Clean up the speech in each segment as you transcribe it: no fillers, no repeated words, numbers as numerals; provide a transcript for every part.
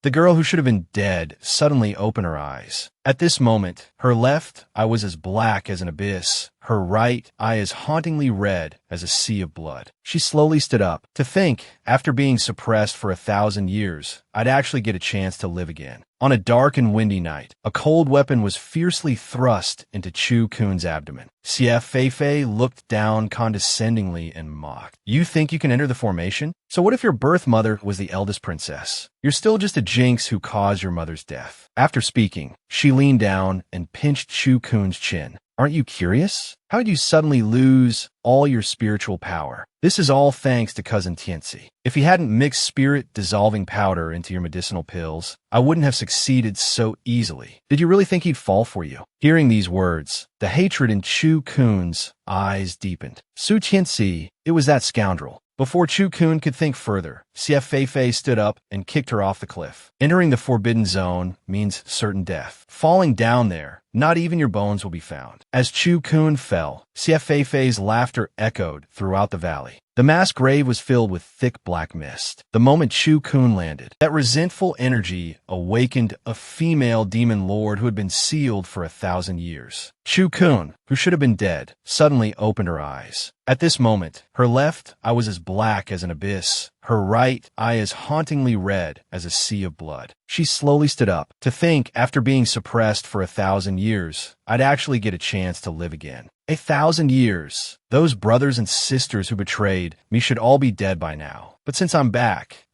The girl who should have been dead suddenly opened her eyes. At this moment, her left eye was as black as an abyss, her right eye as hauntingly red as a sea of blood. She slowly stood up. To think, after being suppressed for 1,000 years, I'd actually get a chance to live again. On a dark and windy night, a cold weapon was fiercely thrust into Chu Kun's abdomen. Sief Feifei looked down condescendingly and mocked. You think you can enter the formation? So what if your birth mother was the eldest princess? You're still just a jinx who caused your mother's death. After speaking, she leaned down and pinched Chu Kun's chin. Aren't you curious? How did you suddenly lose all your spiritual power? This is all thanks to Cousin Tianci. If he hadn't mixed spirit-dissolving powder into your medicinal pills, I wouldn't have succeeded so easily. Did you really think he'd fall for you? Hearing these words, the hatred in Chu Kun's eyes deepened. Su Tianci, it was that scoundrel. Before Chu Kun could think further, Sief Feifei stood up and kicked her off the cliff. Entering the forbidden zone means certain death. Falling down there, not even your bones will be found. As Chu Kun fell, Sief Feifei's laughter echoed throughout the valley. The mass grave was filled with thick black mist. The moment Chu Kun landed, that resentful energy awakened a female demon lord who had been sealed for 1,000 years. Chu Kun, who should have been dead, suddenly opened her eyes. At this moment, her left eye was as black as an abyss, her right eye as hauntingly red as a sea of blood. She slowly stood up. To think, after being suppressed for 1,000 years, I'd actually get a chance to live again. 1,000 years. Those brothers and sisters who betrayed me should all be dead by now. But since I'm back,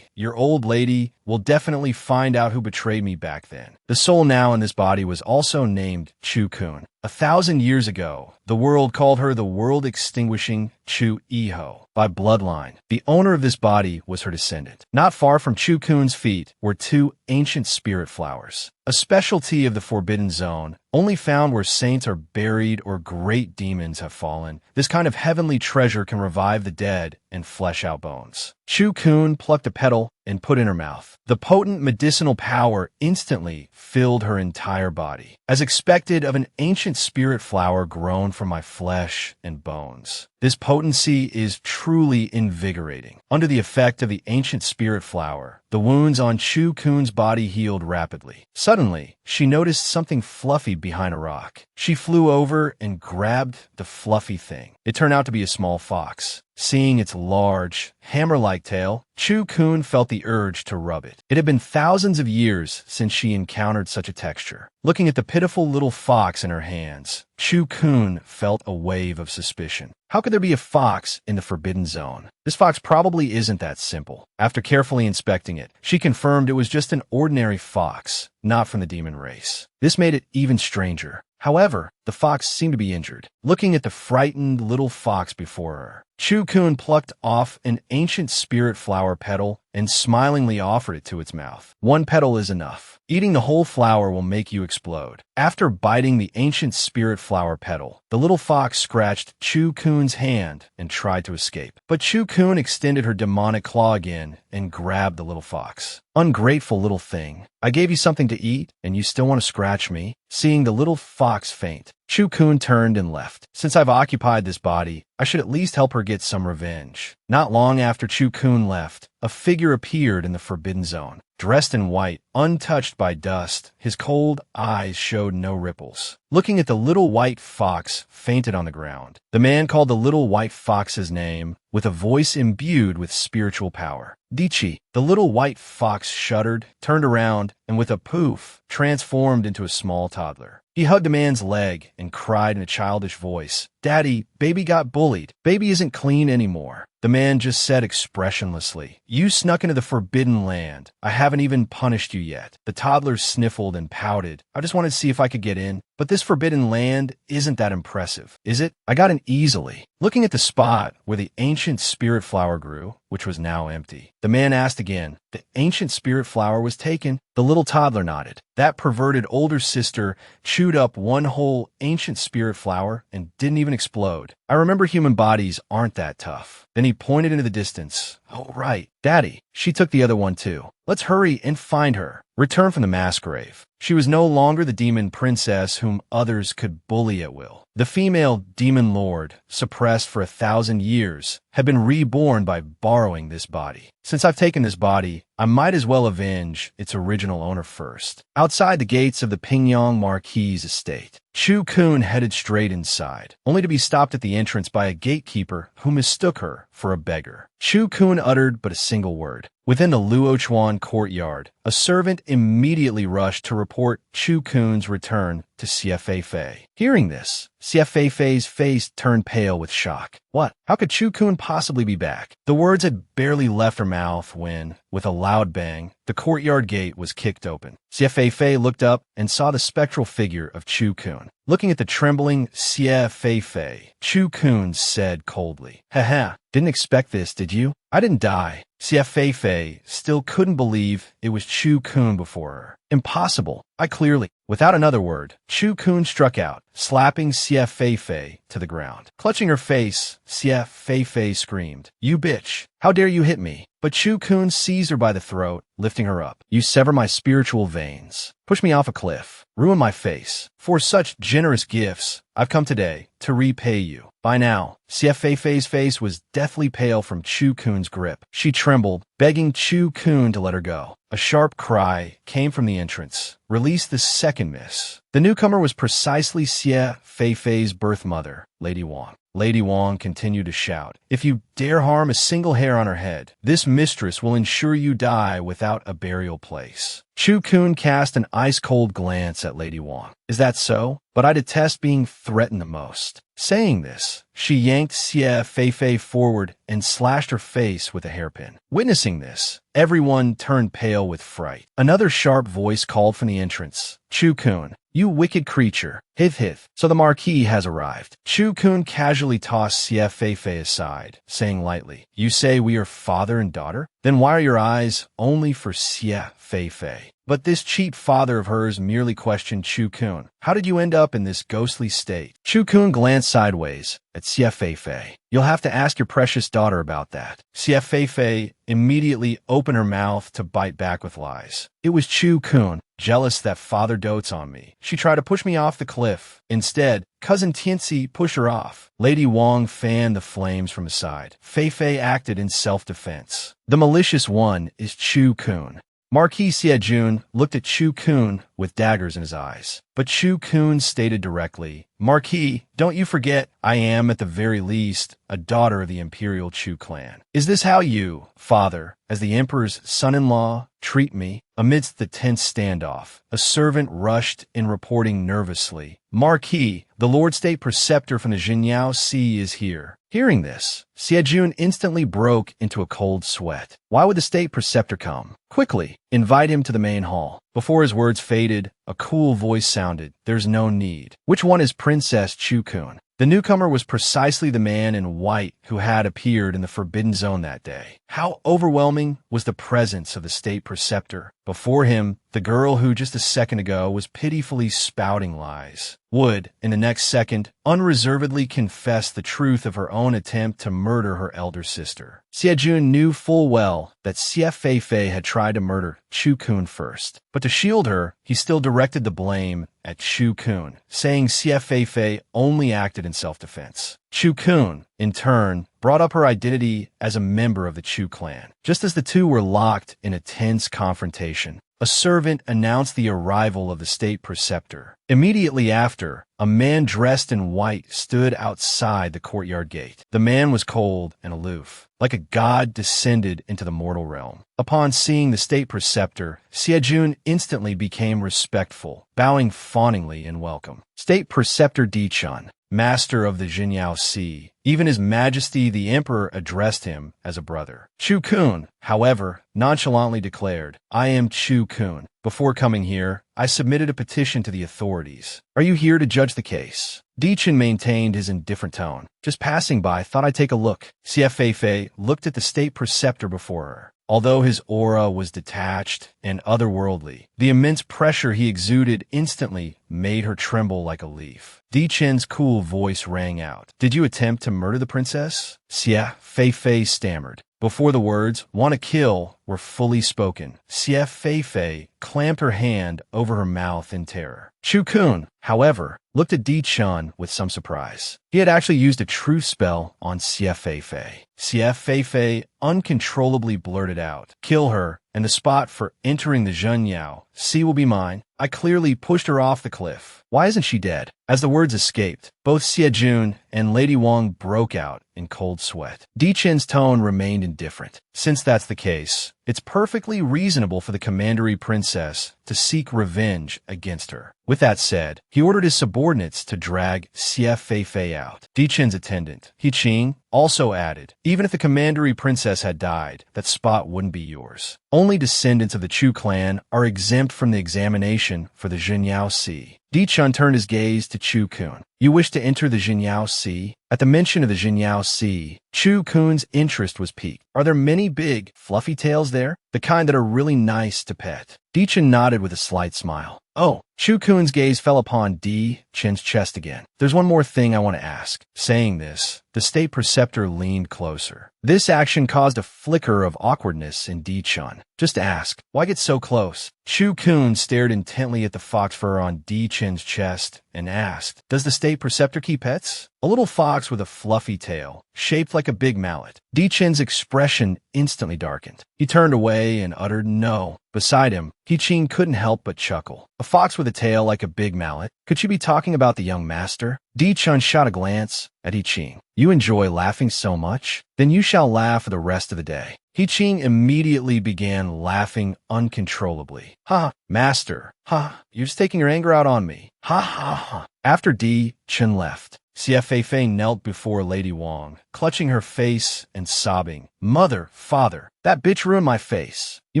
your old lady, will definitely find out who betrayed me back then. The soul now in this body was also named Chu Kun. 1,000 years ago, the world called her the world-extinguishing Chu Iho. By bloodline, the owner of this body was her descendant. Not far from Chu Kun's feet were 2 ancient spirit flowers, a specialty of the Forbidden Zone, only found where saints are buried or great demons have fallen. This kind of heavenly treasure can revive the dead and flesh out bones. Chu Kun plucked a petal and put in her mouth. The potent medicinal power instantly filled her entire body, as expected of an ancient spirit flower grown from my flesh and bones. This potency is truly invigorating. Under the effect of the ancient spirit flower, the wounds on Chu Kun's body healed rapidly. Suddenly, she noticed something fluffy behind a rock. She flew over and grabbed the fluffy thing. It turned out to be a small fox. Seeing its large, hammer-like tail, Chu Kun felt the urge to rub it. It had been thousands of years since she encountered such a texture. Looking at the pitiful little fox in her hands, Chu Kun felt a wave of suspicion. How could there be a fox in the Forbidden Zone? This fox probably isn't that simple. After carefully inspecting it, she confirmed it was just an ordinary fox, not from the demon race. This made it even stranger. However, the fox seemed to be injured. Looking at the frightened little fox before her, Chu Kun plucked off an ancient spirit flower petal and smilingly offered it to its mouth. 1 petal is enough. Eating the whole flower will make you explode. After biting the ancient spirit flower petal, the little fox scratched Chu Kun's hand and tried to escape. But Chu Kun extended her demonic claw again and grabbed the little fox. Ungrateful little thing. I gave you something to eat, and you still want to scratch me? Seeing the little fox faint, Chu Kun turned and left. Since I've occupied this body, I should at least help her get some revenge. Not long after Chu Kun left, a figure appeared in the Forbidden Zone. Dressed in white, untouched by dust, his cold eyes showed no ripples. Looking at the little white fox fainted on the ground, the man called the little white fox's name with a voice imbued with spiritual power. Dichi. The little white fox shuddered, turned around, and with a poof, transformed into a small toddler. He hugged the man's leg and cried in a childish voice, "Daddy, baby got bullied. Baby isn't clean anymore." The man just said expressionlessly, "You snuck into the forbidden land. I haven't even punished you yet." The toddler sniffled and pouted. "I just wanted to see if I could get in. But this forbidden land isn't that impressive, is it? I got in easily." Looking at the spot where the ancient spirit flower grew, which was now empty, the man asked again. The ancient spirit flower was taken. The little toddler nodded. That perverted older sister chewed up 1 whole ancient spirit flower and didn't even explode. I remember human bodies aren't that tough. Then he pointed into the distance. "Oh, right. Daddy." She took the other one too. "Let's hurry and find her." Return from the mass grave. She was no longer the demon princess whom others could bully at will. The female demon lord, suppressed for 1,000 years, had been reborn by borrowing this body. Since I've taken this body, I might as well avenge its original owner first. Outside the gates of the Pingyong Marquis' estate, Chu Kun headed straight inside, only to be stopped at the entrance by a gatekeeper who mistook her for a beggar. Chu Kun uttered but a single word. Within the Luochuan courtyard, a servant immediately rushed to report Chu Kun's return to Xie Feifei. Hearing this, Xie Feifei's face turned pale with shock. What? How could Chu Kun possibly be back? The words had barely left her mouth when, with a loud bang, the courtyard gate was kicked open. Xie Feifei looked up and saw the spectral figure of Chu Kun. Looking at the trembling Xie Feifei, Chu Kun said coldly, "Haha, didn't expect this, did you? I didn't die." Xie Feifei still couldn't believe it was Chu Kun before her. Impossible. I clearly. Without another word, Chu Kun struck out, slapping Xie Feifei to the ground. Clutching her face, Xie Feifei screamed, "You bitch! How dare you hit me?" But Chu Kun seized her by the throat, lifting her up. "You sever my spiritual veins. Push me off a cliff. Ruin my face. For such generous gifts, I've come today to repay you." By now, Xie Feifei's face was deathly pale from Chu Kun's grip. She trembled, begging Chu Kun to let her go. A sharp cry came from the entrance. "Release the second miss." The newcomer was precisely Xie Feifei's birth mother, Lady Wang. Lady Wang continued to shout, "If you dare harm a single hair on her head, this mistress will ensure you die without a burial place." Chu Kun cast an ice-cold glance at Lady Wang. "Is that so? But I detest being threatened the most." Saying this, she yanked Xie Feifei forward and slashed her face with a hairpin. Witnessing this, everyone turned pale with fright. Another sharp voice called from the entrance, "Chu Kun, you wicked creature. Hith hith. So the Marquis has arrived." Chu Kun casually tossed Xie Feifei aside, saying lightly, "You say we are father and daughter? Then why are your eyes only for Xie Feifei?" But this cheap father of hers merely questioned Chu Kun. "How did you end up in this ghostly state?" Chu Kun glanced sideways at Xie Feifei. "You'll have to ask your precious daughter about that." Xie Feifei immediately opened her mouth to bite back with lies. "It was Chu Kun, jealous that father dotes on me. She tried to push me off the cliff. Instead, cousin Tianxi pushed her off." Lady Wang fanned the flames from his side. Feifei acted in self-defense. "The malicious one is Chu Kun." Marquis Xiejun looked at Chu Kun with daggers in his eyes. But Chu Kun stated directly, "Marquis, don't you forget I am, at the very least, a daughter of the Imperial Chu clan. Is this how you, father, as the Emperor's son-in-law, treat me?" Amidst the tense standoff, a servant rushed in reporting nervously, "Marquis, the Lord State Preceptor from the Jinyao Sea is here." Hearing this, Xiejun instantly broke into a cold sweat. Why would the State Preceptor come? "Quickly, invite him to the main hall." Before his words faded, a cool voice sounded, "There's no need." "Which one is Princess Chu Kun?" The newcomer was precisely the man in white who had appeared in the Forbidden Zone that day. How overwhelming was the presence of the State Preceptor. Before him, the girl who just a second ago was pitifully spouting lies would, in the next second, unreservedly confess the truth of her own attempt to murder her elder sister. Xiejun knew full well that Xie Feifei had tried to murder Chu Kun first, but to shield her, he still directed the blame at Chu Kun, saying Xie Feifei only acted in self-defense. Chu Kun, in turn, brought up her identity as a member of the Chu clan. Just as the two were locked in a tense confrontation, a servant announced the arrival of the State Preceptor. Immediately after, a man dressed in white stood outside the courtyard gate. The man was cold and aloof, like a god descended into the mortal realm. Upon seeing the State Preceptor, Xiejun instantly became respectful, bowing fawningly in welcome. "State Preceptor Dichun, Master of the Jinyao Sea." Even His Majesty the Emperor addressed him as a brother. Chu Kun, however, nonchalantly declared, "I am Chu Kun. Before coming here, I submitted a petition to the authorities. Are you here to judge the case?" Dichun maintained his indifferent tone. "Just passing by, thought I'd take a look." Xie Feifei looked at the State Preceptor before her. Although his aura was detached and otherworldly, the immense pressure he exuded instantly made her tremble like a leaf. Di Chen's cool voice rang out. Did you attempt to murder the princess? Xie Fei stammered. Before the words, want to kill, were fully spoken, Xie Fei clamped her hand over her mouth in terror. Chu Kun, however, looked at Di Chun with some surprise. He had actually used a truth spell on Xie Fei. Xie Fei uncontrollably blurted out, kill her, and the spot for entering the Zhenyao Sea will be mine. I clearly pushed her off the cliff. Why isn't she dead? As the words escaped, both Xie Jun and Lady Wang broke out in cold sweat. Di Chen's tone remained indifferent. Since that's the case, it's perfectly reasonable for the commandery princess to seek revenge against her. With that said, he ordered his subordinates to drag Xie Fei out. Di Chen's attendant, He Qing, also added, even if the commandery princess had died, that spot wouldn't be yours. Only descendants of the Chu clan are exempt from the examination for the Zhenyao Sea. Di Chun turned his gaze to Chu Kun. You wish to enter the Zhenyao Sea? At the mention of the Zhenyao Sea, Chu Kun's interest was piqued. Are there many big, fluffy tails there? The kind that are really nice to pet? Di Chun nodded with a slight smile. Oh, Chu Kun's gaze fell upon Di Chen's chest again. There's one more thing I want to ask. Saying this, the state preceptor leaned closer. This action caused a flicker of awkwardness in Di Chun. Just ask, why get so close? Chu Kun stared intently at the fox fur on Di Chen's chest and asked, does the state preceptor keep pets? A little fox with a fluffy tail, shaped like a big mallet. Di Chen's expression instantly darkened. He turned away and uttered no. Beside him, He Qing couldn't help but chuckle. A fox with a tail like a big mallet? Could she be talking about the young master? Di Chun shot a glance at He Qing. You enjoy laughing so much? Then you shall laugh for the rest of the day. He Qing immediately began laughing uncontrollably. Ha, master. Ha, you're just taking your anger out on me. Ha ha ha. After Di Chun left, Xie Fei knelt before Lady Wang, clutching her face and sobbing. Mother, father, that bitch ruined my face. You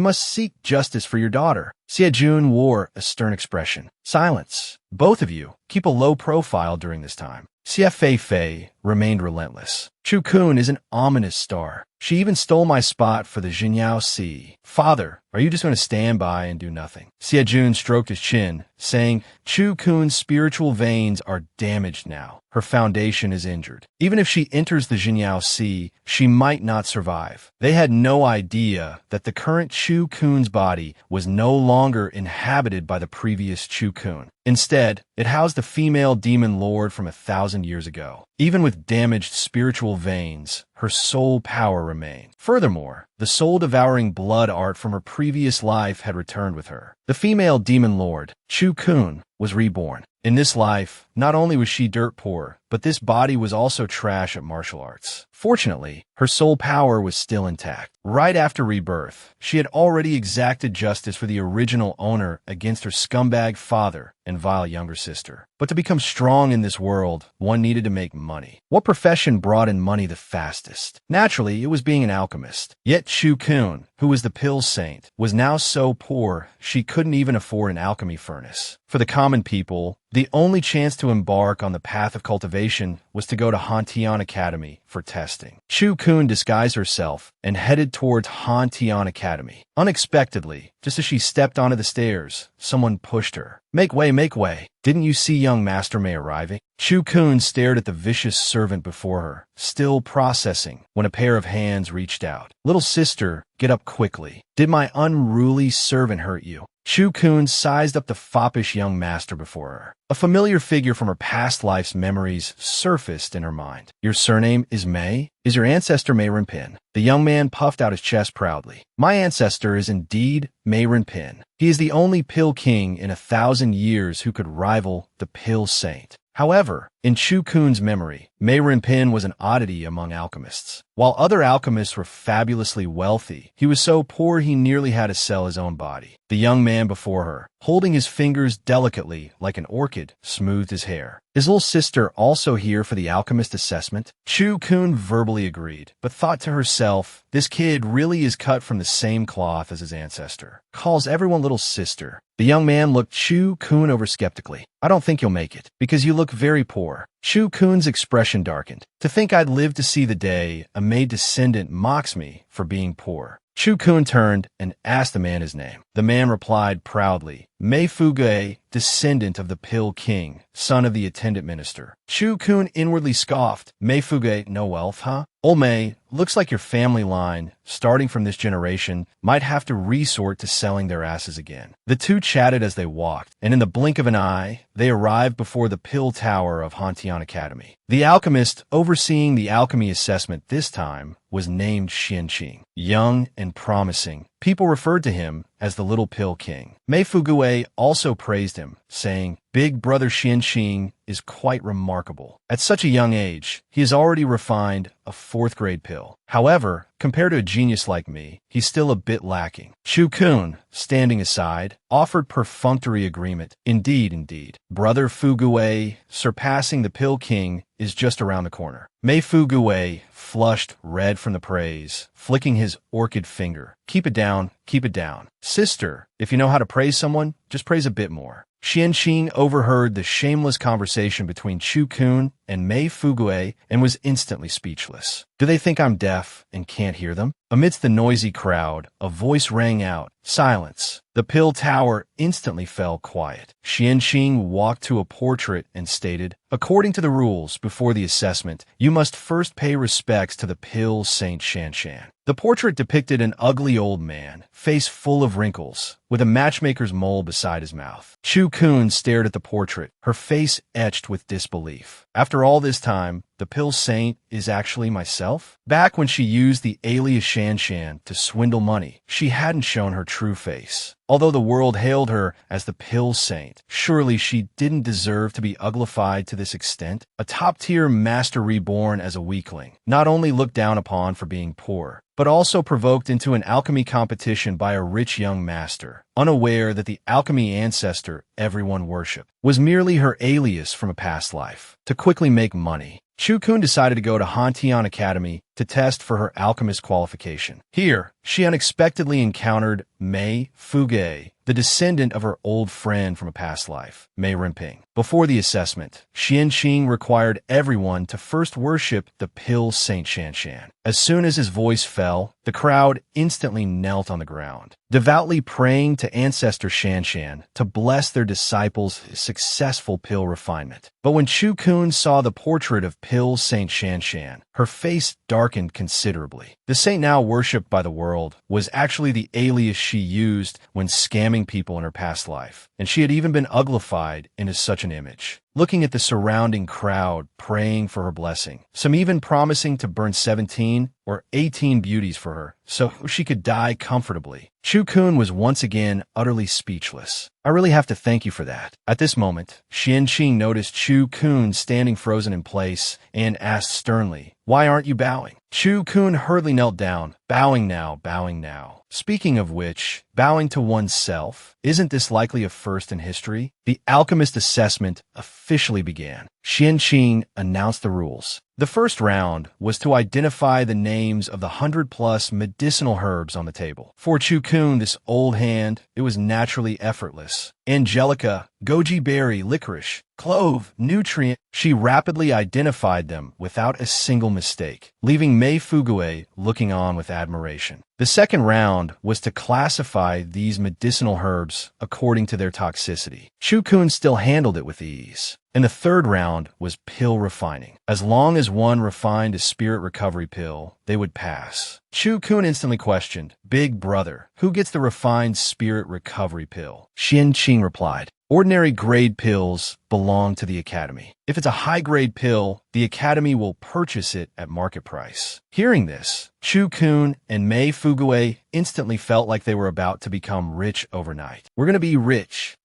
must seek justice for your daughter. Xie Jun wore a stern expression. Silence. Both of you, keep a low profile during this time. Xie Fei remained relentless. Chu Kun is an ominous star. She even stole my spot for the Zhenyao Sea. Father, are you just going to stand by and do nothing? Xie Jun stroked his chin, saying, Chu Kun's spiritual veins are damaged now. Her foundation is injured. Even if she enters the Zhenyao Sea, she might not survive. They had no idea that the current Chu Kun's body was no longer inhabited by the previous Chu Kun. Instead, it housed a female demon lord from 1,000 years ago. Even with damaged spiritual veins, her soul power remained. Furthermore, the soul-devouring blood art from her previous life had returned with her. The female demon lord, Chu Kun, was reborn. In this life, not only was she dirt poor, but this body was also trash at martial arts. Fortunately, her soul power was still intact. Right after rebirth, she had already exacted justice for the original owner against her scumbag father and vile younger sister. But to become strong in this world, one needed to make money. What profession brought in money the fastest? Naturally, it was being an alchemist. Yet Chu Kun, who was the pill saint, was now so poor she couldn't even afford an alchemy furnace. For the common people, the only chance to embark on the path of cultivation was to go to Hantian Academy for testing. Chu Kun disguised herself and headed towards Hantian Academy. Unexpectedly, just as she stepped onto the stairs, someone pushed her. Make way, make way. Didn't you see young Master Mei arriving? Chu Kun stared at the vicious servant before her, still processing, when a pair of hands reached out. Little sister, get up quickly. Did my unruly servant hurt you? Chu Kun sized up the foppish young master before her. A familiar figure from her past life's memories surfaced in her mind. Your surname is Mei? Is your ancestor Mei Rinpin? The young man puffed out his chest proudly. My ancestor is indeed Mei Rinpin. He is the only pill king in 1,000 years who could rival the pill saint. However, in Chu Kun's memory, Mei Rinpin was an oddity among alchemists. While other alchemists were fabulously wealthy, he was so poor he nearly had to sell his own body. The young man before her, holding his fingers delicately like an orchid, smoothed his hair. His little sister also here for the alchemist assessment? Chu Kun verbally agreed, but thought to herself, this kid really is cut from the same cloth as his ancestor. Calls everyone little sister. The young man looked Chu Kun over skeptically. I don't think you'll make it, because you look very poor. Chu Kun's expression darkened. To think I'd live to see the day a Mei descendant mocks me for being poor. Chu Kun turned and asked the man his name. The man replied proudly, Mei Fuge, descendant of the Pill King, son of the attendant minister. Chu Kun inwardly scoffed. Mei Fuge, no wealth, huh? Old Mei, looks like your family line, starting from this generation, might have to resort to selling their asses again. The two chatted as they walked, and in the blink of an eye, they arrived before the Pill Tower of Hantian Academy. The alchemist overseeing the alchemy assessment this time was named Xianqing. Young and promising, people referred to him as the Little Pill King. Mei Fugue also praised him, saying, "Big brother Xianqing is quite remarkable. At such a young age, he has already refined a 4th-grade pill. However, compared to a genius like me, he's still a bit lacking." Chu Kun, standing aside, offered perfunctory agreement. Indeed. Brother Fugue, surpassing the Pill King, is just around the corner. Mei Fugue flushed red from the praise, flicking his orchid finger. Keep it down. Sister, if you know how to praise someone, just praise a bit more. Xianqing overheard the shameless conversation between Chu Kun and Mei Fugue and was instantly speechless. Do they think I'm deaf and can't hear them? Amidst the noisy crowd, a voice rang out, "Silence." The Pill Tower instantly fell quiet. Xianqing walked to a portrait and stated, "According to the rules before the assessment, you must first pay respects to the Pill Saint Shanshan." The portrait depicted an ugly old man, face full of wrinkles, with a matchmaker's mole beside his mouth. Chu Kun stared at the portrait, her face etched with disbelief. After all this time, the Pill Saint is actually myself? Back when she used the alias Shanshan to swindle money, she hadn't shown her true face. Although the world hailed her as the Pill Saint, surely she didn't deserve to be uglified to this extent. A top-tier master reborn as a weakling, not only looked down upon for being poor, but also provoked into an alchemy competition by a rich young master, unaware that the alchemy ancestor everyone worshipped was merely her alias from a past life. To quickly make money, Chu Kun decided to go to Hantian Academy to test for her alchemist qualification. Here, she unexpectedly encountered Mei Fuge, the descendant of her old friend from a past life, Mei Rinping. Before the assessment, Xianqing required everyone to first worship the Pill Saint Shanshan. As soon as his voice fell, the crowd instantly knelt on the ground, devoutly praying to Ancestor Shanshan to bless their disciples' successful pill refinement. But when Chu Kun saw the portrait of Pill Saint Shanshan, her face darkened considerably. The saint now worshipped by the world was actually the alias she used when scamming people in her past life, and she had even been uglified into such an image. Looking at the surrounding crowd, praying for her blessing, some even promising to burn 17 or 18 beauties for her so she could die comfortably. Chu Kun was once again utterly speechless. "I really have to thank you for that." At this moment, Xianqing noticed Chu Kun standing frozen in place and asked sternly, "Why aren't you bowing?" Chu Kun hurriedly knelt down, bowing now. Speaking of which, bowing to oneself, isn't this likely a first in history? The alchemist assessment officially began. Xianqing announced the rules. The first round was to identify the names of the 100+ medicinal herbs on the table. For Chu Kun, this old hand, it was naturally effortless. Angelica, goji berry, licorice, clove, nutrient. She rapidly identified them without a single mistake, leaving Mei Fugue looking on with admiration. The second round was to classify these medicinal herbs according to their toxicity. Chu Kun still handled it with ease. And the third round was pill refining. As long as one refined a spirit recovery pill, they would pass. Chu Kun instantly questioned, "Big brother, who gets the refined spirit recovery pill?" Xianqing replied, "Ordinary grade pills belong to the Academy. If it's a high-grade pill, the Academy will purchase it at market price." Hearing this, Chu Kun and Mei Fugue instantly felt like they were about to become rich overnight. "We're going to be rich.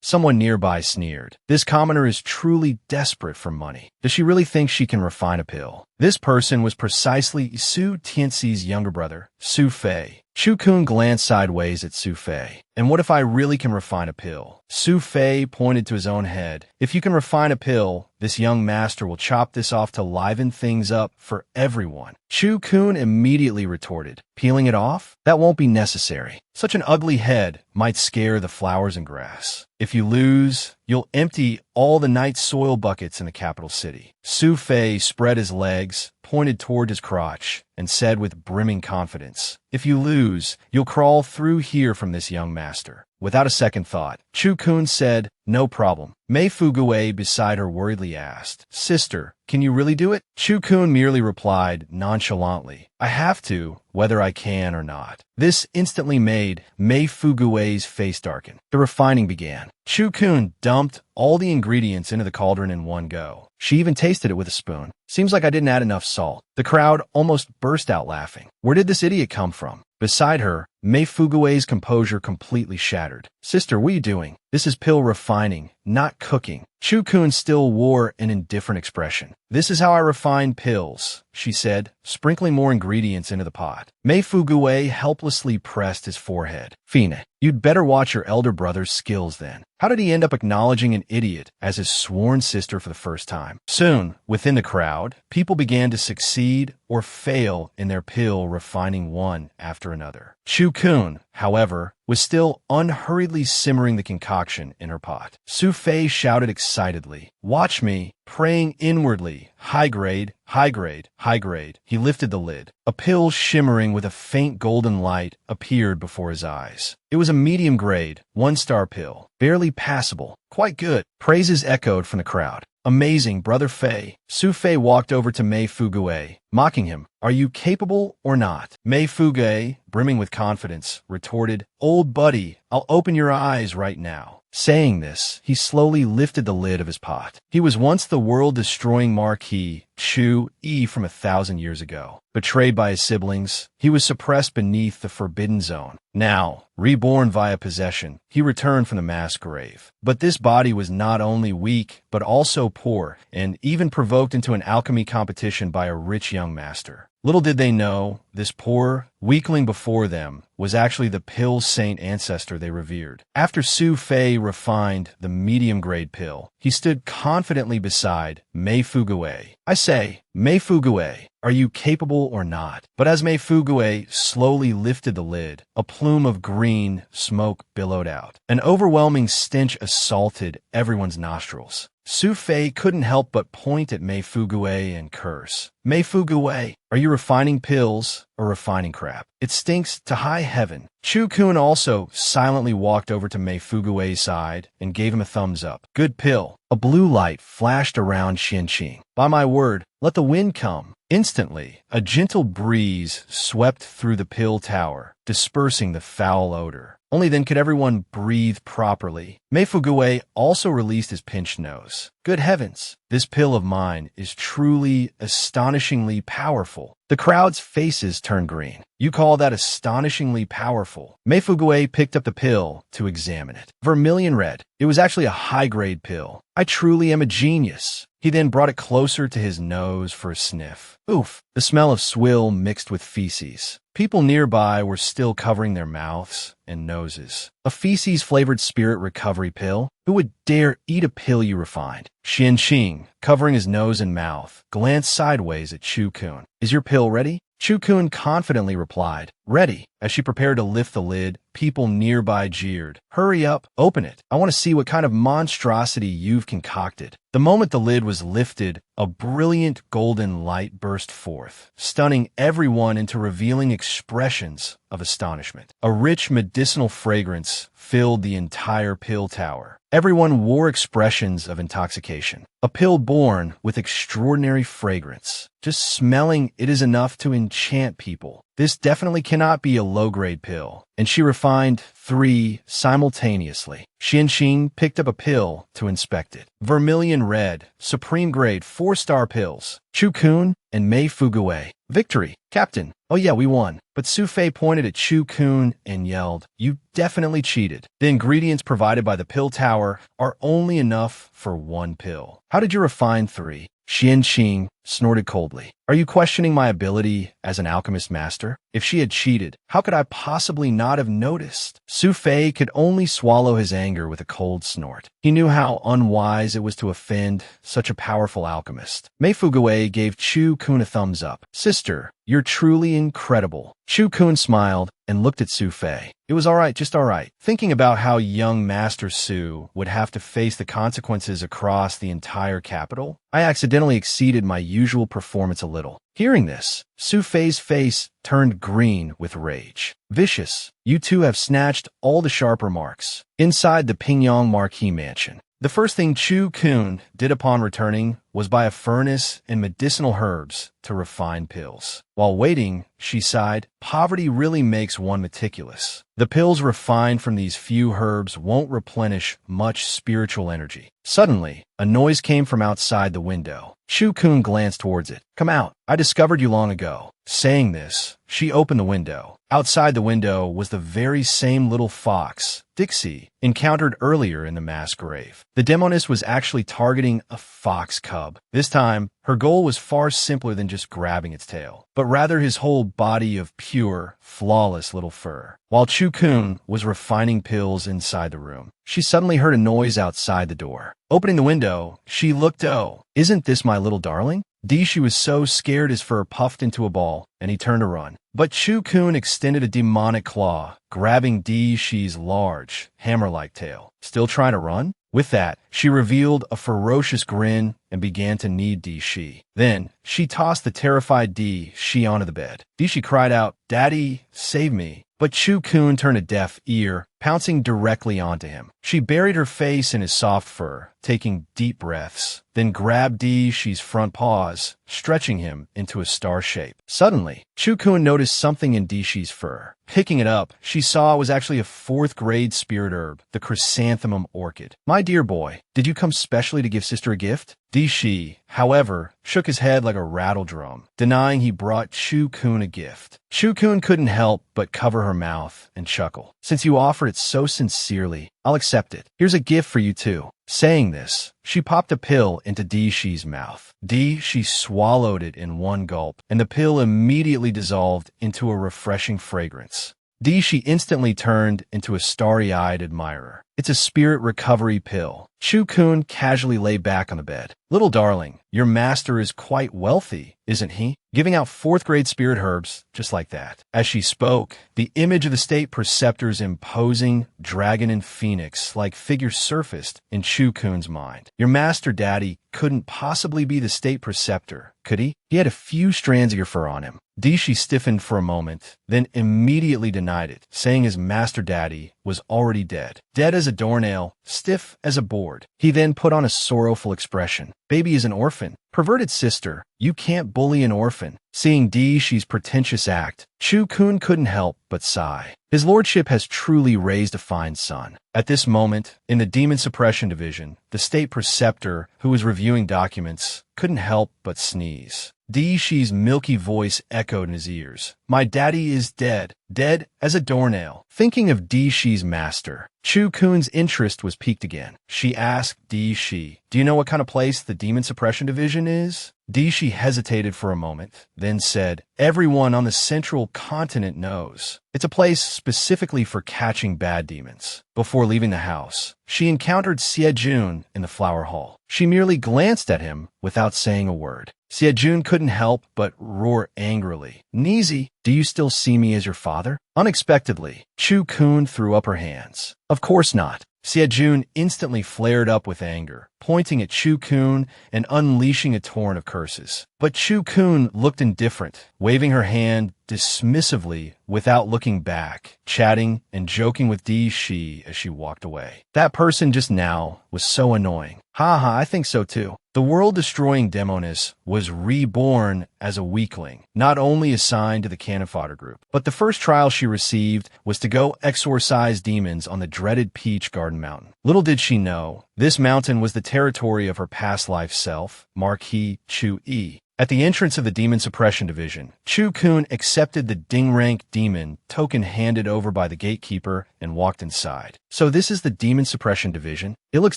Someone nearby sneered. "This commoner is truly desperate for money. Does she really think she can refine a pill?" This person was precisely Su Tianxi's younger brother, Su Fei. Chu Kun glanced sideways at Su Fei. "And what if I really can refine a pill?" Su Fei pointed to his own head. "If you can refine a pill, this young master will chop this off to liven things up for everyone." Chu Kun immediately retorted, "Peeling it off? That won't be necessary. Such an ugly head might scare the flowers and grass. If you lose, you'll empty all the night soil buckets in the capital city." Su Fei spread his legs, pointed toward his crotch and said with brimming confidence, "If you lose, you'll crawl through here from this young master." Without a second thought, Chu-kun said, "No problem." Mei Fuguei beside her worriedly asked, "Sister, can you really do it?" Chu-kun merely replied nonchalantly, "I have to, whether I can or not." This instantly made Mei Fuguei's face darken. The refining began. Chu-kun dumped all the ingredients into the cauldron in one go. She even tasted it with a spoon. "Seems like I didn't add enough salt." The crowd almost burst out laughing. Where did this idiot come from? Beside her, Mei Fuguei's composure completely shattered. "Sister, what are you doing? This is pill refining, not cooking." Chu-kun still wore an indifferent expression. "This is how I refine pills," she said, sprinkling more ingredients into the pot. Mei Fuguei helplessly pressed his forehead. "Fine, you'd better watch your elder brother's skills then." How did he end up acknowledging an idiot as his sworn sister for the first time? Soon, within the crowd, people began to succeed or fail in their pill refining one after another. Chu-kun, however, was still unhurriedly simmering the concoction in her pot. Su Fei shouted excitedly, "Watch me!" Praying inwardly, "High grade, high grade, high grade." He lifted the lid. A pill shimmering with a faint golden light appeared before his eyes. It was a medium grade, 1-star pill. Barely passable. Quite good. Praises echoed from the crowd. "Amazing, Brother Fei." Su Fei walked over to Mei Fuguei, mocking him. "Are you capable or not?" Mei Fuguei, brimming with confidence, retorted, "Old buddy, I'll open your eyes right now." Saying this, he slowly lifted the lid of his pot. He was once the world-destroying Marquis Chu Yi from 1,000 years ago. Betrayed by his siblings, he was suppressed beneath the Forbidden Zone. Now, reborn via possession, he returned from the mass grave. But this body was not only weak, but also poor, and even provoked into an alchemy competition by a rich young master. Little did they know, this poor weakling before them was actually the pill saint ancestor they revered. After Su Fei refined the medium-grade pill, he stood confidently beside Mei Fuguei. "I say, Mei Fuguei, are you capable or not?" But as Mei Fuguei slowly lifted the lid, a plume of green smoke billowed out. An overwhelming stench assaulted everyone's nostrils. Su Fei couldn't help but point at Mei Fuguei and curse. "Mei Fuguei, are you refining pills or refining crap? It stinks to high heaven." Chu-kun also silently walked over to Mei Fuguei's side and gave him a thumbs up. "Good pill." A blue light flashed around Xianqing. "By my word, let the wind come." Instantly, a gentle breeze swept through the pill tower, dispersing the foul odor. Only then could everyone breathe properly. Mei Fuguei also released his pinched nose. "Good heavens, this pill of mine is truly astonishingly powerful." The crowd's faces turned green. "You call that astonishingly powerful?" Mei Fuguei picked up the pill to examine it. Vermilion red. It was actually a high-grade pill. "I truly am a genius." He then brought it closer to his nose for a sniff. Oof! The smell of swill mixed with feces. People nearby were still covering their mouths and noses. A feces-flavored spirit recovery pill? Who would dare eat a pill you refined? Xianqing, covering his nose and mouth, glanced sideways at Chu-kun. "Is your pill ready?" Chu-kun confidently replied, "Ready." As she prepared to lift the lid, people nearby jeered. "Hurry up, open it. I want to see what kind of monstrosity you've concocted." The moment the lid was lifted, a brilliant golden light burst forth, stunning everyone into revealing expressions of astonishment. A rich medicinal fragrance filled the entire pill tower. Everyone wore expressions of intoxication. A pill born with extraordinary fragrance. Just smelling it is enough to enchant people. This definitely cannot be a low-grade pill. And she refined 3 simultaneously. Xianqing picked up a pill to inspect it. Vermilion red, supreme grade 4-star pills. Chu-kun and Mei Fuguei. "Victory, Captain." "Oh yeah, we won." But Su Fei pointed at Chu-kun and yelled, "You definitely cheated. The ingredients provided by the pill tower are only enough for 1 pill. How did you refine 3? Xianqing snorted coldly. "Are you questioning my ability as an alchemist master? If she had cheated, how could I possibly not have noticed?" Su Fei could only swallow his anger with a cold snort. He knew how unwise it was to offend such a powerful alchemist. Mei Fuguei gave Chu-kun a thumbs up. "Sister, You're truly incredible. Chu-kun smiled and looked at Su-fei. It was all right, just all right. Thinking about how young Master Su would have to face the consequences across the entire capital, I accidentally exceeded my usual performance a little. Hearing this, Su-fei's face turned green with rage. Vicious, you two have snatched all the sharp remarks inside the Pingyang Marquis mansion. The first thing Chu-kun did upon returning was buy a furnace and medicinal herbs to refine pills. While waiting, she sighed, poverty really makes one meticulous. The pills refined from these few herbs won't replenish much spiritual energy. Suddenly, a noise came from outside the window. Chu-kun glanced towards it. Come out. I discovered you long ago. Saying this, she opened the window. Outside the window was the very same little fox, Dixie, encountered earlier in the mass grave. The demoness was actually targeting a fox cub. This time, her goal was far simpler than just grabbing its tail, but rather his whole body of pure, flawless little fur. While Chu-kun was refining pills inside the room, she suddenly heard a noise outside the door. Opening the window, she looked. Oh, isn't this my little darling? Dishi was so scared his fur puffed into a ball, and he turned to run. But Chu-kun extended a demonic claw, grabbing Dishi's large, hammer-like tail. Still trying to run? With that, she revealed a ferocious grin and began to knead Dishi. Then, she tossed the terrified Dishi onto the bed. Dishi cried out, "Daddy, save me." But Chu-kun turned a deaf ear, pouncing directly onto him. She buried her face in his soft fur, taking deep breaths, then grabbed Dishi's front paws, stretching him into a star shape. Suddenly, Chu-kun noticed something in Dishi's fur. Picking it up, she saw it was actually a 4th-grade spirit herb, the chrysanthemum orchid. "My dear boy, did you come specially to give sister a gift?" Dishi, however, shook his head like a rattle drum, denying he brought Chu-kun a gift. Chu-kun couldn't help but cover her mouth and chuckle. "Since you offered it so sincerely, I'll accept it. Here's a gift for you too." Saying this, she popped a pill into Dishi's mouth. Dishi swallowed it in one gulp, and the pill immediately dissolved into a refreshing fragrance. Dishi instantly turned into a starry-eyed admirer. "It's a spirit recovery pill." Chu-kun casually lay back on the bed. "Little darling, your master is quite wealthy, isn't he? Giving out 4th-grade spirit herbs just like that." As she spoke, the image of the state preceptor's imposing dragon and phoenix-like figure surfaced in Chu-kun's mind. Your master daddy couldn't possibly be the state preceptor, could he? He had a few strands of your fur on him. Dishi stiffened for a moment, then immediately denied it, saying his master daddy was already dead. Dead as a doornail, stiff as a board. He then put on a sorrowful expression. "Baby is an orphan. Perverted sister, you can't bully an orphan." Seeing Dishi's pretentious act, Chu-kun couldn't help but sigh. His lordship has truly raised a fine son. At this moment, in the Demon Suppression Division, the state preceptor, who was reviewing documents, couldn't help but sneeze. Dishi's milky voice echoed in his ears. "My daddy is dead. Dead as a doornail." Thinking of Dishi's master, Chu-kun's interest was piqued again. She asked Dishi, "Do you know what kind of place the Demon Suppression Division is?" Dishi hesitated for a moment, then said, "Everyone on the central continent knows. It's a place specifically for catching bad demons." Before leaving the house, she encountered Siejun in the flower hall. She merely glanced at him without saying a word. Siejun couldn't help but roar angrily. "Nizi, do you still see me as your father?" Unexpectedly, Chu-kun threw up her hands. "Of course not." Siejun instantly flared up with anger, pointing at Chu-kun and unleashing a torrent of curses. But Chu-kun looked indifferent, waving her hand dismissively without looking back, chatting and joking with Dishi as she walked away. "That person just now was so annoying." "Haha, I think so too." The world-destroying demoness was reborn as a weakling, not only assigned to the cannon fodder group, but the first trial she received was to go exorcise demons on the dreaded Peach Garden Mountain. Little did she know, this mountain was the territory of her past life self, Marquis Chu-yi. At the entrance of the Demon Suppression Division, Chu-kun accepted the Ding-rank demon token handed over by the gatekeeper and walked inside. "So this is the Demon Suppression Division? It looks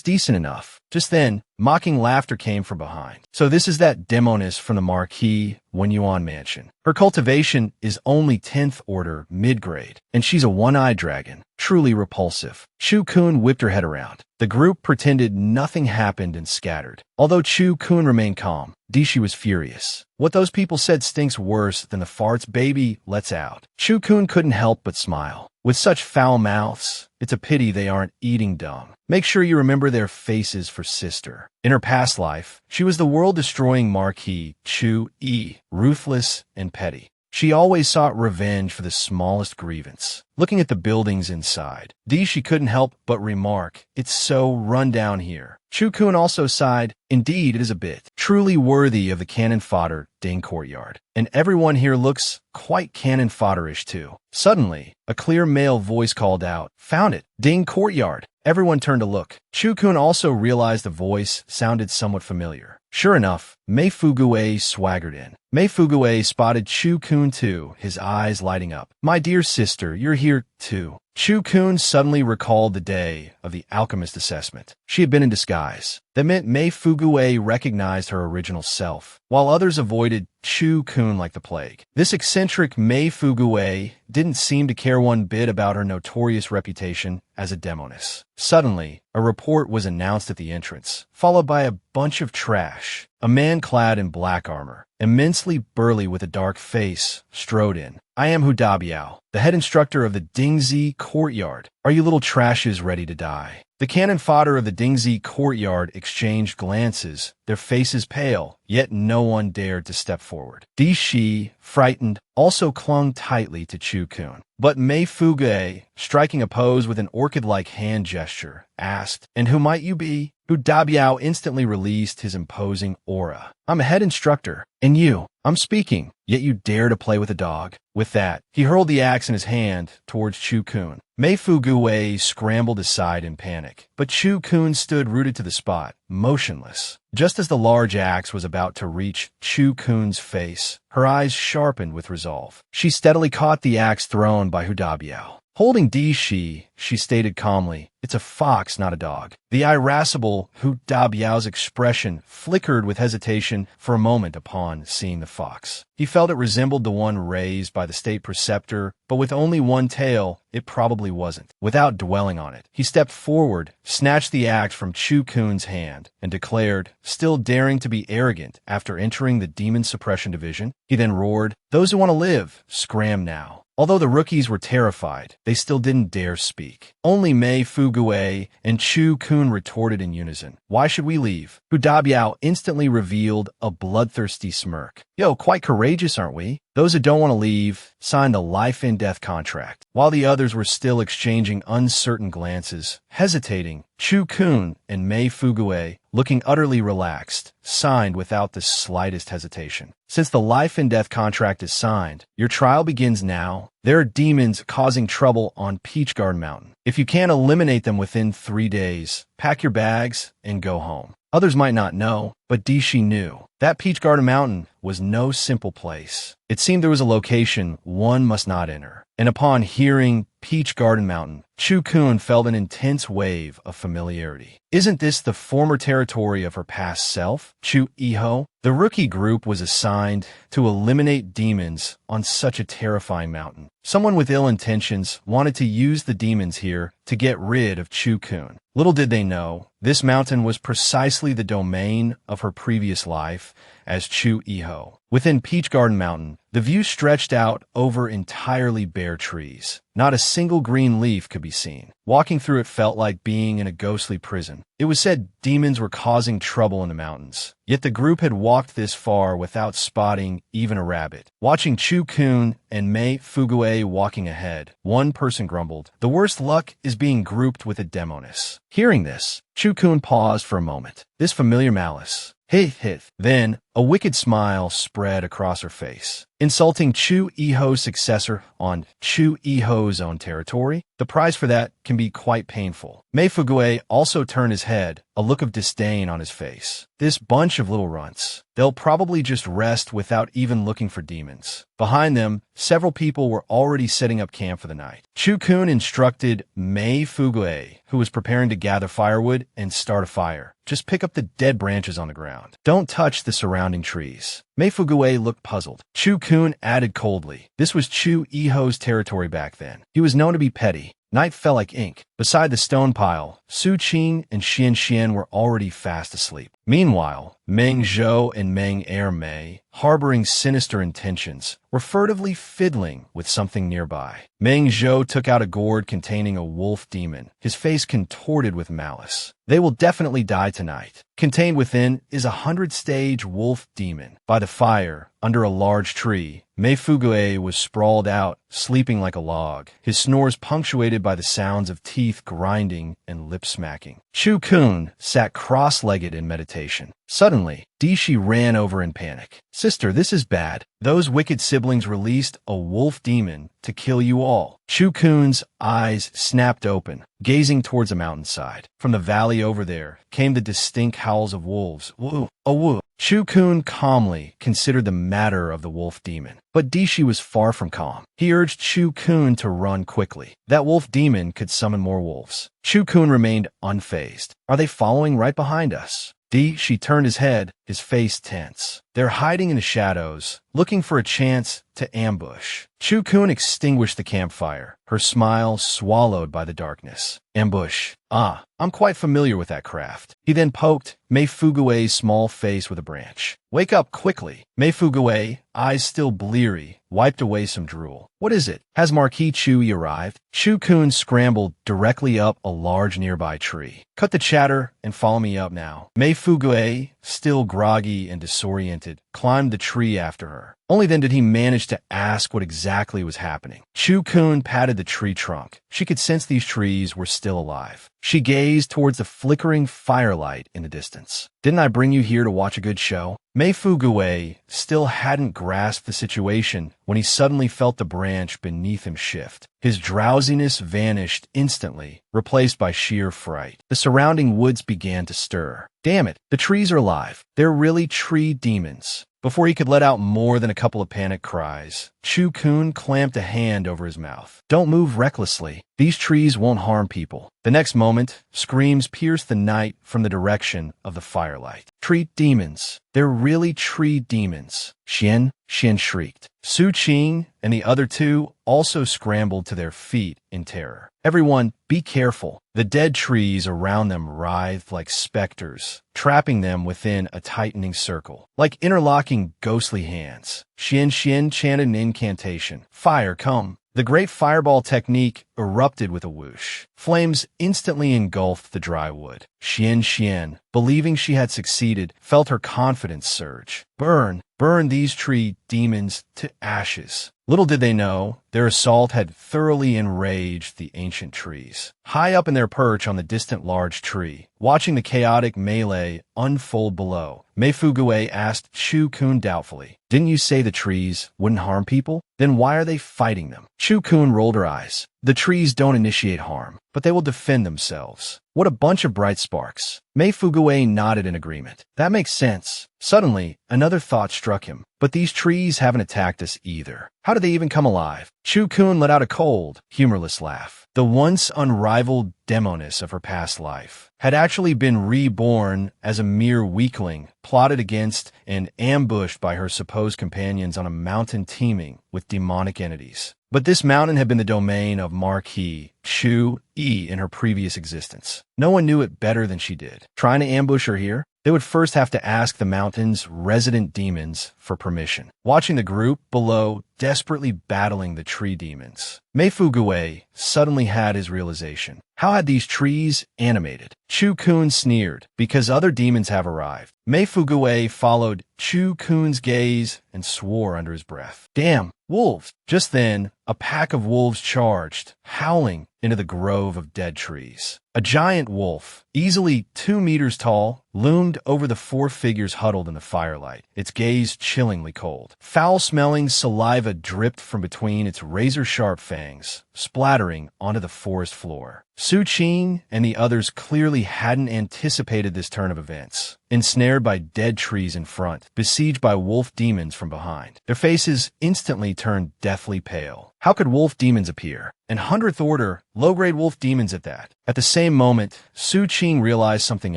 decent enough." Just then, mocking laughter came from behind. "So this is that demoness from the Marquis Wenyuan mansion. Her cultivation is only 10th order mid-grade, and she's a one-eyed dragon. Truly repulsive." Chu-kun whipped her head around. The group pretended nothing happened and scattered. Although Chu-kun remained calm, Dishi was furious. What those people said stinks worse than the farts baby lets out. Chu-kun couldn't help but smile. With such foul mouths, it's a pity they aren't eating dumb. Make sure you remember their faces for sister. In her past life, she was the world-destroying Marquis Chu-yi, ruthless and petty. She always sought revenge for the smallest grievance. Looking at the buildings inside, she couldn't help but remark, "It's so run down here." Chu-kun also sighed, "Indeed, it is a bit. Truly worthy of the cannon fodder Ding courtyard. And everyone here looks quite cannon fodderish too." Suddenly, a clear male voice called out, "Found it! Ding courtyard!" Everyone turned to look. Chu-kun also realized the voice sounded somewhat familiar. Sure enough, Mei Fuguei swaggered in. Mei Fuguei spotted Chu-kun too, his eyes lighting up. "My dear sister, you're here too." Chu-kun suddenly recalled the day of the alchemist assessment. She had been in disguise. That meant Mei Fuguei recognized her original self, while others avoided Chu-kun like the plague. This eccentric Mei Fuguei didn't seem to care one bit about her notorious reputation as a demoness. Suddenly, a report was announced at the entrance, followed by a bunch of trash. A man clad in black armor, immensely burly with a dark face, strode in. "I am Hu Dabiao, the head instructor of the Dingzi courtyard. Are you little trashes ready to die?" The cannon fodder of the Dingzi courtyard exchanged glances, their faces pale, yet no one dared to step forward. Shi, frightened, also clung tightly to Chu-kun. But Mei Fuguei, striking a pose with an orchid-like hand gesture, asked, "And who might you be?" Hu Dabiao instantly released his imposing aura. "I'm a head instructor. And you? I'm speaking, yet you dare to play with a dog." With that, he hurled the axe in his hand towards Chu-kun. Mei Fuguei scrambled aside in panic, but Chu-kun stood rooted to the spot, motionless. Just as the large axe was about to reach Chu-kun's face, her eyes sharpened with resolve. She steadily caught the axe thrown by Hu Dabiao. Holding she stated calmly, "It's a fox, not a dog." The irascible Hu Dabiao's expression flickered with hesitation for a moment upon seeing the fox. He felt it resembled the one raised by the state preceptor, but with only one tail, it probably wasn't. Without dwelling on it, he stepped forward, snatched the axe from Chu-kun's hand, and declared, still daring to be arrogant after entering the Demon Suppression Division. He then roared, "Those who want to live, scram now." Although the rookies were terrified, they still didn't dare speak. Only Mei Fuguei and Chu-kun retorted in unison, "Why should we leave?" Hu Dabiao instantly revealed a bloodthirsty smirk. "Yo, quite courageous, aren't we? Those who don't want to leave signed a life-and-death contract." While the others were still exchanging uncertain glances, hesitating, Chu-kun and Mei Fuguei, looking utterly relaxed, signed without the slightest hesitation. "Since the life-and-death contract is signed, your trial begins now. There are demons causing trouble on Peach Garden Mountain. If you can't eliminate them within 3 days, pack your bags and go home." Others might not know, but Shi knew. That Peach Garden Mountain was no simple place. It seemed there was a location one must not enter. And upon hearing Peach Garden Mountain, Chu-kun felt an intense wave of familiarity. Isn't this the former territory of her past self, Chu-iho? The rookie group was assigned to eliminate demons on such a terrifying mountain. Someone with ill intentions wanted to use the demons here to get rid of Chu-kun. Little did they know, this mountain was precisely the domain of her previous life as Chu-iho. Within Peach Garden Mountain, the view stretched out over entirely bare trees. Not a single green leaf could be seen. Walking through it felt like being in a ghostly prison. It was said demons were causing trouble in the mountains. Yet the group had walked this far without spotting even a rabbit. Watching Chu-kun and Mei Fuguei walking ahead, one person grumbled, "The worst luck is being grouped with a demoness." Hearing this, Chu-kun paused for a moment. This familiar malice. Hith. Then, a wicked smile spread across her face. Insulting Chu-iho's successor on Chu-iho's own territory? The price for that can be quite painful. Mei Fuguei also turned his head, a look of disdain on his face. This bunch of little runts. They'll probably just rest without even looking for demons. Behind them, several people were already setting up camp for the night. Chu-kun instructed Mei Fuguei, who was preparing to gather firewood and start a fire. Just pick up the dead branches on the ground. Don't touch the surrounding trees. Mei Fugue looked puzzled. Chu-kun added coldly. This was Chu Iho's territory back then. He was known to be petty. Night fell like ink. Beside the stone pile, Su Qing and Xian Xian were already fast asleep. Meanwhile, Meng Zhou and Meng Mei, harboring sinister intentions, were furtively fiddling with something nearby. Meng Zhou took out a gourd containing a wolf demon, his face contorted with malice. They will definitely die tonight. Contained within is a 100-stage wolf demon. By the fire, under a large tree, Mei Fugue was sprawled out, sleeping like a log, his snores punctuated by the sounds of teeth grinding and lip smacking. Chu-kun sat cross-legged in meditation. Suddenly, Dishi ran over in panic. Sister, this is bad. Those wicked siblings released a wolf demon to kill you all. Chu-kun's eyes snapped open, gazing towards a mountainside. From the valley over there came the distinct howls of wolves. Woo, a woo. Chu-kun calmly considered the matter of the wolf demon. But Dishi was far from calm. He urged Chu-kun to run quickly. That wolf demon could summon more wolves. Chu-kun remained unfazed. Are they following right behind us? Dishi turned his head, his face tense. They're hiding in the shadows, looking for a chance to ambush. Chu-kun extinguished the campfire, her smile swallowed by the darkness. Ambush. Ah, I'm quite familiar with that craft. He then poked Mei Fugue's small face with a branch. Wake up quickly. Mei Fugue, eyes still bleary, wiped away some drool. What is it? Has Marquis Chui arrived? Chu-kun scrambled directly up a large nearby tree. Cut the chatter and follow me up now. Mei Fugue, still groggy and disoriented, climbed the tree after her. Only then did he manage to ask what exactly was happening. Chu-kun patted the tree trunk. She could sense these trees were still alive. She gazed towards the flickering firelight in the distance. Didn't I bring you here to watch a good show? Mei Fugue still hadn't grasped the situation when he suddenly felt the branch beneath him shift. His drowsiness vanished instantly, replaced by sheer fright. The surrounding woods began to stir. Damn it, the trees are alive. They're really tree demons. Before he could let out more than a couple of panic cries, Chu-kun clamped a hand over his mouth. Don't move recklessly. These trees won't harm people. The next moment, screams pierced the night from the direction of the firelight. Tree demons. They're really tree demons. Xian shrieked. Su Qing and the other two also scrambled to their feet in terror. Everyone, be careful. The dead trees around them writhed like specters, trapping them within a tightening circle. Like interlocking ghostly hands, Xian chanted an incantation. Fire, come. The great fireball technique erupted with a whoosh. Flames instantly engulfed the dry wood. Xian, believing she had succeeded, felt her confidence surge. Burn these tree demons to ashes. Little did they know, their assault had thoroughly enraged the ancient trees. High up in their perch on the distant large tree, watching the chaotic melee unfold below, Mei Fugue asked Chu-kun doubtfully, Didn't you say the trees wouldn't harm people? Then why are they fighting them? Chu-kun rolled her eyes. The trees don't initiate harm, but they will defend themselves. What a bunch of bright sparks. Mei Fugue nodded in agreement. That makes sense. Suddenly, another thought struck him. But these trees haven't attacked us either. How did they even come alive? Chu-kun let out a cold, humorless laugh. The once unrivaled demoness of her past life had actually been reborn as a mere weakling, plotted against and ambushed by her supposed companions on a mountain teeming with demonic entities. But this mountain had been the domain of Marquis Chui in her previous existence. No one knew it better than she did. Trying to ambush her here? They would first have to ask the mountain's resident demons for permission. Watching the group below desperately battling the tree demons, Mei Fugue suddenly had his realization. How had these trees animated? Chu-kun sneered, because other demons have arrived. Mei Fugue followed Chu-kun's gaze and swore under his breath. Damn, wolves! Just then, a pack of wolves charged, howling into the grove of dead trees. A giant wolf, easily 2 meters tall, loomed over the 4 figures huddled in the firelight, its gaze chillingly cold. Foul-smelling saliva dripped from between its razor-sharp fangs, splattering onto the forest floor. Su Qing and the others clearly hadn't anticipated this turn of events. Ensnared by dead trees in front, besieged by wolf demons from behind, their faces instantly turned deathly pale. How could wolf demons appear? And 100th order, low-grade wolf demons at that. At the same moment, Su Qing realized something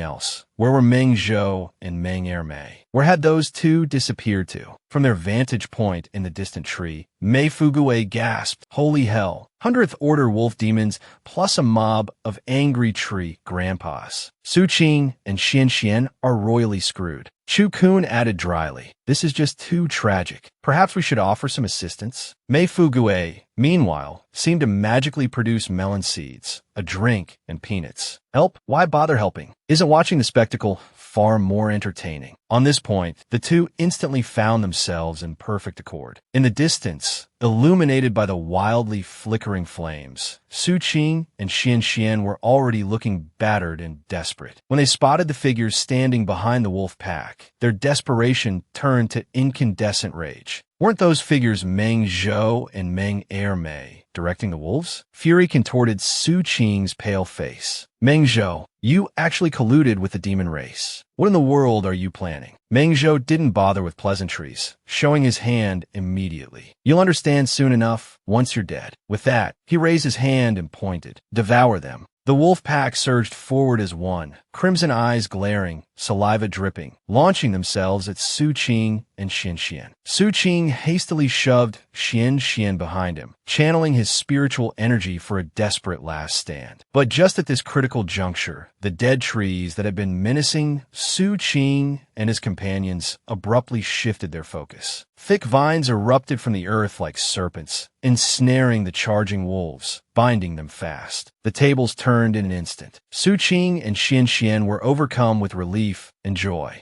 else. Where were Meng Zhou and Meng Ermei? Where had those two disappeared to? From their vantage point in the distant tree, Mei Fuguei gasped, "Holy hell! 100th Order wolf demons plus a mob of angry tree grandpas. Su Qing and Xian Xian are royally screwed." Chu Kun added dryly, "This is just too tragic. Perhaps we should offer some assistance." Mei Fuguei, meanwhile, seemed to magically produce melon seeds, a drink, and peanuts. Help? Why bother helping? Isn't watching the spectacle far more entertaining? On this point, the two instantly found themselves in perfect accord. In the distance, illuminated by the wildly flickering flames, Su Qing and Xian Xian were already looking battered and desperate. When they spotted the figures standing behind the wolf pack, their desperation turned to incandescent rage. Weren't those figures Meng Zhou and Meng Ermei directing the wolves? Fury contorted Su Qing's pale face. "Meng Zhou, you actually colluded with the demon race. What in the world are you planning?" Meng Zhou didn't bother with pleasantries, showing his hand immediately. "You'll understand soon enough, once you're dead." With that, he raised his hand and pointed. "Devour them." The wolf pack surged forward as one, crimson eyes glaring, saliva dripping, launching themselves at Su Qing and Xian Xian. Su Qing hastily shoved Xian Xian behind him, channeling his spiritual energy for a desperate last stand. But just at this critical juncture, the dead trees that had been menacing Su Qing and his companions abruptly shifted their focus. Thick vines erupted from the earth like serpents, ensnaring the charging wolves, binding them fast. The tables turned in an instant. Su Qing and Xian Xian were overcome with relief and joy.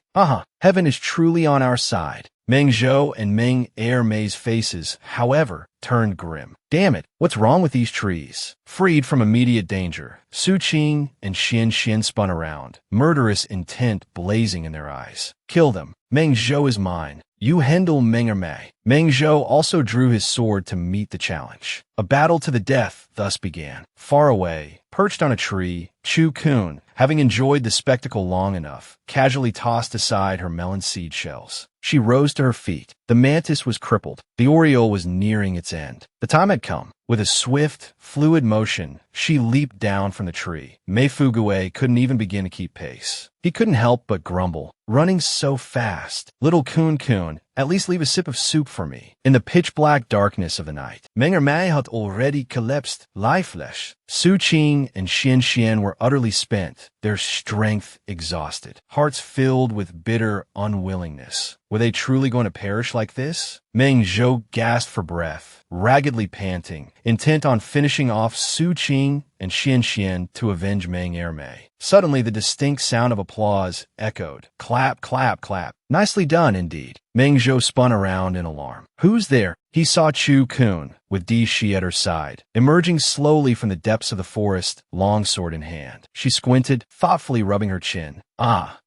Heaven is truly on our side. Meng Zhou and Meng Ermei's faces, however, turned grim. Damn it, what's wrong with these trees? Freed from immediate danger, Su Qing and Xian Xian spun around, murderous intent blazing in their eyes. "Kill them. Meng Zhou is mine. You handle Meng Ermei." Meng Zhou also drew his sword to meet the challenge. A battle to the death thus began. Far away, perched on a tree, Chu Kun, having enjoyed the spectacle long enough, casually tossed aside her melon seed shells. She rose to her feet. The mantis was crippled. The oriole was nearing its end. The time had come. With a swift, fluid motion, she leaped down from the tree. Mei Fuguei couldn't even begin to keep pace. He couldn't help but grumble. "Running so fast. Little Kun, at least leave a sip of soup for me." In the pitch-black darkness of the night, Meng Ermei had already collapsed, lifeless. Su Qing and Xian Xian were utterly spent, their strength exhausted, hearts filled with bitter unwillingness. Were they truly going to perish like this? Meng Zhou gasped for breath, raggedly panting, intent on finishing off Su Qing and Xian Xian to avenge Meng Ermei. Suddenly, the distinct sound of applause echoed. Clap, clap, clap. Nicely done, indeed. Meng Zhou spun around in alarm. "Who's there?" He saw Chu Kun, with Di Shi at her side, emerging slowly from the depths of the forest, longsword in hand. She squinted, thoughtfully rubbing her chin.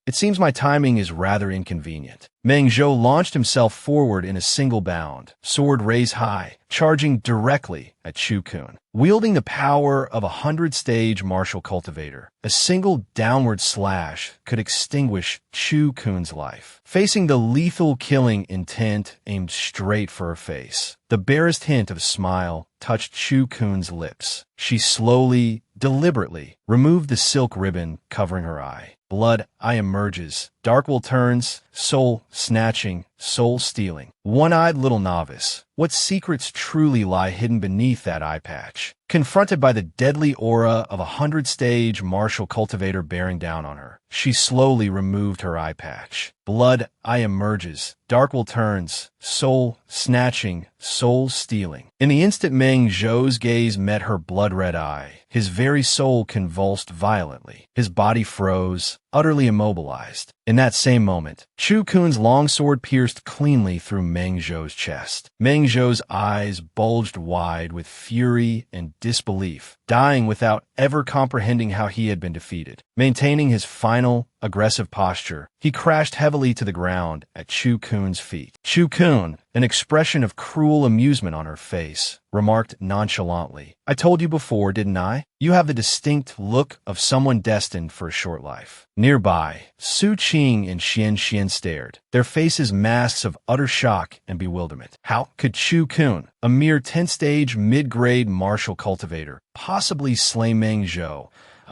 It seems my timing is rather inconvenient." Meng Zhou launched himself forward in a single bound, sword raised high, charging directly at Chu Kun. Wielding the power of a 100-stage martial cultivator, a single downward slash could extinguish Chu Kun's life. Facing the lethal killing intent aimed straight for her face, the barest hint of a smile touched Chu Kun's lips. She slowly, deliberately, removed the silk ribbon covering her eye. Blood eye emerges, dark will turns, soul snatching, soul stealing. One-eyed little novice, what secrets truly lie hidden beneath that eye patch? Confronted by the deadly aura of a 100-stage martial cultivator bearing down on her, she slowly removed her eye patch. Blood eye emerges, dark will turns, soul snatching, soul stealing. In the instant Meng Zhou's gaze met her blood-red eye, his very soul convulsed violently. His body froze, utterly immobilized. In that same moment, Chu Kun's longsword pierced cleanly through Meng Zhou's chest. Meng Zhou's eyes bulged wide with fury and disbelief, dying without ever comprehending how he had been defeated. Maintaining his final, aggressive posture, he crashed heavily to the ground at Chu Kun's feet. Chu Kun, an expression of cruel amusement on her face, remarked nonchalantly, "I told you before, didn't I? You have the distinct look of someone destined for a short life." Nearby, Su Qing and Xian Xian stared, their faces masks of utter shock and bewilderment. How could Chu Kun, a mere 10th-stage mid-grade martial cultivator, possibly slay Meng Zhou,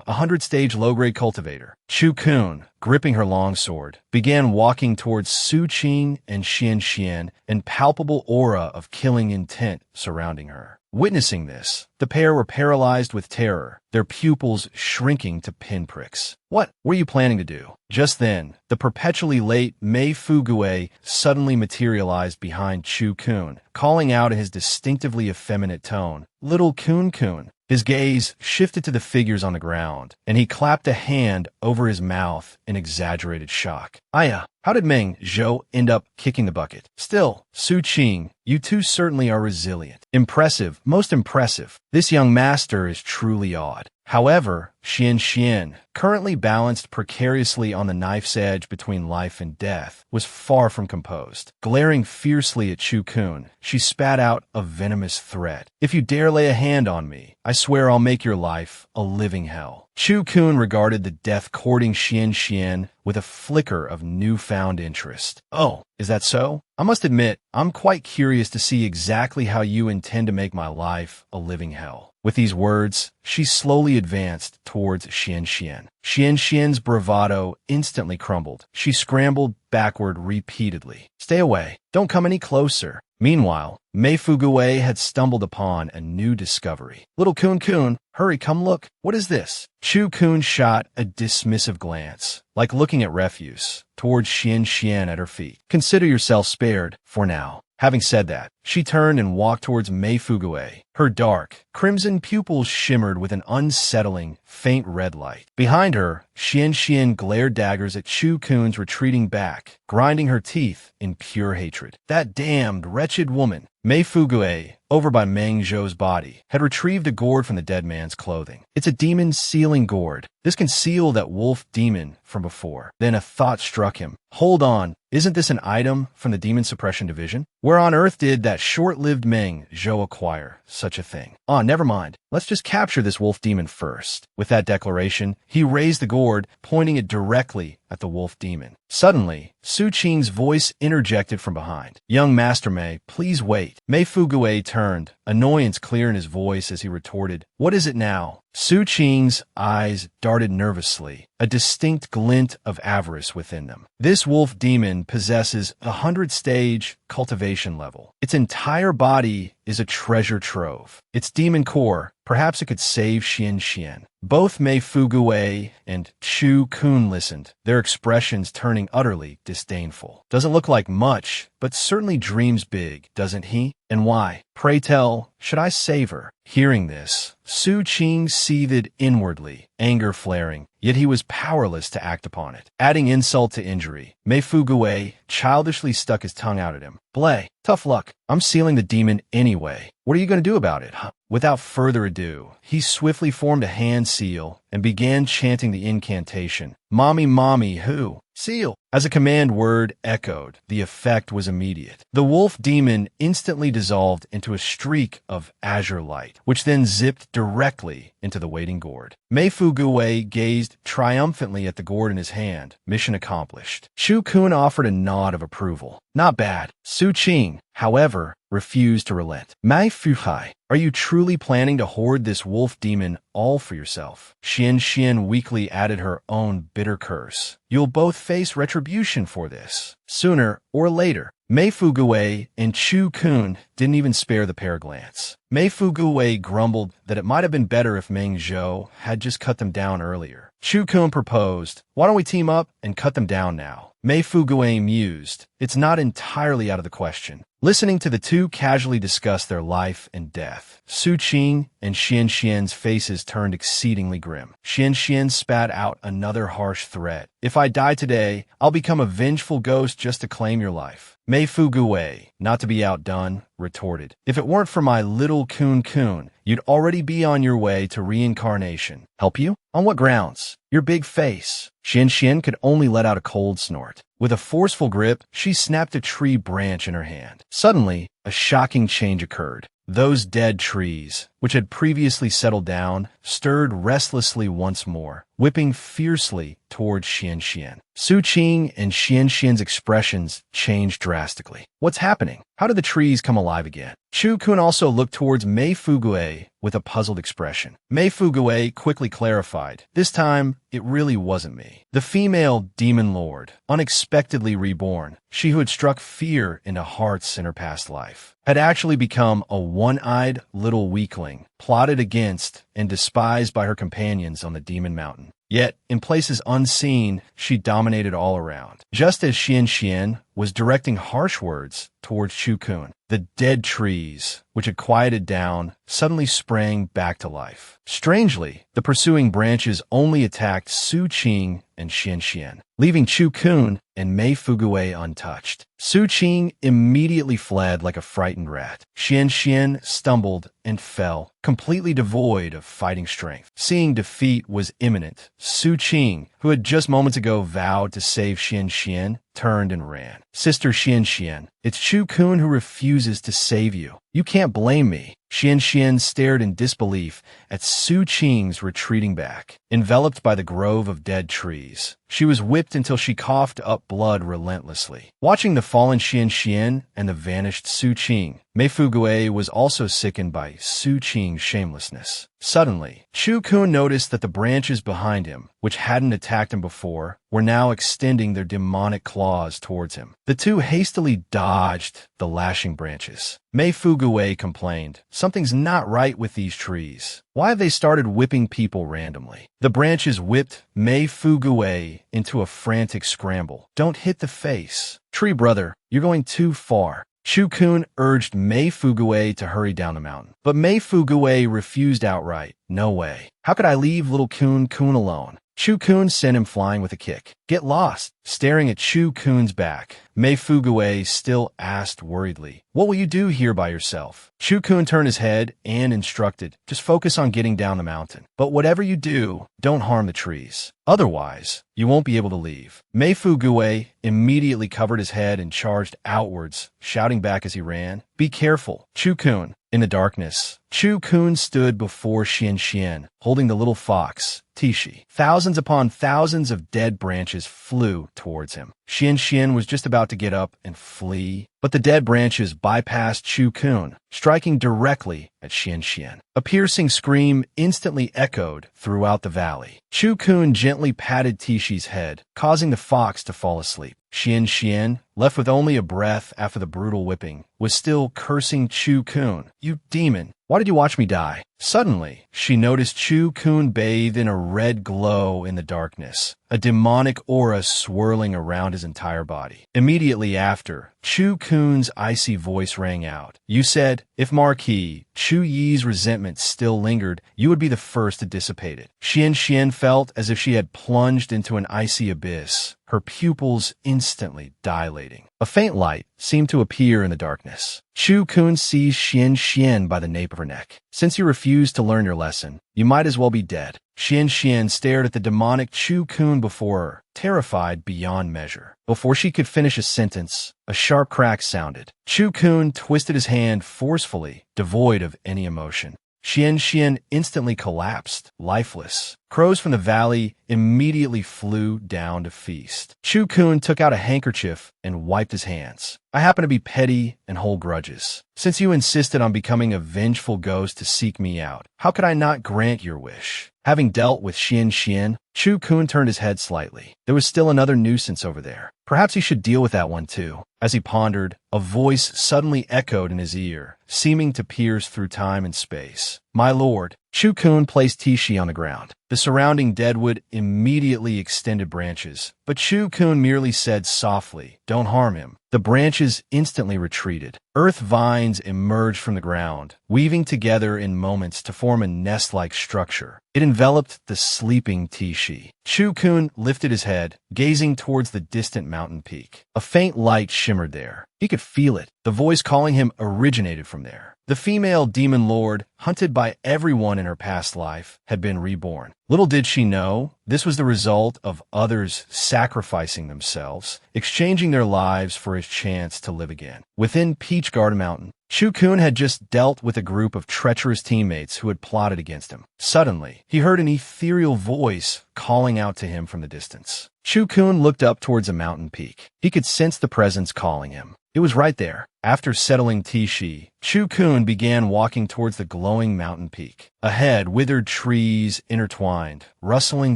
100-stage low-grade cultivator. Chu-kun, gripping her longsword, began walking towards Su-ching and Xian-xian, an palpable aura of killing intent surrounding her. Witnessing this, the pair were paralyzed with terror, their pupils shrinking to pinpricks. What were you planning to do? Just then, the perpetually late Mei Fugue suddenly materialized behind Chu-kun, calling out in his distinctively effeminate tone, "Little Kun-kun." His gaze shifted to the figures on the ground, and he clapped a hand over his mouth in exaggerated shock. Aya, how did Meng Zhou end up kicking the bucket? Still, Su-ching, you two certainly are resilient. Impressive, most impressive. This young master is truly odd. However, Xian-xian, currently balanced precariously on the knife's edge between life and death, was far from composed. Glaring fiercely at Chu-kun, she spat out a venomous threat. "If you dare lay a hand on me, I swear I'll make your life a living hell." Chu-kun regarded the death-courting Xian-xian with a flicker of newfound interest. "Oh, is that so? I must admit, I'm quite curious to see exactly how you intend to make my life a living hell." With these words, she slowly advanced towards Xian-xian. Xian-xian's bravado instantly crumbled. She scrambled backward repeatedly. "Stay away. Don't come any closer." Meanwhile, Mei Fugue had stumbled upon a new discovery. "Little Kun-kun, hurry, come look. What is this?" Chu-kun shot a dismissive glance, like looking at refuse, towards Xian-xian at her feet. "Consider yourself spared, for now." Having said that, she turned and walked towards Mei Fugue. Her dark, crimson pupils shimmered with an unsettling, faint red light. Behind her, Xian-xian glared daggers at Chu-kun's retreating back, grinding her teeth in pure hatred. That damned, wretched woman! Mei Fugue, over by Meng Zhou's body, had retrieved a gourd from the dead man's clothing. It's a demon sealing gourd. This can seal that wolf demon from before. Then a thought struck him. Hold on, isn't this an item from the Demon Suppression Division? Where on earth did that short-lived Meng Zhou acquire such a thing? Ah, never mind. Let's just capture this wolf demon first. With that declaration, he raised the gourd, pointing it directly at the wolf demon. Suddenly, Su-ching's voice interjected from behind. "Young Master Mei, please wait." Mei Fugue turned, annoyance clear in his voice as he retorted, "What is it now?" Su-ching's eyes darted nervously, a distinct glint of avarice within them. This wolf demon possesses a 100-stage cultivation level. Its entire body is a treasure trove. Its demon core, perhaps it could save Xian-xian. Both Mei Fugue and Chu-kun listened, their expressions turning utterly disdainful. "Doesn't look like much, but certainly dreams big, doesn't he? And why? Pray tell, should I save her?" Hearing this, Su-ching seethed inwardly, anger flaring, yet he was powerless to act upon it. Adding insult to injury, Mei Fugue childishly stuck his tongue out at him. "Blay, tough luck. I'm sealing the demon anyway. What are you going to do about it, huh?" Without further ado, he swiftly formed a hand seal and began chanting the incantation. "Mommy, mommy, who? Seal." As a command word echoed, the effect was immediate. The wolf demon instantly dissolved into a streak of azure light, which then zipped directly into the waiting gourd. Mei Fugue gazed triumphantly at the gourd in his hand. Mission accomplished. Chu-kun offered a nod of approval. Not bad. Su-ching, however, refused to relent. "Mei Fuhai, are you truly planning to hoard this wolf demon all for yourself?" Xian-xian weakly added her own bitter curse. "You'll both face retribution for this, sooner or later." Mei Fugue and Chu-kun didn't even spare the pair a glance. Mei Fugue grumbled that it might have been better if Meng Zhou had just cut them down earlier. Chu-kun proposed, "Why don't we team up and cut them down now?" Mei Fugue mused, "It's not entirely out of the question." Listening to the two casually discuss their life and death, Su-ching and Xian-xian's faces turned exceedingly grim. Xian-xian spat out another harsh threat. "If I die today, I'll become a vengeful ghost just to claim your life." Mei Fugue, not to be outdone, retorted, "If it weren't for my little Kun-kun, you'd already be on your way to reincarnation. Help you? On what grounds? Your big face." Xian-xian could only let out a cold snort. With a forceful grip, she snapped a tree branch in her hand. Suddenly, a shocking change occurred. Those dead trees, which had previously settled down, stirred restlessly once more, whipping fiercely towards Xian. Su Qing and Xian's expressions changed drastically. What's happening? How did the trees come alive again? Chu Kun also looked towards Mei Fugue with a puzzled expression. Mei Fugue quickly clarified. This time, it really wasn't me. The female demon lord, unexpectedly reborn, she who had struck fear into hearts in her past life, had actually become a one-eyed little weakling, plotted against and despised by her companions on the Demon Mountain. Yet, in places unseen, she dominated all around. Just as Xian was directing harsh words towards Chu Kun, the dead trees, which had quieted down, suddenly sprang back to life. Strangely, the pursuing branches only attacked Su Qing and Xian, leaving Chu Kun and Mei Fugue untouched. Su Qing immediately fled like a frightened rat. Xian stumbled and fell, completely devoid of fighting strength. Seeing defeat was imminent, Su Qing, who had just moments ago vowed to save Xian, turned and ran. Sister Xian, it's Chu Kun who refuses to save you. You can't blame me. Xian stared in disbelief at Su Qing's retreating back. Enveloped by the grove of dead trees, she was whipped until she coughed up blood relentlessly. Watching the fallen Xian and the vanished Su Qing, Mei Fugue was also sickened by Su Qing's shamelessness. Suddenly, Chu Kun noticed that the branches behind him, which hadn't attacked him before, were now extending their demonic claws towards him. The two hastily dodged the lashing branches. Mei Fugue complained, "Something's not right with these trees. Why have they started whipping people randomly?" The branches whipped Mei Fugue into a frantic scramble. "Don't hit the face. Tree brother, you're going too far." Chu Kun urged Mei Fugue to hurry down the mountain. But Mei Fugue refused outright. "No way. How could I leave little Kun alone?" Chu Kun sent him flying with a kick. "Get lost." Staring at Chu Kun's back, Mei Fugue still asked worriedly, "What will you do here by yourself?" Chu Kun turned his head and instructed, "Just focus on getting down the mountain. But whatever you do, don't harm the trees. Otherwise, you won't be able to leave." Mei Fugue immediately covered his head and charged outwards, shouting back as he ran, "Be careful, Chu Kun." In the darkness, Chu Kun stood before Xian, holding the little fox, Tishi. Thousands upon thousands of dead branches flew towards him. Xian was just about to get up and flee, but the dead branches bypassed Chu Kun, striking directly at Xian. A piercing scream instantly echoed throughout the valley. Chu Kun gently patted Tishi's head, causing the fox to fall asleep. Xian, left with only a breath after the brutal whipping, was still cursing Chu Kun. "You demon, why did you watch me die?" Suddenly, she noticed Chu Kun bathed in a red glow in the darkness, a demonic aura swirling around his entire body. Immediately after, Chu Kun's icy voice rang out. "You said, if Marquis Chu Yi's resentment still lingered, you would be the first to dissipate it." Xian felt as if she had plunged into an icy abyss, her pupils instantly dilating. A faint light seemed to appear in the darkness. Chu Kun seized Xian by the nape of her neck. "Since you refused to learn your lesson, you might as well be dead." Xian stared at the demonic Chu Kun before her, terrified beyond measure. Before she could finish a sentence, a sharp crack sounded. Chu Kun twisted his hand forcefully, devoid of any emotion. Xian instantly collapsed, lifeless. Crows from the valley immediately flew down to feast. Chu Kun took out a handkerchief and wiped his hands. "I happen to be petty and hold grudges. Since you insisted on becoming a vengeful ghost to seek me out, how could I not grant your wish?" Having dealt with Xian, Chu Kun turned his head slightly. There was still another nuisance over there. Perhaps he should deal with that one too. As he pondered, a voice suddenly echoed in his ear, seeming to pierce through time and space. "My lord." Chu Kun placed Tishi on the ground. The surrounding deadwood immediately extended branches, but Chu Kun merely said softly, "Don't harm him." The branches instantly retreated. Earth vines emerged from the ground, weaving together in moments to form a nest-like structure. It enveloped the sleeping Tishi. Chu Kun lifted his head, gazing towards the distant mountain peak. A faint light shimmered there, He could feel it. The voice calling him originated from there. The female demon lord, hunted by everyone in her past life, had been reborn. Little did she know, this was the result of others sacrificing themselves, exchanging their lives for his chance to live again. Within Peach Garden Mountain, Chu-kun had just dealt with a group of treacherous teammates who had plotted against him. Suddenly, he heard an ethereal voice calling out to him from the distance. Chu-kun looked up towards a mountain peak. He could sense the presence calling him. It was right there. After settling Tishi, Chu-kun began walking towards the glowing mountain peak. Ahead, withered trees intertwined, rustling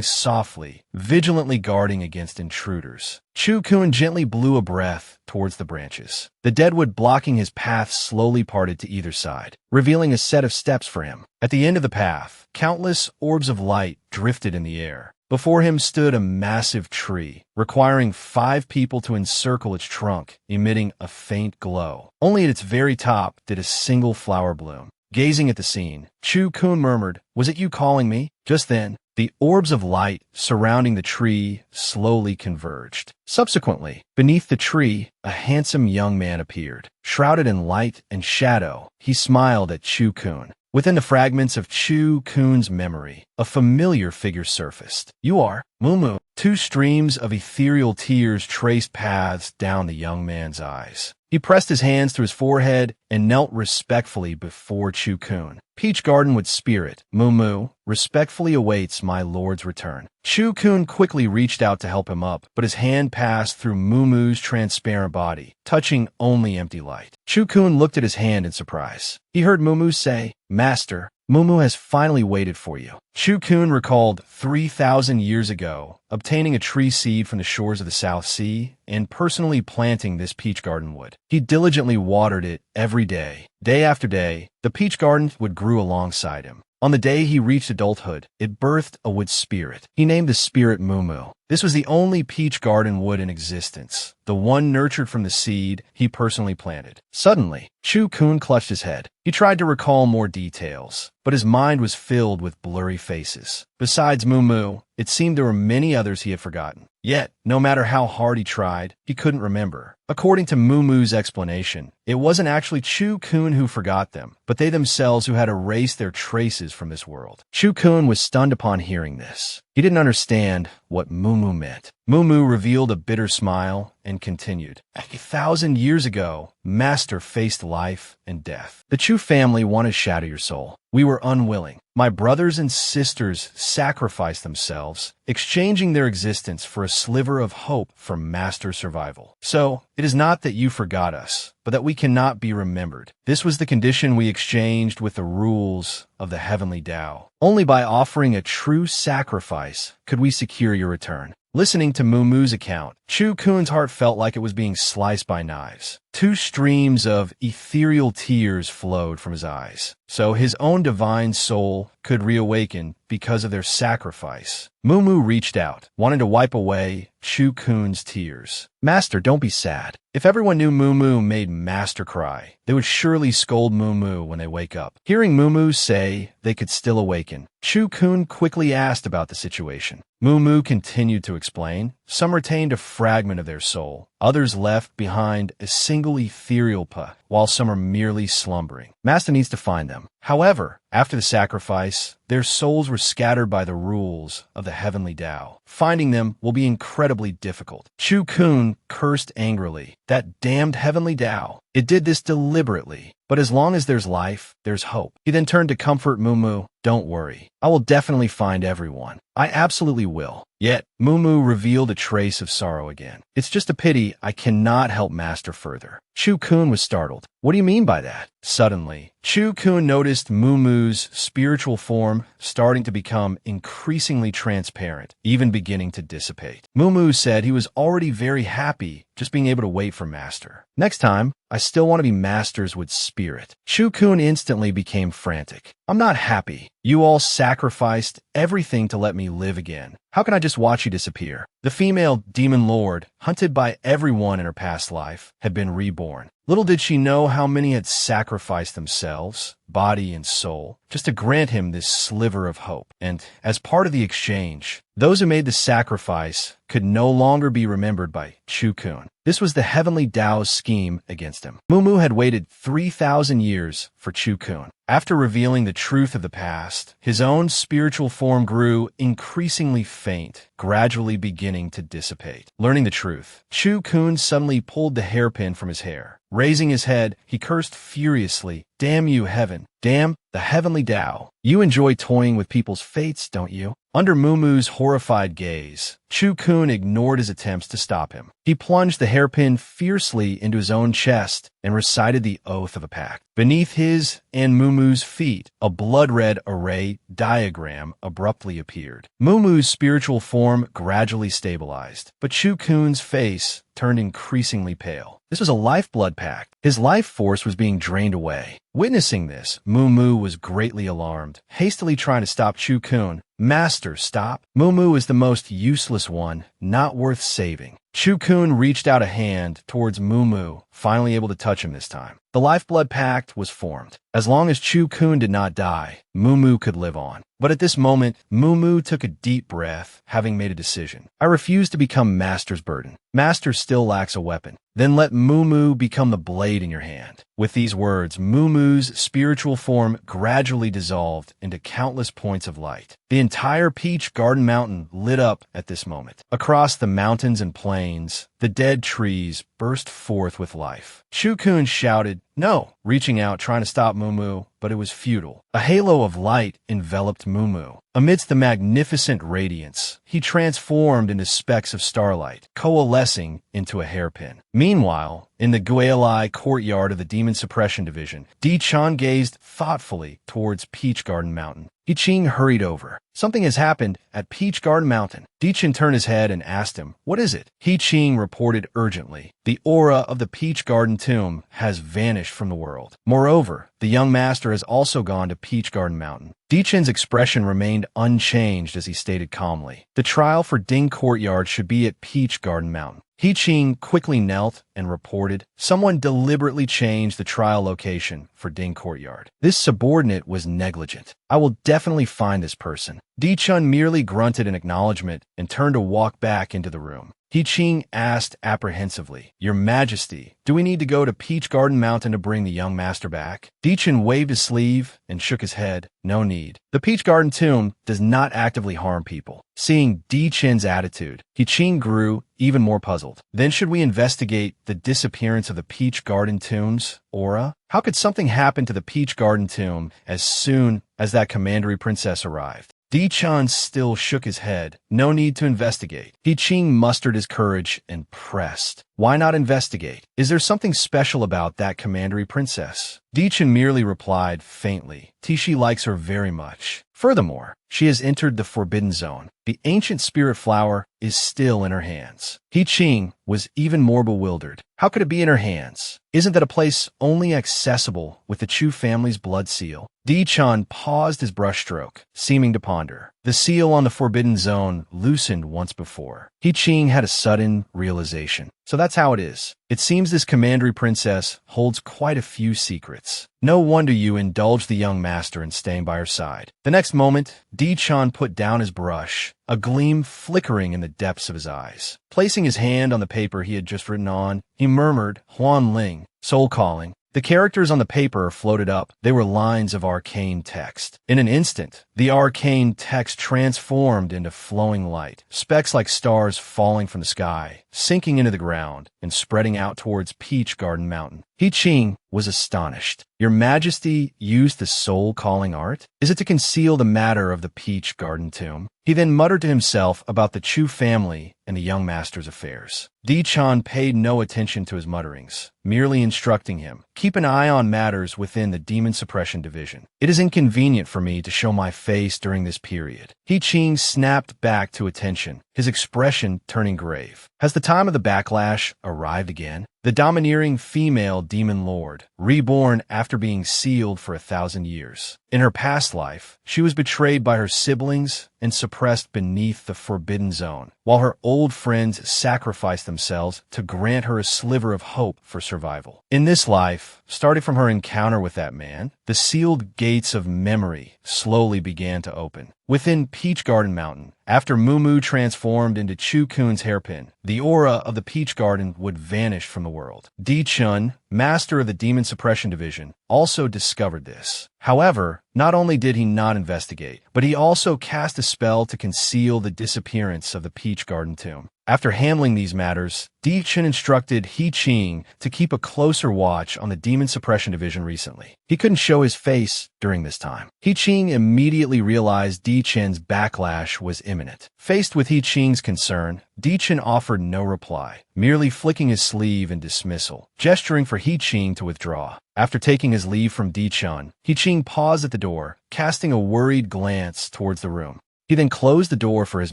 softly, vigilantly guarding against intruders. Chu-kun gently blew a breath towards the branches. The deadwood blocking his path slowly parted to either side, revealing a set of steps for him. At the end of the path, countless orbs of light drifted in the air. Before him stood a massive tree, requiring 5 people to encircle its trunk, emitting a faint glow. Only at its very top did a single flower bloom. Gazing at the scene, Chu-kun murmured, "Was it you calling me?" Just then, the orbs of light surrounding the tree slowly converged. Subsequently, beneath the tree, a handsome young man appeared. Shrouded in light and shadow, he smiled at Chu-kun. Within the fragments of Chu-kun's memory, a familiar figure surfaced. "You are Mumu." 2 streams of ethereal tears traced paths down the young man's eyes. He pressed his hands to his forehead and knelt respectfully before Chu-kun. "Peach Garden with Spirit, Mumu, respectfully awaits my lord's return." Chu-kun quickly reached out to help him up, but his hand passed through Mumu's transparent body, touching only empty light. Chu-kun looked at his hand in surprise. He heard Mumu say, "Master, Mumu has finally waited for you." Chu-kun recalled 3,000 years ago, obtaining a tree seed from the shores of the South Sea and personally planting this peach garden wood. He diligently watered it every day. Day after day, the peach garden wood grew alongside him. On the day he reached adulthood, it birthed a wood spirit. He named the spirit Mumu. This was the only peach garden wood in existence, the one nurtured from the seed he personally planted. Suddenly, Chu-kun clutched his head. He tried to recall more details, but his mind was filled with blurry faces. Besides Mumu, it seemed there were many others he had forgotten. Yet, no matter how hard he tried, he couldn't remember. According to Mumu's explanation, it wasn't actually Chu-kun who forgot them, but they themselves who had erased their traces from this world. Chu-kun was stunned upon hearing this. He didn't understand what Mumu meant. Mumu revealed a bitter smile and continued. 1,000 years ago, Master faced life and death. The Chu family wanted to shatter your soul. We were unwilling. My brothers and sisters sacrificed themselves, exchanging their existence for a sliver of hope for Master's survival. So, it is not that you forgot us, but that we cannot be remembered. This was the condition we exchanged with the rules of the heavenly Tao. Only by offering a true sacrifice could we secure your return. Listening to Mumu's account, Chu-kun's heart felt like it was being sliced by knives. 2 streams of ethereal tears flowed from his eyes, so his own divine soul could reawaken because of their sacrifice. Mumu reached out, wanting to wipe away Chu-kun's tears. "Master, don't be sad. If everyone knew Mumu made Master cry, they would surely scold Mumu when they wake up." Hearing Mumu say they could still awaken, Chu-kun quickly asked about the situation. Mumu continued to explain. Some retained a fragment of their soul. Others left behind a single ethereal part, while some are merely slumbering. Master needs to find them. However, after the sacrifice, their souls were scattered by the rules of the heavenly Tao. Finding them will be incredibly difficult. Chu-kun cursed angrily. That damned heavenly Tao. It did this deliberately. But as long as there's life, there's hope. He then turned to comfort Mumu. "Don't worry. I will definitely find everyone. I absolutely will." Yet, Mumu revealed a trace of sorrow again. "It's just a pity I cannot help Master further." Chu-kun was startled. "What do you mean by that?" Suddenly, Chu-kun noticed Mumu's spiritual form starting to become increasingly transparent, even beginning to dissipate. Mumu said he was already very happy just being able to wait for Master. "Next time, I still want to be Masters with Spirit." Chu-kun instantly became frantic. "I'm not happy. You all sacrificed everything to let me live again. How can I just watch you disappear?" The female demon lord, hunted by everyone in her past life, had been reborn. Little did she know how many had sacrificed themselves, body and soul, just to grant him this sliver of hope. And as part of the exchange, those who made the sacrifice could no longer be remembered by Chu-kun. This was the heavenly Tao's scheme against him. Mumu had waited 3,000 years for Chu-kun. After revealing the truth of the past, his own spiritual form grew increasingly faint, gradually beginning to dissipate. Learning the truth, Chu-kun suddenly pulled the hairpin from his hair. Raising his head, he cursed furiously, "Damn you, heaven! Damn the heavenly Tao! You enjoy toying with people's fates, don't you?" Under Mumu's horrified gaze, Chu-kun ignored his attempts to stop him. He plunged the hairpin fiercely into his own chest and recited the oath of a pact. Beneath his and Mumu's feet, a blood-red array diagram abruptly appeared. Mumu's spiritual form gradually stabilized, but Chu-kun's face turned increasingly pale. This was a lifeblood pact. His life force was being drained away. Witnessing this, Mumu was greatly alarmed, hastily trying to stop Chu-kun. "Master, stop. Mumu is the most useless one, not worth saving." Chu-kun reached out a hand towards Mumu, finally able to touch him this time. The lifeblood pact was formed. As long as Chu-kun did not die, Mumu could live on. But at this moment, Mumu took a deep breath, having made a decision. "I refuse to become Master's burden. Master still lacks a weapon. Then let Mumu become the blade in your hand." With these words, Mumu's spiritual form gradually dissolved into countless points of light. The entire Peach Garden Mountain lit up at this moment. Across the mountains and plains, the dead trees burst forth with life. Chu-kun shouted, "No!" reaching out trying to stop Mumu, but it was futile. A halo of light enveloped Mumu. Amidst the magnificent radiance, he transformed into specks of starlight, coalescing into a hairpin. Meanwhile, in the Guilai courtyard of the Demon Suppression Division, Di-chan gazed thoughtfully towards Peach Garden Mountain. Di-ching hurried over. "Something has happened at Peach Garden Mountain." Di-chan turned his head and asked him, "What is it?" Di-ching reported urgently, "The aura of the Peach Garden tomb has vanished from the world. Moreover, the young master has also gone to Peach Garden Mountain." Di-chan's expression remained unchanged as he stated calmly, "The trial for Ding Courtyard should be at Peach Garden Mountain." Di-ching quickly knelt and reported, "Someone deliberately changed the trial location for Ding Courtyard. This subordinate was negligent. I will definitely find this person." Di-chan merely grunted in acknowledgement and turned to walk back into the room. Di-ching asked apprehensively, "Your Majesty, do we need to go to Peach Garden Mountain to bring the young master back?" Di-chan waved his sleeve and shook his head. "No need. The Peach Garden tomb does not actively harm people." Seeing Di-chan's attitude, Di-ching grew even more puzzled. "Then should we investigate the disappearance of the Peach Garden tomb's aura? How could something happen to the Peach Garden tomb as soon as that commandery princess arrived?" Di-chan still shook his head. "No need to investigate." Di-ching mustered his courage and pressed. "Why not investigate? Is there something special about that commandery princess?" Di-chan merely replied faintly, "Tishi likes her very much. Furthermore, she has entered the forbidden zone. The ancient spirit flower is still in her hands." Di-ching was even more bewildered. How could it be in her hands? Isn't that a place only accessible with the Chu family's blood seal? Di-chan paused his brushstroke, seeming to ponder. The seal on the forbidden zone loosened once before. Di-ching had a sudden realization. So that's how it is. It seems this commandery princess holds quite a few secrets. No wonder you indulged the young master in staying by her side. The next moment, Di-chan put down his brush, a gleam flickering in the depths of his eyes. Placing his hand on the paper he had just written on, he murmured, "Huan Ling, soul calling." The characters on the paper floated up. They were lines of arcane text. In an instant, the arcane text transformed into flowing light, specks like stars falling from the sky, sinking into the ground, and spreading out towards Peach Garden Mountain. Di-ching was astonished. "Your Majesty used the soul-calling art? Is it to conceal the matter of the Peach Garden tomb?" He then muttered to himself about the Chu family and the young master's affairs. Di-chan paid no attention to his mutterings, merely instructing him, "Keep an eye on matters within the Demon Suppression Division. It is inconvenient for me to show my face during this period." Di-ching snapped back to attention, his his expression turning grave. Has the time of the backlash arrived again? The domineering female demon lord, reborn after being sealed for 1,000 years. In her past life, she was betrayed by her siblings and suppressed beneath the forbidden zone, while her old friends sacrificed themselves to grant her a sliver of hope for survival. In this life, starting from her encounter with that man, the sealed gates of memory slowly began to open. Within Peach Garden Mountain, after Mumu transformed into Chu-kun's hairpin, the aura of the Peach Garden would vanish from the world. Di-chun, master of the Demon Suppression Division, also discovered this. However, not only did he not investigate, but he also cast a spell to conceal the disappearance of the Peach Garden tomb. After handling these matters, Di-chun instructed He-ching to keep a closer watch on the Demon Suppression Division recently. He couldn't show his face during this time. He-ching immediately realized Di-chun's backlash was imminent. Faced with He-ching's concern, Di-chun offered no reply, merely flicking his sleeve in dismissal, gesturing for He-ching to withdraw. After taking his leave from Di-chun, He-ching paused at the door, casting a worried glance towards the room. He then closed the door for his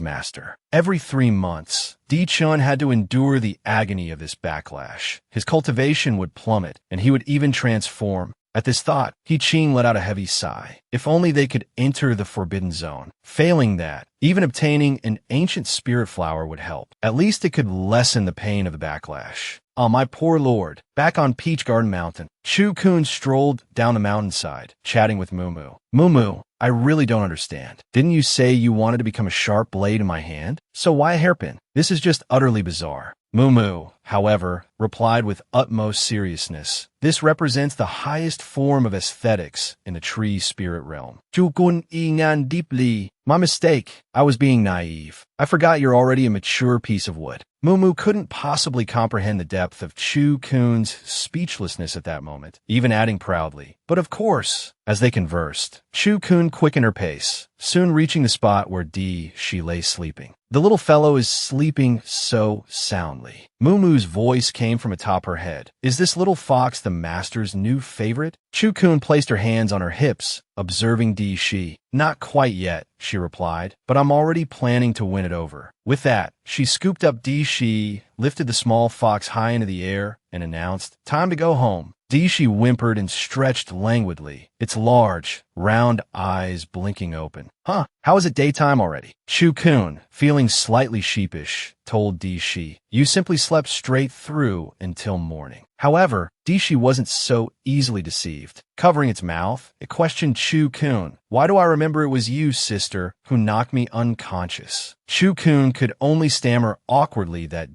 master. Every 3 months, Di-chun had to endure the agony of this backlash. His cultivation would plummet, and he would even transform. At this thought, He-ching let out a heavy sigh. If only they could enter the forbidden zone. Failing that, even obtaining an ancient spirit flower would help. At least it could lessen the pain of the backlash. Oh, my poor lord. Back on Peach Garden Mountain, Chu-kun strolled down the mountainside, chatting with Mumu. Mumu, I really don't understand. Didn't you say you wanted to become a sharp blade in my hand? So why a hairpin? This is just utterly bizarre. Mumu, however, replied with utmost seriousness. This represents the highest form of aesthetics in the tree spirit realm. Chu-kun ingan deeply. My mistake. I was being naive. I forgot you're already a mature piece of wood. Mumu couldn't possibly comprehend the depth of Chu-kun's speechlessness at that moment, even adding proudly, "But of course." As they conversed, Chu-kun quickened her pace, soon reaching the spot where she lay sleeping. The little fellow is sleeping so soundly. Mumu's voice came from atop her head. Is this little fox the master's new favorite? Chu-kun placed her hands on her hips, observing Di-shi. Not quite yet, she replied, but I'm already planning to win it over. With that, she scooped up Di-shi, lifted the small fox high into the air, and announced, "Time to go home." Di-shi whimpered and stretched languidly, its large, round eyes blinking open. Huh, how is it daytime already? Chu-kun, feeling slightly sheepish, told Di-shi, "You simply slept straight through until morning." However, Di-shi wasn't so easily deceived. Covering its mouth, it questioned Chu-kun. "Why do I remember it was you, sister, who knocked me unconscious?" Chu-kun could only stammer awkwardly that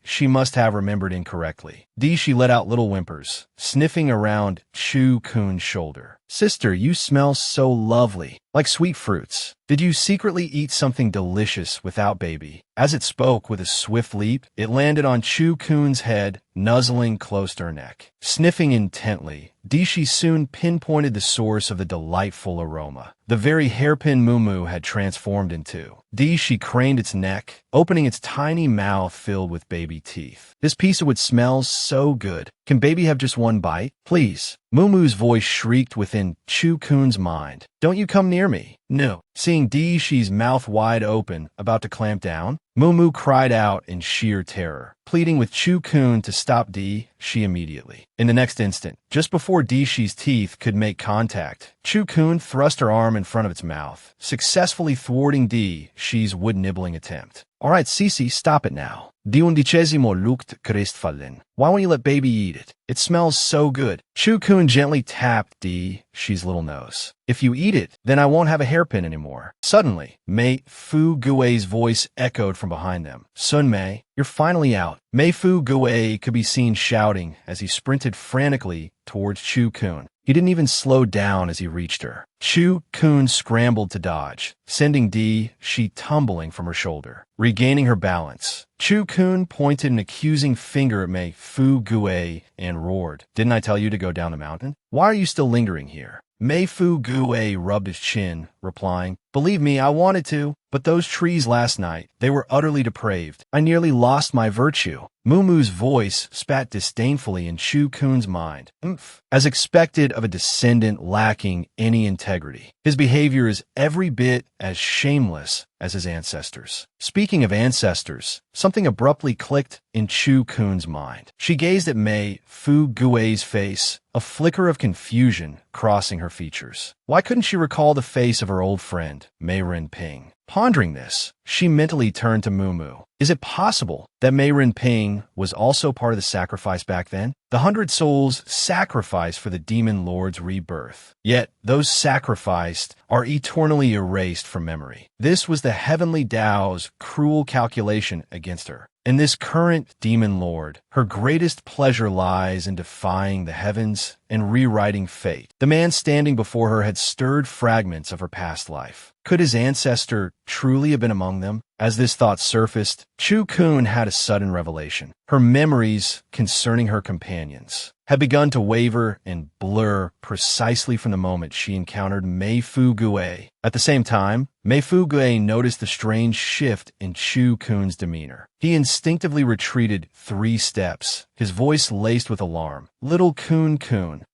she must have remembered incorrectly. Di-shi let out little whimpers, sniffing around Chu-kun's shoulder. "Sister, you smell so lovely, like sweet fruits. Did you secretly eat something delicious without baby?" As it spoke with a swift leap, it landed on Chu-kun's head, nuzzling close to her neck. Sniffing intently, Di-shi soon pinpointed the source of the delightful aroma, the very hairpin Mumu had transformed into. Di-shi craned its neck, opening its tiny mouth filled with baby teeth. "This piece of wood smells so good. Can baby have just one bite? Please." Mumu's voice shrieked within Chu-kun's mind. "Don't you come near me." No. Seeing Di-shi's mouth wide open, about to clamp down, Mumu cried out in sheer terror, pleading with Chu-kun to stop Di-shi immediately. In the next instant, just before Di-shi's teeth could make contact, Chu-kun thrust her arm in front of its mouth, successfully thwarting Di-shi's wood-nibbling attempt. "All right, Cece, stop it now. Di undicesimo lukt crestfallen. Why won't you let baby eat it? It smells so good." Chu-kun gently tapped Di-shi's little nose. "If you eat it, then I won't have a hairpin anymore." Suddenly, Mei Fu Gui's voice echoed from behind them. "Sun Mei, you're finally out." Mei Fu Gui could be seen shouting as he sprinted frantically towards Chu-kun. He didn't even slow down as he reached her. Chu-kun scrambled to dodge, sending Di-shi tumbling from her shoulder. Regaining her balance, Chu-kun pointed an accusing finger at Mei Fu Gui and roared, "Didn't I tell you to go down the mountain? Why are you still lingering here?" Mei Fu Gui rubbed his chin, replying, "Believe me, I wanted to." But those trees last night, they were utterly depraved. I nearly lost my virtue. Mumu's voice spat disdainfully in Chu Kun's mind. As expected of a descendant lacking any integrity. His behavior is every bit as shameless as his ancestors. Speaking of ancestors, something abruptly clicked in Chu Kun's mind. She gazed at Mei Fu Gui's face, a flicker of confusion crossing her features. Why couldn't she recall the face of her old friend, Mei Rinping? Pondering this, she mentally turned to Mumu. Is it possible that Mei Rinping was also part of the sacrifice back then? The 100 souls sacrificed for the demon lord's rebirth. Yet, those sacrificed are eternally erased from memory. This was the heavenly Tao's cruel calculation against her. In this current demon lord, her greatest pleasure lies in defying the heavens and rewriting fate. The man standing before her had stirred fragments of her past life. Could his ancestor truly have been among them? As this thought surfaced, Chu Kun had a sudden revelation. Her memories concerning her companions had begun to waver and blur precisely from the moment she encountered Mei Fu Gui. At the same time, Mei Fu Gui noticed the strange shift in Chu Kun's demeanor. He instinctively retreated 3 steps, his voice laced with alarm. "Little Kun.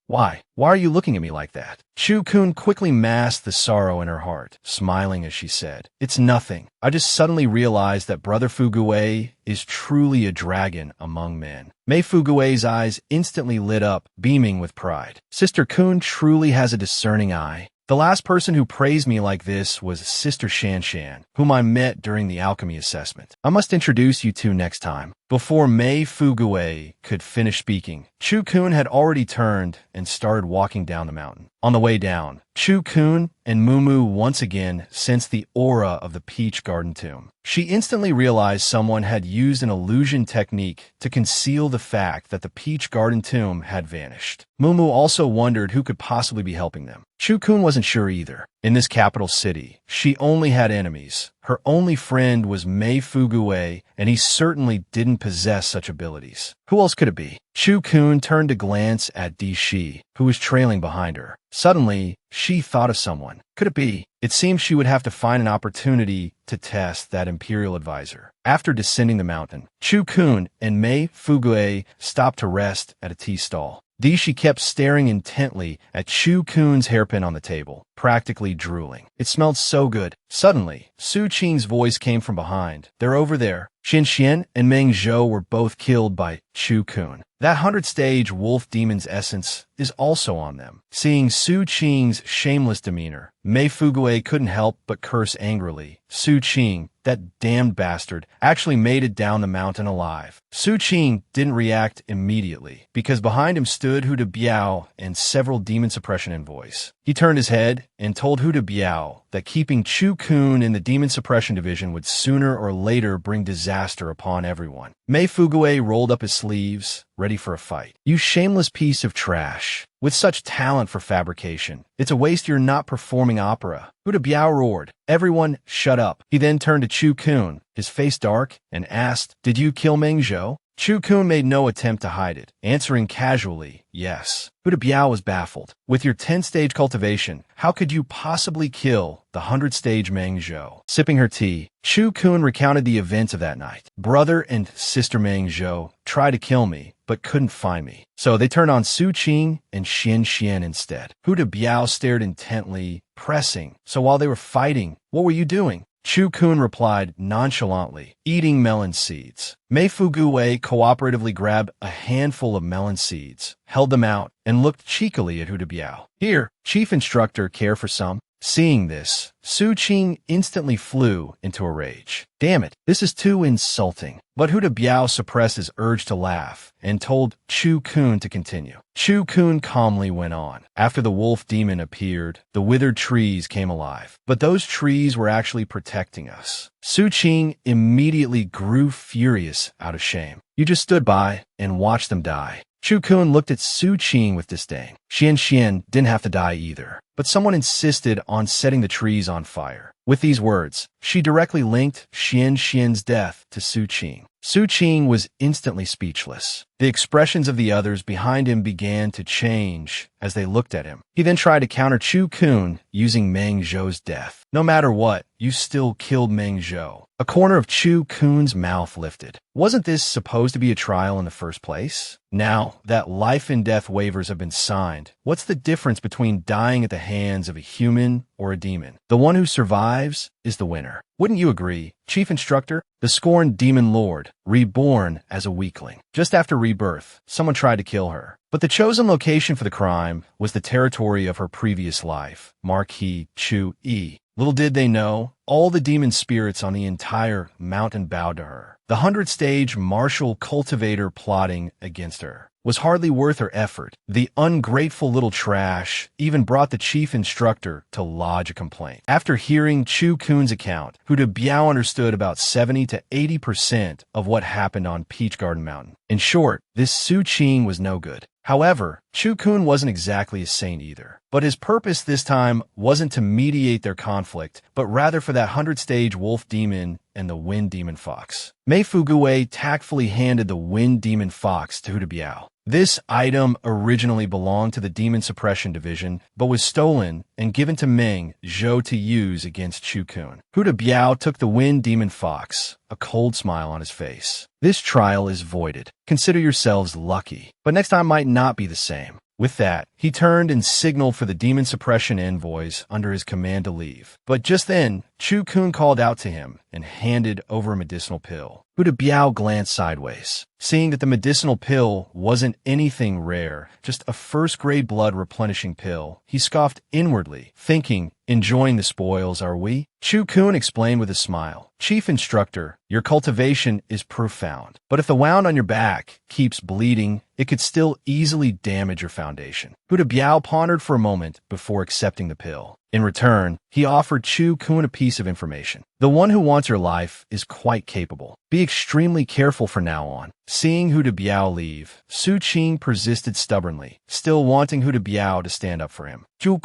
Why are you looking at me like that?" Chu Kun quickly masked the sorrow in her heart, smiling as she said, "It's nothing. I just suddenly realized that Brother Fu Gui is truly a dragon among men." Mei Fu Gui's eyes instantly lit up, beaming with pride. "Sister Kun truly has a discerning eye. The last person who praised me like this was Sister Shanshan, whom I met during the alchemy assessment. I must introduce you two next time." Before Mei Fu Gui could finish speaking, Chu Kun had already turned and started walking down the mountain. On the way down, Chu Kun and Mumu once again sensed the aura of the Peach Garden Tomb. She instantly realized someone had used an illusion technique to conceal the fact that the Peach Garden Tomb had vanished. Mumu also wondered who could possibly be helping them. Chu Kun wasn't sure either. In this capital city, she only had enemies. Her only friend was Mei Fu Gui, and he certainly didn't possess such abilities. Who else could it be? Chu Kun turned to glance at Di Shi, who was trailing behind her. Suddenly, she thought of someone. Could it be? It seemed she would have to find an opportunity to test that imperial advisor. After descending the mountain, Chu Kun and Mei Fu Gui stopped to rest at a tea stall. She kept staring intently at Chu Kun's hairpin on the table, practically drooling. It smelled so good. Suddenly, Su Qing's voice came from behind. "They're over there." Xian and Meng Zhou were both killed by Chu Kun. That 100-stage wolf demon's essence is also on them. Seeing Su Qing's shameless demeanor, Mei Fu Gui couldn't help but curse angrily. Su Qing, that damned bastard, actually made it down the mountain alive. Su Qing didn't react immediately, because behind him stood Hu De Biao and several demon suppression envoys. He turned his head and told Hu De Biao that keeping Chu Kun in the demon suppression division would sooner or later bring disaster upon everyone. Mei Fu Gui rolled up his sleeves, ready for a fight. "You shameless piece of trash. With such talent for fabrication, it's a waste you're not performing opera." Hu De Biao roared. "Everyone, shut up." He then turned to Chu Kun, his face dark, and asked, "Did you kill Meng Zhou?" Chu Kun made no attempt to hide it, answering casually, "Yes." Hu De Biao was baffled. "With your 10-stage cultivation, how could you possibly kill the 100-stage Meng Zhou?" Sipping her tea, Chu Kun recounted the events of that night. "Brother and Sister Meng Zhou tried to kill me, but couldn't find me. So they turned on Su Qing and Xian instead." Hu De Biao stared intently, pressing. "So while they were fighting, what were you doing?" Chu Kun replied nonchalantly, "Eating melon seeds." Mei Fu Gui cooperatively grabbed a handful of melon seeds, held them out, and looked cheekily at Hu De Biao. "Here, Chief Instructor, care for some?" Seeing this, Su Qing instantly flew into a rage. "Damn it, this is too insulting." But Hu De Biao suppressed his urge to laugh and told Chu Kun to continue. Chu Kun calmly went on. "After the wolf demon appeared, the withered trees came alive. But those trees were actually protecting us." Su Qing immediately grew furious out of shame. "You just stood by and watched them die." Chu Kun looked at Su Qing with disdain. Xian didn't have to die either, but someone insisted on setting the trees on fire. With these words, she directly linked Xian's death to Su Qing. Su Qing was instantly speechless. The expressions of the others behind him began to change as they looked at him. He then tried to counter Chu Kun using Meng Zhou's death. No matter what, you still killed Meng Zhou. A corner of Chu Kun's mouth lifted. Wasn't this supposed to be a trial in the first place? Now that life and death waivers have been signed, what's the difference between dying at the hands of a human or a demon? The one who survives is the winner. Wouldn't you agree, Chief Instructor? The scorned demon lord, reborn as a weakling. Just after rebirth, someone tried to kill her. But the chosen location for the crime was the territory of her previous life, Marquis Chu Yi. Little did they know, all the demon spirits on the entire mountain bowed to her. The 100-stage martial cultivator plotting against her was hardly worth her effort. The ungrateful little trash even brought the chief instructor to lodge a complaint. After hearing Chu Kun's account, Huda Biao understood about 70 to 80% of what happened on Peach Garden Mountain. In short, this Su Qing was no good. However, Chu Kun wasn't exactly a saint either. But his purpose this time wasn't to mediate their conflict, but rather for that 100-stage wolf demon and the wind demon fox. Mei Fuguwei tactfully handed the wind demon fox to Huda Biao. This item originally belonged to the Demon Suppression Division, but was stolen and given to Meng Zhou to use against Chu Kun. Huda Biao took the wind demon fox, a cold smile on his face. This trial is voided. Consider yourselves lucky, but next time might not be the same. With that, he turned and signaled for the demon suppression envoys under his command to leave. But just then, Chu Kun called out to him and handed over a medicinal pill. Huda Biao glanced sideways. Seeing that the medicinal pill wasn't anything rare, just a first-grade blood replenishing pill, he scoffed inwardly, thinking, enjoying the spoils, are we? Chu Kun explained with a smile. Chief Instructor, your cultivation is profound, but if the wound on your back keeps bleeding, it could still easily damage your foundation. Huda Biao pondered for a moment before accepting the pill. In return, he offered Chu Kun a piece of information. The one who wants your life is quite capable. Be extremely careful from now on. Seeing Huda Biao leave, Su Qing persisted stubbornly, still wanting Huda Biao to stand up for him. You're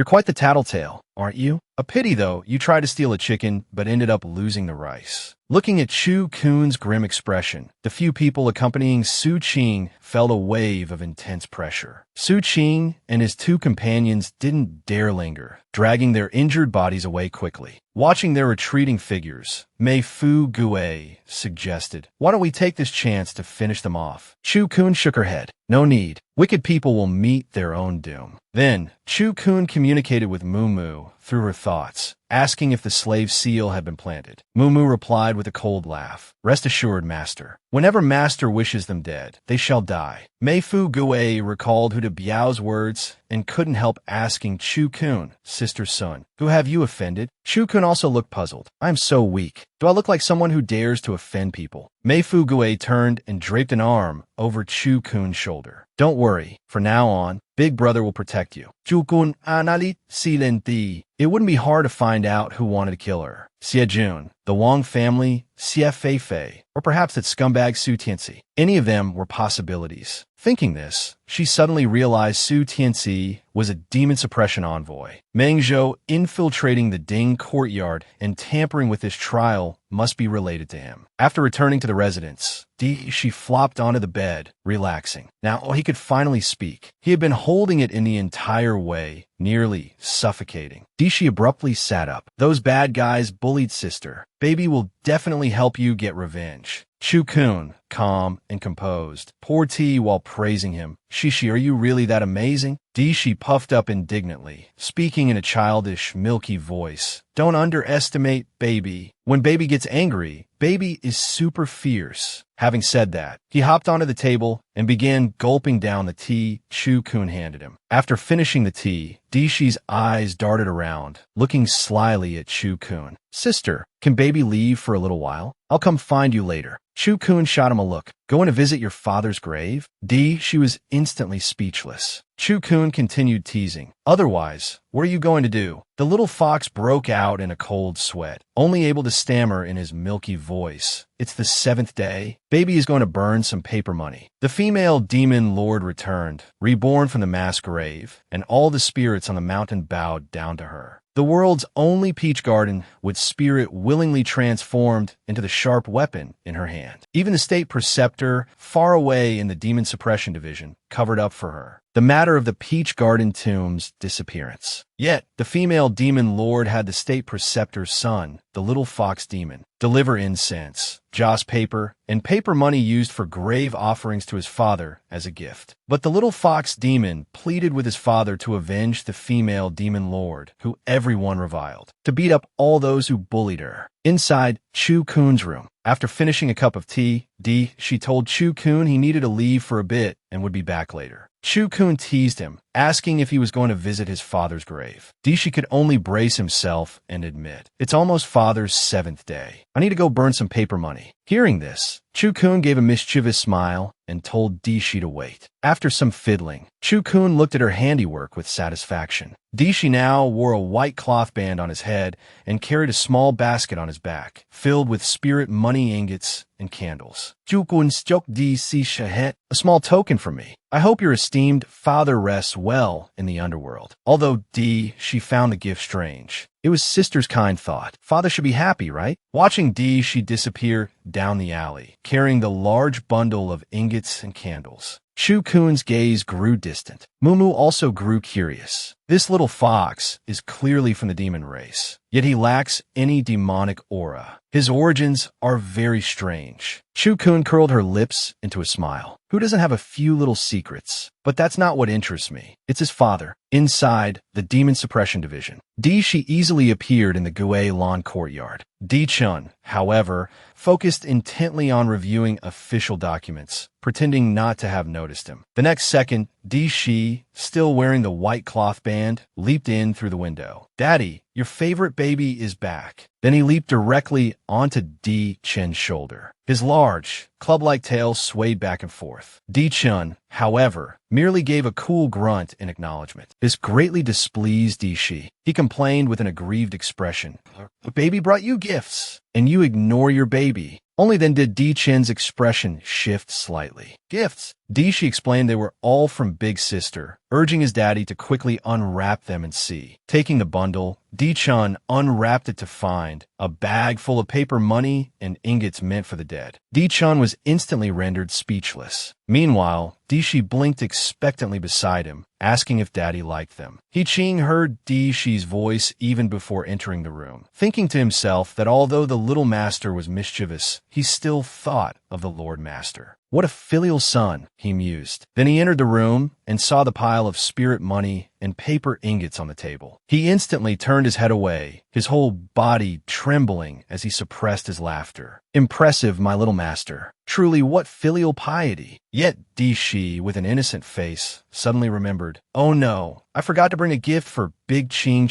quite the tattletale, aren't you? A pity, though, you tried to steal a chicken, but ended up losing the rice. Looking at Chu Kun's grim expression, the few people accompanying Su Qing felt a wave of intense pressure. Su Qing and his two companions didn't dare linger, dragging their injured bodies away quickly. Watching their retreating figures, Mei Fu Gue suggested, "Why don't we take this chance to finish them off?" Chu Kun shook her head. "No need. Wicked people will meet their own doom." Then, Chu Kun communicated with Mumu through her thoughts, asking if the slave seal had been planted. Mumu replied with a cold laugh, "Rest assured, Master. Whenever Master wishes them dead, they shall die." Mei Fu Gue recalled Huda Biao's words and couldn't help asking Chu Kun, "Sister Sun, who have you offended?" Chu Kun also looked puzzled. "I am so weak. Do I look like someone who dares to offend people?" Mei Fu Gue turned and draped an arm over Chu Kun's shoulder. "Don't worry. From now on, Big Brother will protect you." Chu Kun analit silenti. It wouldn't be hard to find out who wanted to kill her. Xie Jun, the Wang family, Xie Feifei, or perhaps that scumbag Su Tianxi. Any of them were possibilities. Thinking this, she suddenly realized Su Tianxi was a demon suppression envoy. Meng Zhou infiltrating the Ding courtyard and tampering with this trial must be related to him. After returning to the residence, she flopped onto the bed, relaxing. Now he could finally speak. He had been holding it in the entire way, nearly suffocating. She abruptly sat up. "Those bad guys bullied sister. Baby will definitely help you get revenge." Chu Kun, calm and composed, poured tea while praising him. "Shishi, are you really that amazing?" She puffed up indignantly, speaking in a childish, milky voice. "Don't underestimate Baby. When Baby gets angry, Baby is super fierce." Having said that, he hopped onto the table and began gulping down the tea Chu Kun handed him. After finishing the tea, Dishi's eyes darted around, looking slyly at Chu Kun. "Sister, can Baby leave for a little while? I'll come find you later." Chu Kun shot him a look. "Going to visit your father's grave?" She was instantly speechless. Chu Kun continued teasing. "Otherwise, what are you going to do?" The little fox broke out in a cold sweat, only able to stammer in his milky voice. "It's the 7th day. Baby is going to burn some paper money." The female demon lord returned, reborn from the mass grave, and all the spirits on the mountain bowed down to her. The world's only peach garden with spirit willingly transformed into the sharp weapon in her hand. Even the state preceptor, far away in the demon suppression division, covered up for her. the matter of the Peach Garden Tomb's disappearance. Yet, the female demon lord had the state preceptor's son, the little fox demon, deliver incense, joss paper, and paper money used for grave offerings to his father as a gift. But the little fox demon pleaded with his father to avenge the female demon lord, who everyone reviled, to beat up all those who bullied her. Inside Chu-kun's room, after finishing a cup of tea, she told Chu-kun he needed to leave for a bit and would be back later. Chu-kun teased him, asking if he was going to visit his father's grave. She could only brace himself and admit, "It's almost father's 7th day. I need to go burn some paper money." Hearing this, Chu-kun gave a mischievous smile and told Dishi to wait. After some fiddling, Chu-kun looked at her handiwork with satisfaction. Dishi now wore a white cloth band on his head and carried a small basket on his back, filled with spirit money ingots and candles. A small token from me. I hope your esteemed father rests well in the underworld. Although she found the gift strange. It was sister's kind thought. Father should be happy, right? Watching she disappear down the alley, carrying the large bundle of ingots and candles. Chu-kun's gaze grew distant. Mumu also grew curious. This little fox is clearly from the demon race, yet he lacks any demonic aura. His origins are very strange. Chu-kun curled her lips into a smile. Who doesn't have a few little secrets? But that's not what interests me. It's his father, inside the Demon Suppression Division. She easily appeared in the Gue Lawn courtyard. Chun, however, focused intently on reviewing official documents, pretending not to have noticed him. The next second, Shi, still wearing the white cloth band, leaped in through the window. "Daddy, your favorite baby is back." Then he leaped directly onto Chen's shoulder. His large, club-like tail swayed back and forth. Chun, however, merely gave a cool grunt in acknowledgement. This greatly displeased Shi. He complained with an aggrieved expression. "The baby brought you gifts, and you ignore your baby." Only then did Chen's expression shift slightly. "Gifts?" Shi explained they were all from Big Sister, urging his daddy to quickly unwrap them and see. Taking the bundle, Chun unwrapped it to find a bag full of paper money and ingots meant for the dead. Chun was instantly rendered speechless. Meanwhile, Shi blinked expectantly beside him, asking if Daddy liked them. Ching heard Shi's voice even before entering the room, thinking to himself that although the little master was mischievous, he still thought of the Lord Master. What a filial son, he mused. Then he entered the room and saw the pile of spirit money and paper ingots on the table. He instantly turned his head away, his whole body trembling as he suppressed his laughter. "Impressive, my little master. Truly, what filial piety." Yet Shi, with an innocent face, suddenly remembered, "Oh no, I forgot to bring a gift for Big Ching.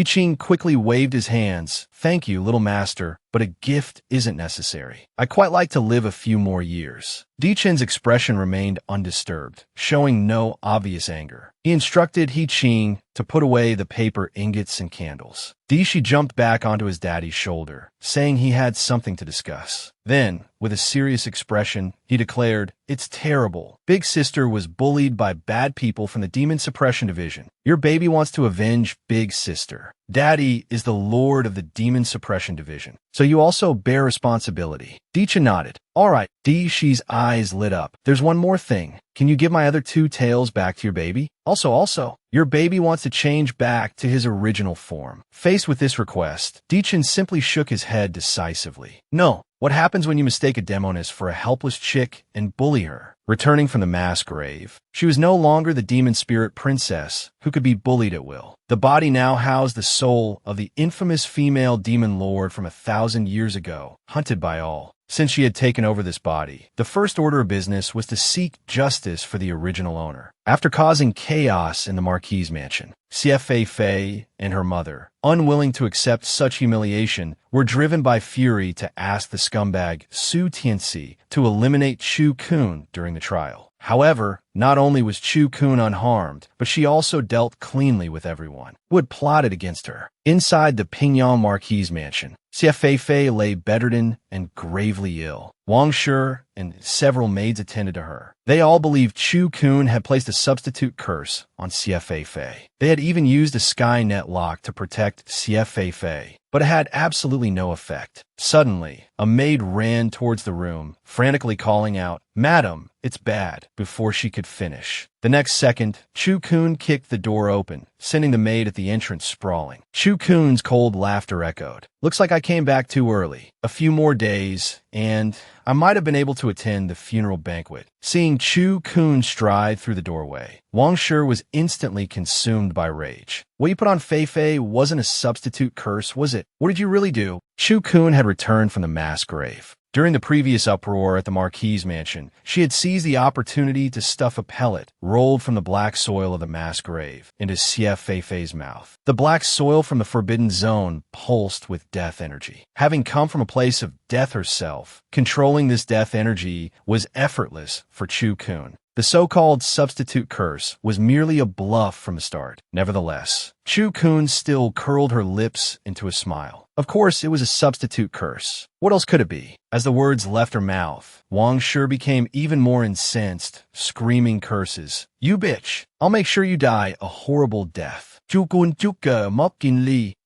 Ching quickly waved his hands. "Thank you, little master, but a gift isn't necessary. I quite like to live a few more years." Chen's expression remained undisturbed, showing no obvious anger. He instructed Ching to put away the paper ingots and candles. Shi jumped back onto his daddy's shoulder, saying he had something to discuss. Then, with a serious expression, he declared, "It's terrible. Big Sister was bullied by bad people from the Demon Suppression Division. Your baby wants to avenge Big Sister. Daddy is the lord of the Demon Suppression Division, so you also bear responsibility." Chen nodded. "All right." Shi's eyes lit up. "There's one more thing. Can you give my other 2 tails back to your baby? Also, your baby wants to change back to his original form." Faced with this request, Chen simply shook his head decisively. "No. What happens when you mistake a demoness for a helpless chick and bully her?" Returning from the mass grave, she was no longer the demon spirit princess who could be bullied at will. The body now housed the soul of the infamous female demon lord from 1,000 years ago, hunted by all. Since she had taken over this body, the first order of business was to seek justice for the original owner. After causing chaos in the Marquis mansion, Fei and her mother, unwilling to accept such humiliation, were driven by fury to ask the scumbag Su Tianxi to eliminate Chu-kun during the trial. However, not only was Chu-kun unharmed, but she also dealt cleanly with everyone who had plotted against her. Inside the Pingyang Marquis mansion, Fei lay bedridden and gravely ill. Wang Shi and several maids attended to her. They all believed Chu-kun had placed a substitute curse on Fei. They had even used a Skynet lock to protect Fei, but it had absolutely no effect. Suddenly, a maid ran towards the room, frantically calling out, "Madam, it's bad," before she could finish. The next second, Chu-kun kicked the door open, sending the maid at the entrance sprawling. Chu-kun's cold laughter echoed. Looks like I came back too early. A few more days, and I might have been able to attend the funeral banquet. Seeing Chu-kun stride through the doorway, Wang Shi was instantly consumed by rage. What you put on Fei-Fei wasn't a substitute curse, was it? What did you really do? Chu-kun had returned from the mass grave. During the previous uproar at the Marquis's mansion, she had seized the opportunity to stuff a pellet rolled from the black soil of the mass grave into Xie Fei-Fei's mouth. The black soil from the forbidden zone pulsed with death energy. Having come from a place of death herself, controlling this death energy was effortless for Chu-kun. The so-called substitute curse was merely a bluff from the start. Nevertheless, Chu-kun still curled her lips into a smile. Of course, it was a substitute curse. What else could it be? As the words left her mouth, Wang Shi became even more incensed, screaming curses. You bitch! I'll make sure you die a horrible death.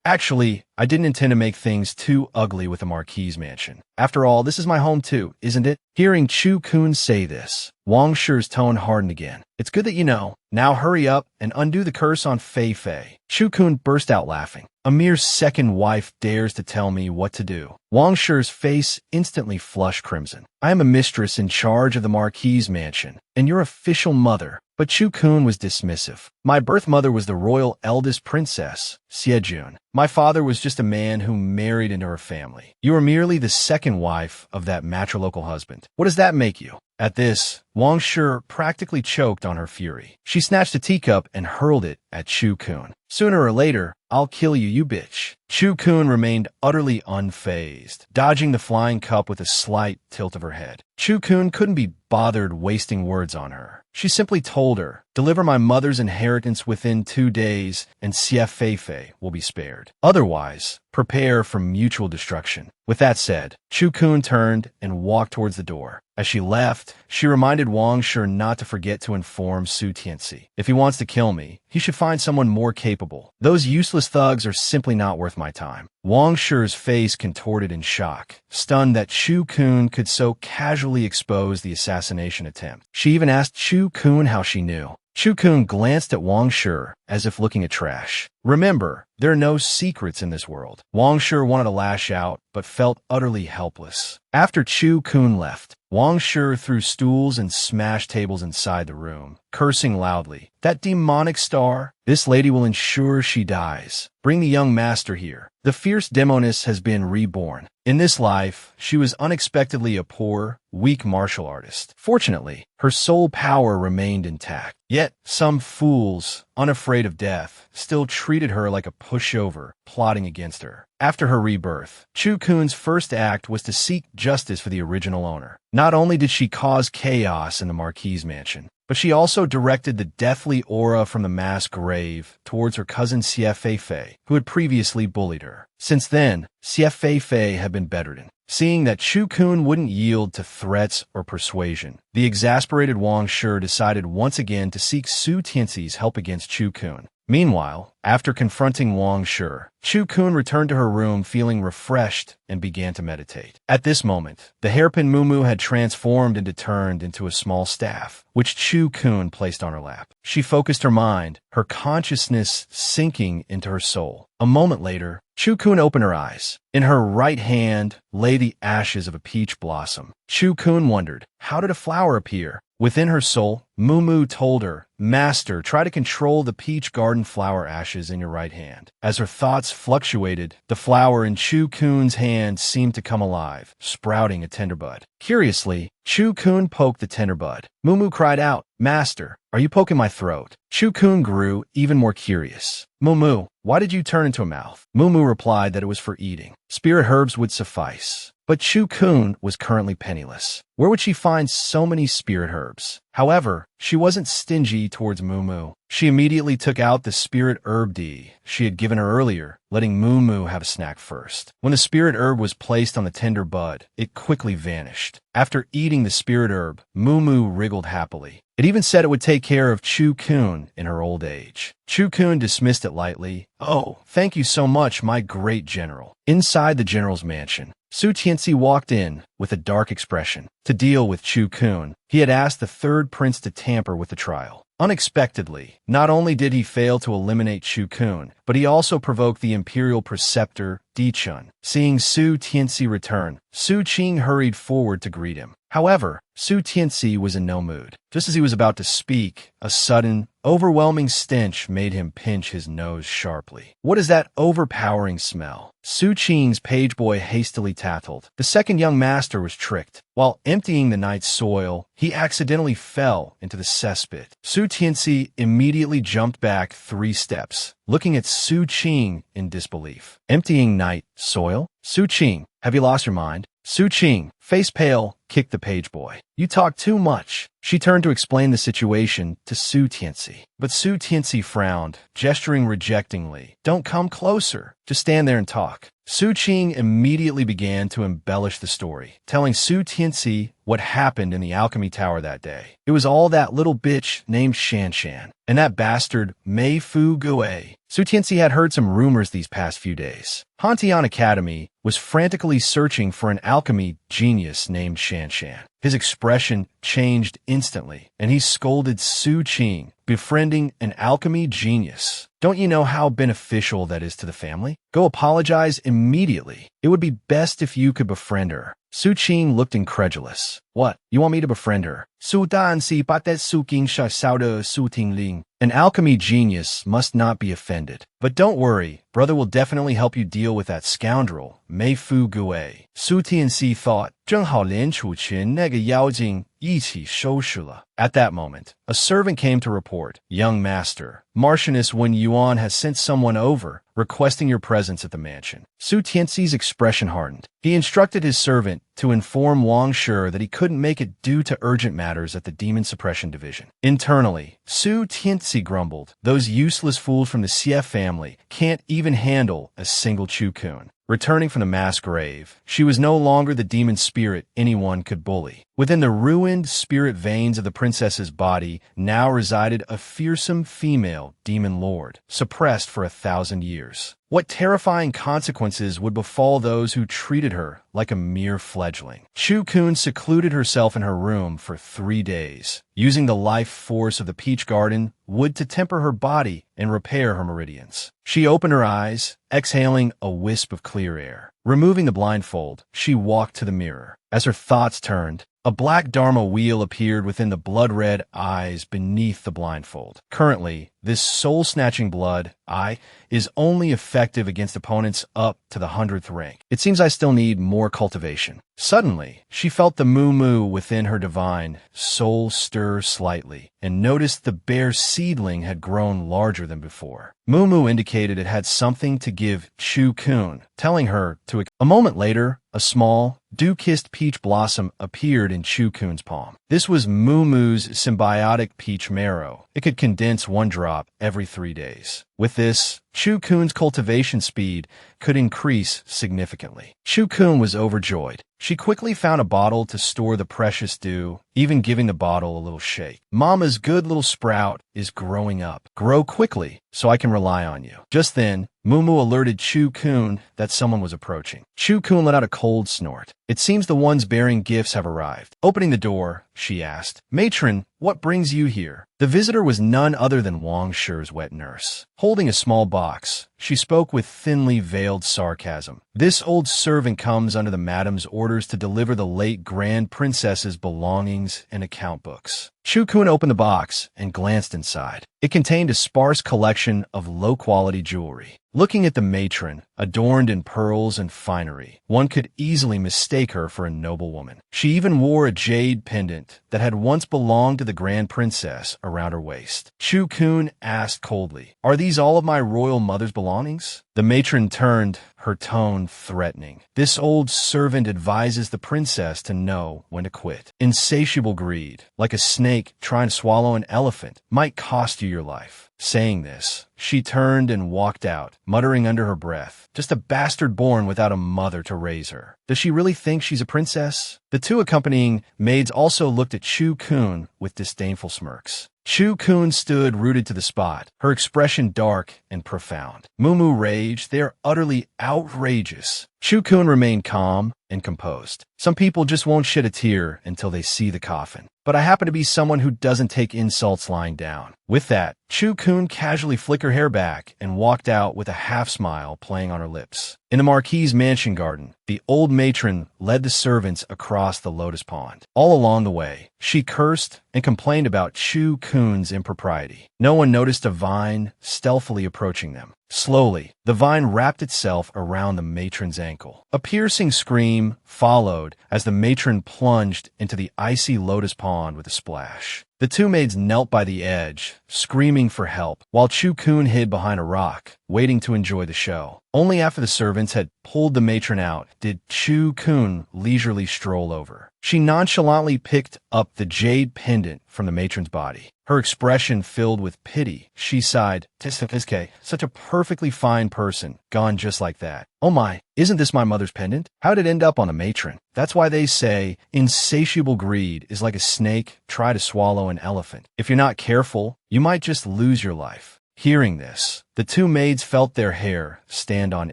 Actually, I didn't intend to make things too ugly with the Marquis's mansion. After all, this is my home too, isn't it? Hearing Chu-kun say this, Wang Shi's tone hardened again. It's good that you know. Now hurry up and undo the curse on Fei-Fei. Chu-kun burst out laughing. A mere second wife dares to tell me what to do. Wang Shi's face instantly flushed crimson. I am a mistress in charge of the Marquis's mansion, and your official mother. But Chu-kun was dismissive. My birth mother was the royal eldest princess, Xie. My father was just a man who married into her family. You are merely the second wife of that matrilocal husband. What does that make you? At this, Wang Shi practically choked on her fury. She snatched a teacup and hurled it at Chu-kun. Sooner or later, I'll kill you, you bitch. Chu-kun remained utterly unfazed, dodging the flying cup with a slight tilt of her head. Chu-kun couldn't be bothered wasting words on her. She simply told her, deliver my mother's inheritance within 2 days, and Xie Fei-Fei will be spared. Otherwise, prepare for mutual destruction. With that said, Chu-kun turned and walked towards the door. As she left, she reminded Wang Shi not to forget to inform Su Tianxi. If he wants to kill me, he should find someone more capable. Those useless thugs are simply not worth my time. Wang Shi's face contorted in shock, stunned that Chu-kun could so casually expose the assassination attempt. She even asked Chu-kun how she knew. Chu-kun glanced at Wang Shi as if looking at trash. Remember, there are no secrets in this world. Wang Shi wanted to lash out, but felt utterly helpless. After Chu-kun left, Wang Shi threw stools and smashed tables inside the room, cursing loudly. That demonic star! This lady will ensure she dies. Bring the young master here. The fierce demoness has been reborn. In this life, she was unexpectedly a poor, weak martial artist. Fortunately, her soul power remained intact. Yet, some fools, unafraid of death, still treated her like a pushover, plotting against her. After her rebirth, Chu-kun's first act was to seek justice for the original owner. Not only did she cause chaos in the Marquis's mansion, but she also directed the deathly aura from the mass grave towards her cousin Xie Fei-Fei, who had previously bullied her. Since then, Xie Fei-Fei had been bedridden. Seeing that Chu-kun wouldn't yield to threats or persuasion, the exasperated Wang Shi decided once again to seek Su Tianxi's help against Chu-kun. Meanwhile, after confronting Wang Shi, Chu-kun returned to her room feeling refreshed and began to meditate. At this moment, the hairpin Mumu had transformed and turned into a small staff, which Chu-kun placed on her lap. She focused her mind, her consciousness sinking into her soul. A moment later, Chu-kun opened her eyes. In her right hand lay the ashes of a peach blossom. Chu-kun wondered, how did a flower appear? Within her soul, Mumu told her, Master, try to control the peach garden flower ashes in your right hand. As her thoughts fluctuated, the flower in Chu-kun's hand seemed to come alive, sprouting a tender bud. Curiously, Chu-kun poked the tender bud. Mumu cried out, Master, are you poking my throat? Chu-kun grew even more curious. Mumu, why did you turn into a mouth? Mumu replied that it was for eating. Spirit herbs would suffice. But Chu-kun was currently penniless. Where would she find so many spirit herbs? However, she wasn't stingy towards Mumu. She immediately took out the spirit herb D she had given her earlier, letting Mumu have a snack first. When the spirit herb was placed on the tender bud, it quickly vanished. After eating the spirit herb, Mumu wriggled happily. It even said it would take care of Chu-kun in her old age. Chu-kun dismissed it lightly. Oh, thank you so much, my great general. Inside the general's mansion, Su Tianxi walked in with a dark expression. To deal with Chu-kun, he had asked the third prince to tamper with the trial. Unexpectedly, not only did he fail to eliminate Chu-kun, but he also provoked the imperial preceptor, Di-chun. Seeing Su Tianxi return, Su Qing hurried forward to greet him. However, Su Tianxi was in no mood. Just as he was about to speak, a sudden, overwhelming stench made him pinch his nose sharply. "What is that overpowering smell?" Su Qing's pageboy hastily tattled. The second young master was tricked. While emptying the night's soil, he accidentally fell into the cesspit. Su Tianxi immediately jumped back 3 steps, looking at Su Qing in disbelief. "Emptying night soil? Su Qing, have you lost your mind?" Su Qing, face pale, kicked the pageboy. "You talk too much." She turned to explain the situation to Su Tianxi. But Su Tianxi frowned, gesturing rejectingly. "Don't come closer. Just stand there and talk." Su Qing immediately began to embellish the story, telling Su Tianxi what happened in the alchemy tower that day. It was all that little bitch named Shanshan, and that bastard Mei Fu Gue. Su Tianxi had heard some rumors these past few days. Hantian Academy was frantically searching for an alchemy genius named Shanshan. His expression changed instantly, and he scolded Su Qing, befriending an alchemy genius. "Don't you know how beneficial that is to the family? Go apologize immediately. It would be best if you could befriend her." Su Qing looked incredulous. "What? You want me to befriend her?" Su Dan si patet su king sha sao de su ting ling. An alchemy genius must not be offended. "But don't worry, brother will definitely help you deal with that scoundrel, Mei Fu Gue." Su Tianxi thought, 正好连楚群那个妖精一起收拾了. At that moment, a servant came to report, "Young master, Marchioness Wen Yuan has sent someone over, requesting your presence at the mansion." Su Tianxi's expression hardened. He instructed his servant to inform Wang Shi that he couldn't make it due to urgent matters at the Demon Suppression Division. Internally, Su Tianxi grumbled, "Those useless fools from the Xie family can't even handle a single Chu-kun." Returning from the mass grave, she was no longer the demon spirit anyone could bully. Within the ruined spirit veins of the princess's body now resided a fearsome female demon lord, suppressed for 1,000 years. What terrifying consequences would befall those who treated her like a mere fledgling? Chu-kun secluded herself in her room for 3 days, using the life force of the peach garden wood to temper her body and repair her meridians. She opened her eyes, exhaling a wisp of clear air. Removing the blindfold, she walked to the mirror. As her thoughts turned, a black Dharma wheel appeared within the blood-red eyes beneath the blindfold. Currently, this soul-snatching blood eye is only effective against opponents up to the 100th rank. It seems I still need more cultivation. Suddenly, she felt the moo-moo within her divine soul stir slightly, and noticed the bare seedling had grown larger than before. Moo-moo indicated it had something to give Chu-kun, telling her to... A moment later, a small, dew-kissed peach blossom appeared in Chu-kun's palm. This was Moo-moo's symbiotic peach marrow. It could condense 1 drop every 3 days. With this, Chu-kun's cultivation speed could increase significantly. Chu-kun was overjoyed. She quickly found a bottle to store the precious dew, even giving the bottle a little shake. "Mama's good little sprout is growing up. Grow quickly, so I can rely on you." Just then, Moo-moo alerted Chu-kun that someone was approaching. Chu-kun let out a cold snort. "It seems the ones bearing gifts have arrived." Opening the door, she asked, "Matron, what brings you here?" The visitor was none other than Wang Shi's wet nurse. Holding a small box, she spoke with thinly veiled sarcasm. "This old servant comes under the madam's orders to deliver the late Grand Princess's belongings and account books." Chu-kun opened the box and glanced inside. It contained a sparse collection of low-quality jewelry. Looking at the matron, adorned in pearls and finery, one could easily mistake her for a noble woman. She even wore a jade pendant that had once belonged to the Grand Princess around her waist. Chu-kun asked coldly, "Are these all of my royal mother's belongings?" The matron turned, her tone threatening. "This old servant advises the princess to know when to quit. Insatiable greed, like a snake trying to swallow an elephant, might cost you your life." Saying this, she turned and walked out, muttering under her breath, "Just a bastard born without a mother to raise her. Does she really think she's a princess?" The 2 accompanying maids also looked at Chu-kun with disdainful smirks. Chu-kun stood rooted to the spot, her expression dark and profound. Moo-moo raged, "They are utterly outrageous. Chu-kun remained calm and composed. Some people just won't shed a tear until they see the coffin. But I happen to be someone who doesn't take insults lying down. With that, Chu-kun casually flicked her hair back and walked out with a half-smile playing on her lips. In the Marquis's mansion garden, the old matron led the servants across the lotus pond. All along the way, she cursed and complained about Chu-kun's impropriety. No one noticed a vine stealthily approaching them. Slowly, the vine wrapped itself around the matron's ankle. A piercing scream followed as the matron plunged into the icy lotus pond with a splash. The two maids knelt by the edge, screaming for help, while Chu-kun hid behind a rock, waiting to enjoy the show. Only after the servants had pulled the matron out did Chu-kun leisurely stroll over. She nonchalantly picked up the jade pendant from the matron's body. Her expression filled with pity. She sighed, "Stepsister, such a perfectly fine person, gone just like that. Oh my, isn't this my mother's pendant? How'd it end up on a matron?" That's why they say insatiable greed is like a snake try to swallow an elephant. If you're not careful, you might just lose your life. Hearing this, the two maids felt their hair stand on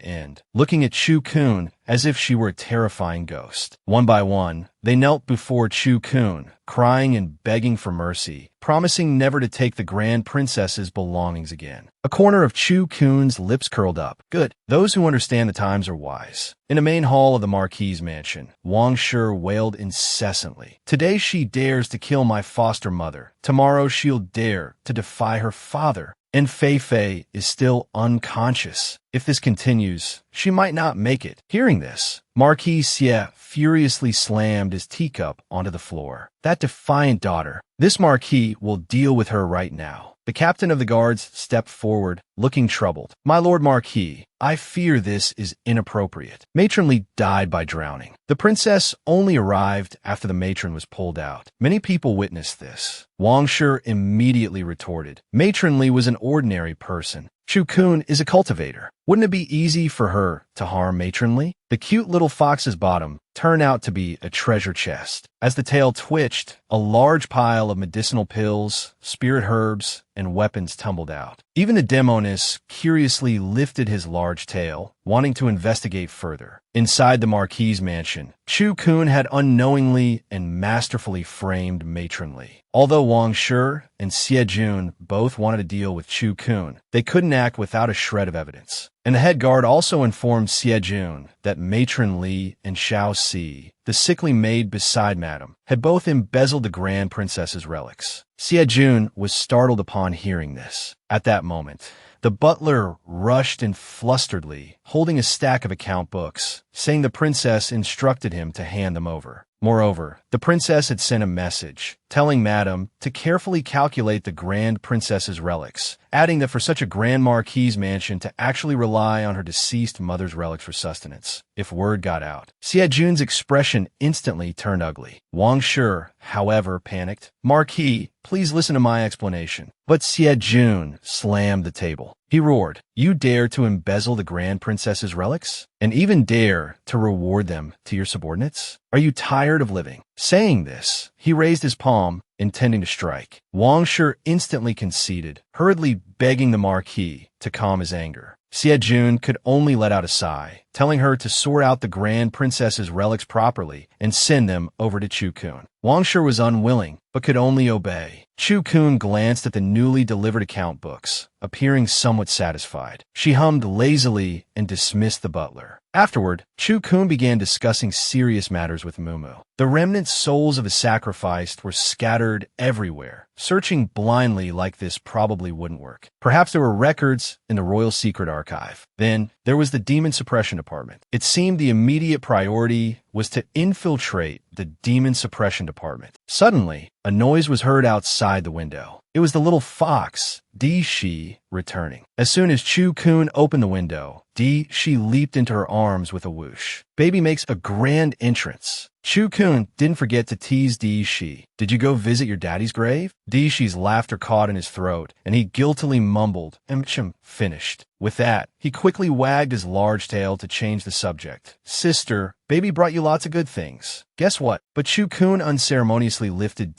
end, looking at Chu-kun as if she were a terrifying ghost. One by one, they knelt before Chu-kun, crying and begging for mercy, promising never to take the Grand Princess's belongings again. A corner of Chu-kun's lips curled up. Good. Those who understand the times are wise. In the main hall of the Marquis's mansion, Wang Shi wailed incessantly. Today she dares to kill my foster mother. Tomorrow she'll dare to defy her father. And Fei Fei is still unconscious. If this continues, she might not make it. Hearing this, Marquis Xie furiously slammed his teacup onto the floor. That defiant daughter. This Marquis will deal with her right now. The captain of the guards stepped forward, looking troubled. My lord Marquis, I fear this is inappropriate. Matron Li died by drowning. The princess only arrived after the matron was pulled out. Many people witnessed this. Wang Shi immediately retorted. Matron Li was an ordinary person. Chu-kun is a cultivator. Wouldn't it be easy for her to harm Matron Li? The cute little fox's bottom turned out to be a treasure chest. As the tail twitched, a large pile of medicinal pills, spirit herbs, and weapons tumbled out. Even the demoness curiously lifted his large tail, wanting to investigate further. Inside the Marquis's mansion, Chu-kun had unknowingly and masterfully framed Matron Li. Although Wang Shi and Xie Jun both wanted to deal with Chu-kun, they couldn't act without a shred of evidence. And the head guard also informed Xie Jun that Matron Li and Xiao Si, the sickly maid beside Madame, had both embezzled the Grand Princess's relics. Xie Jun was startled upon hearing this. At that moment, the butler rushed in flusteredly, holding a stack of account books, saying the princess instructed him to hand them over. Moreover, the princess had sent a message, telling Madame to carefully calculate the Grand Princess's relics, adding that for such a Grand Marquis's mansion to actually rely on her deceased mother's relics for sustenance, if word got out. Xie Jun's expression instantly turned ugly. Wang Shi, however, panicked. Marquis, please listen to my explanation. But Xie Jun slammed the table. He roared, "You dare to embezzle the Grand Princess's relics? And even dare to reward them to your subordinates? Are you tired of living?" Saying this, he raised his palm, intending to strike. Wang Shi instantly conceded, hurriedly begging the Marquis to calm his anger. Xie Jun could only let out a sigh, telling her to sort out the Grand Princess's relics properly and send them over to Chu-kun. Wang Shi was unwilling, but could only obey. Chu-kun glanced at the newly delivered account books, appearing somewhat satisfied. She hummed lazily and dismissed the butler. Afterward, Chu-kun began discussing serious matters with Mumu. The remnant souls of his sacrificed were scattered everywhere. Searching blindly like this probably wouldn't work. Perhaps there were records in the Royal Secret Archive. Then, there was the Demon Suppression Department. It seemed the immediate priority was to infiltrate the Demon Suppression Department. Suddenly, a noise was heard outside the window. It was the little fox, Di Shi, returning. As soon as Chu-kun opened the window, Di Shi leaped into her arms with a whoosh. Baby makes a grand entrance. Chu-kun didn't forget to tease Di Shi. Did you go visit your daddy's grave? Di Shi's laughter caught in his throat, and he guiltily mumbled, finished. With that, he quickly wagged his large tail to change the subject. Sister, baby brought you lots of good things. Guess what? But Chu-kun unceremoniously lifted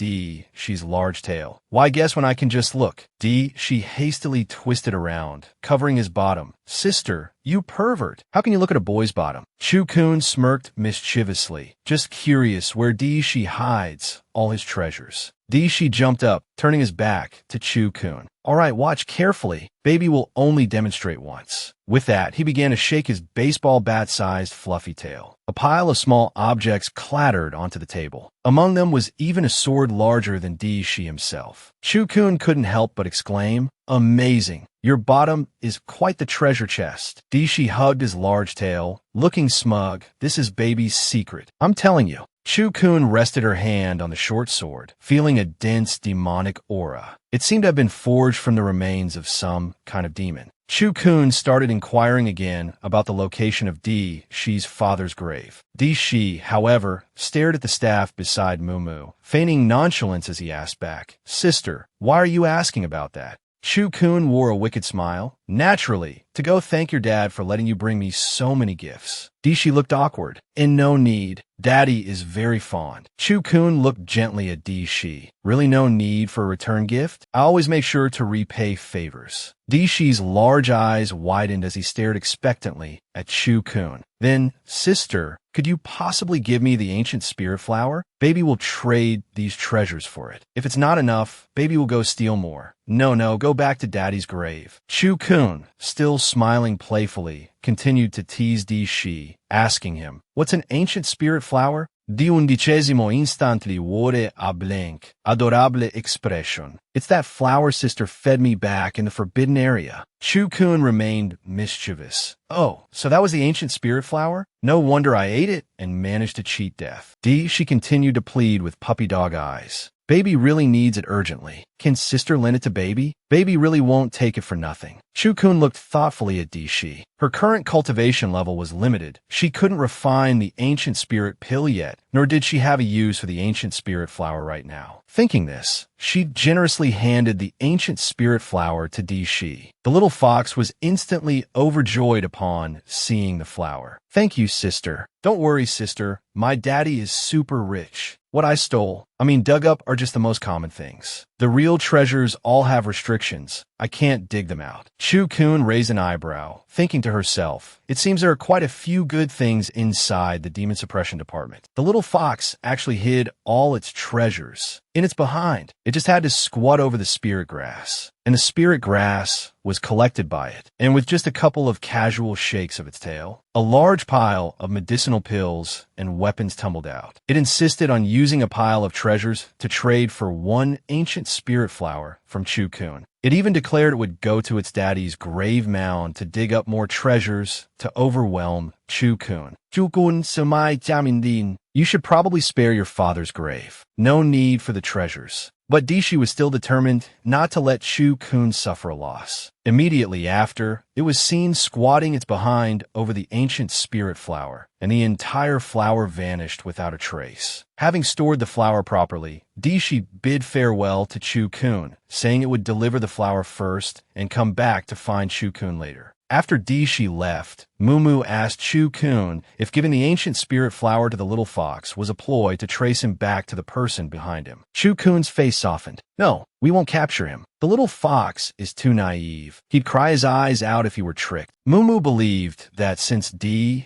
She's large tail. Why guess when I can just look? She hastily twisted around, covering his bottom. Sister, you pervert. How can you look at a boy's bottom? Chu-kun smirked mischievously, just curious where she hides all his treasures. She jumped up, turning his back to Chu-kun. All right, watch carefully. Baby will only demonstrate once. With that, he began to shake his baseball bat-sized fluffy tail. A pile of small objects clattered onto the table. Among them was even a sword larger than Shi himself. Chu-kun couldn't help but exclaim, "Amazing! Your bottom is quite the treasure chest." Shi hugged his large tail, looking smug. This is baby's secret. I'm telling you. Chu-kun rested her hand on the short sword, feeling a dense demonic aura. It seemed to have been forged from the remains of some kind of demon. Chu-kun started inquiring again about the location of Shi's father's grave. Shi, however, stared at the staff beside Mumu, feigning nonchalance as he asked back, "Sister, why are you asking about that?" Chu-kun wore a wicked smile. "Naturally, to go thank your dad for letting you bring me so many gifts." Shi looked awkward. "And no need. Daddy is very fond." Chu-kun looked gently at Shi. "Really no need for a return gift? I always make sure to repay favors." Shi's large eyes widened as he stared expectantly at Chu-kun. Then, "Sister, could you possibly give me the ancient spirit flower? Baby will trade these treasures for it. If it's not enough, baby will go steal more." No, go back to Daddy's grave." Chu-kun, still smiling playfully, continued to tease Shi, asking him, "What's an ancient spirit flower?" Di undicesimo instantly vuole a blank, adorable expression. "It's that flower sister fed me back in the forbidden area." Chu-kun remained mischievous. "Oh, so that was the ancient spirit flower? No wonder I ate it and managed to cheat death." She continued to plead with puppy dog eyes. "Baby really needs it urgently. Can sister lend it to baby? Baby really won't take it for nothing." Chu-kun looked thoughtfully at Shi. Her current cultivation level was limited. She couldn't refine the ancient spirit pill yet, nor did she have a use for the ancient spirit flower right now. Thinking this, she generously handed the ancient spirit flower to Shi. The little fox was instantly overjoyed upon seeing the flower. "Thank you, sister." "Don't worry, sister. My daddy is super rich. What I dug up are just the most common things. The real treasures all have restrictions. I can't dig them out." Chu-kun raised an eyebrow, thinking to herself, "It seems there are quite a few good things inside the demon suppression department. The little fox actually hid all its treasures in its behind. It just had to squat over the spirit grass. And the spirit grass was collected by it. And with just a couple of casual shakes of its tail, a large pile of medicinal pills and weapons tumbled out. It insisted on using a pile of treasures to trade for one ancient spirit flower from Chu-kun. It even declared it would go to its daddy's grave mound to dig up more treasures to overwhelm Chu-kun. "Chu-kun samai jamindin. You should probably spare your father's grave. No need for the treasures." But Shi was still determined not to let Chu-kun suffer a loss. Immediately after, it was seen squatting its behind over the ancient spirit flower, and the entire flower vanished without a trace. Having stored the flower properly, Shi bid farewell to Chu-kun, saying it would deliver the flower first and come back to find Chu-kun later. After Shi left, Mumu asked Chu-kun if giving the ancient spirit flower to the little fox was a ploy to trace him back to the person behind him. Chu-kun's face softened. "No, we won't capture him. The little fox is too naive. He'd cry his eyes out if he were tricked." Mumu believed that since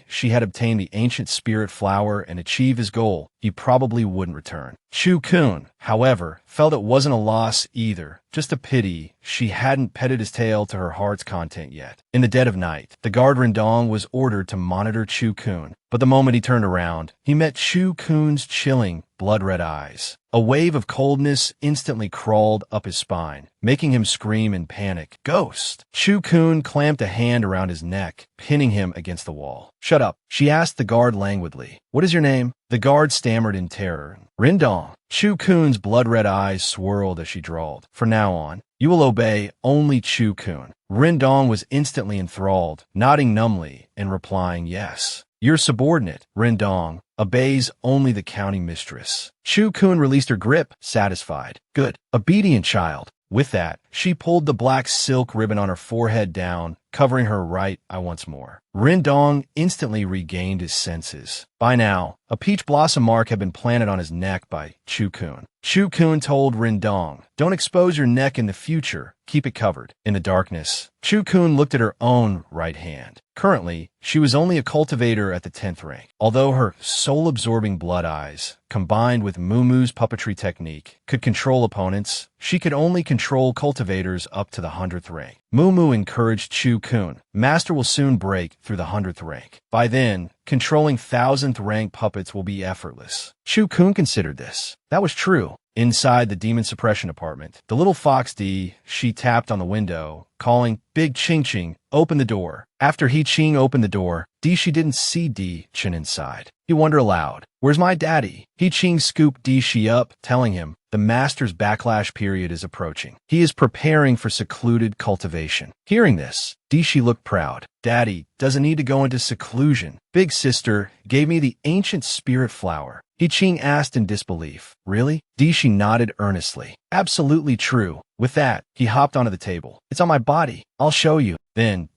Shi had obtained the ancient spirit flower and achieved his goal, he probably wouldn't return. Chu-kun, however, felt it wasn't a loss either, just a pity she hadn't petted his tail to her heart's content yet. In the dead of night, the guard Rendong was ordered to monitor Chu-kun, but the moment he turned around, he met Chu-kun's chilling, blood-red eyes. A wave of coldness instantly crawled up his spine, making him scream in panic. "Ghost!" Chu-kun clamped a hand around his neck, pinning him against the wall. "Shut up," she asked the guard languidly. "What is your name?" The guard stammered in terror. "Rendong." Chu-kun's blood-red eyes swirled as she drawled. "From now on, you will obey only Chu-kun." Rendong was instantly enthralled, nodding numbly and replying yes. "Your subordinate, Rendong, obeys only the county mistress." Chu-kun released her grip, satisfied. "Good. Obedient child." With that, she pulled the black silk ribbon on her forehead down, covering her right eye once more. Rindong instantly regained his senses. By now, a peach blossom mark had been planted on his neck by Chu-kun. Chu-kun told Rindong, "Don't expose your neck in the future. Keep it covered." In the darkness, Chu-kun looked at her own right hand. Currently, she was only a cultivator at the 10th rank. Although her soul-absorbing blood eyes, combined with Mumu's puppetry technique, could control opponents, she could only control cultivators up to the 100th rank. Mumu encouraged Chu-kun, "Master will soon break through the 100th rank. By then, controlling 1000th rank puppets will be effortless." Chu-kun considered this. That was true. Inside the demon suppression apartment, the little fox D, she tapped on the window, calling, "Big Ching Ching, open the door." After He Ching opened the door, she didn't see D Chin inside. He wondered aloud, "Where's my daddy?" He Ching scooped D up, telling him, "The master's backlash period is approaching. He is preparing for secluded cultivation." Hearing this, D looked proud. "Daddy doesn't need to go into seclusion. Big sister gave me the ancient spirit flower." He Ching asked in disbelief. "Really?" D nodded earnestly. "Absolutely true." With that, he hopped onto the table. "It's on my body. I'll show you." Then,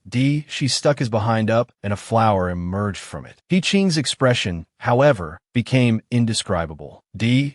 she stuck his behind up, and a flower emerged from it. He Ching's expression, however, became indescribable.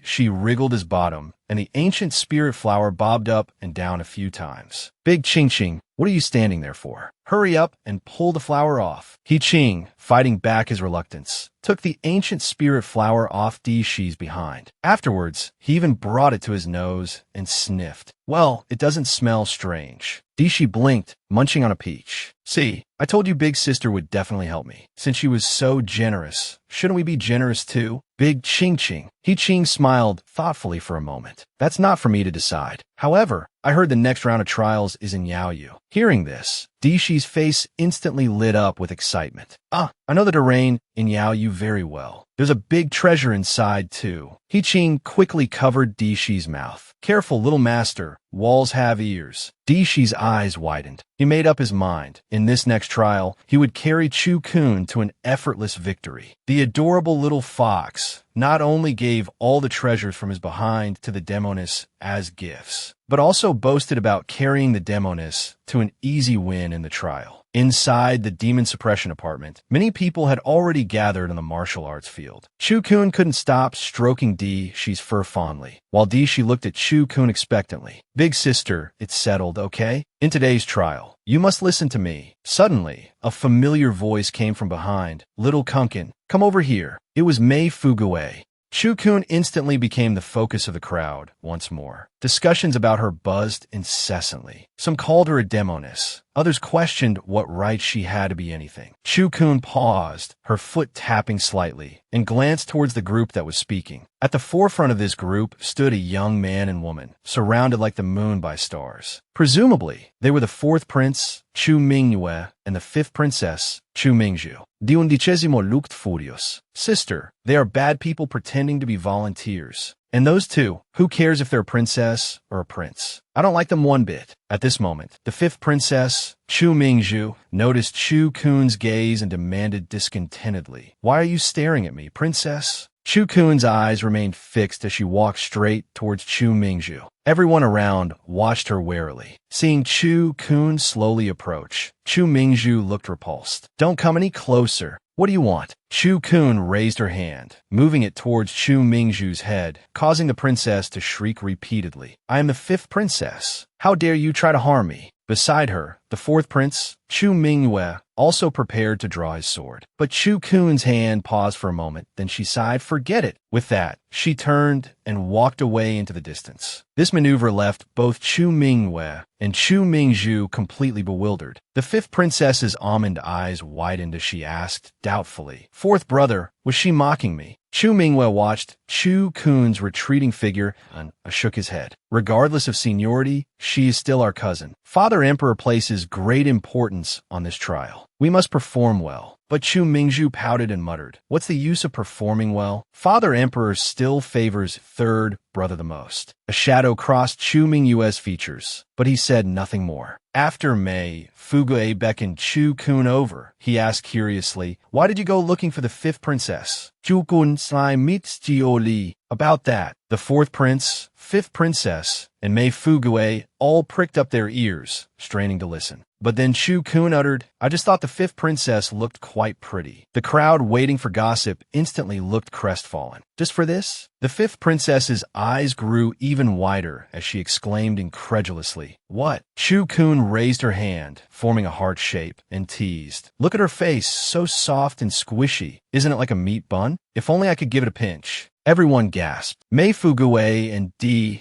She wriggled his bottom, and the ancient spirit flower bobbed up and down a few times. "Big Ching Ching, what are you standing there for? Hurry up and pull the flower off." He Ching, fighting back his reluctance, took the ancient spirit flower off Shi's behind. Afterwards, he even brought it to his nose and sniffed. "Well, it doesn't smell strange." Shi blinked, munching on a peach. "See, I told you Big Sister would definitely help me. Since she was so generous, shouldn't we be generous too?" Big Ching Ching. He Ching smiled thoughtfully for a moment. "That's not for me to decide. However, I heard the next round of trials is in Yaoyu." Hearing this, Shi's face instantly lit up with excitement. "Ah, I know the terrain in Yaoyu very well. There's a big treasure inside, too." He Ching quickly covered Shi's mouth. "Careful, little master. Walls have ears." Shi's eyes widened. He made up his mind. In this next trial, he would carry Chu-kun to an effortless victory. The adorable little fox not only gave all the treasures from his behind to the demoness as gifts, but also boasted about carrying the demoness to an easy win in the trial. Inside the demon suppression apartment, many people had already gathered on the martial arts field. Chu-kun couldn't stop stroking Shi's fur fondly, while Shi looked at Chu-kun expectantly. "Big sister, it's settled, okay? In today's trial, you must listen to me." Suddenly, a familiar voice came from behind. "Little Kunkin, come over here." It was Mei Fugue. Chu-kun instantly became the focus of the crowd once more. Discussions about her buzzed incessantly. Some called her a demoness. Others questioned what right she had to be anything. Chu-kun paused, her foot tapping slightly, and glanced towards the group that was speaking. At the forefront of this group stood a young man and woman, surrounded like the moon by stars. Presumably, they were the 4th prince, Chu Mingyue, and the 5th princess, Chu Mingju. Di undicesimo luct furios. "Sister, they are bad people pretending to be volunteers. And those two, who cares if they're a princess or a prince? I don't like them one bit." At this moment, the 5th princess, Chu Mingju, noticed Chu-kun's gaze and demanded discontentedly, "Why are you staring at me, princess?" Chu-kun's eyes remained fixed as she walked straight towards Chu Mingju. Everyone around watched her warily. Seeing Chu-kun slowly approach, Chu Mingju looked repulsed. "Don't come any closer. What do you want?" Chu-kun raised her hand, moving it towards Chu Mingju's head, causing the princess to shriek repeatedly. "I am the 5th princess. How dare you try to harm me?" Beside her, the 4th prince, Chu Mingyue, also prepared to draw his sword. But Chu-kun's hand paused for a moment, then she sighed, "Forget it." With that, she turned and walked away into the distance. This maneuver left both Chu Mingyue and Chu Mingju completely bewildered. The 5th princess's almond eyes widened as she asked, doubtfully, "4th brother, was she mocking me?" Chu Mingyue watched Chu-kun's retreating figure and shook his head. "Regardless of seniority, she is still our cousin. Father Emperor places great importance on this trial. We must perform well." But Chu Mingju pouted and muttered, "What's the use of performing well? Father Emperor still favors 3rd brother the most." A shadow crossed Chu Mingyue's features, but he said nothing more. After Mei Fugue beckoned Chu-kun over, he asked curiously, "Why did you go looking for the 5th princess?" "Chu-kun sai mitjioli." About that, the 4th prince, 5th princess, and Mei Fugue all pricked up their ears, straining to listen. But then Chu-kun uttered, "I just thought the fifth princess looked quite pretty." The crowd waiting for gossip instantly looked crestfallen. Just for this? The fifth princess's eyes grew even wider as she exclaimed incredulously, "What?" Chu-kun raised her hand, forming a heart shape, and teased, "Look at her face, so soft and squishy. Isn't it like a meat bun? If only I could give it a pinch." Everyone gasped. Mei Fuguei and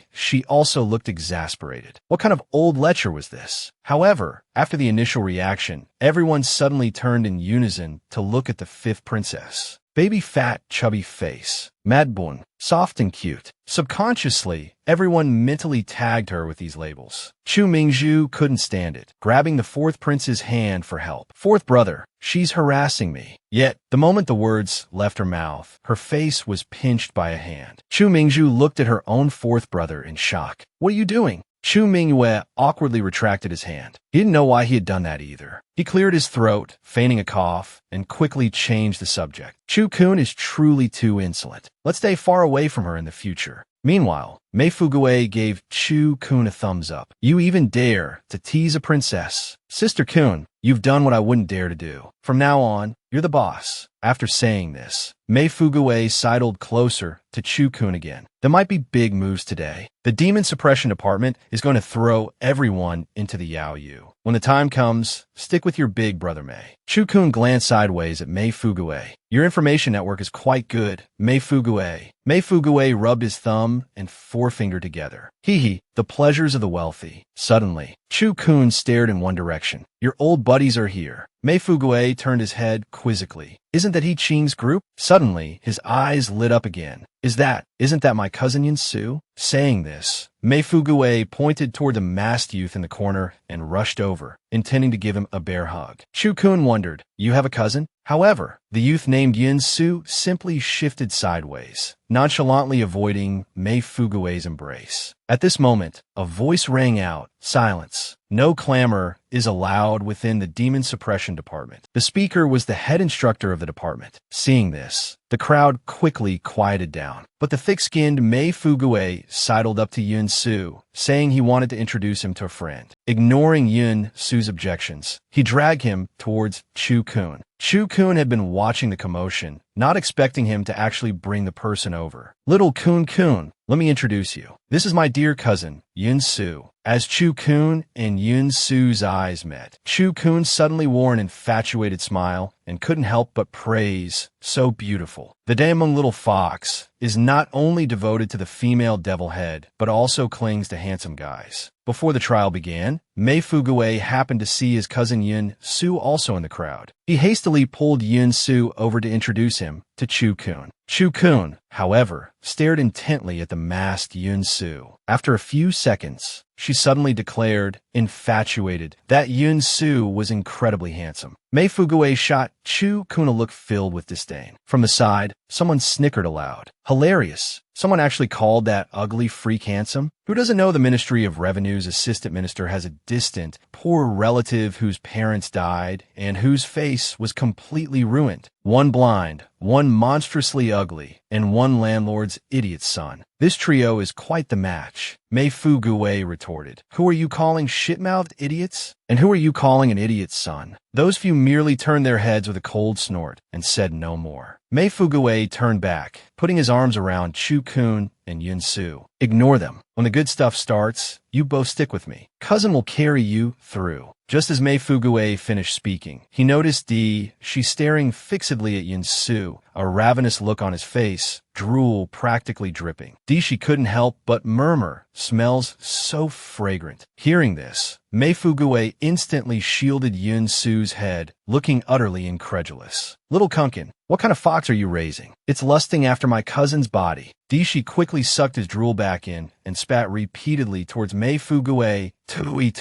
she also looked exasperated. What kind of old lecher was this? However, after the initial reaction, everyone suddenly turned in unison to look at the fifth princess. Baby fat, chubby face. Mad bun. Soft and cute. Subconsciously, everyone mentally tagged her with these labels. Chu Mingzhu couldn't stand it, grabbing the fourth prince's hand for help. "Fourth brother, she's harassing me." Yet, the moment the words left her mouth, her face was pinched by a hand. Chu Mingzhu looked at her own fourth brother in shock. "What are you doing?" Chu Mingyue awkwardly retracted his hand. He didn't know why he had done that either. He cleared his throat, feigning a cough, and quickly changed the subject. "Chu-kun is truly too insolent. Let's stay far away from her in the future." Meanwhile, Mei Fuguei gave Chu-kun a thumbs up. "You even dare to tease a princess. Sister Kun, you've done what I wouldn't dare to do. From now on, you're the boss." After saying this, Mei Fuguei sidled closer to Chu-kun again. "There might be big moves today. The Demon Suppression Department is going to throw everyone into the Yao Yu. When the time comes, stick with your big brother Mei." Chu-kun glanced sideways at Mei Fuguei. "Your information network is quite good, Mei Fuguei." Mei Fuguei rubbed his thumb and forefinger together. "Hee, the pleasures of the wealthy." Suddenly, Chu-kun stared in one direction. "Your old buddies are here." Mei Fuguei turned his head quizzically. "Isn't that He Qing's group?" Suddenly, his eyes lit up again. Isn't that my cousin Yin-su?" Saying this, Mei Fuguei pointed toward the masked youth in the corner and rushed over, intending to give him a bear hug. Chu-kun wondered, "You have a cousin?" However, the youth named Yin-su simply shifted sideways, nonchalantly avoiding Mei Fuguei's embrace. At this moment, a voice rang out, "Silence. No clamor is allowed within the Demon Suppression Department." The speaker was the head instructor of the department. Seeing this, the crowd quickly quieted down. But the thick-skinned Mei Fuguei sidled up to Yun-su, saying he wanted to introduce him to a friend. Ignoring Yun-su's objections, he dragged him towards Chu-kun. Chu-kun had been watching the commotion, not expecting him to actually bring the person over. "Little Kun-kun, let me introduce you. This is my dear cousin, Yun-su." As Chu-kun and Yun-su's eyes met, Chu-kun suddenly wore an infatuated smile and couldn't help but praise, "So beautiful." The Daemon Little Fox is not only devoted to the female devil head, but also clings to handsome guys. Before the trial began, Mei Fuguei happened to see his cousin Yun-su also in the crowd. He hastily pulled Yun-su over to introduce him to Chu-kun. Chu-kun, however, stared intently at the masked Yun-su. After a few seconds, she suddenly declared, infatuated, that Yun-su was incredibly handsome. Mei Fuguei shot Chu-kun a look filled with disdain. From the side, someone snickered aloud. "Hilarious. Someone actually called that ugly freak handsome? Who doesn't know the Ministry of Revenue's assistant minister has a distant, poor relative whose parents died and whose face was completely ruined? One blind, one monstrously ugly, and one landlord's idiot son. This trio is quite the match." Mei Fuguei retorted. "Who are you calling shit-mouthed idiots? And who are you calling an idiot's son?" Those few merely turned their heads with a cold snort and said no more. Mei Fuguei turned back, putting his arms around Chu-kun and Yun-su. "Ignore them. When the good stuff starts, you both stick with me. Cousin will carry you through." Just as Mei Fuguei finished speaking, he noticed she staring fixedly at Yun-su, a ravenous look on his face, drool practically dripping. She couldn't help but murmur, "Smells so fragrant." Hearing this, Mei Fuguei instantly shielded Yun-su's head, looking utterly incredulous. "Little Kunkin, what kind of fox are you raising? It's lusting after my cousin's body." Dishi quickly sucked his drool back in and spat repeatedly towards Mei Fuguei. Tui.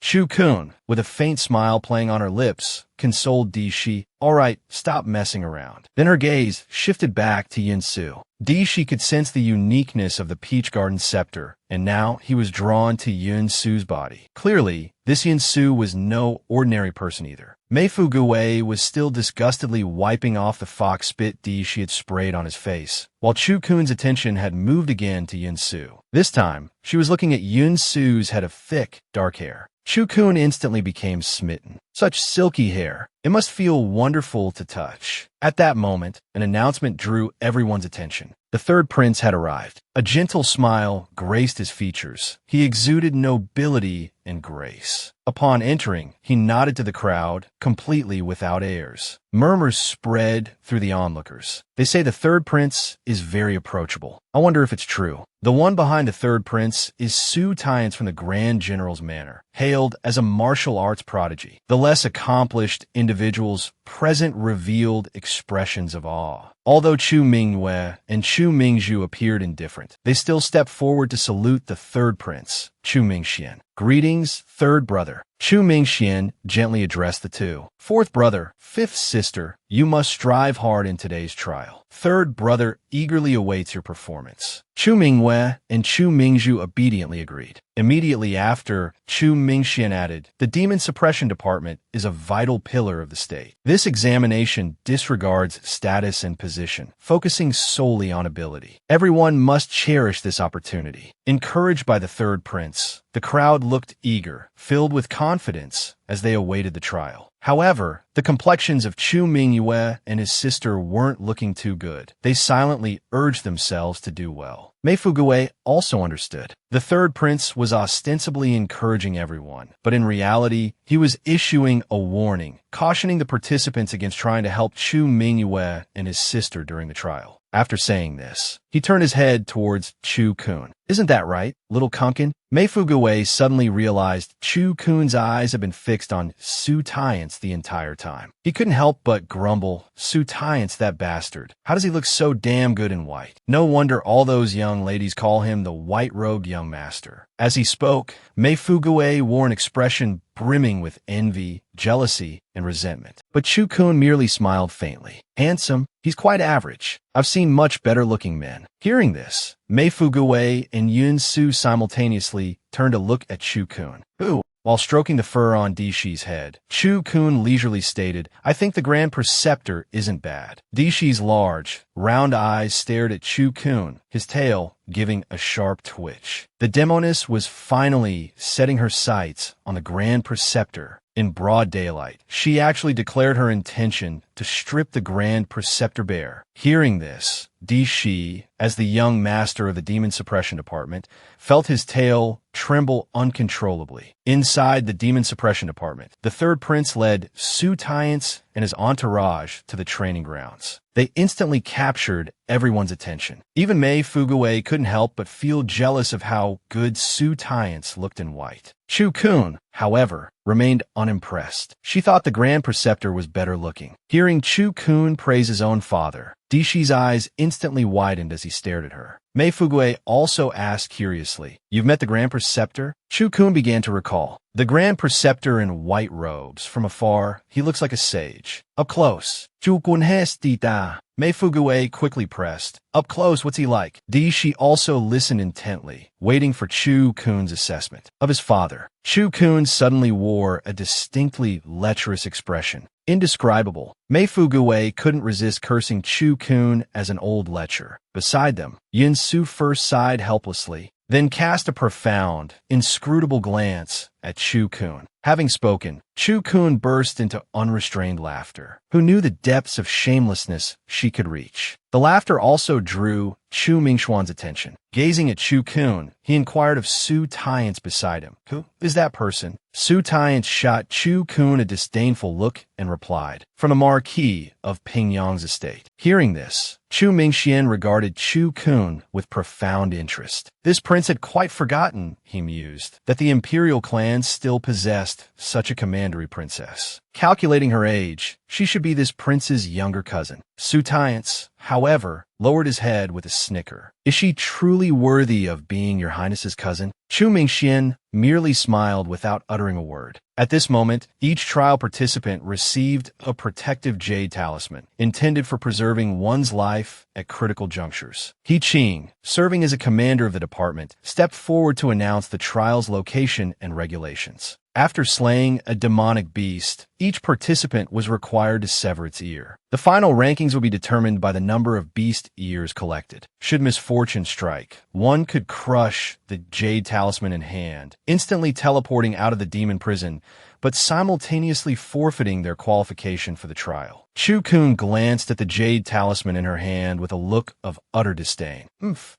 Chu-kun, with a faint smile playing on her lips, consoled Dishi. "All right, stop messing around." Then her gaze shifted back to Yin-su. Dishi could sense the uniqueness of the Peach Garden scepter, and now he was drawn to Yin-su's body. Clearly, this Yin-su was no ordinary person either. Mei Fuguei was still disgustedly wiping off the fox spit she had sprayed on his face, while Chu-kun's attention had moved again to Yin-su. This time, she was looking at Yin-su's head of thick, dark hair. Chu-kun instantly became smitten. Such silky hair. It must feel wonderful to touch. At that moment, an announcement drew everyone's attention. The third prince had arrived. A gentle smile graced his features. He exuded nobility and grace. Upon entering, he nodded to the crowd, completely without airs. Murmurs spread through the onlookers. They say the third prince is very approachable. I wonder if it's true. The one behind the third prince is Su Tyance from the Grand General's Manor, hailed as a martial arts prodigy. The less accomplished individuals present revealed expressions of awe. Although Chu Mingyue and Chu Mingzhu appeared indifferent, they still stepped forward to salute the third prince, Chu Mingxian. Greetings, third brother. Chu Mingxian gently addressed the two. Fourth brother, fifth sister, you must strive hard in today's trial. Third brother eagerly awaits your performance. Chu Mingyue and Chu Mingzhu obediently agreed. Immediately after, Chu Mingxian added, the Demon Suppression Department is a vital pillar of the state. This examination disregards status and position, focusing solely on ability. Everyone must cherish this opportunity. Encouraged by the third prince, the crowd looked eager, filled with confidence as they awaited the trial. However, the complexions of Chu Mingyue and his sister weren't looking too good. They silently urged themselves to do well. Mei Fuguei also understood. The third prince was ostensibly encouraging everyone, but in reality, he was issuing a warning, cautioning the participants against trying to help Chu Mingyue and his sister during the trial. After saying this, he turned his head towards Chu-kun. Isn't that right, little Kunkin? Mei Fuguei suddenly realized Chu-kun's eyes had been fixed on Su Tyance the entire time. He couldn't help but grumble, Su Tyance, that bastard. How does he look so damn good in white? No wonder all those young ladies call him the white-robed young master. As he spoke, Mei Fuguei wore an expression brimming with envy, jealousy, and resentment. But Chu-kun merely smiled faintly. Handsome, he's quite average. I've seen much better-looking men. Hearing this, Mei Fuguei and Yun Su simultaneously turned to look at Chu-kun, who, while stroking the fur on Dishi's head, Chu-kun leisurely stated, I think the Grand Preceptor isn't bad. Dishi's large, round eyes stared at Chu-kun, his tail giving a sharp twitch. The demoness was finally setting her sights on the Grand Preceptor. In broad daylight, she actually declared her intention to strip the Grand Preceptor bare. Hearing this, Dishi, as the young master of the Demon Suppression Department, felt his tail tremble uncontrollably. Inside the Demon Suppression Department, the third prince led Su Tyance and his entourage to the training grounds. They instantly captured everyone's attention. Even Mei Fuguei couldn't help but feel jealous of how good Su Tyance looked in white. Chu-kun, however, remained unimpressed. She thought the Grand Preceptor was better looking. Hearing Chu-kun praise his own father, Dishi's eyes instantly widened as he stared at her. Mei Fuguei also asked curiously, You've met the Grand Preceptor? Chu-kun began to recall. The Grand Preceptor in white robes. From afar, he looks like a sage. Up close. Chu-kun has tita. Mei Fuguei quickly pressed. Up close, what's he like? Dishi also listened intently, waiting for Chu-kun's assessment of his father. Chu-kun suddenly wore a distinctly lecherous expression. Indescribable. Mei Fuguei couldn't resist cursing Chu-kun as an old lecher. Beside them, Yin Su first sighed helplessly, then cast a profound, inscrutable glance at Chu-kun. Having spoken, Chu-kun burst into unrestrained laughter. Who knew the depths of shamelessness she could reach? The laughter also drew Chu Mingxuan's attention. Gazing at Chu-kun, he inquired of Su Tyance beside him. Who is that person? Su Tyance shot Chu-kun a disdainful look and replied, From the Marquis of Pingyang's estate. Hearing this, Chu Mingxian regarded Chu-kun with profound interest. This prince had quite forgotten, he mused, that the imperial clans still possessed such a commandery princess. Calculating her age, she should be this prince's younger cousin. Su Tyance, however, lowered his head with a snicker. Is she truly worthy of being your highness's cousin? Chu Mingxian merely smiled without uttering a word. At this moment, each trial participant received a protective jade talisman, intended for preserving one's life at critical junctures. He Qing, serving as a commander of the department, stepped forward to announce the trial's location and regulations. After slaying a demonic beast, each participant was required to sever its ear. The final rankings would be determined by the number of beast ears collected. Should misfortune strike, one could crush the jade talisman in hand, instantly teleporting out of the demon prison, but simultaneously forfeiting their qualification for the trial. Chu Kun glanced at the jade talisman in her hand with a look of utter disdain.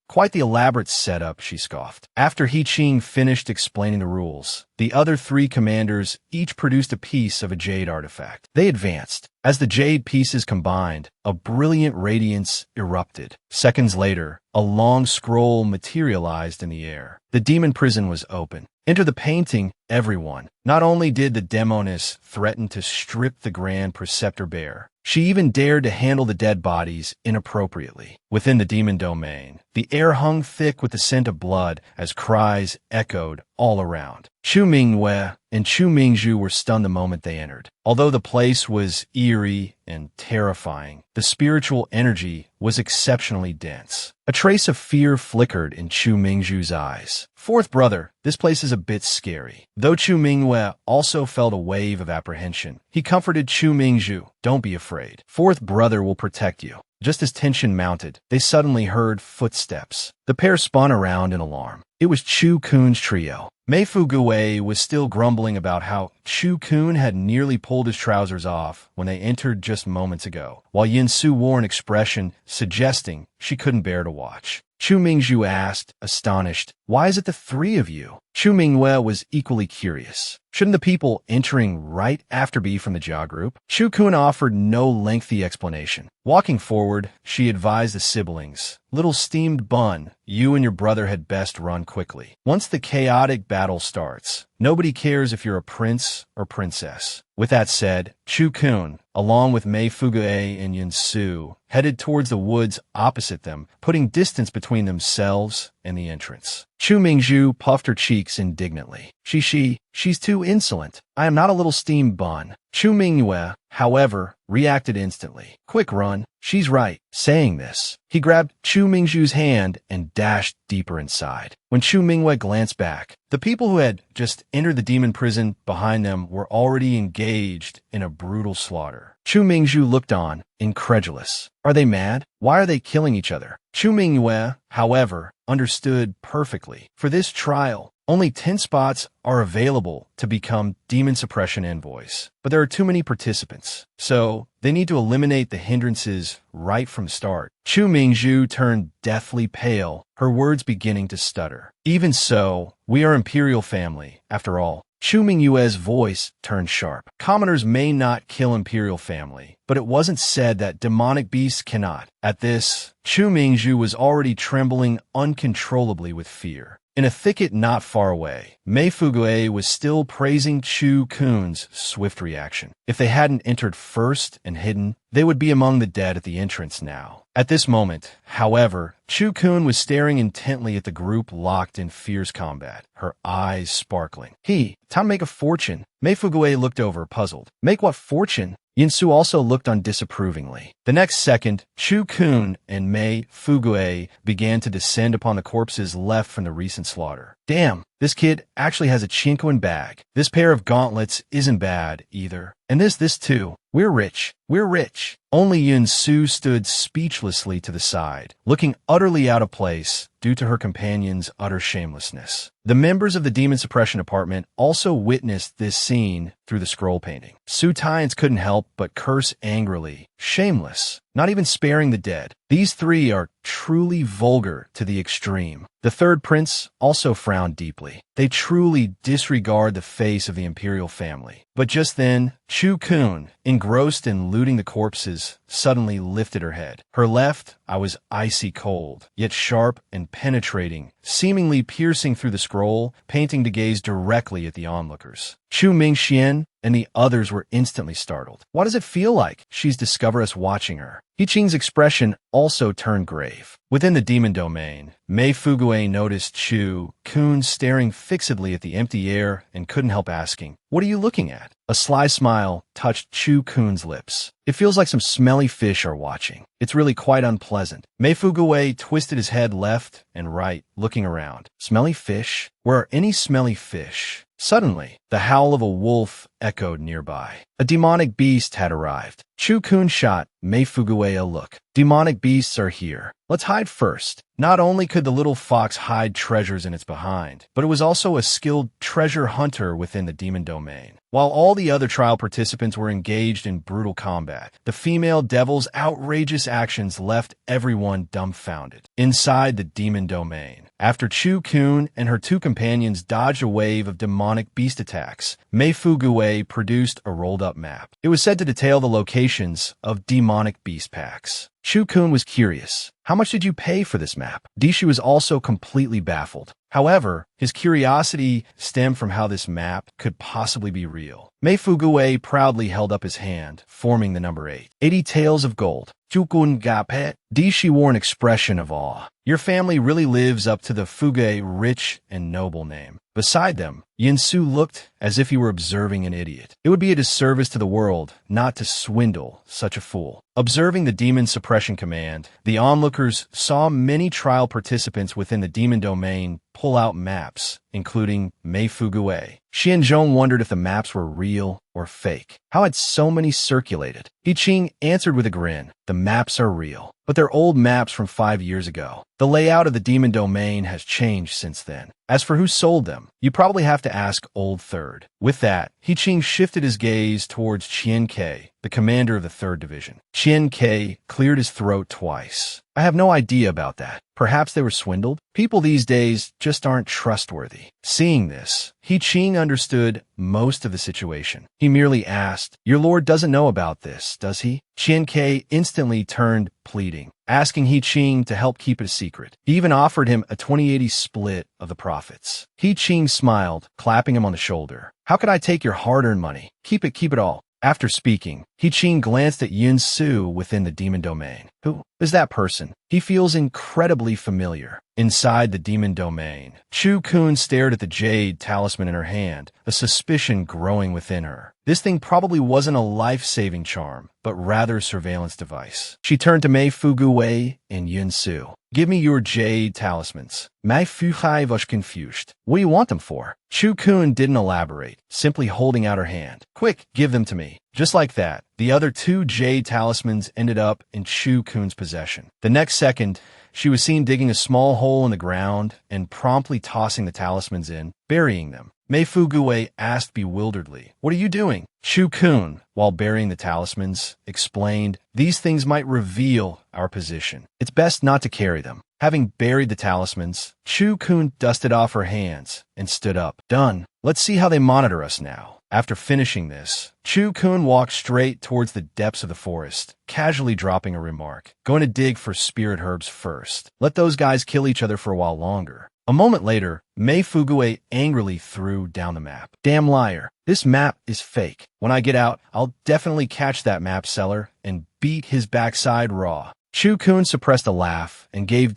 Quite the elaborate setup, she scoffed. After He Qing finished explaining the rules, the other three commanders each produced a piece of a jade artifact. They advanced. As the jade pieces combined, a brilliant radiance erupted. Seconds later, a long scroll materialized in the air. The demon prison was open. Enter the painting, everyone. Not only did the demoness threaten to strip the Grand Preceptor bare, she even dared to handle the dead bodies inappropriately. Within the demon domain, the air hung thick with the scent of blood as cries echoed all around. Chu Mingwei and Chu Mingzhu were stunned the moment they entered. Although the place was eerie and terrifying, the spiritual energy was exceptionally dense. A trace of fear flickered in Chu Mingzhu's eyes. Fourth brother, this place is a bit scary. Though Chu Mingwei also felt a wave of apprehension, he comforted Chu Mingzhu. Don't be afraid. Fourth brother will protect you. Just as tension mounted, they suddenly heard footsteps. The pair spun around in alarm. It was Chu Kun's trio. Mei Fuguei was still grumbling about how Chu Kun had nearly pulled his trousers off when they entered just moments ago, while Yin Su wore an expression suggesting she couldn't bear to watch. Chu Mingzhu asked, astonished, "Why is it the three of you?" Chu Mingwei was equally curious. Shouldn't the people entering right after be from the Jia group? Chu Kun offered no lengthy explanation. Walking forward, she advised the siblings, "Little steamed bun, you and your brother had best run quickly. Once the chaotic battle starts, nobody cares if you're a prince or princess." With that said, Chu Kun, along with Mei Fuguei and Yin Su, headed towards the woods opposite them, putting distance between themselves and the entrance. Chu Mingzhu puffed her cheeks indignantly. She's too insolent. I am not a little steamed bun. Chu Mingwei, however, reacted instantly. Quick run. She's right. Saying this, he grabbed Chu Mingzhu's hand and dashed deeper inside. When Chu Mingwei glanced back, the people who had just entered the demon prison behind them were already engaged in a brutal slaughter. Chu Mingzhu looked on, incredulous. Are they mad? Why are they killing each other? Chu Mingwei, however, understood perfectly. For this trial, only 10 spots are available to become demon suppression envoys, but there are too many participants, so they need to eliminate the hindrances right from start. Chu Mingzhu turned deathly pale, her words beginning to stutter. Even so, we are imperial family, after all. Chu Mingwei's voice turned sharp. Commoners may not kill imperial family, but it wasn't said that demonic beasts cannot. At this, Chu Mingzhu was already trembling uncontrollably with fear. In a thicket not far away, Mei Fuguei was still praising Chu Kun's swift reaction. If they hadn't entered first and hidden, they would be among the dead at the entrance now. At this moment, however, Chu Kun was staring intently at the group locked in fierce combat, her eyes sparkling. Time to make a fortune. Mei Fuguei looked over, puzzled. Make what fortune? Yin Su also looked on disapprovingly. The next second, Chu Kun and Mei Fuguei began to descend upon the corpses left from the recent slaughter. Damn, this kid actually has a Chinkoan bag. This pair of gauntlets isn't bad, either. And this too. We're rich. We're rich. Only Yin Su stood speechlessly to the side, looking utterly out of place due to her companion's utter shamelessness. The members of the Demon Suppression Department also witnessed this scene through the scroll painting. Su Tyans couldn't help but curse angrily. Shameless, not even sparing the dead. These three are truly vulgar to the extreme. The third prince also frowned deeply. They truly disregard the face of the imperial family. But just then, Chu Kun, engrossed in looting the corpses, suddenly lifted her head. Her left eye was icy cold, yet sharp and penetrating, seemingly piercing through the scroll, painting to gaze directly at the onlookers. Chu Mingxian, and the others were instantly startled. What does it feel like? She's discovered us watching her. Hiqing's expression also turned grave. Within the demon domain, Mei Fugue noticed Chu Kun staring fixedly at the empty air and couldn't help asking, "What are you looking at?" A sly smile touched Chu Kun's lips. "It feels like some smelly fish are watching. It's really quite unpleasant." Mei Fugue twisted his head left and right, looking around. Smelly fish? Where are any smelly fish? Suddenly, the howl of a wolf echoed nearby. A demonic beast had arrived. Chu Kun shot Mei Fugue a look. "Demonic beasts are here. Let's hide first." Not only could the little fox hide treasures in its behind, but it was also a skilled treasure hunter within the demon domain. While all the other trial participants were engaged in brutal combat, the female devil's outrageous actions left everyone dumbfounded. Inside the demon domain, after Chu Kun and her two companions dodged a wave of demonic beast attacks, Mei Fugue produced a rolled-up map. It was said to detail the locations of demonic beast packs. Chu Kun was curious. How much did you pay for this map? Dishi was also completely baffled. However, his curiosity stemmed from how this map could possibly be real. Mei Fugue proudly held up his hand, forming the number 8. 80 taels of gold. Chukun Gapet. Dishi wore an expression of awe. Your family really lives up to the Fugue rich and noble name. Beside them, Yinsu looked as if he were observing an idiot. It would be a disservice to the world not to swindle such a fool. Observing the demon suppression command, the onlookers saw many trial participants within the demon domain pull out maps, including Mei Fugue. Xianzhong wondered if the maps were real or fake. How had so many circulated? Hiqing answered with a grin. The maps are real, but they're old maps from 5 years ago. The layout of the demon domain has changed since then. As for who sold them, you probably have to ask Old Third. With that, Hiqing shifted his gaze towards Qian Ke, the commander of the 3rd Division. Qian Ke cleared his throat twice. I have no idea about that. Perhaps they were swindled? People these days just aren't trustworthy. Seeing this, Hiqing understood most of the situation. He merely asked, "Your lord doesn't know about this, does he?" Qian Ke instantly turned pleading, asking Hiqing to help keep it a secret. He even offered him a 20/80 split of the profits. Hiqing smiled, clapping him on the shoulder. "How could I take your hard-earned money? Keep it all." After speaking, Hiqing glanced at Yin Su within the demon domain. Who is that person? He feels incredibly familiar. Inside the demon domain, Chu Kun stared at the jade talisman in her hand, a suspicion growing within her. This thing probably wasn't a life-saving charm, but rather a surveillance device. She turned to Mei Fugue and Yin Su. "Give me your jade talismans." Mei Fugue was confused. "What do you want them for?" Chu Kun didn't elaborate, simply holding out her hand. "Quick, give them to me." Just like that, the other 2 jade talismans ended up in Chu Kun's possession. The next second, she was seen digging a small hole in the ground and promptly tossing the talismans in, burying them. Mei Fugue asked bewilderedly, "What are you doing?" Chu Kun, while burying the talismans, explained, "These things might reveal our position. It's best not to carry them." Having buried the talismans, Chu Kun dusted off her hands and stood up. "Done. Let's see how they monitor us now." After finishing this, Chu Kun walked straight towards the depths of the forest, casually dropping a remark. "Going to dig for spirit herbs first. Let those guys kill each other for a while longer." A moment later, Mei Fugue angrily threw down the map. "Damn liar. This map is fake. When I get out, I'll definitely catch that map seller and beat his backside raw." Chu Kun suppressed a laugh and gave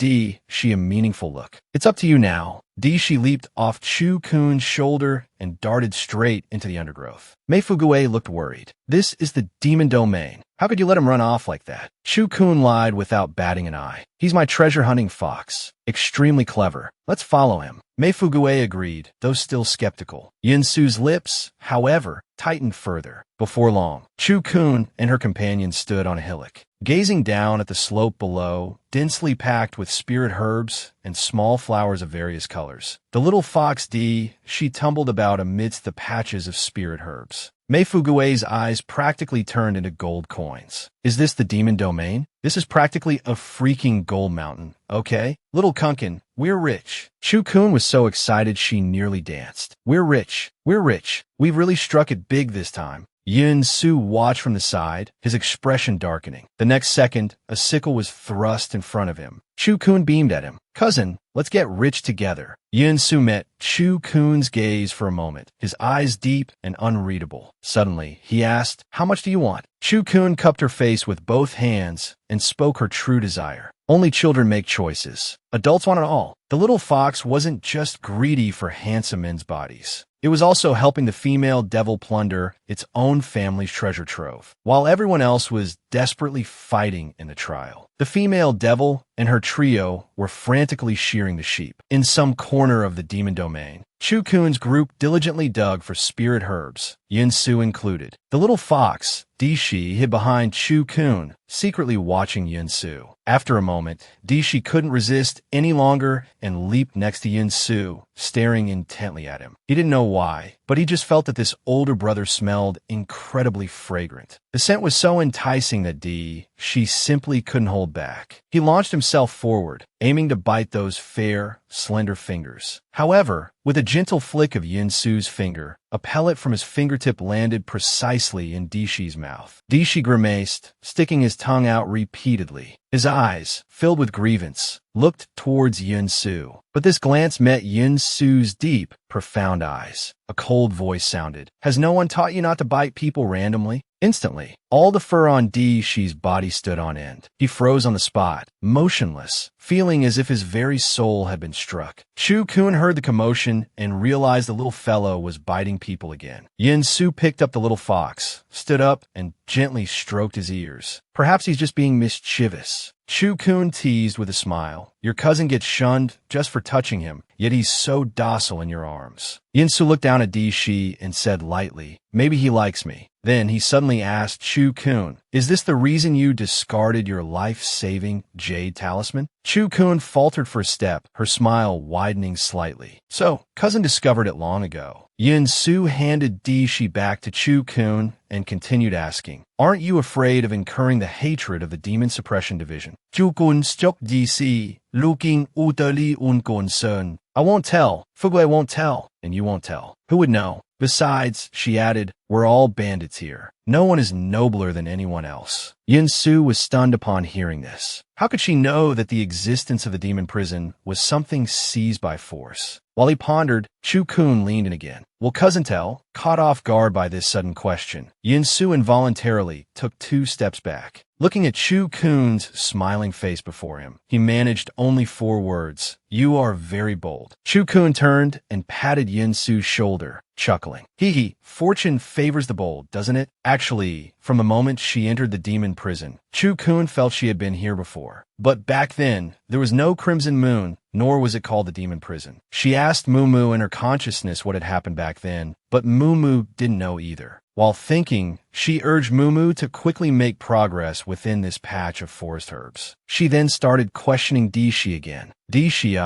She a meaningful look. "It's up to you now." She leaped off Chu Kun's shoulder and darted straight into the undergrowth. Mei Fugue looked worried. "This is the demon domain. How could you let him run off like that?" Chu Kun lied without batting an eye. "He's my treasure-hunting fox. Extremely clever. Let's follow him." Mei Fugue agreed, though still skeptical. Yin Su's lips, however, tightened further. Before long, Chu Kun and her companion stood on a hillock, gazing down at the slope below, densely packed with spirit herbs and small flowers of various colors. The little fox she tumbled about amidst the patches of spirit herbs. Mei Fugue's eyes practically turned into gold coins. "Is this the demon domain? This is practically a freaking gold mountain, okay? Little Kunkin, we're rich." Chu Kun was so excited she nearly danced. We're rich. We've really struck it big this time." Yin Su watched from the side, his expression darkening. The next second, a sickle was thrust in front of him. Chu-kun beamed at him. Cousin, let's get rich together. Yun-su met Chu-kun's gaze for a moment, his eyes deep and unreadable. Suddenly, he asked, how much do you want? Chu-kun cupped her face with both hands and spoke her true desire. Only children make choices. Adults want it all. The little fox wasn't just greedy for handsome men's bodies. It was also helping the female devil plunder its own family's treasure trove, while everyone else was desperately fighting in the trial. The female devil and her trio were frantically shearing the sheep. In some corner of the demon domain, Chu-kun's group diligently dug for spirit herbs, Yun-su included. The little fox, Di-shi, hid behind Chu-kun, secretly watching Yun-su. After a moment, Di-shi couldn't resist any longer and leaped next to Yun-su, staring intently at him. He didn't know why, but he just felt that this older brother smelled incredibly fragrant. The scent was so enticing that Di-shi simply couldn't hold back. He launched himself forward, aiming to bite those fair, slender fingers. However, with a gentle flick of Yun-su's finger, a pellet from his fingertip landed precisely in Di-shi's mouth. Di-shi grimaced, sticking his tongue out repeatedly. His eyes, filled with grievance, looked towards Yun-su. But this glance met Yun-su's deep, profound eyes. A cold voice sounded. Has no one taught you not to bite people randomly? Instantly, all the fur on Di-shi's body stood on end. He froze on the spot, motionless, feeling as if his very soul had been struck. Chu-kun heard the commotion and realized the little fellow was biting people again. Yun-su picked up the little fox, stood up, and gently stroked his ears. Perhaps he's just being mischievous. Chu-kun teased with a smile. Your cousin gets shunned just for touching him, yet he's so docile in your arms. Yun-su looked down at Di-shi and said lightly, maybe he likes me. Then he suddenly asked Chu-kun, is this the reason you discarded your life-saving jade talisman? Chu-kun faltered for a step, her smile widening slightly. So, cousin discovered it long ago. Yun-su handed Di-shi back to Chu-kun and continued asking, aren't you afraid of incurring the hatred of the Demon Suppression Division? Chu-kun struck Di-shi, looking utterly unconcerned. I won't tell. Fugui won't tell. And you won't tell. Who would know? Besides, she added, we're all bandits here. No one is nobler than anyone else. Yun-su was stunned upon hearing this. How could she know that the existence of the demon prison was something seized by force? While he pondered, Chu-kun leaned in again. Will cousin tell? Caught off guard by this sudden question, Yun-su involuntarily took 2 steps back. Looking at Chu-kun's smiling face before him, he managed only 4 words. You are very bold. Chu-kun turned and patted Yun-su's shoulder, chuckling. Hee, fortune favors the bold, doesn't it? Actually, from the moment she entered the demon prison, Chu-kun felt she had been here before. But back then, there was no Crimson Moon, nor was it called the demon prison. She asked Mumu in her consciousness what had happened back then, but Mumu didn't know either. While thinking, she urged Mumu to quickly make progress within this patch of forest herbs. She then started questioning Di-shi again. Di-shi,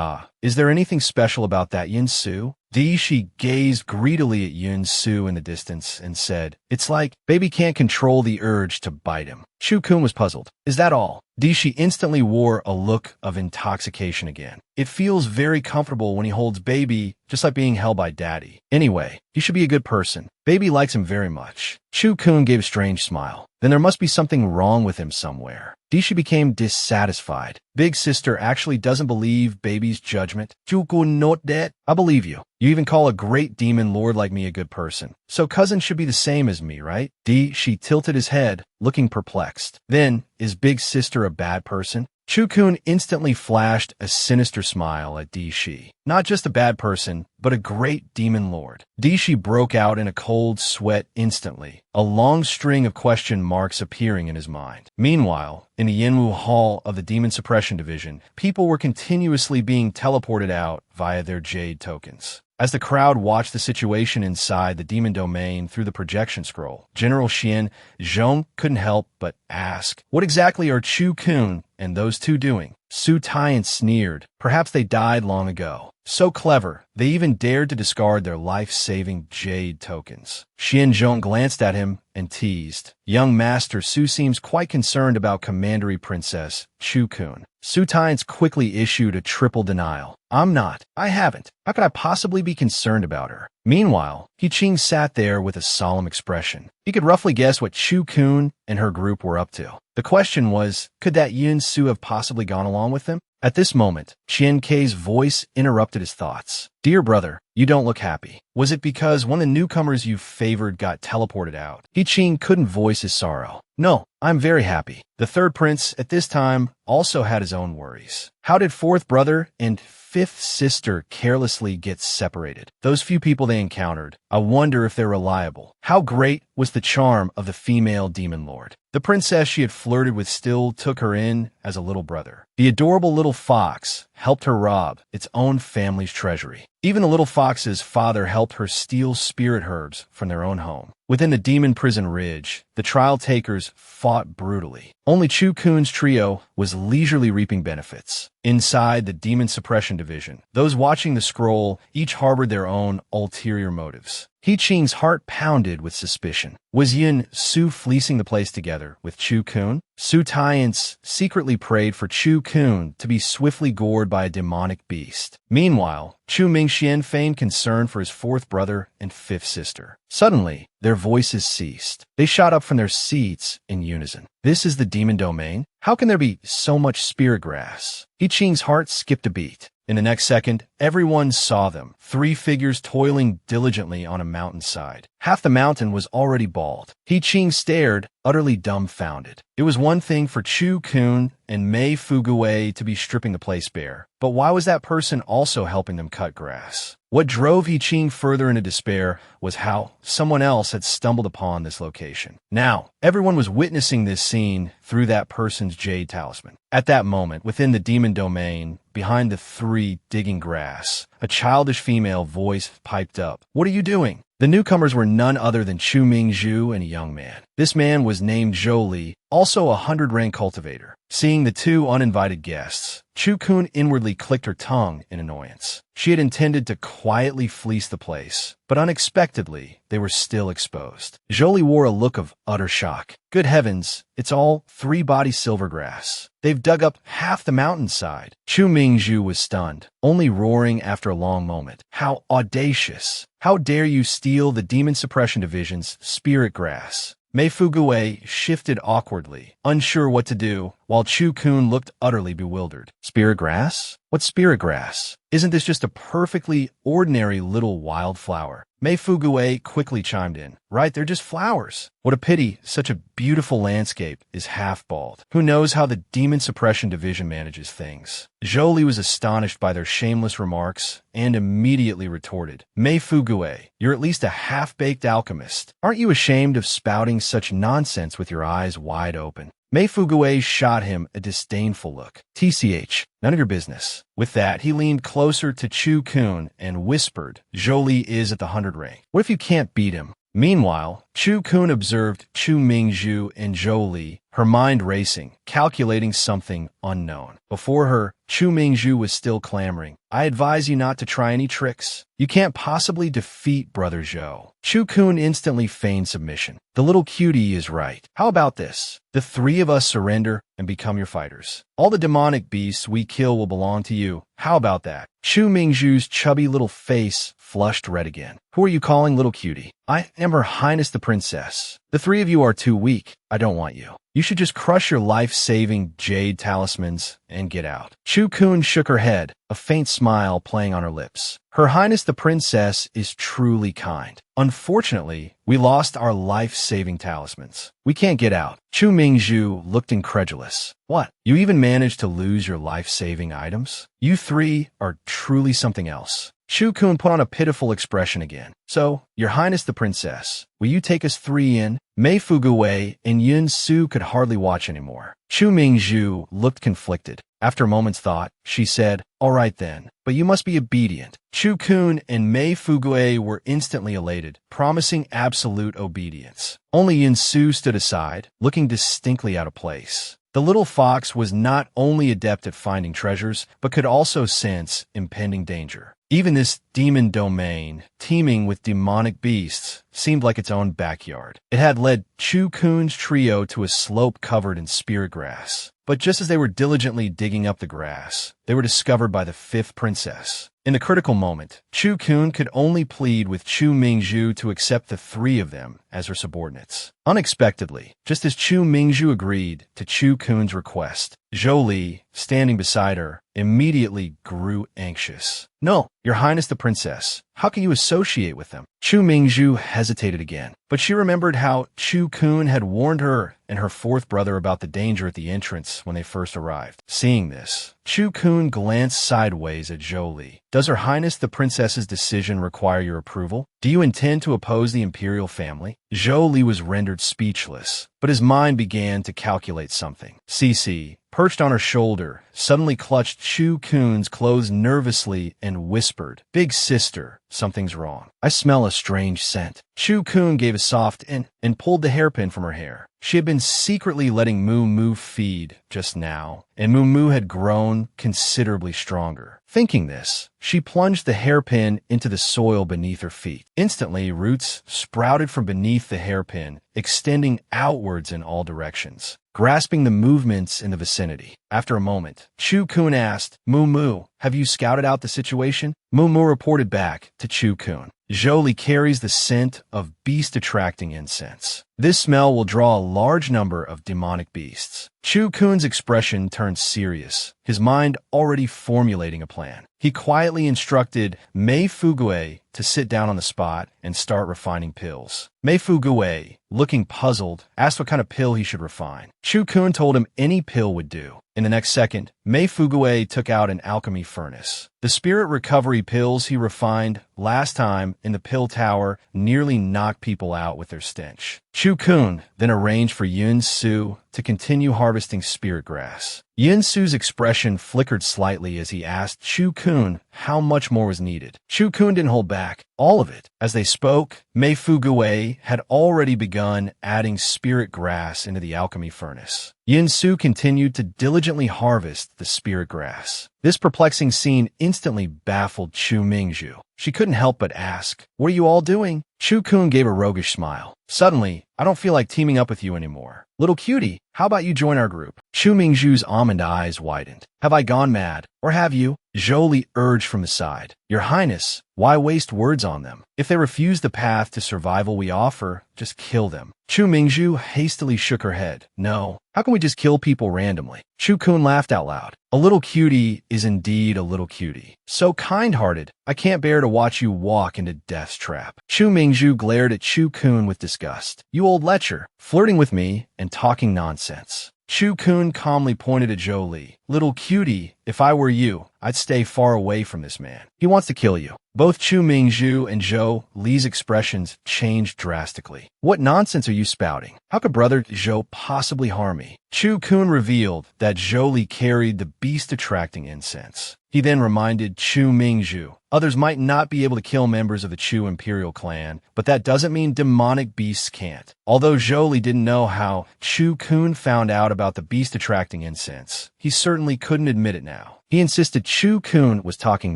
is there anything special about that, Yun-su? Di-shi gazed greedily at Yun-su in the distance and said, it's like baby can't control the urge to bite him. Chu-kun was puzzled. Is that all? Di-shi instantly wore a look of intoxication again. It feels very comfortable when he holds baby, just like being held by daddy. Anyway, he should be a good person. Baby likes him very much. Chu-kun gave a strange smile. Then there must be something wrong with him somewhere. Di-shi became dissatisfied. Big sister actually doesn't believe baby's judgment. Chu-kun not that. I believe you. You even call a great demon lord like me a good person. So cousin should be the same as me, right? Di-shi tilted his head, looking perplexed. Then, is big sister a bad person? Chu-kun instantly flashed a sinister smile at Di-shi. Not just a bad person, but a great demon lord. Di-shi broke out in a cold sweat instantly, a long string of question marks appearing in his mind. Meanwhile, in the Yenwu Hall of the Demon Suppression Division, people were continuously being teleported out via their jade tokens. As the crowd watched the situation inside the demon domain through the projection scroll, General Xian Zhong couldn't help but ask, what exactly are Chu-kun and those 2 doing? Su Taiyan sneered. Perhaps they died long ago. So clever, they even dared to discard their life-saving jade tokens. Xian Zhong glanced at him and teased. Young Master Su seems quite concerned about Commandery Princess Chu-kun. Sutians quickly issued a triple denial. I'm not. I haven't. How could I possibly be concerned about her? Meanwhile, Hiching sat there with a solemn expression. He could roughly guess what Chu-kun and her group were up to. The question was, could that Yun-su have possibly gone along with them? At this moment, Chien Kei's voice interrupted his thoughts. Dear brother, you don't look happy. Was it because one of the newcomers you favored got teleported out? Hiching couldn't voice his sorrow. No, I'm very happy. The third prince, at this time, also had his own worries. How did fourth brother and fifth sister carelessly get separated? Those few people they encountered, I wonder if they're reliable. How great was the charm of the female demon lord? The princess she had flirted with still took her in as a little brother. The adorable little fox helped her rob its own family's treasury. Even the little fox's father helped her steal spirit herbs from their own home. Within the demon prison ridge, the trial takers fought brutally. Only Chu-kun's trio was leisurely reaping benefits. Inside the demon suppression division, those watching the scroll each harbored their own ulterior motives. Hiching's heart pounded with suspicion. Was Yun-su fleecing the place together with Chu-kun? Sutians secretly prayed for Chu-kun to be swiftly gored by a demonic beast. Meanwhile, Chu Mingxian feigned concern for his fourth brother and fifth sister. Suddenly, their voices ceased. They shot up from their seats in unison. This is the demon domain? How can there be so much spirit grass? Hiching's heart skipped a beat. In the next second, everyone saw them, three figures toiling diligently on a mountainside. Half the mountain was already bald. Hiching stared, utterly dumbfounded. It was one thing for Chu-kun and Mei Fuguei to be stripping the place bare, but why was that person also helping them cut grass? What drove Hiching further into despair was how someone else had stumbled upon this location. Now, everyone was witnessing this scene through that person's jade talisman. At that moment, within the demon domain, behind the three digging grass, a childish female voice piped up. What are you doing? The newcomers were none other than Chu Mingzhu and a young man. This man was named Zhou Li, also a 100-rank cultivator. Seeing the two uninvited guests, Chu-kun inwardly clicked her tongue in annoyance. She had intended to quietly fleece the place, but unexpectedly, they were still exposed. Zhou Li wore a look of utter shock. Good heavens, it's all three-body silvergrass. They've dug up half the mountainside. Chu Mingzhu was stunned, only roaring after a long moment. How audacious! How dare you steal the Demon Suppression Division's spirit grass? Mei Fuguei shifted awkwardly, unsure what to do, while Chu-kun looked utterly bewildered. Spirit grass? What's spirit grass? Isn't this just a perfectly ordinary little wildflower? Mei Fuguei quickly chimed in. Right, they're just flowers. What a pity such a beautiful landscape is half bald. Who knows how the Demon Suppression Division manages things? Zhou Li was astonished by their shameless remarks and immediately retorted. Mei Fuguei, you're at least a half-baked alchemist. Aren't you ashamed of spouting such nonsense with your eyes wide open? Mei Fuguei shot him a disdainful look. TCH, none of your business. With that, he leaned closer to Chu-kun and whispered, Zhou Li is at the 100 rank. What if you can't beat him? Meanwhile, Chu-kun observed Chu Mingzhu and Zhou Li, her mind racing, calculating something unknown. Before her, Chu Mingzhu was still clamoring. I advise you not to try any tricks. You can't possibly defeat Brother Zhou. Chu-kun instantly feigned submission. The little cutie is right. How about this? The three of us surrender and become your fighters. All the demonic beasts we kill will belong to you. How about that? Chu Mingzhu's chubby little face flushed red again. Who are you calling little cutie? I am Her Highness the Princess. The three of you are too weak. I don't want you. You should just crush your life-saving jade talismans and get out. Chu-kun shook her head, a faint smile playing on her lips. Her Highness the Princess is truly kind. Unfortunately, we lost our life-saving talismans. We can't get out. Chu Mingzhu looked incredulous. What? You even managed to lose your life-saving items? You three are truly something else. Chu-kun put on a pitiful expression again. So, Your Highness the Princess, will you take us three in? Mei Fuguei and Yun-su could hardly watch anymore. Chu Mingzhu looked conflicted. After a moment's thought, she said, all right then, but you must be obedient. Chu-kun and Mei Fuguei were instantly elated, promising absolute obedience. Only Yun-su stood aside, looking distinctly out of place. The little fox was not only adept at finding treasures, but could also sense impending danger. Even this demon domain, teeming with demonic beasts, seemed like its own backyard. It had led Chu-kun's trio to a slope covered in spirit grass. But just as they were diligently digging up the grass, they were discovered by the fifth princess. In the critical moment, Chu Kun could only plead with Chu Mingzhu to accept the three of them as her subordinates. Unexpectedly, just as Chu Mingzhu agreed to Chu Kun's request, Zhou Li, standing beside her, immediately grew anxious. "No, Your Highness the Princess, how can you associate with them?" Chu Mingzhu hesitated again, but she remembered how Chu Kun had warned her and her fourth brother about the danger at the entrance when they first arrived. Seeing this, Chu Kun glanced sideways at Zhou Li. "Does Her Highness the Princess's decision require your approval? Do you intend to oppose the imperial family?" Zhou Li was rendered speechless, but his mind began to calculate something. Cece, perched on her shoulder, suddenly clutched Chu Kun's clothes nervously and whispered, "Big sister, something's wrong. I smell a strange scent." Chu Kun gave a soft and pulled the hairpin from her hair. She had been secretly letting Moo Moo feed just now, and Moo Moo had grown considerably stronger. Thinking this, she plunged the hairpin into the soil beneath her feet. Instantly, roots sprouted from beneath the hairpin, extending outwards in all directions, grasping the movements in the vicinity. After a moment, Chu Kun asked, "Moo Moo, have you scouted out the situation?" Moo Moo reported back to Chu Kun, "Zhou Li carries the scent of beast-attracting incense. This smell will draw a large number of demonic beasts." Chu Kun's expression turned serious, his mind already formulating a plan. He quietly instructed Mei Fugue to sit down on the spot and start refining pills. Mei Fugue, looking puzzled, asked what kind of pill he should refine. Chu Kun told him any pill would do. In the next second, Mei Fugue took out an alchemy furnace. The spirit recovery pills he refined last time in the pill tower nearly knocked people out with their stench. Chu Kun then arranged for Yun Su to continue harvesting spirit grass. Yun Su's expression flickered slightly as he asked Chu Kun how much more was needed. Chu Kun didn't hold back. All of it. As they spoke, Mei Fugue had already begun adding spirit grass into the alchemy furnace. Yin Su continued to diligently harvest the spirit grass. This perplexing scene instantly baffled Chu Mingzhu. She couldn't help but ask, "What are you all doing?" Chu Kun gave a roguish smile. "Suddenly, I don't feel like teaming up with you anymore. Little cutie, how about you join our group?" Chu Mingzhu's almond eyes widened. "Have I gone mad? Or have you?" Zhou Li urged from the side. "Your Highness, why waste words on them? If they refuse the path to survival we offer, just kill them." Chu Mingzhu hastily shook her head. "No, how can we just kill people randomly?" Chu Kun laughed out loud. "A little cutie is indeed a little cutie. So kind-hearted, I can't bear to watch you walk into death's trap." Chu Mingzhu glared at Chu Kun with disgust. "You old lecher, flirting with me and talking nonsense." Chu Kun calmly pointed at Zhou Li. "Little cutie, if I were you, I'd stay far away from this man. He wants to kill you." Both Chu Mingzhu and Zhou Li's expressions changed drastically. "What nonsense are you spouting? How could Brother Zhou possibly harm me?" Chu Kun revealed that Zhou Li carried the beast-attracting incense. He then reminded Chu Mingzhu, "Others might not be able to kill members of the Chu imperial clan, but that doesn't mean demonic beasts can't." Although Zhou Li didn't know how Chu Kun found out about the beast-attracting incense, he certainly couldn't admit it now. He insisted Chu Kun was talking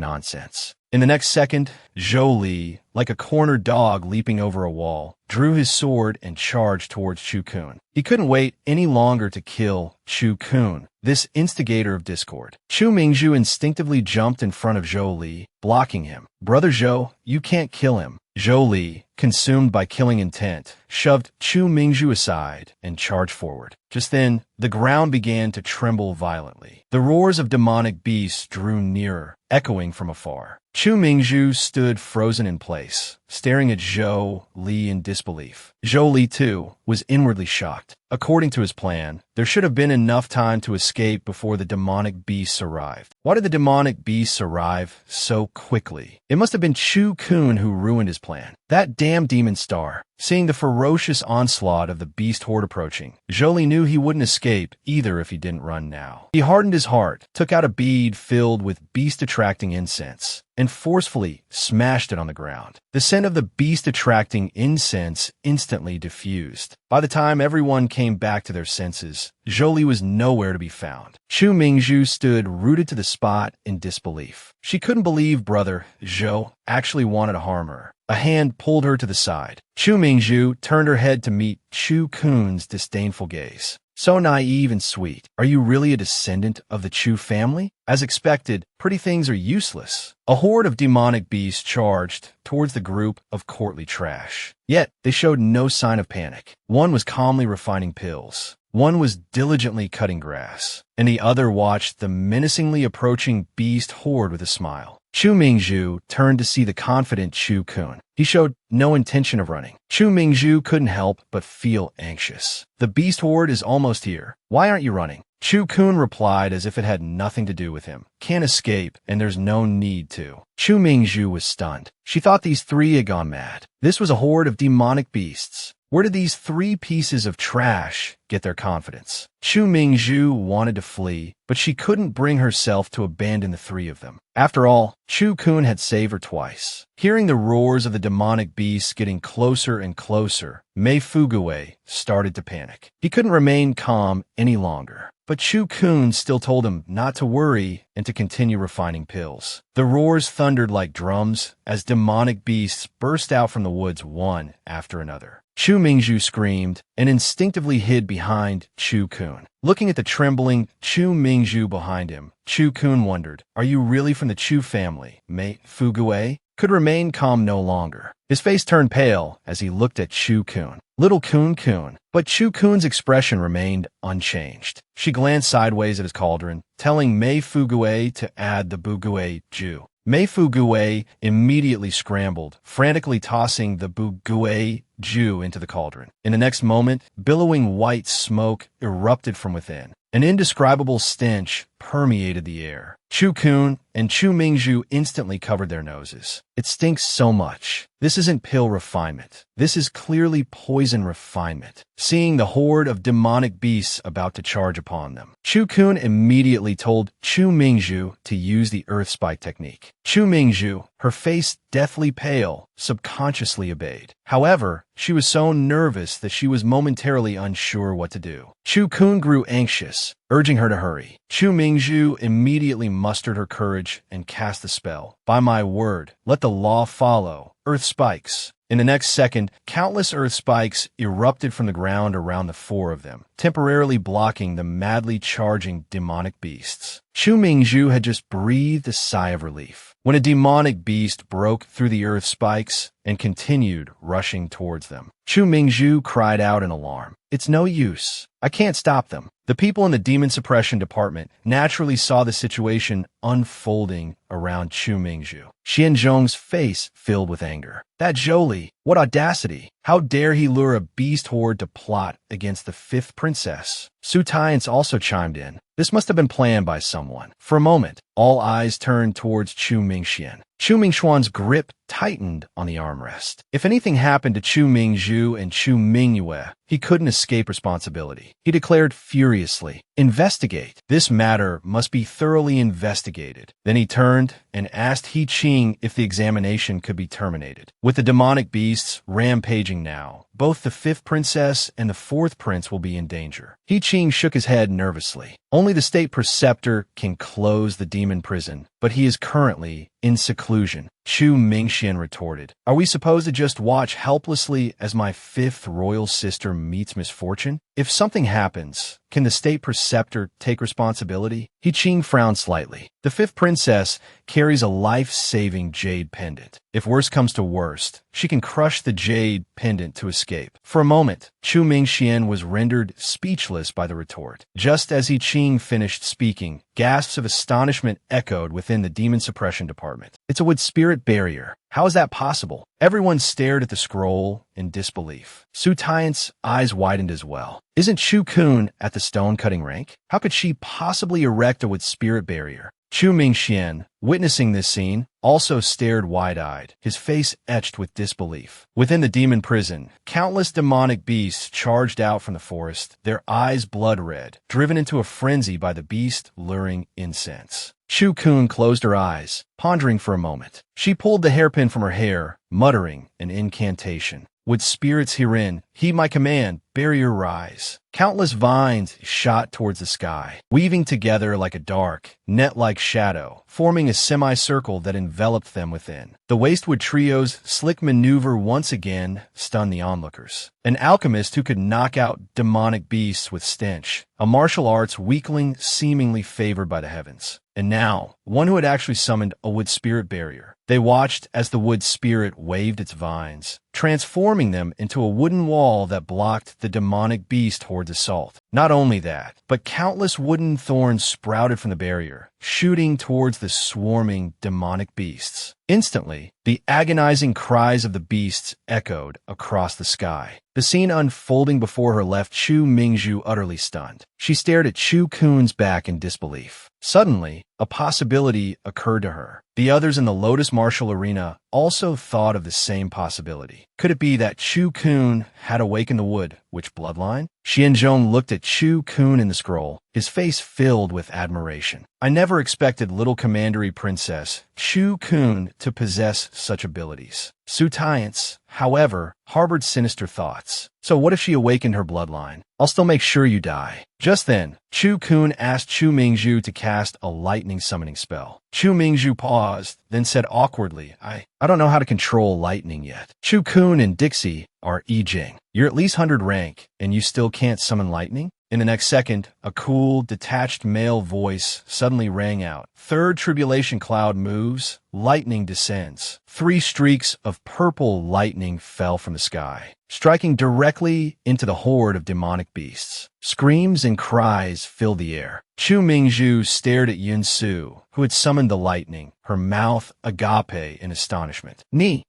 nonsense. In the next second, Zhou Li, like a cornered dog leaping over a wall, drew his sword and charged towards Chu Kun. He couldn't wait any longer to kill Chu Kun, this instigator of discord. Chu Mingzhu instinctively jumped in front of Zhou Li, blocking him. "Brother Zhou, you can't kill him." Zhou Li, consumed by killing intent, shoved Chu Mingzhu aside and charged forward. Just then, the ground began to tremble violently. The roars of demonic beasts drew nearer, echoing from afar. Chu Mingzhu stood frozen in place, staring at Zhou Li in disbelief. Zhou Li, too, was inwardly shocked. According to his plan, there should have been enough time to escape before the demonic beasts arrived. Why did the demonic beasts arrive so quickly? It must have been Chu Kun who ruined his plan. That damn demon star. Seeing the ferocious onslaught of the beast horde approaching, Zhou Li knew he wouldn't escape either if he didn't run now. He hardened his heart, took out a bead filled with beast-attracting incense, and forcefully smashed it on the ground. The scent of the beast-attracting incense instantly diffused. By the time everyone came back to their senses, Zhou Li was nowhere to be found. Chu Mingzhu stood rooted to the spot in disbelief. She couldn't believe Brother Zhou actually wanted to harm her. A hand pulled her to the side. Chu Mingzhu turned her head to meet Chu Kun's disdainful gaze. So naive and sweet. Are you really a descendant of the Chu family? As expected, pretty things are useless. A horde of demonic beasts charged towards the group of courtly trash. Yet, they showed no sign of panic. One was calmly refining pills. One was diligently cutting grass, and the other watched the menacingly approaching beast horde with a smile. Chu Mingzhu turned to see the confident Chu Kun. He showed no intention of running. Chu Mingzhu couldn't help but feel anxious. The beast horde is almost here. Why aren't you running? Chu Kun replied as if it had nothing to do with him. Can't escape, and there's no need to. Chu Mingzhu was stunned. She thought these three had gone mad. This was a horde of demonic beasts. Where did these three pieces of trash get their confidence? Chu Mingzhu wanted to flee, but she couldn't bring herself to abandon the three of them. After all, Chu Kun had saved her twice. Hearing the roars of the demonic beasts getting closer and closer, Mei Fuguei started to panic. He couldn't remain calm any longer. But Chu Kun still told him not to worry and to continue refining pills. The roars thundered like drums as demonic beasts burst out from the woods one after another. Chu Mingzhu screamed and instinctively hid behind Chu Kun. Looking at the trembling Chu Mingzhu behind him, Chu Kun wondered, "Are you really from the Chu family, Mei Fuguei?" Could remain calm no longer. His face turned pale as he looked at Chu Kun. Little Kun. But Chu Kun's expression remained unchanged. She glanced sideways at his cauldron, telling Mei Fuguei to add the Buguei Ju. Mei Fuguei immediately scrambled, frantically tossing the Buguei Ju into the cauldron. In the next moment, billowing white smoke erupted from within. An indescribable stench permeated the air. Chu Kun and Chu Mingzhu instantly covered their noses. It stinks so much. This isn't pill refinement. This is clearly poison refinement. Seeing the horde of demonic beasts about to charge upon them, Chu Kun immediately told Chu Mingzhu to use the earth spike technique. Chu Mingzhu, her face deathly pale, subconsciously obeyed. However, she was so nervous that she was momentarily unsure what to do. Chu Kun grew anxious, urging her to hurry. Chu Mingzhu immediately mustered her courage and cast the spell. "By my word, let the law follow. Earth spikes." In the next second, countless earth spikes erupted from the ground around the four of them, temporarily blocking the madly charging demonic beasts. Chu Mingzhu had just breathed a sigh of relief when a demonic beast broke through the earth spikes and continued rushing towards them. Chu Mingzhu cried out in alarm. "It's no use. I can't stop them." The people in the demon suppression department naturally saw the situation unfolding around Chu Mingzhu. Xianzhong's face filled with anger. That Zhou, what audacity! How dare he lure a beast horde to plot against the fifth princess? Su Taiyan's also chimed in. This must have been planned by someone. For a moment, all eyes turned towards Chu Mingxian. Chu Mingxuan's grip tightened on the armrest. If anything happened to Chu Mingzhu and Chu Mingyue, he couldn't escape responsibility. He declared furiously, "Investigate. This matter must be thoroughly investigated." Then he turned and asked He Qing if the examination could be terminated. With the demonic beasts rampaging now, both the fifth princess and the fourth prince will be in danger. He Qing shook his head nervously. Only the state preceptor can close the demon prison, but he is currently in seclusion. Chu Mingxian retorted, "Are we supposed to just watch helplessly as my fifth royal sister meets misfortune? If something happens, can the state preceptor take responsibility?" He Qing frowned slightly. The fifth princess carries a life-saving jade pendant. If worst comes to worst, she can crush the jade pendant to escape. For a moment, Chu Mingxian was rendered speechless by the retort. Just as He Qing finished speaking, gasps of astonishment echoed within the demon suppression department. "It's a wood spirit barrier. How is that possible?" Everyone stared at the scroll in disbelief. Su Taiyan's eyes widened as well. Isn't Chu Kun at the stone-cutting rank? How could she possibly erect a wood spirit barrier? Chu Mingxian, witnessing this scene, also stared wide-eyed, his face etched with disbelief. Within the demon prison, countless demonic beasts charged out from the forest, their eyes blood-red, driven into a frenzy by the beast luring incense. Chu Kun closed her eyes, pondering for a moment. She pulled the hairpin from her hair, muttering an incantation. "Would spirits herein heed my command, barrier rise. Countless vines shot towards the sky, weaving together like a dark, net-like shadow, forming a semicircle that enveloped them within. The Wastewood Trio's slick maneuver once again stunned the onlookers. An alchemist who could knock out demonic beasts with stench, a martial arts weakling seemingly favored by the heavens. And now, one who had actually summoned a wood spirit barrier. They watched as the wood spirit waved its vines, transforming them into a wooden wall that blocked the demonic beast horde's assault. Not only that, but countless wooden thorns sprouted from the barrier, shooting towards the swarming demonic beasts. Instantly, the agonizing cries of the beasts echoed across the sky. The scene unfolding before her left Chu Mingzhu utterly stunned. She stared at Chu Kun's back in disbelief. Suddenly, a possibility occurred to her. The others in the Lotus Martial Arena also thought of the same possibility. Could it be that Chu Kun had awakened the Wood Witch bloodline? Xianzhong looked at Chu Kun in the scroll, his face filled with admiration. I never expected little commandery princess Chu Kun to possess such abilities. Su Tiance, however, harbored sinister thoughts. So what if she awakened her bloodline? I'll still make sure you die. Just then, Chu Kun asked Chu Mingzhu to cast a lightning summoning spell. Chu Mingzhu paused, then said awkwardly, I don't know how to control lightning yet. Chu Kun and Dixie are Yijing. You're at least 100 rank, and you still can't summon lightning? In the next second, a cool, detached male voice suddenly rang out. Third tribulation cloud moves, lightning descends. 3 streaks of purple lightning fell from the sky, striking directly into the horde of demonic beasts. Screams and cries filled the air. Chu Mingzhu stared at Yun Su, who had summoned the lightning, her mouth agape in astonishment. Ni,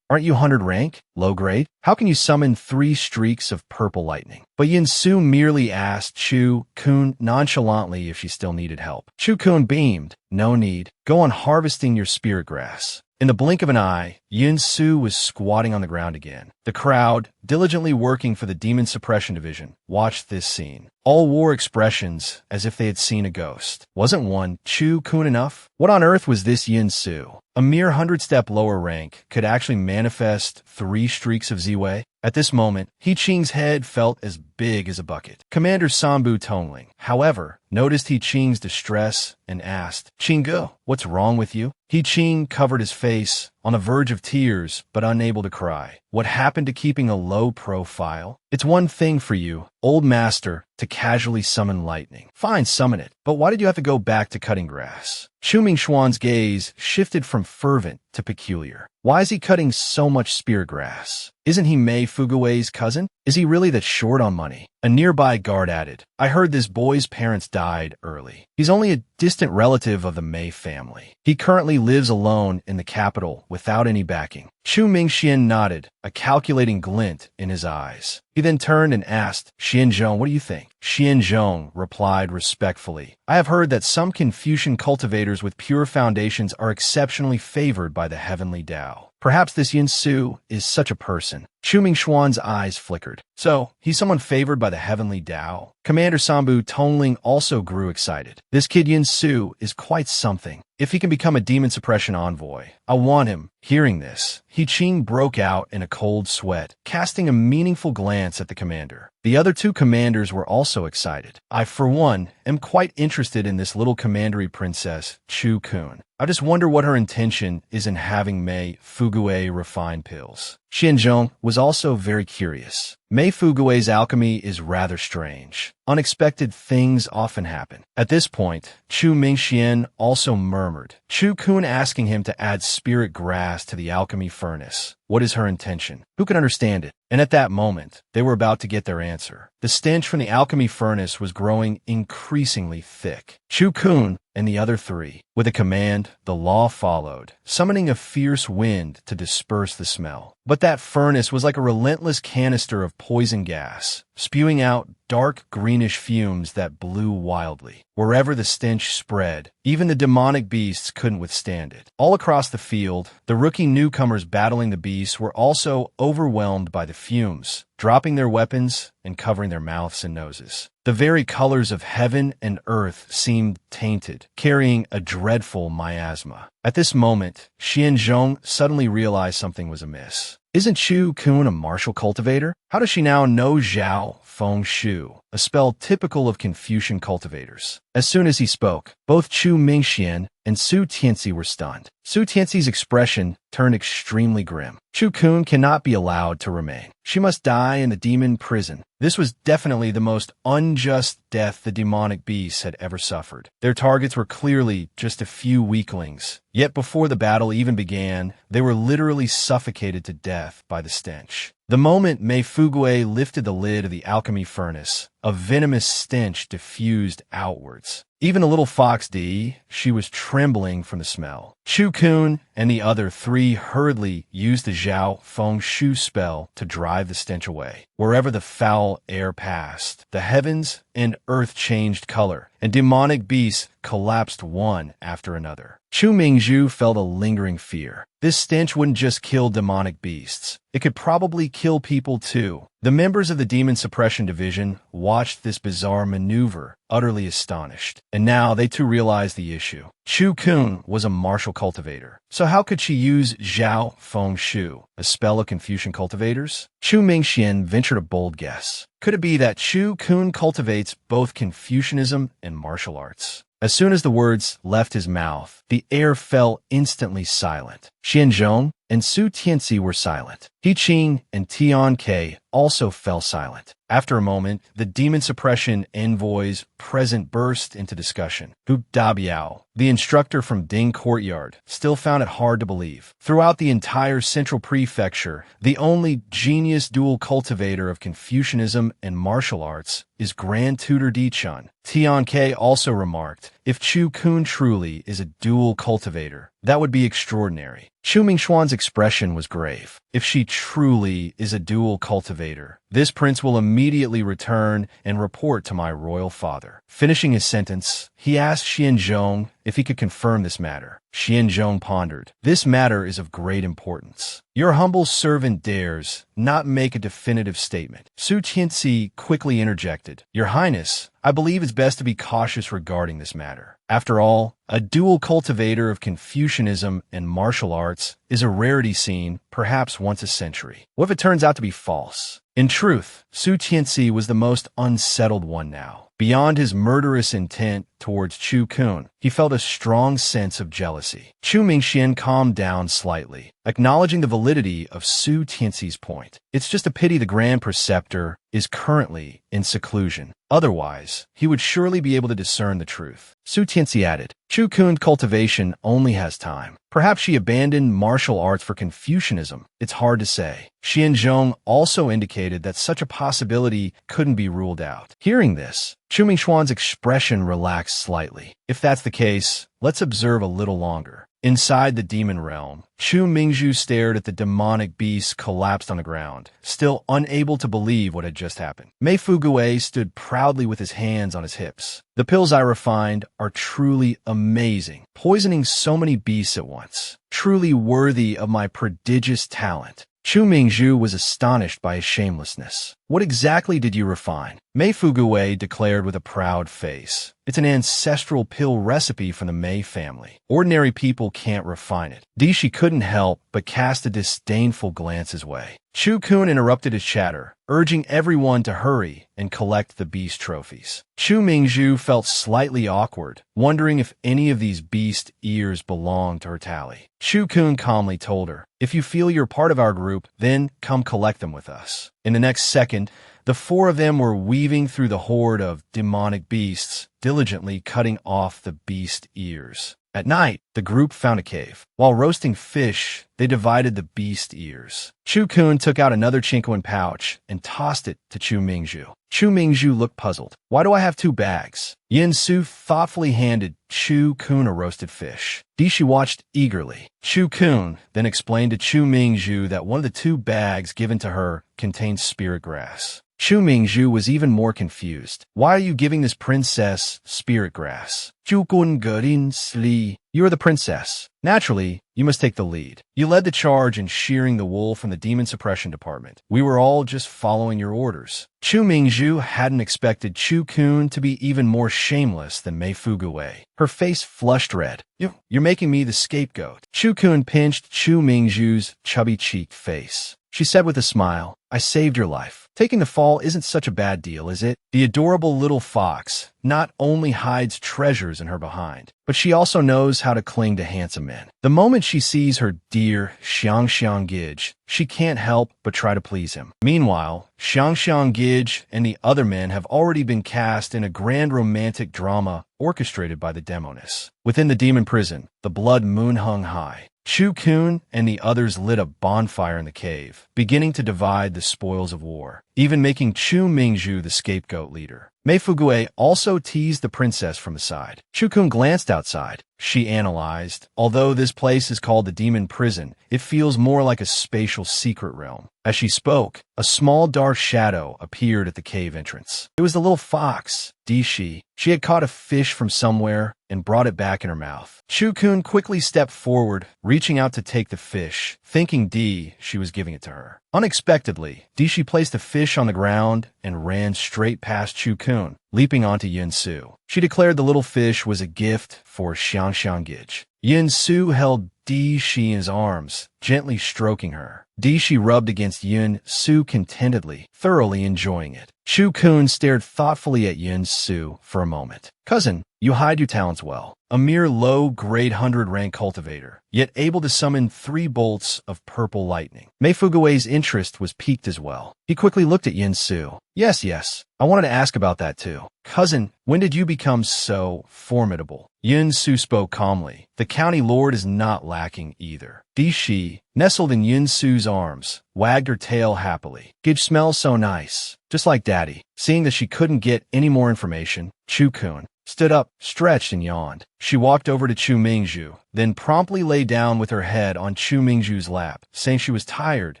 aren't you 100 rank? Low grade? How can you summon 3 streaks of purple lightning? But Yun Su merely asked Chu Kun nonchalantly if she still needed help. Chu Kun beamed. No need. Go on harvesting your spirit grass. In the blink of an eye, Yun Su was squatting on the ground again. The crowd, diligently working for the Demon Suppression Division, watched this scene. All wore expressions as if they had seen a ghost. Wasn't one Chu Kun enough? What on earth was this Yun Su? A mere 100-step lower rank could actually manifest 3 streaks of Z-Wei? At this moment, He Qing's head felt as big as a bucket. Commander Sambu Tongling, however, noticed He Qing's distress and asked, Qingge, what's wrong with you? He Qing covered his face, on the verge of tears, but unable to cry. What happened to keeping a low profile? It's one thing for you, old master, to casually summon lightning. Fine, summon it. But why did you have to go back to cutting grass? Chu Mingxuan's gaze shifted from fervent to peculiar. Why is he cutting so much spear grass? Isn't he Mei Fugui's cousin? Is he really that short on money? A nearby guard added, I heard this boy's parents died early. He's only a distant relative of the Mei family. He currently lives alone in the capital without any backing. Chu Mingxian nodded, a calculating glint in his eyes. He then turned and asked, Xianzhong, what do you think? Xianzhong replied respectfully, I have heard that some Confucian cultivators with pure foundations are exceptionally favored by the heavenly Tao. Perhaps this Yin Su is such a person. Chu Mingxuan's eyes flickered. So, he's someone favored by the heavenly Tao? Commander Sambu Tongling also grew excited. This kid Yin Su is quite something. If he can become a demon suppression envoy, I want him. Hearing this, He Qing broke out in a cold sweat, casting a meaningful glance at the commander. The other 2 commanders were also excited. I, for one, am quite interested in this little commandery princess, Chu Kun. I just wonder what her intention is in having Mei Fugui refine pills. Xianzhong was also very curious. Mei Fugui's alchemy is rather strange. Unexpected things often happen. At this point, Chu Mingxian also murmured, Chu Kun asking him to add spirit grass to the alchemy furnace. What is her intention? Who can understand it? And at that moment, they were about to get their answer. The stench from the alchemy furnace was growing increasingly thick. Chu Kun and the other 3. With a command, the law followed, summoning a fierce wind to disperse the smell. But that furnace was like a relentless canister of poison gas, spewing out dark greenish fumes that blew wildly. Wherever the stench spread, even the demonic beasts couldn't withstand it. All across the field, the rookie newcomers battling the beasts were also overwhelmed by the fumes, dropping their weapons and covering their mouths and noses. The very colors of heaven and earth seemed tainted, carrying a dreadful miasma. At this moment, Xianzhong suddenly realized something was amiss. Isn't Chu-kun a martial cultivator? How does she now know Zhao Feng Shu, a spell typical of Confucian cultivators? As soon as he spoke, both Chu Mingxian and Su Tianzi were stunned. Su Tianzi's expression turned extremely grim. Chu-kun cannot be allowed to remain. She must die in the demon prison. This was definitely the most unjust death the demonic beasts had ever suffered. Their targets were clearly just a few weaklings. Yet before the battle even began, they were literally suffocated to death by the stench. The moment Mei Fugue lifted the lid of the alchemy furnace, a venomous stench diffused outwards. Even the little fox D, she was trembling from the smell. Chu-kun and the other three hurriedly used the Zhao Feng Shu spell to drive the stench away. Wherever the foul air passed, the heavens and earth changed color, and demonic beasts collapsed one after another. Chu Mingzhu felt a lingering fear. This stench wouldn't just kill demonic beasts. It could probably kill people too. The members of the Demon Suppression Division watched this bizarre maneuver, utterly astonished. And now they too realized the issue. Chu-kun was a martial cultivator. So how could she use Zhao Feng Shu, a spell of Confucian cultivators? Chu Mingxian ventured a bold guess. Could it be that Chu-kun cultivates both Confucianism and martial arts? As soon as the words left his mouth, the air fell instantly silent. Xianzhong and Su Tianzi were silent. He Qing and Tian Ke also fell silent. After a moment, the demon suppression envoys present burst into discussion. Hu Dabiao, the instructor from Ding Courtyard, still found it hard to believe. Throughout the entire central prefecture, the only genius dual cultivator of Confucianism and martial arts is Grand Tutor Di-chun. Tian Ke also remarked, if Chu-kun truly is a dual cultivator, that would be extraordinary. Chu Mingxuan's expression was grave. If she truly is a dual cultivator, this prince will immediately return and report to my royal father. Finishing his sentence, he asked Xianzhong if he could confirm this matter. Xianzhong pondered. This matter is of great importance. Your humble servant dares not make a definitive statement. Su Tianzi quickly interjected. Your Highness, I believe it's best to be cautious regarding this matter. After all, a dual cultivator of Confucianism and martial arts is a rarity seen perhaps once a century. What if it turns out to be false? In truth, Su Tianzi was the most unsettled one now. Beyond his murderous intent towards Chu-kun, he felt a strong sense of jealousy. Chu Mingxian calmed down slightly, acknowledging the validity of Su Tianzi's point. It's just a pity the Grand Preceptor is currently in seclusion. Otherwise, he would surely be able to discern the truth. Su Tianzi added, Chu-kun cultivation only has time. Perhaps she abandoned martial arts for Confucianism. It's hard to say. Xianzhong also indicated that such a possibility couldn't be ruled out. Hearing this, Chu Mingxuan's expression relaxed slightly. If that's the case, let's observe a little longer. Inside the demon realm, Chu Mingzhu stared at the demonic beast collapsed on the ground, still unable to believe what had just happened. Mei Fugue stood proudly with his hands on his hips. The pills I refined are truly amazing, poisoning so many beasts at once. Truly worthy of my prodigious talent. Chu Mingzhu was astonished by his shamelessness. What exactly did you refine? Mei Fugue declared with a proud face. It's an ancestral pill recipe from the Mei family. Ordinary people can't refine it. Dishi couldn't help but cast a disdainful glance his way. Chu-kun interrupted his chatter, urging everyone to hurry and collect the beast trophies. Chu Mingzhu felt slightly awkward, wondering if any of these beast ears belonged to her tally. Chu-kun calmly told her, if you feel you're part of our group, then come collect them with us. In the next second, the four of them were weaving through the horde of demonic beasts, diligently cutting off the beast ears. At night, the group found a cave. While roasting fish, they divided the beast ears. Chu-kun took out another Chinquan pouch and tossed it to Chu Mingzhu. Chu Mingzhu looked puzzled. Why do I have 2 bags? Yin Su thoughtfully handed Chu-kun a roasted fish. Dishi watched eagerly. Chu-kun then explained to Chu Mingzhu that one of the 2 bags given to her contained spirit grass. Chu Mingzhu was even more confused. Why are you giving this princess spirit grass? Jukun Gerin Sli. You are the princess. Naturally, you must take the lead. You led the charge in shearing the wool from the Demon Suppression Department. We were all just following your orders. Chu Mingzhu hadn't expected Chu-kun to be even more shameless than Mei Fugue. Her face flushed red. You're making me the scapegoat. Chu-kun pinched Chu Mingzhu's chubby-cheeked face. she said with a smile. I saved your life. Taking the fall isn't such a bad deal, is it? The adorable little fox not only hides treasures in her behind, but she also knows how to cling to handsome men. The moment she sees her dear Xiang Gij, she can't help but try to please him. Meanwhile, Xiang Gij and the other men have already been cast in a grand romantic drama orchestrated by the demoness. Within the demon prison, the blood moon hung high. Chu Kun and the others lit a bonfire in the cave, beginning to divide the spoils of war, even making Chu Mingzhu the scapegoat leader. Mei Fugue also teased the princess from the side. Chu Kun glanced outside. She analyzed. Although this place is called the demon prison, it feels more like a spatial secret realm. As she spoke, a small dark shadow appeared at the cave entrance. It was the little fox, Dishi. She had caught a fish from somewhere and brought it back in her mouth. Chu Kun quickly stepped forward, reaching out to take the fish, thinking she was giving it to her. Unexpectedly, Dishi placed the fish on the ground and ran straight past Chu Kun, leaping onto Yin Su. She declared the little fish was a gift for Xiang Gij. Yin Su held Dishi in his arms, gently stroking her. Dishi rubbed against Yin Su contentedly, thoroughly enjoying it. Chu Kun stared thoughtfully at Yin Su for a moment. Cousin, you hide your talents well. A mere low-grade 100-rank cultivator, yet able to summon 3 bolts of purple lightning. Mei Fugue's interest was piqued as well. He quickly looked at Yin Su. Yes, I wanted to ask about that too. Cousin, when did you become so formidable? Yin Su spoke calmly. The county lord is not lacking either. Dishi, nestled in Yin Su's arms, wagged her tail happily. Gij smells so nice, just like Daddy. Seeing that she couldn't get any more information, Chu Kun stood up, stretched, and yawned. She walked over to Chu Mingzhu, then promptly lay down with her head on Chu Mingzhu's lap, saying she was tired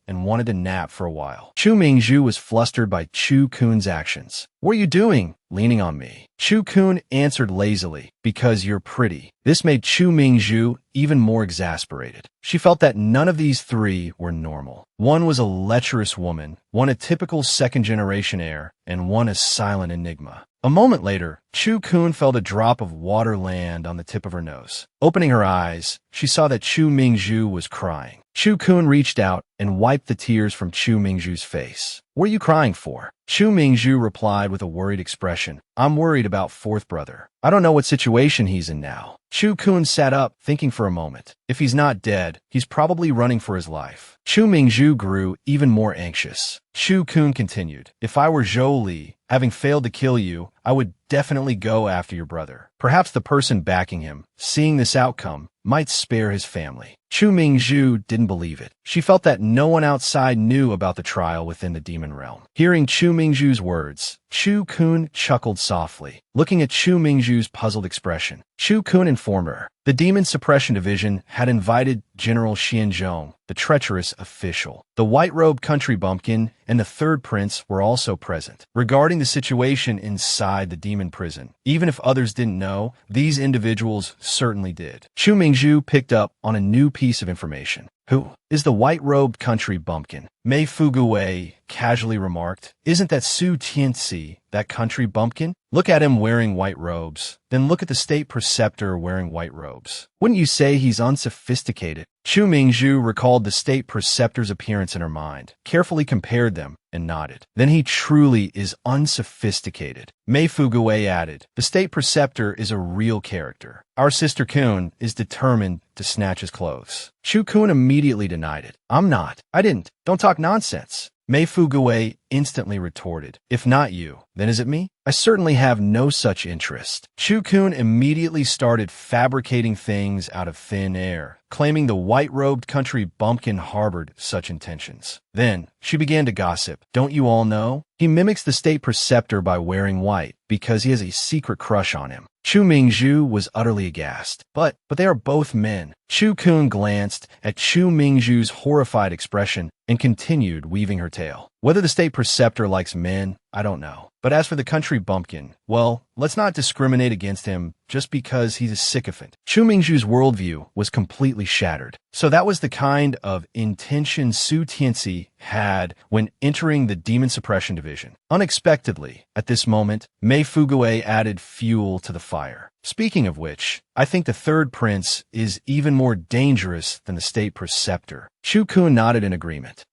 and wanted to nap for a while. Chu Mingzhu was flustered by Chu Kun's actions. What are you doing? Leaning on me. Chu Kun answered lazily, because you're pretty. This made Chu Mingzhu even more exasperated. She felt that none of these 3 were normal. One was a lecherous woman, one a typical second-generation heir, and one a silent enigma. A moment later, Chu Kun felt a drop of water land on the tip of her nose. Opening her eyes, she saw that Chu Mingzhu was crying. Chu Kun reached out and wiped the tears from Chu Mingzhu's face. What are you crying for? Chu Mingzhu replied with a worried expression. I'm worried about 4th brother. I don't know what situation he's in now. Chu Kun sat up, thinking for a moment. If he's not dead, he's probably running for his life. Chu Mingzhu grew even more anxious. Chu Kun continued. If I were Zhou Li, having failed to kill you, I would definitely go after your brother. Perhaps the person backing him, seeing this outcome, might spare his family. Chu Mingzhu didn't believe it. She felt that no one outside knew about the trial within the demon realm. Hearing Chu Mingzhu's words, Chu Kun chuckled softly, looking at Chu Mingzhu's puzzled expression. Chu Kun informed her. The Demon Suppression Division had invited General Xianzhong, the treacherous official. The white-robed country bumpkin and the 3rd prince were also present. Regarding the situation inside the demon prison, even if others didn't know, these individuals certainly did. Chu Mingzhu picked up on a new piece of information. Who is the white-robed country bumpkin? Mei Fugue casually remarked. Isn't that Su Tianxi, that country bumpkin? Look at him wearing white robes. Then look at the state preceptor wearing white robes. Wouldn't you say he's unsophisticated? Chu Mingzhu recalled the state preceptor's appearance in her mind, carefully compared them, and nodded. Then he truly is unsophisticated. Mei Fugue added, the state preceptor is a real character. Our sister Kun is determined to snatch his clothes. Chu Kun immediately denied it. I'm not. I didn't. Don't talk nonsense. Mei Fugue instantly retorted. If not you, then is it me? I certainly have no such interest. Chu Kun immediately started fabricating things out of thin air, claiming the white-robed country bumpkin harbored such intentions. Then, she began to gossip. Don't you all know? He mimics the state preceptor by wearing white, because he has a secret crush on him. Chu Mingzhu was utterly aghast. But they are both men. Chu Kun glanced at Chu Mingzhu's horrified expression and continued weaving her tale. Whether the state preceptor likes men, I don't know. But as for the country bumpkin, well, let's not discriminate against him just because he's a sycophant. Chu Mingzhu's worldview was completely shattered. So that was the kind of intention Su Tianzi had when entering the Demon Suppression Division. Unexpectedly, at this moment, Mei Fuguei added fuel to the fire. Speaking of which, I think the third prince is even more dangerous than the state preceptor. Chu Kun nodded in agreement.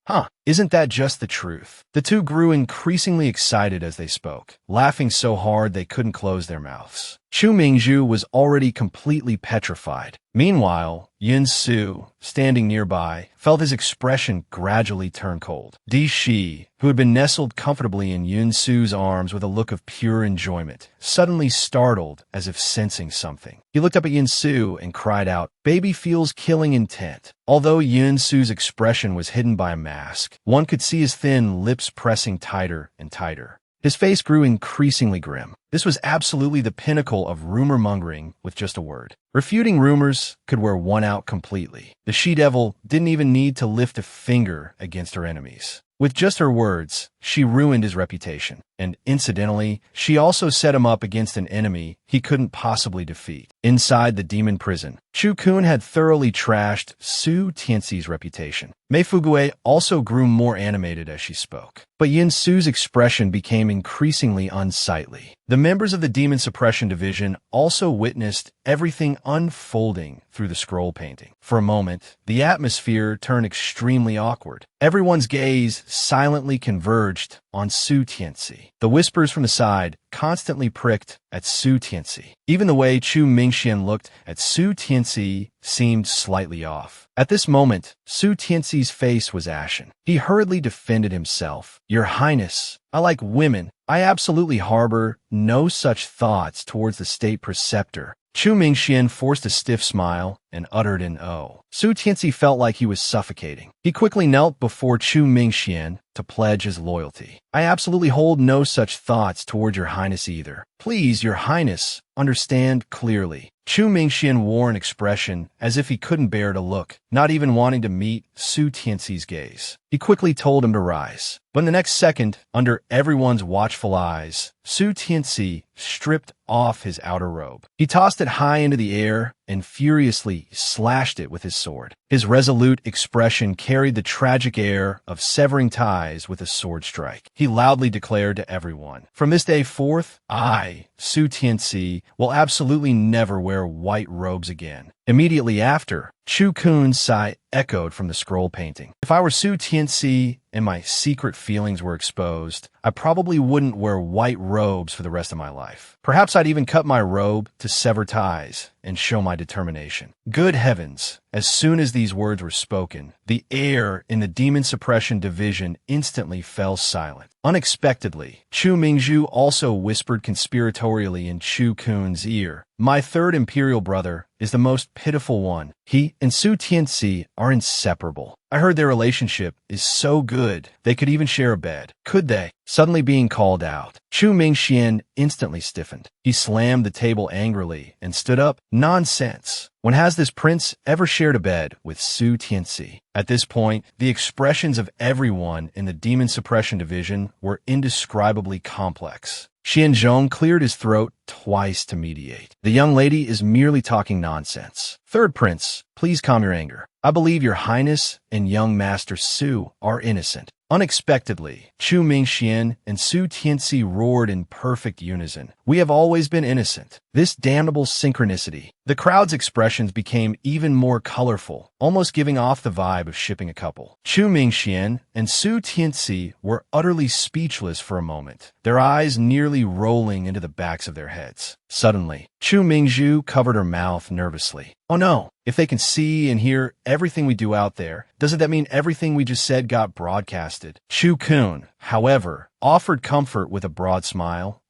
Isn't that just the truth? The two grew increasingly excited as they spoke, laughing so hard they couldn't close their mouths. Chu Mingzhu was already completely petrified. Meanwhile, Yin Su, standing nearby, felt his expression gradually turn cold. Di Shi, who had been nestled comfortably in Yin Su's arms with a look of pure enjoyment, suddenly startled as if sensing something. He looked up at Yin Su and cried out, "Baby feels killing intent." Although Yin Su's expression was hidden by a mask, one could see his thin lips pressing tighter and tighter. His face grew increasingly grim. This was absolutely the pinnacle of rumor-mongering with just a word. Refuting rumors could wear one out completely. The she-devil didn't even need to lift a finger against her enemies. With just her words, she ruined his reputation. And incidentally, she also set him up against an enemy he couldn't possibly defeat. Inside the demon prison, Chu Kun had thoroughly trashed Su Tianzi's reputation. Mei Fuguei also grew more animated as she spoke. But Yin Su's expression became increasingly unsightly. The members of the Demon Suppression Division also witnessed everything unfolding through the scroll painting. For a moment, the atmosphere turned extremely awkward. Everyone's gaze silently converged on Su Tianzi. The whispers from the side constantly pricked at Su Tianzi. Even the way Chu Mingxian looked at Su Tianzi seemed slightly off. At this moment, Su Tianzi's face was ashen. He hurriedly defended himself. "Your Highness, I like women. I absolutely harbor no such thoughts towards the state preceptor." Chu Mingxian forced a stiff smile and uttered an "oh." Su Tianzi felt like he was suffocating. He quickly knelt before Chu Mingxian to pledge his loyalty. "I absolutely hold no such thoughts toward your Highness either. Please, your Highness, understand clearly." Chu Mingxian wore an expression as if he couldn't bear to look, not even wanting to meet Su Tianzi's gaze. He quickly told him to rise. But in the next second, under everyone's watchful eyes, Su Tianzi stripped off his outer robe. He tossed it high into the air and furiously slashed it with his sword. His resolute expression carried the tragic air of severing ties with a sword strike. He loudly declared to everyone, "From this day forth, I, Su Tianzi, will absolutely never wear white robes again." Immediately after, Chu Kun's sigh echoed from the scroll painting. "If I were Su Tianzi and my secret feelings were exposed, I probably wouldn't wear white robes for the rest of my life. Perhaps I'd even cut my robe to sever ties and show my determination." Good heavens! As soon as these words were spoken, the air in the Demon Suppression Division instantly fell silent. Unexpectedly, Chu Mingzhu also whispered conspiratorially in Chu Kun's ear, "My third imperial brother is the most pitiful one. He and Su Tianzi are inseparable. I heard their relationship is so good they could even share a bed. Could they?" Suddenly being called out, Chu Mingxian instantly stiffened. He slammed the table angrily and stood up. "Nonsense! When has this prince ever shared a bed with Su Tianzi?" At this point, the expressions of everyone in the Demon Suppression Division were indescribably complex. Xianzhong cleared his throat twice to mediate. "The young lady is merely talking nonsense. Third prince, please calm your anger. I believe your Highness and young Master Su are innocent." Unexpectedly, Chu Mingxian and Su Tianzi roared in perfect unison. "We have always been innocent." This damnable synchronicity. The crowd's expressions became even more colorful, almost giving off the vibe of shipping a couple. Chu Mingxian and Su Tianzi were utterly speechless for a moment, their eyes nearly rolling into the backs of their heads. Suddenly, Chu Mingzhu covered her mouth nervously. "Oh no, if they can see and hear everything we do out there, doesn't that mean everything we just said got broadcasted?" Chu Kun, however, offered comfort with a broad smile.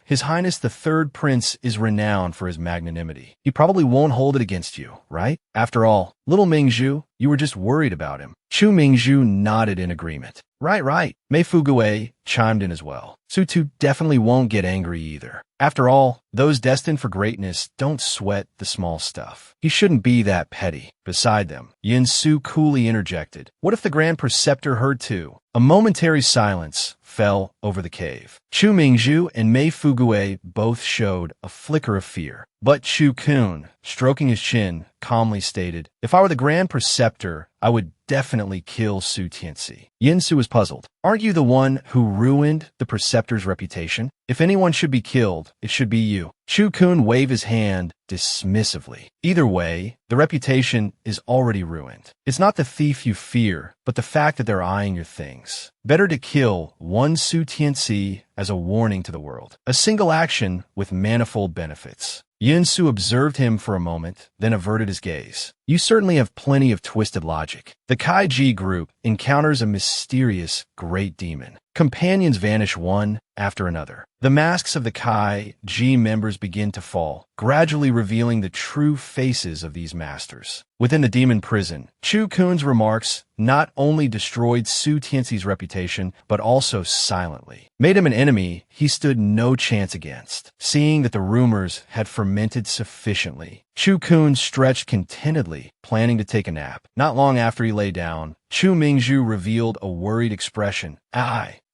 His Highness the Third Prince is renowned for his magnanimity. He probably won't hold it against you, right? After all, little Mingzhu, you were just worried about him." Chu Mingzhu nodded in agreement. Right. Mei Fuguei chimed in as well. Su Tu definitely won't get angry either. After all, those destined for greatness don't sweat the small stuff. He shouldn't be that petty. Beside them, Yin Su coolly interjected, "What if the Grand Preceptor heard too?" A momentary silence fell over the cave. Chu Mingzhu and Mei Fugue both showed a flicker of fear. But Chu Kun, stroking his chin, calmly stated, "If I were the Grand Preceptor, I would definitely kill Su Tianxi." Yin Su was puzzled. "Aren't you the one who ruined the Preceptor's reputation? If anyone should be killed, it should be you." Chu Kun waved his hand dismissively. "Either way, the reputation is already ruined. It's not the thief you fear, but the fact that they're eyeing your things. Better to kill one Su Tianxi as a warning to the world. A single action with manifold benefits." Yin Su observed him for a moment, then averted his gaze. "You certainly have plenty of twisted logic." The Kaiji group encounters a mysterious great demon. Companions vanish one after another. The masks of the Kaiji members begin to fall, gradually revealing the true faces of these masters. Within the demon prison, Chu Kun's remarks not only destroyed Su Tianxi's reputation, but also silently made him an enemy he stood no chance against. Seeing that the rumors had fermented sufficiently, Chu Kun stretched contentedly, planning to take a nap. Not long after he lay down, Chu Mingzhu revealed a worried expression.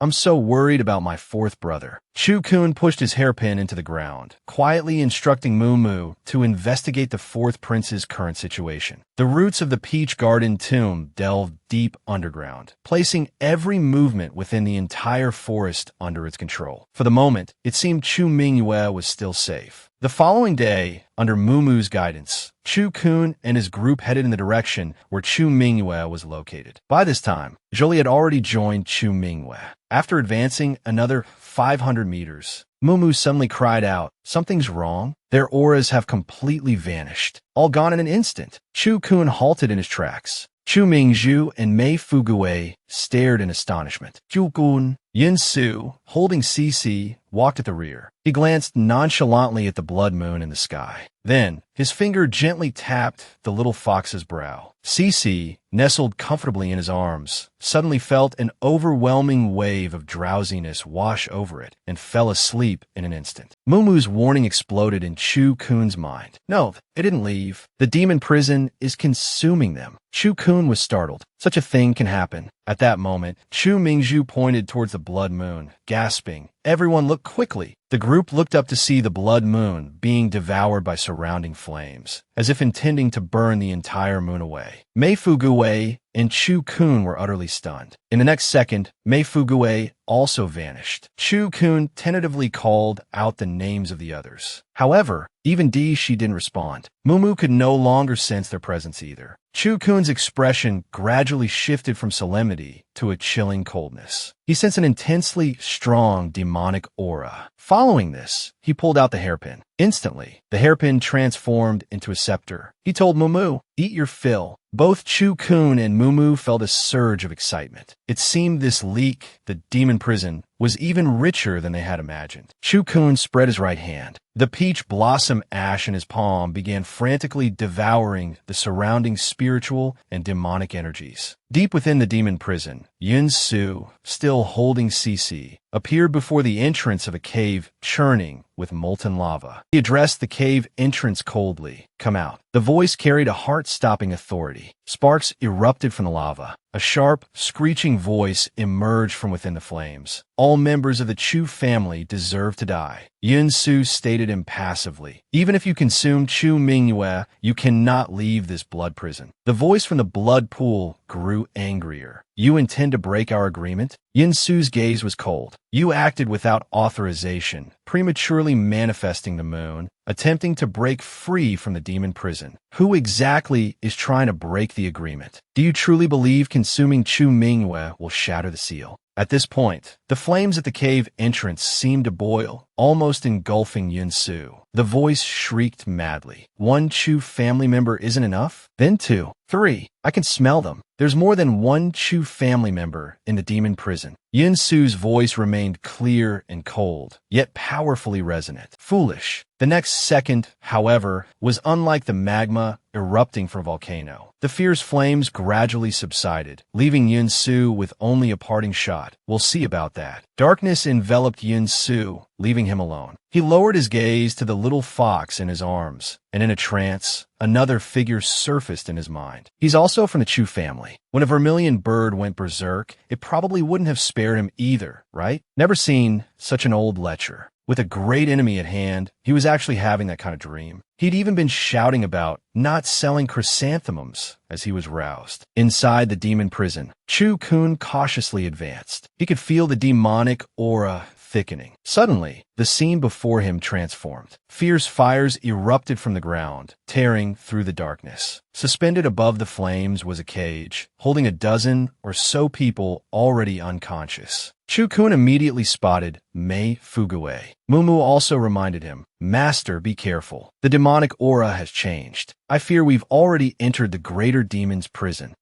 I'm so worried about my fourth brother." Chu Kun pushed his hairpin into the ground, quietly instructing Mumu to investigate the fourth prince's current situation. The roots of the Peach Garden tomb delved deep underground, placing every movement within the entire forest under its control. For the moment, it seemed Chu Mingyue was still safe. The following day, under Mumu's guidance, Chu Kun and his group headed in the direction where Chu Mingyue was located. By this time, Jolie had already joined Chu Mingyue. After advancing another 500 meters, Mumu suddenly cried out, "Something's wrong? Their auras have completely vanished. All gone in an instant." Chu Kun halted in his tracks. Chu Mingzhu and Mei Fugue stared in astonishment. Chu Kun, Yin Su, holding Cici, walked at the rear. He glanced nonchalantly at the blood moon in the sky. Then, his finger gently tapped the little fox's brow. Cici, nestled comfortably in his arms, suddenly felt an overwhelming wave of drowsiness wash over it and fell asleep in an instant. Mumu's warning exploded in Chu Kun's mind. No, it didn't leave. The demon prison is consuming them. Chu Kun was startled. Such a thing can happen. At that moment, Chu Mingzhu pointed towards the blood moon, gasping. Everyone looked quickly. The group looked up to see the blood moon being devoured by surrounding flames, as if intending to burn the entire moon away. Mei Fugue and Chu Kun were utterly stunned. In the next second, Mei Fugue also vanished. Chu Kun tentatively called out the names of the others. However, even she didn't respond. Mumu could no longer sense their presence either. Chu Kun's expression gradually shifted from solemnity to a chilling coldness. He sensed an intensely strong demonic aura. Following this, he pulled out the hairpin. Instantly, the hairpin transformed into a scepter. He told Mumu, "Eat your fill." Both Chu Kun and Mumu felt a surge of excitement. It seemed this leak, the demon prison, was even richer than they had imagined. Chu Kun spread his right hand. The peach blossom ash in his palm began frantically devouring the surrounding spiritual and demonic energies. Deep within the demon prison, Yin Su, still holding Cici, appeared before the entrance of a cave churning with molten lava. He addressed the cave entrance coldly. "Come out." The voice carried a heart-stopping authority. Sparks erupted from the lava. A sharp, screeching voice emerged from within the flames. "All members of the Chu family deserve to die." Yin Su stated impassively. "Even if you consume Chu Mingyue, you cannot leave this blood prison." The voice from the blood pool grew angrier. "You intend to break our agreement?" Yin Su's gaze was cold. "You acted without authorization, prematurely manifesting the moon, attempting to break free from the demon prison. Who exactly is trying to break the agreement? Do you truly believe consuming Chu Mingyue will shatter the seal?" At this point, the flames at the cave entrance seemed to boil, almost engulfing Yin Su. The voice shrieked madly. "One Chu family member isn't enough? Then 2, 3. I can smell them. There's more than one Chu family member in the demon prison." Yin Su's voice remained clear and cold, yet powerfully resonant. "Foolish." The next second, however, was unlike the magma erupting from a volcano. The fierce flames gradually subsided, leaving Yun-Su with only a parting shot. We'll see about that. Darkness enveloped Yun-Su, leaving him alone. He lowered his gaze to the little fox in his arms, and in a trance, another figure surfaced in his mind. He's also from the Chu family. When a vermilion bird went berserk, it probably wouldn't have spared him either, right? Never seen such an old lecher. With a great enemy at hand, he was actually having that kind of dream. He'd even been shouting about not selling chrysanthemums as he was roused. Inside the demon prison, Chu Kun cautiously advanced. He could feel the demonic aura thickening. Suddenly, the scene before him transformed. Fierce fires erupted from the ground, tearing through the darkness. Suspended above the flames was a cage, holding a dozen or so people already unconscious. Chu Kun immediately spotted Mei Fuguei. Mumu also reminded him, "Master, be careful. The demonic aura has changed. I fear we've already entered the greater demon's prison."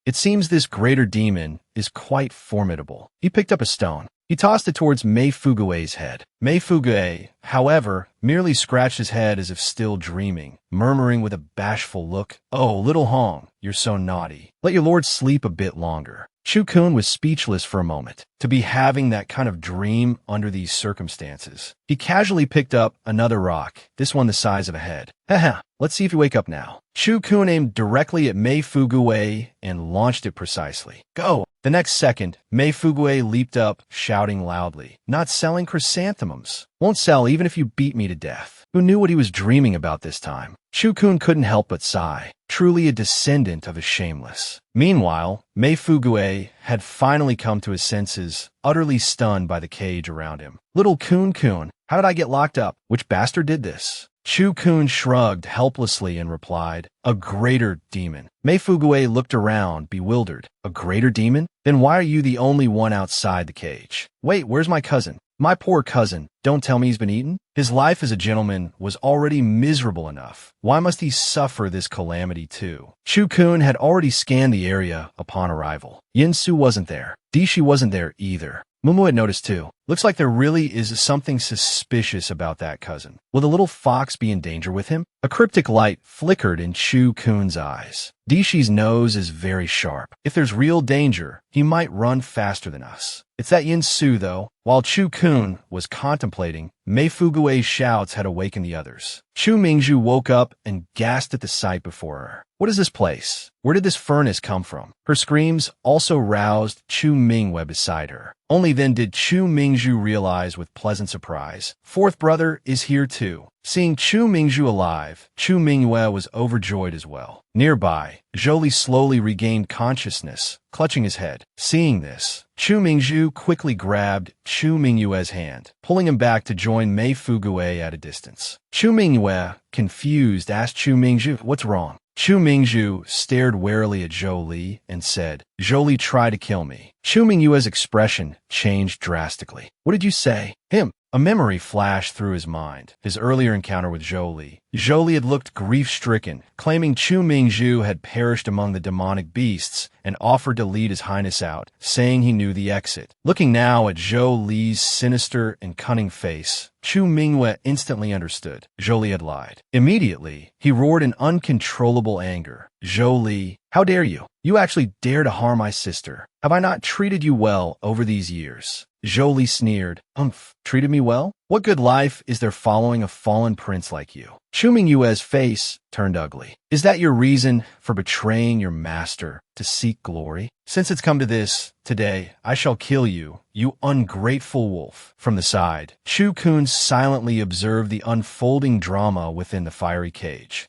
It seems this greater demon is quite formidable. He picked up a stone. He tossed it towards Mei Fuguei's head. Mei Fuguei, however, merely scratched his head as if still dreaming, murmuring with a bashful look, "Oh, little Hong, you're so naughty. Let your lord sleep a bit longer." Chu Kun was speechless for a moment, to be having that kind of dream under these circumstances. He casually picked up another rock, this one the size of a head. "Haha, let's see if you wake up now." Chu Kun aimed directly at Mei Fuguei and launched it precisely. "Go!" The next second, Mei Fuguei leaped up, shouting loudly, "Not selling chrysanthemums. Won't sell even if you beat me to death." Who knew what he was dreaming about this time? Chu Kun couldn't help but sigh. Truly a descendant of a shameless. Meanwhile, Mei Fuguei had finally come to his senses, utterly stunned by the cage around him. "Little Kun, how did I get locked up? Which bastard did this?" Chu Kun shrugged helplessly and replied, "A greater demon." Mei Fuguei looked around, bewildered. "A greater demon? Then why are you the only one outside the cage? Wait, where's my cousin? My poor cousin. Don't tell me he's been eaten?" His life as a gentleman was already miserable enough. Why must he suffer this calamity too? Chu Kun had already scanned the area upon arrival. Yin-Su wasn't there. Dishi wasn't there either. Mumu had noticed too. Looks like there really is something suspicious about that cousin. Will the little fox be in danger with him? A cryptic light flickered in Chu Kun's eyes. Dishi's nose is very sharp. If there's real danger, he might run faster than us. It's that Yin-Su, though. While Chu Kun was contemplating, Mei Fuguei's shouts had awakened the others. Chu Mingju woke up and gasped at the sight before her. What is this place? Where did this furnace come from? Her screams also roused Chu Mingwe beside her. Only then did Chu Mingju realize with pleasant surprise, fourth brother is here too. Seeing Chu Mingju alive, Chu Mingwe was overjoyed as well. Nearby, Zhou slowly regained consciousness, clutching his head. Seeing this, Chu Mingju quickly grabbed Chu Mingyue's hand, pulling him back to join Mei Fuguei at a distance. Chu Mingyue, confused, asked Chu Mingju, "What's wrong?" Chu Mingju stared warily at Zhou Li and said, "Zhou Li tried to kill me." Chu Mingyue's expression changed drastically. "What did you say?" "Him." A memory flashed through his mind, his earlier encounter with Zhou Li. Zhou Li had looked grief-stricken, claiming Chu Mingju had perished among the demonic beasts and offered to lead his highness out, saying he knew the exit. Looking now at Zhou Li's sinister and cunning face, Chu Mingwe instantly understood. Zhou Li had lied. Immediately, he roared in uncontrollable anger. "Zhou Li, how dare you? You actually dare to harm my sister. Have I not treated you well over these years?" Zhou Li sneered. Treated me well? What good life is there following a fallen prince like you?" Chu Mingyue's face turned ugly. "Is that your reason for betraying your master to seek glory? Since it's come to this, today I shall kill you, you ungrateful wolf." From the side, Chu Kun silently observed the unfolding drama within the fiery cage.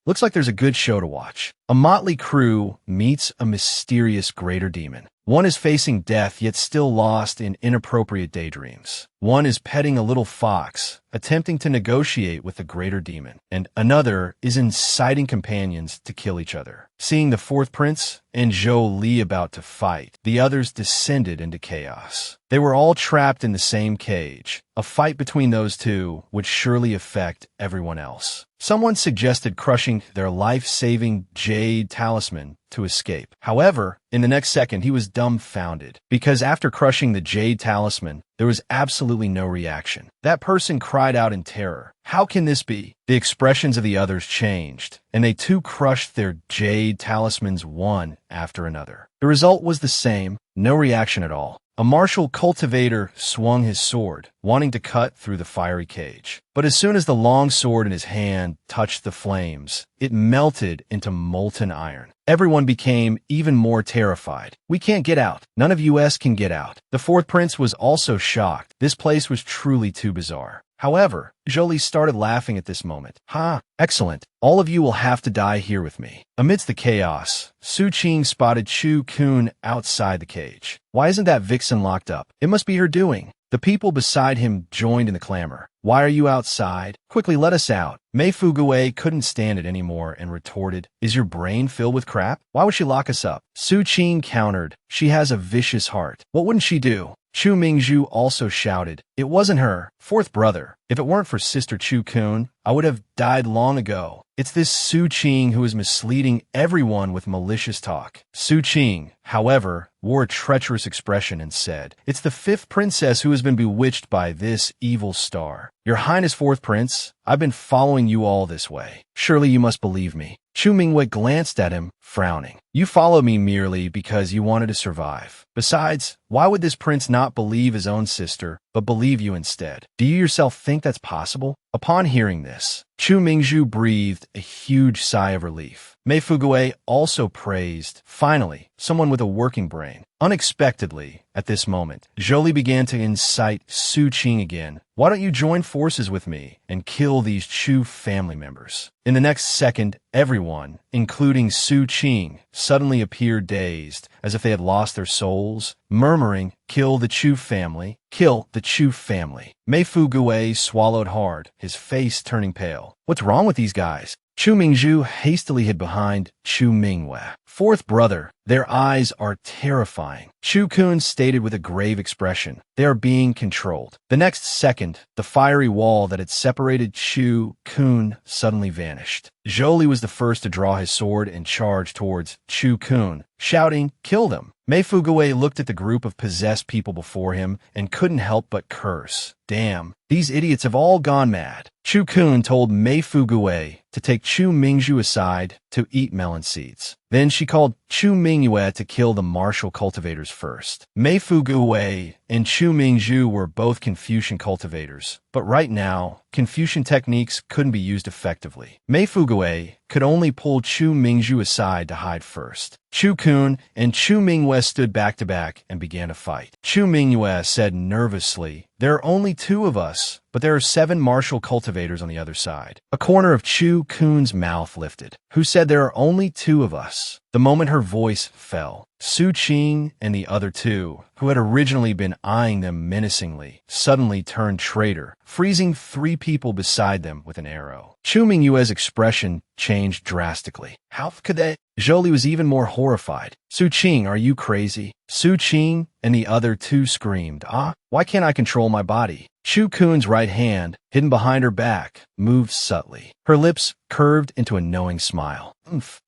Looks like there's a good show to watch. A motley crew meets a mysterious greater demon. One is facing death yet still lost in inappropriate daydreams. One is petting a little fox, attempting to negotiate with the greater demon, and another is inciting companions to kill each other. Seeing the fourth prince and Zhou Li about to fight, the others descended into chaos. They were all trapped in the same cage. A fight between those two would surely affect everyone else. Someone suggested crushing their life-saving jade talisman to escape. However, in the next second, he was dumbfounded, because after crushing the jade talisman, there was absolutely no reaction. That person cried out in terror. How can this be? The expressions of the others changed, and they too crushed their jade talismans one after another. The result was the same, no reaction at all. A martial cultivator swung his sword, wanting to cut through the fiery cage. But as soon as the long sword in his hand touched the flames, it melted into molten iron. Everyone became even more terrified. We can't get out. None of us can get out. The fourth prince was also shocked. This place was truly too bizarre. However, Jolie started laughing at this moment. Ha! Excellent. All of you will have to die here with me. Amidst the chaos, Su Qing spotted Chu Kun outside the cage. Why isn't that vixen locked up? It must be her doing. The people beside him joined in the clamor. Why are you outside? Quickly, let us out. Mei Fuguei couldn't stand it anymore and retorted, Is your brain filled with crap? Why would she lock us up? Su Qing countered, She has a vicious heart. What wouldn't she do? Chu Mingzhu also shouted, It wasn't her, fourth brother. If it weren't for Sister Chu Kun, I would have died long ago. It's this Su Qing who is misleading everyone with malicious talk. Su Qing, however, wore a treacherous expression and said, It's the fifth princess who has been bewitched by this evil star. Your Highness, fourth prince, I've been following you all this way. Surely you must believe me. Chu Mingwei glanced at him, frowning. You followed me merely because you wanted to survive. Besides, why would this prince not believe his own sister, but believe you instead? Do you yourself think that's possible? Upon hearing this, Chu Mingzhu breathed a huge sigh of relief. Mei Fuguei also praised, finally, someone with a working brain. Unexpectedly, at this moment, Jolie began to incite Su Qing again. Why don't you join forces with me and kill these Chu family members? In the next second, everyone, including Su Qing, suddenly appeared dazed, as if they had lost their souls, murmuring, Kill the Chu family, kill the Chu family. Mei Fuguei swallowed hard, his face turning pale. What's wrong with these guys? Chu Mingzhu hastily hid behind Chu Mingwei. Fourth brother, their eyes are terrifying. Chu Kun stated with a grave expression, They are being controlled. The next second, the fiery wall that had separated Chu Kun suddenly vanished. Jolie was the first to draw his sword and charge towards Chu Kun, shouting, Kill them! Mei Fuguei looked at the group of possessed people before him and couldn't help but curse. Damn, these idiots have all gone mad. Chu Kun told Mei Fuguei to take Chu Mingzhu aside to eat melon seeds. Then she called Chu Mingyue to kill the martial cultivators first. Mei Fuguei and Chu Mingzhu were both Confucian cultivators, but right now, Confucian techniques couldn't be used effectively. Mei Fuguei could only pull Chu Mingzhu aside to hide first. Chu Kun and Chu Mingyue stood back to back and began to fight. Chu Mingyue said nervously, There are only 2 of us, but there are 7 martial cultivators on the other side. A corner of Chu Kun's mouth lifted. Who said there are only 2 of us? The moment her voice fell, Su Qing and the other 2, who had originally been eyeing them menacingly, suddenly turned traitor, freezing 3 people beside them with an arrow. Chu Mingyue's expression changed drastically. How could they? Jolie was even more horrified. Su Qing, are you crazy? Su Qing and the other 2 screamed, Why can't I control my body? Chu Kun's right hand, hidden behind her back, moved subtly. Her lips curved into a knowing smile.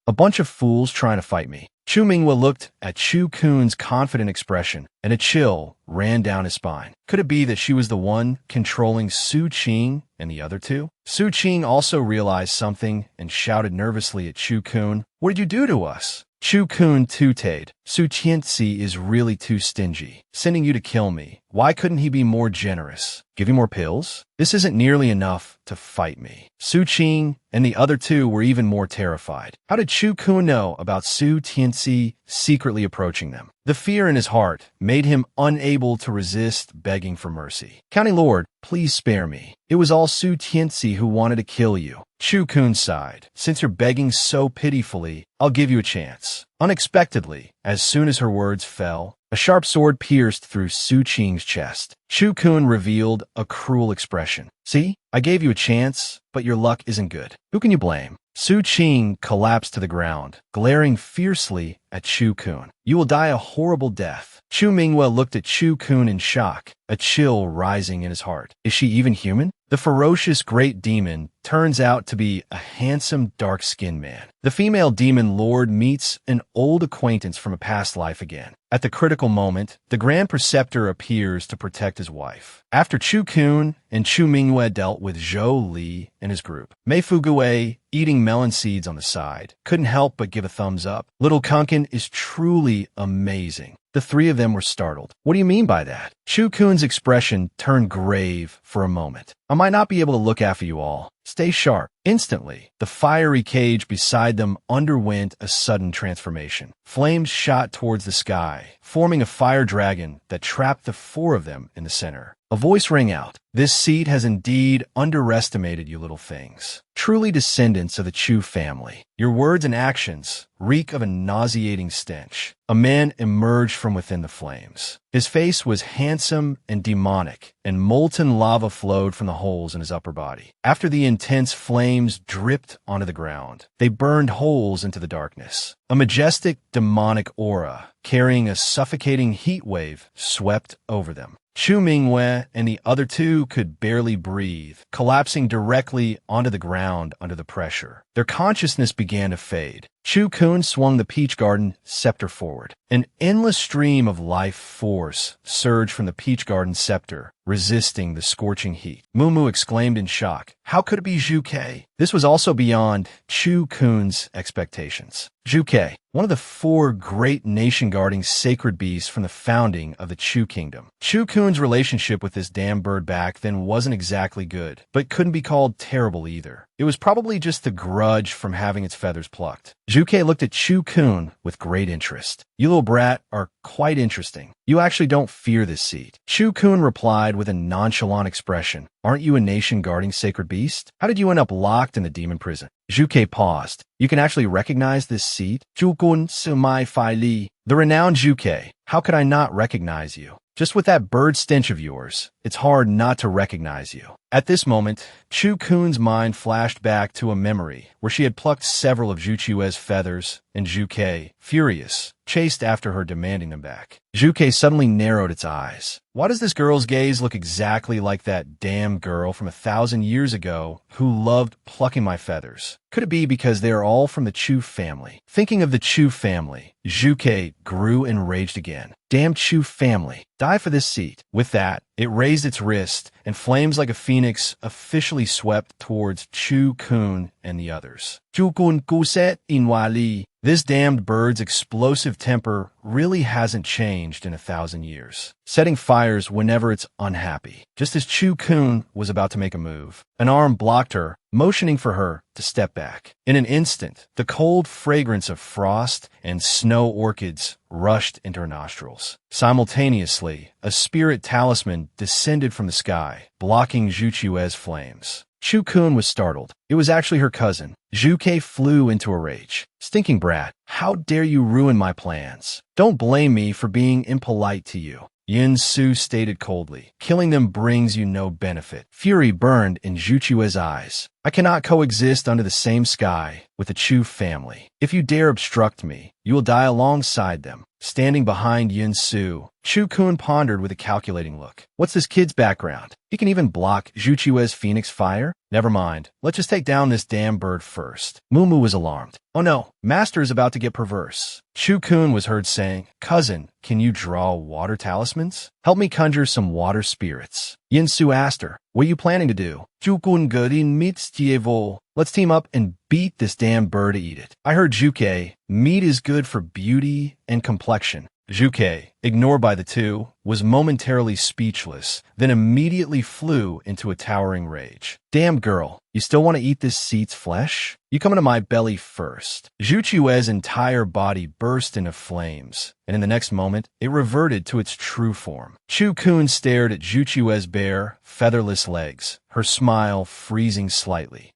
A bunch of fools trying to fight me. Chu Mingyue looked at Chu Kun's confident expression, and a chill ran down his spine. Could it be that she was the one controlling Su Qing and the other 2? Su Qing also realized something and shouted nervously at Chu Kun, What did you do to us? Chu Kun tooted, Su Qianxi is really too stingy, sending you to kill me. Why couldn't he be more generous? Give you more pills? This isn't nearly enough to fight me. Su Qing and the other 2 were even more terrified. How did Chu Kun know about Su Qianxi secretly approaching them? The fear in his heart made him unable to resist begging for mercy. County Lord, please spare me. It was all Su Qianxi who wanted to kill you. Chu Kun sighed. Since you're begging so pitifully, I'll give you a chance. Unexpectedly, as soon as her words fell, a sharp sword pierced through Su Qing's chest. Chu Kun revealed a cruel expression. See, I gave you a chance, but your luck isn't good. Who can you blame? Su Qing collapsed to the ground, glaring fiercely at Chu-kun. You will die a horrible death. Chu Mingwe looked at Chu-kun in shock, a chill rising in his heart. Is she even human? The ferocious great demon turns out to be a handsome, dark-skinned man. The female demon lord meets an old acquaintance from a past life again. At the critical moment, the Grand Preceptor appears to protect his wife. After Chu-kun and Chu Mingwe dealt with Zhou Li and his group, Mei Fugue, eating melon seeds on the side, couldn't help but give a thumbs up. Little Kunkin is truly amazing. The three of them were startled. What do you mean by that? Chu-kun's expression turned grave for a moment. I might not be able to look after you all. Stay sharp. Instantly, the fiery cage beside them underwent a sudden transformation. Flames shot towards the sky, forming a fire dragon that trapped the four of them in the center. A voice rang out. This seat has indeed underestimated you little things. Truly descendants of the Chu family. Your words and actions reek of a nauseating stench. A man emerged from within the flames. His face was handsome and demonic, and molten lava flowed from the holes in his upper body. After the intense flames dripped onto the ground, they burned holes into the darkness. A majestic demonic aura, carrying a suffocating heat wave, swept over them. Chu Mingwe and the other two could barely breathe, collapsing directly onto the ground under the pressure. Their consciousness began to fade. Chu-kun swung the peach garden scepter forward. An endless stream of life force surged from the peach garden scepter, resisting the scorching heat. Mumu exclaimed in shock. How could it be Zhuke? This was also beyond Chu-kun's expectations. Zhuke, one of the four great nation-guarding sacred beasts from the founding of the Chu kingdom. Chu-kun's relationship with this damn bird back then wasn't exactly good, but couldn't be called terrible either. It was probably just the grudge from having its feathers plucked. Zhuke looked at Chu-kun with great interest. You little brat are quite interesting. You actually don't fear this seat. Chu-kun replied with a nonchalant expression. Aren't you a nation-guarding sacred beast? How did you end up locked in the demon prison? Zhuke paused. You can actually recognize this seat? Zhukun Sumai Fai Li. The renowned Zhuke. How could I not recognize you? Just with that bird stench of yours, it's hard not to recognize you. At this moment, Chu-kun's mind flashed back to a memory where she had plucked several of Zhuchue's feathers, and Zhuke, furious, chased after her demanding them back. Zhuke suddenly narrowed its eyes. Why does this girl's gaze look exactly like that damn girl from 1,000 years ago who loved plucking my feathers? Could it be because they are all from the Chu family? Thinking of the Chu family, Zhuke grew enraged again. Damn Chu family. Die for this seat. With that, it raised its wrist, and flames like a phoenix officially swept towards Chu-kun and the others. Chu-kun kuset inwali. This damned bird's explosive temper really hasn't changed in 1,000 years, setting fires whenever it's unhappy. Just as Chu-kun was about to make a move, an arm blocked her, motioning for her to step back. In an instant, the cold fragrance of frost and snow orchids rushed into her nostrils. Simultaneously, a spirit talisman descended from the sky, blocking Zhuchue's flames. Chu-kun was startled. It was actually her cousin. Zhuke flew into a rage. Stinking brat, how dare you ruin my plans? Don't blame me for being impolite to you. Yin Su stated coldly. Killing them brings you no benefit. Fury burned in Zhuchue's eyes. I cannot coexist under the same sky with the Chu family. If you dare obstruct me, you will die alongside them. Standing behind Yin Su, Chu-kun pondered with a calculating look. What's this kid's background? He can even block Zhuchue's phoenix fire? Never mind. Let's just take down this damn bird first. Mumu was alarmed. Oh no, Master is about to get perverse. Chu-kun was heard saying, Cousin, can you draw water talismans? Help me conjure some water spirits. Yin Su asked her, what are you planning to do? Zhukun Gerin meets Tievo. Let's team up and beat this damn bird to eat it. I heard Zhuke, meat is good for beauty and complexion. Zhuke, ignored by the two, was momentarily speechless, then immediately flew into a towering rage. Damn girl, you still want to eat this seat's flesh? You come into my belly first. Zhuchue's entire body burst into flames, and in the next moment, it reverted to its true form. Chu-kun stared at Zhuchue's bare, featherless legs, her smile freezing slightly.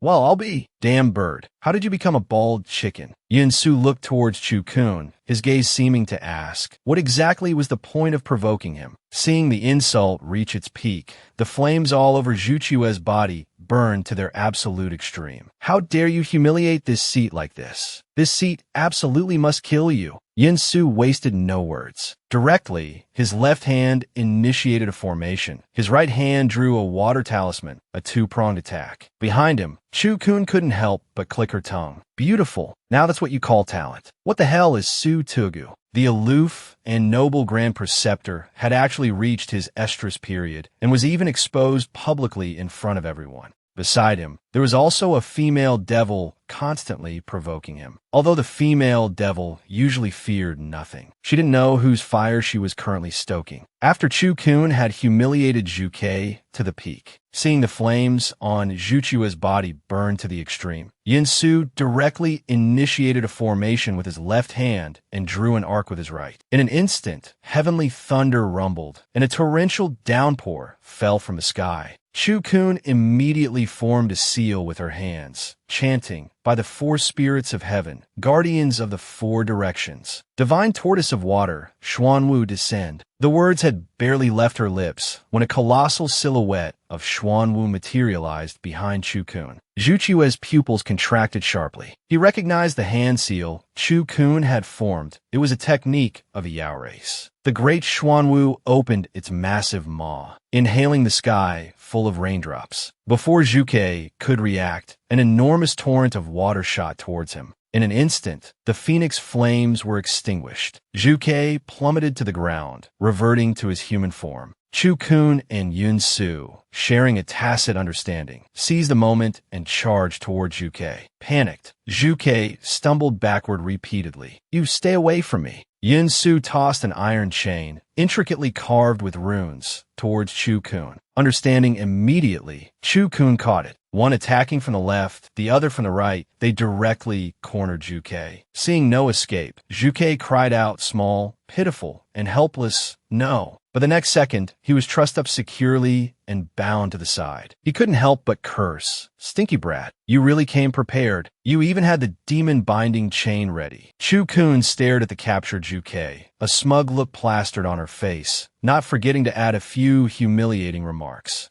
Well, I'll be. Damn bird, how did you become a bald chicken? Yin Su looked towards Chu-kun, his gaze seeming to ask, what exactly was the point of provoking him? Seeing the insult reach its peak, the flames all over Zhuchue's body burned to their absolute extreme. How dare you humiliate this seat like this? This seat absolutely must kill you. Yin Su wasted no words. Directly, his left hand initiated a formation. His right hand drew a water talisman, a two-pronged attack. Behind him, Chu Kun couldn't help but click her tongue. Beautiful. Now that's what you call talent. What the hell is Su Tugu? The aloof and noble Grand Preceptor had actually reached his estrus period and was even exposed publicly in front of everyone. Beside him, there was also a female devil constantly provoking him. Although the female devil usually feared nothing, she didn't know whose fire she was currently stoking. After Chu Kun had humiliated Zhu Ke to the peak, seeing the flames on Zhu Chua's body burn to the extreme, Yin Su directly initiated a formation with his left hand and drew an arc with his right. In an instant, heavenly thunder rumbled, and a torrential downpour fell from the sky. Chu Kun immediately formed a seal with her hands, chanting, "By the four spirits of heaven, guardians of the four directions, divine tortoise of water, Xuanwu descend." The words had barely left her lips when a colossal silhouette of Xuanwu materialized behind Chu Kun. Zhu Chua's pupils contracted sharply. He recognized the hand seal Chu Kun had formed. It was a technique of a Yao race. The great Xuanwu opened its massive maw, inhaling the sky full of raindrops. Before Zhu Ke could react, an enormous torrent of water shot towards him. In an instant, the phoenix flames were extinguished. Zhu Ke plummeted to the ground, reverting to his human form. Chu Kun and Yin Su, sharing a tacit understanding, seized the moment and charged toward Zhu Ke. Panicked, Zhu Ke stumbled backward repeatedly. "You stay away from me." Yin Su tossed an iron chain, intricately carved with runes, towards Chu Kun. Understanding immediately, Chu Kun caught it. One attacking from the left, the other from the right, they directly cornered Zhu Ke. Seeing no escape, Zhu Ke cried out small, pitiful, and helpless, "No." But the next second, he was trussed up securely and bound to the side. He couldn't help but curse. "Stinky brat, you really came prepared. You even had the demon-binding chain ready." Chu Kun stared at the captured Zhu Ke, a smug look plastered on her face, not forgetting to add a few humiliating remarks.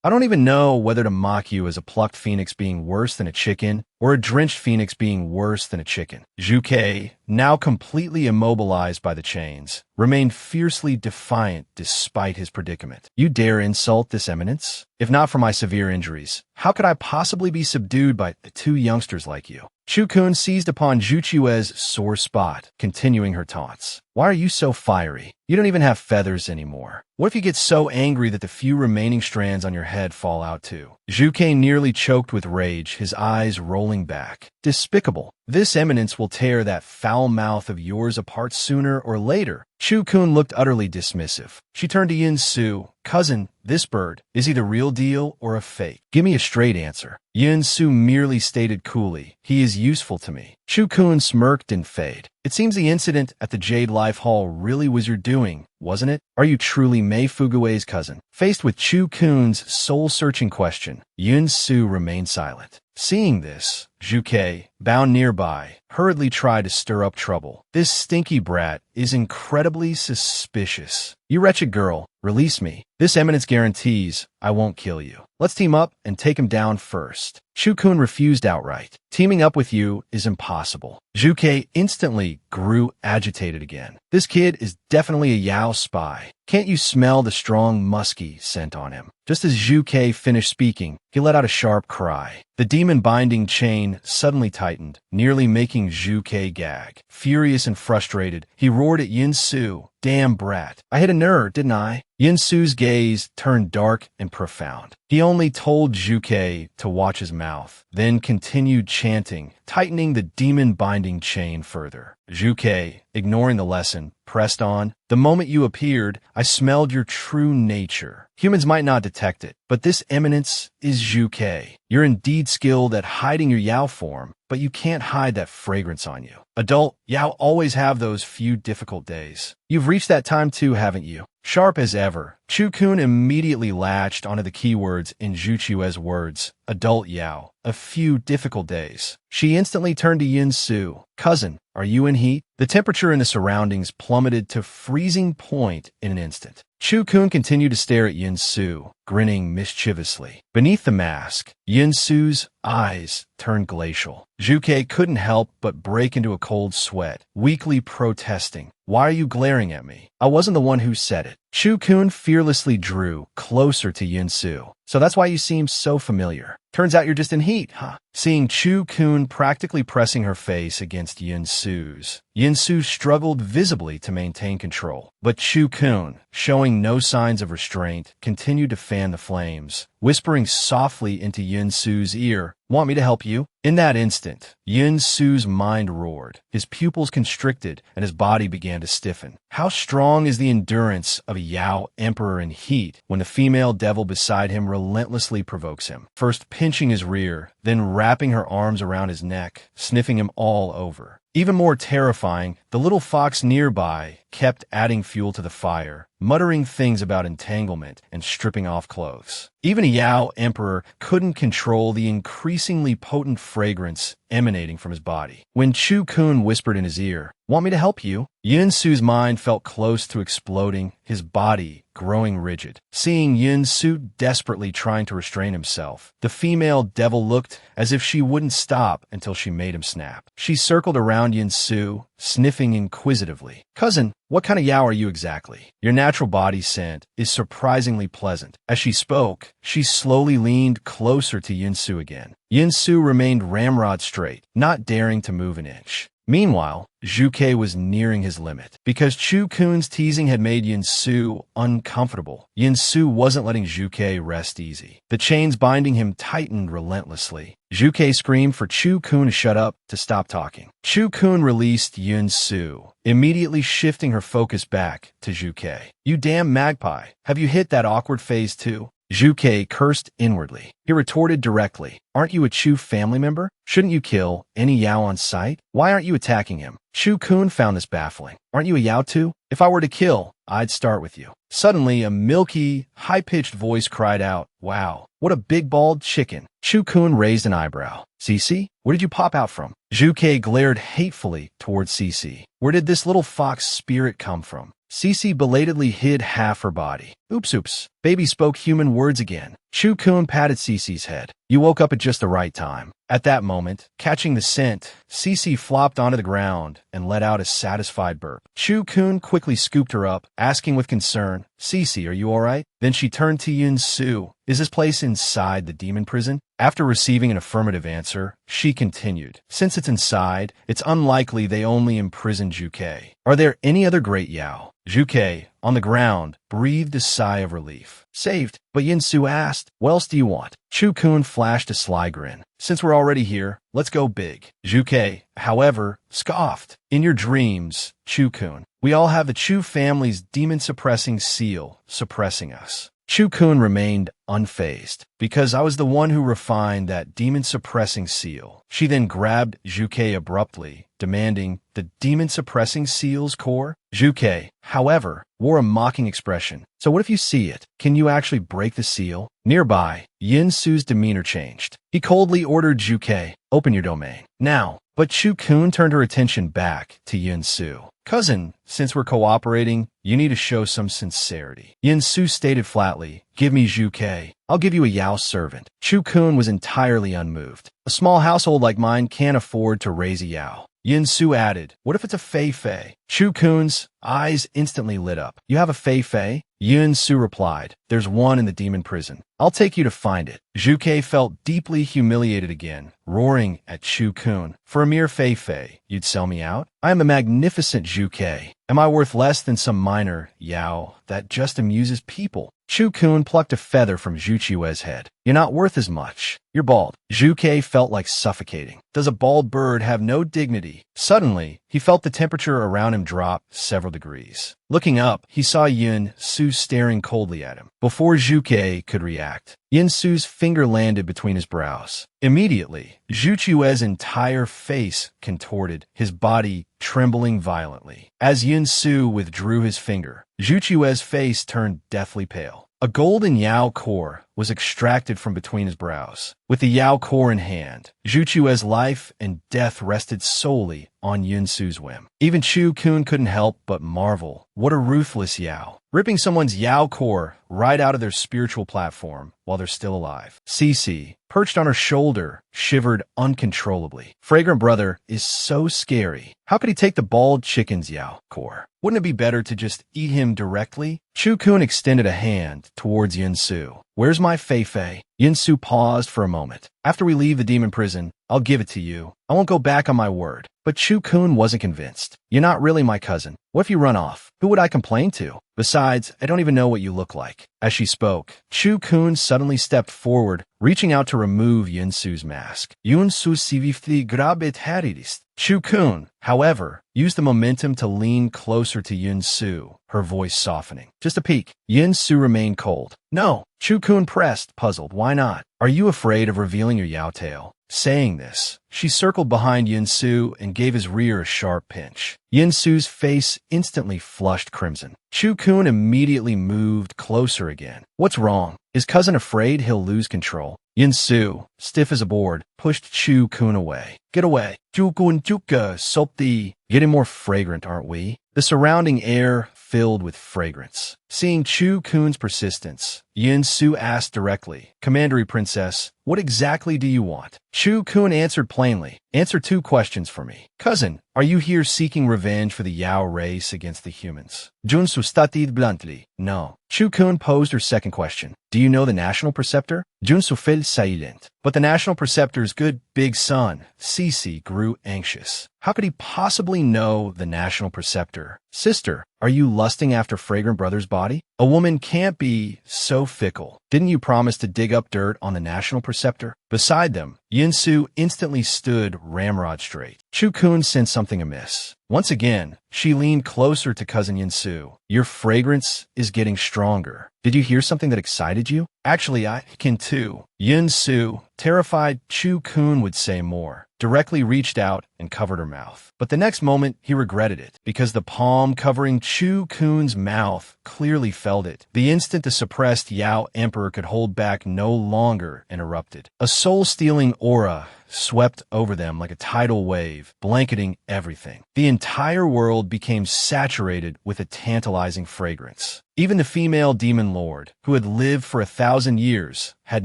I don't even know whether to mock you as a plucked phoenix being worse than a chicken, or a drenched phoenix being worse than a chicken." Zhu Ke, now completely immobilized by the chains, remained fiercely defiant despite his predicament. "You dare insult this eminence? If not for my severe injuries, how could I possibly be subdued by two youngsters like you?" Chu Kun seized upon Zhu Chua's sore spot, continuing her taunts. "Why are you so fiery? You don't even have feathers anymore. What if you get so angry that the few remaining strands on your head fall out too?" Zhu Ke nearly choked with rage, his eyes rolling back. "Despicable. This eminence will tear that foul mouth of yours apart sooner or later." Chu Kun looked utterly dismissive. She turned to Yin Su. "Cousin, this bird, is he the real deal or a fake? Give me a straight answer." Yin Su merely stated coolly, "He is useful to me." Chu Kun smirked and faded. "It seems the incident at the Jade Life Hall really was your doing, wasn't it? Are you truly Mei Fugue's cousin?" Faced with Chu Kun's soul-searching question, Yin Su remained silent. Seeing this, Zhu Ke, bound nearby, hurriedly tried to stir up trouble. "This stinky brat is incredibly suspicious. You wretched girl, release me. This eminence guarantees I won't kill you. Let's team up and take him down first." Chu Kun refused outright. "Teaming up with you is impossible." Zhu Ke instantly grew agitated again. "This kid is definitely a Yao spy. Can't you smell the strong musky scent on him?" Just as Zhu Ke finished speaking, he let out a sharp cry. The demon-binding chain suddenly tightened, nearly making Zhu Ke gag. Furious and frustrated, he roared at Yin Su. "Damn brat. I hit a nerve, didn't I?" Yin Su's gaze turned dark and profound. He only told Zhu Ke to watch his mouth, then continued chanting, tightening the demon-binding chain further. Zhu Ke, ignoring the lesson, pressed on. "The moment you appeared, I smelled your true nature. Humans might not detect it, but this eminence is Zhu Ke. You're indeed skilled at hiding your Yao form, but you can't hide that fragrance on you. Adult Yao always have those few difficult days. You've reached that time too, haven't you?" Sharp as ever, Chu Kun immediately latched onto the keywords in Zhu Chua's words, adult Yao. A few difficult days. She instantly turned to Yin Su. Cousin, are you in heat? The temperature in the surroundings plummeted to freezing point in an instant. Chu Kun continued to stare at Yin Su, grinning mischievously. Beneath the mask, Yin Su's eyes turned glacial. Zhuke couldn't help but break into a cold sweat, weakly protesting. Why are you glaring at me? I wasn't the one who said it. Chu Kun fearlessly drew closer to Yin Su. So that's why you seem so familiar. Turns out you're just in heat, huh? Seeing Chu Kun practically pressing her face against Yin Su struggled visibly to maintain control. But Chu Kun, showing no signs of restraint, continued to fan the flames, whispering softly into Yin Su's ear, "Want me to help you?" In that instant, Yin Su's mind roared, his pupils constricted, and his body began to stiffen. How strong is the endurance of a Yao emperor in heat when the female devil beside him relentlessly provokes him, first pinching his rear, then wrapping her arms around his neck, sniffing him all over. Even more terrifying, the little fox nearby kept adding fuel to the fire, muttering things about entanglement and stripping off clothes. Even a Yao emperor couldn't control the increasingly potent fragrance emanating from his body. When Chu Kun whispered in his ear, "Want me to help you?" Yin Su's mind felt close to exploding, his body growing rigid. Seeing Yin Su desperately trying to restrain himself, the female devil looked as if she wouldn't stop until she made him snap. She circled around Yin Su, sniffing inquisitively. "Cousin, what kind of Yao are you exactly? Your natural body scent is surprisingly pleasant." As she spoke, she slowly leaned closer to Yin Su again. Yin Su remained ramrod straight, not daring to move an inch. Meanwhile, Zhuke was nearing his limit. Because Chu Kun's teasing had made Yin Su uncomfortable, Yin Su wasn't letting Zhuke rest easy. The chains binding him tightened relentlessly. Zhuke screamed for Chu Kun to shut up, to stop talking. Chu Kun released Yin Su, immediately shifting her focus back to Zhuke. "You damn magpie, have you hit that awkward phase too?" Zhuke cursed inwardly. He retorted directly, "Aren't you a Chu family member? Shouldn't you kill any Yao on sight? Why aren't you attacking him?" Chu Kun found this baffling. "Aren't you a Yao too? If I were to kill, I'd start with you." Suddenly, a milky, high-pitched voice cried out, "Wow, what a big bald chicken." Chu Kun raised an eyebrow. "Cece, where did you pop out from?" Zhuke glared hatefully towards Cece. Where did this little fox spirit come from? Cece belatedly hid half her body. Oops. Baby spoke human words again. Chu Kun patted Cece's head. "You woke up at just the right time." At that moment, catching the scent, Cece flopped onto the ground and let out a satisfied burp. Chu Kun quickly scooped her up, asking with concern, "Cece, are you all right?" Then she turned to Yin Su. "Is this place inside the demon prison?" After receiving an affirmative answer, she continued, "Since it's inside, it's unlikely they only imprisoned Zhuke. Are there any other great Yao?" Zhuke, on the ground, breathed a sigh of relief. "Saved." But Yin Su asked, "What else do you want?" Chu Kun flashed a sly grin. "Since we're already here, let's go big." Zhuke, however, scoffed. "In your dreams, Chu Kun, we all have the Chu family's demon-suppressing seal suppressing us." Chu Kun remained unfazed. "Because I was the one who refined that demon-suppressing seal." She then grabbed Zhuke abruptly, demanding, "The demon-suppressing seal's core?" Zhuke, however, wore a mocking expression. "So what if you see it? Can you actually break the seal?" Nearby, Yin Su's demeanor changed. He coldly ordered Zhuke, "Open your domain. Now." But Chu Kun turned her attention back to Yin Su. "Cousin, since we're cooperating, you need to show some sincerity." Yin Su stated flatly, "Give me Zhuke. I'll give you a Yao servant." Chu Kun was entirely unmoved. "A small household like mine can't afford to raise a Yao." Yin Su added, "What if it's a Fei-Fei?" Chu Kun's eyes instantly lit up. "You have a Fei-Fei?" Yin Su replied, "There's one in the demon prison. I'll take you to find it." Zhuke felt deeply humiliated again, roaring at Chu Kun. "For a mere Fei-Fei, you'd sell me out? I am the magnificent Zhuke. Am I worth less than some minor Yao that just amuses people?" Chu Kun plucked a feather from Zhu Qiue's head. "You're not worth as much. You're bald." Zhuke felt like suffocating. Does a bald bird have no dignity? Suddenly, he felt the temperature around him drop several degrees. Looking up, he saw Yin Su staring coldly at him. Before Zhuke could react, Yin Su's finger landed between his brows. Immediately, Zhu Qiue's entire face contorted, his body trembling violently. As Yin Su withdrew his finger, Zhu Qiue's face turned deathly pale. A golden Yao core was extracted from between his brows. With the Yao core in hand, Zhu Chue's life and death rested solely on Yun Su's whim. Even Chu Kun couldn't help but marvel. What a ruthless Yao. Ripping someone's Yao core right out of their spiritual platform while they're still alive. Cece, perched on her shoulder, shivered uncontrollably. Fragrant brother is so scary. How could he take the bald chicken's Yao core? Wouldn't it be better to just eat him directly? Chu Kun extended a hand towards Yun Su. Where's my Fei-Fei? Yun Su paused for a moment. After we leave the demon prison, I'll give it to you. I won't go back on my word. But Chu Kun wasn't convinced. You're not really my cousin. What if you run off? Who would I complain to? Besides, I don't even know what you look like. As she spoke, Chu Kun suddenly stepped forward, reaching out to remove Yun Su's mask. Yun Su sivifti grabet haridist. Chu Kun, however, used the momentum to lean closer to Yun Su, her voice softening. Just a peek. Yun Su remained cold. No. Chu Kun pressed, puzzled. Why not? Are you afraid of revealing your Yao tail? Saying this, she circled behind Yun Su and gave his rear a sharp pinch. Yun Su's face instantly flushed crimson. Chu Kun immediately moved closer again. What's wrong? Is cousin afraid he'll lose control? Yun Su, stiff as a board, pushed Chu Kun away. Get away. Chu Kun Chuka sopti. Getting more fragrant, aren't we? The surrounding air filled with fragrance. Seeing Chu Kun's persistence, Yun Su asked directly, Commandery Princess, what exactly do you want? Chu Kun answered plainly. Answer 2 questions for me. Cousin, are you here seeking revenge for the Yao race against the humans? Jun Su stated bluntly. No. Chu Kun posed her second question. Do you know the National Preceptor? Jun Su fell silent. But the National Preceptor's good big son, Cece, grew anxious. How could he possibly know the National Preceptor? Sister, are you lusting after Fragrant Brother's body? A woman can't be so fickle. Didn't you promise to dig up dirt on the National Preceptor? Beside them, Yun Su instantly stood ramrod straight. Chu Kun sensed something amiss. Once again, she leaned closer to cousin Yun Su. Your fragrance is getting stronger. Did you hear something that excited you? Actually, I can too. Yun Su, terrified Chu Kun would say more, directly reached out and covered her mouth. But the next moment, he regretted it, because the palm covering Chu Kun's mouth clearly felt it. The instant the suppressed Yao Emperor could hold back no longer and erupted. A soul-stealing aura swept over them like a tidal wave, blanketing everything. The entire world became saturated with a tantalizing fragrance. Even the female demon lord, who had lived for 1,000 years, had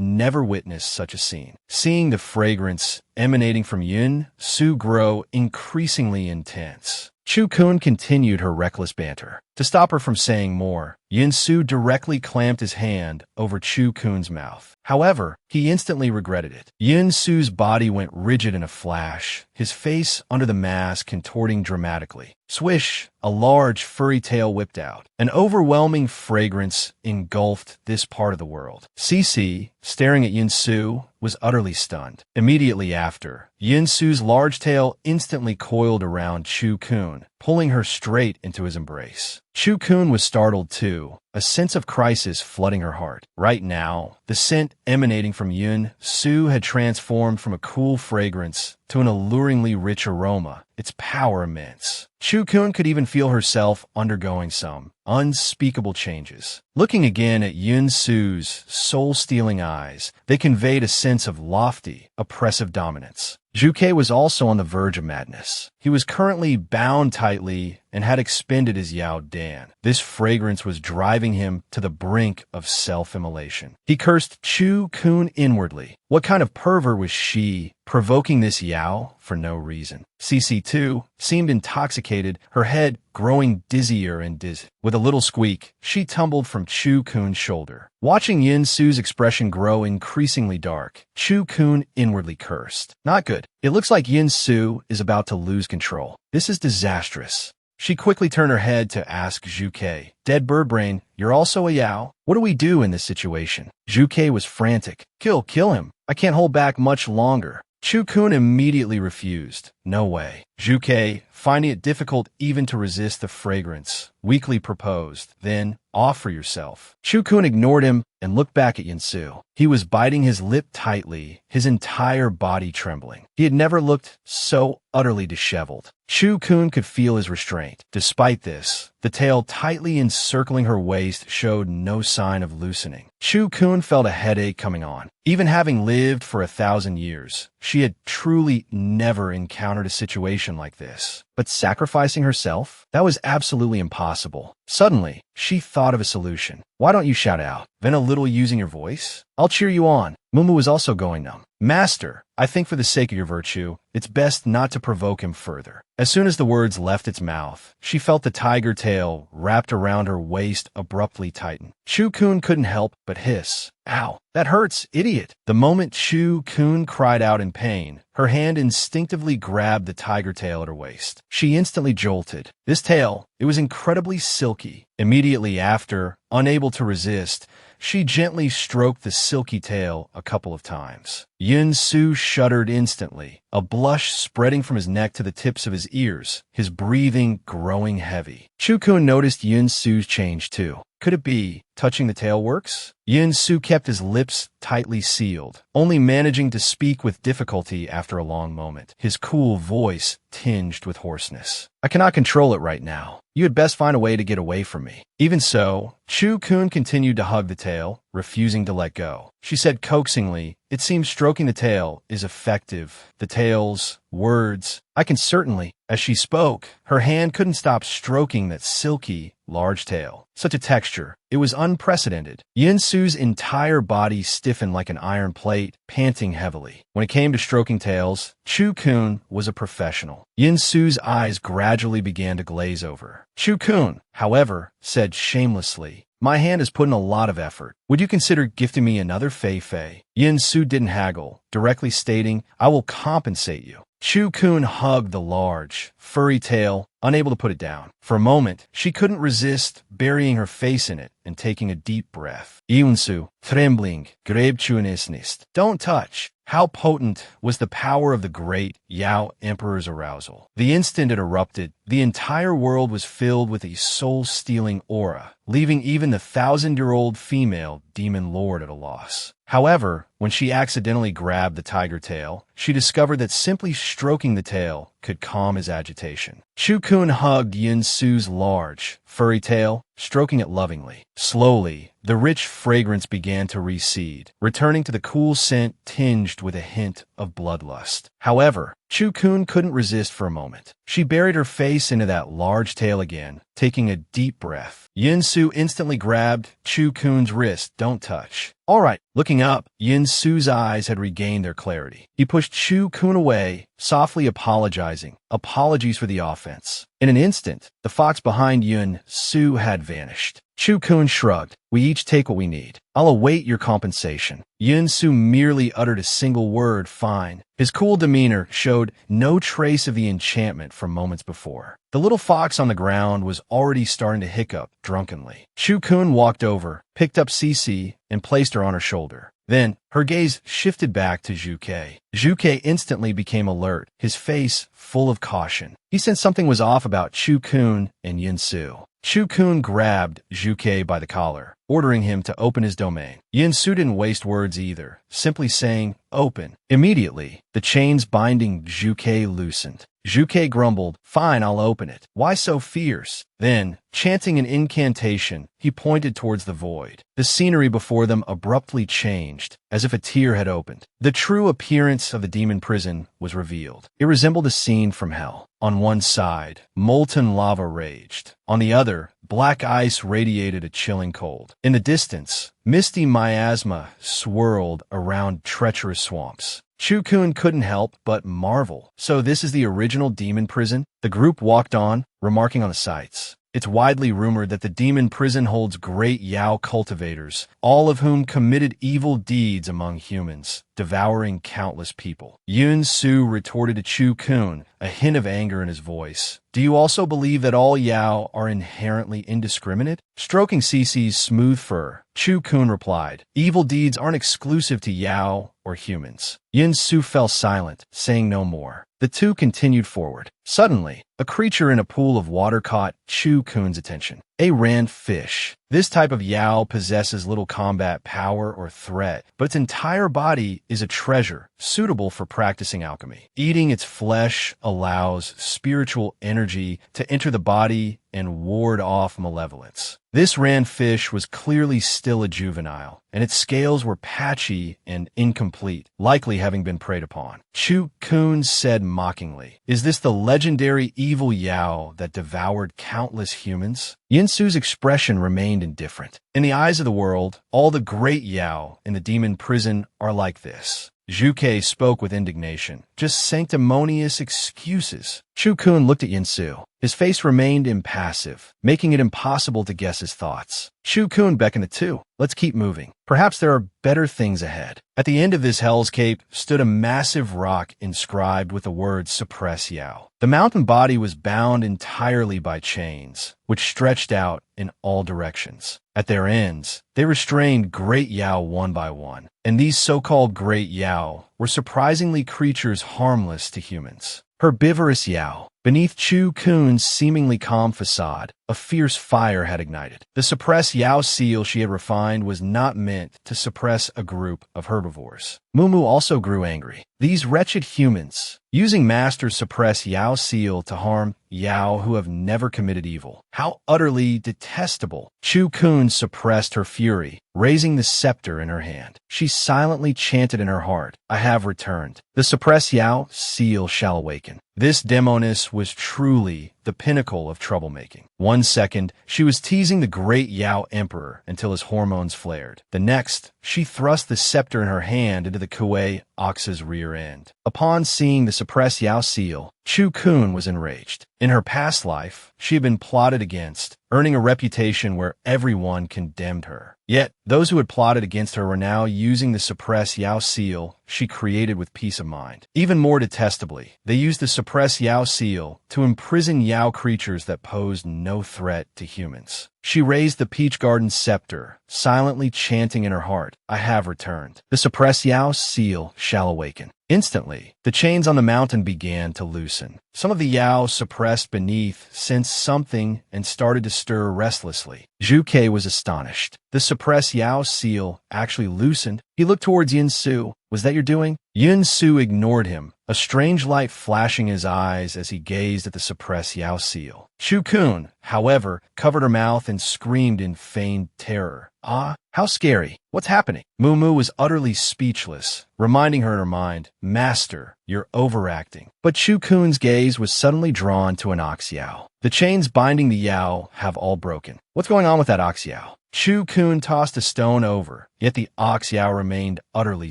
never witnessed such a scene. Seeing the fragrance emanating from Yun Su grow increasingly intense, Chu Kun continued her reckless banter. To stop her from saying more, Yun Su directly clamped his hand over Chu Kun's mouth. However, he instantly regretted it. Yun Su's body went rigid in a flash, his face under the mask contorting dramatically. Swish, a large furry tail whipped out. An overwhelming fragrance engulfed this part of the world. Cece, staring at Yun Su, was utterly stunned. Immediately after, Yun Su's large tail instantly coiled around Chu Kun, pulling her straight into his embrace. Chu Kun was startled too, a sense of crisis flooding her heart. Right now, the scent emanating from Yun Su had transformed from a cool fragrance to an alluringly rich aroma, its power immense. Chu Kun could even feel herself undergoing some unspeakable changes. Looking again at Yun Su's soul-stealing eyes, they conveyed a sense of lofty, oppressive dominance. Zhuke was also on the verge of madness. He was currently bound tightly and had expended his Yao Dan. This fragrance was driving him to the brink of self-immolation. He cursed Chu Kun inwardly. What kind of pervert was she, provoking this Yao for no reason? Cece, too, seemed intoxicated, her head growing dizzier and dizzy. With a little squeak, she tumbled from Chu Kun's shoulder. Watching Yun Su's expression grow increasingly dark, Chu Kun inwardly cursed. Not good. It looks like Yun Su is about to lose control. This is disastrous. She quickly turned her head to ask Zhuke, Dead bird brain, you're also a Yao? What do we do in this situation? Zhuke was frantic. Kill him. I can't hold back much longer. Chu Kun immediately refused. No way. Zhuke, finding it difficult even to resist the fragrance, weakly proposed, "Then, offer yourself." Chukun ignored him and looked back at Yinsu. He was biting his lip tightly, his entire body trembling. He had never looked so utterly disheveled. Chukun could feel his restraint. Despite this, the tail tightly encircling her waist showed no sign of loosening. Chukun felt a headache coming on. Even having lived for 1,000 years, she had truly never encountered a situation like this. But sacrificing herself? That was absolutely impossible. Suddenly, she thought of a solution. "Why don't you shout out, then a little using your voice? I'll cheer you on." Mumu was also going numb. "Master, I think for the sake of your virtue, it's best not to provoke him further." As soon as the words left its mouth, she felt the tiger tail wrapped around her waist abruptly tighten. Chukun couldn't help but hiss, "Ow, that hurts, idiot." The moment Chukun cried out in pain, her hand instinctively grabbed the tiger tail at her waist. She instantly jolted. This tail, it was incredibly silky. Immediately after, unable to resist, she gently stroked the silky tail a couple of times. Yinsu shuddered instantly, a blush spreading from his neck to the tips of his ears, his breathing growing heavy. Chukun noticed Yinsu's change too. Could it be touching the tail works? Yinsu kept his lips tightly sealed, only managing to speak with difficulty after a long moment, his cool voice tinged with hoarseness. "I cannot control it right now. You had best find a way to get away from me." Even so, Chukun continued to hug the tail, refusing to let go. She said coaxingly, "It seems stroking the tail is effective. The tail's words, I can certainly." As she spoke, her hand couldn't stop stroking that silky, large tail. Such a texture, it was unprecedented. Yinsu's entire body stiffened like an iron plate, panting heavily. When it came to stroking tails, Chukun was a professional. Yinsu's eyes gradually began to glaze over. Chukun, however, said shamelessly, "My hand has put in a lot of effort. Would you consider gifting me another fei-fei?" Yinsu didn't haggle, directly stating, "I will compensate you." Chukun hugged the large, furry tail, unable to put it down. For a moment, she couldn't resist burying her face in it and taking a deep breath. Yinsu, trembling, grabbed Chuan's nest. "Don't touch." How potent was the power of the great Yao Emperor's arousal. The instant it erupted, the entire world was filled with a soul-stealing aura, leaving even the 1,000-year-old female demon lord at a loss. However, when she accidentally grabbed the tiger tail, she discovered that simply stroking the tail could calm his agitation. Chukun hugged Yinsu's large, furry tail, stroking it lovingly. Slowly, the rich fragrance began to recede, returning to the cool scent tinged with a hint of bloodlust. However, Chukun couldn't resist for a moment. She buried her face into that large tail again, taking a deep breath. Yinsu instantly grabbed Chukun's wrist. "Don't touch." "All right." Looking up, Yinsu's eyes had regained their clarity. He pushed Chukun away, softly apologizing. "Apologies for the offense." In an instant, the fox behind Yinsu had vanished. Chukun shrugged. "We each take what we need. I'll await your compensation." Yinsu merely uttered a single word, "Fine." His cool demeanor showed no trace of the enchantment from moments before. The little fox on the ground was already starting to hiccup drunkenly. Chukun walked over, picked up Cece, and placed her on her shoulder. Then, her gaze shifted back to Zhuke. Zhuke instantly became alert, his face full of caution. He sensed something was off about Chukun and Yinsu. Chukun grabbed Zhuke by the collar, ordering him to open his domain. Yinsu didn't waste words either, simply saying, "Open." Immediately, the chains binding Zhuke loosened. Zhuke grumbled, "Fine, I'll open it." "Why so fierce?" Then, chanting an incantation, he pointed towards the void. The scenery before them abruptly changed, as if a tear had opened. The true appearance of the demon prison was revealed. It resembled a scene from hell. On one side, molten lava raged. On the other, black ice radiated a chilling cold. In the distance, misty miasma swirled around treacherous swamps. Chukun couldn't help but marvel. "So this is the original demon prison?" The group walked on, remarking on the sights. It's widely rumored that the demon prison holds great Yao cultivators, all of whom committed evil deeds among humans, devouring countless people. Yun-Su retorted to Chukun, a hint of anger in his voice. "Do you also believe that all Yao are inherently indiscriminate?" Stroking Cece's smooth fur, Chukun replied, "Evil deeds aren't exclusive to Yao or humans." Yun-Su fell silent, saying no more. The two continued forward. Suddenly, a creature in a pool of water caught Chu Kun's attention. A rand fish. This type of Yao possesses little combat power or threat, but its entire body is a treasure, suitable for practicing alchemy. Eating its flesh allows spiritual energy to enter the body and ward off malevolence. This rand fish was clearly still a juvenile, and its scales were patchy and incomplete, likely having been preyed upon. Chu Kun said mockingly, "Is this the legendary evil Yao that devoured countless humans?" Yinsu's expression remained indifferent. In the eyes of the world, all the great Yao in the demon prison are like this. Zhuke spoke with indignation. Just sanctimonious excuses. Chu Kun looked at Yinsu. His face remained impassive, making it impossible to guess his thoughts. Chu Kun beckoned the two. Let's keep moving. Perhaps there are better things ahead. At the end of this Hell's Cape stood a massive rock inscribed with the words Suppress Yao. The mountain body was bound entirely by chains, which stretched out in all directions. At their ends, they restrained great Yao one by one, and these so-called great Yao were surprisingly creatures harmless to humans. Herbivorous Yao. Beneath Chu Kun's seemingly calm facade, a fierce fire had ignited. The suppress Yao seal she had refined was not meant to suppress a group of herbivores. Mumu also grew angry. These wretched humans, using Master's suppress Yao seal to harm Yao who have never committed evil. How utterly detestable. Chu Kun suppressed her fury, raising the scepter in her hand. She silently chanted in her heart, I have returned. The suppress Yao seal shall awaken. This demoness was truly the pinnacle of troublemaking. 1 second, she was teasing the great Yao Emperor until his hormones flared. The next, she thrust the scepter in her hand into the Kuei ox's rear end. Upon seeing the suppressed Yao seal, Chu Kun was enraged. In her past life, she had been plotted against, earning a reputation where everyone condemned her. Yet, those who had plotted against her were now using the suppressed Yao seal she created with peace of mind. Even more detestably, they used the suppressed Yao seal to imprison Yao creatures that posed no threat to humans. She raised the Peach Garden scepter, silently chanting in her heart, I have returned. The suppressed Yao seal shall awaken. Instantly, the chains on the mountain began to loosen. Some of the Yao suppressed beneath sensed something and started to stir restlessly. Zhuke was astonished. The suppressed Yao seal actually loosened. He looked towards Yinsu. Was that your doing? Yinsu ignored him, a strange light flashing in his eyes as he gazed at the suppressed Yao seal. Chu Kun, however, covered her mouth and screamed in feigned terror. Ah, how scary. What's happening? Mumu was utterly speechless, reminding her in her mind, Master, you're overacting. But Chu Kun's gaze was suddenly drawn to an ox Yao. The chains binding the Yao have all broken. What's going on with that ox Yao? Chu Kun tossed a stone over, yet the ox Yao remained utterly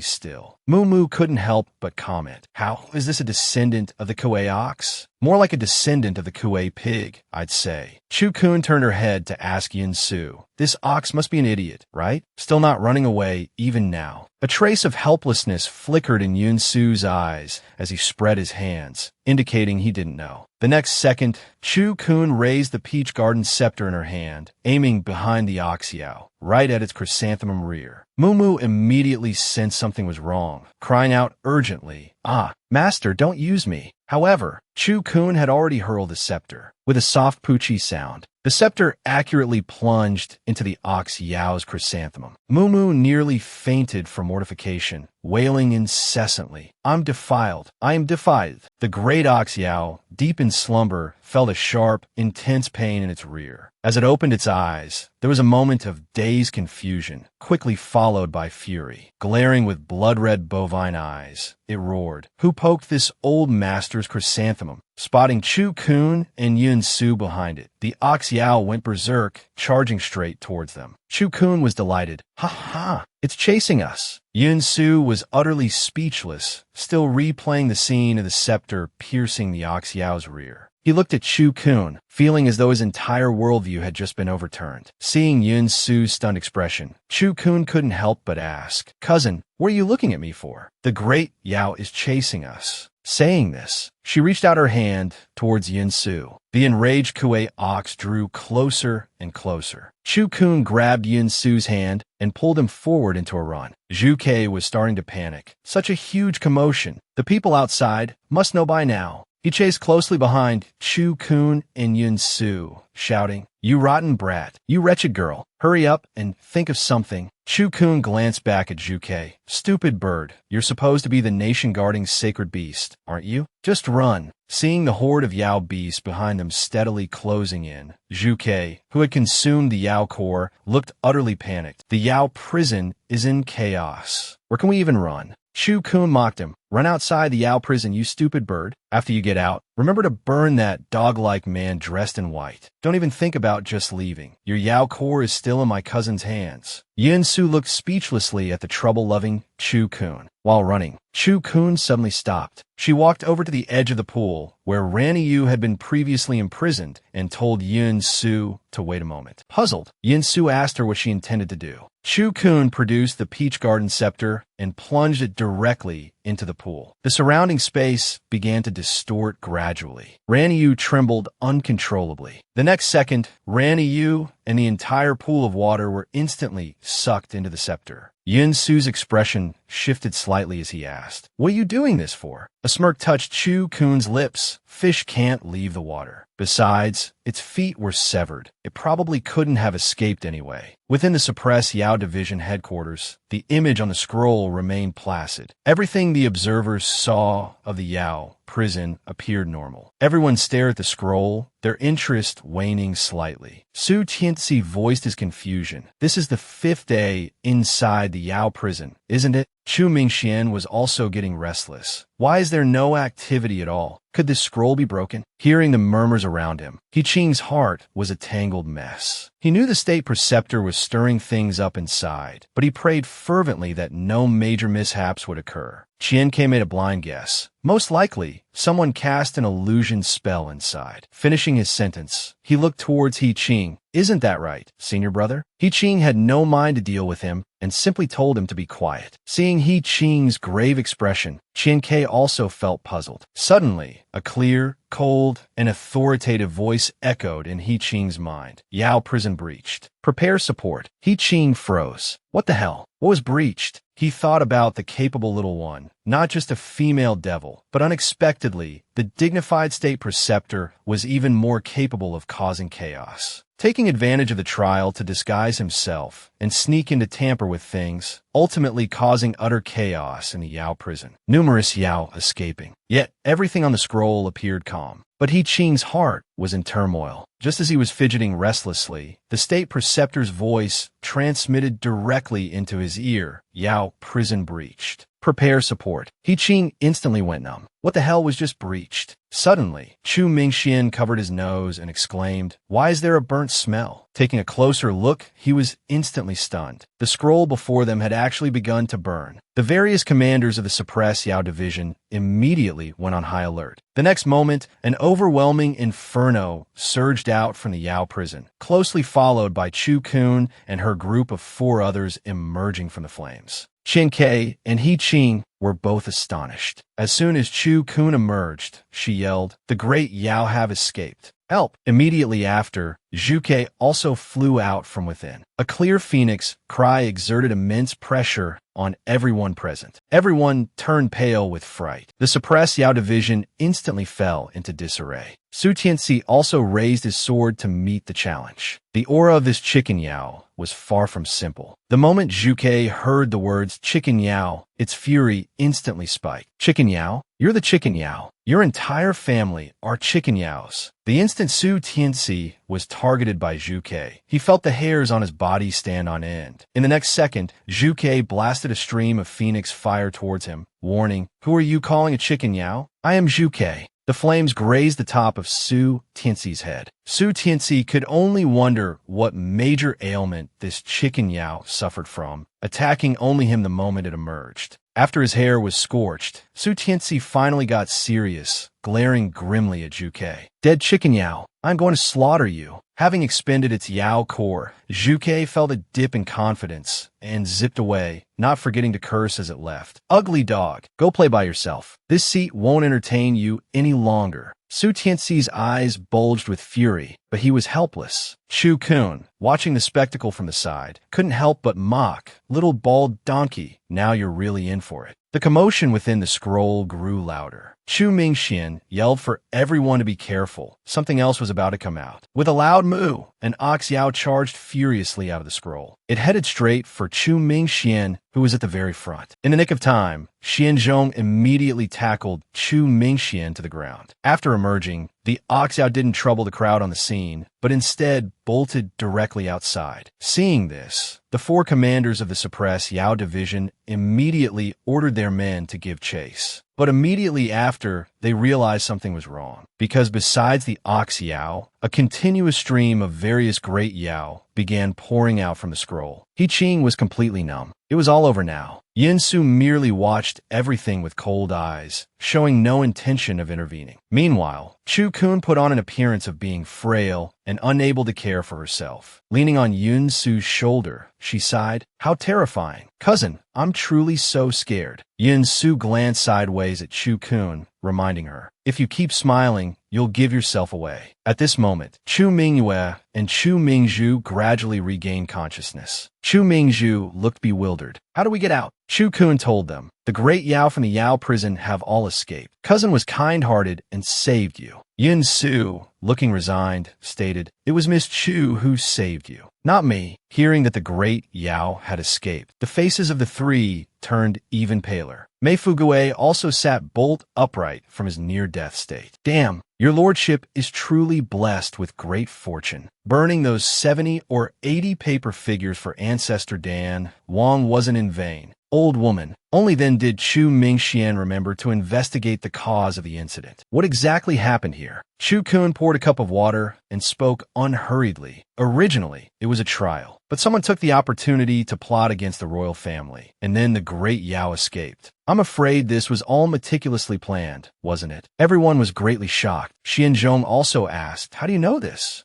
still. Mumu couldn't help but comment. How is this a descendant of the Kuei ox? More like a descendant of the Kuei pig, I'd say. Chu Kun turned her head to ask Yinsu. This ox must be an idiot, right? Still not running away, even now. A trace of helplessness flickered in Yinsu's eyes as he spread his hands, indicating he didn't know. The next second, Chu Kun raised the Peach Garden scepter in her hand, aiming behind the ox Yao, right at its chrysanthemum rear. Mumu immediately sensed something was wrong, crying out urgently, Ah, Master, don't use me. However, Chu Kun had already hurled the scepter. With a soft poochie sound, the scepter accurately plunged into the ox Yao's chrysanthemum. Mumu nearly fainted from mortification, wailing incessantly, I'm defiled. I am defiled. The great ox Yao, deep in slumber, felt a sharp, intense pain in its rear. As it opened its eyes, there was a moment of dazed confusion, quickly followed by fury. Glaring with blood-red bovine eyes, it roared, Who poked this old master's chrysanthemum? Spotting Chu Kun and Yinsu behind it, the ox Yao went berserk, charging straight towards them. Chu Kun was delighted. Ha ha! It's chasing us. Yinsu was utterly speechless, still replaying the scene of the scepter piercing the ox Yao's rear. He looked at Chu Kun, feeling as though his entire worldview had just been overturned. Seeing Yinsu's stunned expression, Chu Kun couldn't help but ask, Cousin, what are you looking at me for? The great Yao is chasing us. Saying this, she reached out her hand towards Yinsu. The enraged Kuei ox drew closer and closer. Chu Kun grabbed Yinsu's hand and pulled him forward into a run. Zhuke was starting to panic. Such a huge commotion. The people outside must know by now. He chased closely behind Chu-kun and Yun-su, shouting, "You rotten brat! You wretched girl! Hurry up and think of something." Chu-kun glanced back at Juke. "Stupid bird, you're supposed to be the nation-guarding sacred beast, aren't you? Just run." Seeing the horde of Yao beasts behind them steadily closing in, Juke, who had consumed the Yao core, looked utterly panicked. "The Yao prison is in chaos. Where can we even run?" Chu-kun mocked him. "Run outside the Yao prison, you stupid bird. After you get out, remember to burn that dog-like man dressed in white. Don't even think about just leaving. Your Yao core is still in my cousin's hands." Yin-su looked speechlessly at the trouble-loving Chu-kun. While running, Chu-kun suddenly stopped. She walked over to the edge of the pool, where Ranyu had been previously imprisoned, and told Yin-su to wait a moment. Puzzled, Yin-su asked her what she intended to do. Chu-kun produced the Peach Garden Scepter and plunged it directly into the pool. The surrounding space began to distort gradually. Ranyu trembled uncontrollably. The next second, Ranyu and the entire pool of water were instantly sucked into the scepter. Yin-su's expression shifted slightly as he asked, "What are you doing this for?" A smirk touched Chu-kun's lips. "Fish can't leave the water. Besides, its feet were severed. It probably couldn't have escaped anyway." Within the suppressed Yao Division headquarters, the image on the scroll remained placid. Everything the observers saw of the Yao prison appeared normal. Everyone stared at the scroll, their interest waning slightly. Su Tianzi voiced his confusion. "This is the 5th day inside the Yao prison, isn't it?" Chu Mingxian was also getting restless. "Why is there no activity at all? Could this scroll be broken?" Hearing the murmurs around him, He Ching's heart was a tangled mess. He knew the state preceptor was stirring things up inside, but he prayed fervently that no major mishaps would occur. Qian-Ke made a blind guess. Most likely, someone cast an illusion spell inside. Finishing his sentence, he looked towards He Ching. "Isn't that right, senior brother?" He Ching had no mind to deal with him and simply told him to be quiet. Seeing He Ching's grave expression, Qian-Ke also felt puzzled. Suddenly, a clear, cold, and authoritative voice echoed in He Ching's mind. "Yao prison breached. Prepare support." He Ching froze. What the hell? What was breached? He thought about the capable little one, not just a female devil, but unexpectedly, the dignified state preceptor was even more capable of causing chaos. Taking advantage of the trial to disguise himself and sneak in to tamper with things, ultimately causing utter chaos in the Yao prison. Numerous Yao escaping. Yet, everything on the scroll appeared calm. But He Ching's heart was in turmoil. Just as he was fidgeting restlessly, the state preceptor's voice transmitted directly into his ear. "Yao prison breached. Prepare support." He Ching instantly went numb. What the hell was just breached? Suddenly, Chu Mingxian covered his nose and exclaimed, "Why is there a burnt smell?" Taking a closer look, he was instantly stunned. The scroll before them had actually begun to burn. The various commanders of the suppressed Yao division immediately went on high alert. The next moment, an overwhelming inferno surged out from the Yao prison, closely followed by Chu-kun and her group of 4 others emerging from the flames. Qian-Ke and He Ching were both astonished. As soon as Chu-kun emerged, she yelled, "The great Yao have escaped. Help!" Immediately after, Zhuke also flew out from within. A clear phoenix cry exerted immense pressure on everyone present. Everyone turned pale with fright. The suppressed Yao division instantly fell into disarray. Su Tianzi also raised his sword to meet the challenge. The aura of this chicken Yao was far from simple. The moment Zhuke heard the words chicken Yao, its fury instantly spiked. "Chicken Yao? You're the chicken Yao. Your entire family are chicken Yaos." The instant Su Tianzi was targeted by Zhuke, he felt the hairs on his body stand on end. In the next second, Zhuke blasted a stream of phoenix fire towards him, warning, "Who are you calling a chicken Yao? I am Zhuke." The flames grazed the top of Su Tianzi's head. Su Tianzi could only wonder what major ailment this chicken Yao suffered from, attacking only him the moment it emerged. After his hair was scorched, Su Tianzi finally got serious, glaring grimly at Zhuke. "Dead chicken Yao, I'm going to slaughter you." Having expended its Yao core, Zhuke felt a dip in confidence and zipped away, not forgetting to curse as it left. "Ugly dog, go play by yourself. This seat won't entertain you any longer." Su Tianzi's eyes bulged with fury, but he was helpless. Chu-kun, watching the spectacle from the side, couldn't help but mock, "Little bald donkey, now you're really in for it." The commotion within the scroll grew louder. Chu Mingxian yelled for everyone to be careful. Something else was about to come out. With a loud moo, an ox Yao charged furiously out of the scroll. It headed straight for Chu Mingxian, who was at the very front. In the nick of time, Xianzhong immediately tackled Chu Mingxian to the ground. After emerging, the ox Yao didn't trouble the crowd on the scene, but instead bolted directly outside. Seeing this, the 4 commanders of the suppressed Yao division immediately ordered their men to give chase. But immediately after, they realized something was wrong, because besides the ox Yao, a continuous stream of various great Yao began pouring out from the scroll. He Qing was completely numb. It was all over now. Yin Su merely watched everything with cold eyes, showing no intention of intervening. Meanwhile, Chu Kun put on an appearance of being frail and unable to care for herself. Leaning on Yin Su's shoulder, she sighed, "How terrifying. Cousin, I'm truly so scared." Yin Su glanced sideways at Chu Kun, reminding her, "If you keep smiling, you'll give yourself away." At this moment, Chu Mingyue and Chu Mingzhu gradually regained consciousness. Chu Mingzhu looked bewildered. "How do we get out?" Chu Kun told them, "The great Yao from the Yao prison have all escaped. Cousin was kind-hearted and saved you." Yin Su, looking resigned, stated, "It was Miss Chu who saved you, not me." Hearing that the great Yao had escaped, the faces of the 3 turned even paler. Mei Fugue also sat bolt upright from his near-death state. "Damn, your lordship is truly blessed with great fortune. Burning those 70 or 80 paper figures for Ancestor Dan Wang wasn't in vain. Old woman." Only then did Chu Mingxian remember to investigate the cause of the incident. What exactly happened here? Chu Kun poured a cup of water and spoke unhurriedly. Originally, it was a trial, but someone took the opportunity to plot against the royal family, and then the great Yao escaped. I'm afraid this was all meticulously planned, wasn't it? Everyone was greatly shocked. Xianzhong also asked, "How do you know this?"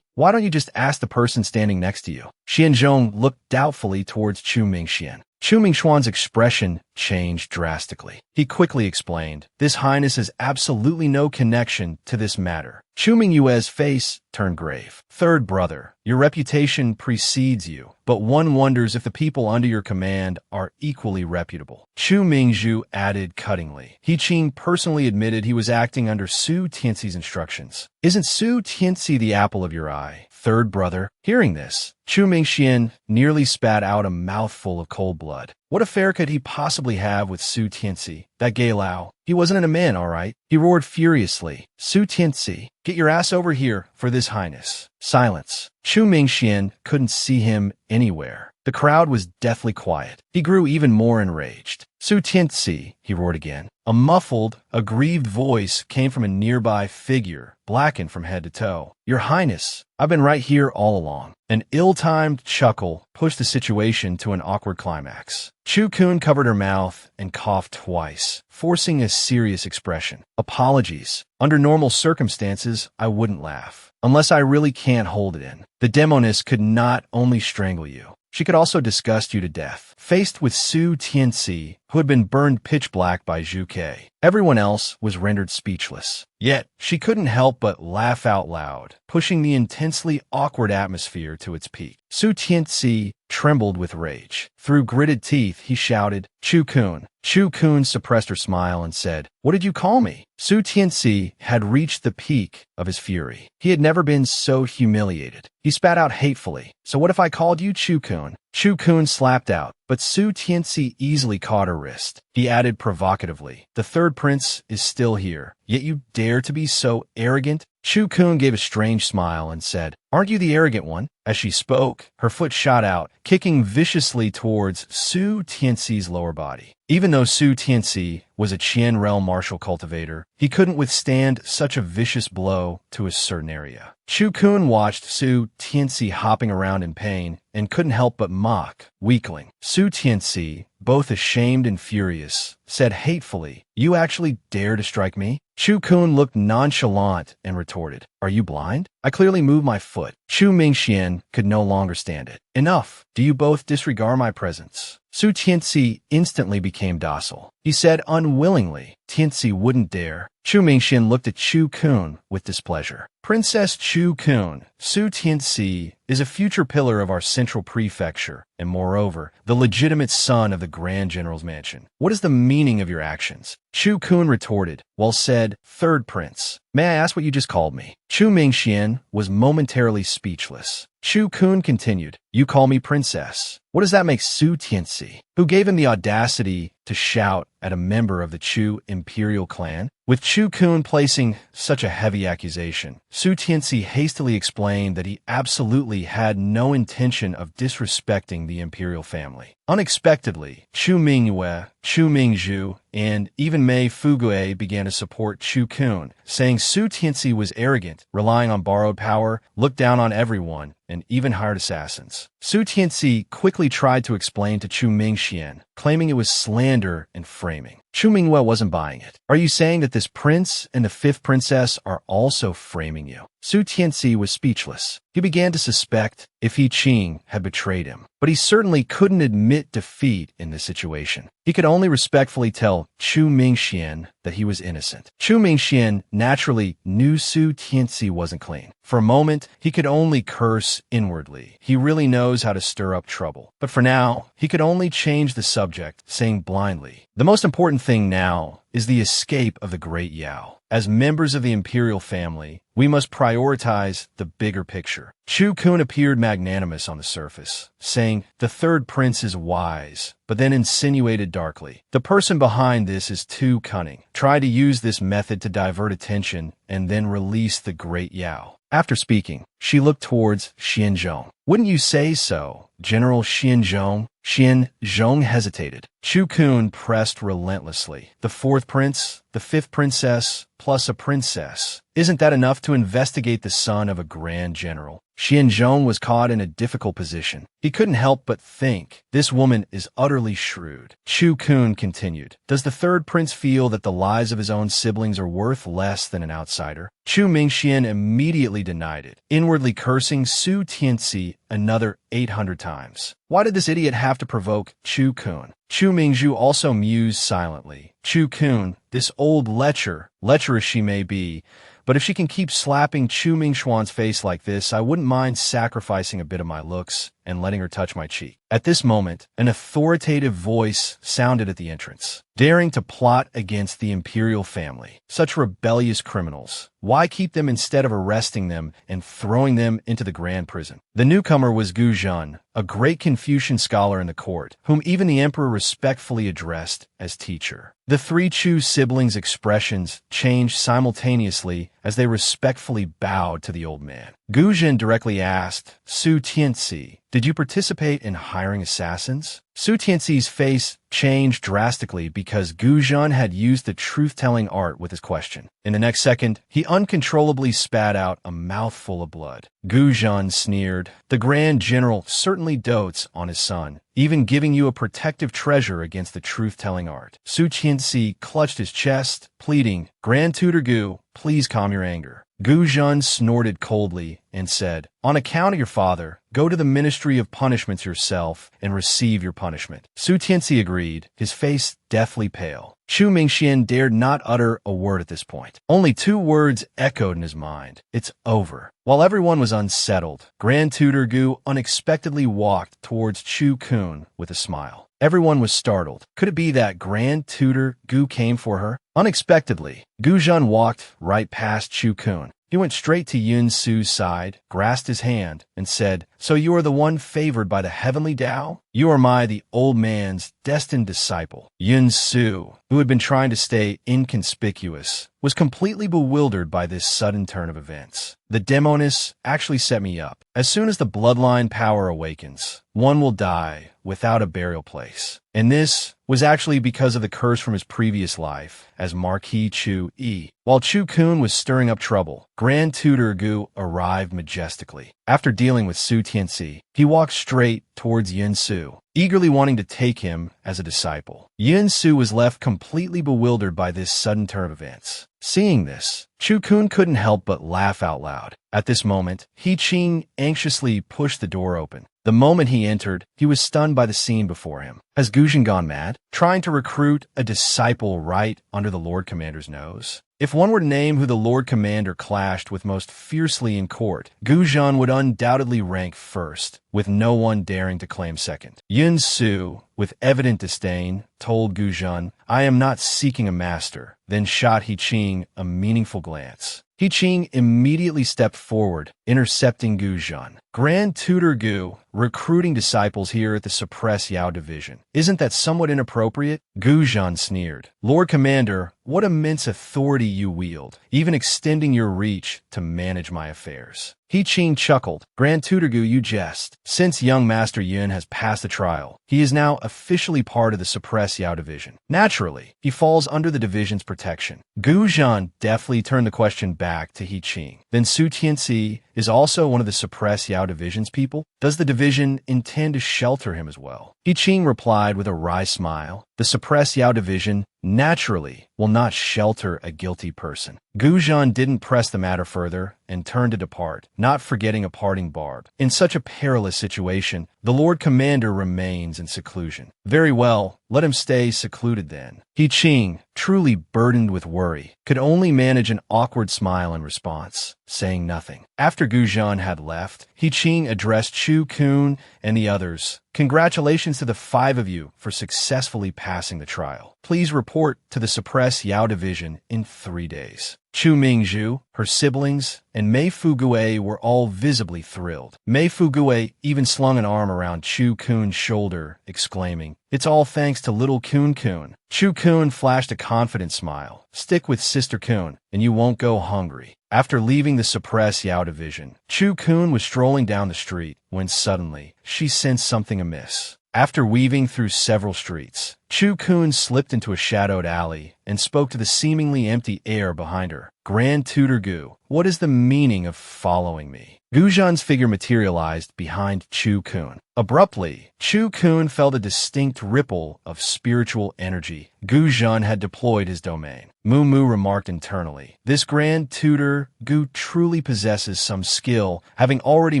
Why don't you just ask the person standing next to you? Xianzhong looked doubtfully towards Chu Mingxian. Chu Mingxuan's expression changed drastically. He quickly explained, "This highness has absolutely no connection to this matter." Chu Mingyue's face turned grave. "Third brother, your reputation precedes you, but one wonders if the people under your command are equally reputable." Chu Mingzhu added cuttingly. He Qing personally admitted he was acting under Su Tianxi's instructions. "Isn't Su Tianxi the apple of your eye, third brother?" Hearing this, Chu Mingxian nearly spat out a mouthful of cold blood. What affair could he possibly have with Su Tianxi, that gay Lao? He wasn't in a man, all right. He roared furiously, "Su Tianxi, get your ass over here for this highness." Silence. Chu Mingxian couldn't see him anywhere. The crowd was deathly quiet. He grew even more enraged. "Su Tianxi," he roared again. A muffled, aggrieved voice came from a nearby figure, blackened from head to toe. "Your Highness, I've been right here all along." An ill-timed chuckle pushed the situation to an awkward climax. Chu Kun covered her mouth and coughed twice, forcing a serious expression. "Apologies. Under normal circumstances, I wouldn't laugh. Unless I really can't hold it in. The demoness could not only strangle you, she could also disgust you to death." Faced with Su Tianxi, who had been burned pitch black by Zhu Ke, everyone else was rendered speechless. Yet, she couldn't help but laugh out loud, pushing the intensely awkward atmosphere to its peak. Su Tianxi trembled with rage. Through gritted teeth, he shouted, "Chu Kun." Chu Kun suppressed her smile and said, "What did you call me?" Su Tianxi had reached the peak of his fury. He had never been so humiliated. He spat out hatefully, "So what if I called you Chu Kun?" Chu Kun slapped out, but Su Tianxi easily caught her wrist. He added provocatively, "The third prince is still here, yet you dare to be so arrogant?" Chu Kun gave a strange smile and said, "Aren't you the arrogant one?" As she spoke, her foot shot out, kicking viciously towards Su Tianxi's lower body. Even though Su Tianxi was a Qian realm martial cultivator, he couldn't withstand such a vicious blow to a certain area. Chu Kun watched Su Tianxi hopping around in pain and couldn't help but mock, weakling. Su Tianxi, both ashamed and furious, said hatefully, "You actually dare to strike me?" Chu Kun looked nonchalant and retorted, "Are you blind? I clearly moved my foot." Chu Mingxian could no longer stand it. "Enough! Do you both disregard my presence?" Su Tianxi instantly became docile. He said unwillingly, Tianxi wouldn't dare. Chu Mingxian looked at Chu Kun with displeasure. Princess Chu Kun, Su Tianxi is a future pillar of our central prefecture, and moreover, the legitimate son of the Grand General's mansion. What is the meaning of your actions? Chu Kun retorted, "Well said, third prince. May I ask what you just called me?" Chu Mingxian was momentarily speechless. Chu Kun continued, "You call me princess. What does that make Su Tianxi? Who gave him the audacity to shout at a member of the Chu imperial clan?" With Chu Kun placing such a heavy accusation, Su Tianxi hastily explained that he absolutely had no intention of disrespecting the imperial family. Unexpectedly, Chu Mingyue, Chu Mingzhu, and even Mei Fugue began to support Chu Kun, saying Su Tianxi was arrogant, relying on borrowed power, looked down on everyone, and even hired assassins. Su Tianxi quickly tried to explain to Chu Mingxian, claiming it was slander and framing. Chu Mingyue wasn't buying it. "Are you saying that this prince and the fifth princess are also framing you?" Su Tianxi was speechless. He began to suspect if He Qing had betrayed him, but he certainly couldn't admit defeat in this situation. He could only respectfully tell Chu Mingxian that he was innocent. Chu Mingxian naturally knew Su Tianxi wasn't clean. For a moment, he could only curse inwardly. He really knows how to stir up trouble. But for now, he could only change the subject, saying blindly, "The most important thing now is the escape of the Great Yao. As members of the imperial family, we must prioritize the bigger picture." Chu Kun appeared magnanimous on the surface, saying, "The third prince is wise," but then insinuated darkly, "The person behind this is too cunning. Try to use this method to divert attention and then release the Great Yao." After speaking, she looked towards Xianzhong. "Wouldn't you say so, General Xianzhong?" Xianzhong hesitated. Chu Kun pressed relentlessly. "The fourth prince, the fifth princess, plus a princess. Isn't that enough to investigate the son of a grand general?" Xianzhong was caught in a difficult position. He couldn't help but think, this woman is utterly shrewd. Chu Kun continued, "Does the third prince feel that the lives of his own siblings are worth less than an outsider?" Chu Mingxian immediately denied it, inwardly cursing Su Tianxi another 800 times. Why did this idiot have to provoke Chu Kun? Chu Mingzhu also mused silently. Chu Kun, this old lecher as she may be, but if she can keep slapping Chu Mingxuan's face like this, I wouldn't mind sacrificing a bit of my looks and letting her touch my cheek. At this moment, an authoritative voice sounded at the entrance, daring to plot against the imperial family. Such rebellious criminals. Why keep them instead of arresting them and throwing them into the grand prison? The newcomer was Gu Zhen, a great Confucian scholar in the court, whom even the emperor respectfully addressed as teacher. The three Chu siblings' expressions changed simultaneously as they respectfully bowed to the old man. Gu Zhen directly asked, "Su Tianxi, did you participate in hiring assassins?" Su Tianxi's face changed drastically because Gu Zhen had used the truth-telling art with his question. In the next second, he uncontrollably spat out a mouthful of blood. Gu Zhen sneered, "The Grand General certainly dotes on his son, even giving you a protective treasure against the truth-telling art." Su Tianxi clutched his chest, pleading, "Grand Tutor Gu, please calm your anger." Gu Zhen snorted coldly and said, "On account of your father, go to the Ministry of Punishments yourself and receive your punishment." Su Tianxi agreed, his face deathly pale. Chu Mingxian dared not utter a word at this point. Only two words echoed in his mind. "It's over." While everyone was unsettled, Grand Tutor Gu unexpectedly walked towards Chu Kun with a smile. Everyone was startled. Could it be that Grand Tutor Gu came for her? Unexpectedly, Gu Zhen walked right past Chu Kun. He went straight to Yun Su's side, grasped his hand, and said, "So you are the one favored by the heavenly Tao? You are the old man's destined disciple." Yun Su, who had been trying to stay inconspicuous, was completely bewildered by this sudden turn of events. "The demoness actually set me up. As soon as the bloodline power awakens, one will die without a burial place. And this was actually because of the curse from his previous life as Marquis Chu Yi." While Chu Kun was stirring up trouble, Grand Tutor Gu arrived majestically. After dealing with Su Tianxi, he walked straight towards Yun Su, eagerly wanting to take him as a disciple. Yun Su was left completely bewildered by this sudden turn of events. Seeing this, Chu-kun couldn't help but laugh out loud. At this moment, He-ching anxiously pushed the door open. The moment he entered, he was stunned by the scene before him. Has Guzhan gone mad, trying to recruit a disciple right under the Lord Commander's nose? If one were to name who the Lord Commander clashed with most fiercely in court, Guzhan would undoubtedly rank first, with no one daring to claim second. Yun Su, with evident disdain, told Guzhan, "I am not seeking a master," then shot He-ching a meaningful glance. He-ching immediately stepped forward, intercepting Guzhan. Grand Tutor Gu, recruiting disciples here at the Suppress Yao Division. Isn't that somewhat inappropriate? Guzhan sneered. Lord Commander, what immense authority you wield, even extending your reach to manage my affairs. He-ching chuckled. Grand Tutor Gu, you jest. Since young Master Yun has passed the trial, he is now officially part of the Suppress Yao Division. Naturally, he falls under the division's protection. Guzhan deftly turned the question back to He-ching. Then Su Tianxi is also one of the Suppress Yao Division's people? Does the division intend to shelter him as well? He-ching replied with a wry smile. The Suppress Yao Division, naturally, will not shelter a guilty person. Guzhan didn't press the matter further and turned to depart, not forgetting a parting barb. In such a perilous situation, the Lord Commander remains in seclusion. Very well, let him stay secluded then. He-ching, truly burdened with worry, could only manage an awkward smile in response, saying nothing. After Guzhan had left, He-ching addressed Chu-kun and the others. Congratulations to the 5 of you for successfully passing the trial. Please report to the Suppress Yao Division in 3 days. Chu Mingzhu, her siblings, and Mei Fugue were all visibly thrilled. Mei Fugue even slung an arm around Chu-kun's shoulder, exclaiming, "It's all thanks to little Kun-kun." Chu-kun flashed a confident smile. "Stick with Sister Kun, and you won't go hungry." After leaving the Suppress Yao Division, Chu-kun was strolling down the street when suddenly she sensed something amiss. After weaving through several streets, Chu-kun slipped into a shadowed alley and spoke to the seemingly empty air behind her. Grand Tutor Gu, what is the meaning of following me? Guzhan's figure materialized behind Chu-kun. Abruptly, Chu-kun felt a distinct ripple of spiritual energy. Guzhan had deployed his domain. Mu remarked internally, "This Grand Tutor Gu truly possesses some skill, having already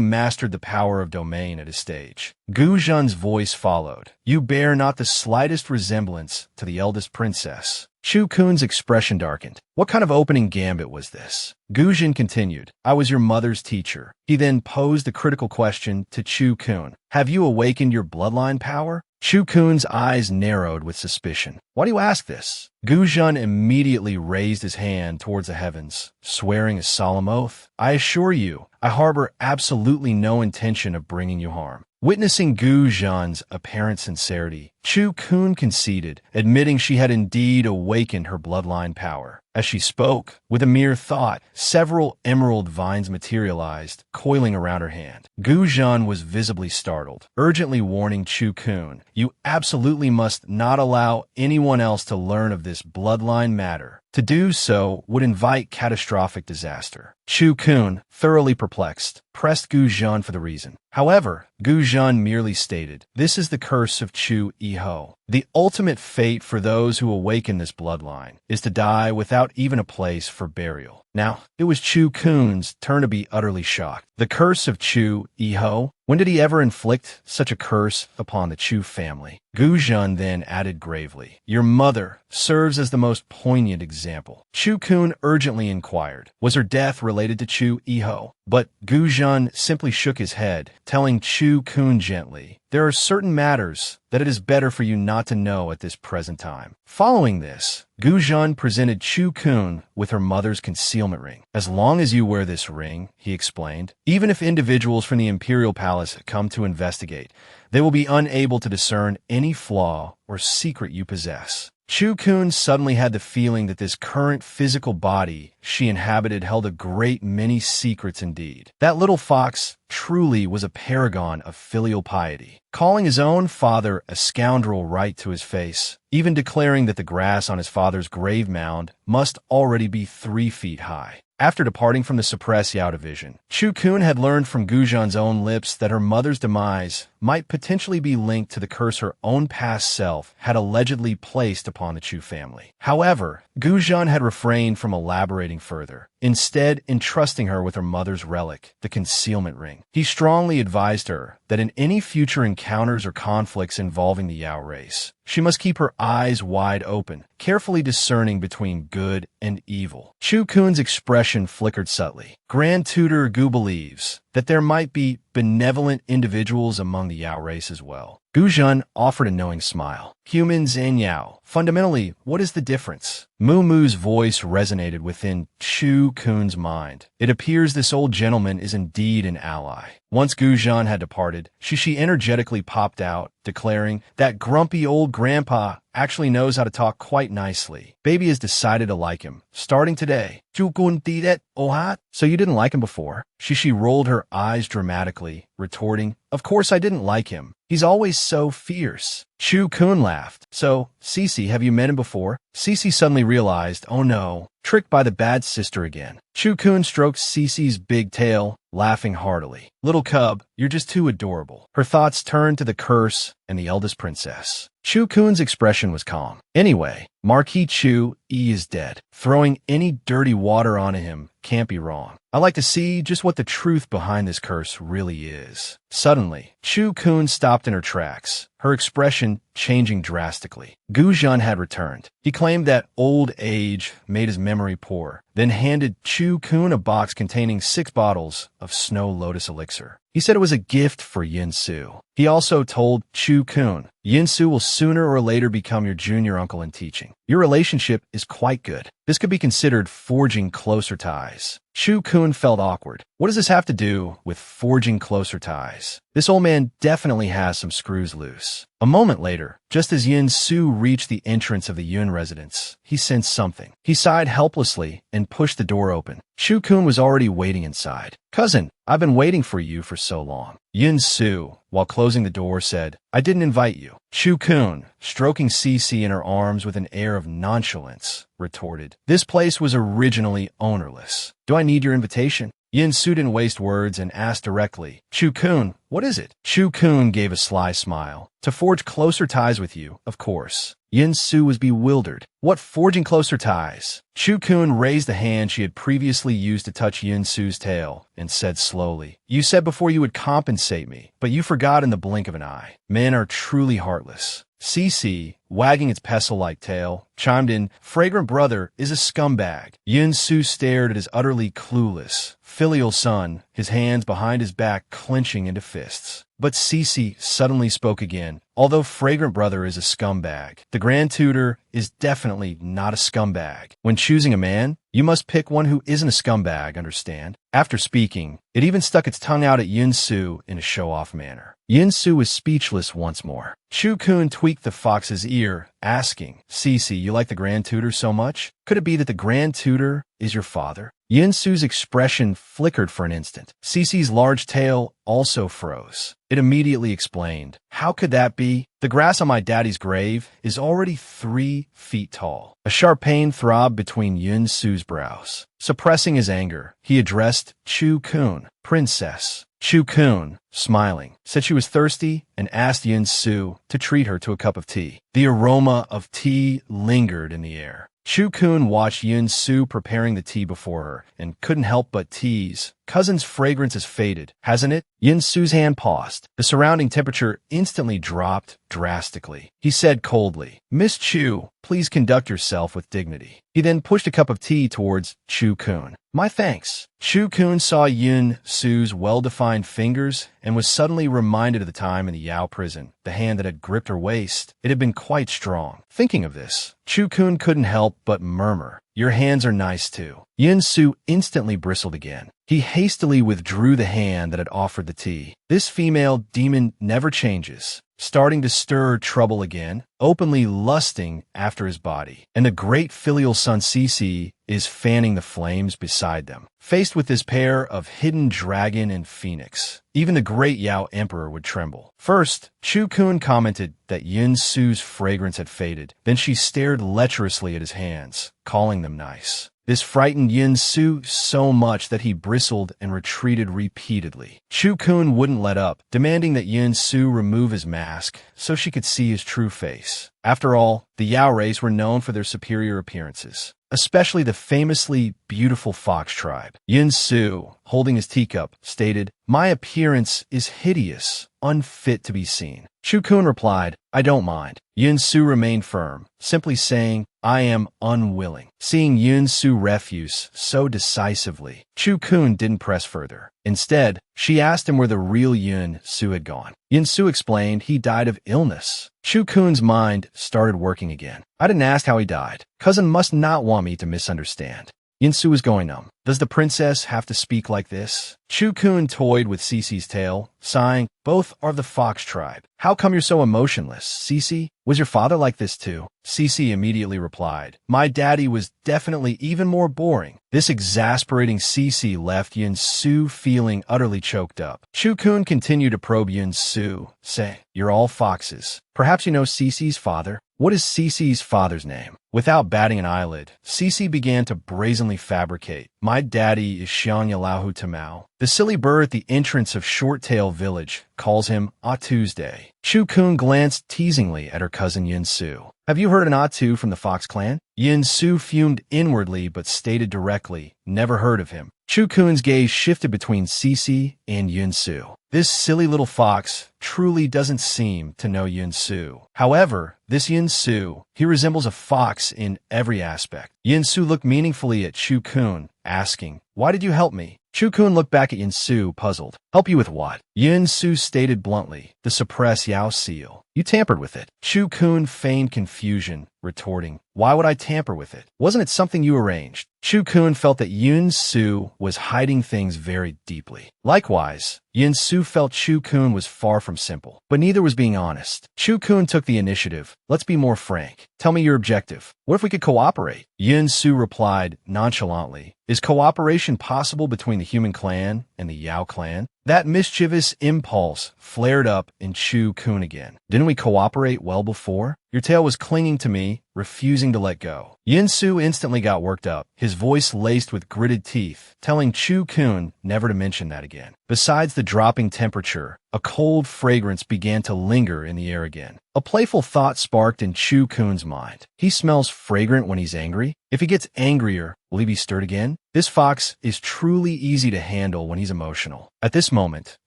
mastered the power of domain at his stage." Guzhan's voice followed, "You bear not the slightest resemblance to the eldest princess." Chu-kun's expression darkened. What kind of opening gambit was this? Guzhan continued, "I was your mother's teacher." He then posed a critical question to Chu-kun. "Have you awakened your bloodline power?" Chu-kun's eyes narrowed with suspicion. "Why do you ask this?" Guzhan immediately raised his hand towards the heavens, swearing a solemn oath. "I assure you, I harbor absolutely no intention of bringing you harm." Witnessing Guzhan's apparent sincerity, Chu-kun conceded, admitting she had indeed awakened her bloodline power. As she spoke, with a mere thought, several emerald vines materialized, coiling around her hand. Guzhan was visibly startled, urgently warning Chu-kun, "You absolutely must not allow anyone else to learn of this bloodline matter. To do so would invite catastrophic disaster." Chu-kun, thoroughly perplexed, pressed Guzhan for the reason. However, Guzhan merely stated, "This is the curse of Chu-iho. The ultimate fate for those who awaken this bloodline is to die without even a place for burial." Now, it was Chu-kun's turn to be utterly shocked. The curse of Chu-iho? When did he ever inflict such a curse upon the Chu family? Guzhan then added gravely, "Your mother serves as the most poignant example." Chu-kun urgently inquired, was her death related to Chu-iho? But Guzhan simply shook his head, telling Chu-kun gently, "There are certain matters that it is better for you not to know at this present time." Following this, Guzhan presented Chu-kun with her mother's concealment ring. "As long as you wear this ring," he explained, "even if individuals from the imperial palace come to investigate, they will be unable to discern any flaw or secret you possess." Chu-kun suddenly had the feeling that this current physical body she inhabited held a great many secrets indeed. That little fox truly was a paragon of filial piety, calling his own father a scoundrel right to his face, even declaring that the grass on his father's grave mound must already be 3 feet high. After departing from the suppressed Yao division, Chu Kun had learned from Gujan's own lips that her mother's demise might potentially be linked to the curse her own past self had allegedly placed upon the Chu family. However, Gujan had refrained from elaborating further, instead entrusting her with her mother's relic, the concealment ring. He strongly advised her that in any future encounters or conflicts involving the Yao race, she must keep her eyes wide open, carefully discerning between good and evil. Chu Kun's expression flickered subtly. Grand Tutor Gu believes that there might be benevolent individuals among the Yao race as well. Gujan offered a knowing smile. Humans and Yao. Fundamentally, what is the difference? Mu Mu's voice resonated within Chu Kun's mind. It appears this old gentleman is indeed an ally. Once Gujan had departed, Shishi energetically popped out, declaring that grumpy old grandpa actually knows how to talk quite nicely. Baby has decided to like him, starting today. So you didn't like him before? Shishi rolled her eyes dramatically, retorting, "Of course I didn't like him. He's always so fierce." Chu Kun laughed. "So, Cece, have you met him before?" Cece suddenly realized, oh no, tricked by the bad sister again. Chu Kun stroked Cece's big tail, laughing heartily. "Little cub, you're just too adorable." Her thoughts turned to the curse and the eldest princess. Chu Kun's expression was calm. Anyway, Marquis Chu E is dead. Throwing any dirty water onto him can't be wrong. I like to see just what the truth behind this curse really is. Suddenly, Chu Kun stopped in her tracks, her expression changing drastically. Gujan had returned. He claimed that old age made his memory poor, then handed Chu Kun a box containing 6 bottles of Snow Lotus elixir. He said it was a gift for Yin Su. He also told Chu Kun, Yin Su will sooner or later become your junior uncle in teaching. Your relationship is quite good. This could be considered forging closer ties. Chu Kun felt awkward. What does this have to do with forging closer ties? This old man definitely has some screws loose. A moment later, just as Yin Su reached the entrance of the Yun residence, he sensed something. He sighed helplessly and pushed the door open. Chu Kun was already waiting inside. "Cousin, I've been waiting for you for so long." Yin Su, while closing the door, said, "I didn't invite you." Chu Kun, stroking Cece in her arms with an air of nonchalance, retorted, "This place was originally ownerless. Do I need your invitation?" Yin Su didn't waste words and asked directly, "Chu Kun, what is it?" Chu Kun gave a sly smile. "To forge closer ties with you, of course." Yin Su was bewildered. What forging closer ties? Chu Kun raised the hand she had previously used to touch Yin Su's tail and said slowly, "You said before you would compensate me, but you forgot in the blink of an eye. Men are truly heartless." Cece, wagging its pestle-like tail, chimed in, "Fragrant brother is a scumbag." Yin Su stared at his utterly clueless, filial son, his hands behind his back clenching into fists. But Cece suddenly spoke again. "Although Fragrant brother is a scumbag, the Grand Tutor is definitely not a scumbag. When choosing a man, you must pick one who isn't a scumbag, understand?" After speaking, it even stuck its tongue out at Yin Su in a show-off manner. Yin Su was speechless once more. Chu Kun tweaked the fox's ear, asking, "Cece, you like the Grand Tutor so much? Could it be that the Grand Tutor is your father?" Yin Su's expression flickered for an instant. Cece's large tail also froze. It immediately explained, "How could that be? The grass on my daddy's grave is already 3 feet tall." A sharp pain throbbed between Yin Su's brows. Suppressing his anger, he addressed Chu Kun, "Princess." Chu Kun, smiling, said she was thirsty and asked Yin Su to treat her to a cup of tea. The aroma of tea lingered in the air. Chu Kun watched Yin Su preparing the tea before her and couldn't help but tease, "Cousin's fragrance has faded, hasn't it?" Yin Su's hand paused. The surrounding temperature instantly dropped drastically. He said coldly, "Miss Chu, please conduct yourself with dignity." He then pushed a cup of tea towards Chu Kun. "My thanks." Chu Kun saw Yin Su's well-defined fingers and was suddenly reminded of the time in the Yao prison. The hand that had gripped her waist, it had been quite strong. Thinking of this, Chu Kun couldn't help but murmur, "Your hands are nice too." Yin Su instantly bristled again. He hastily withdrew the hand that had offered the tea. This female demon never changes, starting to stir trouble again, openly lusting after his body. And the great filial son Cece is fanning the flames beside them. Faced with this pair of hidden dragon and phoenix, even the great Yao emperor would tremble. First, Chu Kun commented that Yin Su's fragrance had faded. Then she stared lecherously at his hands, calling them nice. This frightened Yin-Su so much that he bristled and retreated repeatedly. Chu-kun wouldn't let up, demanding that Yin-Su remove his mask so she could see his true face. After all, the Yao race were known for their superior appearances, especially the famously beautiful fox tribe. Yin-Su, holding his teacup, stated, "My appearance is hideous, unfit to be seen." Chu-kun replied, "I don't mind." Yin-Su remained firm, simply saying, "I am unwilling." Seeing Yin-Su refuse so decisively, Chu-kun didn't press further. Instead, she asked him where the real Yin-Su had gone. Yin-Su explained he died of illness. Chu-kun's mind started working again. "I didn't ask how he died. Cousin must not want me to misunderstand." Yin-Su was going numb. Does the princess have to speak like this? Chu-kun toyed with Cece's tail, sighing, "Both are the fox tribe. How come you're so emotionless, Cece? Was your father like this too?" Cece immediately replied, "My daddy was definitely even more boring." This exasperating Cece left Yin-Su feeling utterly choked up. Chu-kun continued to probe Yin-Su, saying, "You're all foxes. Perhaps you know Cece's father? What is Cece's father's name?" Without batting an eyelid, Cece began to brazenly fabricate. "My daddy is Xianyalahu Tamao. The silly bird at the entrance of Shorttail Village calls him Ah Tuesday." Chu-kun glanced teasingly at her cousin Yin-Su. "Have you heard an Atu from the Fox clan?" Yin-Su fumed inwardly but stated directly, "Never heard of him." Chu-kun's gaze shifted between Cece and Yin-Su. This silly little fox truly doesn't seem to know Yin-Su. However, this Yin-Su, he resembles a fox in every aspect. Yin-Su looked meaningfully at Chu-kun, asking, "Why did you help me?" Chu-kun looked back at Yin-Su, puzzled. "Help you with what?" Yin-Su stated bluntly, "The suppress Yao seal. You tampered with it." Chu-kun feigned confusion, retorting, "Why would I tamper with it? Wasn't it something you arranged?" Chu-kun felt that Yin-Su was hiding things very deeply. Likewise, Yin-Su felt Chu-kun was far from simple, but neither was being honest. Chu-kun took the initiative. "Let's be more frank. Tell me your objective. What if we could cooperate?" Yin-Su replied nonchalantly, "Is cooperation possible between the human clan and the Yao clan?" That mischievous impulse flared up in Chu-kun again. "Didn't we cooperate well before? Your tail was clinging to me, refusing to let go." Yin-Su instantly got worked up, his voice laced with gritted teeth, telling Chu-kun never to mention that again. Besides the dropping temperature, a cold fragrance began to linger in the air again. A playful thought sparked in Chu-kun's mind. He smells fragrant when he's angry. If he gets angrier, will he be stirred again? This fox is truly easy to handle when he's emotional. At this moment,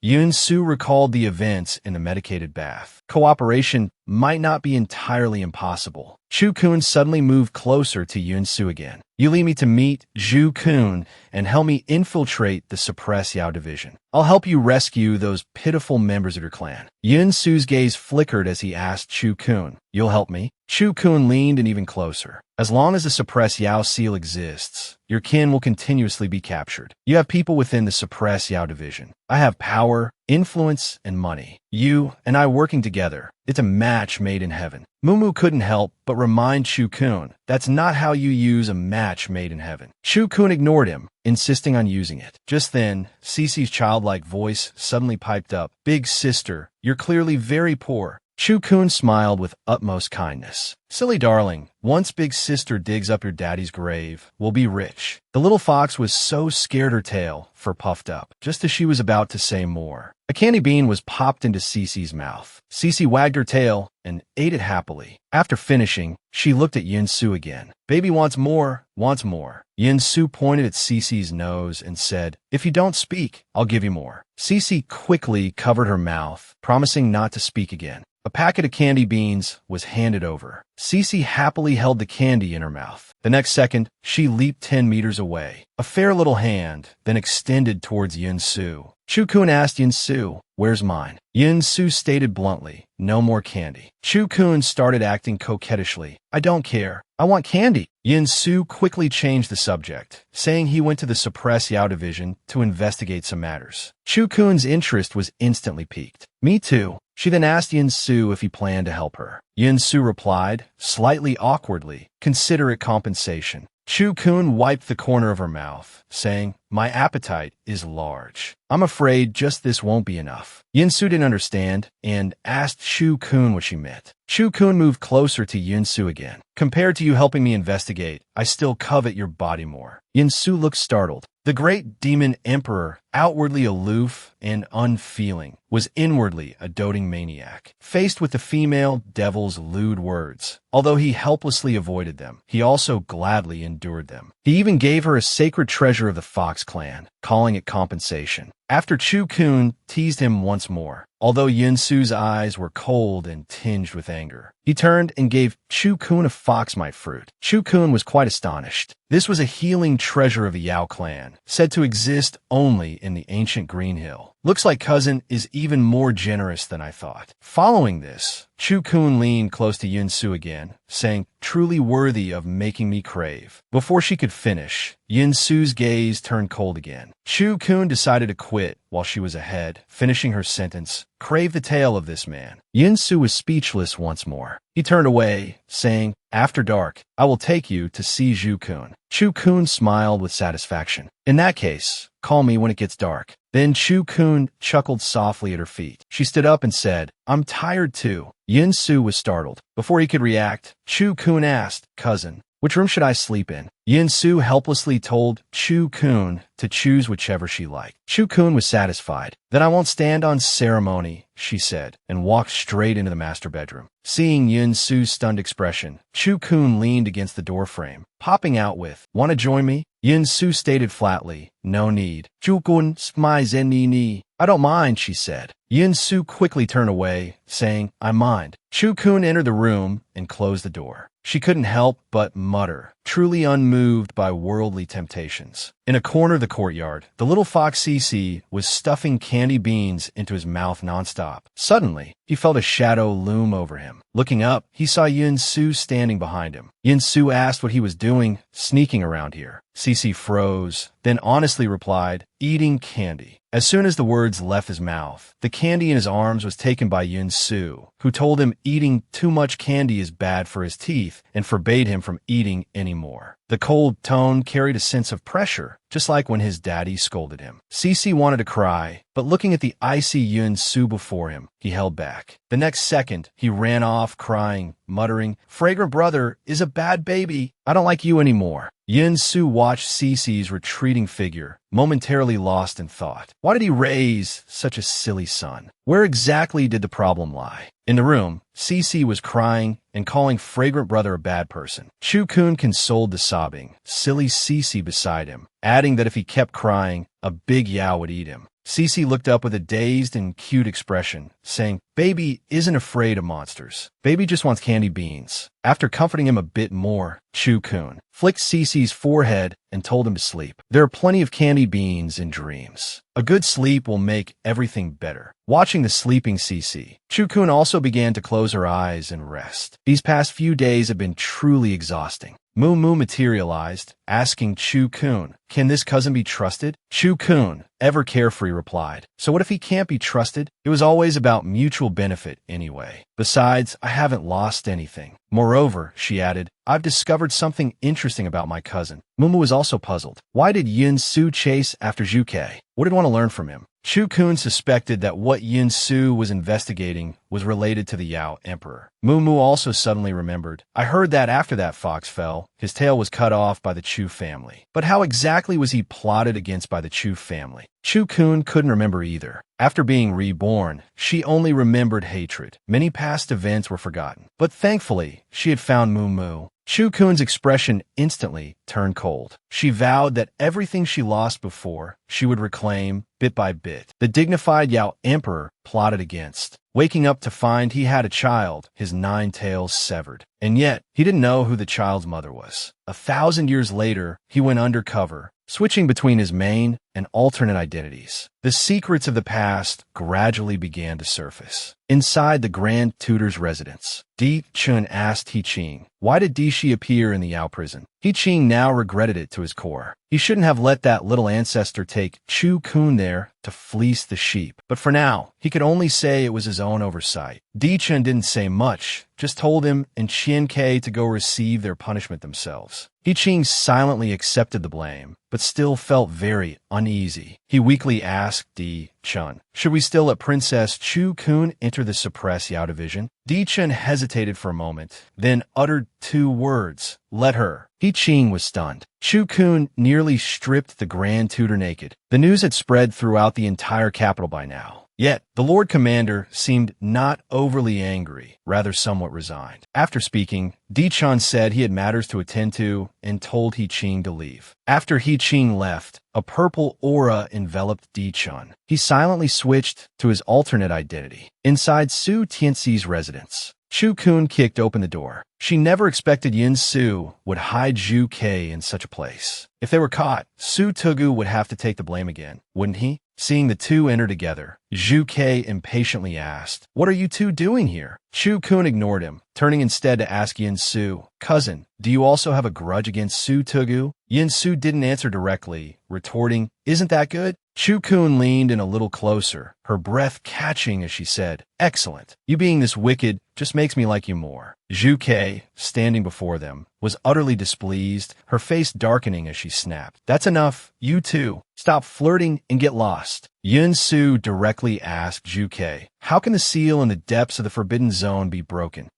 Yin-Su recalled the events in the medicated bath. Cooperation might not be entirely impossible. Chu-kun suddenly moved closer to Yin-Su again. "You lead me to meet Zhu-kun and help me infiltrate the Suppress Yao division. I'll help you rescue those pitiful members of your clan." Yin-Su's gaze flickered as he asked Chu-kun, "You'll help me?" Chu-kun leaned in even closer. "As long as the Suppress Yao seal exists, your kin will continuously be captured. You have people within the Suppress Yao division. I have power, influence, and money. You and I working together. It's a match made in heaven." Mumu couldn't help but remind Chu-kun, "That's not how you use a match made in heaven." Chu-kun ignored him, insisting on using it. Just then, Cece's childlike voice suddenly piped up, "Big sister, you're clearly very poor." Chu-kun smiled with utmost kindness. "Silly darling, once Big Sister digs up your daddy's grave, we'll be rich." The little fox was so scared her tail fur puffed up, just as she was about to say more. A candy bean was popped into Cece's mouth. Cece wagged her tail and ate it happily. After finishing, she looked at Yin-Su again. "Baby wants more, wants more." Yin-Su pointed at Cece's nose and said, "If you don't speak, I'll give you more." Cece quickly covered her mouth, promising not to speak again. A packet of candy beans was handed over. Cece happily held the candy in her mouth. The next second, she leaped 10 meters away. A fair little hand then extended towards Yin-Su. Chu-kun asked Yin-Su, "Where's mine?" Yin-Su stated bluntly, "No more candy." Chu-kun started acting coquettishly. "I don't care. I want candy." Yin-Su quickly changed the subject, saying he went to the Suppress Yao division to investigate some matters. Chu-kun's interest was instantly piqued. "Me too." She then asked Yin-Su if he planned to help her. Yin-Su replied, slightly awkwardly, "Consider it compensation." Chu-kun wiped the corner of her mouth, saying, My appetite is large. I'm afraid just this won't be enough. Yinsu didn't understand and asked Chu-kun what she meant. Chu-kun moved closer to Yinsu again. Compared to you helping me investigate, I still covet your body more. Yinsu looked startled. The great demon emperor, outwardly aloof and unfeeling, was inwardly a doting maniac. Faced with the female devil's lewd words, although he helplessly avoided them, he also gladly endured them. He even gave her a sacred treasure of the Fox clan, calling it compensation. After Chu-kun teased him once more, although Yinsu's eyes were cold and tinged with anger, he turned and gave Chu-kun a foxmite fruit. Chu-kun was quite astonished. This was a healing treasure of the Yao clan, said to exist only in the ancient Green Hill. Looks like cousin is even more generous than I thought. Following this, Chu-kun leaned close to Yinsu again, saying, truly worthy of making me crave. Before she could finish, Yinsu's gaze turned cold again. Chu-kun decided to quit while she was ahead, finishing her sentence, crave the tale of this man. Yinsu was speechless once more. He turned away, saying, after dark, I will take you to see Chu-kun. Chu-kun smiled with satisfaction. In that case, call me when it gets dark. Then Chu-kun chuckled softly at her feet. She stood up and said, I'm tired too. Yinsu was startled. Before he could react, Chu-kun asked, cousin, which room should I sleep in? Yinsu helplessly told Chu-kun to choose whichever she liked. Chu-kun was satisfied. Then I won't stand on ceremony, she said, and walked straight into the master bedroom. Seeing Yinsu's stunned expression, Chu-kun leaned against the doorframe, popping out with, want to join me? Yinsu stated flatly, no need. Chu-kun smize ni. I don't mind, she said. Yinsu quickly turned away, saying, I mind. Chu-kun entered the room and closed the door. She couldn't help but mutter, truly unmoved by worldly temptations. In a corner of the courtyard, the little fox Cece was stuffing candy beans into his mouth nonstop. Suddenly, he felt a shadow loom over him. Looking up, he saw Yinsu standing behind him. Yinsu asked what he was doing, sneaking around here. Cece froze, then honestly replied, eating candy. As soon as the words left his mouth, the candy in his arms was taken by Yinsu, who told him eating too much candy is bad for his teeth and forbade him from eating anymore. The cold tone carried a sense of pressure, just like when his daddy scolded him. Cece wanted to cry, but looking at the icy Yinsu before him, he held back. The next second, he ran off crying, muttering, fragrant brother is a bad baby. I don't like you anymore. Yinsu watched Cece's retreating figure, momentarily lost in thought. Why did he raise such a silly son? Where exactly did the problem lie? In the room, Cece was crying and calling fragrant brother a bad person. Chu-kun consoled the sobbing, silly Cece beside him, adding that if he kept crying, a big Yao would eat him. Cece looked up with a dazed and cute expression, saying, baby isn't afraid of monsters. Baby just wants candy beans. After comforting him a bit more, Chu-kun flicked Cece's forehead and told him to sleep. There are plenty of candy beans in dreams. A good sleep will make everything better. Watching the sleeping Cece, Chu-kun also began to close her eyes and rest. These past few days have been truly exhausting. Moo materialized, asking Chu-kun, can this cousin be trusted? Chu-kun, ever carefree, replied, so what if he can't be trusted? It was always about mutual benefit anyway. Besides, I haven't lost anything. Moreover, she added, I've discovered something interesting about my cousin. Mumu was also puzzled. Why did Yinsu chase after Zhuke? What did he want to learn from him? Chu-kun suspected that what Yinsu was investigating was related to the Yao Emperor. Mumu also suddenly remembered. I heard that after that fox fell, his tail was cut off by the Chu family. But how exactly was he plotted against by the Chu family? Chu-kun couldn't remember either. After being reborn, she only remembered hatred. Many past events were forgotten. But thankfully, she had found Mumu. Chu-kun's expression instantly turned cold. She vowed that everything she lost before, she would reclaim bit by bit. The dignified Yao Emperor plotted against. Waking up to find he had a child, his 9 tails severed. And yet, he didn't know who the child's mother was. 1,000 years later, he went undercover, switching between his main and alternate identities. The secrets of the past gradually began to surface. Inside the Grand Tutor's residence, Di Chun asked He Qing, why did Di Shi appear in the Yao prison? He Qing now regretted it to his core. He shouldn't have let that little ancestor take Chu-kun there to fleece the sheep. But for now, he could only say it was his own oversight. Di Chun didn't say much, just told him and Qian Ke to go receive their punishment themselves. He Qing silently accepted the blame, but still felt very uneasy. He weakly asked Di-chun, "Should we still let Princess Chu-kun enter the suppress Yao division?" Di-chun hesitated for a moment, then uttered 2 words, "Let her." Hi-ching was stunned. Chu-kun nearly stripped the Grand Tutor naked. The news had spread throughout the entire capital by now. Yet, the Lord Commander seemed not overly angry, rather somewhat resigned. After speaking, Di-chun said he had matters to attend to and told Hi-ching to leave. After Hi-ching left, a purple aura enveloped Di-chun. He silently switched to his alternate identity. Inside Su Tianxi's residence, Chu-kun kicked open the door. She never expected Yin Su would hide Zhu Kei in such a place. If they were caught, Su Tugu would have to take the blame again, wouldn't he? Seeing the two enter together, Zhu Kei impatiently asked, "What are you two doing here?" Chu-kun ignored him, turning instead to ask Yin Su, "Cousin, do you also have a grudge against Su Tugu?" Yin Su didn't answer directly, retorting, "Isn't that good?" Chu-kun leaned in a little closer, her breath catching as she said, "Excellent. You being this wicked just makes me like you more." Zhu Kei, standing before them, was utterly displeased, her face darkening as she snapped, "That's enough. You two. Stop flirting and get lost." Yin Su directly asked Zhu Kei, "How can the seal in the depths of the Forbidden Zone be broken?"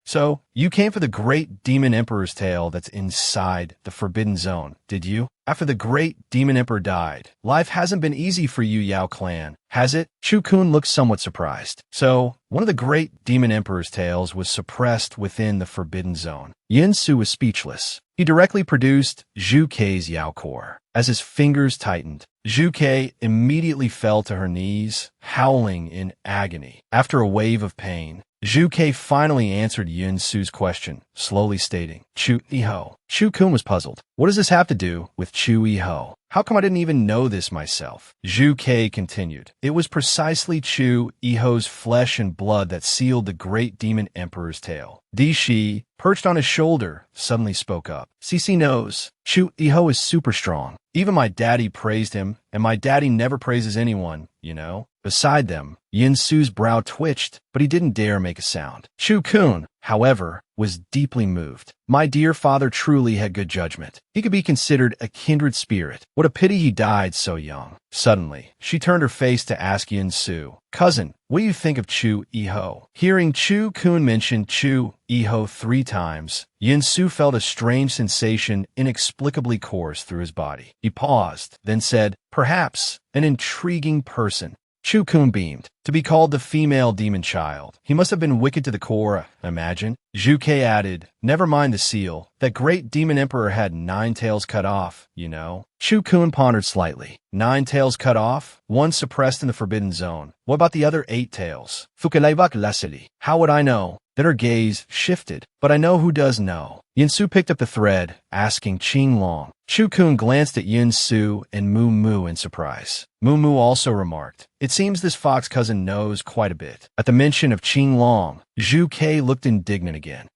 So, you came for the great demon emperor's tail that's inside the Forbidden Zone, did you? After the great demon emperor died, life hasn't been easy for you Yao clan, has it? Chu-kun looked somewhat surprised. So, one of the great demon emperor's tails was suppressed within the Forbidden Zone. Yin Su was speechless. He directly produced Zhu Kei's Yao core. As his fingers tightened, Zhu Kei immediately fell to her knees, howling in agony. After a wave of pain, Zhu Kei finally answered Yin Su's question, slowly stating, "Chu-i-ho." Chu-kun was puzzled. What does this have to do with Chu-i-ho? How come I didn't even know this myself? Zhu Kei continued. It was precisely Chu-i-ho's flesh and blood that sealed the great demon emperor's tail. Di-shi, perched on his shoulder, suddenly spoke up. Cece knows. Chu-i-ho is super strong. Even my daddy praised him, and my daddy never praises anyone, you know? Beside them, Yin Su's brow twitched, but he didn't dare make a sound. Chu-kun, however, was deeply moved. My dear father truly had good judgment. He could be considered a kindred spirit. What a pity he died so young. Suddenly, she turned her face to ask Yin Su, "Cousin, what do you think of Chu-i-ho?" Hearing Chu-kun mention Chu-i-ho 3 times, Yin Su felt a strange sensation inexplicably course through his body. He paused, then said, "Perhaps an intriguing person." Chu-kun beamed. To be called the female demon child. He must have been wicked to the core, imagine. Zhu Kei added, "Never mind the seal. That great demon emperor had 9 tails cut off, you know." Chu-kun pondered slightly. 9 tails cut off? 1 suppressed in the Forbidden Zone. What about the other 8 tails? How would I know? Then her gaze shifted. But I know who does know. Yin Su picked up the thread, asking Qing Long. Chu-kun glanced at Yin Su and Mu Mu in surprise. Mu Mu also remarked, "It seems this fox cousin knows quite a bit." At the mention of Qing Long, Zhu Kei looked indignant again.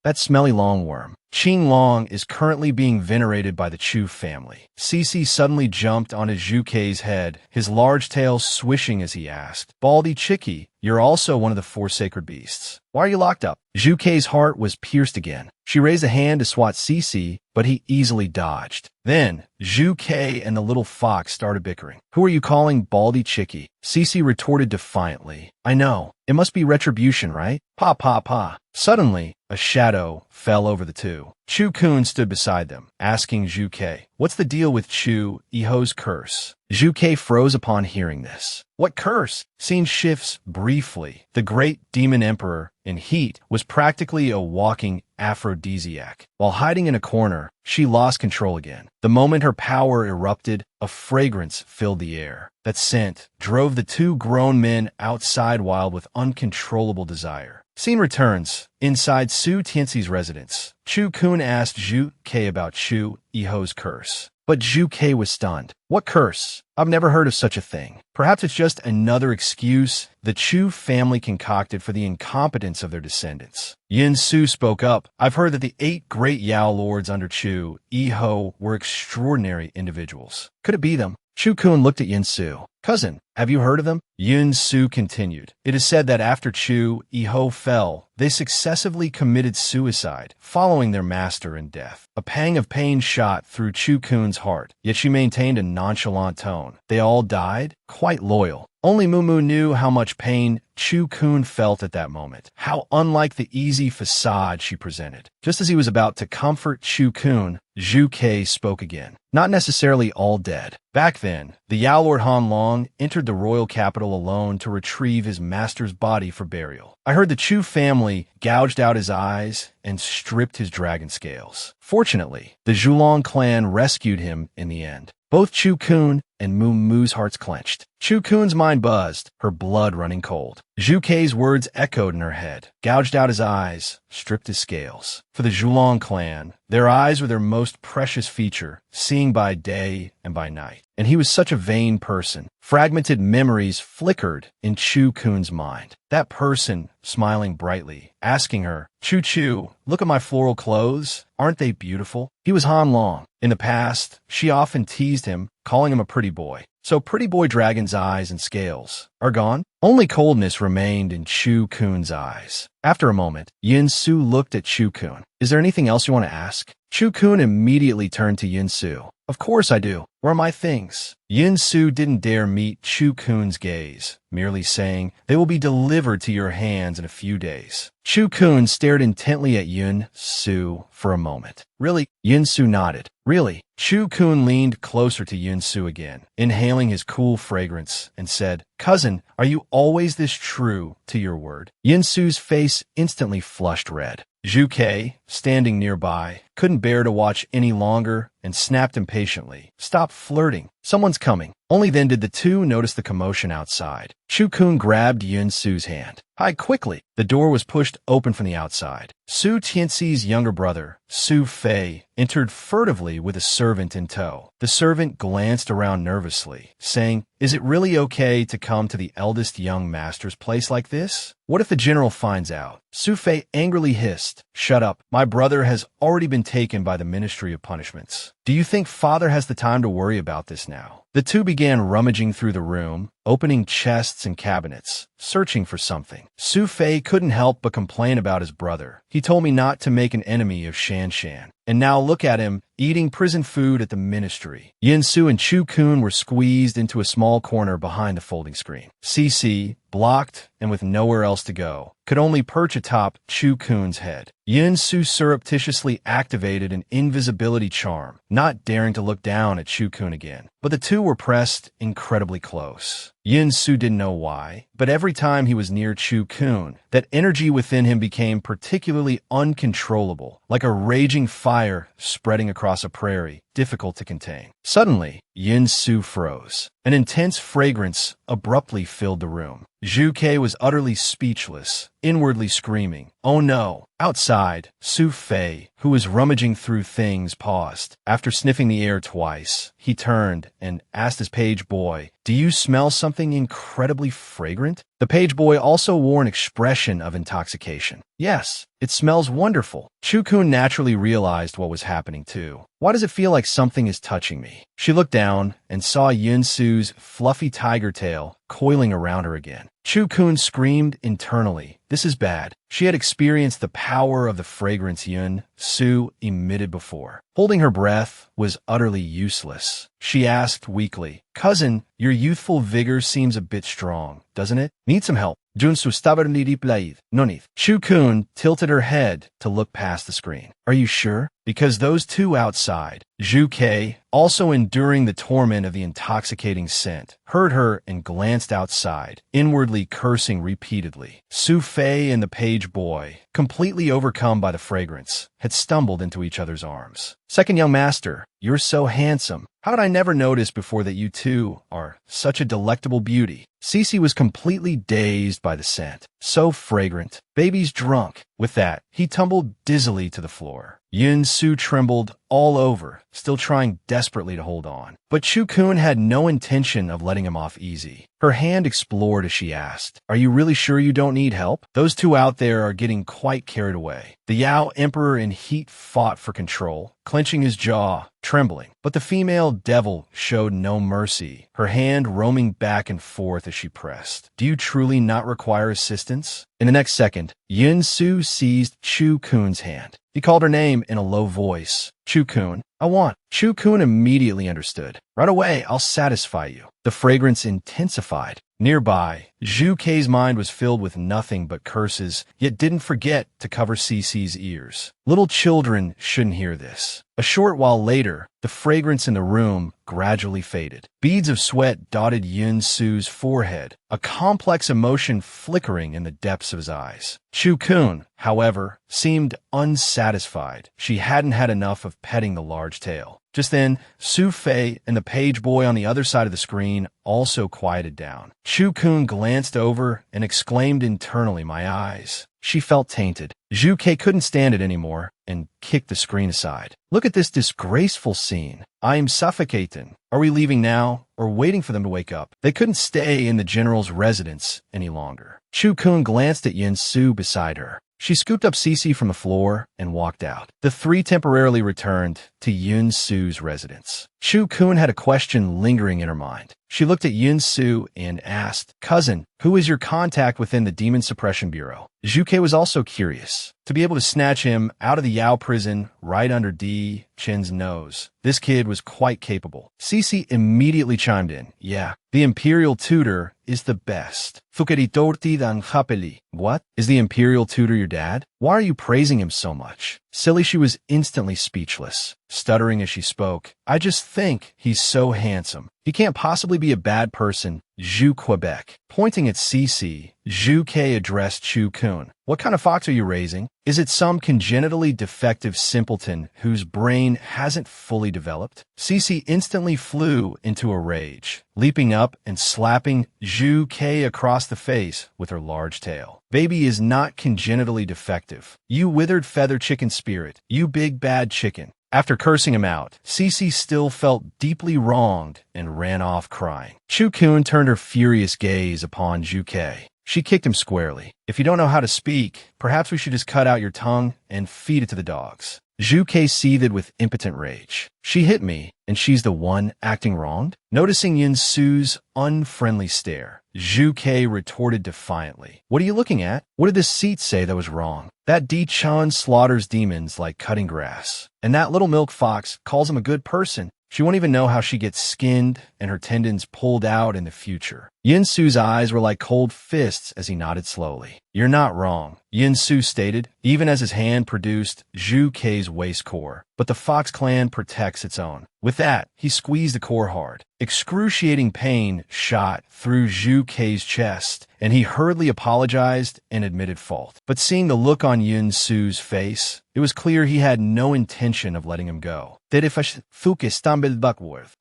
That smelly longworm. Qing Long is currently being venerated by the Chu family. Cece suddenly jumped onto Zhu Kei's head, his large tail swishing as he asked, "Baldy Chicky, you're also one of the 4 sacred beasts. Why are you locked up?" Zhu Kei's heart was pierced again. She raised a hand to swat Cece, but he easily dodged. Then, Zhu Kei and the little fox started bickering. "Who are you calling Baldy Chicky?" Cece retorted defiantly. "I know. It must be retribution, right? Pa pa pa." Suddenly, a shadow fell over the two. Chu-kun stood beside them, asking Zhu Kei, "What's the deal with Chu-i-ho's curse?" Zhu Kei froze upon hearing this. "What curse?" Scene shifts briefly. The great demon emperor, in heat, was practically a walking aphrodisiac. While hiding in a corner, she lost control again. The moment her power erupted, a fragrance filled the air. That scent drove the 2 grown men outside wild with uncontrollable desire. Scene returns. Inside Su Tianxi's residence, Chu-kun asked Zhu Kei about Chu-i-ho's curse. But Zhu Kei was stunned. "What curse? I've never heard of such a thing." Perhaps it's just another excuse the Chu family concocted for the incompetence of their descendants. Yin Su spoke up. "I've heard that the 8 great Yao lords under Chu-i-ho were extraordinary individuals. Could it be them?" Chu-kun looked at Yin-su. Cousin, have you heard of them? Yin-su continued. It is said that after Chu Iho fell, they successively committed suicide, following their master in death. A pang of pain shot through Chu-kun's heart, yet she maintained a nonchalant tone. They all died? Quite loyal. Only Mumu knew how much pain Chu-kun felt at that moment, how unlike the easy facade she presented. Just as he was about to comfort Chu-kun, Zhu-Kei spoke again. Not necessarily all dead. Back then, the Yao Lord Han Long entered the royal capital alone to retrieve his master's body for burial. I heard the Chu family gouged out his eyes and stripped his dragon scales. Fortunately, the Zhulong clan rescued him in the end. Both Chu-kun and Mumu's hearts clenched. Chu-kun's mind buzzed, her blood running cold. Zhu-Kei's words echoed in her head. Gouged out his eyes, stripped his scales. For the Zhulong clan, their eyes were their most precious feature, seeing by day and by night. And he was such a vain person. Fragmented memories flickered in Chu-kun's mind. That person, smiling brightly, asking her, Chu-Chu, look at my floral clothes. Aren't they beautiful? He was Han Long. In the past, she often teased him, calling him a pretty boy. So pretty boy dragon's eyes and scales are gone? Only coldness remained in Chu-kun's eyes. After a moment, Yin-su looked at Chu-kun. Is there anything else you want to ask? Chu-kun immediately turned to Yin-su. Of course I do. Where are my things? Yin-su didn't dare meet Chu-kun's gaze, merely saying, they will be delivered to your hands in a few days. Chu-kun stared intently at Yin-su for a moment. Really? Yin-su nodded. Really? Chu-kun leaned closer to Yin-su again, inhaling his cool fragrance, and said, Cousin, are you always this true to your word? Yin-su's face instantly flushed red. Zhu-Kei, standing nearby, couldn't bear to watch any longer and snapped impatiently. Stop flirting. Someone's coming. Only then did the two notice the commotion outside. Chu-kun grabbed Yin-su's hand. Hide quickly. The door was pushed open from the outside. Su Tianxi's younger brother, Su Fei, entered furtively with a servant in tow. The servant glanced around nervously, saying, Is it really okay to come to the eldest young master's place like this? What if the general finds out? Su Fei angrily hissed, Shut up. My brother has already been taken by the Ministry of Punishments. Do you think father has the time to worry about this now? The two began rummaging through the room, opening chests and cabinets, searching for something. Su Fei couldn't help but complain about his brother. He told me not to make an enemy of Shan Shan. And now look at him, eating prison food at the ministry. Yin-su and Chu-kun were squeezed into a small corner behind the folding screen. Cece, blocked and with nowhere else to go, could only perch atop Chu-kun's head. Yin-su surreptitiously activated an invisibility charm, not daring to look down at Chu-kun again. But the two were pressed incredibly close. Yin-su didn't know why, but every time he was near Chu-kun, that energy within him became particularly uncontrollable, like a raging fire spreading across a prairie, difficult to contain. Suddenly, Yin-su froze. An intense fragrance abruptly filled the room. Zhu-Kei was utterly speechless, inwardly screaming, Oh no! Outside, Su Fei, who was rummaging through things, paused. After sniffing the air twice, he turned and asked his page boy, Do you smell something incredibly fragrant? The page boy also wore an expression of intoxication. Yes, it smells wonderful. Chu-kun naturally realized what was happening too. Why does it feel like something is touching me? She looked down and saw Yin-su's fluffy tiger tail coiling around her again. Chu-kun screamed internally. This is bad. She had experienced the power of the fragrance Yin-su emitted before. Holding her breath was utterly useless. She asked weakly, Cousin, your youthful vigor seems a bit strong, doesn't it? Need some help. Junsu stubbornly replied, Nonith. Chu-kun tilted her head to look past the screen. Are you sure? Because those two outside, Zhu-Kei, also enduring the torment of the intoxicating scent, heard her and glanced outside, inwardly cursing repeatedly. Su Fei and the page boy, completely overcome by the fragrance, had stumbled into each other's arms. Second young master, you're so handsome. How did I never notice before that you two are such a delectable beauty? Cece was completely dazed by the scent. So fragrant. Baby's drunk. With that, he tumbled dizzily to the floor. Yun-Su trembled all over, still trying desperately to hold on. But Chu-kun had no intention of letting him off easy. Her hand explored as she asked, "Are you really sure you don't need help? Those two out there are getting quite carried away." The Yao Emperor in heat fought for control, clenching his jaw, trembling. But the female devil showed no mercy, her hand roaming back and forth as she pressed. "Do you truly not require assistance?" In the next second, Yun-Su seized Chu-kun's hand. He called her name in a low voice. "Chu-kun, I want." Chu-kun immediately understood. "Right away, I'll satisfy you." The fragrance intensified. Nearby, Zhu Kei's mind was filled with nothing but curses, yet didn't forget to cover Cece's ears. Little children shouldn't hear this. A short while later, the fragrance in the room gradually faded. Beads of sweat dotted Yun-Su's forehead, a complex emotion flickering in the depths of his eyes. Chu-kun, however, seemed unsatisfied. She hadn't had enough of petting the large tail. Just then, Su-fei and the page boy on the other side of the screen also quieted down. Chu-kun glanced over and exclaimed internally, "My eyes." She felt tainted. Zhu Kei couldn't stand it anymore and kicked the screen aside. "Look at this disgraceful scene. I am suffocating. Are we leaving now or waiting for them to wake up?" They couldn't stay in the general's residence any longer. Chu-kun glanced at Yin-Su beside her. She scooped up Cece from the floor and walked out. The three temporarily returned to Yun-Su's residence. Chu-kun had a question lingering in her mind. She looked at Yun-Su and asked, "Cousin, who is your contact within the Demon Suppression Bureau?" Zhu Kei was also curious. To be able to snatch him out of the Yao prison right under Di Chen's nose, this kid was quite capable. Cece immediately chimed in, "Yeah, the Imperial Tutor is the best. Fukeritorti dan Hapeli." "What? Is the Imperial Tutor your dad? Why are you praising him so much?" Silly, she was instantly speechless. Stuttering as she spoke, "I just think he's so handsome. He can't possibly be a bad person." Zhu Quebec. Pointing at Cece, Zhu Kei addressed Chu-kun. "What kind of fox are you raising? Is it some congenitally defective simpleton whose brain hasn't fully developed?" Cece instantly flew into a rage, leaping up and slapping Zhu Kei across the face with her large tail. "Baby is not congenitally defective. You withered feather chicken spirit, you big bad chicken." After cursing him out, Cece still felt deeply wronged and ran off crying. Chu-kun turned her furious gaze upon Zhu Kei. She kicked him squarely. "If you don't know how to speak, perhaps we should just cut out your tongue and feed it to the dogs." Zhu Kei seethed with impotent rage. "She hit me, and she's the one acting wronged?" Noticing Yin-Su's unfriendly stare, Zhu Kei retorted defiantly, "What are you looking at? What did the seat say that was wrong? That Di-chan slaughters demons like cutting grass. And that little milk fox calls him a good person. She won't even know how she gets skinned and her tendons pulled out in the future." Yin-Su's eyes were like cold fists as he nodded slowly. "You're not wrong," Yin-Su stated, even as his hand produced Zhu Kei's waist core. "But the Fox clan protects its own." With that, he squeezed the core hard. Excruciating pain shot through Zhu Kei's chest, and he hurriedly apologized and admitted fault. But seeing the look on Yin-Su's face, it was clear he had no intention of letting him go.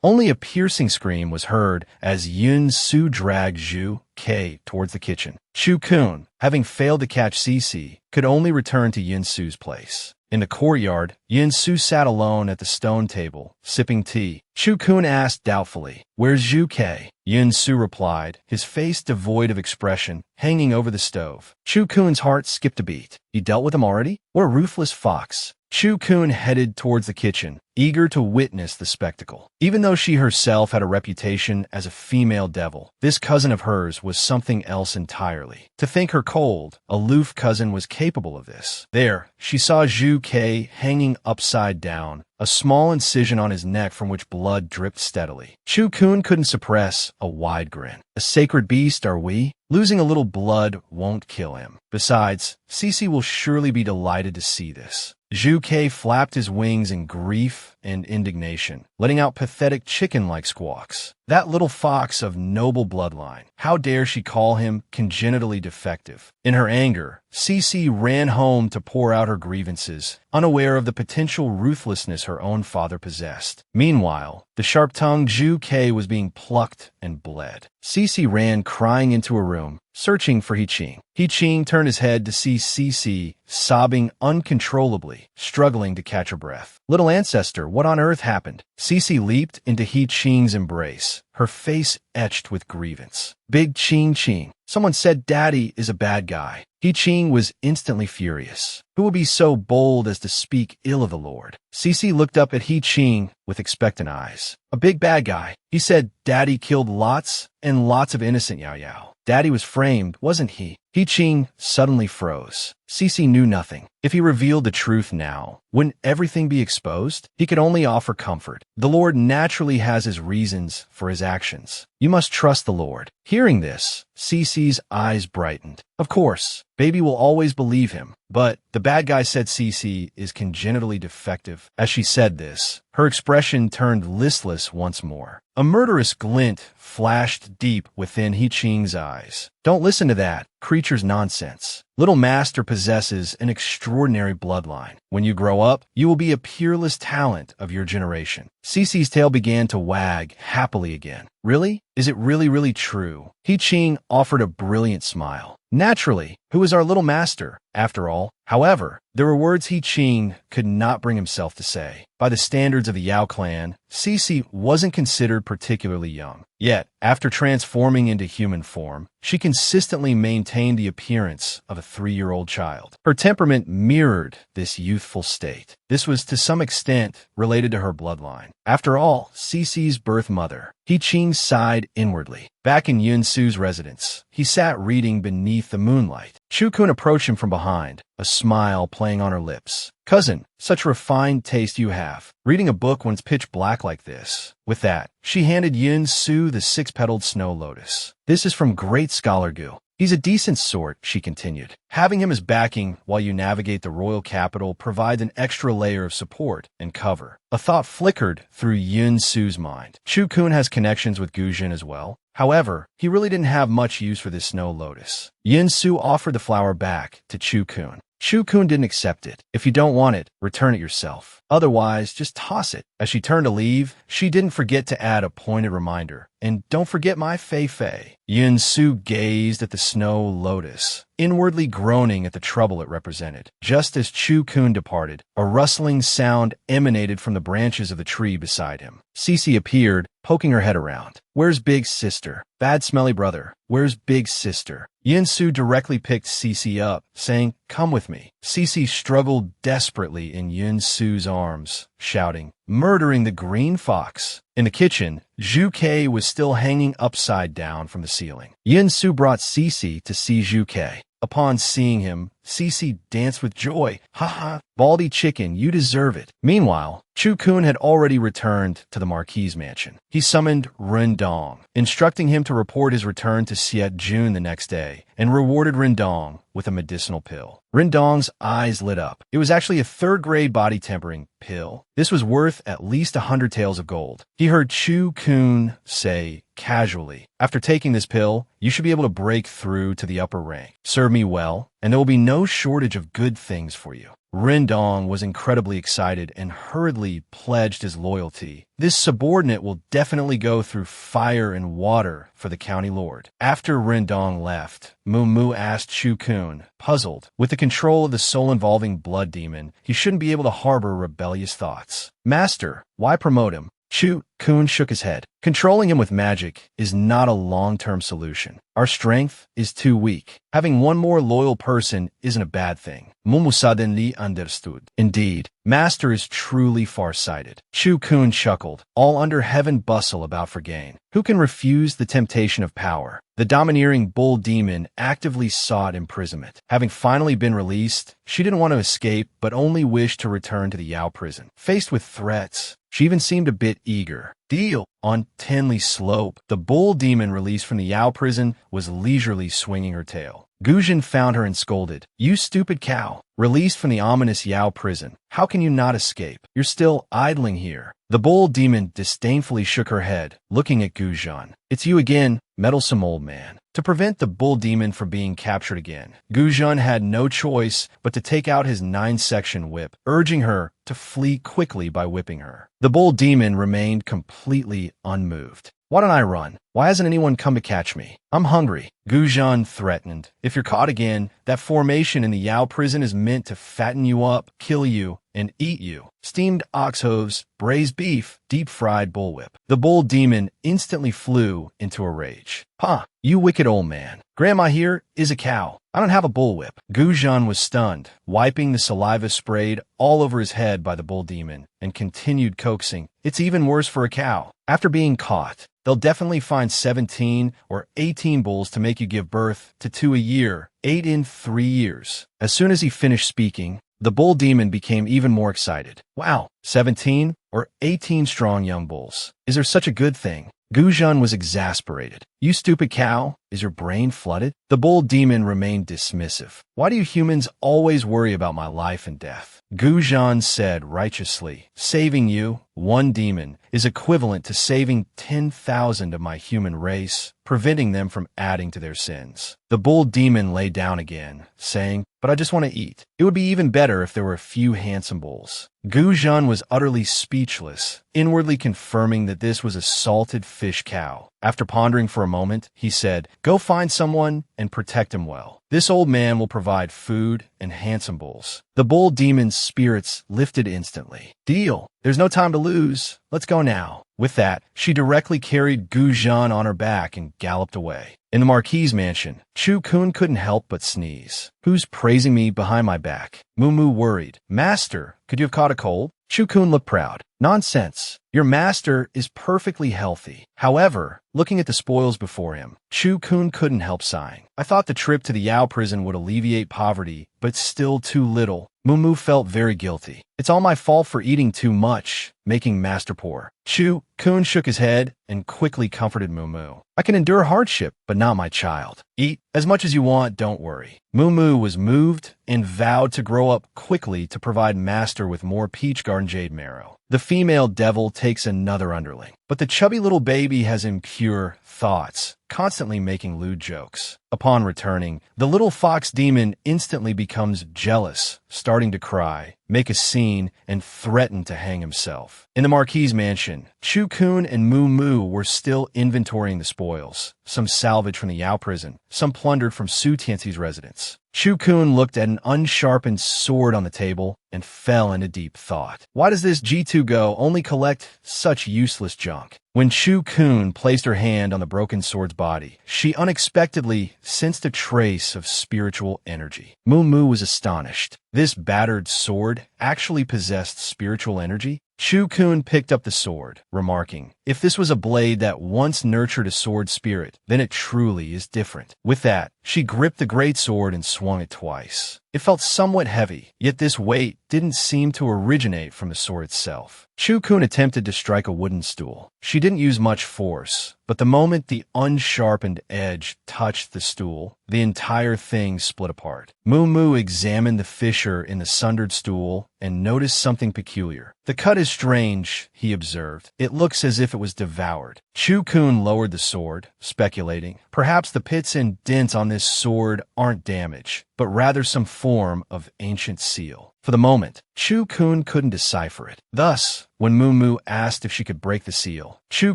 Only a piercing scream was heard as Yin-Su dragged Zhu Kei towards the kitchen. Chu-kun, having failed to catch Cece, could only return to Yin-Su's place. In the courtyard, Yin-Su sat alone at the stone table, sipping tea. Chu-kun asked doubtfully, "Where's Zhu Kei?" Yin-Su replied, his face devoid of expression, hanging over the stove. Chu-kun's heart skipped a beat. He dealt with him already? What a ruthless fox. Chu-kun headed towards the kitchen, eager to witness the spectacle. Even though she herself had a reputation as a female devil, this cousin of hers was something else entirely. To think her cold, aloof cousin was capable of this. There, she saw Zhu Kei hanging upside down, a small incision on his neck from which blood dripped steadily. Chu-kun couldn't suppress a wide grin. A sacred beast, are we? Losing a little blood won't kill him. Besides, Cece will surely be delighted to see this. Zhu Ke flapped his wings in grief and indignation, letting out pathetic chicken-like squawks. That little fox of noble bloodline. How dare she call him congenitally defective? In her anger, Cece ran home to pour out her grievances, unaware of the potential ruthlessness her own father possessed. Meanwhile, the sharp-tongued Zhu Ke was being plucked and bled. Cece ran crying into a room, searching for He Qing. He Qing turned his head to see Cece sobbing uncontrollably, struggling to catch her breath. Little ancestor, what on earth happened? Cece leaped into He Qing's embrace, her face etched with grievance. Big Qing. Someone said Daddy is a bad guy. He Qing was instantly furious. Who would be so bold as to speak ill of the Lord? Cece looked up at He Qing with expectant eyes. A big bad guy. He said Daddy killed lots and lots of innocent Yao Yao. Daddy was framed, wasn't he? He Qing suddenly froze. Cece knew nothing. If he revealed the truth now, wouldn't everything be exposed? He could only offer comfort. The Lord naturally has his reasons for his actions. You must trust the Lord. Hearing this, Cece's eyes brightened. Of course, baby will always believe him. But the bad guy said Cece is congenitally defective. As she said this, her expression turned listless once more. A murderous glint flashed deep within He Qing's eyes. Don't listen to that creature's nonsense. Little Master possesses an extraordinary bloodline. When you grow up, you will be a peerless talent of your generation. Cece's tail began to wag happily again. Really? Is it really true? He Qing offered a brilliant smile. Naturally, who is our little master, after all? However, there were words He Qing could not bring himself to say. By the standards of the Yao clan, Cece wasn't considered particularly young. Yet, after transforming into human form, she consistently maintained the appearance of a 3-year-old child. Her temperament mirrored this youthful state. This was to some extent related to her bloodline. After all, Cece's birth mother. He Qing sighed inwardly. Back in Yun Su's residence, he sat reading beneath the moonlight. Chu Kun approached him from behind, a smile playing on her lips. Cousin, such refined taste you have. Reading a book when it's pitch black like this. With that, she handed Yun Su the 6-petaled snow lotus. This is from great scholar Gu. He's a decent sort, she continued. Having him as backing while you navigate the royal capital provides an extra layer of support and cover. A thought flickered through Yun Su's mind. Chu Kun has connections with Gujin as well. However, he really didn't have much use for this snow lotus. Yun Su offered the flower back to Chu Kun. Chu Kun didn't accept it. If you don't want it, return it yourself. Otherwise, just toss it. As she turned to leave, she didn't forget to add a pointed reminder. And don't forget my Fei Fei. Yun Su gazed at the snow lotus, inwardly groaning at the trouble it represented. Just as Chu Kun departed, a rustling sound emanated from the branches of the tree beside him. Cece appeared, poking her head around. Where's Big Sister? Bad smelly brother. Where's Big Sister? Yun Su directly picked Cece up, saying, come with me. Cece struggled desperately in Yun Su's arms, shouting, murdering the green fox. In the kitchen, Zhu Ke was still hanging upside down from the ceiling. Yun Su brought Cece to see Zhu Ke. Upon seeing him, Cece danced with joy. Ha ha, Baldy chicken, you deserve it. Meanwhile, Chu Kun had already returned to the Marquis's mansion. He summoned Rendong, instructing him to report his return to Siet Jun the next day, and rewarded Rendong with a medicinal pill. Rendong's eyes lit up. It was actually a 3rd-grade body-tempering pill. This was worth at least 100 taels of gold. He heard Chu Kun say casually, after taking this pill, you should be able to break through to the upper rank. Serve me well, and there will be no shortage of good things for you. Rendong was incredibly excited and hurriedly pledged his loyalty. This subordinate will definitely go through fire and water for the county lord. After Rendong left, Mu asked Chu Kun, puzzled. With the control of the soul-involving blood demon, he shouldn't be able to harbor rebellious thoughts. Master, why promote him? Chu Kun shook his head. Controlling him with magic is not a long-term solution. Our strength is too weak. Having one more loyal person isn't a bad thing. Mumu suddenly understood. Indeed, Master is truly far-sighted. Chu Kun chuckled, all under heaven bustle about for gain. Who can refuse the temptation of power? The domineering bull demon actively sought imprisonment. Having finally been released, she didn't want to escape, but only wished to return to the Yao prison. Faced with threats, she even seemed a bit eager. there. Deal. On Tenley Slope, the bull demon released from the Yao prison was leisurely swinging her tail. Guzhan found her and scolded, "You stupid cow! Released from the ominous Yao prison, how can you not escape? You're still idling here." The bull demon disdainfully shook her head, looking at Guzhan. "It's you again, meddlesome old man." To prevent the bull demon from being captured again, Guzhan had no choice but to take out his 9-section whip, urging her to flee quickly by whipping her. The bull demon remained completely unmoved. "Why don't I run? Why hasn't anyone come to catch me? I'm hungry," Guzhan threatened. "If you're caught again, that formation in the Yao prison is meant to fatten you up, kill you, and eat you. Steamed ox hooves, braised beef, deep-fried bullwhip." The bull demon instantly flew into a rage. "Pah, you wicked old man. Grandma here is a cow. I don't have a bullwhip." Guzhan was stunned, wiping the saliva sprayed all over his head by the bull demon, and continued coaxing, "It's even worse for a cow. After being caught, they'll definitely find 17 or 18 bulls to make you give birth to 2 a year, 8 in 3 years. As soon as he finished speaking, the bull demon became even more excited. "Wow, 17 or 18 strong young bulls. Is there such a good thing?" Guzhan was exasperated. "You stupid cow, is your brain flooded?" The bull demon remained dismissive. "Why do you humans always worry about my life and death?" Guzhan said righteously, "Saving you, one demon, is equivalent to saving 10,000 of my human race, preventing them from adding to their sins." The bull demon lay down again, saying, "But I just want to eat. It would be even better if there were a few handsome bulls." Guzhan was utterly speechless, inwardly confirming that this was a salted fish cow. After pondering for a moment, he said, "Go find someone and protect him well. This old man will provide food and handsome bulls." The bull demon's spirits lifted instantly. "Deal. There's no time to lose. Let's go now." With that, she directly carried Guzhan on her back and galloped away. In the Marquis's mansion, Chu Kun couldn't help but sneeze. "Who's praising me behind my back?" Moo worried. "Master, could you have caught a cold?" Chu Kun looked proud. "Nonsense. Your master is perfectly healthy." However, looking at the spoils before him, Chu Kun couldn't help sighing. "I thought the trip to the Yao prison would alleviate poverty, but still too little." Moo felt very guilty. "It's all my fault for eating too much, making master poor." Chu Kun shook his head and quickly comforted Moo. "I can endure hardship, but not my child. Eat as much as you want, don't worry." Moo was moved and vowed to grow up quickly to provide master with more peach garden jade marrow. The female devil takes another underling, but the chubby little baby has impure thoughts, constantly making lewd jokes. Upon returning, the little fox demon instantly becomes jealous, starting to cry, make a scene, and threaten to hang himself. In the Marquis's mansion, Chu Kun and Moo were still inventorying the spoils, some salvaged from the Yao prison, some plundered from Su Tianxi's residence. Chu Kun looked at an unsharpened sword on the table and fell into deep thought. Why does this G2Go only collect such useless junk? When Chu Kun placed her hand on the broken sword's body, she unexpectedly sensed a trace of spiritual energy. Moo was astonished. This battered sword actually possessed spiritual energy? Chu Kun picked up the sword, remarking, "If this was a blade that once nurtured a sword spirit, then it truly is different." With that, she gripped the great sword and swung it twice. It felt somewhat heavy, yet this weight didn't seem to originate from the sword itself. Chu Kun attempted to strike a wooden stool. She didn't use much force, but the moment the unsharpened edge touched the stool, the entire thing split apart. Moo examined the fissure in the sundered stool and noticed something peculiar. "The cut is strange," he observed. "It looks as if it was devoured." Chu Kun lowered the sword, speculating, "Perhaps the pits and dents on this sword aren't damage, but rather some form of ancient seal." For the moment, Chu Kun couldn't decipher it. Thus, when Moo asked if she could break the seal, Chu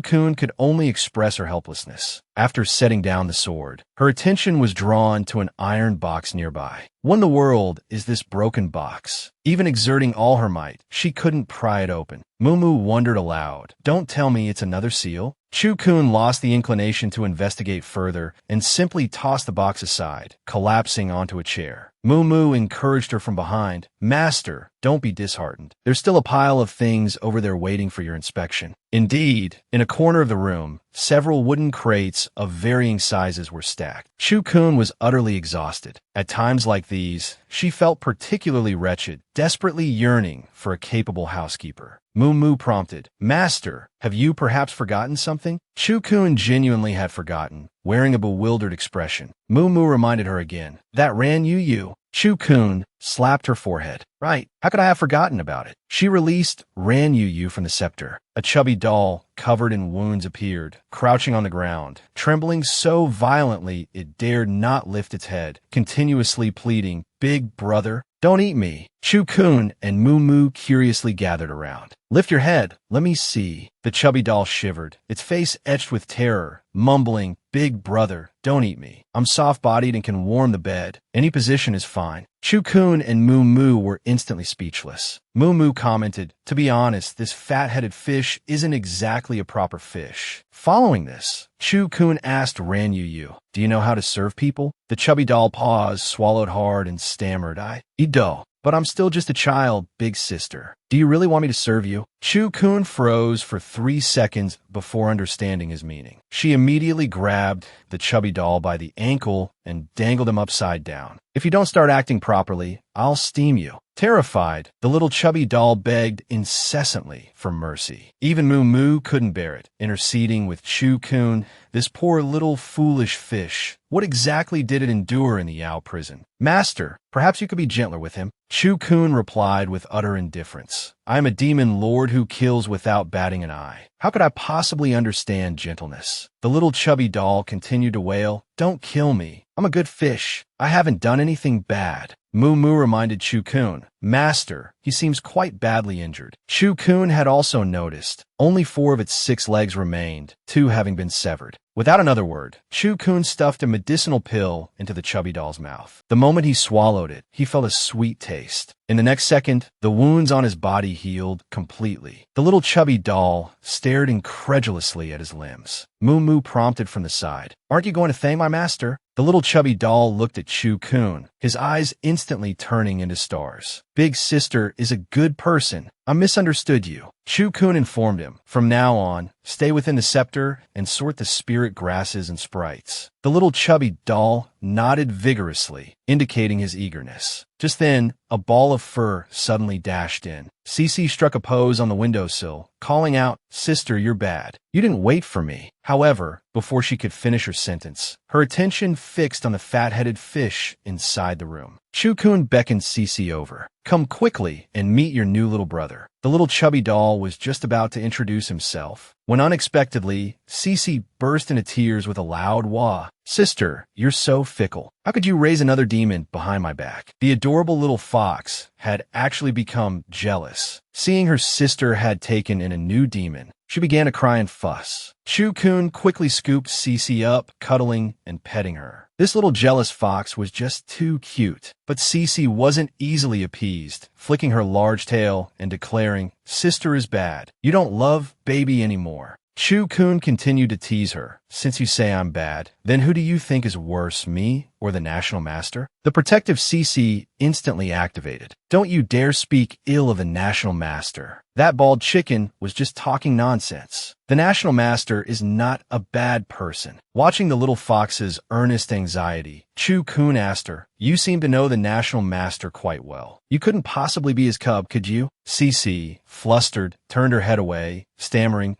Kun could only express her helplessness. After setting down the sword, her attention was drawn to an iron box nearby. What in the world is this broken box? Even exerting all her might, she couldn't pry it open. Moo wondered aloud, "Don't tell me it's another seal?" Chu Kun lost the inclination to investigate further and simply tossed the box aside, collapsing onto a chair. Moo encouraged her from behind, "Master, don't be disheartened. There's still a pile of things over there waiting for your inspection. Indeed, in a corner of the room, several wooden crates of varying sizes were stacked. Chu-kun was utterly exhausted. At times like these, she felt particularly wretched, desperately yearning for a capable housekeeper. Moo prompted, "Master, have you perhaps forgotten something?" Chu-kun genuinely had forgotten, wearing a bewildered expression. Moo reminded her again. "That Ran Yu." Chu-kun slapped her forehead. "Right, how could I have forgotten about it?" She released Ran Yu from the scepter. A chubby doll, covered in wounds, appeared, crouching on the ground, trembling so violently it dared not lift its head, continuously pleading, "Big brother, don't eat me." Chu-kun and Moo curiously gathered around. "Lift your head, let me see." The chubby doll shivered, its face etched with terror, mumbling, "Big brother, don't eat me. I'm soft-bodied and can warm the bed. Any position is fine." Chu-kun and Moo were instantly speechless. Moo commented, "To be honest, this fat-headed fish isn't exactly a proper fish." Following this, Chu-kun asked Ran Yu, "Do you know how to serve people?" The chubby doll paused, swallowed hard, and stammered, "I do. But I'm still just a child, big sister. Do you really want me to serve you?" Chu-kun froze for 3 seconds before understanding his meaning. She immediately grabbed the chubby doll by the ankle and dangled him upside down. "If you don't start acting properly, I'll steam you." Terrified, the little chubby doll begged incessantly for mercy. Even Moo couldn't bear it, interceding with Chu-kun. This poor little foolish fish. What exactly did it endure in the Yao prison? "Master, perhaps you could be gentler with him." Chu-kun replied with utter indifference. "I am a demon lord who kills without batting an eye. How could I possibly understand gentleness?" The little chubby doll continued to wail, "Don't kill me. I'm a good fish. I haven't done anything bad." Moo reminded Chu-kun, "Master, he seems quite badly injured." Chu-kun had also noticed. Only 4 of its 6 legs remained, 2 having been severed. Without another word, Chu-kun stuffed a medicinal pill into the chubby doll's mouth. The moment he swallowed it, he felt a sweet taste. In the next second, the wounds on his body healed completely. The little chubby doll stared incredulously at his limbs. Moo prompted from the side, "Aren't you going to thank my master?" The little chubby doll looked at Chu-kun, his eyes instantly turning into stars. "Big sister is a good person. I misunderstood you." Chu-kun informed him, "From now on, stay within the scepter and sort the spirit grasses and sprites." The little chubby doll nodded vigorously, indicating his eagerness. Just then, a ball of fur suddenly dashed in. Cece struck a pose on the windowsill, calling out, "Sister, you're bad. You didn't wait for me." However, before she could finish her sentence, her attention fixed on the fat-headed fish inside the room. Chu-kun beckoned Cece over. "Come quickly and meet your new little brother." The little chubby doll was just about to introduce himself, when unexpectedly, Cece burst into tears with a loud wah. "Sister, you're so fickle. How could you raise another demon behind my back?" The adorable little fox had actually become jealous. Seeing her sister had taken in a new demon, she began to cry and fuss. Chu-kun quickly scooped Cece up, cuddling and petting her. This little jealous fox was just too cute, but Cece wasn't easily appeased, flicking her large tail and declaring, "Sister is bad. You don't love baby anymore." Chu-kun continued to tease her. "Since you say I'm bad, then who do you think is worse, me or the National Master?" The protective Cece instantly activated. "Don't you dare speak ill of the National Master. That bald chicken was just talking nonsense. The National Master is not a bad person." Watching the little fox's earnest anxiety, Chu-kun asked her, "You seem to know the National Master quite well. You couldn't possibly be his cub, could you?" Cece, flustered, turned her head away, stammering,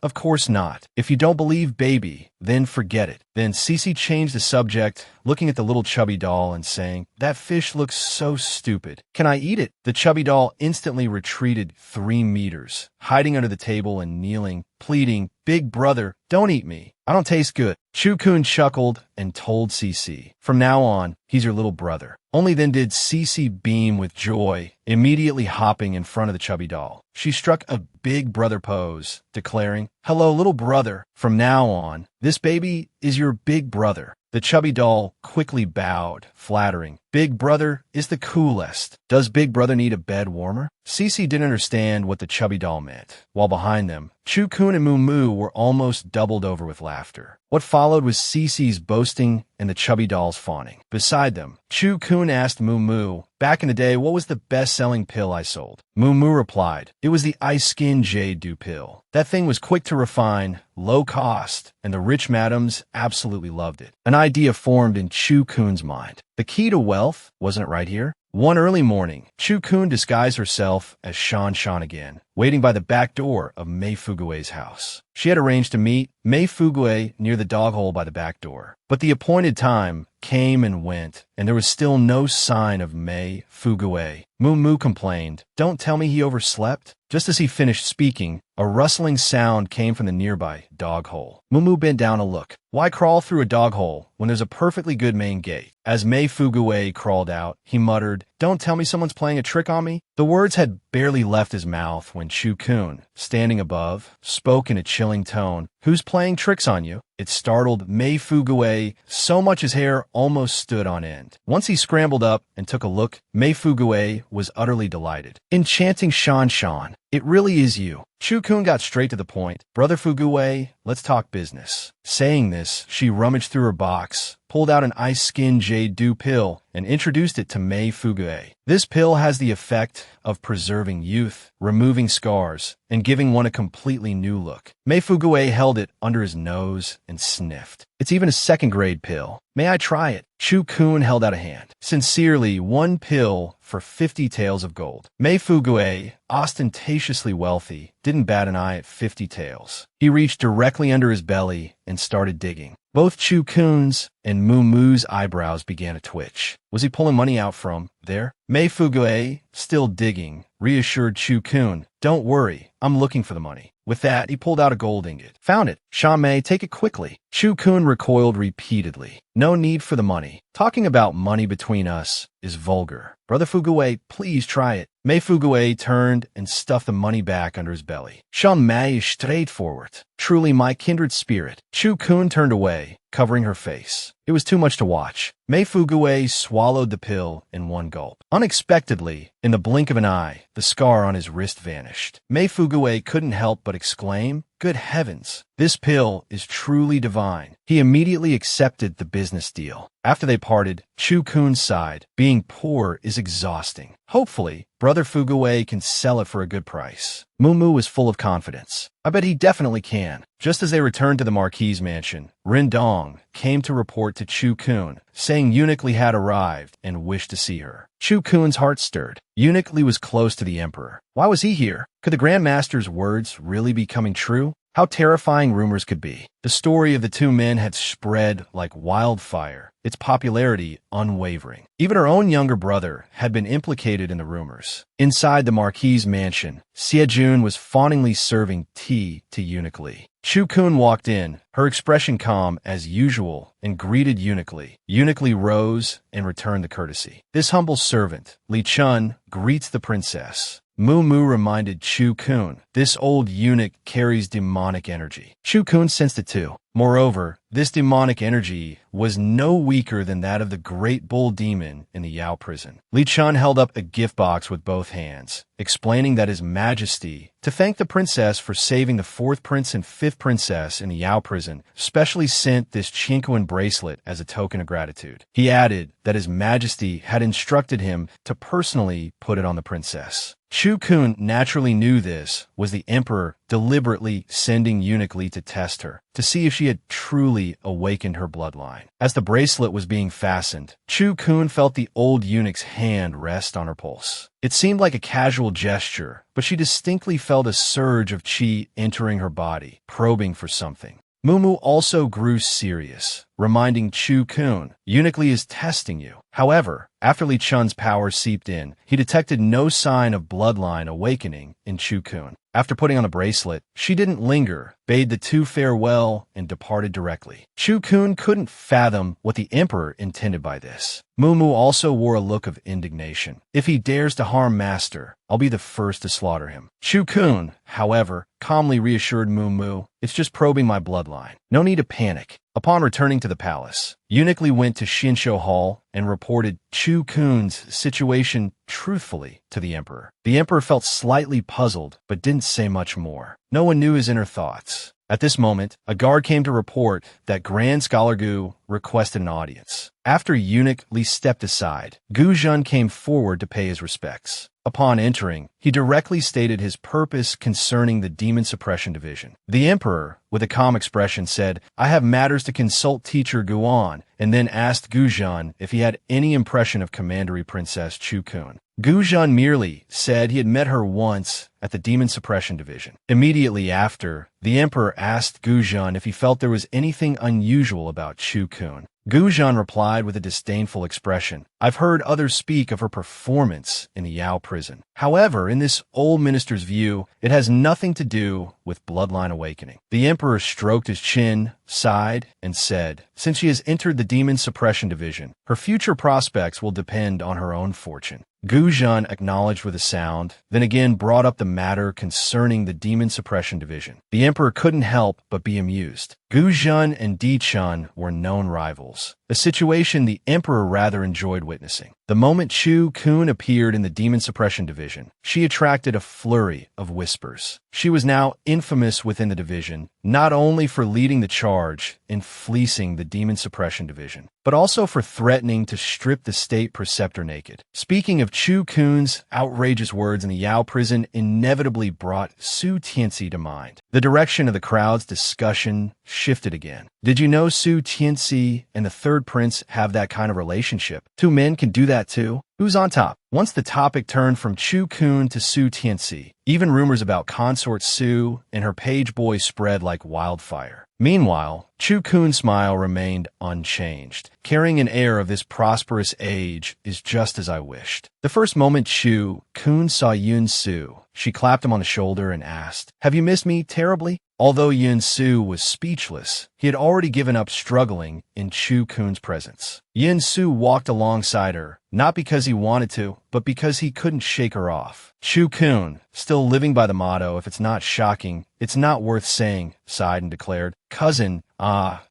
Of course not. If you don't believe baby, then forget it." Then Cece changed the subject, looking at the little chubby doll and saying, "That fish looks so stupid. Can I eat it?" The chubby doll instantly retreated 3 meters, hiding under the table and kneeling, pleading, "Big brother, don't eat me. I don't taste good." Chu-kun chuckled and told Cece, "From now on, he's your little brother." Only then did Cece beam with joy, immediately hopping in front of the chubby doll. She struck a big brother pose, declaring, "Hello, little brother. From now on, this baby is your big brother." The chubby doll quickly bowed, flattering, "Big brother is the coolest. Does Big Brother need a bed warmer? Cece didn't understand what the chubby doll meant, while behind them, Chu-kun and Moo were almost doubled over with laughter. What followed was Cece's boasting and the chubby doll's fawning. Beside them, Chu-kun asked Moo, "Back in the day, what was the best-selling pill I sold?" Moo replied, "It was the Ice Skin Jade Dew pill. That thing was quick to refine, low cost, and the rich madams absolutely loved it." An idea formed in Chu-kun's mind. The key to wealth, wasn't it right here? One early morning, Chu-kun disguised herself as Shan again, waiting by the back door of Mei Fugue's house. She had arranged to meet Mei Fugue near the dog hole by the back door. But the appointed time came and went, and there was still no sign of Mei Fugue. Moo complained, "Don't tell me he overslept." Just as he finished speaking, a rustling sound came from the nearby dog hole. Moo bent down to look. Why crawl through a dog hole when there's a perfectly good main gate? As Mei Fugue crawled out, he muttered, "Don't tell me someone's playing a trick on me." The words had barely left his mouth when Chu-kun, standing above, spoke in a chilling tone, "Who's playing tricks on you?" It startled Mei Fugue so much his hair almost stood on end. Once he scrambled up and took a look, Mei Fugue was utterly delighted. "Enchanting Shan, it really is you." Chu-kun got straight to the point. "Brother Fugue, let's talk business." Saying this, she rummaged through her box, pulled out an Ice Skin Jade Dew pill, and introduced it to Mei Fugue. This pill has the effect of preserving youth, removing scars, and giving one a completely new look. Mei Fugue held it under his nose and sniffed. "It's even a second-grade pill. May I try it?" Chu-kun held out a hand. "Sincerely, 1 pill for 50 taels of gold." Mei Fugue, ostentatiously wealthy, didn't bat an eye at 50 taels. He reached directly under his belly and started digging. Both Chu-kun's and Moo's eyebrows began to twitch. Was he pulling money out from there? Mei Fugue, still digging, reassured Chu-kun, "Don't worry, I'm looking for the money." With that, he pulled out a gold ingot. "Found it. Shan-mei, take it quickly." Chu-kun recoiled repeatedly. "No need for the money. Talking about money between us is vulgar. Brother Fugue, please try it." Mei Fugue turned and stuffed the money back under his belly. "Shan-mei is straightforward. Truly my kindred spirit." Chu-kun turned away, covering her face. It was too much to watch. Mei Fugue swallowed the pill in one gulp. Unexpectedly, in the blink of an eye, the scar on his wrist vanished. Mei Fugue couldn't help but exclaim, "Good heavens, this pill is truly divine." He immediately accepted the business deal. After they parted, Chu-kun sighed. "Being poor is exhausting. Hopefully, Brother Fugue can sell it for a good price." Moo was full of confidence. "I bet he definitely can." Just as they returned to the Marquis' mansion, Rindong came to report to Chu-kun, saying Eunuch Lee had arrived and wished to see her. Chu-kun's heart stirred. Eunuch Lee was close to the emperor. Why was he here? Could the Grand Master's words really be coming true? How terrifying rumors could be. The story of the two men had spread like wildfire, its popularity unwavering. Even her own younger brother had been implicated in the rumors. Inside the Marquis' mansion, Siejun was fawningly serving tea to Eunuch Lee. Chu-kun walked in, her expression calm as usual, and greeted Eunuch Lee. Eunuch Lee rose and returned the courtesy. "This humble servant, Li Chun, greets the princess." Moo reminded Chu-kun, "This old eunuch carries demonic energy." Chu-kun sensed it too. Moreover, this demonic energy was no weaker than that of the great bull demon in the Yao prison. Li Chun held up a gift box with both hands, explaining that His Majesty, to thank the princess for saving the 4th prince and 5th princess in the Yao prison, specially sent this Chinquan bracelet as a token of gratitude. He added that His Majesty had instructed him to personally put it on the princess. Chu-kun naturally knew this was the emperor deliberately sending Eunuch Lee to test her, to see if she had truly awakened her bloodline. As the bracelet was being fastened, Chu-kun felt the old eunuch's hand rest on her pulse. It seemed like a casual gesture, but she distinctly felt a surge of qi entering her body, probing for something. Moo also grew serious, reminding Chu-kun, "Eunuch Lee is testing you." However, after Li Chun's power seeped in, he detected no sign of bloodline awakening in Chu-kun. After putting on the bracelet, she didn't linger, bade the two farewell, and departed directly. Chu-kun couldn't fathom what the emperor intended by this. Moo also wore a look of indignation. "If he dares to harm Master, I'll be the first to slaughter him." Chu-kun, however, calmly reassured Moo, "It's just probing my bloodline. No need to panic. Upon returning to the palace, Eunuch Li went to Shinsho Hall and reported Chu Kun's situation truthfully to the emperor. The emperor felt slightly puzzled, but didn't say much more. No one knew his inner thoughts. At this moment, a guard came to report that Grand Scholar Gu requested an audience. After Eunuch Li stepped aside, Gu Zhen came forward to pay his respects. Upon entering, he directly stated his purpose concerning the Demon Suppression Division. The emperor, with a calm expression, said, "I have matters to consult teacher Guan," and then asked Gu Zhen if he had any impression of Commandery Princess Chu Kun. Gu Zhen merely said he had met her once at the Demon Suppression Division. Immediately after, the emperor asked Gu Zhen if he felt there was anything unusual about Chu Kun. Gu Zhen replied with a disdainful expression, "I've heard others speak of her performance in the Yao prison. However, in this old minister's view, it has nothing to do with bloodline awakening." The emperor stroked his chin, sighed, and said, "Since she has entered the Demon Suppression Division, her future prospects will depend on her own fortune." Gu Zhen acknowledged with a sound, then again brought up the matter concerning the Demon Suppression Division. The emperor couldn't help but be amused. Gu Zhen and Di Chun were known rivals, a situation the emperor rather enjoyed witnessing. The moment Chu Kun appeared in the Demon Suppression Division, she attracted a flurry of whispers. She was now infamous within the division, not only for leading the charge in fleecing the Demon Suppression Division, but also for threatening to strip the state preceptor naked. Speaking of Chu Kun's outrageous words in the Yao prison inevitably brought Su Tianxi to mind. The direction of the crowd's discussion shifted again. Did you know Su Tianxi and the third prince have that kind of relationship? Two men can do that too? Who's on top? Once the topic turned from Chu Kun to Su Tianxi, even rumors about consort Su and her page boy spread like wildfire. Meanwhile, Chu Kun's smile remained unchanged. Carrying an air of this prosperous age is just as I wished. The first moment Chu Kun saw Yun Su, she clapped him on the shoulder and asked, "Have you missed me terribly?" Although Yun Su was speechless, he had already given up struggling in Chu Kun's presence. Yun Su walked alongside her, not because he wanted to, but because he couldn't shake her off. Chu Kun, still living by the motto, "If it's not shocking, it's not worth saying," sighed and declared, "Cousin,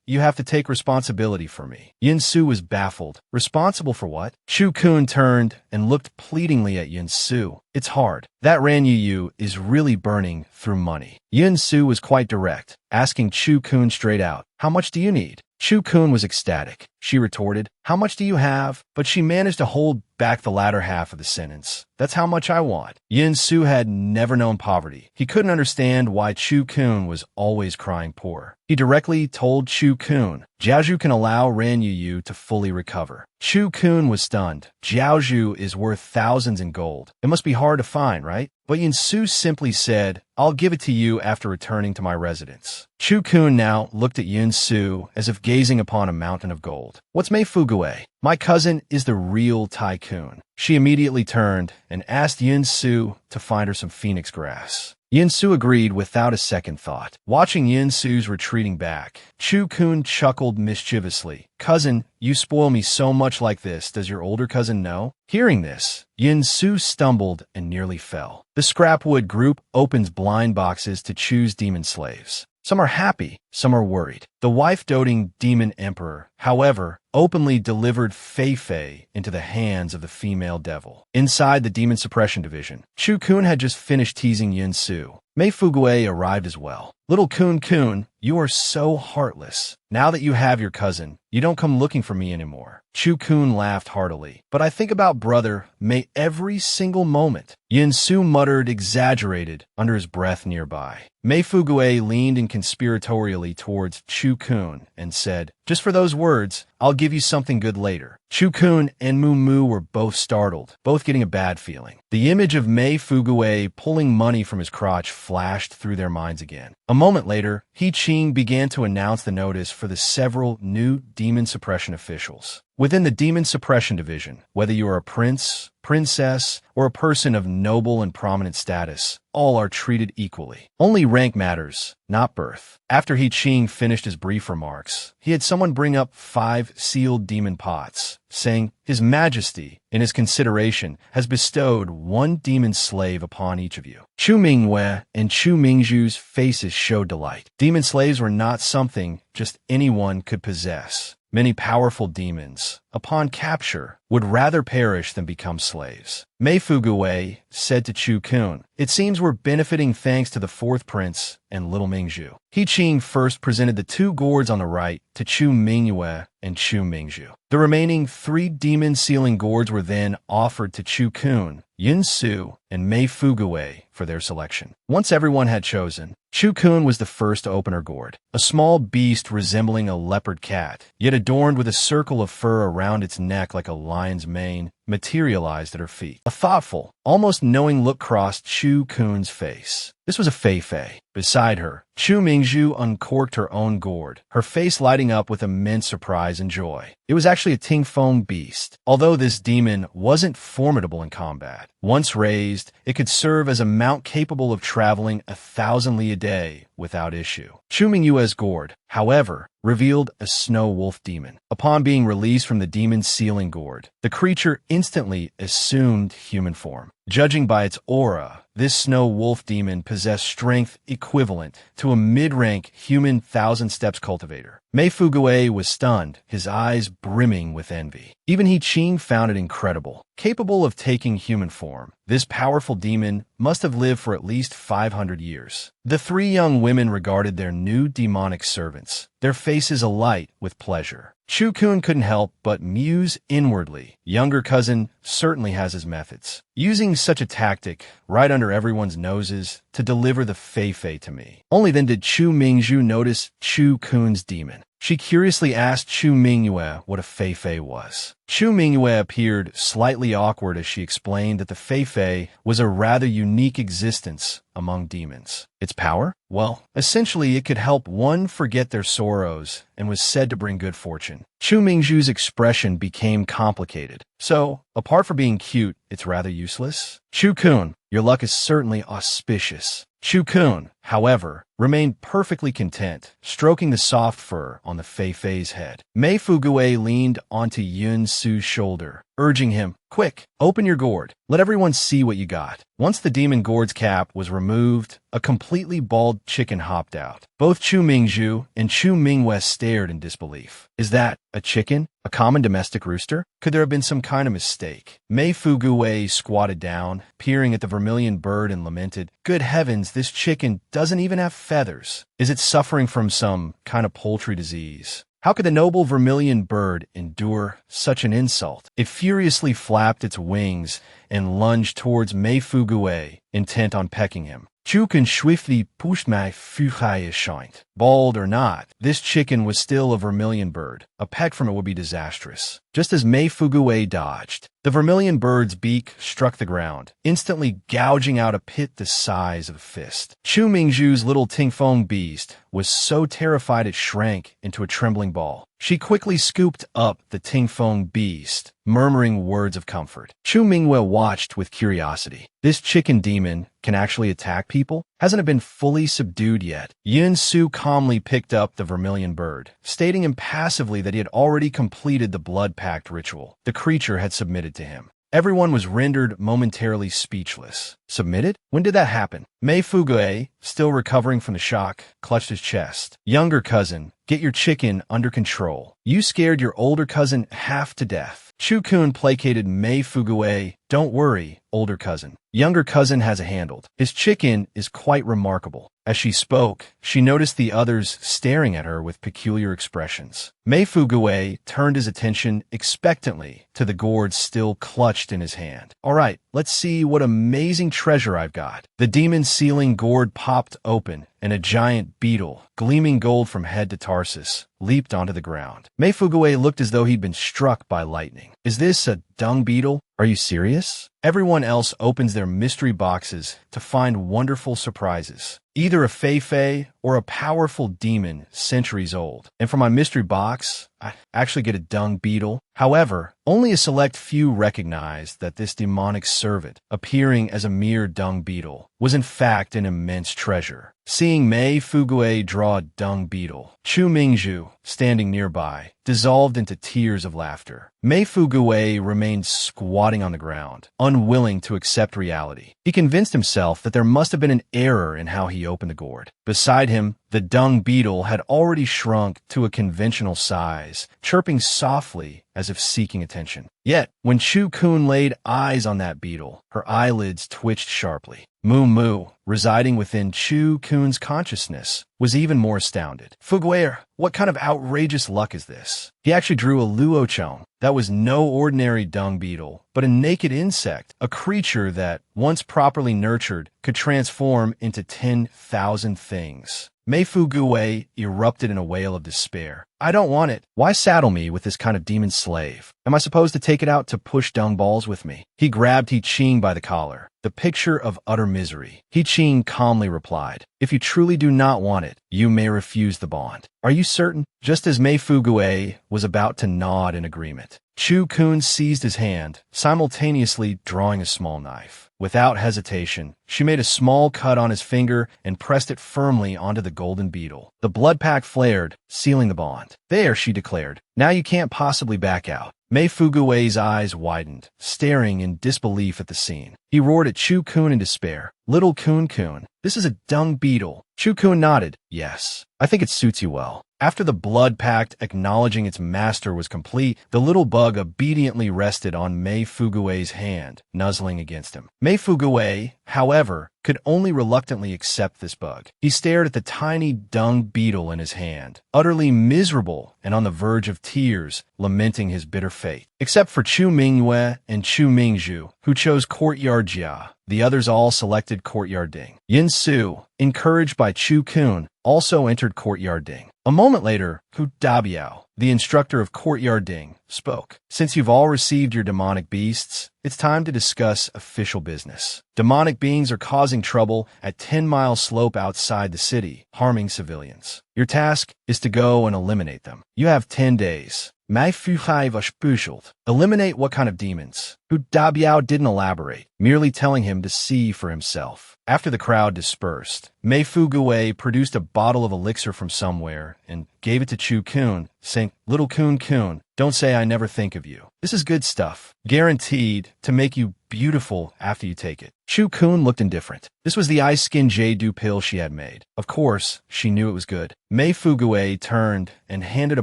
you have to take responsibility for me." Yun Su was baffled. Responsible for what? Chu Kun turned and looked pleadingly at Yun Su. "It's hard. That Ran Yu is really burning through money." Yun Su was quite direct, asking Chu Kun straight out, "How much do you need?" Chu Kun was ecstatic. She retorted, "How much do you have?" But she managed to hold back the latter half of the sentence. "That's how much I want." Yin Su had never known poverty. He couldn't understand why Chu Kun was always crying poor. He directly told Chu Kun, "Jiaozhu can allow Ran Yu to fully recover." Chu Kun was stunned. Jiaozhu is worth thousands in gold. It must be hard to find, right? But Yin Su simply said, "I'll give it to you after returning to my residence." Chu Kun now looked at Yin Su as if gazing upon a mountain of gold. "What's Mei Fuguei? My cousin is the real tycoon." She immediately turned and asked Yin Su to find her some phoenix grass. Yin Su agreed without a second thought. Watching Yin Su's retreating back, Chu Kun chuckled mischievously. "Cousin, you spoil me so much like this. Does your older cousin know?" Hearing this, Yin Su stumbled and nearly fell. The Scrapwood group opens blind boxes to choose demon slaves. Some are happy, some are worried. The wife-doting demon emperor, however, openly delivered Fei Fei into the hands of the female devil. Inside the Demon Suppression Division, Chu Kun had just finished teasing Yin Su. Mei Fuguei arrived as well. "Little Kun, you are so heartless. Now that you have your cousin, you don't come looking for me anymore." Chu Kun laughed heartily. "But I think about brother Mei every single moment." Yin Su muttered exaggerated under his breath nearby. Mei Fuguei leaned inconspiratorially towards Chu Kun and said, "Just for those words, I'll give you something good later." Chu Kun and Mu Mu were both startled, both getting a bad feeling. The image of Mei Fuguei pulling money from his crotch flashed through their minds again. A moment later, He Qing began to announce the notice for the several new demon suppression officials. Within the Demon Suppression Division, whether you are a prince princess, or a person of noble and prominent status, all are treated equally. Only rank matters, not birth. After He Qing finished his brief remarks, he had someone bring up 5 sealed demon pots, saying, "His Majesty, in his consideration, has bestowed 1 demon slave upon each of you." Chu Mingwei and Chu Mingzhu's faces showed delight. Demon slaves were not something just anyone could possess. Many powerful demons, upon capture, would rather perish than become slaves. Mei Fuguwei said to Chu Kun, "It seems we're benefiting thanks to the 4th prince and little Mingzhu." He Qing first presented the 2 gourds on the right to Chu Mingyue and Chu Mingzhu. The remaining 3 demon-sealing gourds were then offered to Chu Kun, Yun Su, and Mei Fuguwei for their selection. Once everyone had chosen, Chu Kun was the first to open her gourd. A small beast resembling a leopard cat, yet adorned with a circle of fur around its neck like a lion's mane, materialized at her feet. A thoughtful, almost knowing look crossed Chu Kun's face. This was a Fei-Fei. Beside her, Chu Mingzhu uncorked her own gourd, her face lighting up with immense surprise and joy. It was actually a Tingfeng beast. Although this demon wasn't formidable in combat, once raised, it could serve as a mount capable of traveling 1,000 li a day without issue. Chu Mingyue's gourd, however, revealed a snow wolf demon. Upon being released from the demon's sealing gourd, the creature instantly assumed human form. Judging by its aura, this snow wolf demon possessed strength equivalent to a mid-rank human 1,000 steps cultivator. Mei Fuguwei was stunned, his eyes brimming with envy. Even He Qing found it incredible. Capable of taking human form, this powerful demon must have lived for at least 500 years. The 3 young women regarded their new demonic servants, their faces alight with pleasure. Chu Kun couldn't help but muse inwardly. Younger cousin certainly has his methods. Using such a tactic right under everyone's noses to deliver the Fei-Fei to me. Only then did Chu Mingzhu notice Chu Kun's demon. She curiously asked Chu Mingyue what a Fei-Fei was. Chu Mingyue appeared slightly awkward as she explained that the Fei-Fei was a rather unique existence among demons. Its power? Well, essentially it could help one forget their sorrows and was said to bring good fortune. Chu Mingzhu's expression became complicated. So, apart from being cute, it's rather useless? Chu Kun, your luck is certainly auspicious. Chu Kun, however, remained perfectly content, stroking the soft fur on the Fei-Fei's head. Mei Fuguwei leaned onto Yun Su's shoulder, urging him, "Quick, open your gourd. Let everyone see what you got." Once the demon gourd's cap was removed, a completely bald chicken hopped out. Both Chu Mingzhu and Chu Mingwei stared in disbelief. Is that a chicken? A common domestic rooster? Could there have been some kind of mistake? Mei Fuguwei squatted down, peering at the vermilion bird and lamented, "Good heavens, this chicken doesn't even have feathers. Is it suffering from some kind of poultry disease? How could the noble vermilion bird endure such an insult?" It furiously flapped its wings and lunged towards Mei Fuguwei, intent on pecking him. Chu Kun swiftly pushed Mei Fuguwei aside. Bald or not, this chicken was still a vermilion bird. A peck from it would be disastrous. Just as Mei Fuguwei dodged, the vermilion bird's beak struck the ground, instantly gouging out a pit the size of a fist. Chu Mingzhu's little Tingfeng beast was so terrified it shrank into a trembling ball. She quickly scooped up the Tingfeng beast, murmuring words of comfort. Chu Mingwei watched with curiosity. This chicken demon can actually attack people? Hasn't it been fully subdued yet? Yun Su calmly picked up the vermilion bird, stating impassively that he had already completed the blood pact ritual. The creature had submitted to him. Everyone was rendered momentarily speechless. Submitted? When did that happen? Mei Fuguwei, still recovering from the shock, clutched his chest. "Younger cousin, get your chicken under control. You scared your older cousin half to death." Chu Kun placated Mei Fuguwei. "Don't worry, older cousin. Younger cousin has it handled. His chicken is quite remarkable." As she spoke, she noticed the others staring at her with peculiar expressions. Mei Fuguwei turned his attention expectantly to the gourd still clutched in his hand. "All right, let's see what amazing treasure I've got." The demon sealing gourd popped open, and a giant beetle, gleaming gold from head to tarsus, leaped onto the ground. Mei Fuguei looked as though he'd been struck by lightning. Is this a dung beetle? Are you serious? Everyone else opens their mystery boxes to find wonderful surprises. Either a fei-fei or a powerful demon centuries old. And for my mystery box, I actually get a dung beetle. However, only a select few recognize that this demonic servant, appearing as a mere dung beetle, was in fact an immense treasure. Seeing Mei Fuguei draw a dung beetle, Chu Mingzhu, standing nearby, dissolved into tears of laughter. Mei Fuguei remained squatting on the ground, unwilling to accept reality. He convinced himself that there must have been an error in how he opened the gourd. Beside him, the dung beetle had already shrunk to a conventional size, chirping softly as if seeking attention. Yet, when Chu Kun laid eyes on that beetle, her eyelids twitched sharply. Mu Mu, residing within Chu Kun's consciousness, was even more astounded. Fuguei, what kind of outrageous luck is this? He actually drew a luochong. That was no ordinary dung beetle, but a naked insect, a creature that, once properly nurtured, could transform into 10,000 things. Mei Fuguei erupted in a wail of despair. I don't want it. Why saddle me with this kind of demon slave? Am I supposed to take it out to push dung balls with me? He grabbed He Qing by the collar, the picture of utter misery. He Qing calmly replied, if you truly do not want it, you may refuse the bond. Are you certain? Just as Mei Fuguei was about to nod in agreement, Chu Kun seized his hand, simultaneously drawing a small knife. Without hesitation, she made a small cut on his finger and pressed it firmly onto the golden beetle. The blood pack flared, sealing the bond. There, she declared. Now you can't possibly back out. Mei Fuguei's eyes widened, staring in disbelief at the scene. He roared at Chu Kun in despair. Little Kun Kun, this is a dung beetle. Chu Kun nodded. Yes, I think it suits you well. After the blood pact acknowledging its master was complete, the little bug obediently rested on Mei Fuguei's hand, nuzzling against him. Mei Fuguei, however, could only reluctantly accept this bug. He stared at the tiny dung beetle in his hand, utterly miserable and on the verge of tears, lamenting his bitter fate. Except for Chu Mingyue and Chu Mingzhu, who chose Courtyard Jia. The others all selected Courtyard Ding. Yin Su, encouraged by Chu Kun, also entered Courtyard Ding. A moment later, Hu Dabiao, the instructor of Courtyard Ding, spoke. Since you've all received your demonic beasts, it's time to discuss official business. Demonic beings are causing trouble at 10 Mile Slope outside the city, harming civilians. Your task is to go and eliminate them. You have 10 days. Mei Fuguei was puzzled. Eliminate what kind of demons? Hu Dabiao didn't elaborate, merely telling him to see for himself. After the crowd dispersed, Mei Fuguei produced a bottle of elixir from somewhere and gave it to Chu Kun, saying, Little Kun Kun, don't say I never think of you. This is good stuff, guaranteed to make you beautiful after you take it. Chu Kun looked indifferent. This was the ice skin Jade pill she had made. Of course, she knew it was good. Mei Fuguei turned and handed a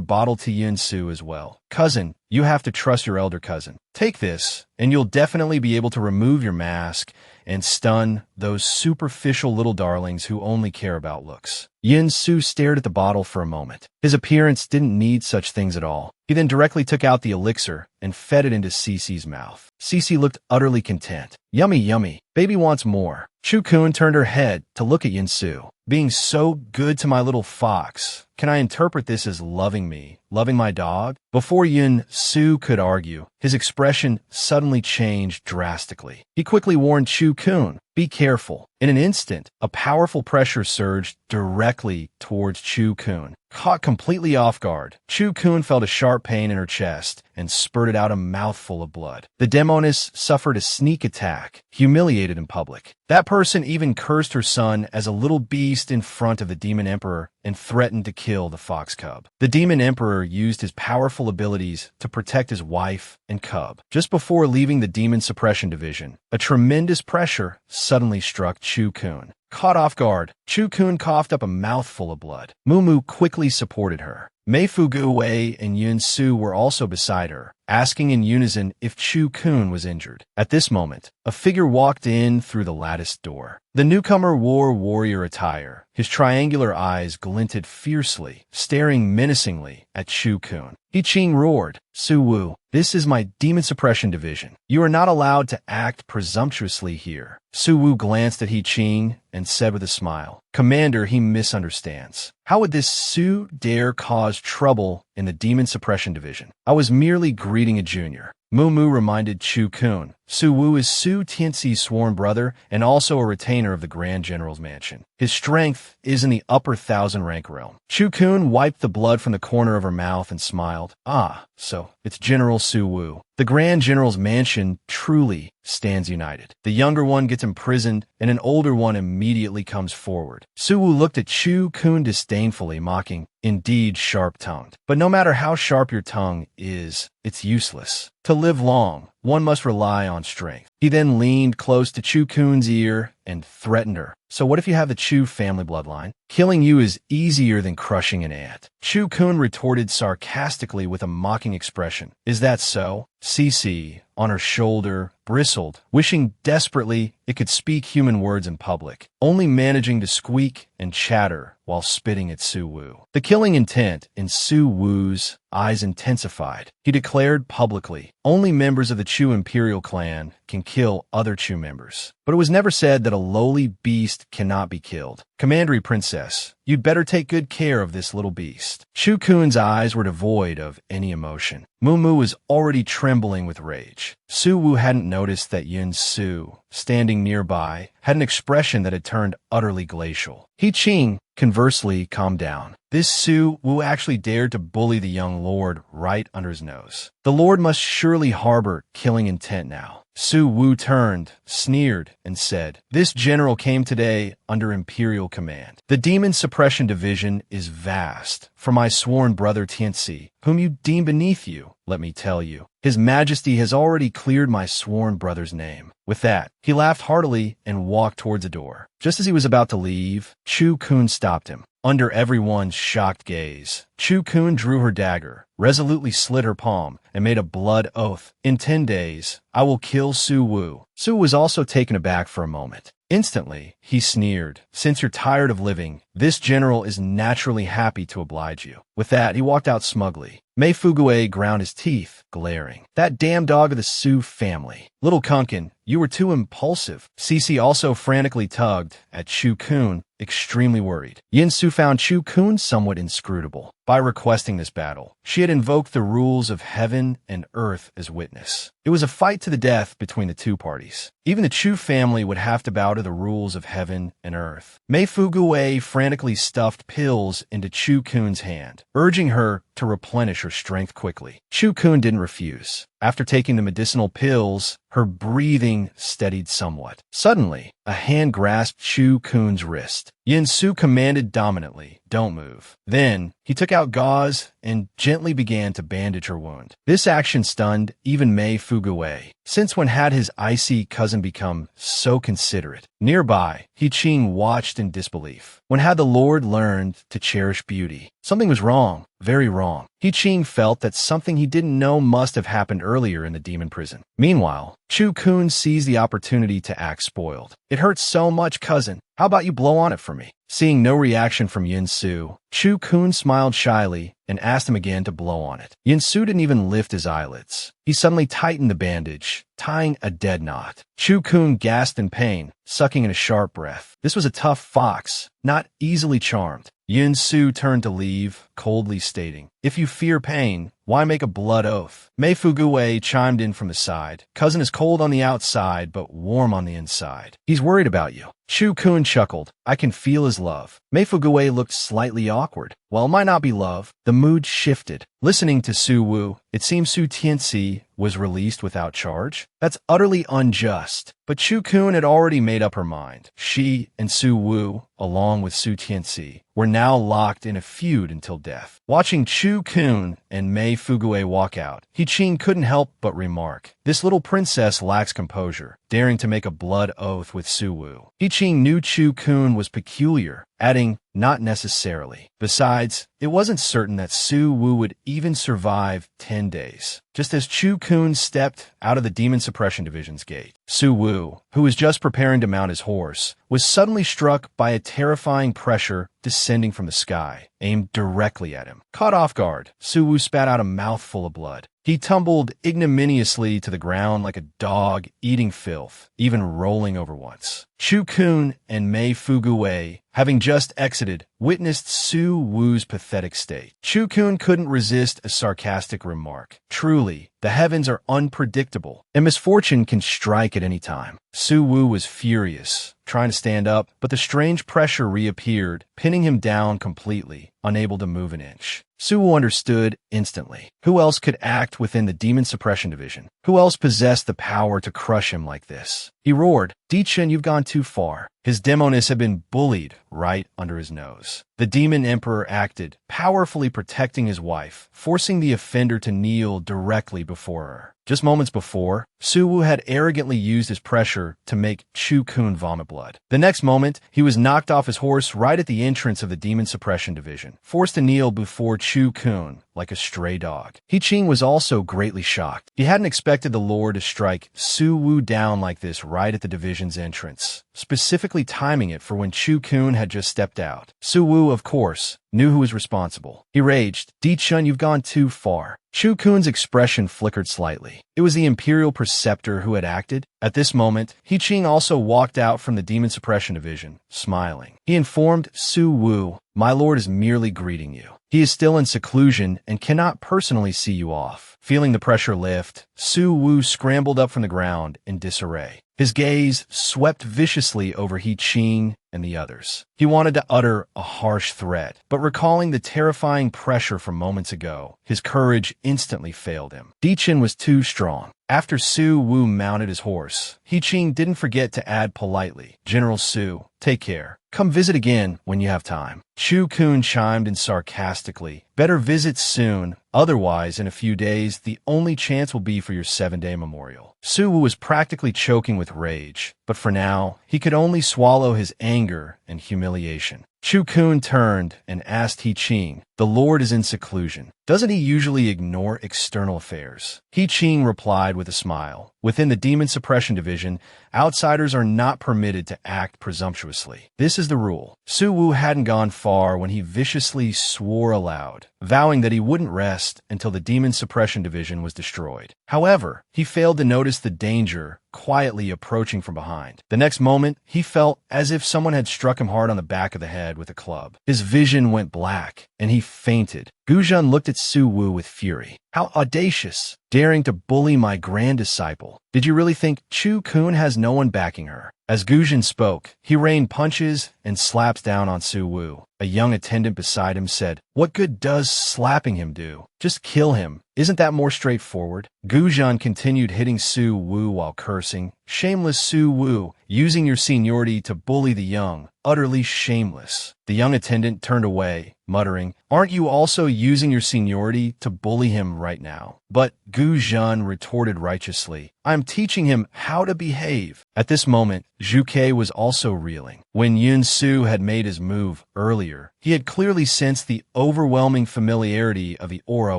bottle to Yin Su as well. Cousin, you have to trust your elder cousin. Take this, and you'll definitely be able to remove your mask and stun those superficial little darlings who only care about looks. Yin Su stared at the bottle for a moment. His appearance didn't need such things at all. He then directly took out the elixir and fed it into Cece's mouth. Cece looked utterly content. Yummy, yummy. Baby wants more. Chu Kun turned her head to look at Yin Su. Being so good to my little fox. Can I interpret this as loving me, loving my dog? Before Yin Su could argue, his expression suddenly changed drastically. He quickly warned Chu Kun, be careful. In an instant, a powerful pressure surged directly towards Chu Kun. Caught completely off guard, Chu Kun felt a sharp pain in her chest and spurted out a mouthful of blood. The demoness suffered a sneak attack, humiliated in public. That person even cursed her son as a little beast in front of the Demon Emperor and threatened to kill the fox cub. The Demon Emperor used his powerful abilities to protect his wife and cub. Just before leaving the Demon Suppression Division, a tremendous pressure suddenly struck Chu Kun. Caught off guard, Chu Kun coughed up a mouthful of blood. Mumu quickly supported her. Mei Fuguei and Yin Su were also beside her, asking in unison if Chu Kun was injured. At this moment, a figure walked in through the latticed door. The newcomer wore warrior attire. His triangular eyes glinted fiercely, staring menacingly at Chu Kun. He Qing roared, Su Wu, this is my Demon Suppression Division. You are not allowed to act presumptuously here. Su Wu glanced at He Qing and said with a smile, Commander, he misunderstands. How would this Su dare cause trouble in the Demon Suppression Division? I was merely greeting a junior. Mu reminded Chu Kun. Su Wu is Su Tianxi's sworn brother and also a retainer of the Grand General's mansion. His strength is in the upper 1,000-rank realm. Chu Kun wiped the blood from the corner of her mouth and smiled. Ah, so it's General Su Wu. The Grand General's mansion truly stands united. The younger one gets imprisoned, and an older one immediately comes forward. Su Wu looked at Chu Kun disdainfully, mocking, indeed sharp-tongued. But no matter how sharp your tongue is, it's useless. To live long, one must rely on strength. He then leaned close to Chu Kun's ear and threatened her. So what if you have the Chu family bloodline? Killing you is easier than crushing an ant. Chu Kun retorted sarcastically with a mocking expression. Is that so? Cece, on her shoulder, bristled, wishing desperately it could speak human words in public, only managing to squeak and chatter while spitting at Su Wu. The killing intent in Su Wu's eyes intensified. He declared publicly, only members of the Chu Imperial clan can kill other Chu members. But it was never said that a lowly beast cannot be killed. Commandery Princess, you'd better take good care of this little beast. Chu Kun's eyes were devoid of any emotion. Mu was already trembling with rage. Su Wu hadn't noticed that Yin Su, standing nearby, had an expression that had turned utterly glacial. He Qing, conversely, calmed down. This Su Wu actually dared to bully the young lord right under his nose. The lord must surely harbor killing intent now. Su Wu turned, sneered, and said, this general came today under imperial command. The Demon Suppression Division is vast. For my sworn brother Tianxi, whom you deem beneath you, let me tell you, His Majesty has already cleared my sworn brother's name. With that, he laughed heartily and walked towards the door. Just as he was about to leave, Chu Kun stopped him. Under everyone's shocked gaze, Chu Kun drew her dagger, resolutely slit her palm, and made a blood oath. In 10 days, I will kill Su Wu. Su was also taken aback for a moment. Instantly, he sneered. Since you're tired of living, this general is naturally happy to oblige you. With that, he walked out smugly. Mei Fugue ground his teeth, glaring. That damn dog of the Su family. Little Kunkin, you were too impulsive. Cece also frantically tugged at Chu Kun, extremely worried. Yin Su found Chu Kun somewhat inscrutable. By requesting this battle, she had invoked the rules of heaven and earth as witness. It was a fight to the death between the two parties. Even the Chu family would have to bow to the rules of heaven and earth. Mei Fugue frantically stuffed pills into Chu Kun's hand, urging her to replenish her strength quickly. Chu Kun didn't refuse. After taking the medicinal pills, her breathing steadied somewhat. Suddenly, a hand grasped Chu Kun's wrist. Yin Su commanded dominantly, don't move. Then, he took out gauze and gently began to bandage her wound. This action stunned even Mei Fugue. Since when had his icy cousin become so considerate? Nearby, He Qing watched in disbelief. When had the Lord learned to cherish beauty? Something was wrong, very wrong. He Qing felt that something he didn't know must have happened earlier in the demon prison. Meanwhile, Chu Kun seized the opportunity to act spoiled. It hurts so much, cousin. How about you blow on it for me? Seeing no reaction from Yin Su, Chu Kun smiled shyly and asked him again to blow on it. Yin Su didn't even lift his eyelids. He suddenly tightened the bandage, tying a dead knot. Chu Kun gasped in pain, sucking in a sharp breath. This was a tough fox, not easily charmed. Yin Su turned to leave, coldly stating, if you fear pain, why make a blood oath? Mei Fugue chimed in from the side. Cousin is cold on the outside, but warm on the inside. He's worried about you. Chu Kun chuckled. I can feel his love. Mei Fugue looked slightly awkward. While it might not be love, the mood shifted. Listening to Su Wu, it seems Su Tianxi was released without charge. That's utterly unjust. But Chu Kun had already made up her mind. She and Su Wu, along with Su Tianxi, were now locked in a feud until death. Watching Chu Kun and Mei Fugue walk out, He Qing couldn't help but remark, this little princess lacks composure, daring to make a blood oath with Su Wu. He Qing knew Chu Kun was peculiar, adding, not necessarily. Besides, it wasn't certain that Su Wu would even survive 10 days. Just as Chu Kun stepped out of the Demon Suppression Division's gate, Su Wu, who was just preparing to mount his horse, was suddenly struck by a terrifying pressure descending from the sky, aimed directly at him. Caught off guard, Su Wu spat out a mouthful of blood. He tumbled ignominiously to the ground like a dog eating filth, even rolling over once. Chu Kun and Mei Fuguwei, having just exited, witnessed Su Wu's pathetic state. Chu Kun couldn't resist a sarcastic remark. Truly, the heavens are unpredictable, and misfortune can strike at any time. Su Wu was furious, trying to stand up, but the strange pressure reappeared, pinning him down completely, unable to move an inch. Su Wu understood instantly. Who else could act within the Demon Suppression Division? Who else possessed the power to crush him like this? He roared, "Dichen, you've gone too far." His demonists had been bullied right under his nose. The Demon Emperor acted, powerfully protecting his wife, forcing the offender to kneel directly before her. Just moments before, Su Wu had arrogantly used his pressure to make Chu Kun vomit blood. The next moment, he was knocked off his horse right at the entrance of the Demon Suppression Division, forced to kneel before Chu Kun like a stray dog. He Ching was also greatly shocked. He hadn't expected the Lord to strike Su Wu down like this right at the division's entrance, specifically timing it for when Chu Kun had just stepped out. Su Wu, of course, knew who was responsible. He raged, "Dichun, you've gone too far." Chu Kun's expression flickered slightly. It was the Imperial Preceptor who had acted. At this moment, He Ching also walked out from the Demon Suppression Division, smiling. He informed Su Wu, "My lord is merely greeting you. He is still in seclusion and cannot personally see you off." Feeling the pressure lift, Su Wu scrambled up from the ground in disarray. His gaze swept viciously over He Ching and the others. He wanted to utter a harsh threat, but recalling the terrifying pressure from moments ago, his courage instantly failed him. Dichen was too strong. After Su Wu mounted his horse, He Ching didn't forget to add politely, "General Su, take care. Come visit again when you have time." Chu Kun chimed in sarcastically, "Better visit soon, otherwise in a few days the only chance will be for your 7-day memorial." Su Wu was practically choking with rage, but for now, he could only swallow his anger and humiliation. Chu Kun turned and asked He Ching, "The Lord is in seclusion. Doesn't he usually ignore external affairs?" He Ching replied with a smile. Within the Demon Suppression Division, outsiders are not permitted to act presumptuously. This is the rule. Su Wu hadn't gone far when he viciously swore aloud, vowing that he wouldn't rest until the Demon Suppression Division was destroyed. However, he failed to notice the danger quietly approaching from behind. The next moment, he felt as if someone had struck him hard on the back of the head with a club. His vision went black, and he fainted. Guzhan looked at Su Wu with fury. "How audacious, daring to bully my grand disciple. Did you really think Chu Kun has no one backing her?" As Guzhan spoke, he rained punches and slaps down on Su Wu. A young attendant beside him said, "What good does slapping him do? Just kill him. Isn't that more straightforward?" Guzhan continued hitting Su Wu while cursing, "Shameless Su Wu, using your seniority to bully the young. Utterly shameless." The young attendant turned away, muttering, "Aren't you also using your seniority to bully him right now?" But Guzhan retorted righteously, "I'm teaching him how to behave." At this moment, Zhu Ke was also reeling. When Yun Su had made his move earlier, he had clearly sensed the overwhelming familiarity of the aura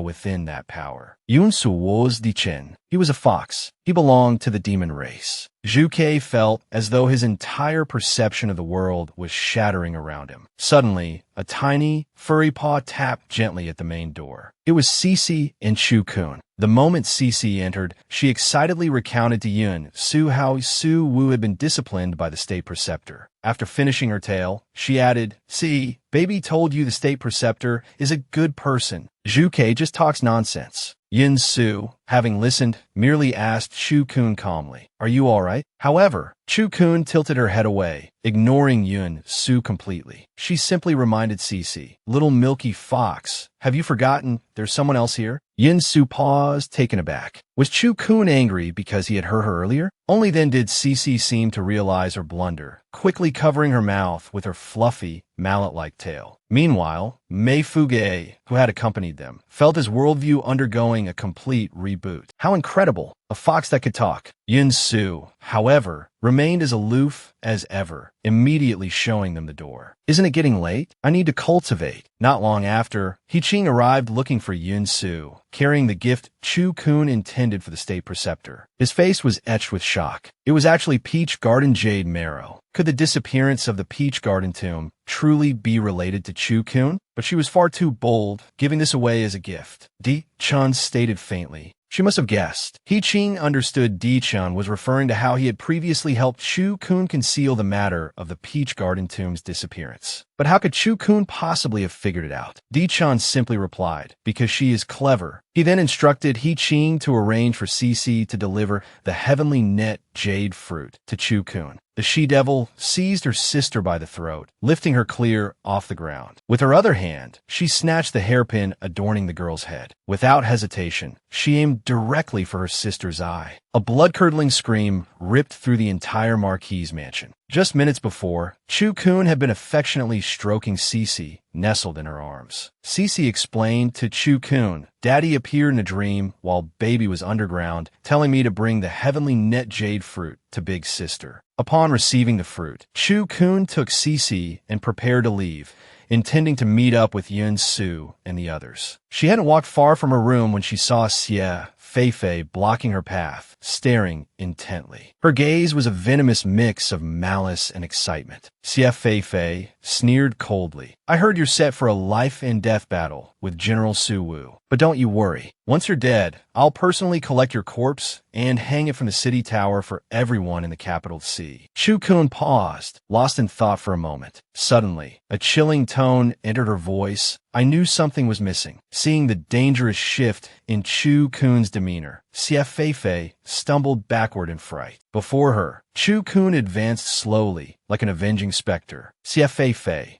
within that power. Yun Su was Dichen. He was a fox. He belonged to the demon race. Zhu Ke felt as though his entire perception of the world was shattering around him. Suddenly, a tiny, furry paw tapped gently at the main door. It was Cece and Chu Kun. The moment Cece entered, she excitedly recounted to Yun Su how Su Wu had been disciplined by the state preceptor. After finishing her tale, she added, "See, baby told you the state preceptor is a good person. Zhu Ke just talks nonsense." Yin Su, having listened, merely asked Chu Kun calmly, "Are you all right?" However, Chu Kun tilted her head away, ignoring Yun Su completely. She simply reminded Cece, "Little milky fox, have you forgotten there's someone else here?" Yin Su paused, taken aback. Was Chu Kun angry because he had hurt her earlier? Only then did Cece seem to realize her blunder, quickly covering her mouth with her fluffy, mallet-like tail. Meanwhile, Mei Fuge, who had accompanied them, felt his worldview undergoing a complete reboot. How incredible Incredible. A fox that could talk. Yun-Su, however, remained as aloof as ever, immediately showing them the door. Isn't it getting late? I need to cultivate. Not long after, He-Ching arrived looking for Yun-Su, carrying the gift Chu-kun intended for the state preceptor. His face was etched with shock. It was actually Peach Garden Jade Marrow. Could the disappearance of the Peach Garden tomb truly be related to Chu-kun? But she was far too bold, giving this away as a gift. Di-Chun stated faintly. She must have guessed. He-Ching understood Di-Chun was referring to how he had previously helped Chu-kun conceal the matter of the Peach Garden tomb's disappearance. But how could Chu-kun possibly have figured it out? Di-Chun simply replied, because she is clever. He then instructed He-Ching to arrange for Cece to deliver the heavenly net jade fruit to Chu-kun. The she-devil seized her sister by the throat, lifting her clear off the ground. With her other hand, she snatched the hairpin adorning the girl's head. Without hesitation, she aimed directly for her sister's eye. A blood-curdling scream ripped through the entire Marquis mansion. Just minutes before, Chu-kun had been affectionately stroking Cece, nestled in her arms. Cece explained to Chu-kun, "Daddy appeared in a dream while baby was underground, telling me to bring the heavenly net jade fruit to big sister." Upon receiving the fruit, Chu-kun took Cece and prepared to leave, intending to meet up with Yun-Su and the others. She hadn't walked far from her room when she saw Xie Fei blocking her path, staring intently. Her gaze was a venomous mix of malice and excitement. Xie Fei sneered coldly. "I heard you're set for a life-and-death battle with General Su-Wu. But don't you worry. Once you're dead, I'll personally collect your corpse and hang it from the city tower for everyone in the capital to see." Chu-kun paused, lost in thought for a moment. Suddenly, a chilling tone entered her voice. I knew something was missing. Seeing the dangerous shift in Chu-kun's demeanor, Xie Fei stumbled backward in fright. Before her, Chu-kun advanced slowly, like an avenging specter. "Xie Fei,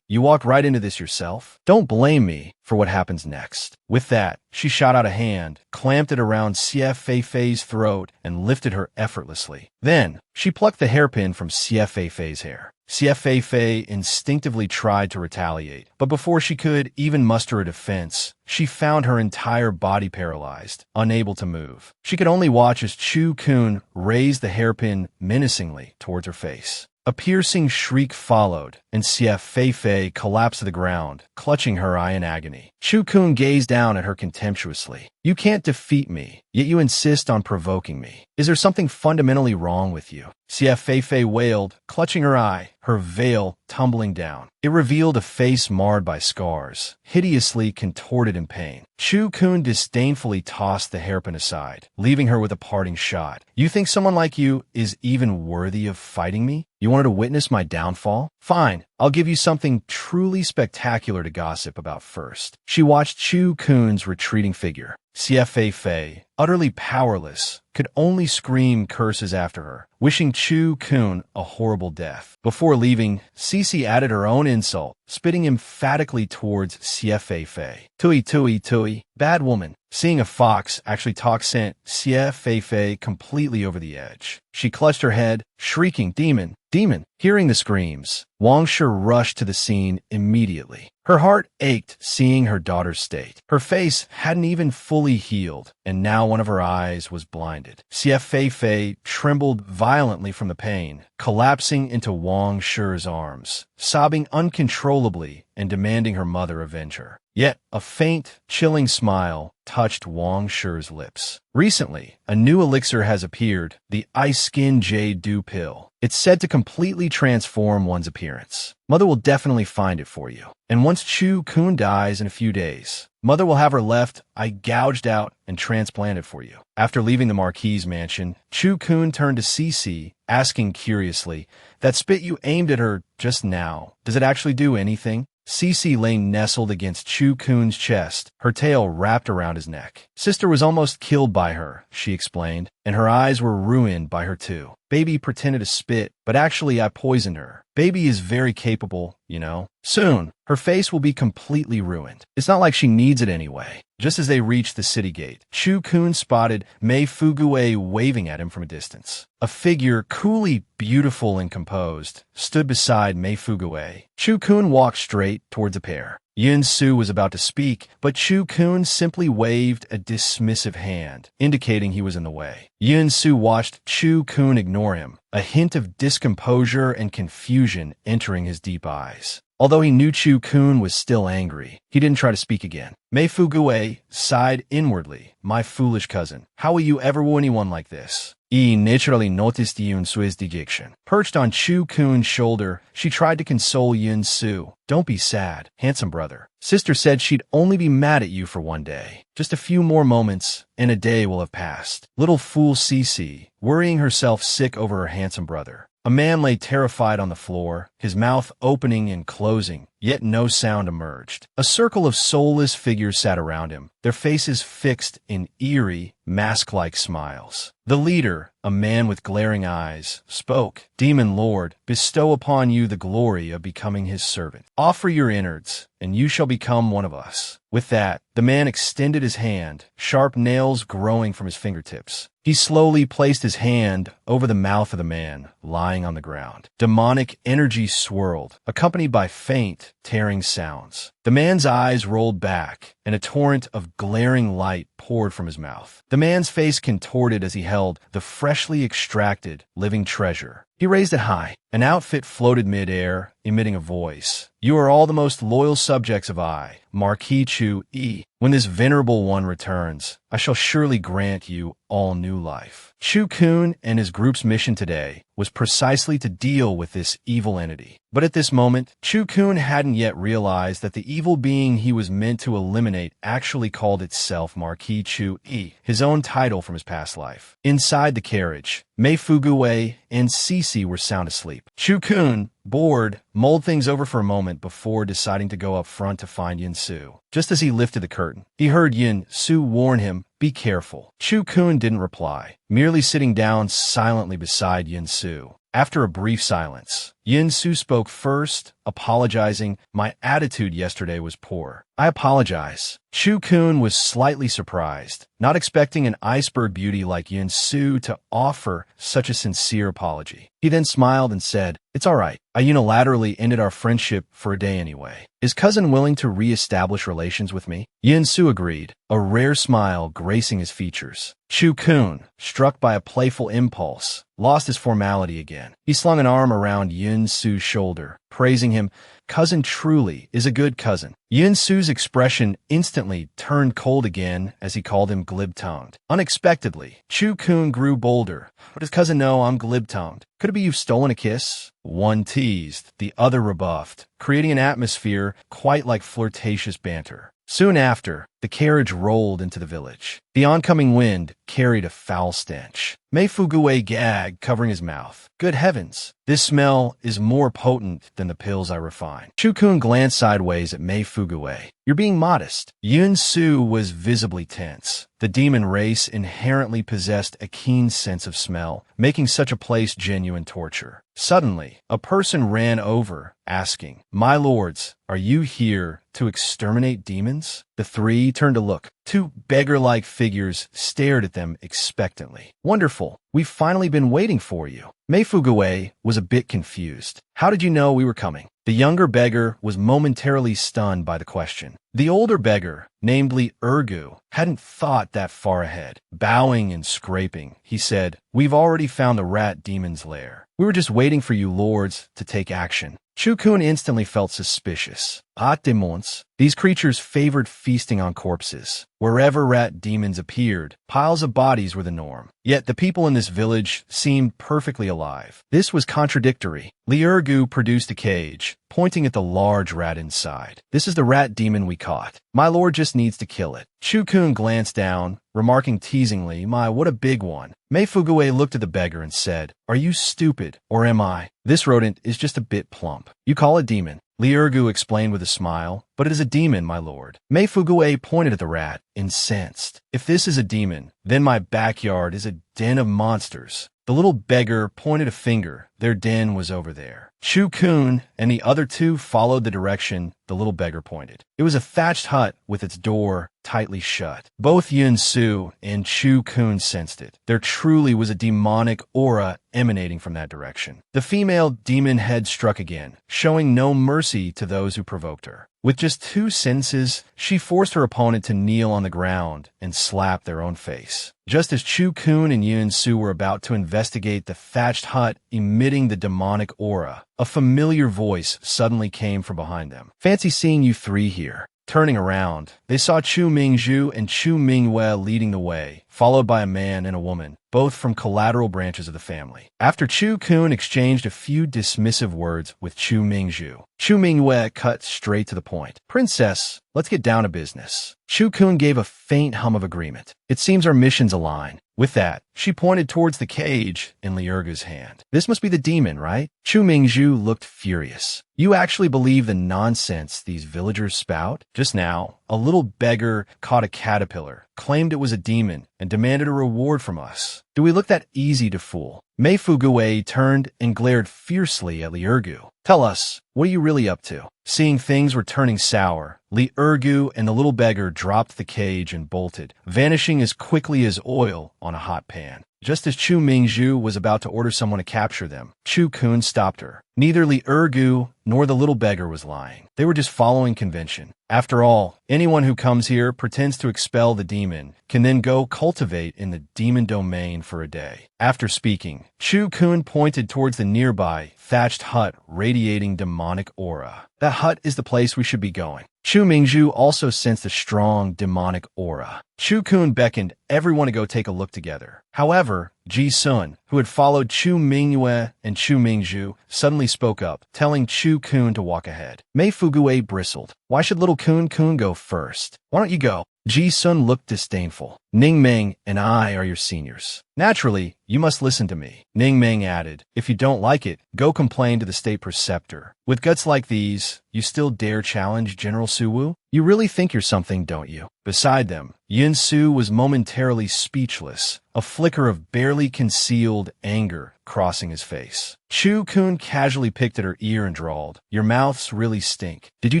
you walked right into this yourself? Don't blame me for what happens next." With that, she shot out a hand, clamped it around Xie Fei's throat, and lifted her effortlessly. Then, she plucked the hairpin from Xie Fei's hair. Xie Fei instinctively tried to retaliate, but before she could even muster a defense, she found her entire body paralyzed, unable to move. She could only watch as Chu-kun raised the hairpin menacingly towards her face. A piercing shriek followed, and Xie Fei collapsed to the ground, clutching her eye in agony. Chu-kun gazed down at her contemptuously. "You can't defeat me, yet you insist on provoking me. Is there something fundamentally wrong with you?" Xie Fei wailed, clutching her eye, her veil tumbling down. It revealed a face marred by scars, hideously contorted in pain. Chu-kun disdainfully tossed the hairpin aside, leaving her with a parting shot. "You think someone like you is even worthy of fighting me? You wanted to witness my downfall? Fine, I'll give you something truly spectacular to gossip about first." She watched Chu-kun's retreating figure. Xie Fei, utterly powerless, could only scream curses after her, wishing Chu-kun a horrible death. Before leaving, Cece added her own insult, spitting emphatically towards Xie Fei. Tui, bad woman." Seeing a fox actually talk sent Xie Fei completely over the edge. She clutched her head, shrieking, "Demon! Demon!" Hearing the screams, Wang Shi rushed to the scene immediately. Her heart ached seeing her daughter's state. Her face hadn't even fully healed, and now one of her eyes was blinded. Xie Fei trembled violently from the pain, collapsing into Wang Shi's arms, sobbing uncontrollably and demanding her mother avenge her. Yet a faint, chilling smile touched Wang Shi's lips. Recently, a new elixir has appeared, the Ice Skin Jade Dew Pill. It's said to completely transform one's appearance. Mother will definitely find it for you. And once Chu-kun dies in a few days, Mother will have her left eye gouged out and transplanted for you. After leaving the Marquis mansion, Chu-kun turned to Cece, asking curiously, "That spit you aimed at her just now, does it actually do anything?" Cece lay nestled against Chu-kun's chest, her tail wrapped around his neck. "Sister was almost killed by her," she explained, "and her eyes were ruined by her too. Baby pretended to spit, but actually I poisoned her. Baby is very capable, you know. Soon, her face will be completely ruined. It's not like she needs it anyway." Just as they reached the city gate, Chu-kun spotted Mei Fuguei waving at him from a distance. A figure coolly beautiful and composed stood beside Mei Fuguei. Chu-kun walked straight towards the pair. Yin Su was about to speak, but Chu Kun simply waved a dismissive hand, indicating he was in the way. Yin Su watched Chu Kun ignore him, a hint of discomposure and confusion entering his deep eyes. Although he knew Chu Kun was still angry, he didn't try to speak again. Mei Fugue sighed inwardly. My foolish cousin, how will you ever woo anyone like this? He naturally noticed Yun Su's dejection. Perched on Chu Kun's shoulder, she tried to console Yun Su. Don't be sad, handsome brother. Sister said she'd only be mad at you for one day. Just a few more moments, and a day will have passed. Little fool Cece, worrying herself sick over her handsome brother. A man lay terrified on the floor, his mouth opening and closing, yet no sound emerged. A circle of soulless figures sat around him, their faces fixed in eerie, mask-like smiles. The leader, a man with glaring eyes, spoke. Demon Lord, bestow upon you the glory of becoming his servant. Offer your innards, and you shall become one of us. With that, the man extended his hand, sharp nails growing from his fingertips. He slowly placed his hand over the mouth of the man, lying on the ground. Demonic energy swirled, accompanied by faint, tearing sounds. The man's eyes rolled back, and a torrent of glaring light poured from his mouth. The man's face contorted as he held the freshly extracted, living treasure. He raised it high. An outfit floated mid-air, emitting a voice. You are all the most loyal subjects of I, Marquis Chu E. When this venerable one returns, I shall surely grant you all new life. Chu Kun and his group's mission today was precisely to deal with this evil entity. But at this moment, Chu Kun hadn't yet realized that the evil being he was meant to eliminate actually called itself Marquis Chu E, his own title from his past life. Inside the carriage, Mei Fugue and Cece were sound asleep. Chu Kun, bored, mulled things over for a moment before deciding to go up front to find Yin Su. Just as he lifted the curtain, he heard Yin Su warn him, be careful. Chu Kun didn't reply, merely sitting down silently beside Yin Su. After a brief silence, Yin Su spoke first, apologizing, my attitude yesterday was poor. I apologize. Chu Kun was slightly surprised, not expecting an iceberg beauty like Yin Su to offer such a sincere apology. He then smiled and said, it's all right. I unilaterally ended our friendship for a day anyway. Is cousin willing to re-establish relations with me? Yin Su agreed, a rare smile gracing his features. Chu Kun, struck by a playful impulse, lost his formality again. He slung an arm around Yin Su's shoulder, praising him. Cousin truly is a good cousin. Yin Su's expression instantly turned cold again as he called him glib-tongued. Unexpectedly, Chu Kun grew bolder. But does cousin know I'm glib-tongued? Could it be you've stolen a kiss? One teased, the other rebuffed, creating an atmosphere quite like flirtatious banter. Soon after, the carriage rolled into the village. The oncoming wind carried a foul stench. Mei Fugue gagged, covering his mouth. Good heavens, this smell is more potent than the pills I refine. Chu Kun glanced sideways at Mei Fugue. You're being modest. Yun Su was visibly tense. The demon race inherently possessed a keen sense of smell, making such a place genuine torture. Suddenly, a person ran over, asking, My lords, are you here to exterminate demons? The three turned to look. Two beggar-like figures stared at them expectantly. Wonderful. We've finally been waiting for you. Mei Fugue was a bit confused. How did you know we were coming? The younger beggar was momentarily stunned by the question. The older beggar, namely Ergu, hadn't thought that far ahead. Bowing and scraping, he said, We've already found the rat demon's lair. We were just waiting for you lords to take action. Chu Kun instantly felt suspicious. Ah, demons. These creatures favored feasting on corpses. Wherever rat demons appeared, piles of bodies were the norm. Yet the people in this village seemed perfectly alive. This was contradictory. Ergu produced a cage, pointing at the large rat inside. This is the rat demon we caught. My lord just needs to kill it. Chu Kun glanced down, remarking teasingly, My, what a big one. Mei Fugue looked at the beggar and said, Are you stupid, or am I? This rodent is just a bit plump. You call it demon. Ergu explained with a smile, But it is a demon, my lord. Mei Fugue pointed at the rat, incensed. If this is a demon, then my backyard is a den of monsters. The little beggar pointed a finger. Their den was over there. Chu Kun and the other two followed the direction the little beggar pointed. It was a thatched hut with its door tightly shut. Both Yun-Su and Chu-kun sensed it. There truly was a demonic aura emanating from that direction. The female demon head struck again, showing no mercy to those who provoked her. With just 2 sentences, she forced her opponent to kneel on the ground and slap their own face. Just as Chu-kun and Yun-Su were about to investigate the thatched hut emitting the demonic aura, a familiar voice suddenly came from behind them. "Fancy seeing you 3 here." Turning around, they saw Chu Mingzhu and Chu Mingyue leading the way, followed by a man and a woman, both from collateral branches of the family. After Chu-kun exchanged a few dismissive words with Chu Mingzhu, Chu Mingyue cut straight to the point. "Princess, let's get down to business." Chu-kun gave a faint hum of agreement. "It seems our missions align." With that, she pointed towards the cage in Liurgu's hand. "This must be the demon, right?" Chu Mingzhu looked furious. "You actually believe the nonsense these villagers spout? Just now, a little beggar caught a caterpillar, claimed it was a demon, and demanded a reward from us. Do we look that easy to fool?" Mei Fuguei turned and glared fiercely at Liurgu. "Tell us, what are you really up to?" Seeing things were turning sour, Liurgu and the little beggar dropped the cage and bolted, vanishing as quickly as oil on a hot pan. Just as Chu Mingzhu was about to order someone to capture them, Chu-kun stopped her. Neither Liurgu nor the little beggar was lying. They were just following convention. After all, anyone who comes here, pretends to expel the demon, can then go cultivate in the demon domain for a day. After speaking, Chu-kun pointed towards the nearby, thatched hut radiating demonic aura. "That hut is the place we should be going." Chu Mingzhu also sensed a strong demonic aura. Chu-kun beckoned everyone to go take a look together. However, Ji-sun, who had followed Chu Mingyue and Chu Mingzhu, suddenly spoke up, telling Chu-kun to walk ahead. Mei Fuguei bristled. "Why should little Kun go first? Why don't you go?" Ji-sun looked disdainful. "Ning Meng and I are your seniors. Naturally, you must listen to me." Ning Meng added, "If you don't like it, go complain to the state preceptor. With guts like these, you still dare challenge General Suwu? You really think you're something, don't you?" Beside them, Yun-Su was momentarily speechless, a flicker of barely concealed anger crossing his face. Chu-kun casually picked at her ear and drawled, "Your mouths really stink. Did you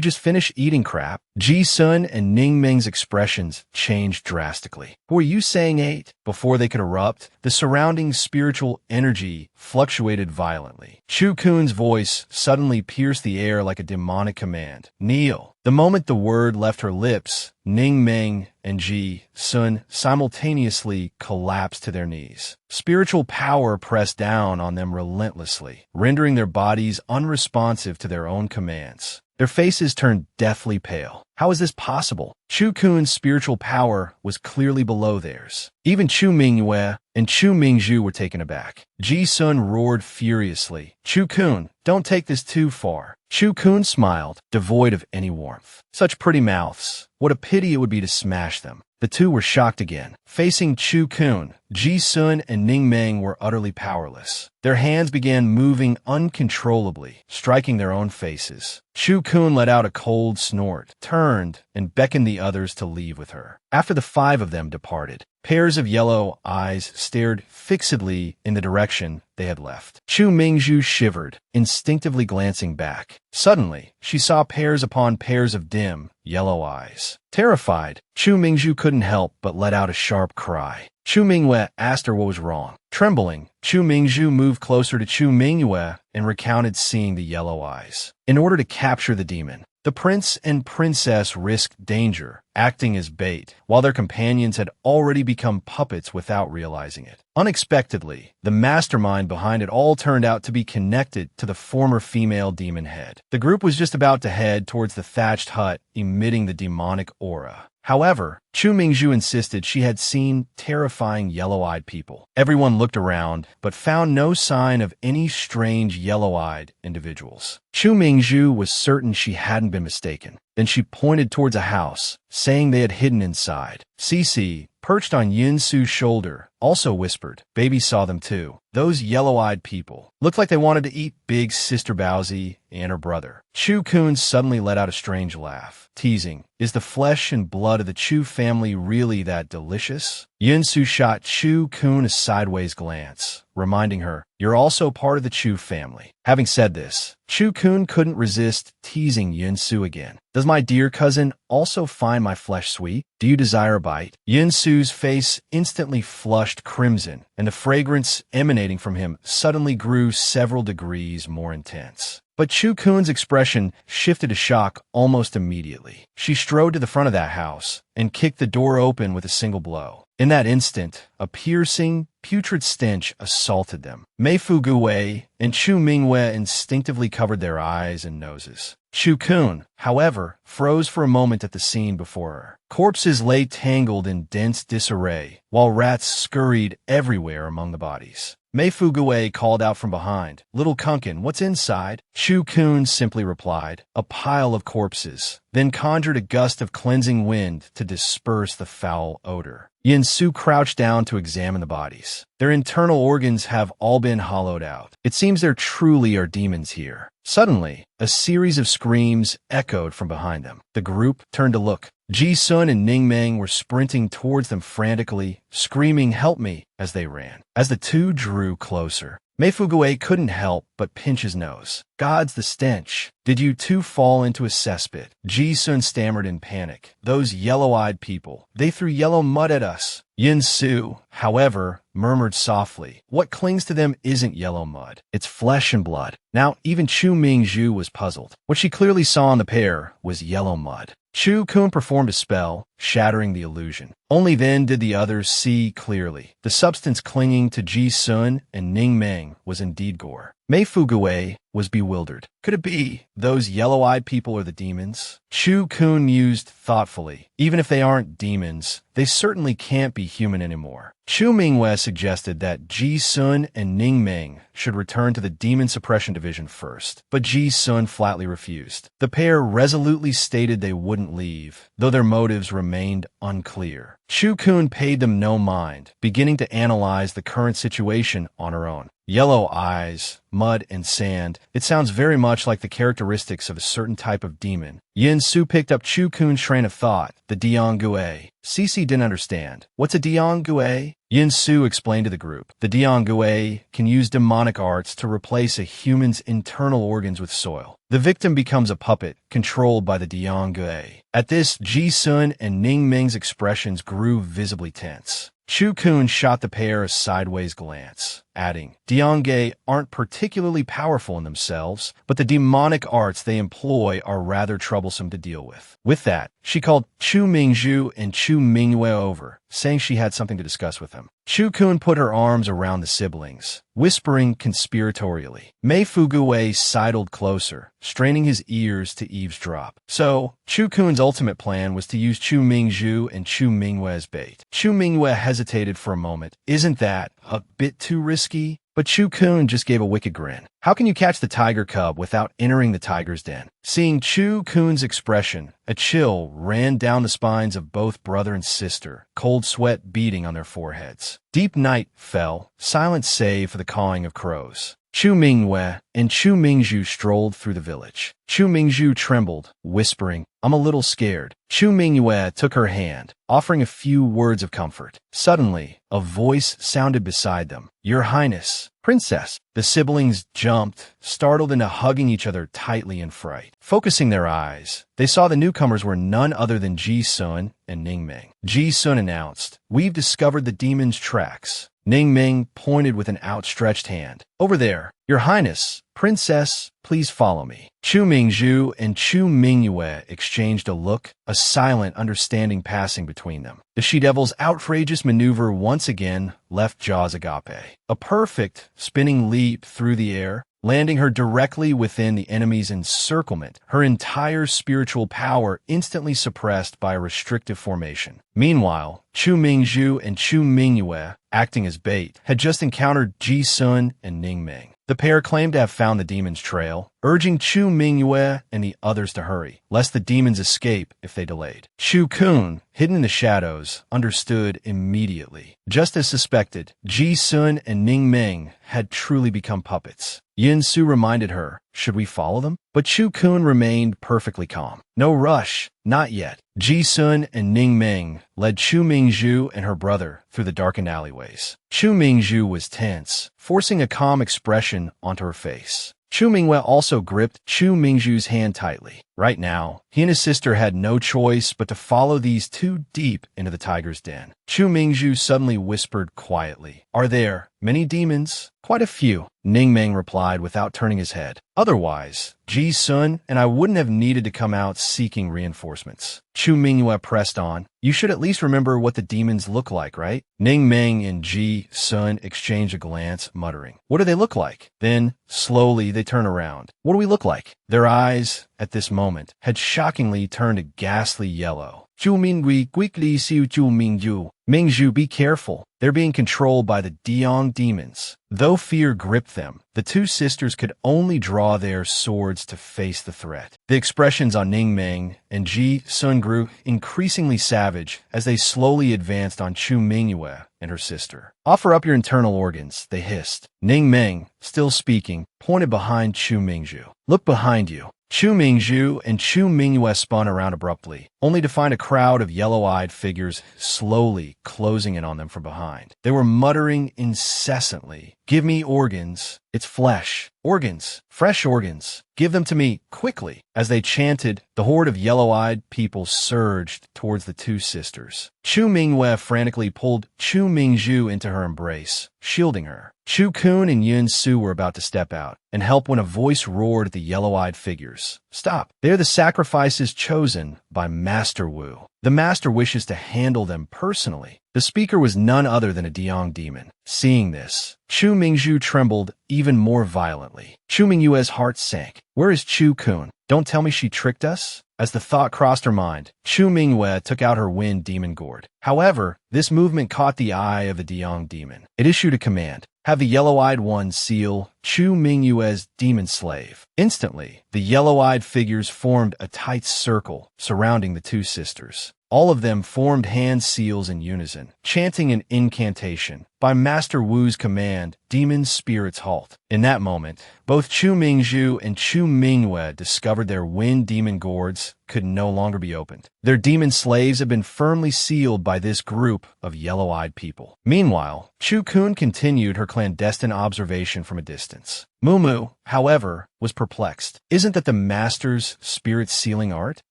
just finish eating crap?" Ji-sun and Ning Meng's expressions changed drastically. "Who are you saying ate?" Before they could erupt, the surrounding spiritual energy fluctuated violently. Chu-kun's voice suddenly pierced the air like a demonic command. "Kneel." The moment the word left her lips, Ning Meng and Ji-sun simultaneously collapsed to their knees. Spiritual power pressed down on them relentlessly, rendering their bodies unresponsive to their own commands. Their faces turned deathly pale. How is this possible? Chu-kun's spiritual power was clearly below theirs. Even Chu Mingyue and Chu Mingzhu were taken aback. Ji-sun roared furiously. "Chu-kun, don't take this too far." Chu-kun smiled, devoid of any warmth. "Such pretty mouths. What a pity it would be to smash them." The two were shocked again. Facing Chu-kun, Ji-sun and Ning Meng were utterly powerless. Their hands began moving uncontrollably, striking their own faces. Chu-kun let out a cold snort, turned, and beckoned the others to leave with her. After the 5 of them departed, pairs of yellow eyes stared fixedly in the direction they had left. Chu Mingzhu shivered, instinctively glancing back. Suddenly, she saw pairs upon pairs of dim, yellow eyes. Terrified, Chu Mingzhu couldn't help but let out a sharp cry. Chu Mingyue asked her what was wrong. Trembling, Chu Mingzhu moved closer to Chu Mingyue and recounted seeing the yellow eyes. In order to capture the demon, the prince and princess risked danger, acting as bait, while their companions had already become puppets without realizing it. Unexpectedly, the mastermind behind it all turned out to be connected to the former female demon head. The group was just about to head towards the thatched hut emitting the demonic aura. However, Chu Mingzhu insisted she had seen terrifying yellow-eyed people. Everyone looked around, but found no sign of any strange yellow-eyed individuals. Chu Mingzhu was certain she hadn't been mistaken. Then she pointed towards a house, saying they had hidden inside. Cece, perched on Yun-Su's shoulder, also whispered. Baby saw them too. Those yellow-eyed people looked like they wanted to eat Big Sister Baozi and her brother. Chu-kun suddenly let out a strange laugh, teasing, "Is the flesh and blood of the Chu family really that delicious?" Yun-Su shot Chu-kun a sideways glance, reminding her, "You're also part of the Chu family." Having said this, Chu-kun couldn't resist teasing Yun-su again. "Does my dear cousin also find my flesh sweet? Do you desire a bite?" Yun-su's face instantly flushed crimson, and the fragrance emanating from him suddenly grew several degrees more intense. But Chu-kun's expression shifted to shock almost immediately. She strode to the front of that house and kicked the door open with a single blow. In that instant, a piercing, putrid stench assaulted them. Mei Fu-gue and Chu Mingwe instinctively covered their eyes and noses. Chu-kun, however, froze for a moment at the scene before her. Corpses lay tangled in dense disarray, while rats scurried everywhere among the bodies. Mei Fu-gue called out from behind, "Little Kunkin, what's inside?" Chu-kun simply replied, "A pile of corpses," then conjured a gust of cleansing wind to disperse the foul odor. Yin-su crouched down to examine the bodies. Their internal organs have all been hollowed out. It seems there truly are demons here. Suddenly, a series of screams echoed from behind them. The group turned to look. Ji-sun and Ning-meng were sprinting towards them frantically, screaming, "Help me," as they ran. As the two drew closer, Mei Fu-gue couldn't help but pinch his nose. "God's the stench. Did you two fall into a cesspit?" Ji-sun stammered in panic. "Those yellow-eyed people. They threw yellow mud at us." Yin-su, however, murmured softly, "What clings to them isn't yellow mud. It's flesh and blood." Now, even Chu Mingzhu was puzzled. What she clearly saw on the pair was yellow mud. Chu-kun performed a spell, shattering the illusion. Only then did the others see clearly. The substance clinging to Ji-sun and Ning-meng was indeed gore. Mei Fu-gue was bewildered. Could it be those yellow-eyed people are the demons? Chu-kun mused thoughtfully. Even if they aren't demons, they certainly can't be human anymore. Chu Mingwe suggested that Ji-sun and Ning-meng should return to the Demon Suppression Division first, but Ji-sun flatly refused. The pair resolutely stated they wouldn't leave, though their motives remained unclear. Chu-kun paid them no mind, beginning to analyze the current situation on her own. Yellow eyes, mud, and sand. It sounds very much like the characteristics of a certain type of demon. Yin-su picked up Chu-kun's train of thought, the Diangue. Cece didn't understand. "What's a Diangue?" Yin-su explained to the group. The Diangue can use demonic arts to replace a human's internal organs with soil. The victim becomes a puppet, controlled by the Diangue. At this, Ji-sun and Ning-meng's expressions grew visibly tense. Chu-kun shot the pair a sideways glance, adding, "Diangue aren't particularly powerful in themselves, but the demonic arts they employ are rather troublesome to deal with." With that, she called Chu Mingzhu and Chu Mingwe over, saying she had something to discuss with them. Chu-kun put her arms around the siblings, whispering conspiratorially. Mei Fu-gue sidled closer, straining his ears to eavesdrop. So, Chu-kun's ultimate plan was to use Chu Mingzhu and Chu Mingwe as bait. Chu Mingwe hesitated for a moment. "Isn't that a bit too risky?" But Chu-kun just gave a wicked grin. "How can you catch the tiger cub without entering the tiger's den?" Seeing Chu-kun's expression, a chill ran down the spines of both brother and sister, cold sweat beading on their foreheads. Deep night fell, silent save for the cawing of crows. Chu Mingwe and Chu Mingzhu strolled through the village. Chu Mingzhu trembled, whispering, "I'm a little scared." Chu Mingwe took her hand, offering a few words of comfort. Suddenly, a voice sounded beside them. "Your Highness, Princess." The siblings jumped, startled into hugging each other tightly in fright. Focusing their eyes, they saw the newcomers were none other than Ji-sun and Ning-meng. Ji-sun announced, "We've discovered the demon's tracks." Ning-meng pointed with an outstretched hand. "Over there, Your Highness, Princess, please follow me." Chu Mingzhu and Chu Mingyue exchanged a look, a silent understanding passing between them. The she-devil's outrageous maneuver once again left jaws agape. A perfect spinning leap through the air, landing her directly within the enemy's encirclement, her entire spiritual power instantly suppressed by a restrictive formation. Meanwhile, Chu Mingzhu and Chu Mingyue, acting as bait, had just encountered Ji-sun and Ning-meng. The pair claimed to have found the demon's trail, urging Chu Mingyue and the others to hurry, lest the demons escape if they delayed. Chu-kun, hidden in the shadows, understood immediately. Just as suspected, Ji-sun and Ning-meng had truly become puppets. Yin-su reminded her, Should we follow them? But Chu-kun remained perfectly calm. No rush, not yet. Ji-sun and Ning-ming led Chu Mingju and her brother through the darkened alleyways. Chu Mingju was tense, forcing a calm expression onto her face. Chu Mingwe also gripped Chu Mingju's hand tightly. Right now, he and his sister had no choice but to follow these two deep into the tiger's den. Chu Mingju suddenly whispered quietly, "Are there many demons?" "Quite a few," Ning Meng replied without turning his head. "Otherwise, Ji-sun and I wouldn't have needed to come out seeking reinforcements." Chu Mingyue pressed on. "You should at least remember what the demons look like, right?" Ning Meng and Ji-sun exchanged a glance, muttering, "What do they look like?" Then, slowly, they turned around. "What do we look like?" Their eyes, at this moment, had shockingly turned a ghastly yellow. "Chu Mingui quickly siu Chu Mingju. Mingju, be careful. They're being controlled by the Diong demons." Though fear gripped them, the two sisters could only draw their swords to face the threat. The expressions on Ning Meng and Ji Sun grew increasingly savage as they slowly advanced on Chu Mingyue and her sister. "Offer up your internal organs," they hissed. Ning Meng, still speaking, pointed behind Chu Mingju. "Look behind you." Chu Mingju and Chu Mingyue spun around abruptly, only to find a crowd of yellow-eyed figures slowly closing in on them from behind. They were muttering incessantly, "Give me organs. It's flesh. Organs. Fresh organs. Give them to me, quickly." As they chanted, the horde of yellow-eyed people surged towards the two sisters. Chu Mingyue frantically pulled Chu Mingju into her embrace, shielding her. Chu Kun and Yun Su were about to step out and help when a voice roared at the yellow-eyed figures. "Stop. They're the sacrifices chosen by Master Wu. The Master wishes to handle them personally." The speaker was none other than a Diong demon. Seeing this, Chu Mingju trembled even more violently. Chu Mingyue's heart sank. "Where is Chu Kun? Don't tell me she tricked us?" As the thought crossed her mind, Chu Mingyue took out her wind demon gourd. However, this movement caught the eye of the Diong demon. It issued a command: "Have the yellow-eyed one seal Chu Mingyue's demon slave." Instantly, the yellow-eyed figures formed a tight circle surrounding the two sisters. All of them formed hand seals in unison, chanting an incantation. By Master Wu's command, demon spirits halt. In that moment, both Chu Mingju and Chu Mingyue discovered their wind demon gourds could no longer be opened. Their demon slaves had been firmly sealed by this group of yellow-eyed people. Meanwhile, Chu Kun continued her clandestine observation from a distance. Mumu, however, was perplexed. Isn't that the Master's spirit sealing art?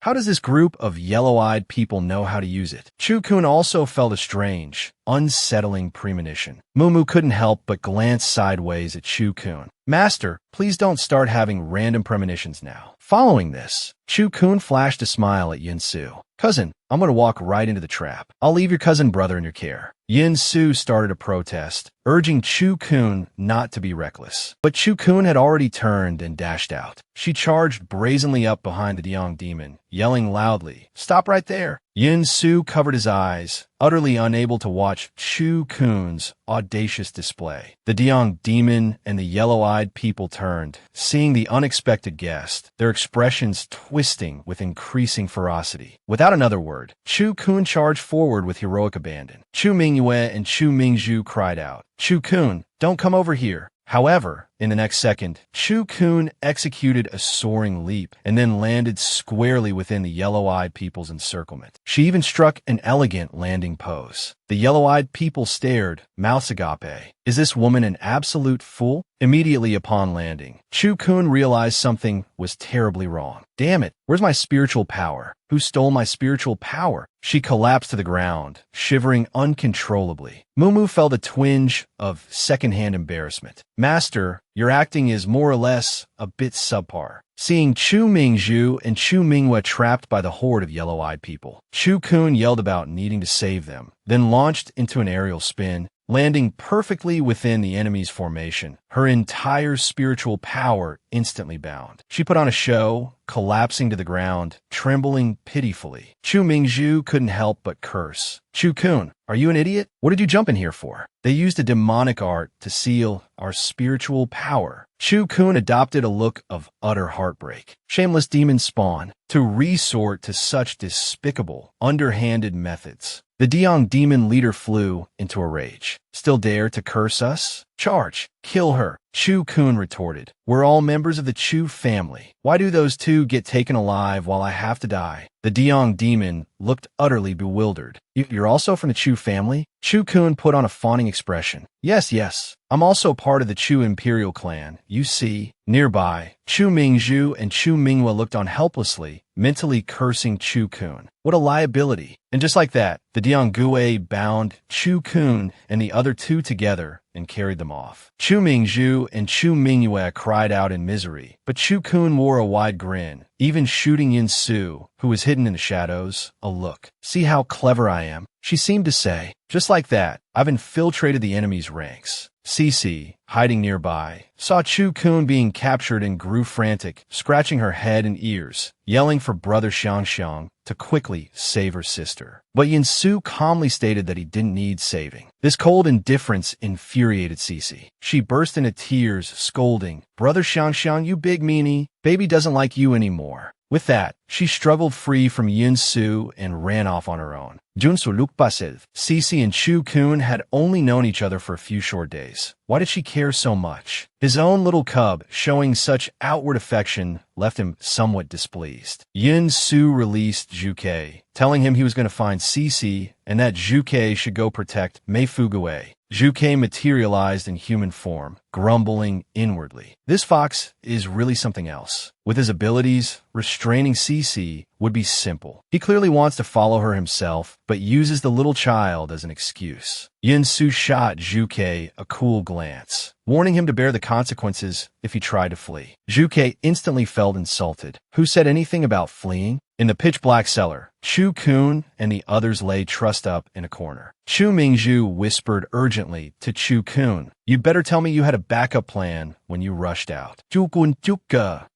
How does this group of yellow-eyed people know how to use it? Chu Kun also felt a strange, unsettling premonition. Mumu couldn't help but glance sideways at Chu Kun. "Master, please don't start having random premonitions now." Following this, Chu Kun flashed a smile at Yin Su. "Cousin, I'm going to walk right into the trap. I'll leave your cousin brother in your care." Yin Su started a protest, urging Chu Kun not to be reckless. But Chu Kun had already turned and dashed out. She charged brazenly up behind the Diong demon, yelling loudly, "Stop right there!" Yin Su covered his eyes, utterly unable to watch Chu Kun's audacious display. The Diong demon and the yellow-eyed people turned, seeing the unexpected guest, their expressions twisting with increasing ferocity. Without another word, Chu Kun charged forward with heroic abandon. Chu Mingyue and Chu Mingju cried out, "Chu Kun, don't come over here." However, in the next second, Chu Kun executed a soaring leap and then landed squarely within the yellow-eyed people's encirclement. She even struck an elegant landing pose. The yellow-eyed people stared, mouths agape. Is this woman an absolute fool? Immediately upon landing, Chu Kun realized something was terribly wrong. "Damn it, where's my spiritual power? Who stole my spiritual power?" She collapsed to the ground, shivering uncontrollably. Mumu felt a twinge of second-hand embarrassment. "Master, your acting is more or less a bit subpar." Seeing Chu Mingju and Chu Mingyue trapped by the horde of yellow-eyed people, Chu Kun yelled about needing to save them, then launched into an aerial spin, landing perfectly within the enemy's formation. Her entire spiritual power instantly bound. She put on a show, collapsing to the ground, trembling pitifully. Chu Mingju couldn't help but curse. "Chu Kun, are you an idiot? What did you jump in here for?" "They used a demonic art to seal our spiritual power." Chu Kun adopted a look of utter heartbreak. Shameless demon spawn, to resort to such despicable, underhanded methods. The Diong demon leader flew into a rage. Still dare to curse us? Charge! Kill her! Chu-kun retorted. We're all members of the Chu family. Why do those two get taken alive while I have to die? The Deong demon looked utterly bewildered. You're also from the Chu family? Chu-kun put on a fawning expression. Yes. I'm also part of the Chu imperial clan. You see. Nearby, Chu Mingzhu and Chu Minghua looked on helplessly, mentally cursing Chu-kun. What a liability. And just like that, the Diangue bound Chu-kun and the other two together and carried them off. Chu Mingzhu and Chu Minghua cried out in misery, but Chu-kun wore a wide grin, even shooting Yin Su, who was hidden in the shadows, a look. See how clever I am, she seemed to say. Just like that, I've infiltrated the enemy's ranks. Cece, hiding nearby, saw Chu-kun being captured and grew frantic, scratching her head and ears, yelling for brother Xiangxiang to quickly save her sister. But Yin Su calmly stated that he didn't need saving. This cold indifference infuriated Cece. She burst into tears, scolding, Brother Xiangxiang, you big meanie, baby doesn't like you anymore. With that, she struggled free from Yin Su and ran off on her own. Junsu Lukpasev. Cece and Chu-kun had only known each other for a few short days. Why did she care so much? His own little cub, showing such outward affection, left him somewhat displeased. Yin Su released Zhuke, telling him he was going to find Cece and that Zhuke should go protect Mei Fugue. Zhuke materialized in human form, grumbling inwardly. This fox is really something else. With his abilities, restraining Cece would be simple. He clearly wants to follow her himself, but uses the little child as an excuse. Yin Su shot Zhuke a cool glance, warning him to bear the consequences if he tried to flee. Zhuke instantly felt insulted. Who said anything about fleeing? In the pitch-black cellar, Chu-kun and the others lay trussed up in a corner. Chu Mingzhu whispered urgently to Chu-kun, "You'd better tell me you had a backup plan when you rushed out."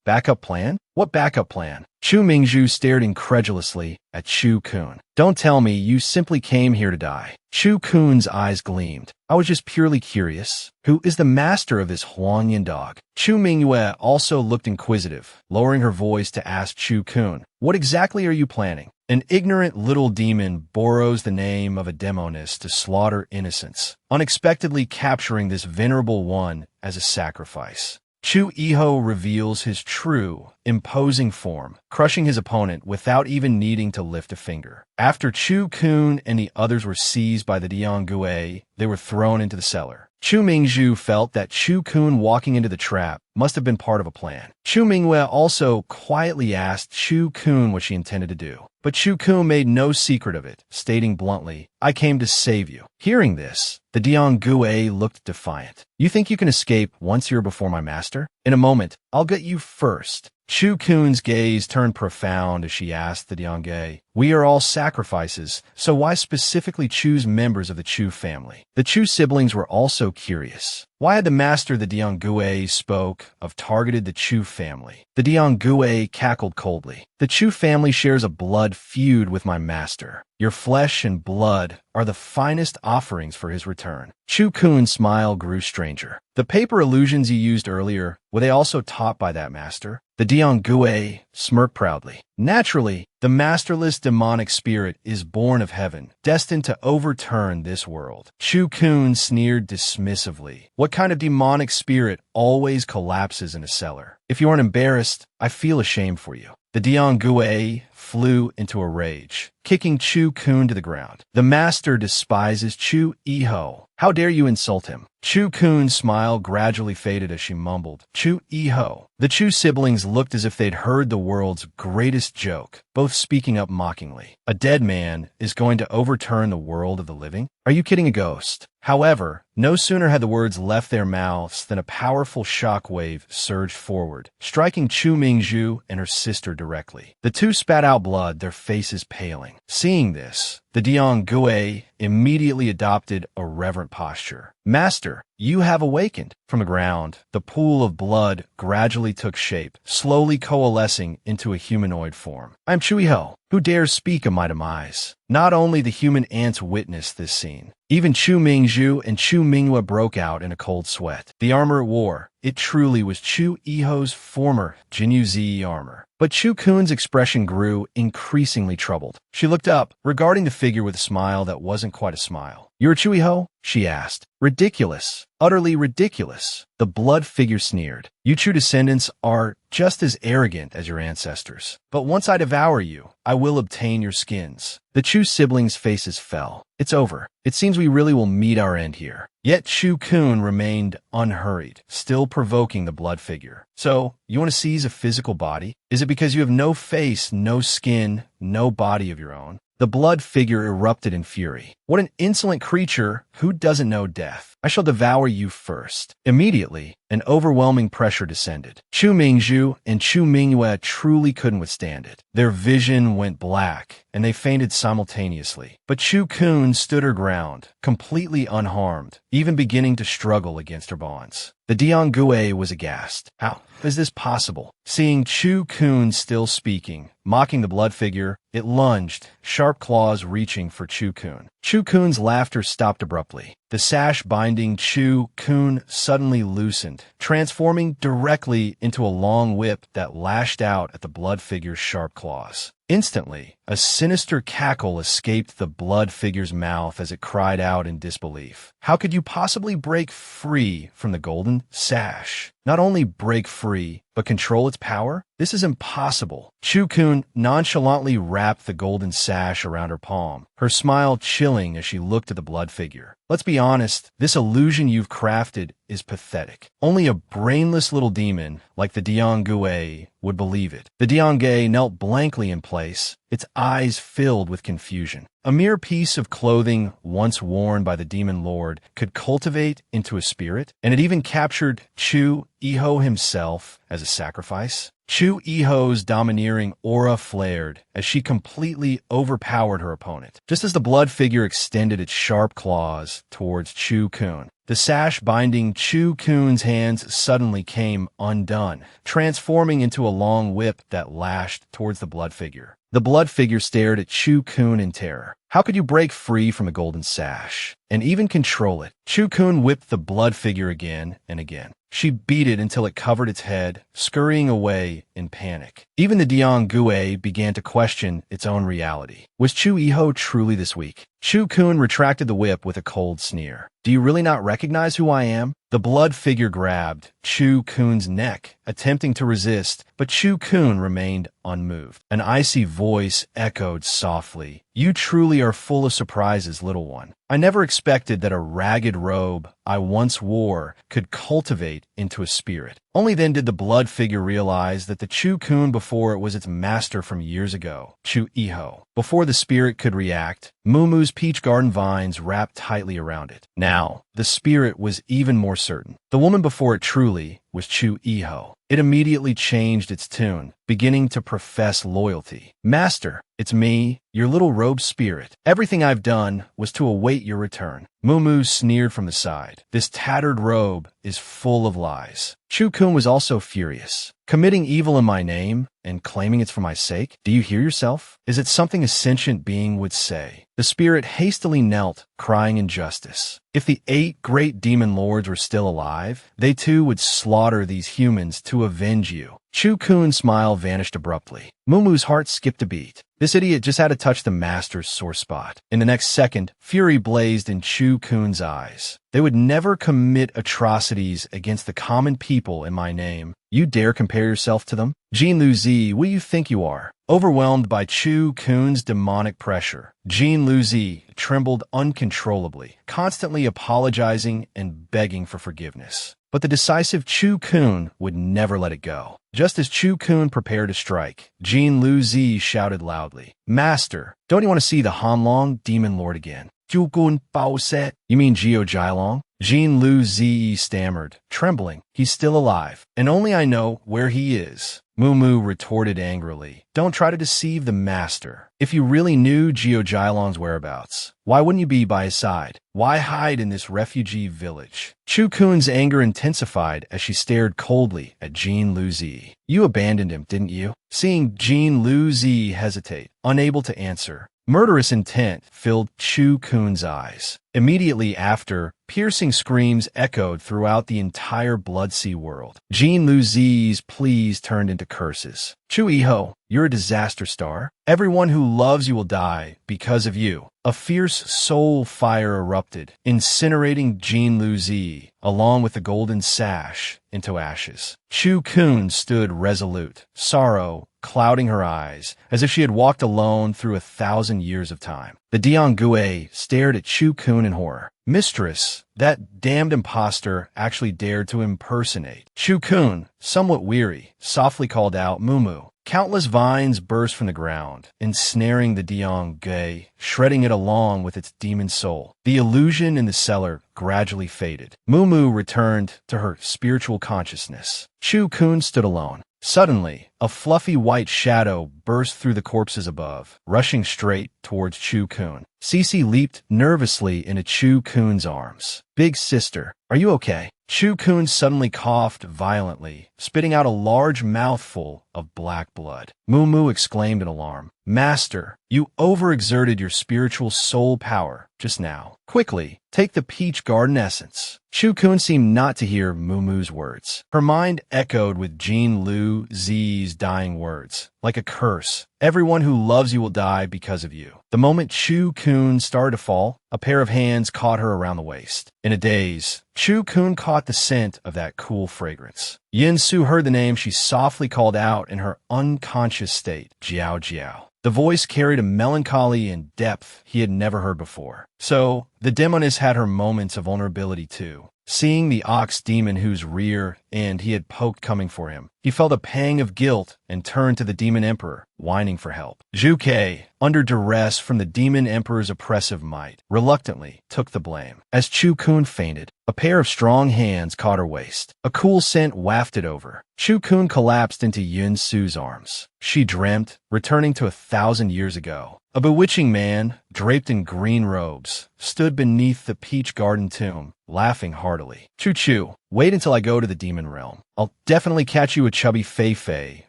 Backup plan? What backup plan? Chu Mingzhu stared incredulously at Chu-kun. Don't tell me you simply came here to die. Chu-kun's eyes gleamed. I was just purely curious. Who is the master of this Huangyan dog? Chu Mingyue also looked inquisitive, lowering her voice to ask Chu-kun, what exactly are you planning? An ignorant little demon borrows the name of a demoness to slaughter innocents, unexpectedly capturing this venerable one as a sacrifice. Chu Iho reveals his true, imposing form, crushing his opponent without even needing to lift a finger. After Chu-kun and the others were seized by the Diangue, they were thrown into the cellar. Chu Mingzhu felt that Chu-kun walking into the trap must have been part of a plan. Chu Mingyue also quietly asked Chu-kun what she intended to do. But Chu-kun made no secret of it, stating bluntly, I came to save you. Hearing this, the Diangue looked defiant. You think you can escape once you're before my master? In a moment, I'll get you first. Chu-kun's gaze turned profound as she asked the Diangue, we are all sacrifices, so why specifically choose members of the Chu family? The Chu siblings were also curious. Why had the master the Diangue spoke of targeted the Chu family? The Diangue cackled coldly. The Chu family shares a blood feud with my master. Your flesh and blood are the finest offerings for his return. Chu-kun's smile grew stranger. The paper illusions you used earlier, were they also taught by that master? The Diangue smirked proudly. Naturally, the masterless demonic spirit is born of heaven, destined to overturn this world. Chu-kun sneered dismissively. What kind of demonic spirit always collapses in a cellar? If you aren't embarrassed, I feel ashamed for you. The Diangue flew into a rage, kicking Chu-kun to the ground. The master despises Chu Iho. How dare you insult him? Chu-kun's smile gradually faded as she mumbled, Chu Iho. The Chu siblings looked as if they'd heard the world's greatest joke, both speaking up mockingly. A dead man is going to overturn the world of the living? Are you kidding a ghost? However, no sooner had the words left their mouths than a powerful shockwave surged forward, striking Chu Mingzhu and her sister directly. The two spat out blood, their faces paling. Seeing this, the Diangue immediately adopted a reverent posture. Master, you have awakened. From the ground, the pool of blood gradually took shape, slowly coalescing into a humanoid form. I am Chu Iho. Who dares speak of my demise? Not only the human ants witnessed this scene, even Chu Mingzhu and Chu Mingyue broke out in a cold sweat. The armor it wore, it truly was Chu Iho's former Jinyu Zi armor. But Chu-kun's expression grew increasingly troubled. She looked up, regarding the figure with a smile that wasn't quite a smile. "You're a Chuiho?" she asked. "Ridiculous. Utterly ridiculous." The blood figure sneered. "You Chu descendants are just as arrogant as your ancestors. But once I devour you, I will obtain your skins." The Chu siblings' faces fell. "It's over. It seems we really will meet our end here." Yet Chu Kun remained unhurried, still provoking the blood figure. "So, you want to seize a physical body? Is it because you have no face, no skin, no body of your own?" The blood figure erupted in fury. "What an insolent creature who doesn't know death. I shall devour you first." Immediately, an overwhelming pressure descended. Chu Mingzhu and Chu Mingyue truly couldn't withstand it. Their vision went black, and they fainted simultaneously. But Chu Kun stood her ground, completely unharmed, even beginning to struggle against her bonds. The Diangue was aghast. How is this possible? Seeing Chu Kun still speaking, mocking the blood figure, it lunged, sharp claws reaching for Chu Kun. Chu Kun's laughter stopped abruptly. The sash binding Chu Kun suddenly loosened, transforming directly into a long whip that lashed out at the blood figure's sharp claws. Instantly, a sinister cackle escaped the blood figure's mouth as it cried out in disbelief. How could you possibly break free from the golden sash? Not only break free, but control its power? This is impossible. Chu Kun nonchalantly wrapped the golden sash around her palm, her smile chilling as she looked at the blood figure. "Let's be honest, this illusion you've crafted is pathetic. Only a brainless little demon like the Diangue would believe it." The Diangue knelt blankly in place, its eyes filled with confusion. A mere piece of clothing once worn by the demon lord could cultivate into a spirit, and it even captured Chu Iho himself as a sacrifice. Chu Iho's domineering aura flared as she completely overpowered her opponent. Just as the blood figure extended its sharp claws towards Chu Kun, the sash binding Chu Kun's hands suddenly came undone, transforming into a long whip that lashed towards the blood figure. The blood figure stared at Chu Kun in terror. How could you break free from a golden sash and even control it? Chu Kun whipped the blood figure again and again. She beat it until it covered its head, scurrying away in panic. Even the Diangue began to question its own reality. Was Chu Iho truly this weak? Chu Kun retracted the whip with a cold sneer. "Do you really not recognize who I am?" The blood figure grabbed Chu Kun's neck, attempting to resist, but Chu Kun remained unmoved. An icy voice echoed softly. "You truly are full of surprises, little one. I never expected that a ragged robe I once wore could cultivate into a spirit." Only then did the blood figure realize that the Chu Kun before it was its master from years ago, Chu Iho. Before the spirit could react, Mumu's peach garden vines wrapped tightly around it. Now, the spirit was even more certain. The woman before it truly was Chu Iho. It immediately changed its tune, beginning to profess loyalty. "Master, it's me, your little robe spirit. Everything I've done was to await your return." Mumu sneered from the side. "This tattered robe is full of lies." Chu Kun was also furious. "Committing evil in my name and claiming it's for my sake? Do you hear yourself? Is it something a sentient being would say?" The spirit hastily knelt, crying injustice. If the 8 great demon lords were still alive, they too would slaughter these humans to avenge you. Chu Kun's smile vanished abruptly. Mumu's heart skipped a beat. This idiot just had to touch the master's sore spot. In the next second, fury blazed in Chu Kun's eyes. "They would never commit atrocities against the common people in my name. You dare compare yourself to them? Jin Luzi, what do you think you are?" Overwhelmed by Chu Kun's demonic pressure, Jin Luzi trembled uncontrollably, constantly apologizing and begging for forgiveness. But the decisive Chu Kun would never let it go. Just as Chu Kun prepared to strike, Jin Luzi shouted loudly, "Master, don't you want to see the Hanlong demon lord again?" "Ju Kun Bao Se." "You mean Geo Jialong?" Jin Luzi stammered, trembling. "He's still alive, and only I know where he is." Mumu retorted angrily, "Don't try to deceive the master. If you really knew Geo Jialong's whereabouts, why wouldn't you be by his side? Why hide in this refugee village?" Chu Kun's anger intensified as she stared coldly at Jin Luzi. "You abandoned him, didn't you?" Seeing Jin Luzi hesitate, unable to answer, murderous intent filled Chu Kun's eyes. Immediately after, piercing screams echoed throughout the entire Bloodsea world. Jean Luzi's pleas turned into curses. Chu Iho, you're a disaster star. Everyone who loves you will die because of you. A fierce soul fire erupted, incinerating Jean Luzi, along with the golden sash, into ashes. Chu Kun stood resolute, sorrow clouding her eyes, as if she had walked alone through 1,000 years of time. The Diangue stared at Chu Kun in horror. Mistress, that damned impostor actually dared to impersonate. Chu Kun, somewhat weary, softly called out Mumu. Countless vines burst from the ground, ensnaring the Diangue, shredding it along with its demon soul. The illusion in the cellar gradually faded. Mumu returned to her spiritual consciousness. Chu Kun stood alone. Suddenly, a fluffy white shadow burst through the corpses above, rushing straight towards Chu Kun. Cece leaped nervously into Chu Kun's arms. Big sister, are you okay? Chu Kun suddenly coughed violently, spitting out a large mouthful of black blood. Mumu exclaimed in alarm. Master, you overexerted your spiritual soul power just now. Quickly, take the peach garden essence. Chu Kun seemed not to hear Mumu's words. Her mind echoed with Jean Lu Zi's dying words, like a curse. Everyone who loves you will die because of you. The moment Chu Kun started to fall, a pair of hands caught her around the waist. In a daze, Chu Kun caught the scent of that cool fragrance. Yin Su heard the name she softly called out in her unconscious state, Jiao Jiao. The voice carried a melancholy and depth he had never heard before. So, the demoness had her moments of vulnerability too. Seeing the ox demon whose rear end he had poked coming for him, he felt a pang of guilt and turned to the demon emperor, whining for help. Zhu Ke, under duress from the demon emperor's oppressive might, reluctantly took the blame. As Chu Kun fainted, a pair of strong hands caught her waist. A cool scent wafted over. Chu Kun collapsed into Yun Su's arms. She dreamt, returning to 1,000 years ago. A bewitching man, draped in green robes, stood beneath the peach garden tomb, laughing heartily. Chu, wait until I go to the demon realm. I'll definitely catch you a chubby Fei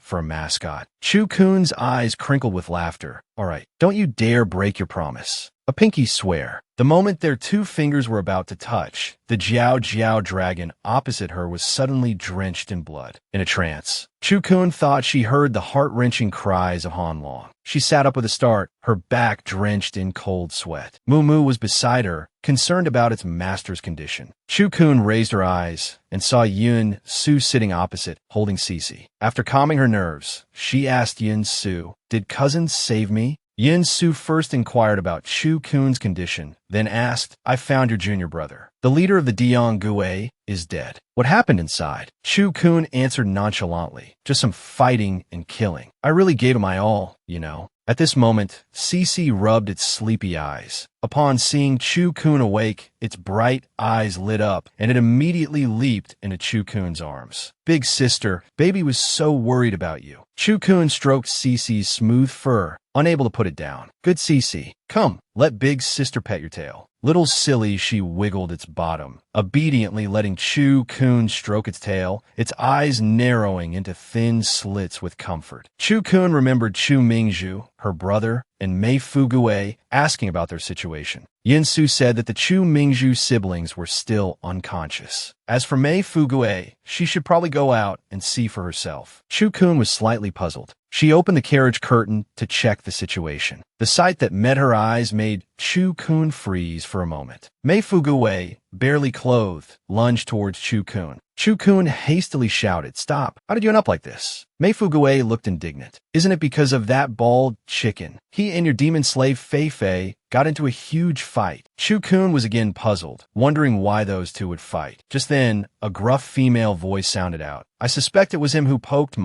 for a mascot. Chu Kun's eyes crinkled with laughter. All right, don't you dare break your promise. A pinky swear. The moment their two fingers were about to touch, the Jiao Jiao dragon opposite her was suddenly drenched in blood. In a trance, Chu Kun thought she heard the heart-wrenching cries of Han Long. She sat up with a start, her back drenched in cold sweat. Mumu was beside her, concerned about its master's condition. Chu Kun raised her eyes and saw Yun Su sitting opposite, holding Cece. After calming her nerves, she asked Yun Su, "Did cousins save me?" Yin Su first inquired about Chu Kun's condition, then asked, "I found your junior brother. The leader of the Diangue is dead. What happened inside?" Chu Kun answered nonchalantly, "Just some fighting and killing. I really gave it my all, you know." At this moment, Cece rubbed its sleepy eyes. Upon seeing Chu Kun awake, its bright eyes lit up, and it immediately leaped into Chu Kun's arms. "Big sister, baby was so worried about you." Chu Kun stroked Cece's smooth fur, unable to put it down. "Good Cece, come, let big sister pet your tail." Little silly, she wiggled its bottom, obediently letting Chu Kun stroke its tail, its eyes narrowing into thin slits with comfort. Chu Kun remembered Chu Mingzhu, her brother, and Mei Fugue asking about their situation. Yin Su said that the Chu Mingzhu siblings were still unconscious. As for Mei Fugue, she should probably go out and see for herself. Chu Kun was slightly puzzled. She opened the carriage curtain to check the situation. The sight that met her eyes made Chu Kun freeze for a moment. Mei Fugue, barely clothed, lunged towards Chu Kun. Chu Kun hastily shouted, "Stop! How did you end up like this?" Mei Fugue looked indignant. "Isn't it because of that bald chicken? He and your demon slave Fei got into a huge fight." Chu Kun was again puzzled, wondering why those two would fight. Just then, a gruff female voice sounded out. "I suspect it was him who poked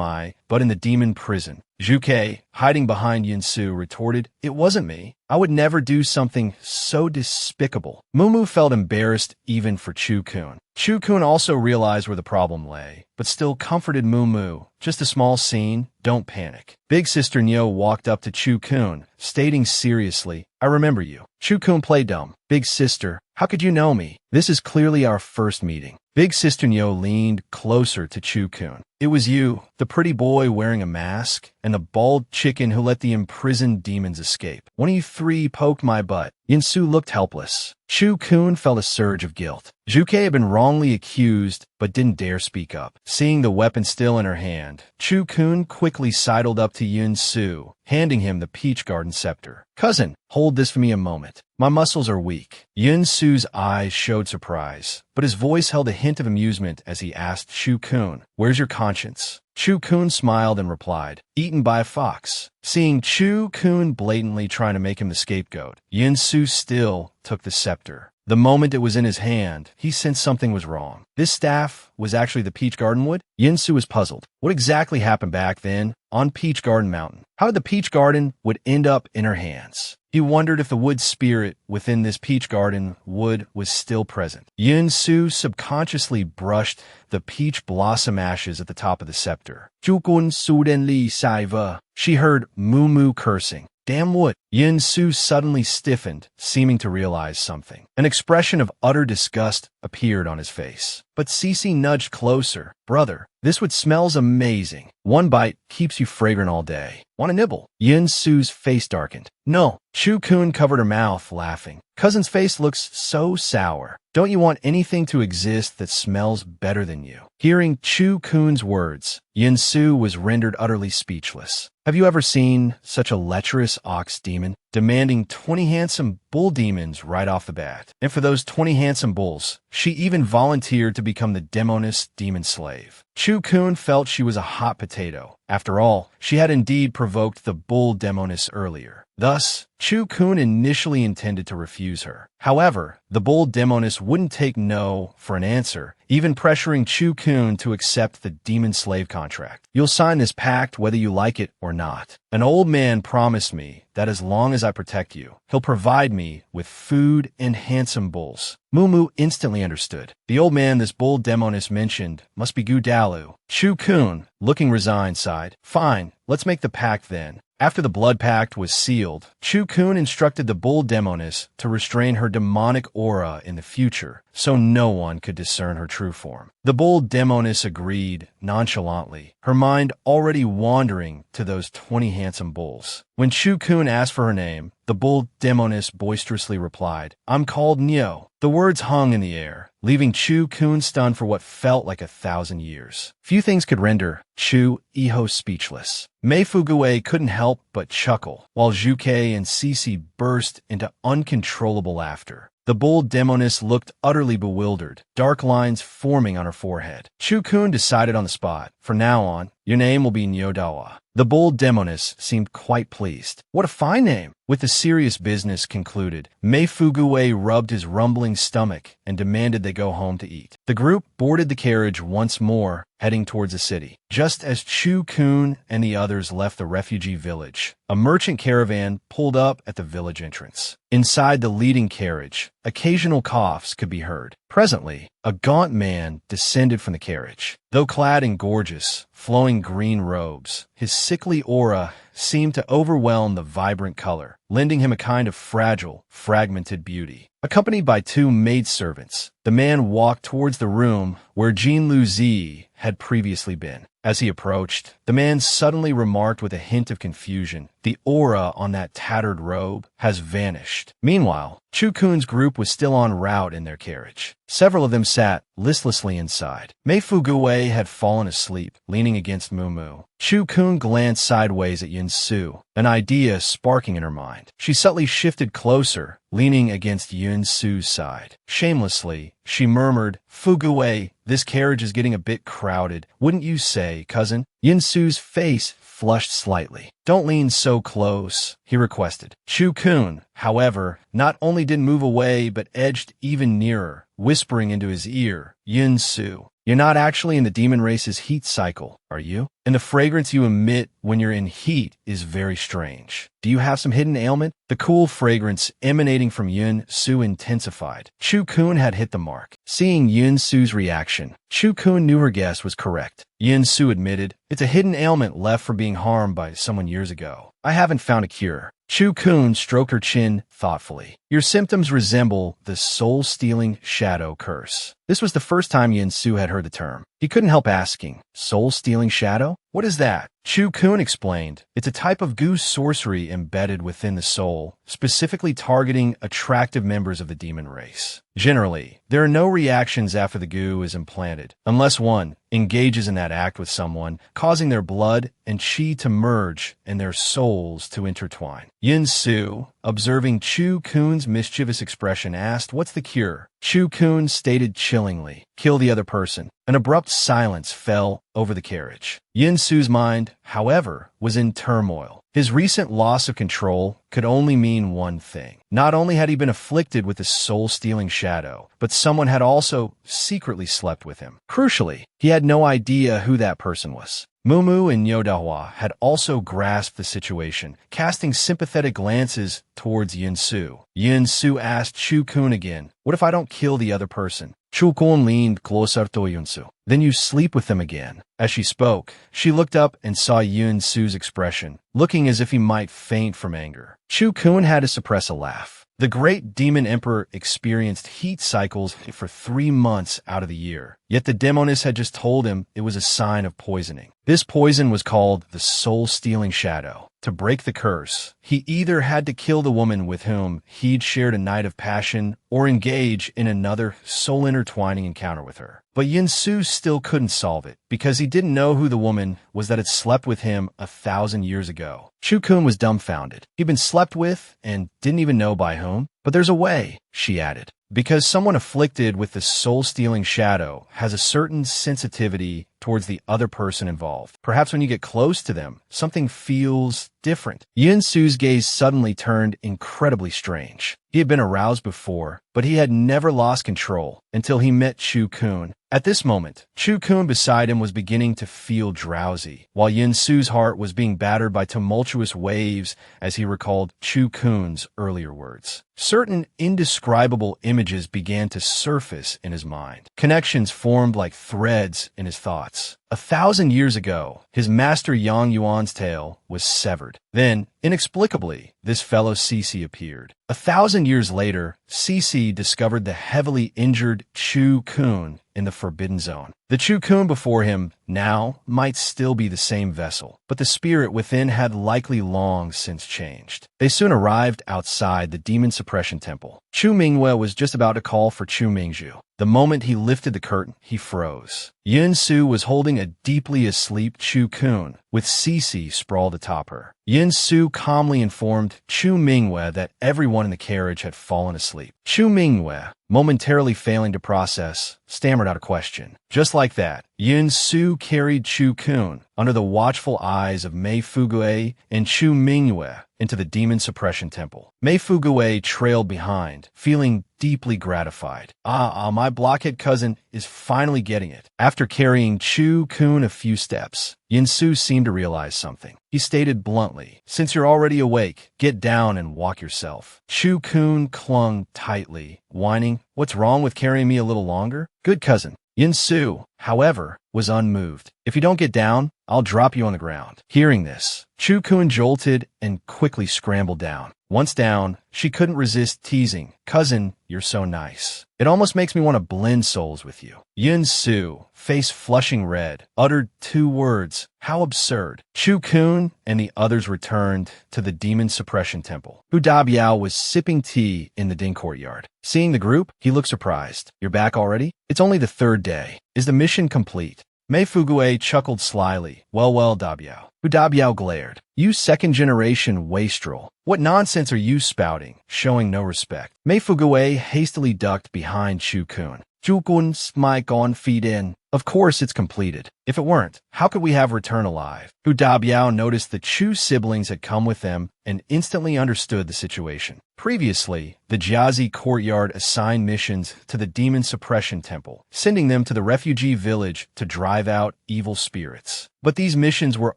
but in the demon prison." Zhu Ke, hiding behind Yin Su, retorted, "It wasn't me. I would never do something so despicable." Mumu felt embarrassed even for Chu Kun. Chu Kun also realized where the problem lay, but still comforted Mumu. "Just a small scene, don't panic." Big Sister Nyo walked up to Chu Kun, stating seriously, "I remember you." Chu Kun played dumb. "Big Sister, how could you know me? This is clearly our first meeting." Big Sister Nyo leaned closer to Chu-kun. It was you, the pretty boy wearing a mask, and the bald chicken who let the imprisoned demons escape. One of you three poked my butt. Yin-su looked helpless. Chu-kun felt a surge of guilt. Juke had been wrongly accused, but didn't dare speak up. Seeing the weapon still in her hand, Chu-kun quickly sidled up to Yin-su, handing him the peach garden scepter. "Cousin, hold this for me a moment. My muscles are weak." Yin-su's eyes showed surprise, but his voice held a hint of amusement as he asked Chu-kun, "Where's your conscience?" Chu-kun smiled and replied, "Eaten by a fox." Seeing Chu-kun blatantly trying to make him the scapegoat, Yin-su still took the scepter. The moment it was in his hand, he sensed something was wrong. This staff was actually the Peach Garden wood? Yin-su was puzzled. What exactly happened back then on Peach Garden Mountain? How did the Peach Garden would end up in her hands? He wondered if the wood spirit within this Peach Garden wood was still present. Yin-su subconsciously brushed the peach blossom ashes at the top of the scepter. "Jukun suden li saiva." She heard Moo cursing. "Damn wood." Yin-su suddenly stiffened, seeming to realize something. An expression of utter disgust appeared on his face. But Cece nudged closer. "Brother, this wood smells amazing. One bite keeps you fragrant all day. Want a nibble?" Yin-su's face darkened. "No." Chu-kun covered her mouth, laughing. "Cousin's face looks so sour. Don't you want anything to exist that smells better than you?" Hearing Chu-kun's words, Yin-su was rendered utterly speechless. Have you ever seen such a lecherous ox demon? Demanding 20 handsome bull demons right off the bat. And for those 20 handsome bulls, she even volunteered to become the demoness demon slave. Chu-kun felt she was a hot potato. After all, she had indeed provoked the bull demoness earlier. Thus, Chu-kun initially intended to refuse her. However, the bull demoness wouldn't take no for an answer, even pressuring Chu-kun to accept the demon slave contract. "You'll sign this pact whether you like it or not. An old man promised me that as long as I protect you, he'll provide me with food and handsome bulls." Moo instantly understood. The old man this bull demoness mentioned must be Gudalu. Chu-kun, looking resigned, sighed. "Fine, let's make the pact then." After the blood pact was sealed, Chu-kun instructed the bull demoness to restrain her demonic aura in the future, so no one could discern her true form. The bull demoness agreed nonchalantly, her mind already wandering to those 20 handsome bulls. When Chu-kun asked for her name, the bull demoness boisterously replied, "I'm called Nyo." The words hung in the air, leaving Chu-kun stunned for what felt like 1,000 years. Few things could render Chu-iho speechless. Mei Fugue couldn't help but chuckle, while Juke and Cece burst into uncontrollable laughter. The bull demoness looked utterly bewildered, dark lines forming on her forehead. Chu-kun decided on the spot, "From now on, your name will be Nyodawa." The bull demoness seemed quite pleased. "What a fine name!" With the serious business concluded, Mei Fugue rubbed his rumbling stomach and demanded they go home to eat. The group boarded the carriage once more, heading towards the city. Just as Chu-kun and the others left the refugee village, a merchant caravan pulled up at the village entrance. Inside the leading carriage, occasional coughs could be heard. Presently, a gaunt man descended from the carriage. Though clad in gorgeous, flowing green robes, his sickly aura seemed to overwhelm the vibrant color, lending him a kind of fragile, fragmented beauty. Accompanied by 2 maidservants, the man walked towards the room where Jean Luzi had previously been. As he approached, the man suddenly remarked with a hint of confusion, "The aura on that tattered robe has vanished." Meanwhile, Chu-kun's group was still en route in their carriage. Several of them sat listlessly inside. Mei Fugue had fallen asleep, leaning against Moo. Chu-kun glanced sideways at Yin-su, an idea sparking in her mind. She subtly shifted closer, leaning against Yin-su's side. Shamelessly, she murmured, "Fugue, this carriage is getting a bit crowded, wouldn't you say, cousin?" Yin-su's face flushed slightly. "Don't lean so close," he requested. Chu-kun, however, not only didn't move away but edged even nearer, whispering into his ear, "Yin-su, you're not actually in the demon race's heat cycle, are are you? And the fragrance you emit when you're in heat is very strange. Do you have some hidden ailment? The cool fragrance emanating from Yun Su intensified. Chu-kun had hit the mark. Seeing Yun Su's reaction, Chu-kun knew her guess was correct. Yun Su admitted, it's a hidden ailment left from being harmed by someone years ago. I haven't found a cure. Chu-kun stroked her chin thoughtfully. Your symptoms resemble the soul-stealing shadow curse. This was the first time Yun Su had heard the term. He couldn't help asking, soul-stealing shadow? What is that? Chu-kun explained, it's a type of goo sorcery embedded within the soul, specifically targeting attractive members of the demon race. Generally, there are no reactions after the goo is implanted, unless one engages in that act with someone, causing their blood and chi to merge and their souls to intertwine. Yun Su, observing Chu-kun's mischievous expression, asked, what's the cure? Chu-kun stated chillingly, kill the other person. An abrupt silence fell over the carriage. Yun Su's mind, however, was in turmoil. His recent loss of control could only mean one thing. Not only had he been afflicted with the soul-stealing shadow, but someone had also secretly slept with him. Crucially, he had no idea who that person was. Mumu and Yodahwa had also grasped the situation, casting sympathetic glances towards Yun Su. Yun Su asked Chu-kun again, what if I don't kill the other person? Chu-kun leaned closer to Yun Su. Then you sleep with them again. As she spoke, she looked up and saw Yun Su's expression, looking as if he might faint from anger. Chu-kun had to suppress a laugh. The great demon emperor experienced heat cycles for 3 months out of the year, yet the demoness had just told him it was a sign of poisoning. This poison was called the soul-stealing shadow. To break the curse, he either had to kill the woman with whom he'd shared a night of passion or engage in another soul-intertwining encounter with her. But Yun Su still couldn't solve it, because he didn't know who the woman was that had slept with him 1,000 years ago. Chu-kun was dumbfounded. He'd been slept with and didn't even know by whom. But there's a way, she added. Because someone afflicted with the soul-stealing shadow has a certain sensitivity towards the other person involved. Perhaps when you get close to them, something feels different. Yun Su's gaze suddenly turned incredibly strange. He had been aroused before, but he had never lost control until he met Chu-kun. At this moment, Chu-kun beside him was beginning to feel drowsy, while Yun Su's heart was being battered by tumultuous waves as he recalled Chu-kun's earlier words. Certain indescribable images began to surface in his mind. Connections formed like threads in his thoughts. 1,000 years ago, his master Yang Yuan's tail was severed. Then, inexplicably, this fellow Cece appeared. 1,000 years later, Cece discovered the heavily injured Chu-kun in the Forbidden Zone. The Chu-kun before him now might still be the same vessel, but the spirit within had likely long since changed. They soon arrived outside the Demon Suppression Temple. Chu Mingwe was just about to call for Chu Mingzhu. The moment he lifted the curtain, he froze. Yun Su was holding a deeply asleep Chu-kun, with Cece sprawled atop her. Yun Su calmly informed Chu Mingwe that everyone in the carriage had fallen asleep. Chu Mingwe, momentarily failing to process, stammered out a question. Just like that, Yun Su carried Chu-kun under the watchful eyes of Mei Fugue and Chu Mingwe into the Demon Suppression Temple. Mei Fugue trailed behind, feeling deeply gratified. My blockhead cousin is finally getting it. After carrying Chu-kun a few steps, Yun Su seemed to realize something. He stated bluntly, since you're already awake, get down and walk yourself. Chu-kun clung tightly, whining, what's wrong with carrying me a little longer? Good cousin. Yun Su, however, was unmoved. If you don't get down, I'll drop you on the ground. Hearing this, Chu-kun jolted and quickly scrambled down. Once down, she couldn't resist teasing, cousin, you're so nice. It almost makes me want to blend souls with you. Yun Su, face flushing red, uttered 2 words. How absurd. Chu-kun and the others returned to the Demon Suppression Temple. Hu Dabiao was sipping tea in the Ding courtyard. Seeing the group, he looked surprised. You're back already? It's only the 3rd day. Is the mission complete? Mei Fugue chuckled slyly. Well, Dabiao. Hu Dabiao glared. You second-generation wastrel. What nonsense are you spouting, showing no respect? Mei Fugue hastily ducked behind Chu-kun. Jugun's my gone feed in. Of course it's completed. If it weren't, how could we have returned alive? Hu Dabiao noticed the Chu siblings had come with them and instantly understood the situation. Previously, the Jiazi courtyard assigned missions to the Demon Suppression Temple, sending them to the refugee village to drive out evil spirits. But these missions were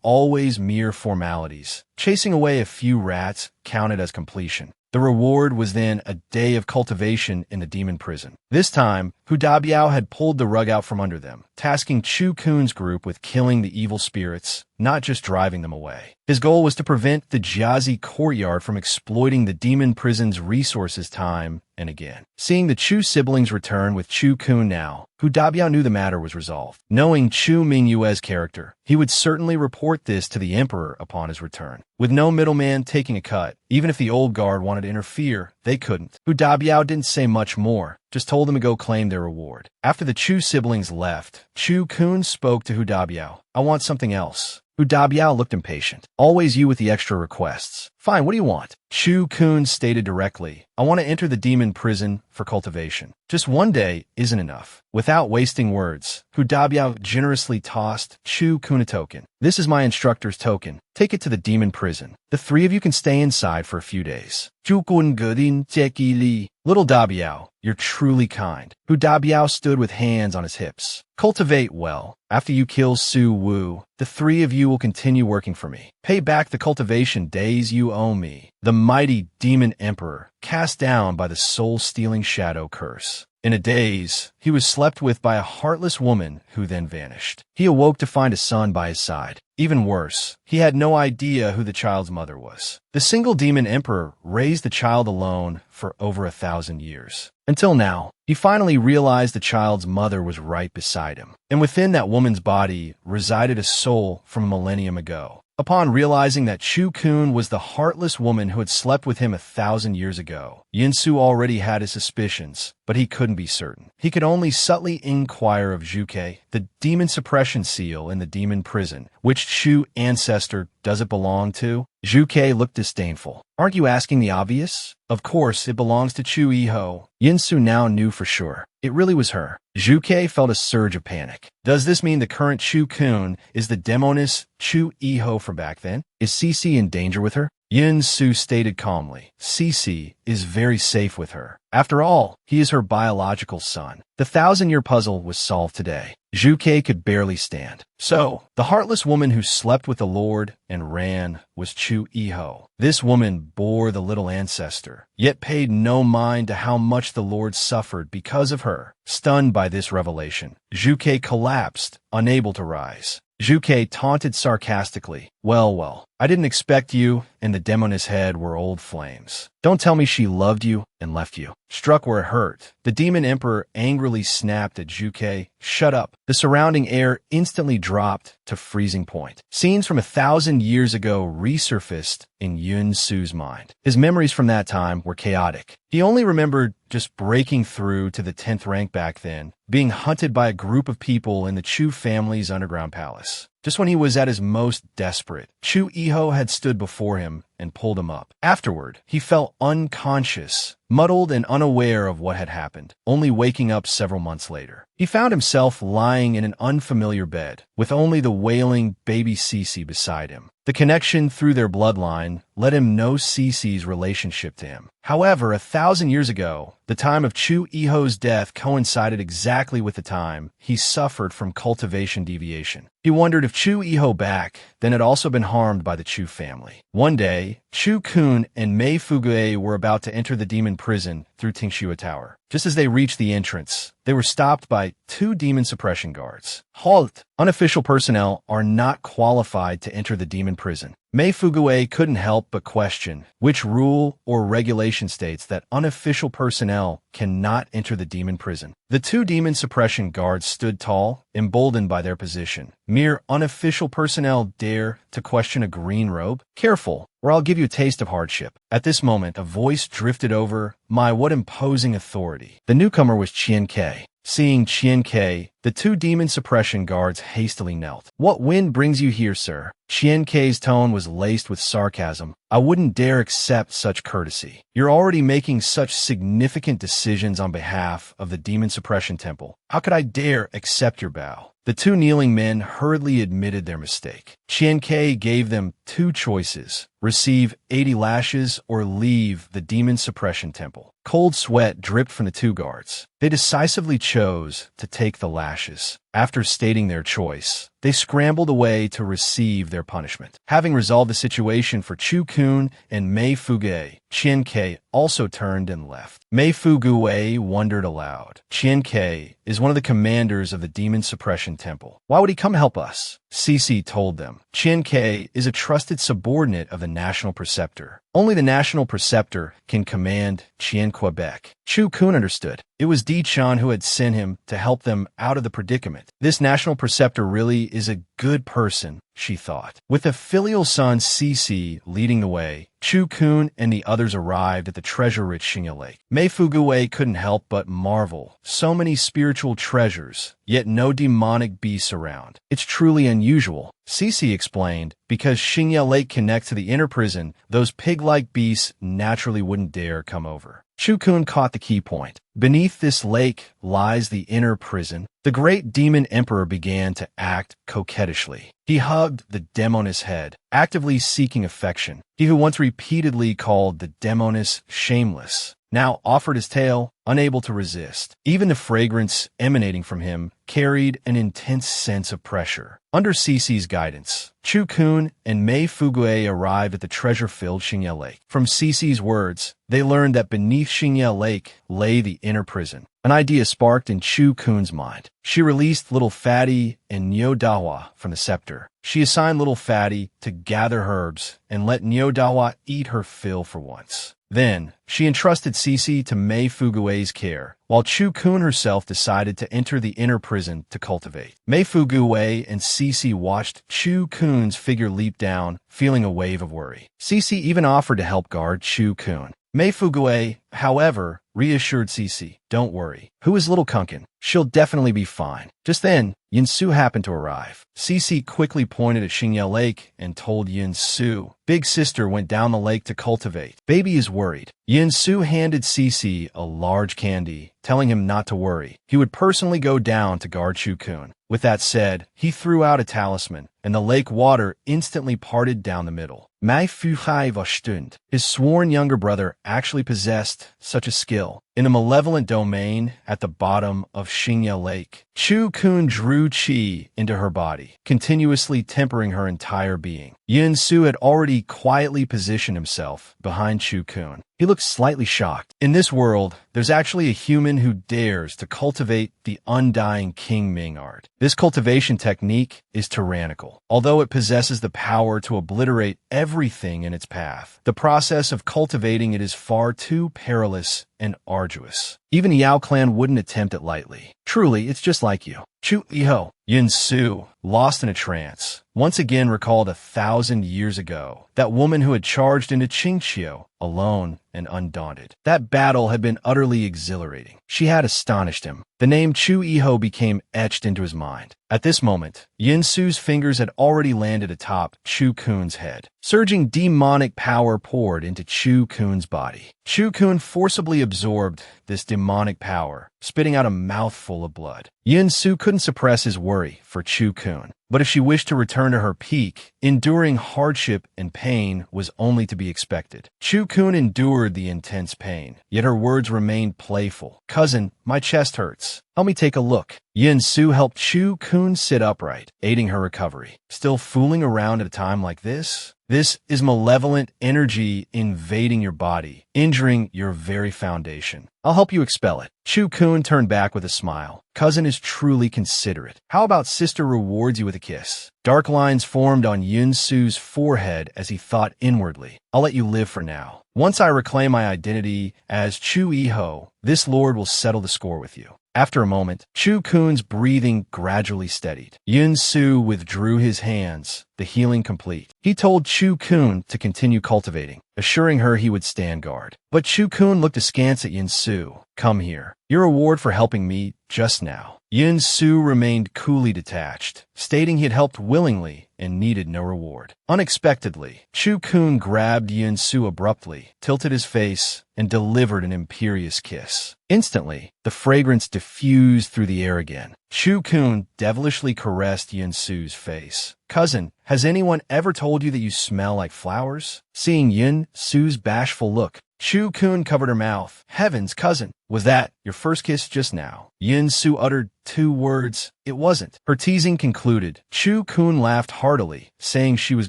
always mere formalities. Chasing away a few rats counted as completion. The reward was then a day of cultivation in the demon prison. This time, Hu Dabiao had pulled the rug out from under them, tasking Chu Kun's group with killing the evil spirits, not just driving them away. His goal was to prevent the Jiazi courtyard from exploiting the demon prison's resources time and again. Seeing the Chu siblings return with Chu Kun now, Hu Dabiao knew the matter was resolved. Knowing Chu Mingyue's character, he would certainly report this to the emperor upon his return. With no middleman taking a cut, even if the old guard wanted to interfere, they couldn't. Hu Dabiao didn't say much more, just told them to go claim their reward. After the Chu siblings left, Chu Kun spoke to Hu Dabiao. I want something else. Hu Dabiao looked impatient. Always you with the extra requests. Fine, what do you want? Chu Kun stated directly. I want to enter the demon prison for cultivation. Just one day isn't enough. Without wasting words, Hu Dabiao generously tossed Chu Kun a token. This is my instructor's token. Take it to the demon prison. The three of you can stay inside for a few days. Chu Kun Gudin Jeki Li. Little Dabiao, you're truly kind. Hu Dabiao stood with hands on his hips. Cultivate well. After you kill Su Wu, the three of you will continue working for me. Pay back the cultivation days you owe me. The mighty demon emperor, cast down by the soul-stealing shadow curse. In a daze, he was slept with by a heartless woman who then vanished. He awoke to find a son by his side. Even worse, he had no idea who the child's mother was. The single demon emperor raised the child alone for over 1,000 years. Until now, he finally realized the child's mother was right beside him, and within that woman's body resided a soul from a millennium ago. Upon realizing that Chu Kun was the heartless woman who had slept with him 1,000 years ago, Yinsu already had his suspicions, but he couldn't be certain. He could only subtly inquire of Zhuke, the demon suppression seal in the demon prison. Which Chu ancestor does it belong to? Zhuke looked disdainful. Aren't you asking the obvious? Of course, it belongs to Chu Iho. Yinsu now knew for sure. It really was her. Zhuke felt a surge of panic. Does this mean the current Chu Kun is the demoness Chu Iho from back then? Is Cece in danger with her? Yinsu stated calmly. Cece is very safe with her. After all, he is her biological son. The 1,000-year puzzle was solved today. Zhuke could barely stand. So, the heartless woman who slept with the Lord and ran was Chu Iho. This woman bore the little ancestor, yet paid no mind to how much the Lord suffered because of her. Stunned by this revelation, Zhuke collapsed, unable to rise. Zhuke taunted sarcastically. Well, I didn't expect you and the demoness head were old flames. Don't tell me she loved you and left you. Struck where it hurt, the demon emperor angrily snapped at Zhuke. Shut up. The surrounding air instantly dropped to freezing point. Scenes from 1,000 years ago resurfaced in Yun Su's mind. His memories from that time were chaotic. He only remembered just breaking through to the 10th rank back then, being hunted by a group of people in the Chu family's underground palace. Just when he was at his most desperate, Chu Iho had stood before him and pulled him up. Afterward, he felt unconscious, muddled and unaware of what had happened, only waking up several months later. He found himself lying in an unfamiliar bed, with only the wailing baby Cece beside him. The connection through their bloodline let him know Cece's relationship to him. However, 1,000 years ago, the time of Chu Iho's death coincided exactly with the time he suffered from cultivation deviation. He wondered if Chu Iho back then had also been harmed by the Chu family. One day, Chu Kun and Mei Fugue were about to enter the demon prison through Tingxua Tower. Just as they reached the entrance, they were stopped by 2 demon suppression guards. Halt! Unofficial personnel are not qualified to enter the demon prison. Mei Fugue couldn't help but question which rule or regulation states that unofficial personnel cannot enter the demon prison. The 2 demon suppression guards stood tall, emboldened by their position. Mere unofficial personnel dare to question a green robe? Careful, or I'll give you a taste of hardship. At this moment, a voice drifted over. My, what imposing authority. The newcomer was Qian Ke. Seeing Qian Ke, the two demon suppression guards hastily knelt. "What wind brings you here, sir?" Qian Ke's tone was laced with sarcasm. "I wouldn't dare accept such courtesy. You're already making such significant decisions on behalf of the demon suppression temple. How could I dare accept your bow?" The two kneeling men hurriedly admitted their mistake. Qian Ke gave them two choices: receive 80 lashes or leave the demon suppression temple. Cold sweat dripped from the two guards. They decisively chose to take the lashes. After stating their choice, they scrambled away to receive their punishment. Having resolved the situation for Chu Kun and Mei Fugue, Qian Ke also turned and left. Mei Fugue wondered aloud. Qian Ke is one of the commanders of the demon suppression temple. Why would he come help us? Cici told them. Qian Ke is a trusted subordinate of the national preceptor. Only the national preceptor can command Qian Quebec. Chu Kun understood. It was Di Chan who had sent him to help them out of the predicament. This national preceptor really is a good person, she thought. With the filial son Cici leading the way, Chu Kun and the others arrived at the treasure-rich Xingye Lake. Mei Fugue couldn't help but marvel. So many spiritual treasures, yet no demonic beasts around. It's truly unusual. Cici explained, because Xingye Lake connects to the inner prison, those pig-like beasts naturally wouldn't dare come over. Chu Kun caught the key point. Beneath this lake lies the inner prison. The great demon emperor began to act coquettishly. He hugged the demoness head, actively seeking affection. He who once repeatedly called the demoness shameless, now offered his tail, unable to resist. Even the fragrance emanating from him carried an intense sense of pressure. Under Cici's guidance, Chu Kun and Mei Fugue arrived at the treasure-filled Xingye Lake. From Cici's words, they learned that beneath Xingye Lake lay the inner prison. An idea sparked in Chu Kun's mind. She released Little Fatty and Nyo Dahua from the scepter. She assigned Little Fatty to gather herbs and let Nyo Dahua eat her fill for once. Then, she entrusted Cici to Mei Fugue's care, while Chu Kun herself decided to enter the inner prison to cultivate. Mei Fugue and Cici watched Chu Kun's figure leap down, feeling a wave of worry. Cici even offered to help guard Chu Kun. Mei Fugue, however, reassured Cici, "Don't worry. Who is little Kunkin? She'll definitely be fine." Just then, Yinsu happened to arrive. Cici quickly pointed at Xingye Lake and told Yinsu, "Big sister went down the lake to cultivate. Baby is worried." Yinsu handed Cici a large candy, telling him not to worry. He would personally go down to guard Chu Kun. With that said, he threw out a talisman, and the lake water instantly parted down the middle. Mei Fuhai Vastund. His sworn younger brother actually possessed such a skill. In the malevolent domain at the bottom of Xingye Lake, Chu Kun drew qi into her body, continuously tempering her entire being. Yinsu had already quietly positioned himself behind Chu Kun. He looked slightly shocked. In this world, there's actually a human who dares to cultivate the undying King Ming art. This cultivation technique is tyrannical. Although it possesses the power to obliterate everything in its path, the process of cultivating it is far too perilous and arduous. Even the Yao clan wouldn't attempt it lightly. Truly, it's just like you. Chu Iho. Yinsu, lost in a trance, once again recalled 1,000 years ago, that woman who had charged into Qingqiu, alone and undaunted. That battle had been utterly exhilarating. She had astonished him. The name Chu Iho became etched into his mind. At this moment, Yinsu's fingers had already landed atop Chu Kun's head. Surging demonic power poured into Chu Kun's body. Chu Kun forcibly absorbed this demonic power, spitting out a mouthful of blood. Yinsu couldn't suppress his worry for Chu Kun. But if she wished to return to her peak, enduring hardship and pain was only to be expected. Chu Kun endured the intense pain, yet her words remained playful. "Cousin, my chest hurts. Help me take a look." Yinsu helped Chu Kun sit upright, aiding her recovery. Still fooling around at a time like this? This is malevolent energy invading your body, injuring your very foundation. I'll help you expel it. Chu Kun turned back with a smile. Cousin is truly considerate. How about sister rewards you with a kiss? Dark lines formed on Yinsu's forehead as he thought inwardly. I'll let you live for now. Once I reclaim my identity as Chu Iho, this lord will settle the score with you. After a moment, Chu-kun's breathing gradually steadied. Yun-su withdrew his hands, the healing complete. He told Chu-kun to continue cultivating, assuring her he would stand guard. But Chu-kun looked askance at Yun-su. Come here. Your reward for helping me just now. Yun-su remained coolly detached, stating he had helped willingly and needed no reward. Unexpectedly, Chu-kun grabbed Yun-su abruptly, tilted his face, and delivered an imperious kiss. Instantly, the fragrance diffused through the air again. Chu-kun devilishly caressed Yun-su's face. Cousin, has anyone ever told you that you smell like flowers? Seeing Yun-su's bashful look, Chu-kun covered her mouth. Heavens, cousin, was that your first kiss just now? Yun-su uttered 2 words. It wasn't. Her teasing concluded. Chu-kun laughed heartily, saying she was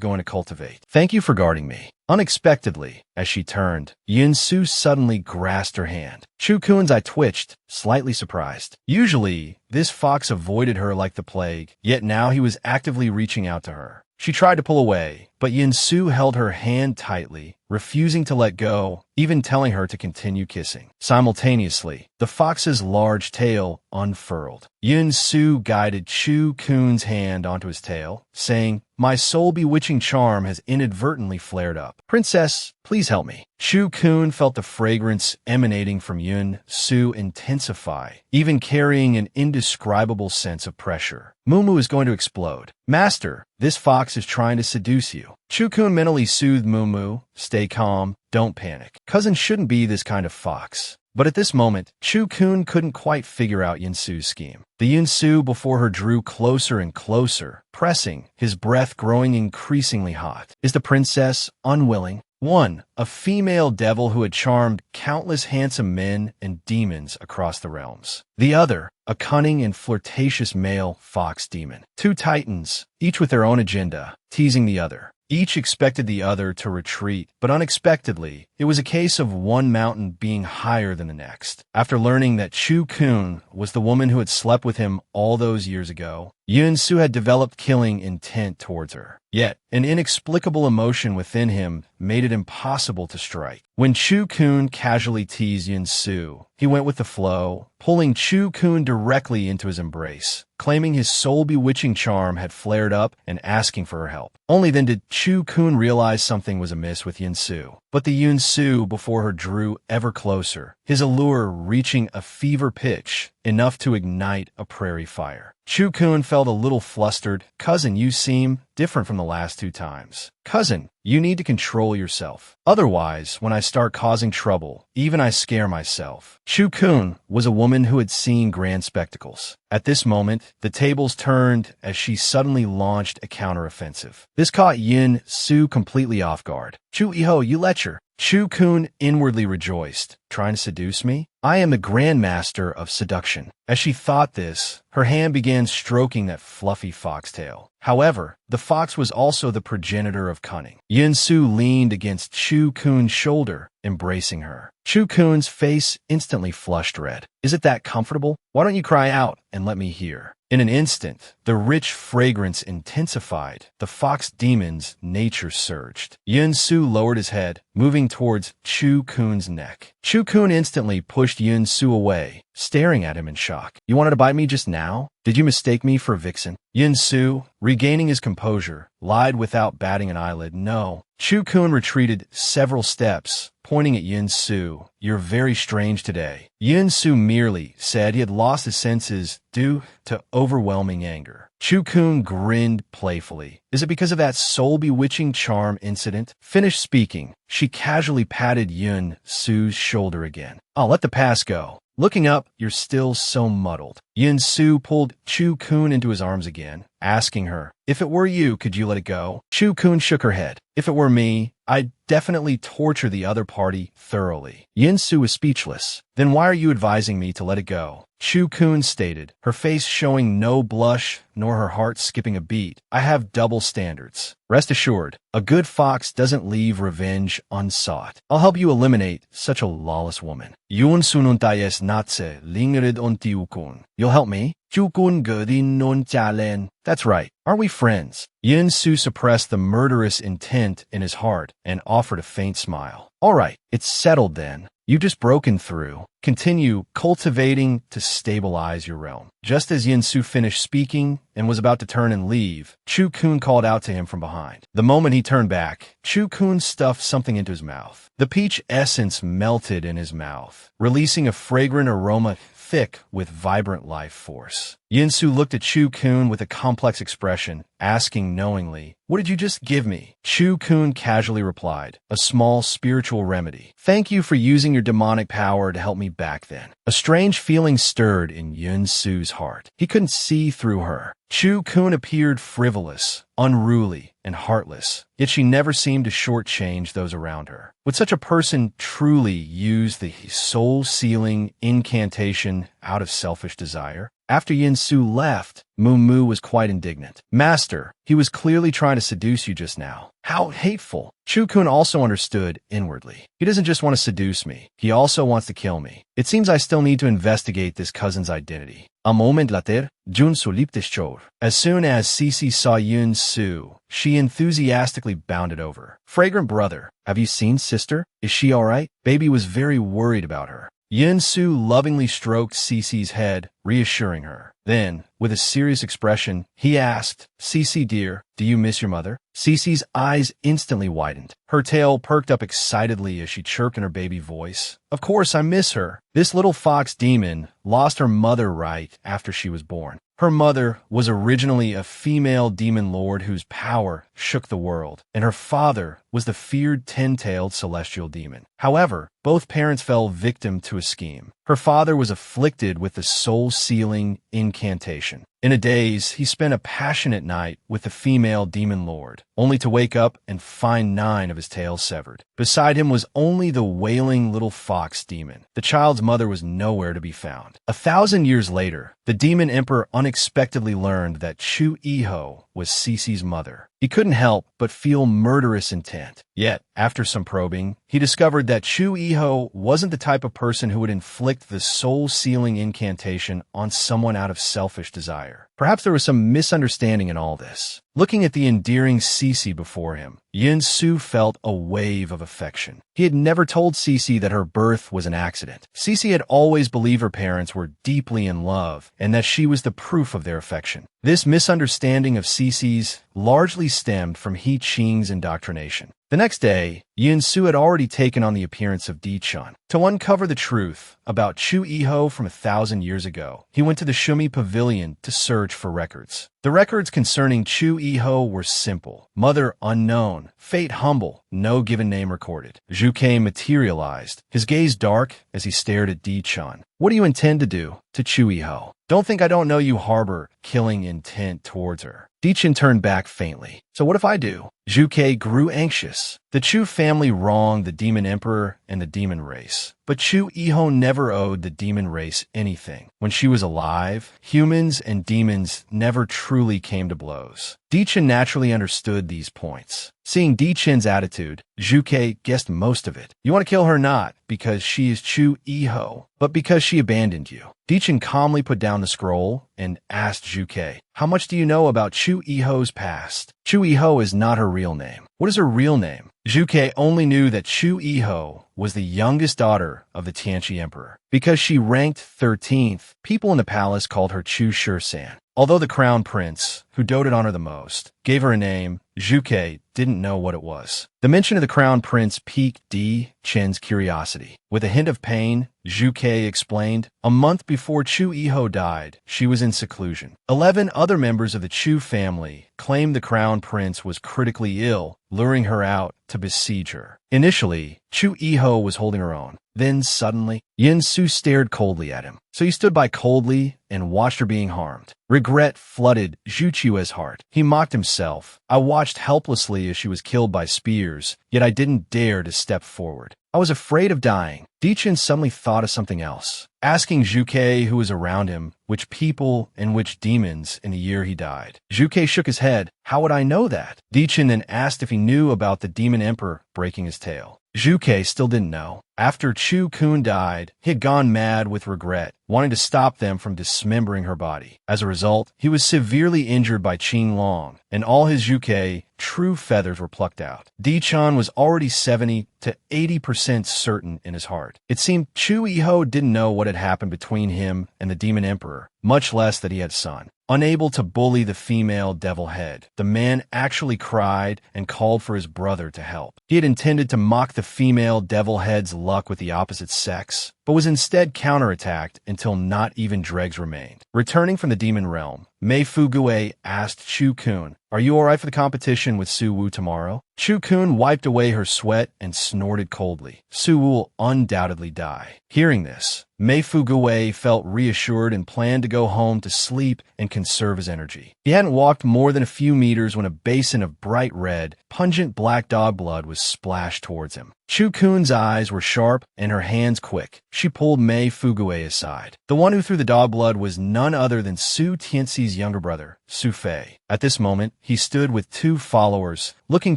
going to cultivate. Thank you for guarding me. Unexpectedly, as she turned, Yun-su suddenly grasped her hand. Chu-kun's eye twitched, slightly surprised. Usually, this fox avoided her like the plague, yet now he was actively reaching out to her. She tried to pull away, but Yun-su held her hand tightly, refusing to let go, even telling her to continue kissing. Simultaneously, the fox's large tail unfurled. Yun-su guided Chu-kun's hand onto his tail, saying, "My soul-bewitching charm has inadvertently flared up. Princess, please help me." Chu-kun felt the fragrance emanating from Yun-su intensify, even carrying an indescribable sense of pressure. Mumu is going to explode. Master, this fox is trying to seduce you. Chu-kun mentally soothed Mumu. Stay calm, don't panic. Cousin shouldn't be this kind of fox. But at this moment, Chu-kun couldn't quite figure out Yun-su's scheme. The Yun-su before her drew closer and closer, pressing, his breath growing increasingly hot. Is the princess unwilling? One, a female devil who had charmed countless handsome men and demons across the realms. The other, a cunning and flirtatious male fox demon. 2 titans, each with their own agenda, teasing the other. Each expected the other to retreat, but unexpectedly, it was a case of one mountain being higher than the next. After learning that Chu-kun was the woman who had slept with him all those years ago, Yun-su had developed killing intent towards her. Yet, an inexplicable emotion within him made it impossible to strike. When Chu-kun casually teased Yun-su, he went with the flow, pulling Chu-kun directly into his embrace, claiming his soul-bewitching charm had flared up and asking for her help. Only then did Chu-kun realize something was amiss with Yun-su. But the Yun-su before her drew ever closer, his allure reaching a fever pitch, enough to ignite a prairie fire. Chu-kun felt a little flustered. Cousin, you seem different from the last 2 times. Cousin, you need to control yourself. Otherwise, when I start causing trouble, even I scare myself. Chu-kun was a woman who had seen grand spectacles. At this moment, the tables turned as she suddenly launched a counteroffensive. This caught Yun-su completely off guard. Chu-iho, you lecher. Chu-kun inwardly rejoiced. Trying to seduce me? I am the grandmaster of seduction. As she thought this, her hand began stroking that fluffy foxtail. However, the fox was also the progenitor of cunning. Yun-su leaned against Chu-kun's shoulder, embracing her. Chu-kun's face instantly flushed red. Is it that comfortable? Why don't you cry out and let me hear? In an instant, the rich fragrance intensified. The fox demon's nature surged. Yun-su lowered his head, moving towards Chu-kun's neck. Chu-kun instantly pushed Yun-su away, staring at him in shock. You wanted to bite me just now? Did you mistake me for a vixen? Yun-su, regaining his composure, lied without batting an eyelid. No. Chu-kun retreated several steps, pointing at Yun-su. You're very strange today. Yun-su merely said he had lost his senses due to overwhelming anger. Chu-kun grinned playfully. Is it because of that soul-bewitching charm incident? Finished speaking, she casually patted Yun-su's shoulder again. I'll let the past go. Looking up, you're still so muddled. Yun-su pulled Chu-kun into his arms again, asking her, if it were you, could you let it go? Chu-kun shook her head. If it were me, I'd definitely torture the other party thoroughly. Yun-su was speechless. Then why are you advising me to let it go? Chu-kun stated, her face showing no blush nor her heart skipping a beat. I have double standards. Rest assured, a good fox doesn't leave revenge unsought. I'll help you eliminate such a lawless woman. Yun-su nun tayes natse lingrid on tiukun. You'll help me? Chukun godin non chalen. That's right. Aren't we friends? Yun-su suppressed the murderous intent in his heart and offered a faint smile. All right, it's settled then. You've just broken through. Continue cultivating to stabilize your realm. Just as Yin Su finished speaking and was about to turn and leave, Chu Kun called out to him from behind. The moment he turned back, Chu Kun stuffed something into his mouth. The peach essence melted in his mouth, releasing a fragrant aroma thick with vibrant life force. Yin Su looked at Chu Kun with a complex expression, asking knowingly, "What did you just give me?" Chu Kun casually replied, "A small spiritual remedy. Thank you for using your demonic power to help me back then." A strange feeling stirred in Yin Su's heart. He couldn't see through her. Chu Kun appeared frivolous, unruly, and heartless, yet she never seemed to shortchange those around her. Would such a person truly use the soul-sealing incantation out of selfish desire? After Yin Su left, Mu was quite indignant. "Master, he was clearly trying to seduce you just now. How hateful." Chu Kun also understood inwardly. He doesn't just want to seduce me. He also wants to kill me. It seems I still need to investigate this cousin's identity. A moment later, Jun Su leaped ashore. As soon as Cece saw Yin Su, she enthusiastically bounded over. "Fragrant brother, have you seen sister? Is she all right?" Baby was very worried about her. Yin Su lovingly stroked Cece's head, reassuring her. Then, with a serious expression, he asked, "Cece dear, do you miss your mother?" Cece's eyes instantly widened. Her tail perked up excitedly as she chirped in her baby voice. "Of course I miss her. This little fox demon lost her mother right after she was born. Her mother was originally a female demon lord whose power shook the world, and her father was the feared 10-tailed celestial demon. However, both parents fell victim to a scheme. Her father was afflicted with the soul-sealing incantation. In a daze, he spent a passionate night with the female demon lord, only to wake up and find 9 of his tails severed. Beside him was only the wailing little fox demon. The child's mother was nowhere to be found. 1,000 years later, the demon emperor unexpectedly learned that Chu Iho was Cece's mother. He couldn't help but feel murderous intent. Yet, after some probing, he discovered that Chu Iho wasn't the type of person who would inflict the soul-sealing incantation on someone out of selfish desire. Perhaps there was some misunderstanding in all this. Looking at the endearing Cece before him, Yin Su felt a wave of affection. He had never told Cece that her birth was an accident. Cece had always believed her parents were deeply in love and that she was the proof of their affection. This misunderstanding of Cece's largely stemmed from He Qing's indoctrination. The next day, Yin Su had already taken on the appearance of Di Chun. To uncover the truth about Chu Iho from 1,000 years ago, he went to the Shumi Pavilion to search for records. The records concerning Chu Iho were simple. Mother unknown, fate humble, no given name recorded. Zhu Ke materialized, his gaze dark as he stared at Di Chun. "What do you intend to do to Chu Iho? Don't think I don't know you harbor killing intent towards her." Di Chun turned back faintly. "So what if I do?" Zhu Ke grew anxious. The Chu family wronged the demon emperor and the demon race. But Chu Iho never owed the demon race anything. When she was alive, humans and demons never truly came to blows. Di Chun naturally understood these points. Seeing Di Chun's attitude, Zhu Ke guessed most of it. "You want to kill her not because she is Chu Iho, but because she abandoned you." Di Chun calmly put down the scroll and asked Zhu Ke, "How much do you know about Chu Iho's past?" Chu Iho is not her real name. What is her real name? Zhu Ke only knew that Chu Iho was the youngest daughter of the Tianqi emperor. Because she ranked 13th, people in the palace called her Chu Shisan. Although the crown prince, who doted on her the most, gave her a name, Zhu Ke didn't know what it was. The mention of the crown prince piqued Di Chun's curiosity. With a hint of pain, Zhu Ke explained, a month before Chu Iho died, she was in seclusion. 11 other members of the Chu family claimed the crown prince was critically ill, luring her out to besiege her. Initially, Chu Iho was holding her own. Then suddenly, Yin Su stared coldly at him. So he stood by coldly and watched her being harmed. Regret flooded Zhu Qiue's heart. He mocked himself. "I watched helplessly as she was killed by spears, yet I didn't dare to step forward. I was afraid of dying." Di Chun suddenly thought of something else. Asking Zhu Ke, who was around him, which people and which demons in the year he died. Zhu Ke shook his head. "How would I know that?" Di Chun then asked if he knew about the demon emperor breaking his tail. Zhuke still didn't know. After Chu Kun died, he had gone mad with regret, wanting to stop them from dismembering her body. As a result, he was severely injured by Qing Long, and all his Zhuke true feathers were plucked out. Di Chan was already 70 to 80% certain in his heart. It seemed Chu Yiho didn't know what had happened between him and the Demon Emperor, much less that he had a son. Unable to bully the female devil head, the man actually cried and called for his brother to help. He had intended to mock the female devil head's luck with the opposite sex, but was instead counterattacked until not even dregs remained. Returning from the demon realm, Mei Fugue asked Chu Kun, "Are you alright for the competition with Su Wu tomorrow?" Chu Kun wiped away her sweat and snorted coldly. Su Wu will undoubtedly die. Hearing this, Mei Fugue felt reassured and planned to go home to sleep and conserve his energy. He hadn't walked more than a few meters when a basin of bright red, pungent black dog blood was splashed towards him. Chu Kun's eyes were sharp and her hands quick. She pulled Mei Fugue aside. The one who threw the dog blood was none other than Su Tianxi's younger brother, Su Fei. At this moment, he stood with two followers, looking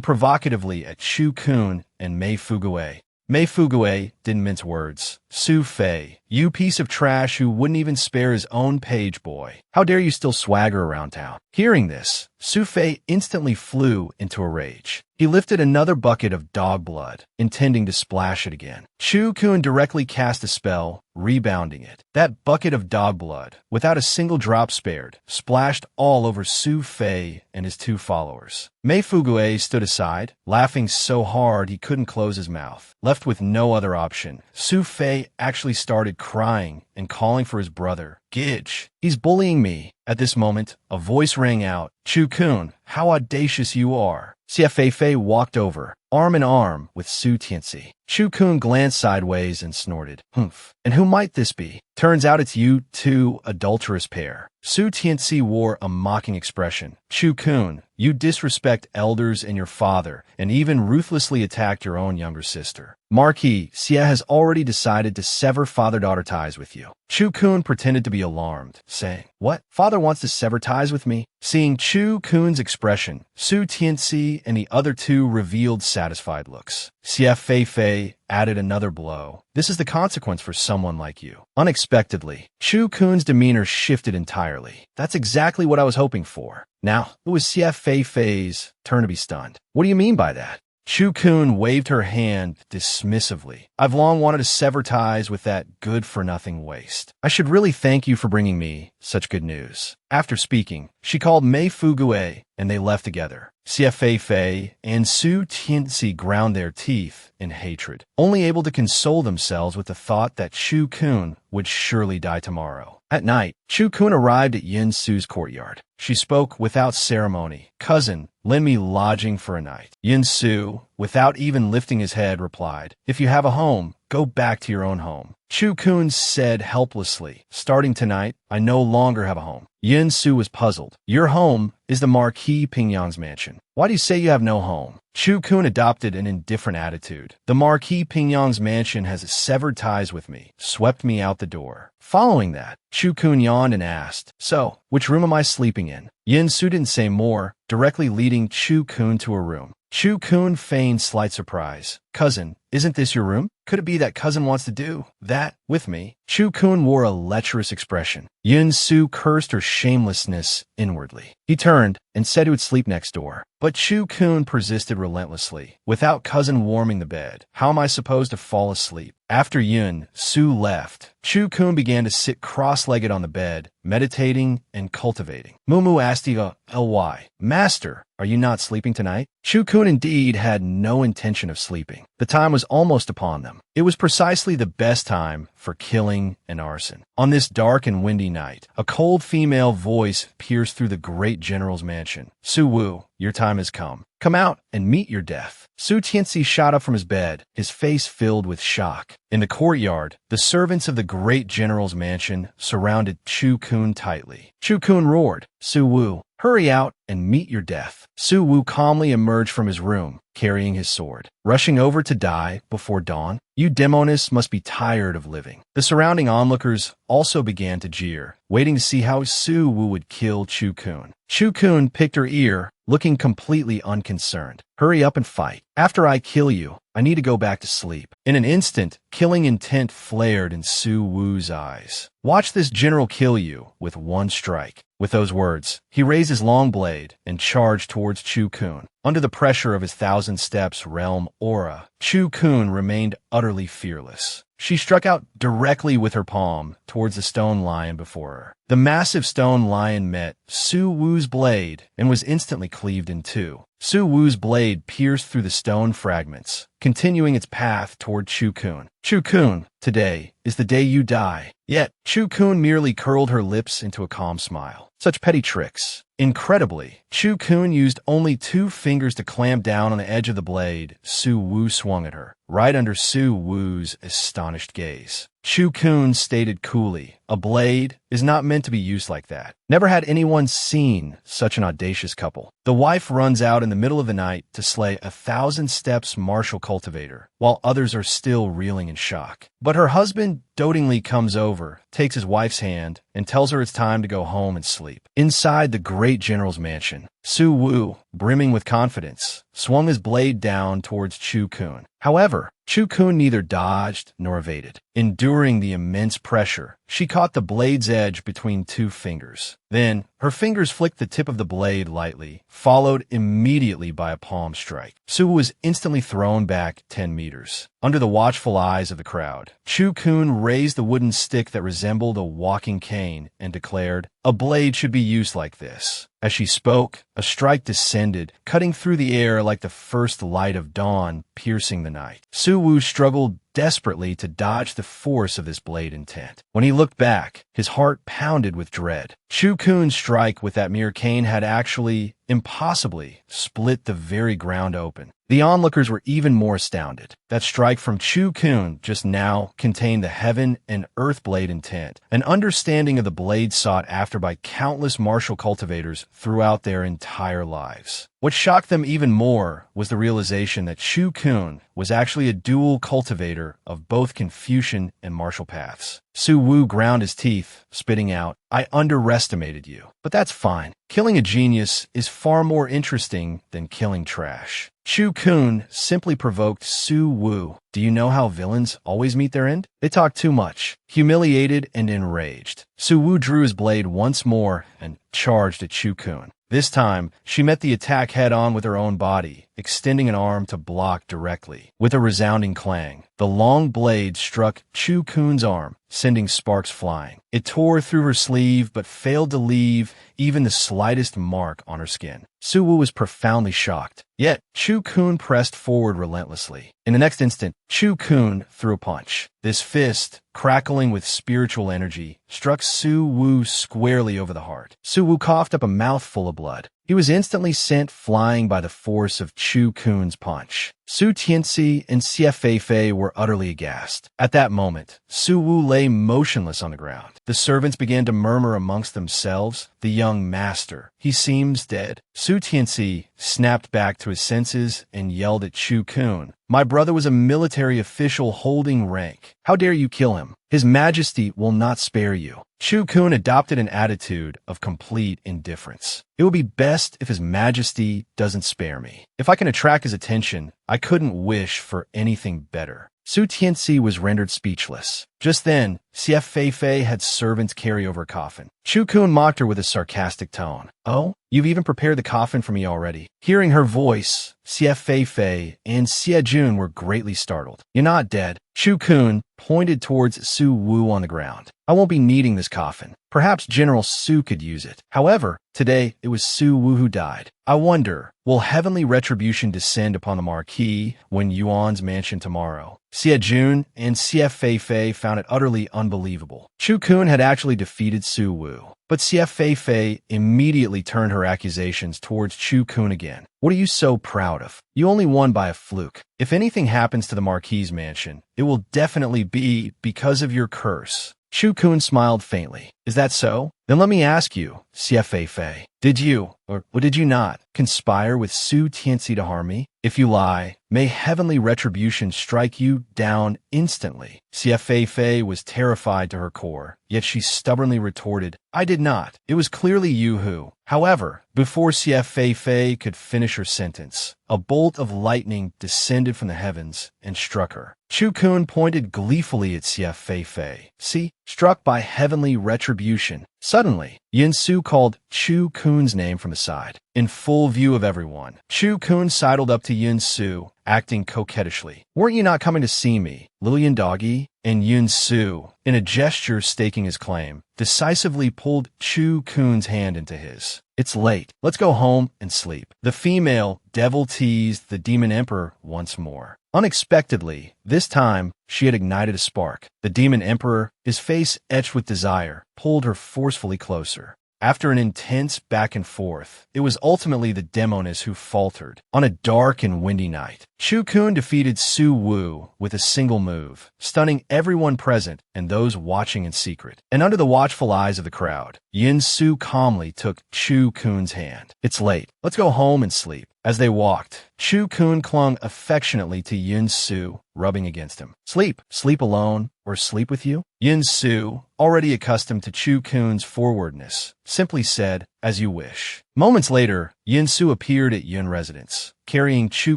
provocatively at Chu Kun and Mei Fugue. Mei Fugue didn't mince words. "Su Fei, you piece of trash who wouldn't even spare his own page boy. How dare you still swagger around town?" Hearing this, Su Fei instantly flew into a rage. He lifted another bucket of dog blood, intending to splash it again. Chu Kun directly cast a spell, rebounding it. That bucket of dog blood, without a single drop spared, splashed all over Su Fei and his two followers. Mei Fugue stood aside, laughing so hard he couldn't close his mouth. Left with no other option, Su Fei actually started crying and calling for his brother. "Gidge, he's bullying me." At this moment, a voice rang out, "Chu Kun, how audacious you are." Xie Fei walked over, arm in arm with Su Tianxi. Chu Kun glanced sideways and snorted, "Humph. And who might this be? Turns out it's you two adulterous pair." Su Tianxi wore a mocking expression. "Chu Kun, you disrespect elders and your father, and even ruthlessly attacked your own younger sister. Marquis, Xie has already decided to sever father-daughter ties with you." Chu Kun pretended to be alarmed, saying, "What? Father wants to sever ties with me?" Seeing Chu Kun's expression, Su Tianxi and the other two revealed satisfied looks. Xie Fei added another blow. "This is the consequence for someone like you." Unexpectedly, Chu Kun's demeanor shifted entirely. "That's exactly what I was hoping for." Now, it was Xie Fei's turn to be stunned. "What do you mean by that?" Chu Kun waved her hand dismissively. "I've long wanted to sever ties with that good-for-nothing waste. I should really thank you for bringing me such good news." After speaking, she called Mei Fugue, and they left together. Xie Fei and Su Tianxi ground their teeth in hatred, only able to console themselves with the thought that Chu Kun would surely die tomorrow. At night, Chu Kun arrived at Yin Su's courtyard. She spoke without ceremony. "Cousin, lend me lodging for a night." Yin Su, without even lifting his head, replied, "If you have a home, go back to your own home." Chu Kun said helplessly, "Starting tonight, I no longer have a home." Yin Su was puzzled. "Your home is the Marquis Pingyang's mansion. Why do you say you have no home?" Chu Kun adopted an indifferent attitude. "The Marquis Pingyang's mansion has severed ties with me, swept me out the door." Following that, Chu Kun yawned and asked, "So, which room am I sleeping in?" Yin Su didn't say more, directly leading Chu Kun to a room. Chu Kun feigned slight surprise. "Cousin, isn't this your room? Could it be that cousin wants to do that with me?" Chu Kun wore a lecherous expression. Yin Su cursed her shamelessness inwardly. He turned and said he would sleep next door. But Chu Kun persisted relentlessly. "Without cousin warming the bed, how am I supposed to fall asleep?" After Yin Su left, Chu Kun began to sit cross-legged on the bed, meditating and cultivating. Mumu asked Ly, "Master, are you not sleeping tonight?" Chu Kun indeed had no intention of sleeping. The time was almost upon them. It was precisely the best time for killing and arson. On this dark and windy night, a cold female voice pierced through the great general's mansion. "Su Wu, your time has come. Come out and meet your death." Su Tianxi shot up from his bed, his face filled with shock. In the courtyard, the servants of the great general's mansion surrounded Chu Kun tightly. Chu Kun roared, "Su Wu, hurry out and meet your death. Su Wu calmly emerged from his room, carrying his sword. Rushing over to die before dawn? You demonists must be tired of living. The surrounding onlookers also began to jeer, waiting to see how Su Wu would kill Chu Kun. Chu Kun picked her ear, looking completely unconcerned. Hurry up and fight. After I kill you, I need to go back to sleep. In an instant, killing intent flared in Su Wu's eyes. Watch this general kill you with one strike. With those words, he raised his long blade and charged towards Chu Kun. Under the pressure of his thousand steps realm aura, Chu Kun remained utterly fearless. She struck out directly with her palm towards the stone lion before her. The massive stone lion met Su Wu's blade and was instantly cleaved in two. Su Wu's blade pierced through the stone fragments, continuing its path toward Chu Kun. Chu Kun, today is the day you die. Yet, Chu Kun merely curled her lips into a calm smile. Such petty tricks. Incredibly, Chu Kun used only 2 fingers to clamp down on the edge of the blade Su Wu swung at her, right under Su Wu's astonished gaze. Chu Kun stated coolly, "A blade is not meant to be used like that." Never had anyone seen such an audacious couple. The wife runs out in the middle of the night to slay 1,000 steps martial cultivator, while others are still reeling in shock. But her husband dotingly comes over, takes his wife's hand, and tells her it's time to go home and sleep. Inside the great general's mansion, Su Wu, brimming with confidence, swung his blade down towards Chu Kun. However, Chu Kun neither dodged nor evaded. Enduring the immense pressure, she caught the blade's edge between 2 fingers. Then, her fingers flicked the tip of the blade lightly, followed immediately by a palm strike. Su was instantly thrown back 10 meters. Under the watchful eyes of the crowd, Chu Kun raised the wooden stick that resembled a walking cane and declared, "A blade should be used like this." As she spoke, a strike descended, cutting through the air like the first light of dawn, piercing the night. Su Wu struggled desperately to dodge the force of this blade intent. When he looked back, his heart pounded with dread. Chu Kun's strike with that mere cane had actually, impossibly, split the very ground open. The onlookers were even more astounded. That strike from Chu Kun just now contained the heaven and earth blade intent, an understanding of the blade sought after by countless martial cultivators throughout their entire lives. What shocked them even more was the realization that Chu Kun was actually a dual cultivator of both Confucian and martial paths. Su Wu ground his teeth, spitting out, "I underestimated you. But that's fine. Killing a genius is far more interesting than killing trash." Chu Kun simply provoked Su Wu. Do you know how villains always meet their end? They talk too much. Humiliated and enraged, Su Wu drew his blade once more and charged at Chu Kun. This time, she met the attack head-on with her own body, extending an arm to block directly. With a resounding clang, the long blade struck Chu Kun's arm, sending sparks flying. It tore through her sleeve but failed to leave even the slightest mark on her skin. Su Wu was profoundly shocked. Yet, Chu Kun pressed forward relentlessly. In the next instant, Chu Kun threw a punch. This fist, crackling with spiritual energy, struck Su Wu squarely over the heart. Su Wu coughed up a mouthful of blood. He was instantly sent flying by the force of Chu Kun's punch. Su Tianxi and Xie Feifei were utterly aghast. At that moment, Su Wu lay motionless on the ground. The servants began to murmur amongst themselves, "The young master, he seems dead." Su Tianxi snapped back to his senses and yelled at Chu Kun, "My brother was a military official holding rank. How dare you kill him? His Majesty will not spare you." Chu Kun adopted an attitude of complete indifference. "It will be best if His Majesty doesn't spare me. If I can attract his attention, I couldn't wish for anything better." Su Tianxi was rendered speechless. Just then, Xie Feifei had servants carry over a coffin. Chu Kun mocked her with a sarcastic tone. "Oh, you've even prepared the coffin for me already." Hearing her voice, Xie Feifei and Xie Jun were greatly startled. "You're not dead." Chu Kun pointed towards Su Wu on the ground. "I won't be needing this coffin. Perhaps General Su could use it. However, today it was Su Wu who died. I wonder, will heavenly retribution descend upon the Marquis when Yuan's mansion tomorrow?" Xie Jun and Xie Feifei found it utterly unbelievable. Chu Kun had actually defeated Su Wu. But Xie Feifei immediately turned her accusations towards Chu Kun again. "What are you so proud of? You only won by a fluke. If anything happens to the Marquis' mansion, it will definitely be because of your curse." Chu Kun smiled faintly. "Is that so? Then let me ask you, Xie Feifei, Did you, or did you not, conspire with Su Tianxi to harm me? If you lie, may heavenly retribution strike you down instantly. Xie Fei was terrified to her core, yet she stubbornly retorted, I did not. It was clearly you who. However, before Xie Fei could finish her sentence, a bolt of lightning descended from the heavens and struck her. Chu Kun pointed gleefully at Xie Fei. See, struck by heavenly retribution. Suddenly, Yin Su called Chu Kun's name from the side. In full view of everyone, Chu Kun sidled up to Yin Su, acting coquettishly. Weren't you not coming to see me, Lillian Doggy? And Yin Su, in a gesture staking his claim, decisively pulled Chu Kun's hand into his. It's late. Let's go home and sleep. The female devil teased the demon emperor once more. Unexpectedly, this time, she had ignited a spark. The demon emperor, his face etched with desire, pulled her forcefully closer. After an intense back and forth, it was ultimately the demoness who faltered. On a dark and windy night, Chu Kun defeated Su Wu with a single move, stunning everyone present and those watching in secret. And under the watchful eyes of the crowd, Yin Su calmly took Chu Kun's hand. It's late. Let's go home and sleep. As they walked, Chu Kun clung affectionately to Yin Su, rubbing against him. Sleep. Sleep alone, or sleep with you? Yin Su, already accustomed to Chu Kun's forwardness, simply said, as you wish. Moments later, Yin Su appeared at Yun residence, carrying Chu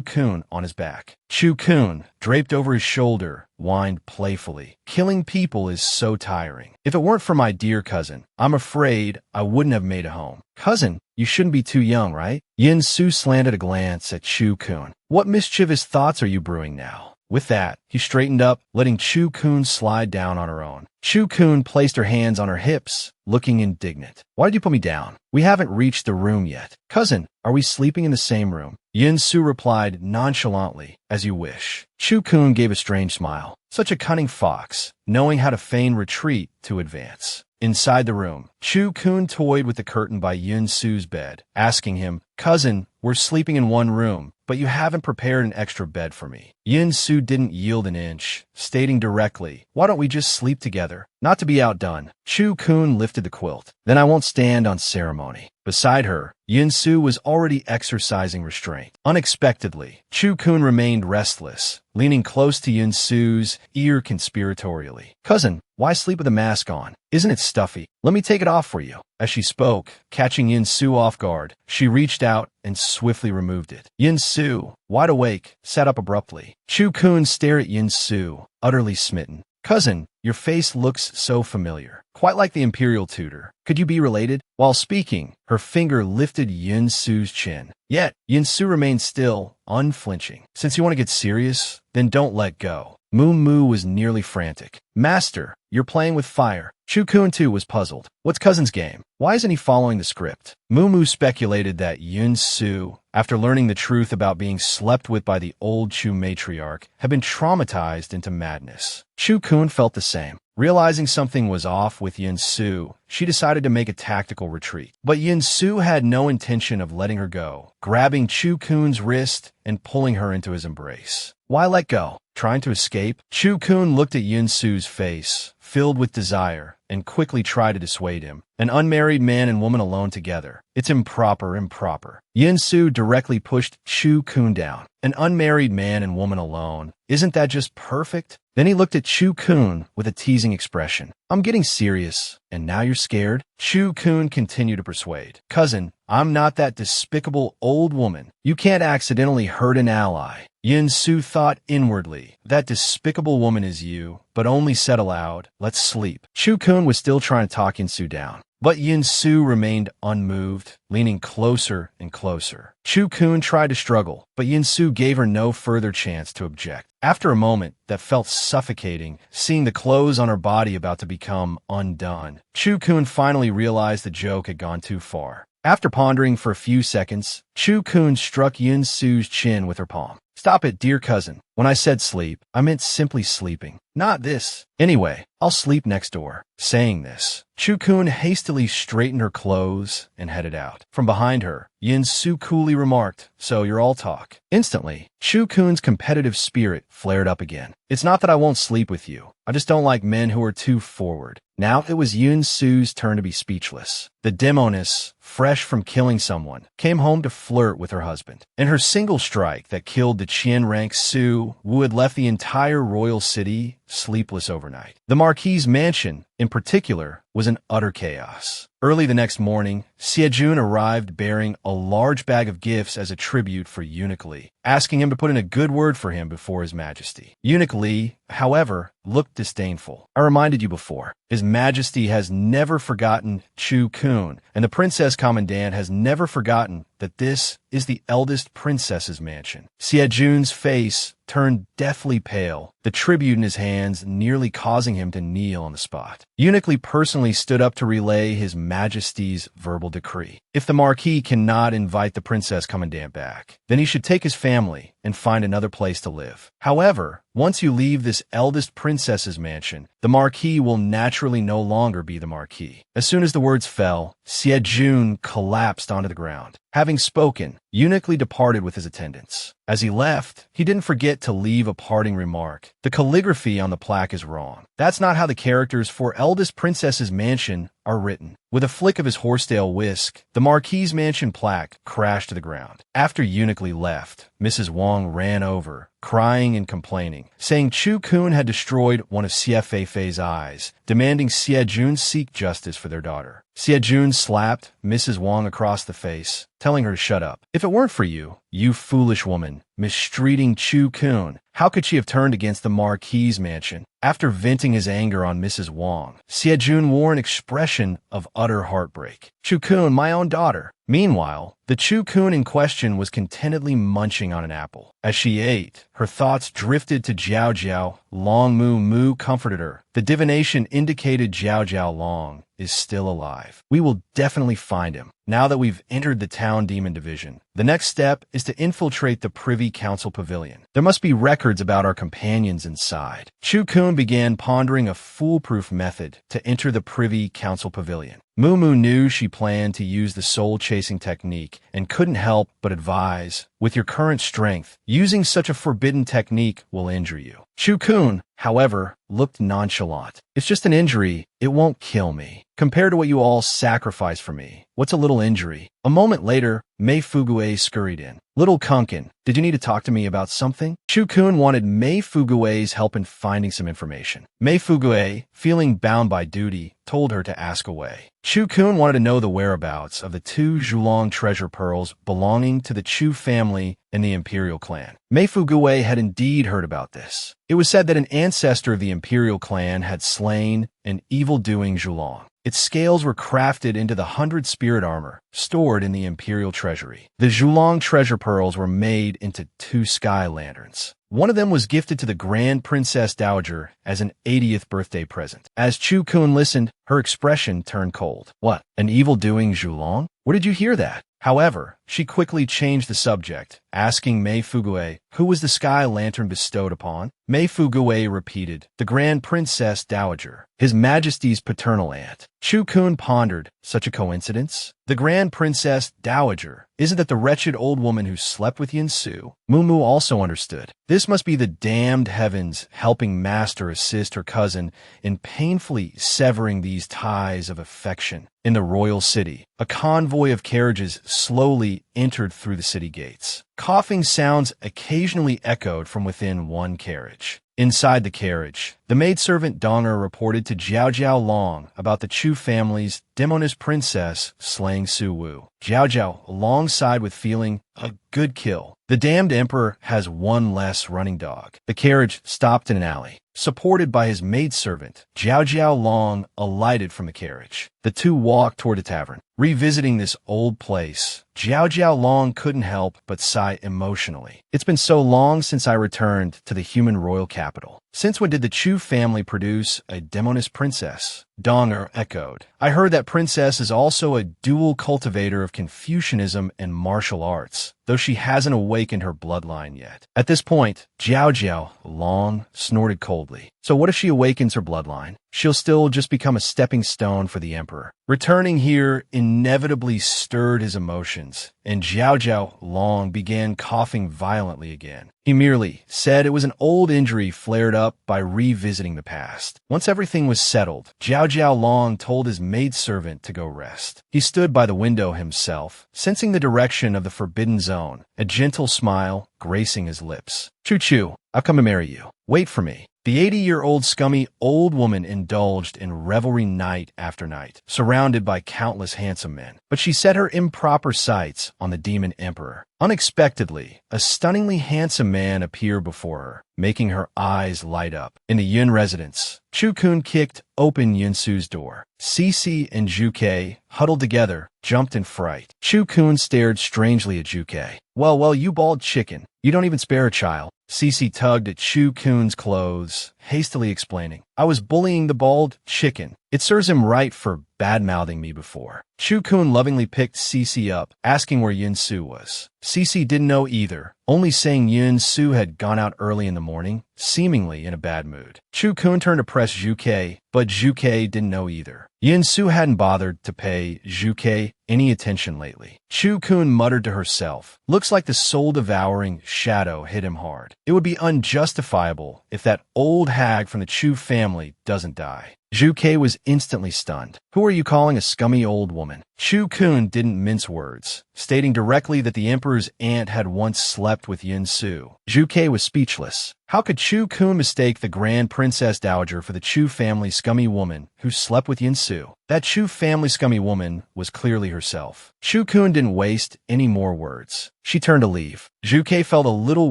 Kun on his back. Chu Kun, draped over his shoulder, whined playfully. Killing people is so tiring. If it weren't for my dear cousin, I'm afraid I wouldn't have made a home. Cousin, you shouldn't be too young, right? Yin Su slanted a glance at Chu Kun. What mischievous thoughts are you brewing now? With that, he straightened up, letting Chu Kun slide down on her own. Chu Kun placed her hands on her hips, looking indignant. Why did you put me down? We haven't reached the room yet. Cousin, are we sleeping in the same room? Yin Su replied nonchalantly, as you wish. Chu Kun gave a strange smile. Such a cunning fox, knowing how to feign retreat to advance. Inside the room, Chu Kun toyed with the curtain by Yin Su's bed, asking him, Cousin, we're sleeping in one room, but you haven't prepared an extra bed for me. Yin Su didn't yield an inch, stating directly, why don't we just sleep together? Not to be outdone, Chu Kun lifted the quilt. Then I won't stand on ceremony. Beside her, Yin Su was already exercising restraint. Unexpectedly, Chu Kun remained restless, leaning close to Yin Su's ear conspiratorially. Cousin, why sleep with a mask on? Isn't it stuffy? Let me take it off for you. As she spoke, catching Yin Su off guard, she reached out and swiftly removed it. Yin Su, wide awake, sat up abruptly. Chu Kun stared at Yin Su, utterly smitten. Cousin, your face looks so familiar. Quite like the imperial tutor. Could you be related? While speaking, her finger lifted Yin Su's chin. Yet, Yin Su remained still, unflinching. Since you want to get serious, then don't let go. Moo was nearly frantic. Master, you're playing with fire. Chu Kun too was puzzled. What's cousin's game? Why isn't he following the script? Moo speculated that Yin Su, after learning the truth about being slept with by the old Chu matriarch, had been traumatized into madness. Chu Kun felt the same. Realizing something was off with Yin Su, she decided to make a tactical retreat. But Yin Su had no intention of letting her go, grabbing Chu Kun's wrist and pulling her into his embrace. Why let go? Trying to escape? Chu Kun looked at Yin Su's face, filled with desire, and quickly tried to dissuade him. An unmarried man and woman alone together. It's improper. Yin Su directly pushed Chu Kun down. An unmarried man and woman alone. Isn't that just perfect? Then he looked at Chu Kun with a teasing expression. I'm getting serious, and now you're scared? Chu Kun continued to persuade. Cousin, I'm not that despicable old woman. You can't accidentally hurt an ally. Yin Su thought inwardly, that despicable woman is you, but only said aloud, let's sleep. Chu Kun was still trying to talk Yin Su down. But Yin Su remained unmoved, leaning closer and closer. Chu Kun tried to struggle, but Yin Su gave her no further chance to object. After a moment that felt suffocating, seeing the clothes on her body about to become undone, Chu Kun finally realized the joke had gone too far. After pondering for a few seconds, Chu Kun struck Yin Su's chin with her palm. Stop it, dear cousin. When I said sleep, I meant simply sleeping. Not this. Anyway, I'll sleep next door. Saying this, Chu-kun hastily straightened her clothes and headed out. From behind her, Yin-su coolly remarked, "So you're all talk." Instantly, Chu-kun's competitive spirit flared up again. "It's not that I won't sleep with you. I just don't like men who are too forward." Now it was Yin-su's turn to be speechless. The demoness, fresh from killing someone, came home to flirt with her husband. In her single strike that killed the Qian rank Su, Wu had left the entire royal city sleepless overnight. The Marquis's mansion, in particular, was in utter chaos. Early the next morning, Siejun arrived bearing a large bag of gifts as a tribute for Eunuch Li, asking him to put in a good word for him before His Majesty. Eunuch Li, however, looked disdainful. I reminded you before, His Majesty has never forgotten Chu-kun, and the Princess Commandant has never forgotten that this is the eldest princess's mansion. Siejun's face turned deathly pale, the tribute in his hands nearly causing him to kneel on the spot. Eunuch Li personally stood up to relay His Majesty's verbal decree. If the Marquis cannot invite the Princess Commandant back, then he should take his family and find another place to live. However, once you leave this eldest princess's mansion, the Marquis will naturally no longer be the Marquis. As soon as the words fell, Siejun collapsed onto the ground. Having spoken, Eunuch Li departed with his attendants. As he left, he didn't forget to leave a parting remark. The calligraphy on the plaque is wrong. That's not how the characters for Eldest Princess's Mansion are written. With a flick of his horsetail whisk, the Marquis's mansion plaque crashed to the ground. After Eunuch Li left, Mrs. Wang ran over, crying and complaining, saying Chu-kun had destroyed one of Xie Feifei's eyes, demanding Siejun seek justice for their daughter. Siejun slapped Mrs. Wang across the face, telling her to shut up. If it weren't for you, you foolish woman, mistreating Chu-kun, how could she have turned against the Marquis's mansion? After venting his anger on Mrs. Wang, Siejun wore an expression of utter heartbreak. Chu-kun, my own daughter. Meanwhile, the Chu-kun in question was contentedly munching on an apple. As she ate, her thoughts drifted to Jiao Jiao. Long Mu Mu comforted her. The divination indicated Jiao Jiao Long is still alive. We will definitely find him. Now that we've entered the town demon division, the next step is to infiltrate the Privy Council Pavilion. There must be records about our companions inside. Chu-kun began pondering a foolproof method to enter the Privy Council Pavilion. Mumu knew she planned to use the soul-chasing technique and couldn't help but advise, with your current strength, using such a forbidden technique will injure you. Chu-kun, however, looked nonchalant. It's just an injury. It won't kill me. Compared to what you all sacrificed for me, what's a little injury? A moment later, Mei Fuguei scurried in. Little Kunkin, did you need to talk to me about something? Chu-kun wanted Mei Fuguei's help in finding some information. Mei Fuguei, feeling bound by duty, told her to ask away. Chu-kun wanted to know the whereabouts of the 2 Zhulong treasure pearls belonging to the Chu family and the imperial clan. Mei Fuguei had indeed heard about this. It was said that an ancestor of the imperial clan had slain an evil-doing Zhulong. Its scales were crafted into the 100 spirit armor, stored in the imperial treasury. The Zhulong treasure pearls were made into 2 sky lanterns. One of them was gifted to the Grand Princess Dowager as an 80th birthday present. As Chu-kun listened, her expression turned cold. What, an evil-doing Zhulong? Where did you hear that? However, she quickly changed the subject, asking Mei Fuguei, who was the sky lantern bestowed upon? Mei Fuguei repeated, the Grand Princess Dowager, His Majesty's paternal aunt. Chu-kun pondered, such a coincidence? The Grand Princess Dowager, isn't that the wretched old woman who slept with Yin-su? Mumu also understood. This must be the damned heavens helping master assist her cousin in painfully severing these ties of affection. In the royal city, a convoy of carriages slowly entered through the city gates. Coughing sounds occasionally echoed from within one carriage. Inside the carriage, the maidservant Donger reported to Jiao Jiao Long about the Chu family's demoness princess slaying Su Wu. Jiao Jiao, alongside with feeling a good kill. The damned emperor has one less running dog. The carriage stopped in an alley. Supported by his maidservant, Jiao Jiao Long alighted from the carriage. The two walked toward the tavern. Revisiting this old place, Jiao Jiao Long couldn't help but sigh emotionally. It's been so long since I returned to the human royal capital. Since when did the Chu family produce a demoness princess? Donger echoed. I heard that princess is also a dual cultivator of Confucianism and martial arts, though she hasn't awakened her bloodline yet. At this point, Jiao Long snorted coldly. So what if she awakens her bloodline? She'll still just become a stepping stone for the emperor. Returning here inevitably stirred his emotions, and Jiao Long began coughing violently again. He merely said it was an old injury flared up by revisiting the past. Once everything was settled, Jiao Long told his maidservant to go rest. He stood by the window himself, sensing the direction of the forbidden zone, a gentle smile gracing his lips. Chu, I've come to marry you. Wait for me. The 80-year-old scummy old woman indulged in revelry night after night, surrounded by countless handsome men. But she set her improper sights on the demon emperor. Unexpectedly, a stunningly handsome man appeared before her, making her eyes light up. In the Yun residence, Chu Kun kicked open Yunsu's door. Cece and Juke, huddled together, jumped in fright. Chu Kun stared strangely at Juke. Well, you bald chicken. You don't even spare a child. Cece tugged at Chu Kun's clothes, hastily explaining, I was bullying the bald chicken. It serves him right for bad-mouthing me before. Chu Kun lovingly picked Cece up, asking where Yunsu was. Cece didn't know either, only saying Yunsu had gone out early in the morning, seemingly in a bad mood. Chu Kun turned to press Juke, but Juke didn't know either. Yunsu hadn't bothered to pay Juke any attention lately. Chu Kun muttered to herself, looks like the soul-devouring shadow hit him hard. It would be unjustifiable if that old hag from the Chu family doesn't die. Juke was instantly stunned. Who are you calling a scummy old woman? Chu Kun didn't mince words, stating directly that the emperor's aunt had once slept with Yunsu. Juke was speechless. How could Chu Kun mistake the Grand Princess Dowager for the Chu family scummy woman who slept with Yunsu? That Chu family scummy woman was clearly herself. Chu Kun didn't waste any more words. She turned to leave. Juke felt a little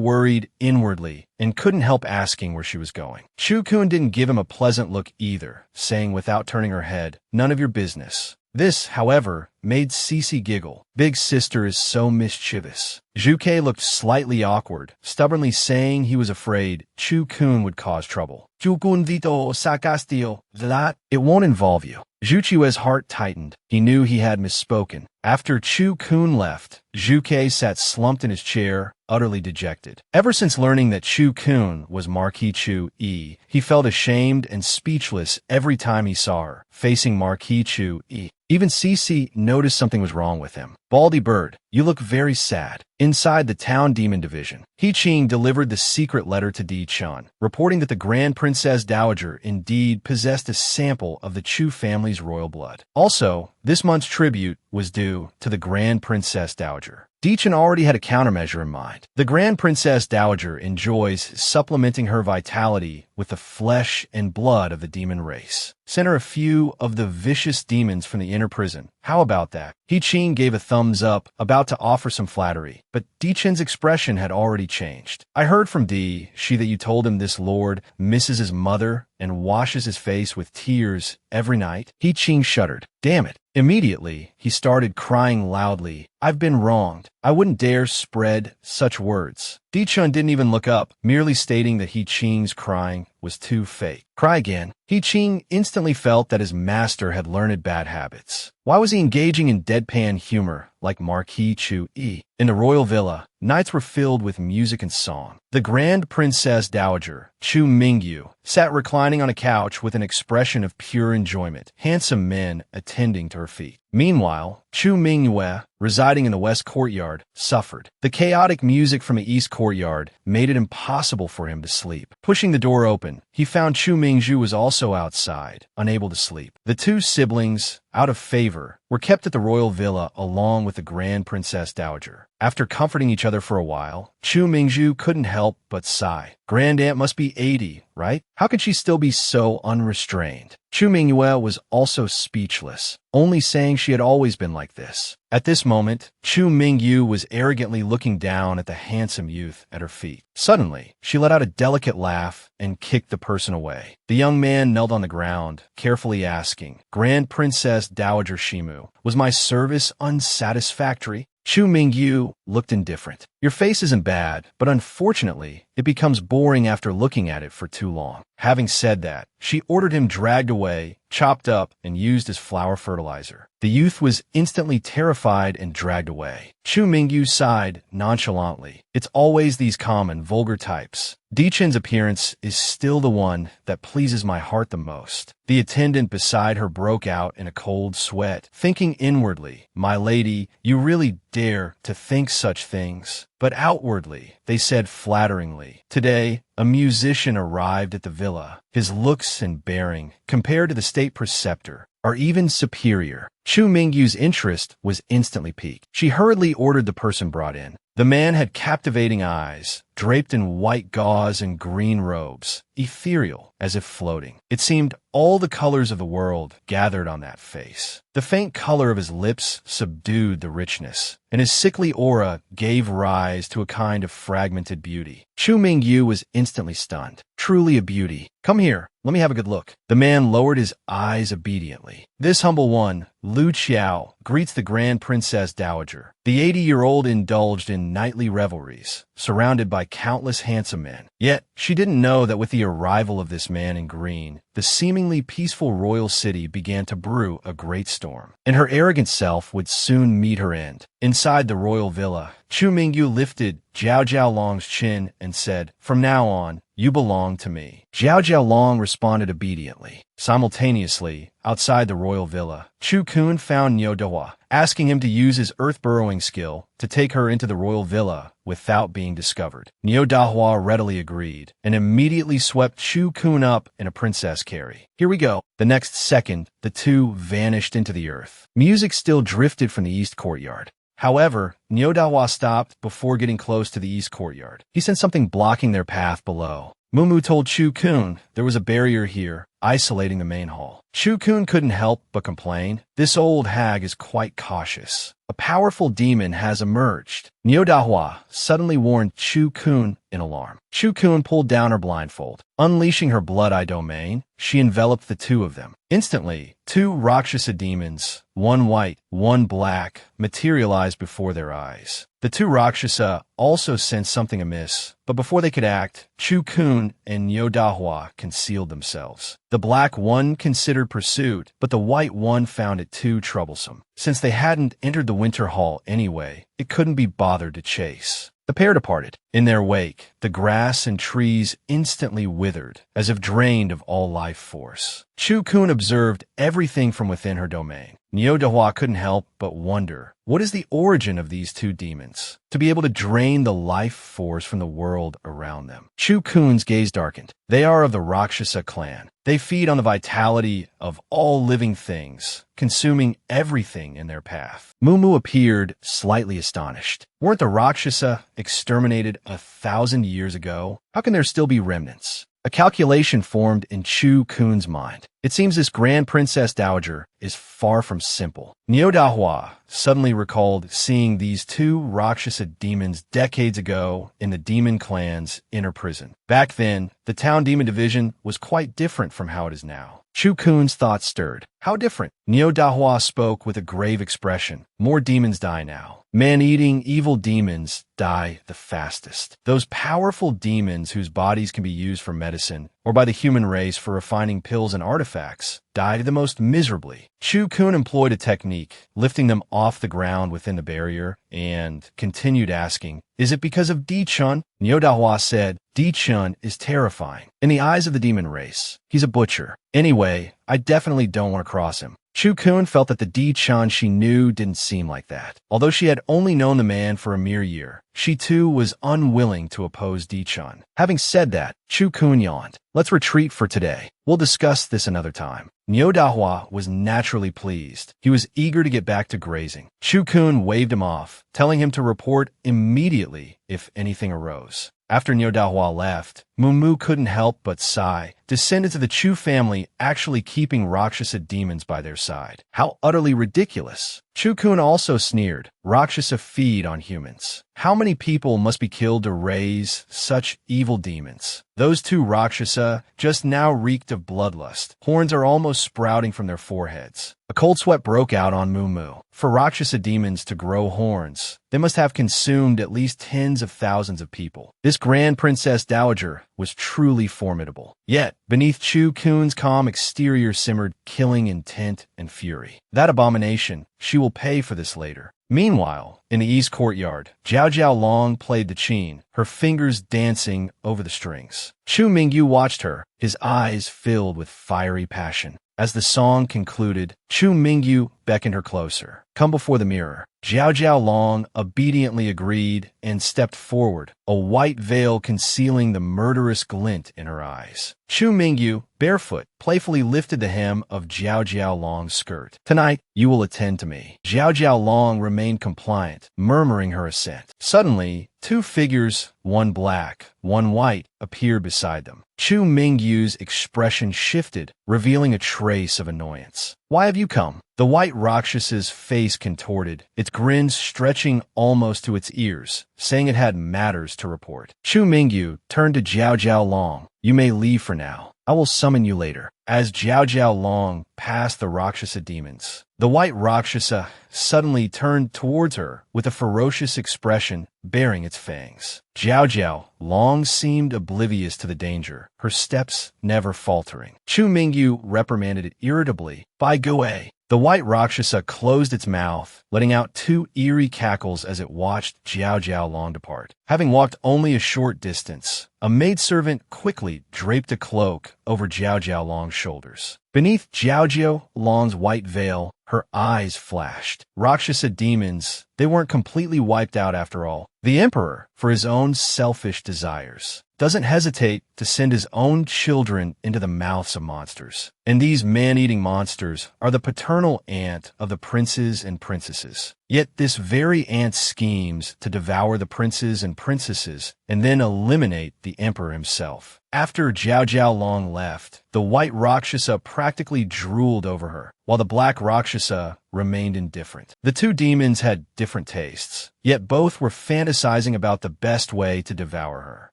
worried inwardly and couldn't help asking where she was going. Chu Kun didn't give him a pleasant look either, saying without turning her head, none of your business. This, however, made Cece giggle. Big sister is so mischievous. Juke looked slightly awkward, stubbornly saying he was afraid Chu Kun would cause trouble. Chu Kun vito sarcastio, that it won't involve you. Juchue's heart tightened. He knew he had misspoken. After Chu Kun left, Juke sat slumped in his chair, utterly dejected. Ever since learning that Chu Kun was Marquis Chu E, he felt ashamed and speechless every time he saw her, facing Marquis Chu E. Even Cece noticed something was wrong with him. Baldy Bird, you look very sad. Inside the town demon division, He Ching delivered the secret letter to Di Chun, reporting that the Grand Princess Dowager indeed possessed a sample of the Chu family's royal blood. Also, this month's tribute was due to the Grand Princess Dowager. Di Chun already had a countermeasure in mind. The Grand Princess Dowager enjoys supplementing her vitality with the flesh and blood of the demon race. Send her a few of the vicious demons from the inner prison. How about that? He Ching gave a thumbs up, about to offer some flattery, but Di Chun's expression had already changed. I heard from Di, she that you told him this lord misses his mother and washes his face with tears every night. He Ching shuddered. Damn it. Immediately, he started crying loudly. I've been wronged. I wouldn't dare spread such words. Di Chun didn't even look up, merely stating that He Ching's crying was too fake. Cry again. He Ching instantly felt that his master had learned bad habits. Why was he engaging in deadpan humor like Marquis Chu E? In the royal villa, nights were filled with music and song. The Grand Princess Dowager, Chu Mingyu, sat reclining on a couch with an expression of pure enjoyment, handsome men attending to her feet. Meanwhile, Chu Mingyue, residing in the west courtyard, suffered. The chaotic music from the east courtyard made it impossible for him to sleep. Pushing the door open, he found Chu Mingyu was also outside, unable to sleep. The two siblings, out of favor, were kept at the royal villa along with the Grand Princess Dowager. After comforting each other for a while, Chu Mingyu couldn't help but sigh. Grand Aunt must be 80, right? How could she still be so unrestrained? Chu Mingyue was also speechless, only saying she had always been like this. At this moment, Chu Mingyu was arrogantly looking down at the handsome youth at her feet. Suddenly, she let out a delicate laugh and kicked the person away. The young man knelt on the ground, carefully asking, Grand Princess Dowager Shimu, was my service unsatisfactory? Chu Mingyu looked indifferent. Your face isn't bad, but unfortunately, it becomes boring after looking at it for too long. Having said that, she ordered him dragged away, chopped up, and used as flower fertilizer. The youth was instantly terrified and dragged away. Chu Mingyu sighed nonchalantly. It's always these common, vulgar types. Dichen's appearance is still the one that pleases my heart the most. The attendant beside her broke out in a cold sweat, thinking inwardly, "My lady, you really dare to think such things." But outwardly, they said flatteringly, "Today, a musician arrived at the villa. His looks and bearing, compared to the state preceptor, are even superior." Chu Mingyu's interest was instantly piqued. She hurriedly ordered the person brought in. The man had captivating eyes, draped in white gauze and green robes, ethereal as if floating. It seemed all the colors of the world gathered on that face. The faint color of his lips subdued the richness, and his sickly aura gave rise to a kind of fragmented beauty. Chu Mingyu was instantly stunned. Truly a beauty. "Come here, let me have a good look." The man lowered his eyes obediently. "This humble one, Lu Qiao, greets the Grand Princess Dowager." The 80-year-old indulged in nightly revelries, surrounded by countless handsome men. Yet, she didn't know that with the arrival of this man in green, the seemingly peaceful royal city began to brew a great storm, and her arrogant self would soon meet her end. Inside the royal villa, Chu Mingyu lifted Zhao Jiaolong's chin and said, "From now on, you belong to me." Zhao Jiaolong responded obediently. Simultaneously, outside the royal villa, Chu Kun found Niu Dahua, asking him to use his earth-burrowing skill to take her into the royal villa without being discovered. Niu Dahua readily agreed, and immediately swept Chu Kun up in a princess carry. "Here we go." The next second, the two vanished into the earth. Music still drifted from the east courtyard. However, Niu Dahua stopped before getting close to the east courtyard. He sensed something blocking their path below. Mumu told Chu Kun there was a barrier here, isolating the main hall. Chu Kun couldn't help but complain. "This old hag is quite cautious. A powerful demon has emerged." Niu Dahua suddenly warned Chu Kun in alarm. Chu Kun pulled down her blindfold. Unleashing her blood-eye domain, she enveloped the two of them. Instantly, two Rakshasa demons, one white, one black, materialized before their eyes. The two Rakshasa also sensed something amiss, but before they could act, Chu Kun and Niu Dahua concealed themselves. The black one considered pursuit, but the white one found it too troublesome. Since they hadn't entered the winter hall anyway, it couldn't be bothered to chase. The pair departed. In their wake, the grass and trees instantly withered, as if drained of all life force. Chu Kun observed everything from within her domain. Niu Dahua couldn't help but wonder, what is the origin of these two demons? To be able to drain the life force from the world around them. Chu Kun's gaze darkened. They are of the Rakshasa clan. They feed on the vitality of all living things, consuming everything in their path. Mumu appeared slightly astonished. Weren't the Rakshasa exterminated 1,000 years ago? How can there still be remnants? A calculation formed in Chu Kun's mind. It seems this Grand Princess Dowager is far from simple. Niu Dahua suddenly recalled seeing these two Rakshasa demons decades ago in the demon clan's inner prison. Back then, the town demon division was quite different from how it is now. Chu Kun's thoughts stirred. How different? Niu Dahua spoke with a grave expression. More demons die now. Man-eating evil demons die the fastest. Those powerful demons whose bodies can be used for medicine, or by the human race for refining pills and artifacts, died the most miserably. Chu Kun employed a technique, lifting them off the ground within the barrier, and continued asking, "Is it because of Di-chun?" Niu Dahua said, "Di-chun is terrifying. In the eyes of the demon race, he's a butcher. Anyway, I definitely don't want to cross him." Chu Kun felt that the Di-chun she knew didn't seem like that. Although she had only known the man for a mere year, she too was unwilling to oppose Di-chun. Having said that, Chu Kun yawned. "Let's retreat for today. We'll discuss this another time." Niu Dahua was naturally pleased. He was eager to get back to grazing. Chu Kun waved him off, telling him to report immediately if anything arose. After Niu Dahua left, Mumu couldn't help but sigh, descendants of the Chu family actually keeping Rakshasa demons by their side. How utterly ridiculous. Chu-kun also sneered, Rakshasa feed on humans. How many people must be killed to raise such evil demons? Those two Rakshasa just now reeked of bloodlust. Horns are almost sprouting from their foreheads. A cold sweat broke out on Mumu. For Rakshasa demons to grow horns, they must have consumed at least tens of thousands of people. This Grand Princess Dowager was truly formidable. Yet, beneath Chu-kun's calm exterior simmered killing intent and fury. That abomination, she will pay for this later. Meanwhile, in the east courtyard, Zhao Zhao Long played the qin, her fingers dancing over the strings. Chu Mingyu watched her, his eyes filled with fiery passion. As the song concluded, Chu Mingyu beckoned her closer. Come before the mirror. Zhao Zhao Long obediently agreed and stepped forward, a white veil concealing the murderous glint in her eyes. Chu Mingyu, barefoot, playfully lifted the hem of Zhao Zhao Long's skirt. Tonight, you will attend to me. Zhao Zhao Long remained compliant, murmuring her assent. Suddenly, two figures, one black, one white, appeared beside them. Chu Mingyu's expression shifted, revealing a trace of annoyance. Why have you come? The white Rakshasa's face contorted, its grin stretching almost to its ears, saying it had matters to report. Chu Mingyu turned to Zhao Zhao Long. You may leave for now. I will summon you later. As Zhao Zhao Long passed the Rakshasa demons, the white Rakshasa suddenly turned towards her with a ferocious expression, baring its fangs. Zhao Zhao Long seemed oblivious to the danger, her steps never faltering. Chu Mingyu reprimanded it irritably. By Gui. The white Rakshasa closed its mouth, letting out two eerie cackles as it watched Zhao Zhao Long depart. Having walked only a short distance, a maidservant quickly draped a cloak over Zhao Zhao Long's shoulders. Beneath Zhao Zhao Long's white veil, her eyes flashed. Rakshasa demons, they weren't completely wiped out after all. The emperor, for his own selfish desires, doesn't hesitate to send his own children into the mouths of monsters. And these man-eating monsters are the paternal aunt of the princes and princesses. Yet this very aunt schemes to devour the princes and princesses and then eliminate the emperor himself. After Zhao Zhao Long left, the white Rakshasa practically drooled over her, while the black Rakshasa remained indifferent. The two demons had different tastes, yet both were fantasizing about the best way to devour her.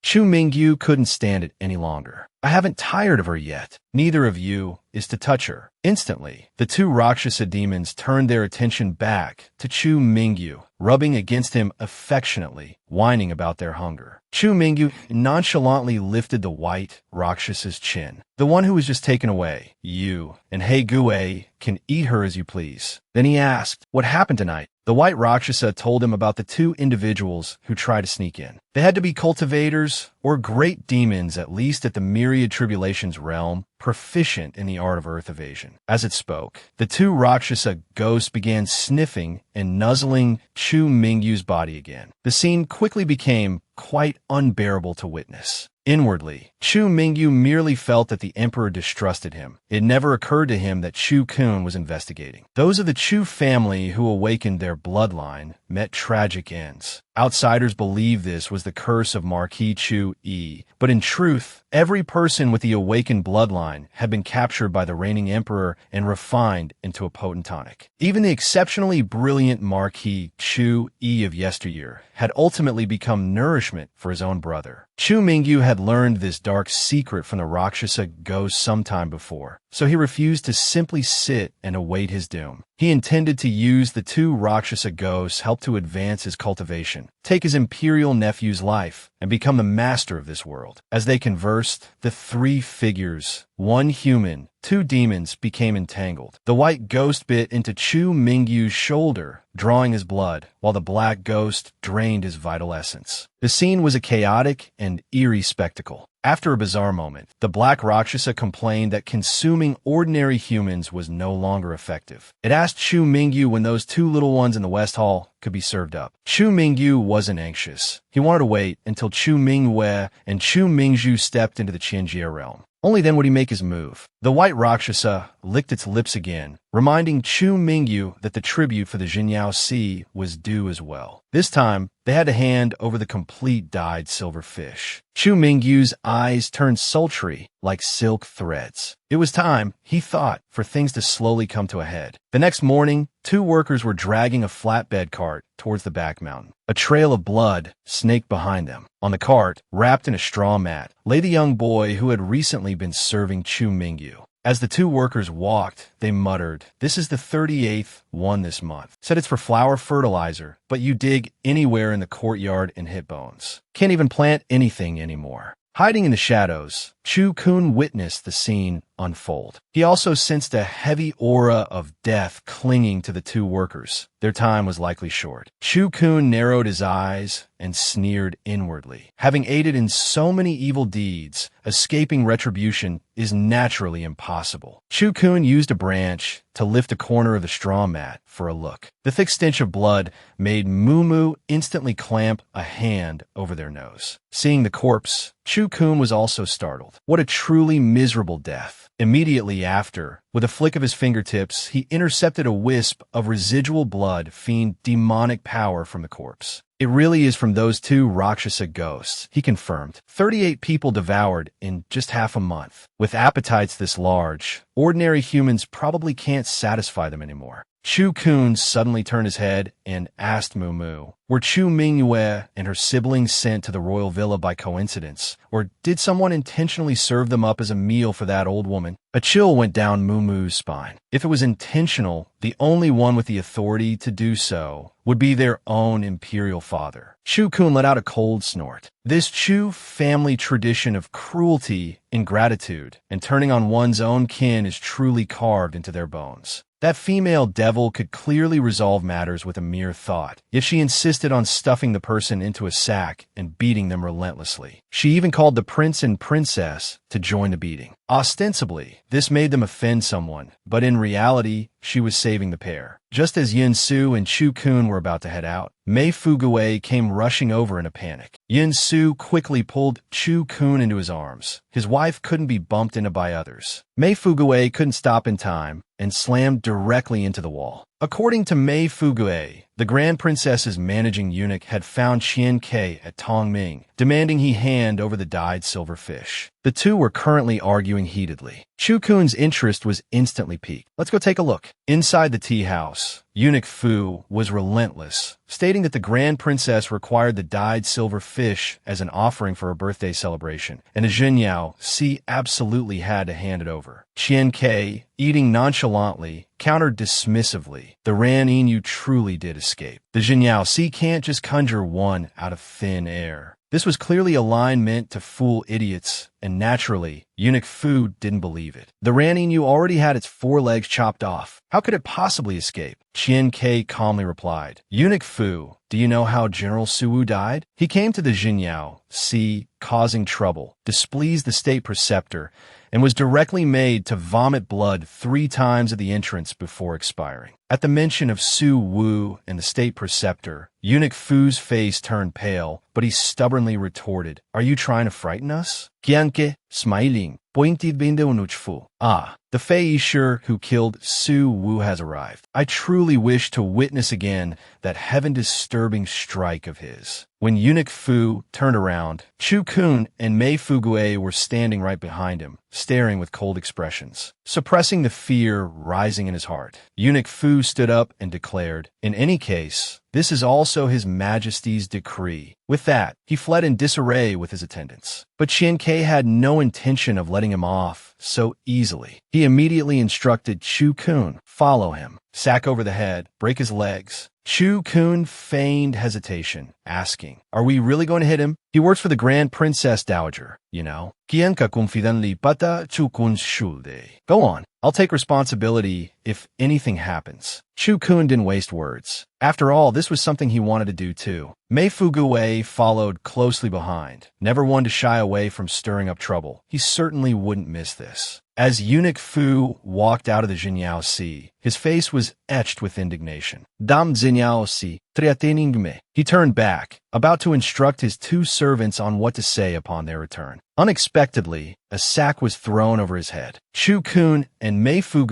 Chu Mingyu couldn't stand it any longer. I haven't tired of her yet. Neither of you is to touch her. Instantly, the two Rakshasa demons turned their attention back to Chu Mingyu, rubbing against him affectionately, whining about their hunger. Chu Mingyu nonchalantly lifted the white Rakshasa's chin. The one who was just taken away. You and He Gui can eat her as you please. Then he asked, what happened tonight? The white Rakshasa told him about the two individuals who tried to sneak in. They had to be cultivators or great demons, at least at the myriad tribulations realm, proficient in the art of earth evasion. As it spoke, the two Rakshasa ghosts began sniffing and nuzzling Chu Mingyu's body again. The scene quickly became quite unbearable to witness. Inwardly, Chu Mingyu merely felt that the emperor distrusted him. It never occurred to him that Chu Kun was investigating. Those of the Chu family who awakened their bloodline met tragic ends. Outsiders believed this was the curse of Marquis Chu Yi, but in truth, every person with the awakened bloodline had been captured by the reigning emperor and refined into a potent tonic. Even the exceptionally brilliant Marquis Chu Yi of yesteryear had ultimately become nourishment for his own brother. Chu Mingyu had learned this dark secret from the Rakshasa ghost sometime before, so he refused to simply sit and await his doom. He intended to use the two Rakshasa ghosts' help to advance his cultivation, take his imperial nephew's life, and become the master of this world. As they conversed, the three figures, one human, two demons, became entangled. The white ghost bit into Chu Mingyu's shoulder, drawing his blood, while the black ghost drained his vital essence. The scene was a chaotic and eerie spectacle. After a bizarre moment, the black Rakshasa complained that consuming ordinary humans was no longer effective. It asked Chu Mingyu when those two little ones in the West Hall could be served up. Chu Mingyu wasn't anxious. He wanted to wait until Chu Mingwei and Chu Mingzhu stepped into the Qianjie realm. Only then would he make his move. The white Rakshasa licked its lips again, reminding Chu Mingyu that the tribute for the Jinyao Sea was due as well. This time, they had to hand over the complete dyed silver fish. Chu Mingyu's eyes turned sultry like silk threads. It was time, he thought, for things to slowly come to a head. The next morning, 2 workers were dragging a flatbed cart towards the back mountain. A trail of blood snaked behind them. On the cart, wrapped in a straw mat, lay the young boy who had recently been serving Chu Mingyu. As the 2 workers walked, they muttered, "This is the 38th one this month. Said it's for flower fertilizer, but you dig anywhere in the courtyard and hit bones. Can't even plant anything anymore." Hiding in the shadows, Chu Kun witnessed the scene unfold. He also sensed a heavy aura of death clinging to the 2 workers. Their time was likely short. Chu Kun narrowed his eyes and sneered inwardly. Having aided in so many evil deeds, escaping retribution is naturally impossible. Chu Kun used a branch to lift a corner of the straw mat for a look. The thick stench of blood made Mumu instantly clamp a hand over their nose. Seeing the corpse, Chu Kun was also startled. What a truly miserable death. Immediately after, with a flick of his fingertips, he intercepted a wisp of residual blood feigning demonic power from the corpse. "It really is from those 2 Rakshasa ghosts," he confirmed. 38 people devoured in just half a month. With appetites this large, ordinary humans probably can't satisfy them anymore. Chu Kun suddenly turned his head and asked Mumu, "Were Chu Mingyue and her siblings sent to the royal villa by coincidence, or did someone intentionally serve them up as a meal for that old woman?" A chill went down Mumu's spine. If it was intentional, the only one with the authority to do so would be their own imperial father. Chu Kun let out a cold snort. This Chu family tradition of cruelty, ingratitude, and turning on one's own kin is truly carved into their bones. That female devil could clearly resolve matters with a mere thought, yet she insisted on stuffing the person into a sack and beating them relentlessly. She even called the prince and princess to join the beating. Ostensibly, this made them offend someone, but in reality, she was saving the pair. Just as Yin Su and Chu Kun were about to head out, Mei Fugue came rushing over in a panic. Yin Su quickly pulled Chu Kun into his arms. His wife couldn't be bumped into by others. Mei Fugue couldn't stop in time and slammed directly into the wall. According to Mei Fugue, the Grand Princess's managing eunuch had found Qian Ke at Tongming, demanding he hand over the dyed silver fish. The 2 were currently arguing heatedly. Chu Kun's interest was instantly piqued. "Let's go take a look." Inside the tea house, Eunuch Fu was relentless, stating that the Grand Princess required the dyed silver fish as an offering for her birthday celebration, and the Jinyao Si absolutely had to hand it over. Qian Ke, eating nonchalantly, countered dismissively, "The Ran Inu truly did escape. The Jinyao Si can't just conjure one out of thin air." This was clearly a line meant to fool idiots, and naturally, Eunuch Fu didn't believe it. The Ran Inu already had its 4 legs chopped off. How could it possibly escape? Qian Ke calmly replied, "Eunuch Fu, do you know how General Suwu died? He came to the Jinyao Si, causing trouble, displeased the state preceptor, and was directly made to vomit blood 3 times at the entrance before expiring." At the mention of Su Wu and the state preceptor, Eunuch Fu's face turned pale, but he stubbornly retorted, "Are you trying to frighten us?" Qianke, smiling, pointed binde Eunuch Fu. "Ah, the Fei Isher who killed Su Wu has arrived. I truly wish to witness again that heaven-disturbing strike of his." When Eunuch Fu turned around, Chu Kun and Mei Fugue were standing right behind him, staring with cold expressions. Suppressing the fear rising in his heart, Eunuch Fu stood up and declared, "In any case, this is also His Majesty's decree." With that, he fled in disarray with his attendants. But Qian Ke had no intention of letting him off so easily. He immediately instructed Chu Kun, "Follow him. Sack over the head, break his legs." Chu Kun feigned hesitation, asking, "Are we really going to hit him? He works for the Grand Princess Dowager, you know." "Qianka confidenli pata Chu Kun's shulde." "Go on. I'll take responsibility if anything happens." Chu Kun didn't waste words. After all, this was something he wanted to do too. Mei Fugue followed closely behind, never one to shy away from stirring up trouble. He certainly wouldn't miss this. As Eunuch Fu walked out of the Jinyao Si, his face was etched with indignation. "Dam Jinyao Si, triateningme." He turned back, about to instruct his two servants on what to say upon their return. Unexpectedly, a sack was thrown over his head. Chu-kun and Mei-fugue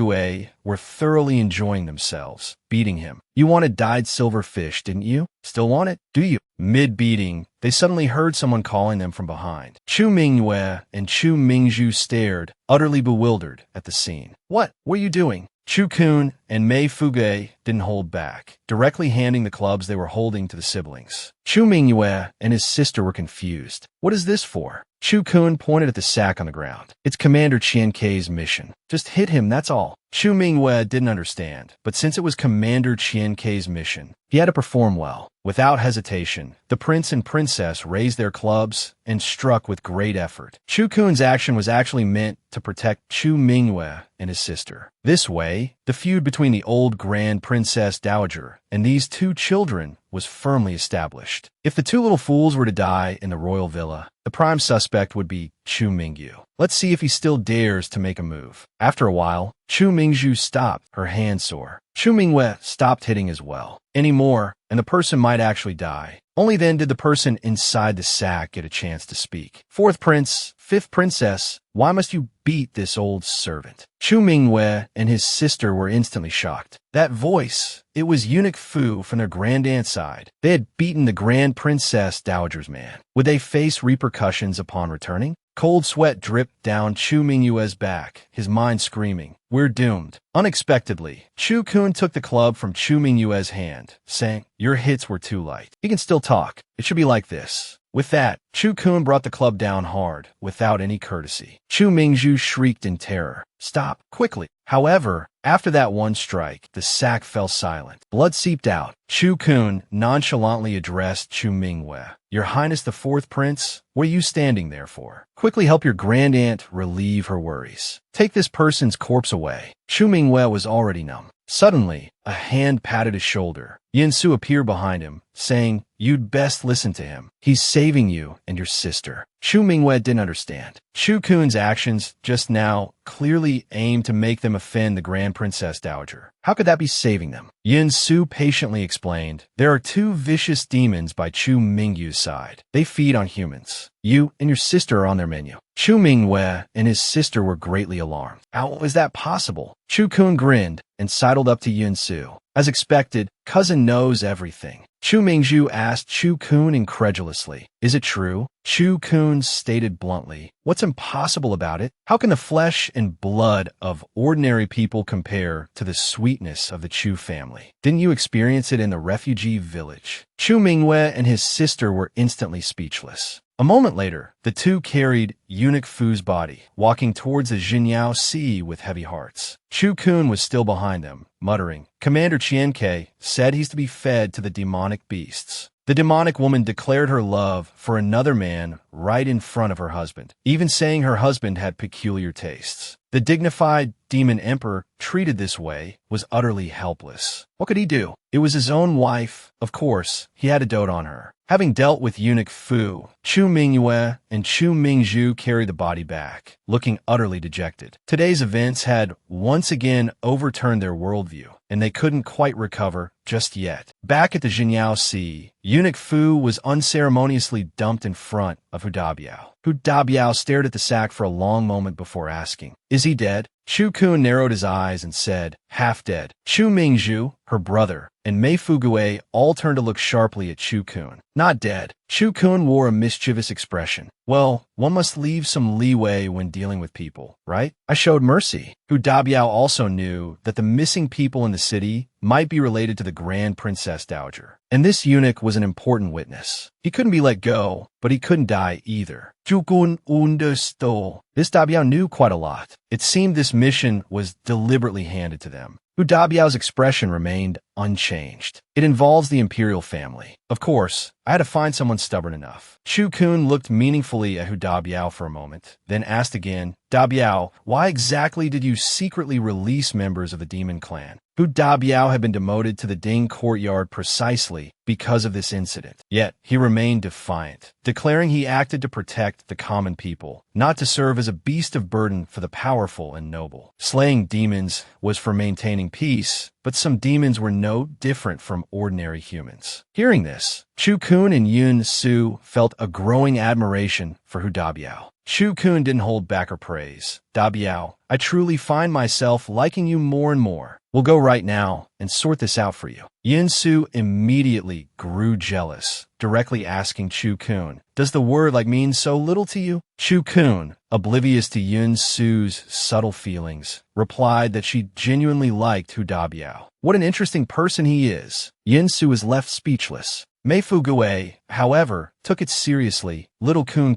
were thoroughly enjoying themselves, beating him. You wanted dyed silver fish, didn't you? Still want it? Do you? Mid-beating, they suddenly heard someone calling them from behind. Chu Mingyue and Chu Mingju stared, utterly bewildered, at the scene. What were you doing? Chu-kun and Mei-fugue didn't hold back, directly handing the clubs they were holding to the siblings. Chu Mingyue and his sister were confused. What is this for? Chu-kun pointed at the sack on the ground. It's Commander Chien-Kei's mission. Just hit him, that's all. Chu Mingyue didn't understand, but since it was Commander Chien-Kei's mission, he had to perform well. Without hesitation, the prince and princess raised their clubs and struck with great effort. Chu-kun's action was actually meant to protect Chu Mingyue and his sister. This way, the feud between the old Grand Princess Dowager and these two children was firmly established. If the two little fools were to die in the royal villa, the prime suspect would be Chu Mingyu. Let's see if he still dares to make a move. After a while, Chu Mingju stopped, her hand sore. Chu Mingyue stopped hitting as well. Anymore, and the person might actually die. Only then did the person inside the sack get a chance to speak. Fourth prince, fifth princess, why must you beat this old servant? Chu Mingyue and his sister were instantly shocked. That voice, it was Eunuch Fu from their grand-aunt's side. They had beaten the Grand Princess Dowager's man. Would they face repercussions upon returning? Cold sweat dripped down Chu Mingyue's back, his mind screaming, "We're doomed." Unexpectedly, Chu-kun took the club from Chu Mingyue's hand, saying, "Your hits were too light. He can still talk. It should be like this." With that, Chu-kun brought the club down hard, without any courtesy. Chu Mingju shrieked in terror. "Stop, quickly." However, after that one strike, the sack fell silent. Blood seeped out. Chu-kun nonchalantly addressed Chu Mingyue. "Your Highness the Fourth Prince, what are you standing there for? Quickly help your grand-aunt relieve her worries. Take this person's corpse away." Chu Mingyue was already numb. Suddenly, a hand patted his shoulder. Yin-su appeared behind him, saying, "You'd best listen to him. He's saving you and your sister." Chu Mingyue didn't understand. Chu-kun's actions just now clearly aimed to make them offend the Grand Princess Dowager. How could that be saving them? Yin-su patiently explained, "There are two vicious demons by Chu Mingyu's side. They feed on humans. You and your sister are on their menu." Chu Mingyue and his sister were greatly alarmed. How was that possible? Chu-kun grinned and sidled up to Yin-su. As expected, cousin knows everything. Chu Mingju asked Chu-kun incredulously, "Is it true?" Chu-kun stated bluntly, "What's impossible about it? How can the flesh and blood of ordinary people compare to the sweetness of the Chu family? Didn't you experience it in the refugee village?" Chu Mingyue and his sister were instantly speechless. A moment later, the two carried Eunuch Fu's body, walking towards the Jinyao Sea with heavy hearts. Chu-kun was still behind them, muttering, "Commander Chien-Kei said he's to be fed to the demonic beasts." The demonic woman declared her love for another man right in front of her husband, even saying her husband had peculiar tastes. The dignified demon emperor, treated this way, was utterly helpless. What could he do? It was his own wife. Of course, he had to dote on her. Having dealt with Eunuch Fu, Chu Mingyue and Chu Mingju carried the body back, looking utterly dejected. Today's events had once again overturned their worldview, and they couldn't quite recover just yet. Back at the Jinyao Sea, Eunuch Fu was unceremoniously dumped in front of Hu Dabiao. Hu Dabiao stared at the sack for a long moment before asking, "Is he dead?" Chu-kun narrowed his eyes and said, "Half dead." Chu Mingju, her brother, and Mei-fugue all turned to look sharply at Chu-kun. "Not dead." Chu-kun wore a mischievous expression. "Well, one must leave some leeway when dealing with people, right? I showed mercy." Hu Dabiao also knew that the missing people in the city might be related to the Grand Princess Dowager, and this eunuch was an important witness. He couldn't be let go, but he couldn't die either. Chu-kun understood. This Dabiao knew quite a lot. It seemed this mission was deliberately handed to them. Hu Dabiao's expression remained unchanged. "It involves the imperial family. Of course, I had to find someone stubborn enough." Chu-kun looked meaningfully at Hu Dabiao for a moment, then asked again, "Dabiao, why exactly did you secretly release members of the demon clan?" Hu Dabiao had been demoted to the Ding courtyard precisely because of this incident. Yet, he remained defiant, declaring he acted to protect the common people, not to serve as a beast of burden for the powerful and noble. Slaying demons was for maintaining peace, but some demons were no different from ordinary humans. Hearing this, Chu Kun and Yun Su felt a growing admiration for Hu Dabiao. Chu Kun didn't hold back her praise. Dabiao, I truly find myself liking you more and more. We'll go right now and sort this out for you. Yun Su immediately grew jealous, directly asking Chu Kun, does the word like mean so little to you? Chu Kun, oblivious to Yun Su's subtle feelings, replied that she genuinely liked Hu Dabiao. What an interesting person he is. Yun Su was left speechless. Mei Fu-gue, however, took it seriously. Little Kun,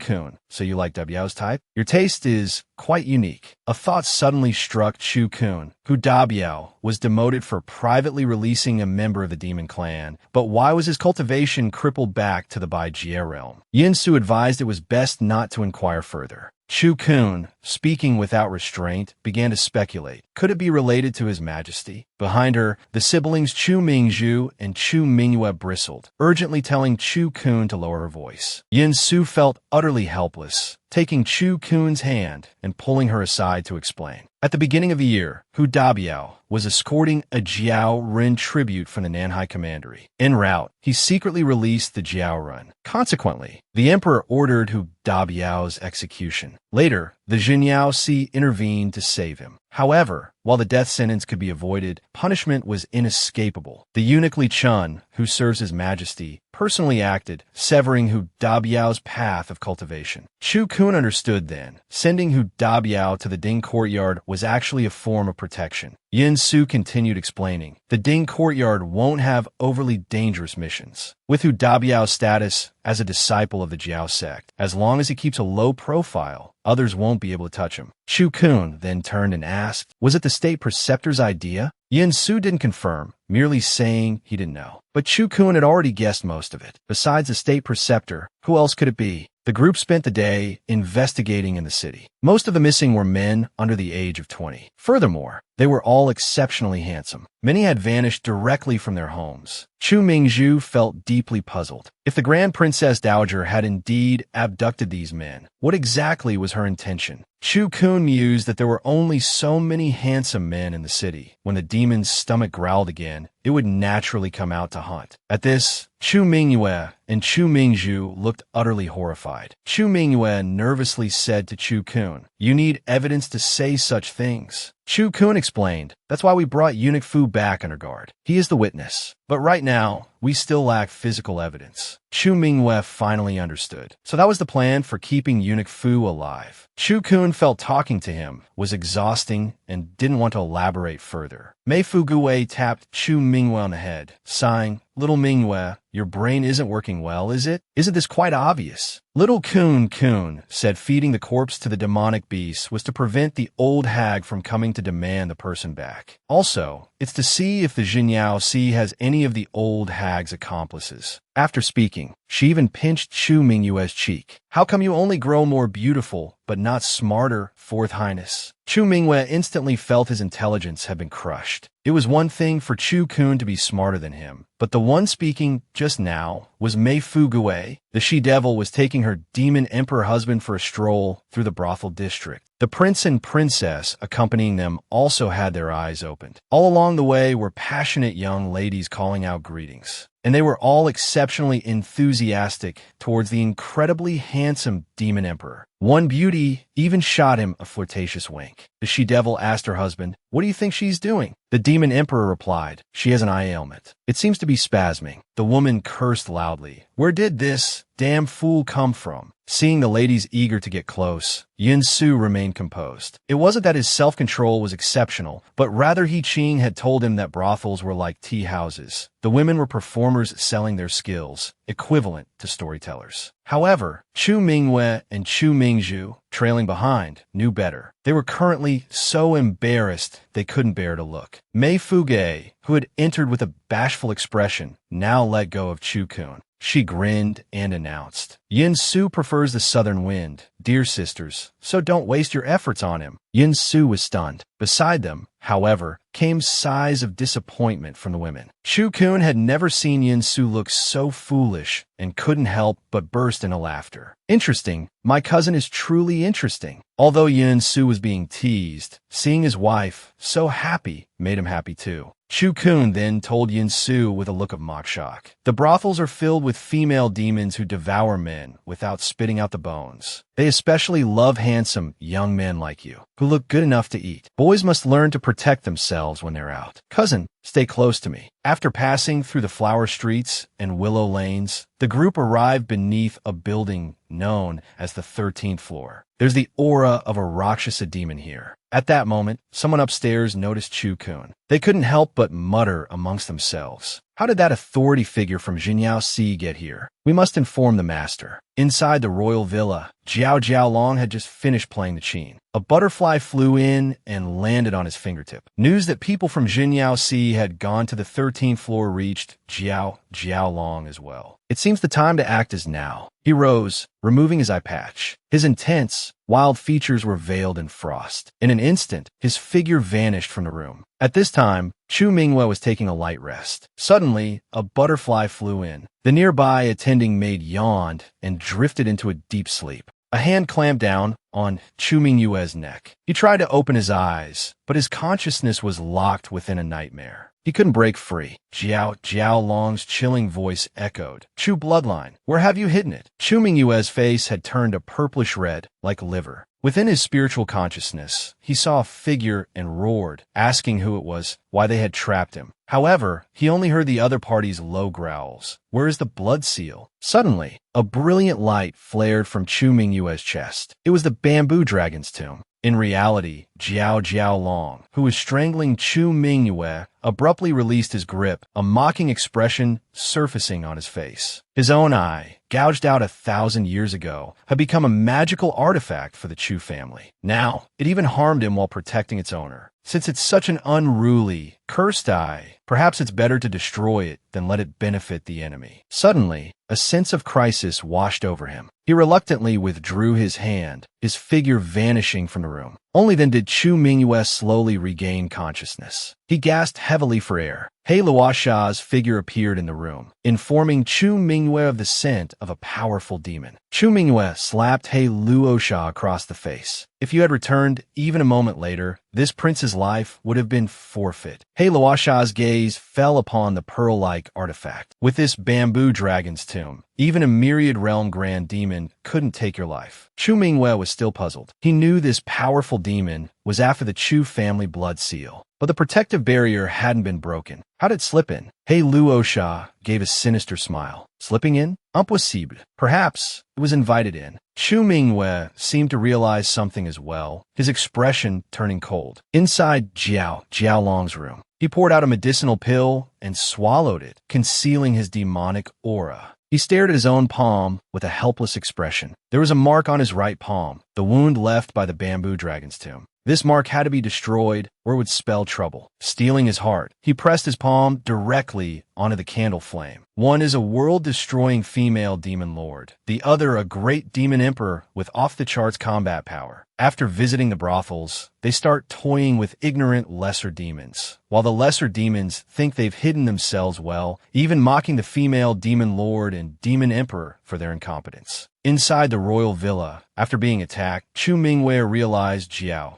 so you like Dabiao's type? Your taste is quite unique. A thought suddenly struck Chu Kun. Hu Dabiao was demoted for privately releasing a member of the demon clan, but why was his cultivation crippled back to the Baijie realm? Yin Su advised it was best not to inquire further. Chu Kun, speaking without restraint, began to speculate. Could it be related to His Majesty? Behind her, the siblings Chu Mingzhu and Chu Mingyue bristled, urgently telling Chu Kun to lower her voice. Yin Su felt utterly helpless, taking Chu Kun's hand and pulling her aside to explain. At the beginning of the year, Hu Dabiao was escorting a Jiao Ren tribute from the Nanhai Commandery. En route, he secretly released the Jiao Ren. Consequently, the emperor ordered Hu Dabiao's execution. Later, the Jinyao Si intervened to save him. However, while the death sentence could be avoided, punishment was inescapable. The eunuch Li Chun, who serves His Majesty, personally acted, severing Hu Dabiao's path of cultivation. Chu Kun understood then. Sending Hu Dabiao to the Ding courtyard was actually a form of protection. Yin Su continued explaining, the Ding courtyard won't have overly dangerous missions. With Hu Dabiao's status as a disciple of the Jiao sect, as long as he keeps a low profile, others won't be able to touch him. Chu Kun then turned and asked, was it the state preceptor's idea? Yin Su didn't confirm, merely saying he didn't know. But Chu Kun had already guessed most of it. Besides the state preceptor, who else could it be? The group spent the day investigating in the city. Most of the missing were men under the age of 20. Furthermore, they were all exceptionally handsome. Many had vanished directly from their homes. Chu Mingzhu felt deeply puzzled. If the Grand Princess Dowager had indeed abducted these men, what exactly was her intention? Chu Kun mused that there were only so many handsome men in the city. When the demon's stomach growled again, it would naturally come out to hunt. At this, Chu Mingyue and Chu Mingzhu looked utterly horrified. Chu Mingyue nervously said to Chu Kun, you need evidence to say such things. Chu Kun explained, that's why we brought Eunuch Fu back under guard. He is the witness. But right now, we still lack physical evidence. Chu Mingyue finally understood. So that was the plan for keeping Eunuch Fu alive. Chu Kun felt talking to him was exhausting and didn't want to elaborate further. Mei Fu-gue tapped Chu Mingyue on the head, sighing, Little Mingyue, your brain isn't working well, is it? Isn't this quite obvious? Little Kun said feeding the corpse to the demonic beast was to prevent the old hag from coming to demand the person back. Also, it's to see if the Jinyao Si has any of the old hag's accomplices. After speaking, she even pinched Chu Mingyue's cheek. How come you only grow more beautiful, but not smarter, Fourth Highness? Chu Mingyue instantly felt his intelligence had been crushed. It was one thing for Chu Kun to be smarter than him, but the one speaking just now was Mei Fu-gue. The she-devil was taking her demon emperor husband for a stroll through the brothel district. The prince and princess accompanying them also had their eyes opened. All along the way were passionate young ladies calling out greetings, and they were all exceptionally enthusiastic towards the incredibly handsome demon emperor. One beauty even shot him a flirtatious wink. The she-devil asked her husband, what do you think she's doing? The demon emperor replied, she has an eye ailment. It seems to be spasming. The woman cursed loudly. Where did this damn fool come from? Seeing the ladies eager to get close, Yin Su remained composed. It wasn't that his self-control was exceptional, but rather He Qing had told him that brothels were like tea houses. The women were performers selling their skills, equivalent to storytellers. However, Chu Mingyue and Chu Mingzhu, trailing behind, knew better. They were currently so embarrassed they couldn't bear to look. Mei Fu-gue, who had entered with a bashful expression, now let go of Chu Kun. She grinned and announced, Yin Su prefers the southern wind. dear sisters, so don't waste your efforts on him. Yin Su was stunned. Beside them, however, came sighs of disappointment from the women. Chu Kun had never seen Yin Su look so foolish and couldn't help but burst into laughter. Interesting. My cousin is truly interesting. Although Yin Su was being teased, seeing his wife so happy made him happy too. Chu Kun then told Yin Su with a look of mock shock. The brothels are filled with female demons who devour men without spitting out the bones. They especially love handsome young men like you, who look good enough to eat. Boys must learn to protect themselves when they're out. Cousin, stay close to me. After passing through the flower streets and willow lanes, the group arrived beneath a building known as the 13th floor. There's the aura of a Rakshasa demon here. At that moment, someone upstairs noticed Chu Kun. They couldn't help but mutter amongst themselves. How did that authority figure from Jinyao Si get here? We must inform the master. Inside the royal villa, Jiao Jiaolong had just finished playing the qin. A butterfly flew in and landed on his fingertip. News that people from Jinyao Si had gone to the 13th floor reached Jiao Jiaolong as well. It seems the time to act is now. He rose, removing his eye patch. His intense, wild features were veiled in frost. In an instant, his figure vanished from the room. At this time, Chu Minghua was taking a light rest. Suddenly, a butterfly flew in. The nearby attending maid yawned and drifted into a deep sleep. A hand clamped down on Chu Minghua's neck. He tried to open his eyes, but his consciousness was locked within a nightmare. He couldn't break free. Jiao Jiaolong's chilling voice echoed. Chu bloodline, where have you hidden it? Chu Minghua's face had turned a purplish red, like liver. Within his spiritual consciousness, he saw a figure and roared, asking who it was, why they had trapped him. However, he only heard the other party's low growls. Where is the blood seal? Suddenly, a brilliant light flared from Chu Minghua's chest. It was the bamboo dragon's tomb. In reality, Jiao Jiaolong, who was strangling Chu Minghua, abruptly released his grip, a mocking expression surfacing on his face. His own eye, gouged out 1,000 years ago, had become a magical artifact for the Chu family. Now, it even harmed him while protecting its owner. Since it's such an unruly, cursed eye, perhaps it's better to destroy it than let it benefit the enemy. Suddenly, a sense of crisis washed over him. He reluctantly withdrew his hand, his figure vanishing from the room. Only then did Chu Minghua slowly regain consciousness. He gasped heavily for air. He Luosha's figure appeared in the room, informing Chu Minghua of the scent of a powerful demon. Chu Minghua slapped He Luosha across the face. If you had returned even a moment later, this prince's life would have been forfeit. He Luosha's gaze fell upon the pearl-like artifact. With this bamboo dragon's tomb, even a myriad realm grand demon couldn't take your life. Chu Minghua was still puzzled. He knew this powerful demon was after the Chu family blood seal, but the protective barrier hadn't been broken. How did it slip in? He Luosha gave a sinister smile. Slipping in? Impossible. Perhaps it was invited in. Chu Minghua seemed to realize something as well, his expression turning cold. Inside Jiao Jiaolong's room, he poured out a medicinal pill and swallowed it, concealing his demonic aura. He stared at his own palm with a helpless expression. There was a mark on his right palm, the wound left by the bamboo dragon's tomb. This mark had to be destroyed or it would spell trouble. Steeling his heart, he pressed his palm directly onto the candle flame. One is a world-destroying female demon lord. The other a great demon emperor with off-the-charts combat power. After visiting the brothels, they start toying with ignorant lesser demons. While the lesser demons think they've hidden themselves well, even mocking the female demon lord and demon emperor for their incompetence. Inside the royal villa, after being attacked, Chu Minghua realized Jiao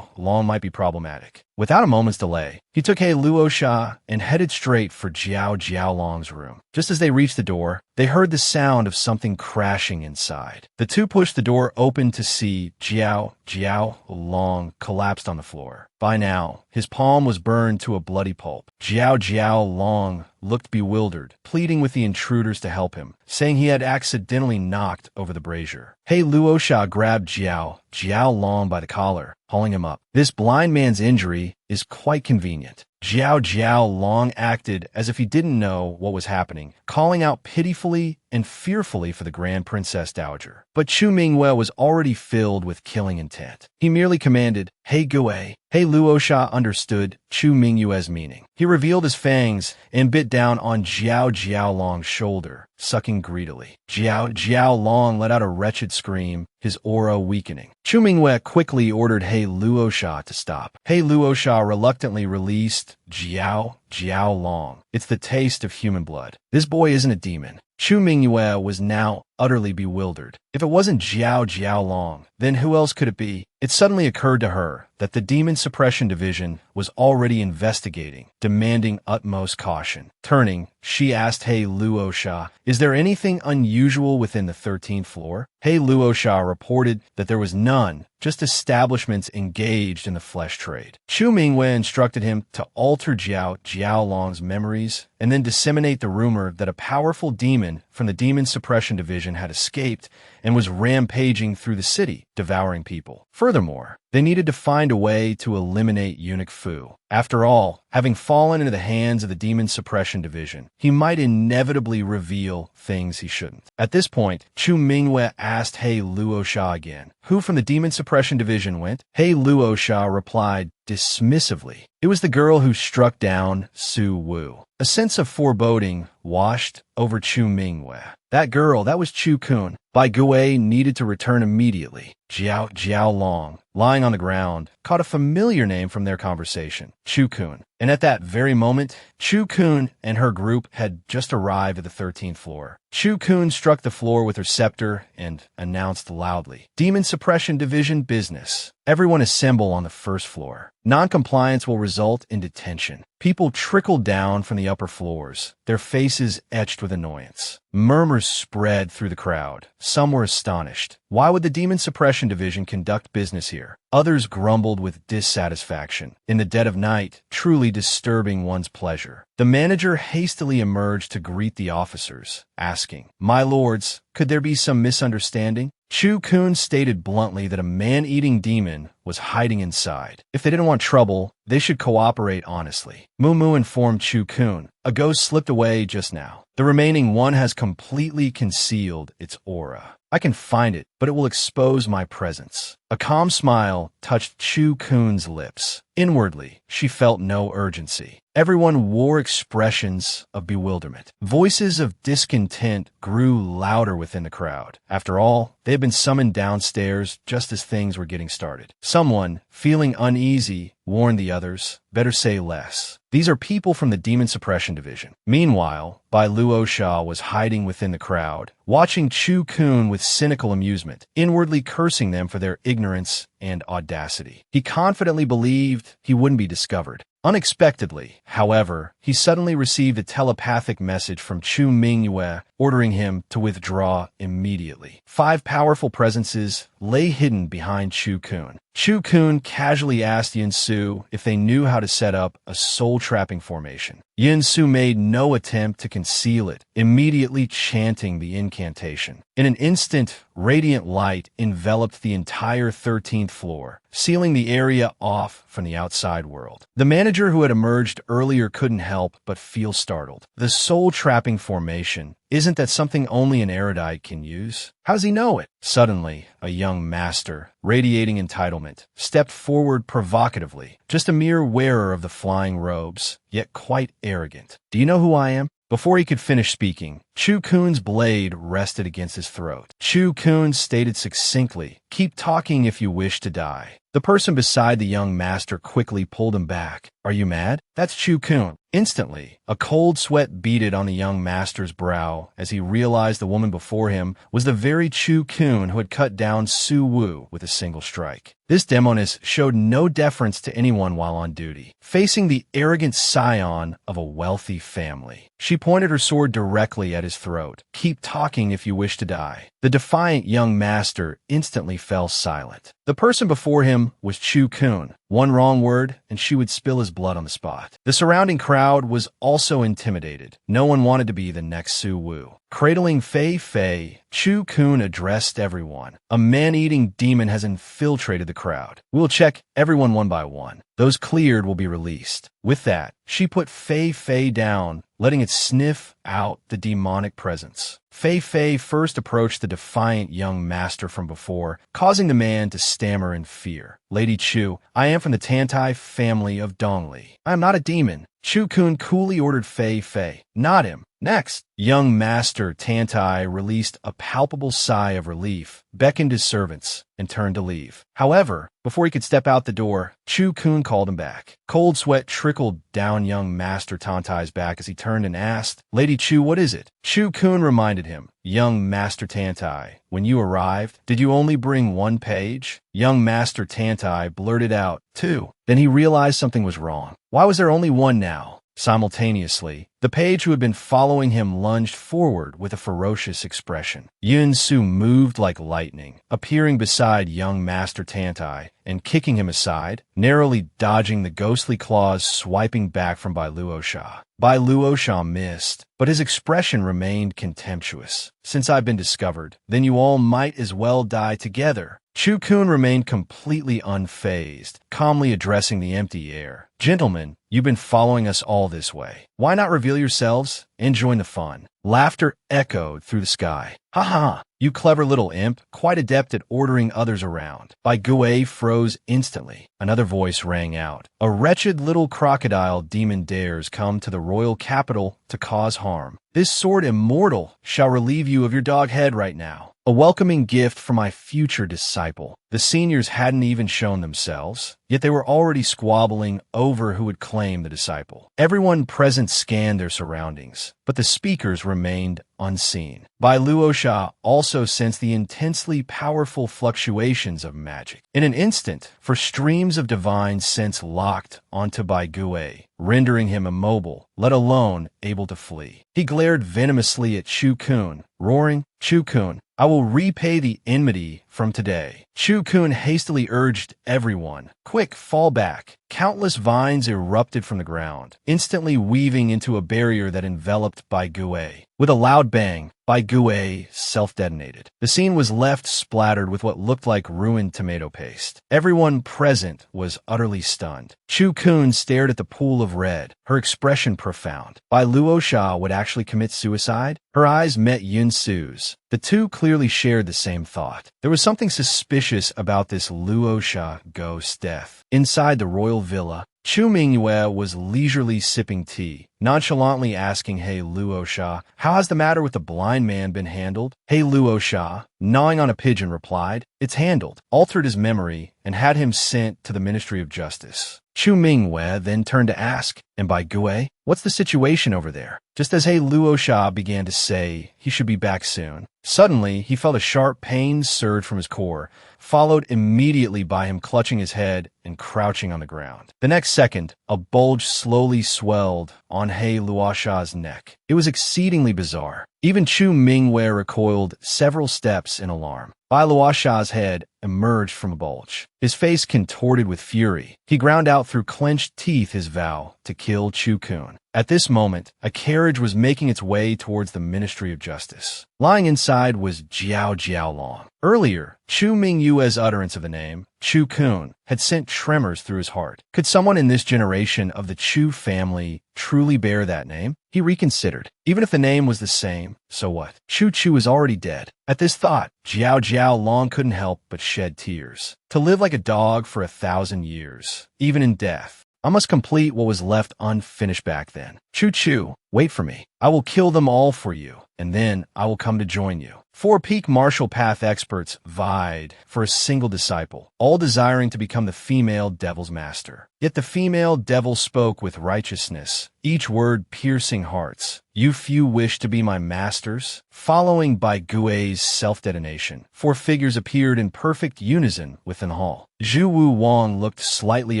Long might be problematic. Without a moment's delay, he took He Luosha and headed straight for Jiao Jiaolong's room. Just as they reached the door, they heard the sound of something crashing inside. The two pushed the door open to see Jiao Jiaolong collapsed on the floor. By now, his palm was burned to a bloody pulp. Jiao Jiaolong looked bewildered, pleading with the intruders to help him, saying he had accidentally knocked over the brazier. He Luosha grabbed Jiao Jiaolong by the collar, hauling him up. This blind man's injury is quite convenient. Jiao Jiao Long acted as if he didn't know what was happening, calling out pitifully and fearfully for the Grand Princess Dowager. But Chu Mingwe was already filled with killing intent. He merely commanded, "Hey Gui." Hey Luosha understood Chu Mingwe's meaning. He revealed his fangs and bit down on Jiao Jiao Long's shoulder, sucking greedily. Jiao Jiao Long let out a wretched scream, his aura weakening. Chu Mingwe quickly ordered He Luosha to stop. He Luosha reluctantly released Jiao Jiao Long. It's the taste of human blood. This boy isn't a demon. Chu Mingwe was now utterly bewildered. If it wasn't Jiao Jiao Long, then who else could it be? It suddenly occurred to her that the Demon Suppression Division was already investigating, demanding utmost caution. Turning, she asked He Luosha, "Is there anything unusual within the 13th floor?" He Luosha reported that there was none, just establishments engaged in the flesh trade. Chu Mingwe instructed him to alter Jiao Jiao Long's memories and then disseminate the rumor that a powerful demon from the Demon Suppression Division had escaped and was rampaging through the city, devouring people. Furthermore, they needed to find a way to eliminate Eunuch Fu. After all, having fallen into the hands of the Demon Suppression Division, he might inevitably reveal things he shouldn't. At this point, Chu Mingwe asked He Luosha again, "Who from the Demon Suppression Division went?" He Luosha replied dismissively, "It was the girl who struck down Su Wu." A sense of foreboding washed over Chu Mingwe. That girl, that was Chu Kun. Bai Gui needed to return immediately. Jiao Jiao Long, lying on the ground, caught a familiar name from their conversation, Chu Kun. And at that very moment, Chu Kun and her group had just arrived at the 13th floor. Chu Kun struck the floor with her scepter and announced loudly, "Demon Suppression Division business. Everyone assemble on the first floor. Non-compliance will result in detention." People trickled down from the upper floors, their faces etched with annoyance. Murmurs spread through the crowd. Some were astonished. Why would the Demon Suppression Division conduct business here? Others grumbled with dissatisfaction. In the dead of night, truly disturbing one's pleasure. The manager hastily emerged to greet the officers, asking, "My lords, could there be some misunderstanding?" Chu Kun stated bluntly that a man-eating demon was hiding inside. If they didn't want trouble, they should cooperate honestly. Mu informed Chu Kun, "A ghost slipped away just now. The remaining one has completely concealed its aura. I can find it, but it will expose my presence." A calm smile touched Chu Kun's lips. Inwardly, she felt no urgency. Everyone wore expressions of bewilderment. Voices of discontent grew louder within the crowd. After all, they had been summoned downstairs just as things were getting started. Someone, feeling uneasy, warned the others, "Better say less. These are people from the Demon Suppression Division." Meanwhile, Bai Luosha was hiding within the crowd, watching Chu Kun with cynical amusement, inwardly cursing them for their ignorance and audacity. He confidently believed he wouldn't be discovered. Unexpectedly, however, he suddenly received a telepathic message from Chu Mingwe ordering him to withdraw immediately. 5 powerful presences lay hidden behind Chu Kun. Chu Kun casually asked Yin Su if they knew how to set up a soul-trapping formation. Yin Su made no attempt to conceal it, immediately chanting the incantation. In an instant, radiant light enveloped the entire 13th floor, sealing the area off from the outside world. The manager who had emerged earlier couldn't help but feel startled. The soul-trapping formation, isn't that something only an erudite can use? How does he know it? Suddenly, a young master, radiating entitlement, stepped forward provocatively, just a mere wearer of the flying robes, yet quite arrogant. "Do you know who I am?" Before he could finish speaking, Chu Kun's blade rested against his throat. Chu Kun stated succinctly, "Keep talking if you wish to die." The person beside the young master quickly pulled him back. "Are you mad?" "That's Chu Kun." Instantly, a cold sweat beaded on the young master's brow as he realized the woman before him was the very Chu Kun who had cut down Su Wu with a single strike. This demoness showed no deference to anyone while on duty, facing the arrogant scion of a wealthy family. She pointed her sword directly at his throat. "Keep talking if you wish to die." The defiant young master instantly fell silent. The person before him was Chu Kun. One wrong word, and she would spill his blood on the spot. The surrounding crowd was also intimidated. No one wanted to be the next Su Wu. Cradling Fei Fei, Chu Kun addressed everyone. A man-eating demon has infiltrated the crowd. We'll check everyone one by one. Those cleared will be released. With that, she put Fei Fei down, letting it sniff out the demonic presence. Fei Fei first approached the defiant young master from before, causing the man to stammer in fear. Lady Chu, I am from the Tantai family of Dongli. I am not a demon. Chu Kun coolly ordered Fei Fei. Not him. Next, young Master Tantai released a palpable sigh of relief, beckoned his servants, and turned to leave. However, before he could step out the door, Chu Kun called him back. Cold sweat trickled down young Master Tantai's back as he turned and asked, Lady Chu, what is it? Chu Kun reminded him, Young Master Tantai, when you arrived, did you only bring one page? Young Master Tantai blurted out, 2. Then he realized something was wrong. Why was there only one now? Simultaneously, the page who had been following him lunged forward with a ferocious expression. Yun Su moved like lightning, appearing beside young Master Tantai and kicking him aside, narrowly dodging the ghostly claws swiping back from Bai Luosha. Bai Luosha missed, but his expression remained contemptuous. Since I've been discovered, then you all might as well die together. Chu Kun remained completely unfazed, calmly addressing the empty air. Gentlemen, you've been following us all this way. Why not reveal yourselves and join the fun? Laughter echoed through the sky. Ha ha! You clever little imp, quite adept at ordering others around. Bai Gue froze instantly. Another voice rang out. A wretched little crocodile demon dares come to the royal capital to cause harm. This sword immortal shall relieve you of your dog head right now. A welcoming gift for my future disciple. The seniors hadn't even shown themselves, yet they were already squabbling over who would claim the disciple. Everyone present scanned their surroundings, but the speakers remained unseen. Bai Luosha also sensed the intensely powerful fluctuations of magic. In an instant, for streams of divine sense locked onto Bai Gue, rendering him immobile, let alone able to flee. He glared venomously at Chu Kun, roaring, Chu Kun, I will repay the enmity from today. Chu Kun hastily urged everyone, quick, fall back. Countless vines erupted from the ground, instantly weaving into a barrier that enveloped Bai Gue. With a loud bang, Bai Gue self-detonated. The scene was left splattered with what looked like ruined tomato paste. Everyone present was utterly stunned. Chu Kun stared at the pool of red, her expression profound. Bai Luosha would actually commit suicide? Her eyes met Yun Su's. The two clearly shared the same thought. There was something suspicious about this Luosha ghost's death. Inside the royal villa, Chu Mingyue was leisurely sipping tea, nonchalantly asking He Luosha, how has the matter with the blind man been handled? He Luosha, gnawing on a pigeon, replied, it's handled, altered his memory, and had him sent to the Ministry of Justice. Chu Mingyue then turned to ask, and Bai Gue, what's the situation over there? Just as He Luosha began to say he should be back soon, suddenly he felt a sharp pain surge from his core, followed immediately by him clutching his head and crouching on the ground. The next second, a bulge slowly swelled on He Luosha's neck. It was exceedingly bizarre. Even Chu Mingyue recoiled several steps in alarm. Bai Luosha's head emerged from a bulge. His face contorted with fury. He ground out through clenched teeth his vow to kill Chu Kun. At this moment, a carriage was making its way towards the Ministry of Justice. Lying inside was Jiao Jiaolong. Earlier, Chu Mingyue's utterance of the name, Chu Kun, had sent tremors through his heart. Could someone in this generation of the Chu family truly bear that name? He reconsidered. Even if the name was the same, so what? Chu Chu is already dead. At this thought, Jiao Jiaolong couldn't help but shed tears. To live like a dog for 1,000 years, even in death. I must complete what was left unfinished back then. Chu Chu, wait for me. I will kill them all for you, and then I will come to join you. 4 peak martial path experts vied for a single disciple, all desiring to become the female devil's master. Yet the female devil spoke with righteousness, each word piercing hearts. You few wish to be my masters? Following Bai Gue's self-detonation, 4 figures appeared in perfect unison within the hall. Zhu Wu Wang looked slightly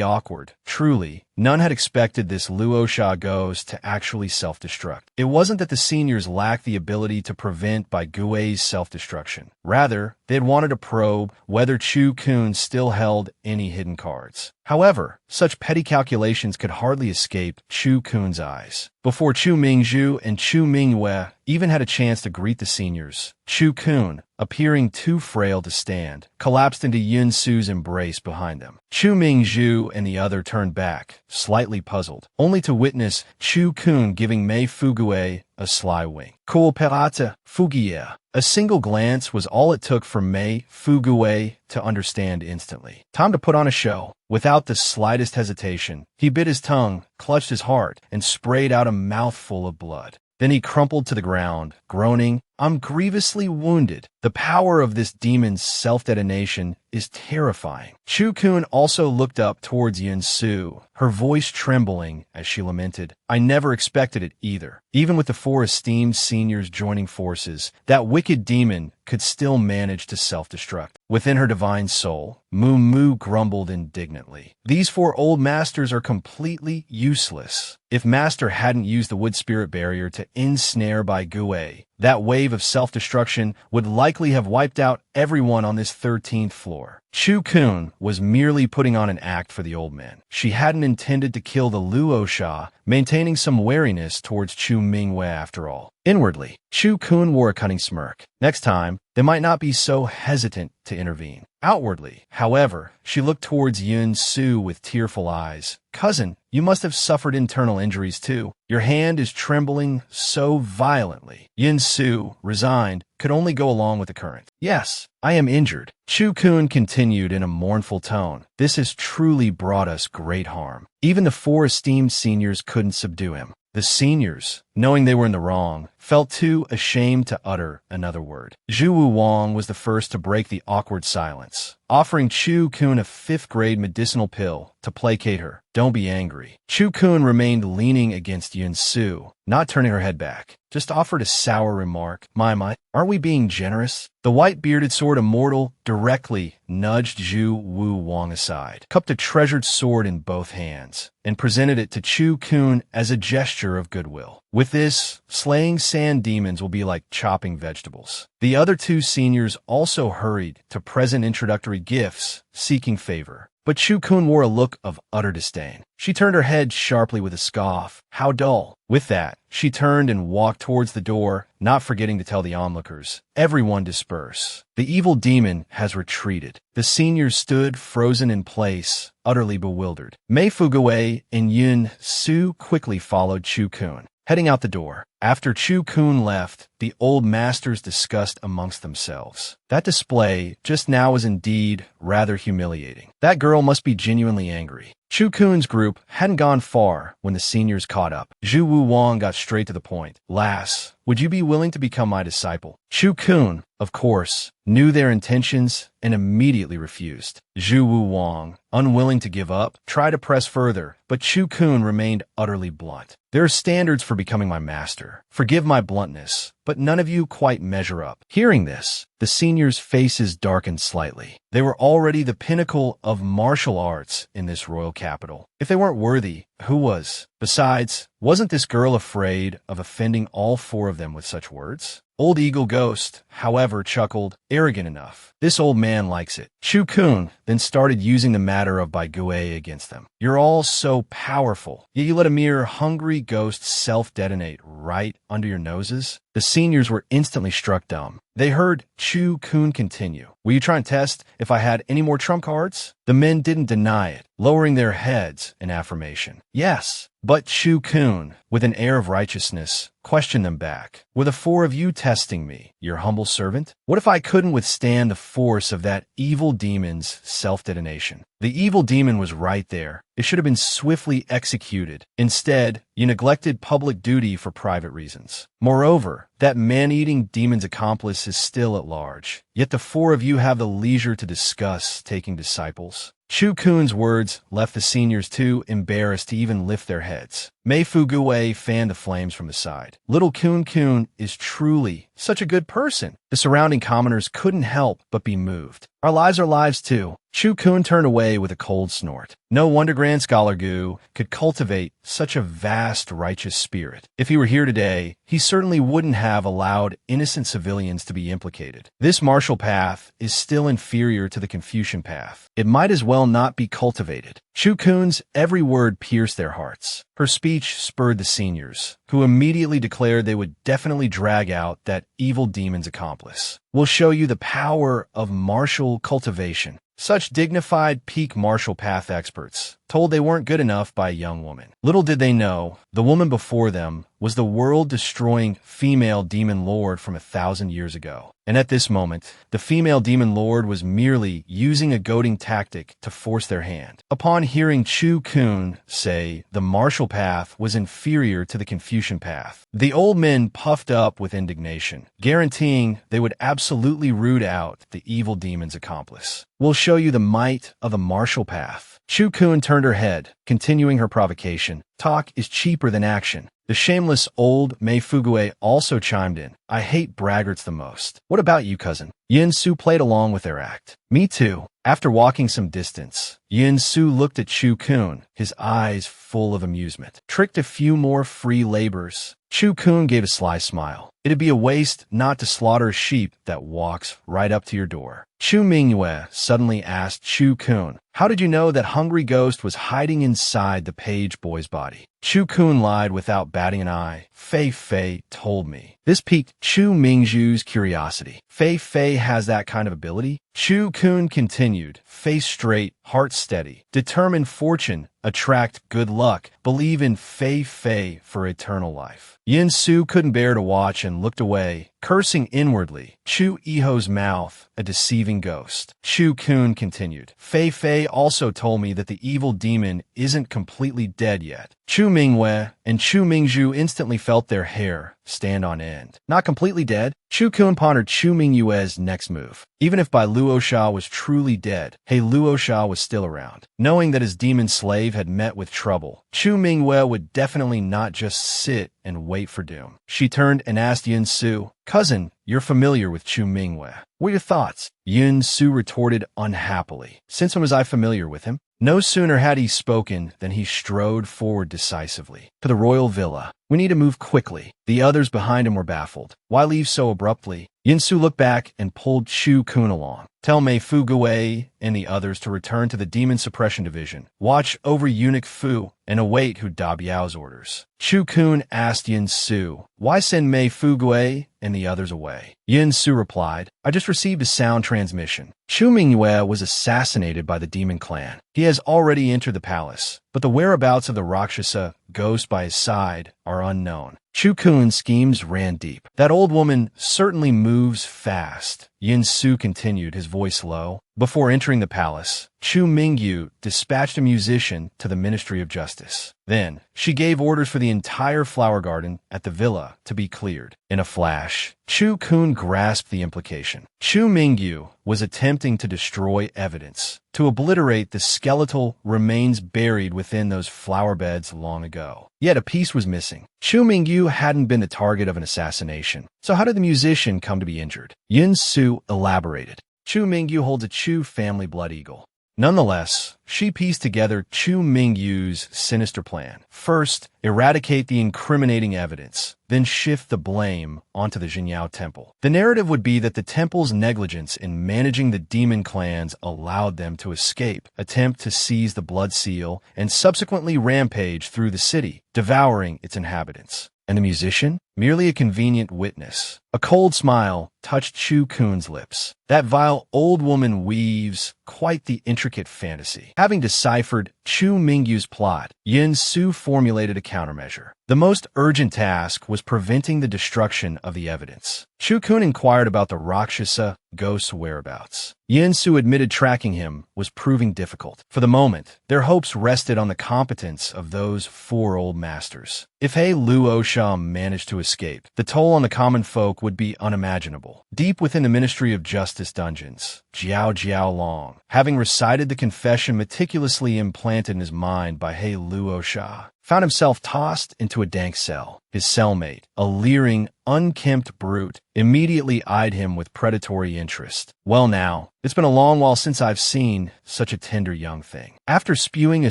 awkward. Truly, none had expected this Luosha ghost to actually self-destruct. It wasn't that the seniors lacked the ability to prevent Bai Gue's self-destruction. Rather, They had wanted to probe whether Chu Kun still held any hidden cards. However, such petty calculations could hardly escape Chu Kun's eyes. Before Chu Mingzhu and Chu Mingyue even had a chance to greet the seniors, Chu Kun, appearing too frail to stand, collapsed into Yun Su's embrace behind them. Chu Mingzhu and the other turned back, slightly puzzled, only to witness Chu Kun giving Mei Fugue a sly wink. Coopérate, Fugier. A single glance was all it took for Mei Fugue to understand instantly. Time to put on a show. Without the slightest hesitation, he bit his tongue, clutched his heart, and sprayed out a mouthful of blood. Then he crumpled to the ground, groaning, "I'm grievously wounded. The power of this demon's self-detonation is terrifying." Chu Kun also looked up towards Yun Su, her voice trembling as she lamented, "I never expected it either. Even with the four esteemed seniors joining forces, that wicked demon could still manage to self-destruct." Within her divine soul, Mu Mu grumbled indignantly. "These four old masters are completely useless. If Master hadn't used the wood spirit barrier to ensnare Bai Gue, that wave of self-destruction would likely have wiped out everyone on this 13th floor." Chu Kun was merely putting on an act for the old man. She hadn't intended to kill the Luo Sha, maintaining some wariness towards Chu Mingyue after all. Inwardly, Chu Kun wore a cunning smirk. Next time, they might not be so hesitant to intervene. Outwardly, however, she looked towards Yun Su with tearful eyes. "Cousin, you must have suffered internal injuries too. Your hand is trembling so violently." Yun Su, resigned, could only go along with the current. "Yes, I am injured." Chu Kun continued in a mournful tone. "This has truly brought us great harm. Even the four esteemed seniors couldn't subdue him." The seniors, knowing they were in the wrong, felt too ashamed to utter another word. Zhu Wu Wang was the first to break the awkward silence, offering Chu Kun a 5th-grade medicinal pill to placate her. "Don't be angry." Chu Kun remained leaning against Yun Su, not turning her head back. Just offered a sour remark. My, aren't we being generous?" The white-bearded sword immortal directly nudged Zhu Wu Wang aside, cupped a treasured sword in both hands, and presented it to Chu Kun as a gesture of goodwill. "With this, slaying sand demons will be like chopping vegetables." The other two seniors also hurried to present introductory gifts, seeking favor. But Chu Kun wore a look of utter disdain. She turned her head sharply with a scoff. "How dull." With that, she turned and walked towards the door, not forgetting to tell the onlookers, "Everyone disperse. The evil demon has retreated." The seniors stood frozen in place, utterly bewildered. Mei Fugue and Yun Su quickly followed Chu Kun, heading out the door. After Chu Kun left, the old masters discussed amongst themselves. That display just now was indeed rather humiliating. That girl must be genuinely angry. Chu Kun's group hadn't gone far when the seniors caught up. Zhu Wu Wang got straight to the point. "Lass, would you be willing to become my disciple?" Chu Kun, of course, knew their intentions and immediately refused. Zhu Wu Wang, unwilling to give up, tried to press further, but Chu Kun remained utterly blunt. "There are standards for becoming my master. Forgive my bluntness, but none of you quite measure up." Hearing this, the seniors' faces darkened slightly. They were already the pinnacle of martial arts in this royal capital. If they weren't worthy, who was? Besides, wasn't this girl afraid of offending all four of them with such words? Old Eagle Ghost, however, chuckled, "Arrogant enough. This old man likes it." Chu Kun then started using the matter of Bai Gue against them. "You're all so powerful, yet you let a mere hungry ghost self-detonate right under your noses?" The seniors were instantly struck dumb. They heard Chu Kun continue. "Will you try and test if I had any more trump cards?" The men didn't deny it, lowering their heads in affirmation. "Yes." But Chu Kun, with an air of righteousness, questioned them back. "Were the four of you testing me, your humble servant? What if I couldn't withstand the force of that evil demon's self-detonation?" The evil demon was right there. It should have been swiftly executed. Instead, you neglected public duty for private reasons. Moreover, that man-eating demon's accomplice is still at large. Yet the four of you have the leisure to discuss taking disciples. Chu Kun's words left the seniors too embarrassed to even lift their heads. Mei Fuguwei fanned the flames from the side. Little Kun Kun is truly such a good person. The surrounding commoners couldn't help but be moved. Our lives are lives too. Chu Kun turned away with a cold snort. No wonder Grand Scholar Gu could cultivate such a vast righteous spirit. If he were here today, he certainly wouldn't have allowed innocent civilians to be implicated. This martial path is still inferior to the Confucian path. It might as well not be cultivated. Chu Kun's every word pierced their hearts. Her speech spurred the seniors, who immediately declared they would definitely drag out that evil demon's accomplice. We'll show you the power of martial cultivation. Such dignified peak martial path experts told they weren't good enough by a young woman. Little did they know, the woman before them was the world-destroying female demon lord from 1,000 years ago. And at this moment, the female demon lord was merely using a goading tactic to force their hand. Upon hearing Chu Kun say the martial path was inferior to the Confucian path, the old men puffed up with indignation, guaranteeing they would absolutely root out the evil demon's accomplice. We'll show you the might of the martial path. Chu Kun turned her head, continuing her provocation. Talk is cheaper than action. The shameless old Mei Fuguwei also chimed in. I hate braggarts the most. What about you, cousin? Yin Su played along with their act. Me too. After walking some distance, Yin Su looked at Chu Kun, his eyes full of amusement. Tricked a few more free labors. Chu Kun gave a sly smile. It'd be a waste not to slaughter a sheep that walks right up to your door. Chu Mingyue suddenly asked Chu Kun, how did you know that Hungry Ghost was hiding inside the page boy's body? Chu Kun lied without batting an eye. Fei Fei told me. This piqued Chu Mingzhu's curiosity. Fei Fei has that kind of ability? Chu Kun continued, face straight, heart steady, determine fortune, attract good luck, believe in Fei Fei for eternal life. Yin Su couldn't bear to watch and looked away, cursing inwardly. Chu Iho's mouth, a deceiving ghost. Chu Kun continued. Fei Fei also told me that the evil demon isn't completely dead yet. Chu Mingyue and Chu Mingzhu instantly felt their hair stand on end. Not completely dead? Chu Kun pondered Chu Mingyue's next move. Even if Bai Luosha was truly dead, He Luosha was still around. Knowing that his demon slave had met with trouble, Chu Mingyue would definitely not just sit and wait for doom. She turned and asked Yin Su, cousin, you're familiar with Chu Mingyue. What are your thoughts? Yin Su retorted unhappily. Since when was I familiar with him? No sooner had he spoken than he strode forward decisively. To the royal villa. We need to move quickly. The others behind him were baffled. Why leave so abruptly? Yin Su looked back and pulled Chu Kun along. Tell Mei Fuguwei and the others to return to the Demon Suppression Division. Watch over Eunuch Fu and await Hu Dabiao's orders. Chu Kun asked Yin Su, why send Mei Fuguwei and the others away? Yin Su replied, I just received a sound transmission. Chu Mingyue was assassinated by the demon clan. He has already entered the palace, but the whereabouts of the Rakshasa ghost by his side are unknown. Chu Kun's schemes ran deep. That old woman certainly moves fast. Yin Su continued, his voice low. Before entering the palace, Chu Mingyu dispatched a musician to the Ministry of Justice. Then, she gave orders for the entire flower garden at the villa to be cleared. In a flash, Chu Kun grasped the implication. Chu Mingyu was attempting to destroy evidence, to obliterate the skeletal remains buried within those flower beds long ago. Yet a piece was missing. Chu Mingyu hadn't been the target of an assassination. So how did the musician come to be injured? Yin Su elaborated. Chu Mingyu holds a Chu family blood eagle. Nonetheless, she pieced together Chu Mingyu's sinister plan. First, eradicate the incriminating evidence, then shift the blame onto the Jinyao Temple. The narrative would be that the temple's negligence in managing the demon clans allowed them to escape, attempt to seize the blood seal, and subsequently rampage through the city, devouring its inhabitants. And the musician? Merely a convenient witness. A cold smile touched Chu Kun's lips. That vile old woman weaves quite the intricate fantasy. Having deciphered Chu Mingyu's plot, Yin Su formulated a countermeasure. The most urgent task was preventing the destruction of the evidence. Chu Kun inquired about the Rakshasa ghost's whereabouts. Yin Su admitted tracking him was proving difficult. For the moment, their hopes rested on the competence of those four old masters. If He Luosha managed to escape, the toll on the common folk would be unimaginable. Deep within the Ministry of Justice dungeons, Jiao Long, having recited the confession meticulously implanted in his mind by He Luosha, found himself tossed into a dank cell. His cellmate, a leering, unkempt brute, immediately eyed him with predatory interest. "Well now, it's been a long while since I've seen such a tender young thing." After spewing a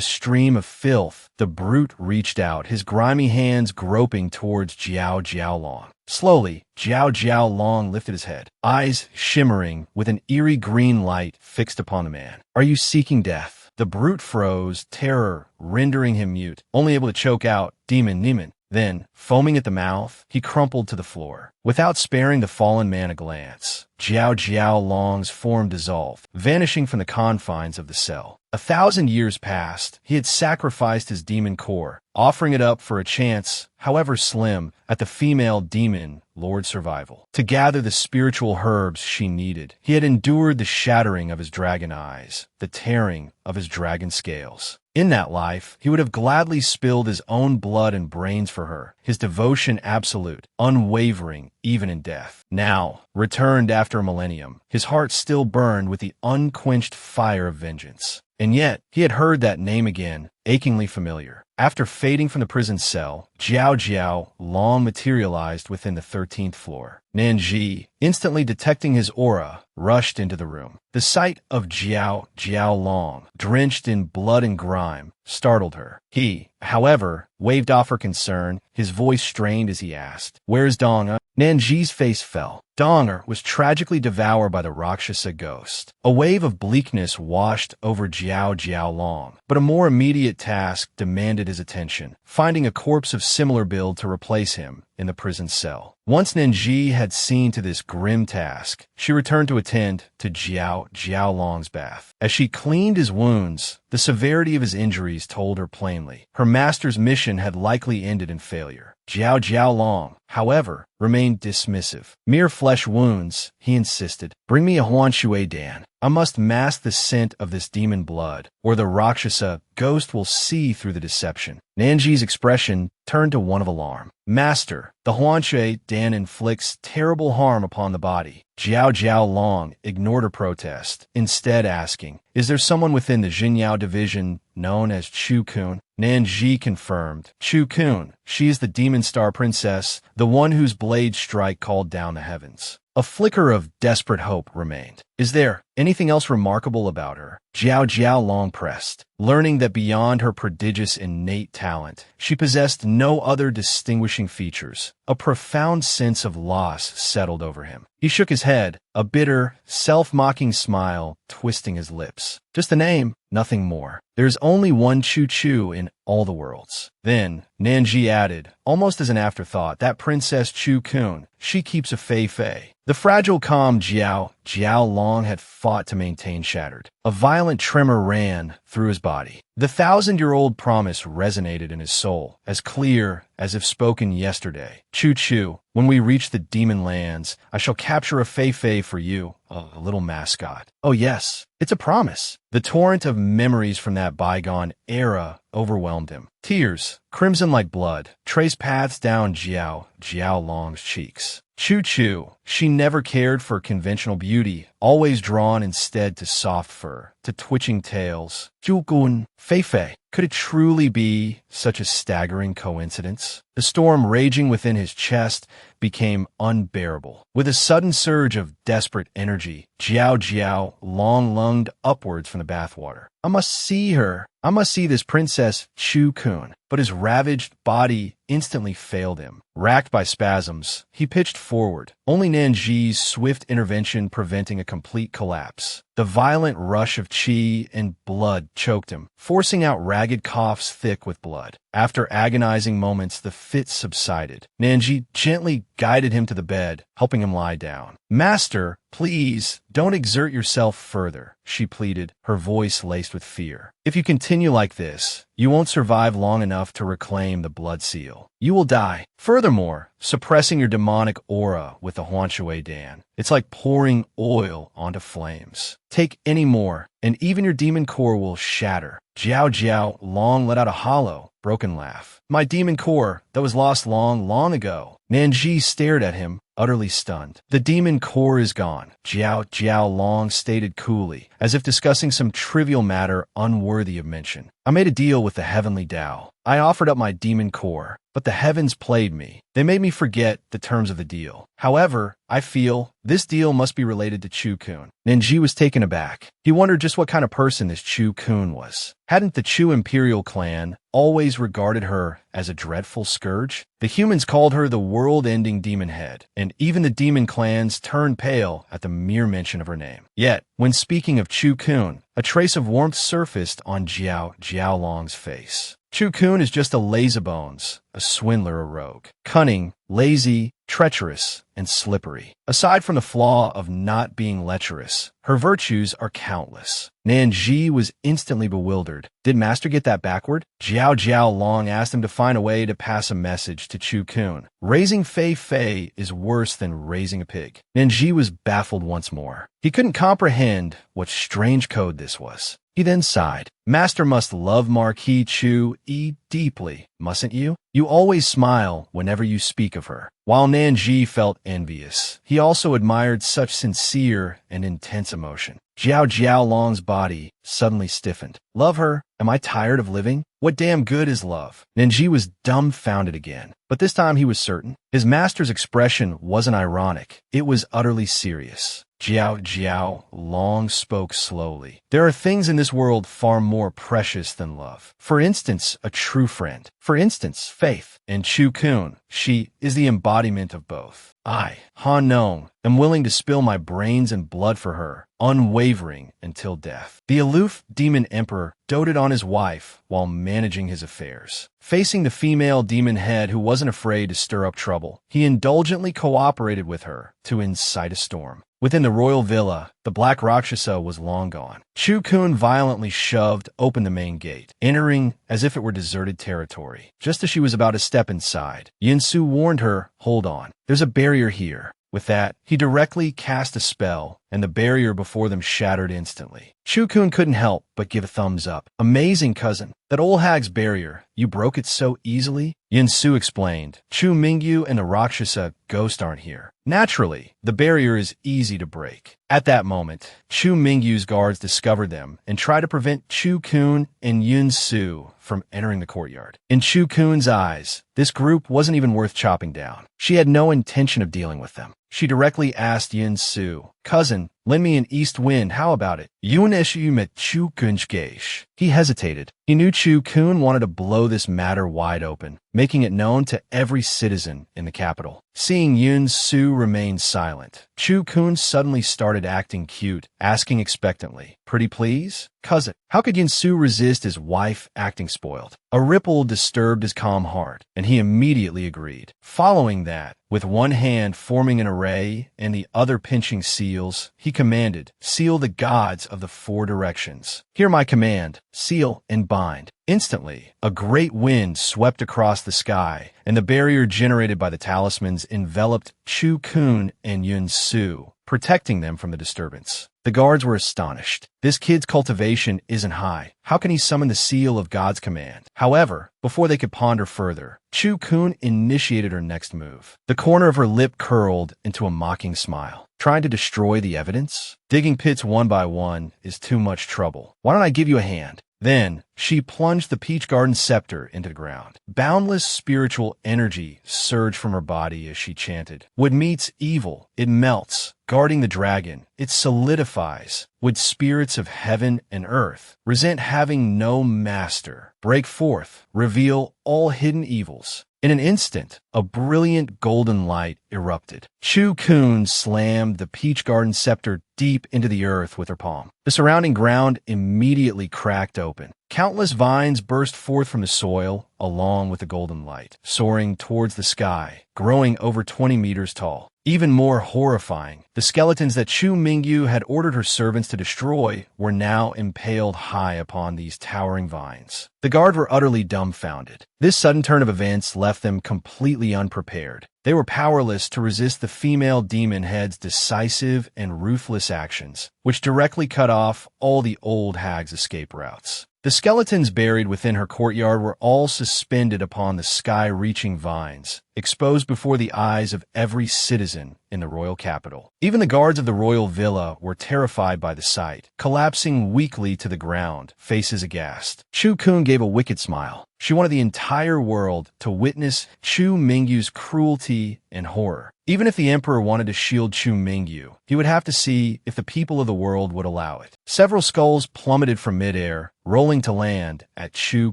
stream of filth, the brute reached out, his grimy hands groping towards Jiao Jiaolong. Slowly, Jiao Jiaolong lifted his head, eyes shimmering with an eerie green light fixed upon the man. "Are you seeking death?" The brute froze, terror rendering him mute, only able to choke out, "Demon, demon." Then, foaming at the mouth, he crumpled to the floor. Without sparing the fallen man a glance, Jiao Jiaolong's form dissolved, vanishing from the confines of the cell. 1,000 years passed. He had sacrificed his demon core, offering it up for a chance, however slim, at the female demon Lord's survival. To gather the spiritual herbs she needed, he had endured the shattering of his dragon eyes, the tearing of his dragon scales. In that life, he would have gladly spilled his own blood and brains for her, his devotion absolute, unwavering, even in death. Now, returned after a millennium, his heart still burned with the unquenched fire of vengeance. And yet, he had heard that name again, achingly familiar. After fading from the prison cell, Jiao Jiaolong materialized within the 13th floor. Nanji, instantly detecting his aura, rushed into the room. The sight of Jiao Jiaolong, drenched in blood and grime, startled her. He, however, waved off her concern, his voice strained as he asked, "Where's Donga?" Nanji's face fell. Donger was tragically devoured by the Rakshasa ghost. A wave of bleakness washed over Jiao Jiaolong, but a more immediate task demanded his attention, finding a corpse of similar build to replace him in the prison cell. Once Nanji had seen to this grim task, she returned to attend to Jiao Jiaolong's bath. As she cleaned his wounds, the severity of his injuries told her plainly. Her master's mission had likely ended in failure. Jiao Jiaolong, however, remained dismissive. "Mere flesh wounds," he insisted. "Bring me a Huanshui Dan. I must mask the scent of this demon blood, or the Rakshasa ghost will see through the deception." Nanji's expression turned to one of alarm. "Master, the Huanshui Dan inflicts terrible harm upon the body." Jiao Jiaolong ignored her protest, instead asking, "Is there someone within the Jinyao division known as Chu Kun?" Nanji confirmed. "Chu Kun, she is the Demon Star Princess, the one whose blade strike called down the heavens." A flicker of desperate hope remained. "Is there anything else remarkable about her?" Jiao Jiaolong pressed, learning that beyond her prodigious innate talent, she possessed no other distinguishing features. A profound sense of loss settled over him. He shook his head, a bitter, self-mocking smile twisting his lips. "Just a name, nothing more. There's only one Chu in all the worlds." Then, Nanji added, almost as an afterthought, "That Princess Chu Kun, she keeps a fei-fei." The fragile calm Jiao Jiaolong had fought to maintain shattered. A violent tremor ran through his body. The 1,000-year-old promise resonated in his soul, as clear as if spoken yesterday. "Chu, when we reach the demon lands, I shall capture a fei-fei for you, a little mascot." "Oh yes, it's a promise." The torrent of memories from that bygone era overwhelmed him. Tears, crimson like blood, traced paths down Jiao Jiaolong's cheeks. Chu, she never cared for conventional beauty, always drawn instead to soft fur, to twitching tails. Jugun, fei-fei. Could it truly be such a staggering coincidence? The storm raging within his chest became unbearable. With a sudden surge of desperate energy, Jiao Jiaolong lunged upwards from the bathwater. "I must see her. I must see this Princess Chu Kun." But his ravaged body instantly failed him. Racked by spasms, he pitched forward, only Nanji's swift intervention preventing a complete collapse. The violent rush of qi and blood choked him, forcing out ragged coughs thick with blood. After agonizing moments, the fit subsided. Nanji gently guided him to the bed, helping him lie down. "Master, please, don't exert yourself further," she pleaded, her voice laced with fear. "If you continue like this, you won't survive long enough to reclaim the blood seal. You will die. Furthermore, suppressing your demonic aura with the Huanshui Dan, it's like pouring oil onto flames. Take any more, and even your demon core will shatter." Jiao Jiaolong let out a hollow, broken laugh. "My demon core, that was lost long, long ago." Nanji stared at him, utterly stunned. "The demon core is gone," Jiao Jiaolong stated coolly, as if discussing some trivial matter unworthy of mention. "I made a deal with the heavenly Tao. I offered up my demon core, but the heavens played me. They made me forget the terms of the deal. However, I feel this deal must be related to Chu-kun. Nenji was taken aback. He wondered just what kind of person this Chu-kun was. Hadn't the Chu Imperial clan always regarded her as a dreadful scourge? The humans called her the world-ending demon head, and even the demon clans turned pale at the mere mention of her name. Yet, when speaking of Chu-kun, a trace of warmth surfaced on Jiaolong's face. Chu-kun is just a lazybones, a swindler, a rogue. Cunning, lazy, treacherous, and slippery. Aside from the flaw of not being lecherous, her virtues are countless. Nanji was instantly bewildered. Did Master get that backward? Jiao Long asked him to find a way to pass a message to Chu-kun. Raising Fei is worse than raising a pig. Nanji was baffled once more. He couldn't comprehend what strange code this was. He then sighed. Master must love Marquis Chu-yi deeply, mustn't you? You always smile whenever you speak of her. While Nanji felt envious, he also admired such sincere and intense emotion. Jiao Long's body suddenly stiffened. Love her? Am I tired of living? What damn good is love? Nanji was dumbfounded again, but this time he was certain. His master's expression wasn't ironic. It was utterly serious. Jiao Long spoke slowly. There are things in this world far more precious than love. For instance, a true friend. For instance, faith. And Chu-kun, she is the embodiment of both. I, Han Nong, am willing to spill my brains and blood for her, unwavering until death. The aloof demon emperor doted on his wife while managing his affairs. Facing the female demon head who wasn't afraid to stir up trouble, he indulgently cooperated with her to incite a storm. Within the royal villa, the Black Rakshasa was long gone. Chu-kun violently shoved open the main gate, entering as if it were deserted territory. Just as she was about to step inside, Yin-su warned her, "Hold on, there's a barrier here." With that, he directly cast a spell, and the barrier before them shattered instantly. Chu-kun couldn't help but give a thumbs up. Amazing, cousin. That old hag's barrier, you broke it so easily? Yin-su explained. Chu Mingyu and the Rakshasa ghost aren't here. Naturally, the barrier is easy to break. At that moment, Chu Mingyu's guards discovered them and tried to prevent Chu-kun and Yin-su from entering the courtyard. In Chu-kun's eyes, this group wasn't even worth chopping down. She had no intention of dealing with them. She directly asked Yin-su, "Cousin, lend me an east wind, how about it?" Yuneshu met Chu-kun's gaze. He hesitated. He knew Chu-kun wanted to blow this matter wide open, making it known to every citizen in the capital. Seeing Yin-su remain silent, Chu-kun suddenly started acting cute, asking expectantly, "Pretty please? Cousin." How could Yin-su resist his wife acting spoiled? A ripple disturbed his calm heart, and he immediately agreed. Following that, with one hand forming an array and the other pinching seals, he commanded, "Seal the gods of the four directions. Hear my command, seal and bind." Instantly, a great wind swept across the sky, and the barrier generated by the talismans enveloped Chu-kun and Yin-su, protecting them from the disturbance. The guards were astonished. This kid's cultivation isn't high. How can he summon the seal of God's command? However, before they could ponder further, Chu-kun initiated her next move. The corner of her lip curled into a mocking smile. Trying to destroy the evidence? Digging pits one by one is too much trouble. Why don't I give you a hand? Then, she plunged the peach garden scepter into the ground. Boundless spiritual energy surged from her body as she chanted. Wood meets evil, it melts. Guarding the dragon, it solidifies. Would spirits of heaven and earth resent having no master? Break forth, reveal all hidden evils. In an instant, a brilliant golden light erupted. Chu-kun slammed the peach garden scepter deep into the earth with her palm. The surrounding ground immediately cracked open. Countless vines burst forth from the soil, along with the golden light, soaring towards the sky, growing over 20 meters tall. Even more horrifying, the skeletons that Chu Mingyu had ordered her servants to destroy were now impaled high upon these towering vines. The guard were utterly dumbfounded. This sudden turn of events left them completely unprepared. They were powerless to resist the female demon head's decisive and ruthless actions, which directly cut off all the old hag's escape routes. The skeletons buried within her courtyard were all suspended upon the sky-reaching vines, exposed before the eyes of every citizen in the royal capital. Even the guards of the royal villa were terrified by the sight, collapsing weakly to the ground, faces aghast. Chu Kun gave a wicked smile. She wanted the entire world to witness Chu Mingyu's cruelty and horror. Even if the emperor wanted to shield Chu Mingyu, he would have to see if the people of the world would allow it. Several skulls plummeted from midair, rolling to land at Chu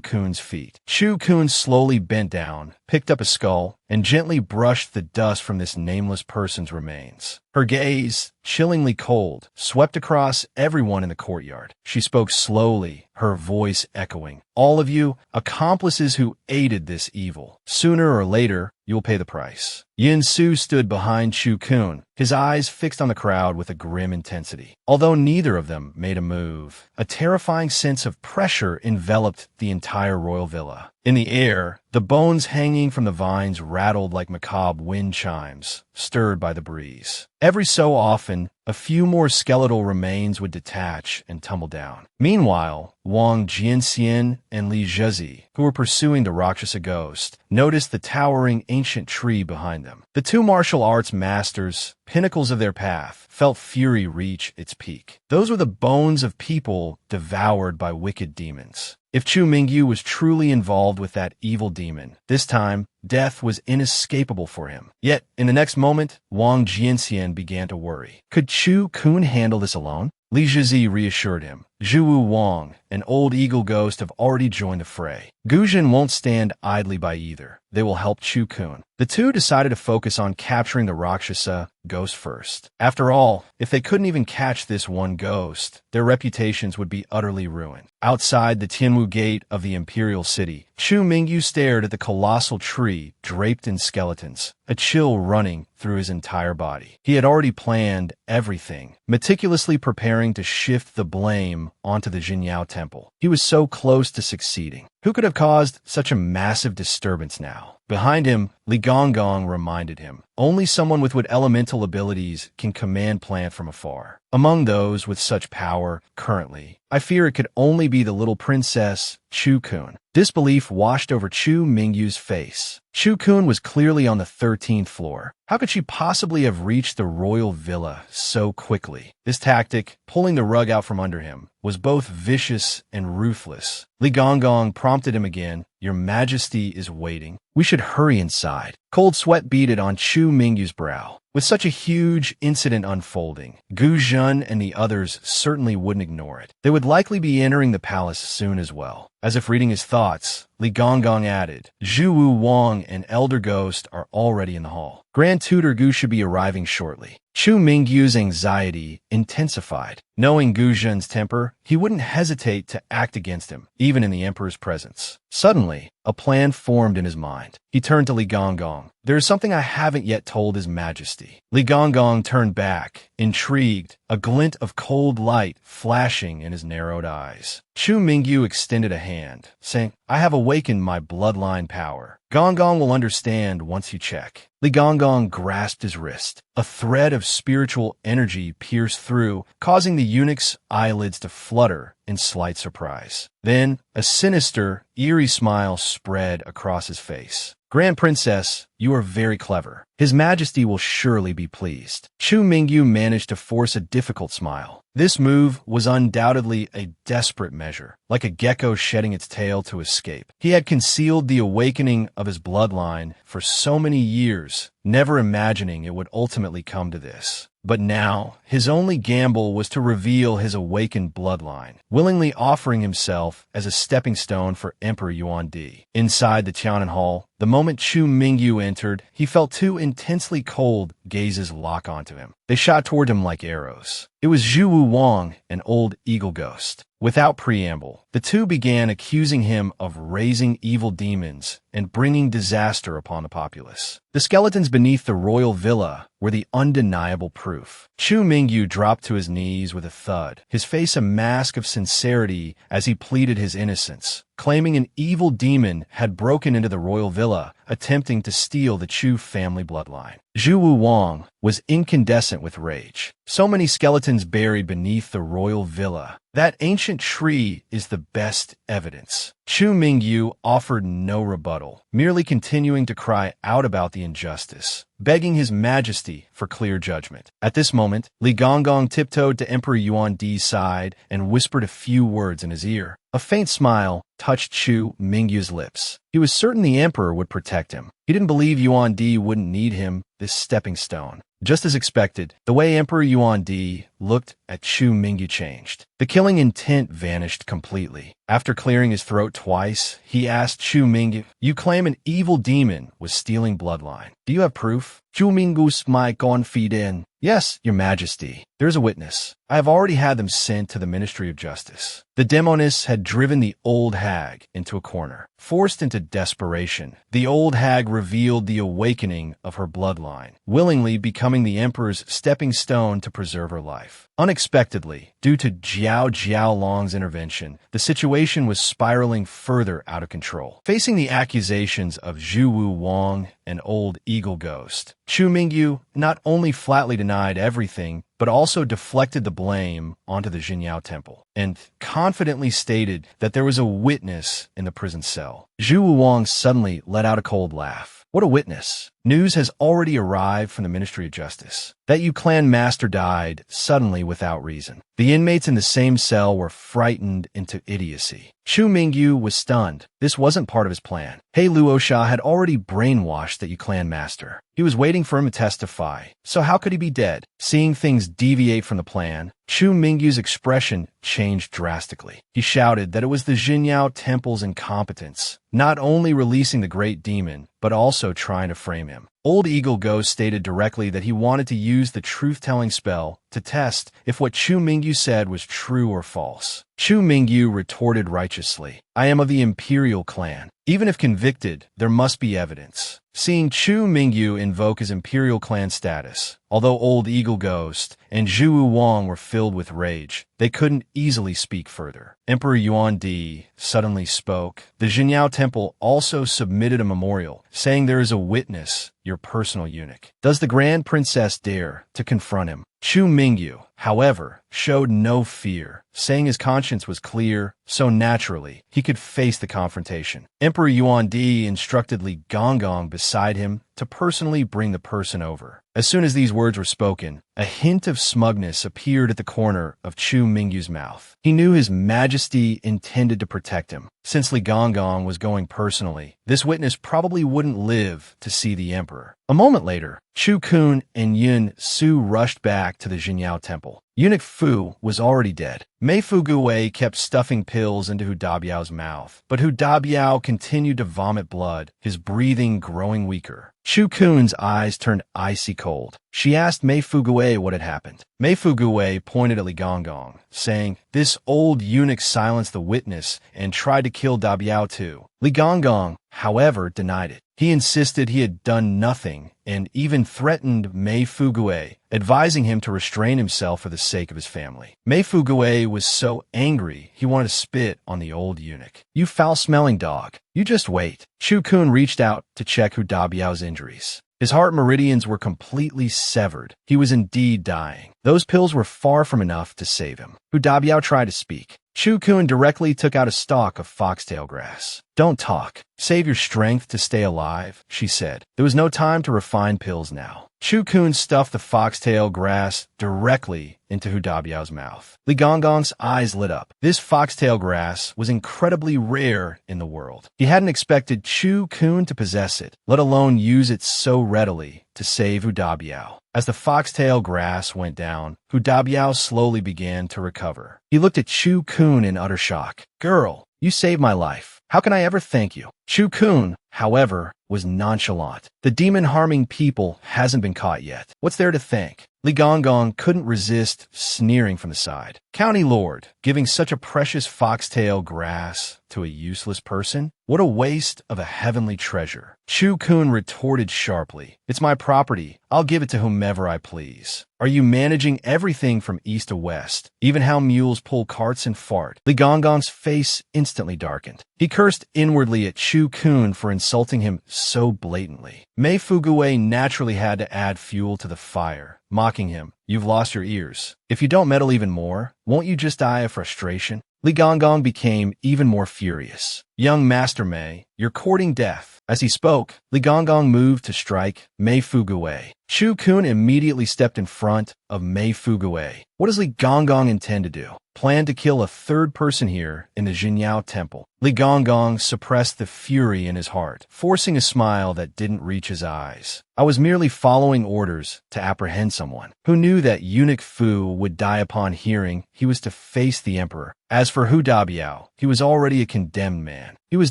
Kun's feet. Chu Kun slowly bent down, picked up a skull, and gently brushed the dust from this nameless person's remains. Her gaze, chillingly cold, swept across everyone in the courtyard. She spoke slowly, her voice echoing. All of you, accomplices who aided this evil. Sooner or later, you'll pay the price. Yin Su stood behind Chu Kun, his eyes fixed on the crowd with a grim intensity. Although neither of them made a move, a terrifying sense of pressure enveloped the entire royal villa. In the air, the bones hanging from the vines rattled like macabre wind chimes, stirred by the breeze. Every so often, a few more skeletal remains would detach and tumble down. Meanwhile, Wang Jianxian and Li Zhezi, who were pursuing the Rakshasa ghost, noticed the towering ancient tree behind them. The two martial arts masters, pinnacles of their path, felt fury reach its peak. Those were the bones of people devoured by wicked demons. If Chu Mingyu was truly involved with that evil demon, this time, death was inescapable for him. Yet, in the next moment, Wang Jianxian began to worry. Could Chu Kun handle this alone? Li Zhizi reassured him. Zhuwu Wang, an old eagle ghost, have already joined the fray. Guzhen won't stand idly by either. They will help Chu Kun. The two decided to focus on capturing the Rakshasa ghost first. After all, if they couldn't even catch this one ghost, their reputations would be utterly ruined. Outside the Tianwu gate of the imperial city, Chu Mingyu stared at the colossal tree draped in skeletons, a chill running through his entire body. He had already planned everything, meticulously preparing to shift the blame onto the Jinyao temple. He was so close to succeeding. Who could have caused such a massive disturbance now? Behind him, Li Gonggong reminded him, only someone with elemental abilities can command plant from afar. Among those with such power, currently, I fear it could only be the little princess, Chu Kun. Disbelief washed over Chu Mingyu's face. Chu Kun was clearly on the 13th floor. How could she possibly have reached the royal villa so quickly? This tactic, pulling the rug out from under him, was both vicious and ruthless. Li Gonggong prompted him again. Your Majesty is waiting. We should hurry inside. Cold sweat beaded on Chu Mingyu's brow. With such a huge incident unfolding, Gu Zhen and the others certainly wouldn't ignore it. They would likely be entering the palace soon as well. As if reading his thoughts, Li Gonggong added, Zhuwu Wang and Elder Ghost are already in the hall. Grand Tutor Gu should be arriving shortly. Chu Mingyu's anxiety intensified. Knowing Gu Zhen's temper, he wouldn't hesitate to act against him, even in the emperor's presence. Suddenly, a plan formed in his mind. He turned to Li Gonggong. There is something I haven't yet told His Majesty. Li Gonggong turned back, intrigued, a glint of cold light flashing in his narrowed eyes. Chu Mingyu extended a hand, saying, I have awakened my bloodline power. Gonggong will understand once you check. Li Gonggong grasped his wrist. A thread of spiritual energy pierced through, causing the eunuch's eyelids to flutter in slight surprise. Then, a sinister, eerie smile spread across his face. Grand Princess, you are very clever. His Majesty will surely be pleased. Chu Mingyu managed to force a difficult smile. This move was undoubtedly a desperate measure, like a gecko shedding its tail to escape. He had concealed the awakening of his bloodline for so many years, never imagining it would ultimately come to this. But now, his only gamble was to reveal his awakened bloodline, willingly offering himself as a stepping stone for Emperor Yuan-di. Inside the Tianan Hall, the moment Chu Mingyu entered, he felt two intensely cold gazes lock onto him. They shot toward him like arrows. It was Zhuwu Wang, an old eagle ghost. Without preamble, the two began accusing him of raising evil demons and bringing disaster upon the populace. The skeletons beneath the royal villa were the undeniable proof. Chu Mingyu dropped to his knees with a thud, his face a mask of sincerity as he pleaded his innocence, claiming an evil demon had broken into the royal villa, attempting to steal the Chu family bloodline. Zhu Wu Wang was incandescent with rage. So many skeletons buried beneath the royal villa. That ancient tree is the best evidence. Chu Mingyu offered no rebuttal, merely continuing to cry out about the injustice, begging His Majesty for clear judgment. At this moment, Li Gonggong tiptoed to Emperor Yuan Di's side and whispered a few words in his ear. A faint smile touched Chu Mingyu's lips. He was certain the emperor would protect him. He didn't believe Yuan Di wouldn't need him, this stepping stone. Just as expected, the way Emperor Yuan Di looked at Chu Mingyu changed. The killing intent vanished completely. After clearing his throat twice, he asked Chu Mingyu, "You claim an evil demon was stealing bloodline. Do you have proof?" Chu Mingyu my confident. "Yes, Your Majesty. There's a witness. I have already had them sent to the Ministry of Justice." The demonists had driven the old hag into a corner. Forced into desperation, the old hag revealed the awakening of her bloodline, willingly becoming the emperor's stepping stone to preserve her life. Unexpectedly, due to Jiao Jiaolong's intervention, the situation was spiraling further out of control. Facing the accusations of Zhu Wu Wang and Old Eagle Ghost, Chu Mingyu not only flatly denied everything, but also deflected the blame onto the Jinyao Temple, and confidently stated that there was a witness in the prison cell. Zhu Wu Wang suddenly let out a cold laugh. "What a witness! News has already arrived from the Ministry of Justice. That Yu clan master died suddenly without reason." The inmates in the same cell were frightened into idiocy. Chu Mingyu was stunned. This wasn't part of his plan. He Luosha had already brainwashed the Yu clan master. He was waiting for him to testify, so how could he be dead? Seeing things deviate from the plan, Chu Mingyu's expression changed drastically. He shouted that it was the Jinyao Temple's incompetence, not only releasing the great demon, but also trying to frame him. Old Eagle Ghost stated directly that he wanted to use the truth-telling spell to test if what Chu Mingyu said was true or false. Chu Mingyu retorted righteously, "I am of the Imperial clan. Even if convicted, there must be evidence." Seeing Chu Mingyu invoke his Imperial clan status, although Old Eagle Ghost and Zhu Wu Wang were filled with rage, they couldn't easily speak further. Emperor Yuan Di suddenly spoke. The Jinyao Temple also submitted a memorial, saying there is a witness, your personal eunuch. Does the Grand Princess dare to confront him? Chu Mingyu, however, showed no fear, saying his conscience was clear, so naturally he could face the confrontation. Emperor Yuan Di instructed Li Gonggong beside him to personally bring the person over. As soon as these words were spoken, a hint of smugness appeared at the corner of Chu Mingyu's mouth. He knew His Majesty intended to protect him. Since Li Gonggong was going personally, this witness probably wouldn't live to see the emperor. A moment later, Chu Kun and Yun Su rushed back to the Jinyao Temple. Eunuch Fu was already dead. Mei Fu Gui kept stuffing pills into Hu Dabiao's mouth, but Hu Dabiao continued to vomit blood, his breathing growing weaker. Chu Kun's eyes turned icy cold. She asked Mei Fu Gui what had happened. Mei Fu Gui pointed at Li Gonggong, saying, "This old eunuch silenced the witness and tried to kill Dabiao too." Li Gonggong, however, denied it. He insisted he had done nothing and even threatened Mei Fu Gui, advising him to restrain himself for the sake of his family. Mei Fu Gui was so angry he wanted to spit on the old eunuch. "You foul-smelling dog. You just wait." Chu Kun reached out to check Hu Dabiao's injuries. His heart meridians were completely severed. He was indeed dying. Those pills were far from enough to save him. Hu Dabiao tried to speak. Chu Kun directly took out a stalk of foxtail grass. "Don't talk. Save your strength to stay alive," she said. There was no time to refine pills now. Chu Kun stuffed the foxtail grass directly into Hu Dabiao's mouth. Li Gonggong's eyes lit up. This foxtail grass was incredibly rare in the world. He hadn't expected Chu Kun to possess it, let alone use it so readily to save Hu Dabiao. As the foxtail grass went down, Hu Dabiao slowly began to recover. He looked at Chu Kun in utter shock. "Girl, you saved my life. How can I ever thank you?" Chu Kun, however, was nonchalant. "The demon-harming people hasn't been caught yet. What's there to thank?" Li Gonggong couldn't resist sneering from the side. "County Lord, giving such a precious foxtail grass to a useless person? What a waste of a heavenly treasure." Chu Kun retorted sharply. "It's my property. I'll give it to whomever I please. Are you managing everything from east to west, even how mules pull carts and fart?" Li Gonggong's face instantly darkened. He cursed inwardly at Chu Kun for insulting him so blatantly. Mei Fuguwei naturally had to add fuel to the fire, mocking him. You've lost your ears. If you don't meddle even more, won't you just die of frustration? Li Gonggong became even more furious. Young Master Mei, you're courting death. As he spoke, Li Gonggong moved to strike Mei Fuguwei. Chu Kun immediately stepped in front of Mei Fuguwei. What does Li Gonggong intend to do? Plan to kill a third person here in the Jinyao Temple. Li Gonggong suppressed the fury in his heart, forcing a smile that didn't reach his eyes. I was merely following orders to apprehend someone. Who knew that Eunuch Fu would die upon hearing he was to face the emperor? As for Hu Dabiao, he was already a condemned man. He was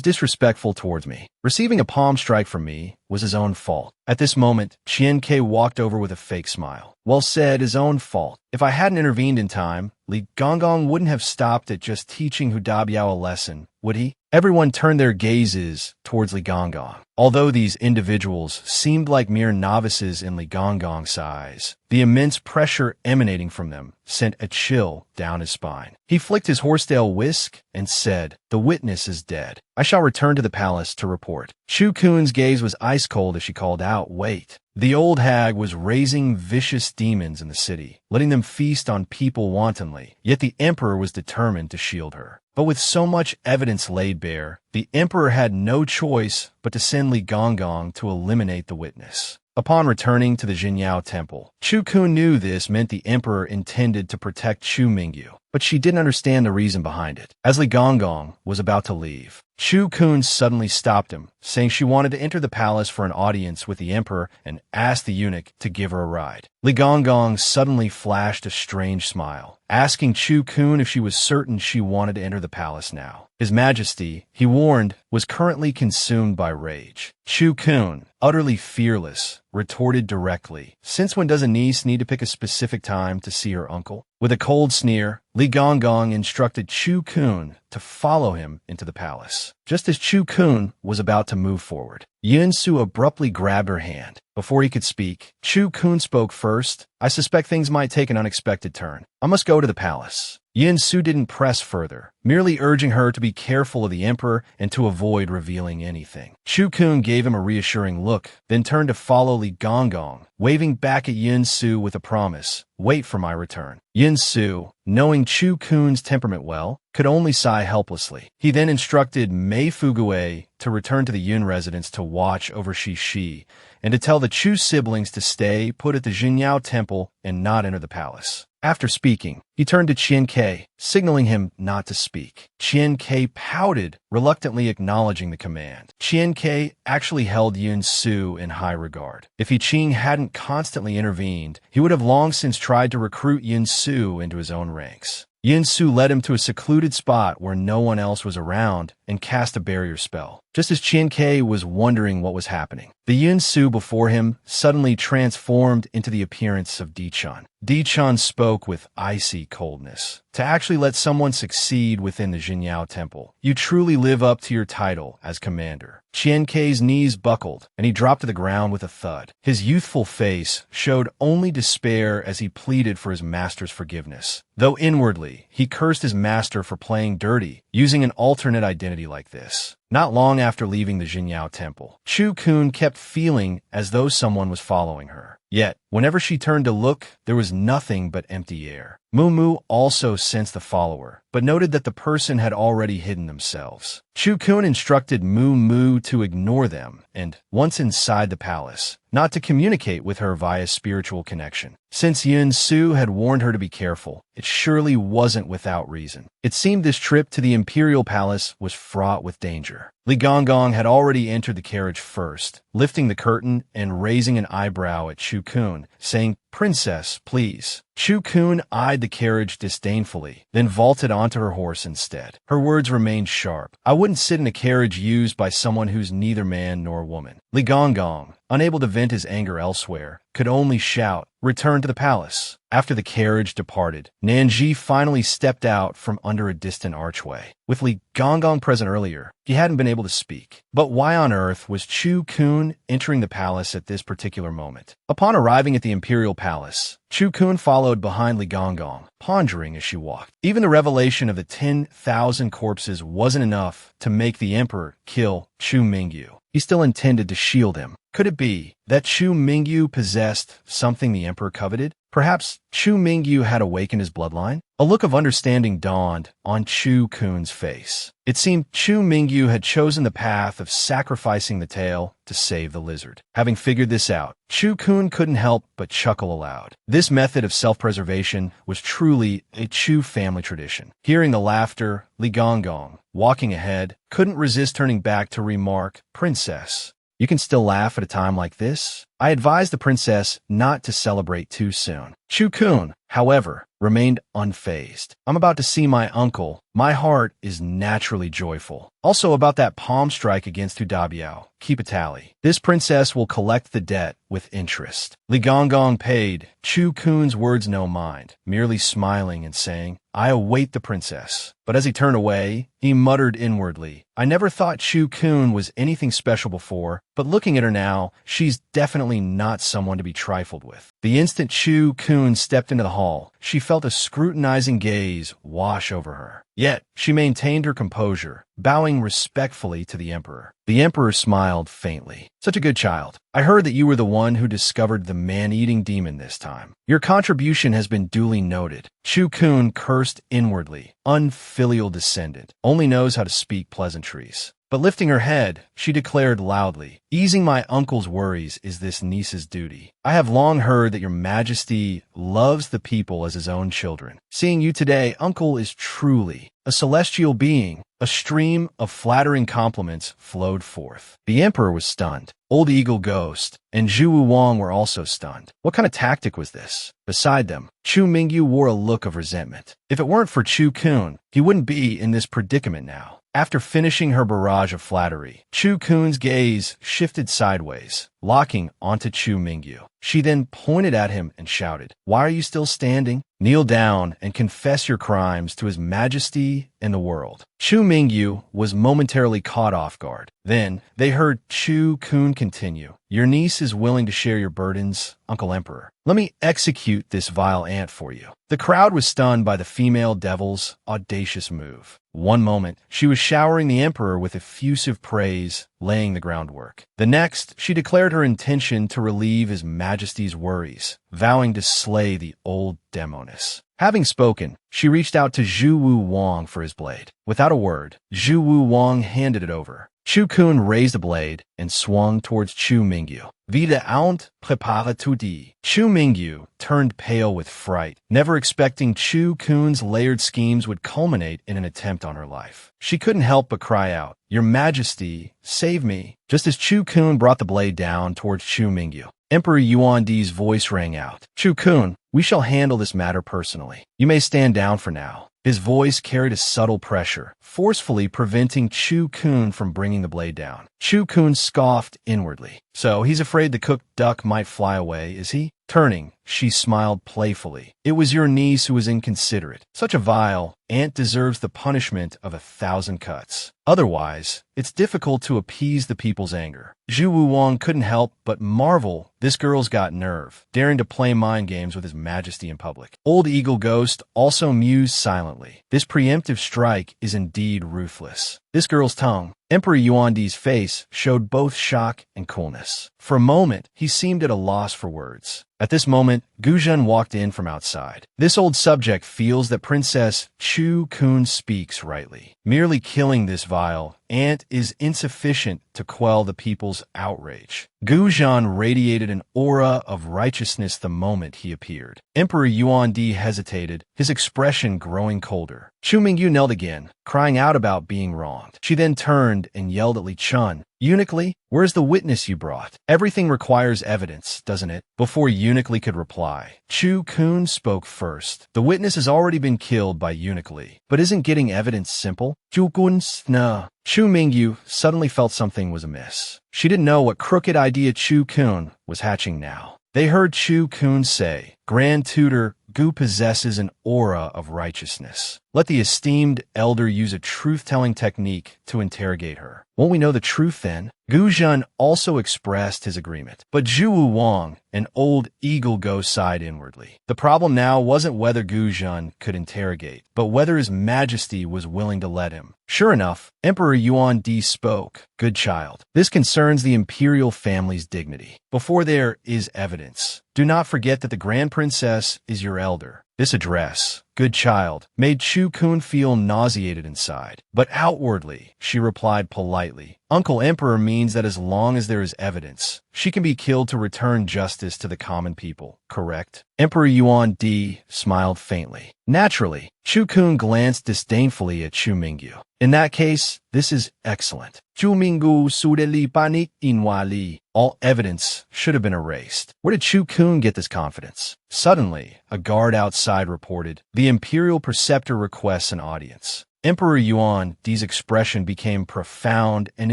disrespectful towards me. Receiving a palm strike from me was his own fault. At this moment, Qian Ke walked over with a fake smile. Well said, his own fault. If I hadn't intervened in time, Li Gonggong wouldn't have stopped at just teaching Hu Dabiao a lesson, would he? Everyone turned their gazes towards Li Gonggong. Although these individuals seemed like mere novices in Li Gonggong's eyes, the immense pressure emanating from them sent a chill down his spine. He flicked his horsetail whisk and said, "The witness is dead. I shall return to the palace to report." Chu Kun's gaze was ice cold as she called out, "Wait." The old hag was raising vicious demons in the city, letting them feast on people wantonly, yet the emperor was determined to shield her. But with so much evidence laid bare, the emperor had no choice but to send Li Gonggong to eliminate the witness. Upon returning to the Jinyao Temple, Chu Kun knew this meant the emperor intended to protect Chu Mingyu, but she didn't understand the reason behind it. As Li Gonggong was about to leave, Chu Kun suddenly stopped him, saying she wanted to enter the palace for an audience with the emperor and asked the eunuch to give her a ride. Li Gonggong suddenly flashed a strange smile, asking Chu Kun if she was certain she wanted to enter the palace now. His Majesty, he warned, was currently consumed by rage. Chu Kun, utterly fearless, retorted directly, "Since when does a niece need to pick a specific time to see her uncle?" With a cold sneer, Li Gonggong instructed Chu Kun to follow him into the palace. Just as Chu Kun was about to move forward, Yun Su abruptly grabbed her hand. Before he could speak, Chu Kun spoke first. "I suspect things might take an unexpected turn. I must go to the palace." Yin Su didn't press further, merely urging her to be careful of the emperor and to avoid revealing anything. Chu Kun gave him a reassuring look, then turned to follow Li Gonggong, waving back at Yin Su with a promise, "Wait for my return." Yin Su, knowing Chu Kun's temperament well, could only sigh helplessly. He then instructed Mei Fuguwei to return to the Yun residence to watch over Shi and to tell the Chu siblings to stay put at the Jinyao Temple and not enter the palace. After speaking, he turned to Qian Ke, signaling him not to speak. Qian Ke pouted, reluctantly acknowledging the command. Qian Ke actually held Yun Su in high regard. If Yi Qing hadn't constantly intervened, he would have long since tried to recruit Yun Su into his own ranks. Yin Su led him to a secluded spot where no one else was around and cast a barrier spell. Just as Qian Ke was wondering what was happening, the Yin Su before him suddenly transformed into the appearance of Dichun. Dichun spoke with icy coldness. "To actually let someone succeed within the Jinyao Temple, you truly live up to your title as commander." Qian Ke's knees buckled, and he dropped to the ground with a thud. His youthful face showed only despair as he pleaded for his master's forgiveness, though inwardly he cursed his master for playing dirty, using an alternate identity like this. Not long after leaving the Jinyao Temple, Chu Kun kept feeling as though someone was following her. Yet, whenever she turned to look, there was nothing but empty air. Mu Mu also sensed the follower, but noted that the person had already hidden themselves. Chu Kun instructed Mu Mu to ignore them and, once inside the palace, not to communicate with her via spiritual connection. Since Yun Su had warned her to be careful, it surely wasn't without reason. It seemed this trip to the Imperial Palace was fraught with danger. Li Gonggong had already entered the carriage first, lifting the curtain and raising an eyebrow at Chu Kun, saying, "Princess, please." Chu Kun eyed the carriage disdainfully, then vaulted onto her horse instead. Her words remained sharp. "I wouldn't sit in a carriage used by someone who's neither man nor woman." Li Gonggong, unable to vent his anger elsewhere, could only shout, "Return to the palace." After the carriage departed, Nanji finally stepped out from under a distant archway. With Li Gonggong present earlier, he hadn't been able to speak. But why on earth was Chu Kun entering the palace at this particular moment? Upon arriving at the Imperial Palace, Chu Kun followed behind Li Gonggong, pondering as she walked. Even the revelation of the 10,000 corpses wasn't enough to make the emperor kill Chu Mingyu. he still intended to shield him. Could it be that Chu Mingyu possessed something the emperor coveted? Perhaps Chu Mingyu had awakened his bloodline? A look of understanding dawned on Chu Kun's face. It seemed Chu Mingyu had chosen the path of sacrificing the tail to save the lizard. Having figured this out, Chu Kun couldn't help but chuckle aloud. This method of self-preservation was truly a Chu family tradition. Hearing the laughter, Li Gonggong, walking ahead, couldn't resist turning back to remark, "Princess, you can still laugh at a time like this?" I advised the princess not to celebrate too soon. Chu Kun, however, remained unfazed. "I'm about to see my uncle. My heart is naturally joyful. Also about that palm strike against Hu Dabiao. Keep a tally. This princess will collect the debt with interest." Li Gonggong paid Chu Kun's words no mind, merely smiling and saying, "I await the princess." But as he turned away, he muttered inwardly, "I never thought Chu Kun was anything special before, but looking at her now, she's definitely not someone to be trifled with." The instant Chu Kun stepped into the hall, she felt a scrutinizing gaze wash over her. Yet, she maintained her composure, bowing respectfully to the emperor. The emperor smiled faintly. "Such a good child. I heard that you were the one who discovered the man-eating demon this time. Your contribution has been duly noted." Chu Kun cursed inwardly. Unfilial descendant. Only knows how to speak pleasantries. But lifting her head, she declared loudly, "Easing my uncle's worries is this niece's duty. I have long heard that your majesty loves the people as his own children. Seeing you today, uncle is truly a celestial being." A stream of flattering compliments flowed forth. The emperor was stunned. Old Eagle Ghost and Zhu Wuwang were also stunned. What kind of tactic was this? Beside them, Chu Mingyu wore a look of resentment. If it weren't for Chu Kun, he wouldn't be in this predicament now. After finishing her barrage of flattery, Chu Kun's gaze shifted sideways, locking onto Chu Mingyu. She then pointed at him and shouted, "Why are you still standing? Kneel down and confess your crimes to His Majesty and the world." Chu Mingyu was momentarily caught off guard. Then they heard Chu Kun continue, "Your niece is willing to share your burdens, Uncle Emperor. Let me execute this vile ant for you." The crowd was stunned by the female devil's audacious move. One moment, she was showering the emperor with effusive praise, laying the groundwork. The next, she declared her intention to relieve His Majesty's worries, vowing to slay the old demoness. Having spoken, she reached out to Zhu Wuwang for his blade. Without a word, Zhu Wuwang handed it over. Chu Kun raised the blade and swung towards Chu Mingyu. "Vida aunt prépare tout dit." Chu Mingyu turned pale with fright, never expecting Chu Kun's layered schemes would culminate in an attempt on her life. She couldn't help but cry out, "Your Majesty, save me!" Just as Chu Kun brought the blade down towards Chu Mingyu, Emperor Yuandi's voice rang out, "Chu Kun, we shall handle this matter personally. You may stand down for now." His voice carried a subtle pressure, forcefully preventing Chu Kun from bringing the blade down. Chu Kun scoffed inwardly. "So he's afraid the cooked duck might fly away, is he?" Turning, she smiled playfully. "It was your niece who was inconsiderate. Such a vile ant deserves the punishment of 1,000 cuts. Otherwise, it's difficult to appease the people's anger." Zhu Wuwang couldn't help but marvel. This girl's got nerve, daring to play mind games with His Majesty in public. Old Eagle Ghost also mused silently. This preemptive strike is indeed ruthless. This girl's tongue. Emperor Yuandi's face showed both shock and coolness. For a moment, he seemed at a loss for words. At this moment, Guzhen walked in from outside. This old subject feels that Princess Chu Kun speaks rightly. Merely killing this vile ant is insufficient to quell the people's outrage. Guzhen radiated an aura of righteousness the moment he appeared. Emperor Yuandi hesitated, his expression growing colder. Chu Mingyu knelt again, crying out about being wronged. She then turned and yelled at Li Chun, "Eunuch Li, where's the witness you brought?" "Everything requires evidence, doesn't it?" Before Eunuch Li could reply, Chu Kun spoke first. "The witness has already been killed by Eunuch Li. But isn't getting evidence simple?" Chu Kun sna. Chu Mingyu suddenly felt something was amiss. She didn't know what crooked idea Chu Kun was hatching now. They heard Chu Kun say, "Grand Tutor Gu possesses an aura of righteousness. Let the esteemed elder use a truth-telling technique to interrogate her. Won't we know the truth then? Gu Zhen also expressed his agreement. But Zhu Wang, an old eagle ghost, sighed inwardly. The problem now wasn't whether Gu Zhen could interrogate, but whether His Majesty was willing to let him. Sure enough, Emperor Yuan Di spoke. Good child. This concerns the imperial family's dignity. Before there is evidence, do not forget that the Grand Princess is your elder. This address, good child, made Chu Kun feel nauseated inside. But outwardly, she replied politely, Uncle Emperor means that as long as there is evidence, she can be killed to return justice to the common people, correct? Emperor Yuan Di smiled faintly. Naturally, Chu Kun glanced disdainfully at Chu Mingyu. In that case, this is excellent. Chu Mingyu sureli panik inwali. All evidence should have been erased. Where did Chu Kun get this confidence? Suddenly, a guard outside reported, the Imperial Preceptor requests an audience. Emperor Yuan Di's expression became profound and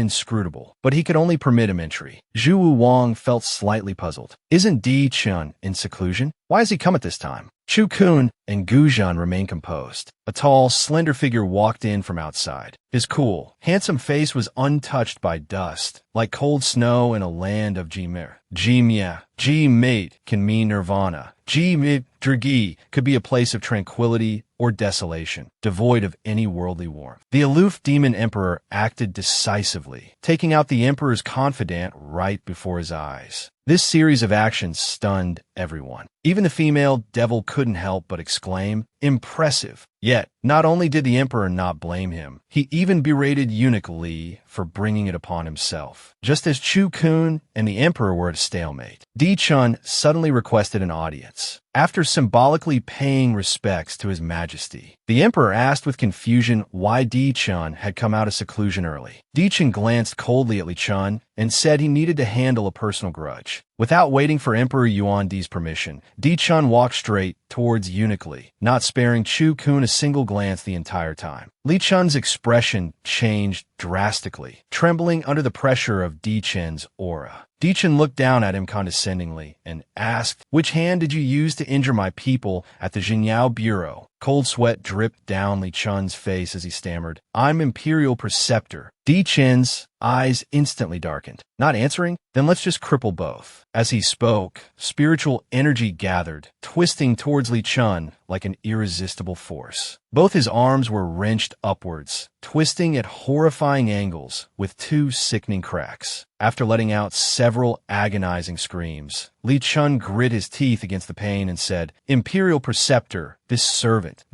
inscrutable, but he could only permit him entry. Zhu Wang felt slightly puzzled. Isn't Di Chun in seclusion? Why has he come at this time? Chu Kun and Gu Zhen remained composed. A tall, slender figure walked in from outside. His cool, handsome face was untouched by dust, like cold snow in a land of Jimir. Jimia, Ji-mate can mean nirvana. Ji-mit-drgi could be a place of tranquility or desolation, devoid of any worldly warmth. The aloof demon emperor acted decisively, taking out the emperor's confidant right before his eyes. This series of actions stunned everyone. Even the female devil couldn't help but exclaim, impressive. Yet, not only did the emperor not blame him, he even berated Eunuch Li for bringing it upon himself. Just as Chu Kun and the emperor were at a stalemate, Di Chun suddenly requested an audience. After symbolically paying respects to His Majesty, the emperor asked with confusion why Di Chun had come out of seclusion early. Di Chun glanced coldly at Li Chun and said he needed to handle a personal grudge. Without waiting for Emperor Yuan Di's permission, Di Chun walked straight towards Eunuch Li, not sparing Chu Kun a single glance the entire time. Li Chun's expression changed drastically, trembling under the pressure of Di Chun's aura. Di Chun looked down at him condescendingly and asked, which hand did you use to injure my people at the Jinyao Bureau? Cold sweat dripped down Li Chun's face as he stammered, I'm Imperial Preceptor. Di Chun's eyes instantly darkened. Not answering? Then let's just cripple both. As he spoke, spiritual energy gathered, twisting towards Li Chun like an irresistible force. Both his arms were wrenched upwards, twisting at horrifying angles with two sickening cracks. After letting out several agonizing screams, Li Chun grit his teeth against the pain and said, Imperial Preceptor, this servant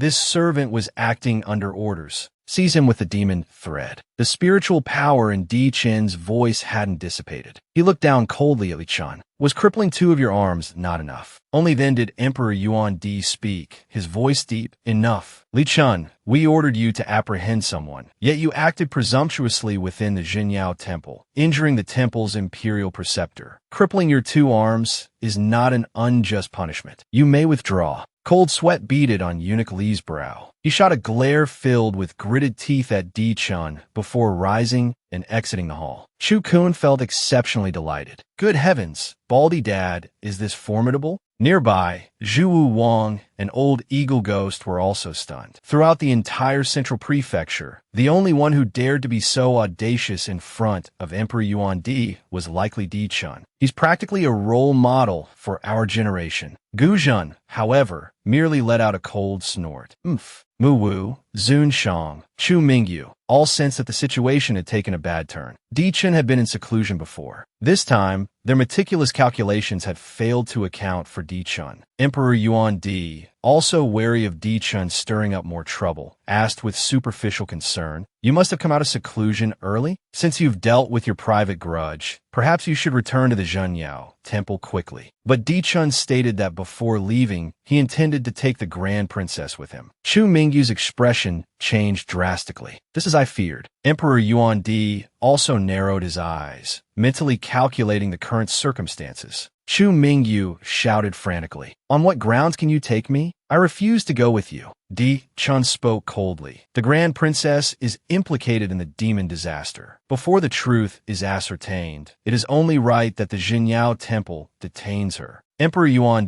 was acting under orders. Seize him with the demon thread. The spiritual power in Di Chun's voice hadn't dissipated. He looked down coldly at Li Chun. Was crippling two of your arms not enough? Only then did Emperor Yuan Di speak, his voice deep. Enough. Li Chun, we ordered you to apprehend someone, yet you acted presumptuously within the Jinyao Temple, injuring the temple's imperial preceptor. Crippling your two arms is not an unjust punishment. You may withdraw. Cold sweat beaded on Eunuch Li's brow. He shot a glare filled with gritted teeth at Di Chun before rising and exiting the hall. Chu Kun felt exceptionally delighted. Good heavens, Baldy Dad, is this formidable? Nearby, Zhu Wang, an old eagle ghost, were also stunned. Throughout the entire central prefecture, the only one who dared to be so audacious in front of Emperor Yuan Di was likely Di Chun. He's practically a role model for our generation. Gu Zhen, however, merely let out a cold snort. Mu Wu, Zun Shang, Chu Mingyu all sensed that the situation had taken a bad turn. Di Chun had been in seclusion before. This time, their meticulous calculations had failed to account for Di Chun. Emperor Yuan Di, also wary of Di Chun stirring up more trouble, asked with superficial concern, You must have come out of seclusion early? Since you've dealt with your private grudge, perhaps you should return to the Zhenyao temple quickly. But Di Chun stated that before leaving, he intended to take the Grand Princess with him. Chu Mingyu's expression changed drastically. This as I feared. Emperor Yuan Di also narrowed his eyes, mentally calculating the current circumstances. Chu Mingyu shouted frantically, On what grounds can you take me? I refuse to go with you. Di Chun spoke coldly. The Grand Princess is implicated in the demon disaster. Before the truth is ascertained, it is only right that the Jinyao Temple detains her. Emperor Yuan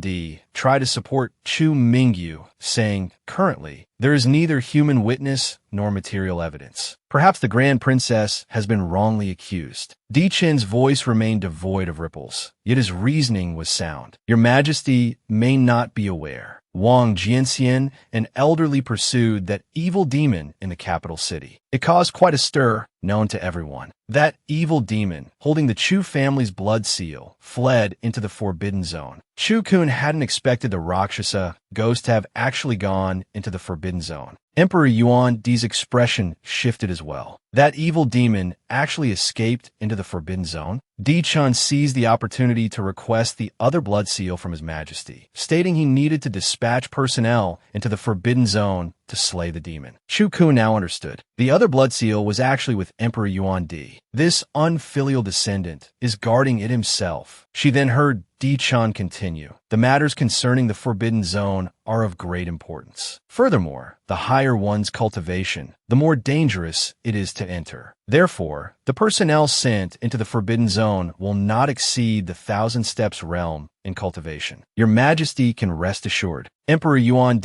tried to support Chu Mingyu, saying, "Currently, there is neither human witness nor material evidence. Perhaps the Grand Princess has been wrongly accused." Di Chen's voice remained devoid of ripples, yet his reasoning was sound. "Your Majesty may not be aware. Wang Jianxian, an elderly, pursued that evil demon in the capital city. It caused quite a stir, known to everyone. That evil demon, holding the Chu family's blood seal, fled into the Forbidden Zone. Chu Kun hadn't expected the Rakshasa ghost to have actually gone into the Forbidden Zone. Emperor Yuan's expression shifted as well. That evil demon actually escaped into the Forbidden Zone? Di Chun seized the opportunity to request the other blood seal from His Majesty, stating he needed to dispatch personnel into the Forbidden Zone to slay the demon. Chu Kun now understood. The other blood seal was actually with Emperor Yuan. This unfilial descendant is guarding it himself. She then heard Di Chun continue. The matters concerning the Forbidden Zone are of great importance. Furthermore, the higher one's cultivation, the more dangerous it is to enter. Therefore, the personnel sent into the Forbidden Zone will not exceed the 1,000 steps realm in cultivation. Your Majesty can rest assured. Emperor Yuan,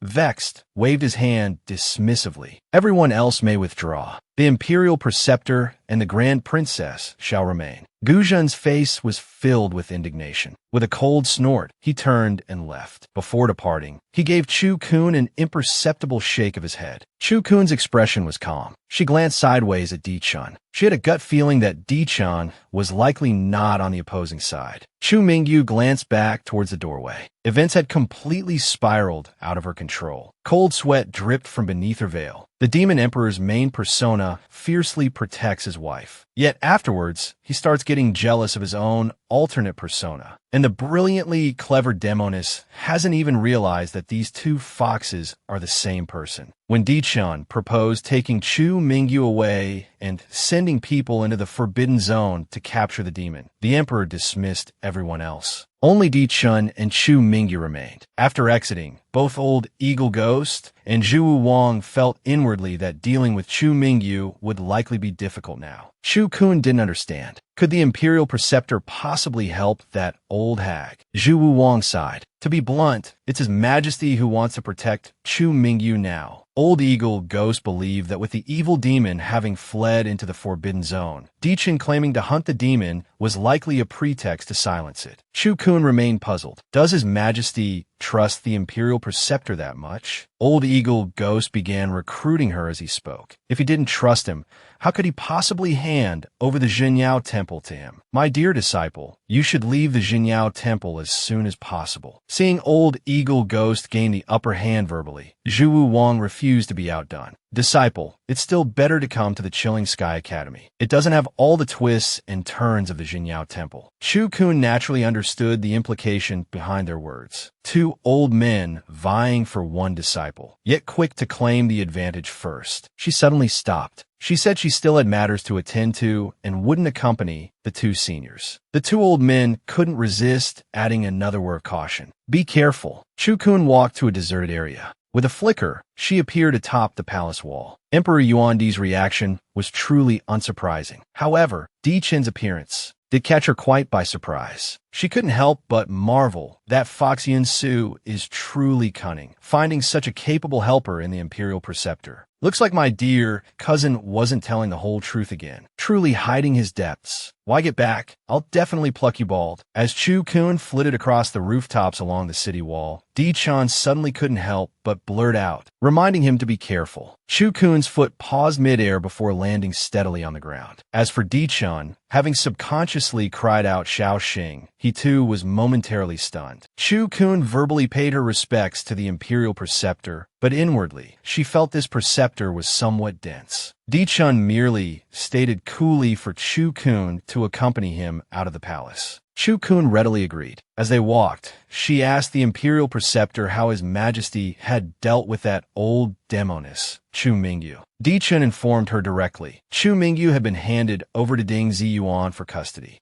vexed, waved his hand dismissively. Everyone else may withdraw. The Imperial Preceptor and the Grand Princess shall remain. Guzhen's face was filled with indignation. With a cold snort, he turned and left. Before departing, he gave Chu Kun an imperceptible shake of his head. Chu Kun's expression was calm. She glanced sideways at Di Chun. She had a gut feeling that Di Chun was likely not on the opposing side. Chu Mingyu glanced back towards the doorway. Events had completely spiraled out of her control. Cold sweat dripped from beneath her veil. The Demon Emperor's main persona fiercely protects his wife. Yet afterwards, he starts getting jealous of his own alternate persona. And the brilliantly clever Demoness hasn't even realized that these two foxes are the same person. When Di Chun proposed taking Chu Mingyu away and sending people into the Forbidden Zone to capture the demon, the Emperor dismissed everyone else. Only Di Chun and Chu Mingyu remained. After exiting, both Old Eagle Ghost and Zhu Wang felt inwardly that dealing with Chu Mingyu would likely be difficult now. Chu Kun didn't understand. Could the Imperial Preceptor possibly help that old hag? Zhu Wang sighed. To be blunt, it's His Majesty who wants to protect Chu Mingyu now. Old Eagle Ghost believed that with the evil demon having fled into the Forbidden Zone, Di Chun claiming to hunt the demon was likely a pretext to silence it. Chu Kun remained puzzled. Does His Majesty trust the Imperial Preceptor that much? Old Eagle Ghost began recruiting her as he spoke. If he didn't trust him, how could he possibly hand over the Jinyao Temple to him? My dear disciple, you should leave the Jinyao Temple as soon as possible. Seeing Old Eagle Ghost gain the upper hand verbally, Zhu Wang refused to be outdone. Disciple, it's still better to come to the Chilling Sky Academy. It doesn't have all the twists and turns of the Jinyao Temple. Chu Kun naturally understood the implication behind their words. Two old men vying for one disciple, yet quick to claim the advantage first. She suddenly stopped. She said she still had matters to attend to and wouldn't accompany the two seniors. The two old men couldn't resist adding another word of caution. Be careful. Chu Kun walked to a deserted area. With a flicker, she appeared atop the palace wall. Emperor Yuan's reaction was truly unsurprising. However, Di Chen's appearance did catch her quite by surprise. She couldn't help but marvel that Fox Yun Su is truly cunning, finding such a capable helper in the Imperial Preceptor. Looks like my dear cousin wasn't telling the whole truth again, truly hiding his depths. Why get back? I'll definitely pluck you bald. As Chu Kun flitted across the rooftops along the city wall, Di Chun suddenly couldn't help but blurt out, reminding him to be careful. Chu Kun's foot paused midair before landing steadily on the ground. As for Di Chun, having subconsciously cried out Xiao Xing, he too was momentarily stunned. Chu Kun verbally paid her respects to the Imperial Preceptor, but inwardly, she felt this preceptor was somewhat dense. Di Chun merely stated coolly for Chu Kun to accompany him out of the palace. Chu Kun readily agreed. As they walked, she asked the Imperial Preceptor how His Majesty had dealt with that old Demoness, Chu Mingyu. Di Chun informed her directly. Chu Mingyu had been handed over to Ding Ziyuan for custody.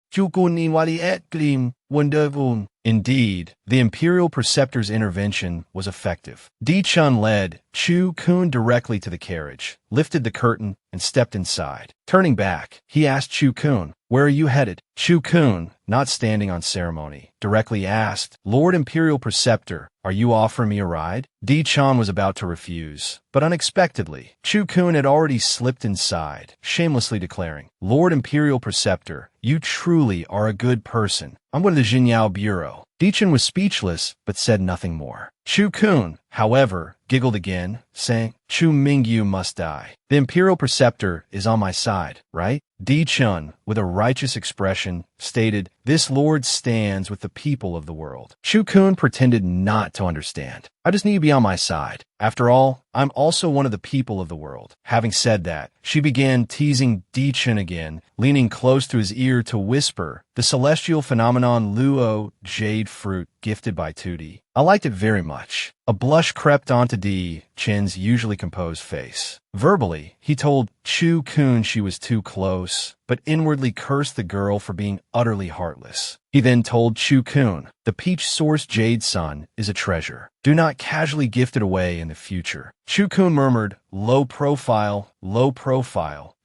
Indeed, the Imperial Preceptor's intervention was effective. Di Chun led Chu Kun directly to the carriage, lifted the curtain, and stepped inside. Turning back, he asked Chu Kun, "Where are you headed?" Chu-kun, not standing on ceremony, directly asked, "Lord Imperial Preceptor, are you offering me a ride?" Di-chan was about to refuse, but unexpectedly, Chu-kun had already slipped inside, shamelessly declaring, "Lord Imperial Preceptor, you truly are a good person. I'm going to the Jinyao Bureau." Di-chan was speechless, but said nothing more. Chu-kun, however, giggled again, saying, "Chu Mingyu must die. The Imperial Preceptor is on my side, right?" Di-chun, with a righteous expression, stated, "This lord stands with the people of the world." Chu-kun pretended not to understand. "I just need to be on my side. After all, I'm also one of the people of the world." Having said that, she began teasing Di-chun again, leaning close to his ear to whisper, "The celestial phenomenon Luo jade fruit gifted by Tootie. I liked it very much." A blush crept onto Di-chin's usually composed face. Verbally, he told Chu-kun she was too close, but inwardly cursed the girl for being utterly heartless. He then told Chu-kun, "The peach source jade sun is a treasure. Do not casually gift it away in the future." Chu-kun murmured, low profile,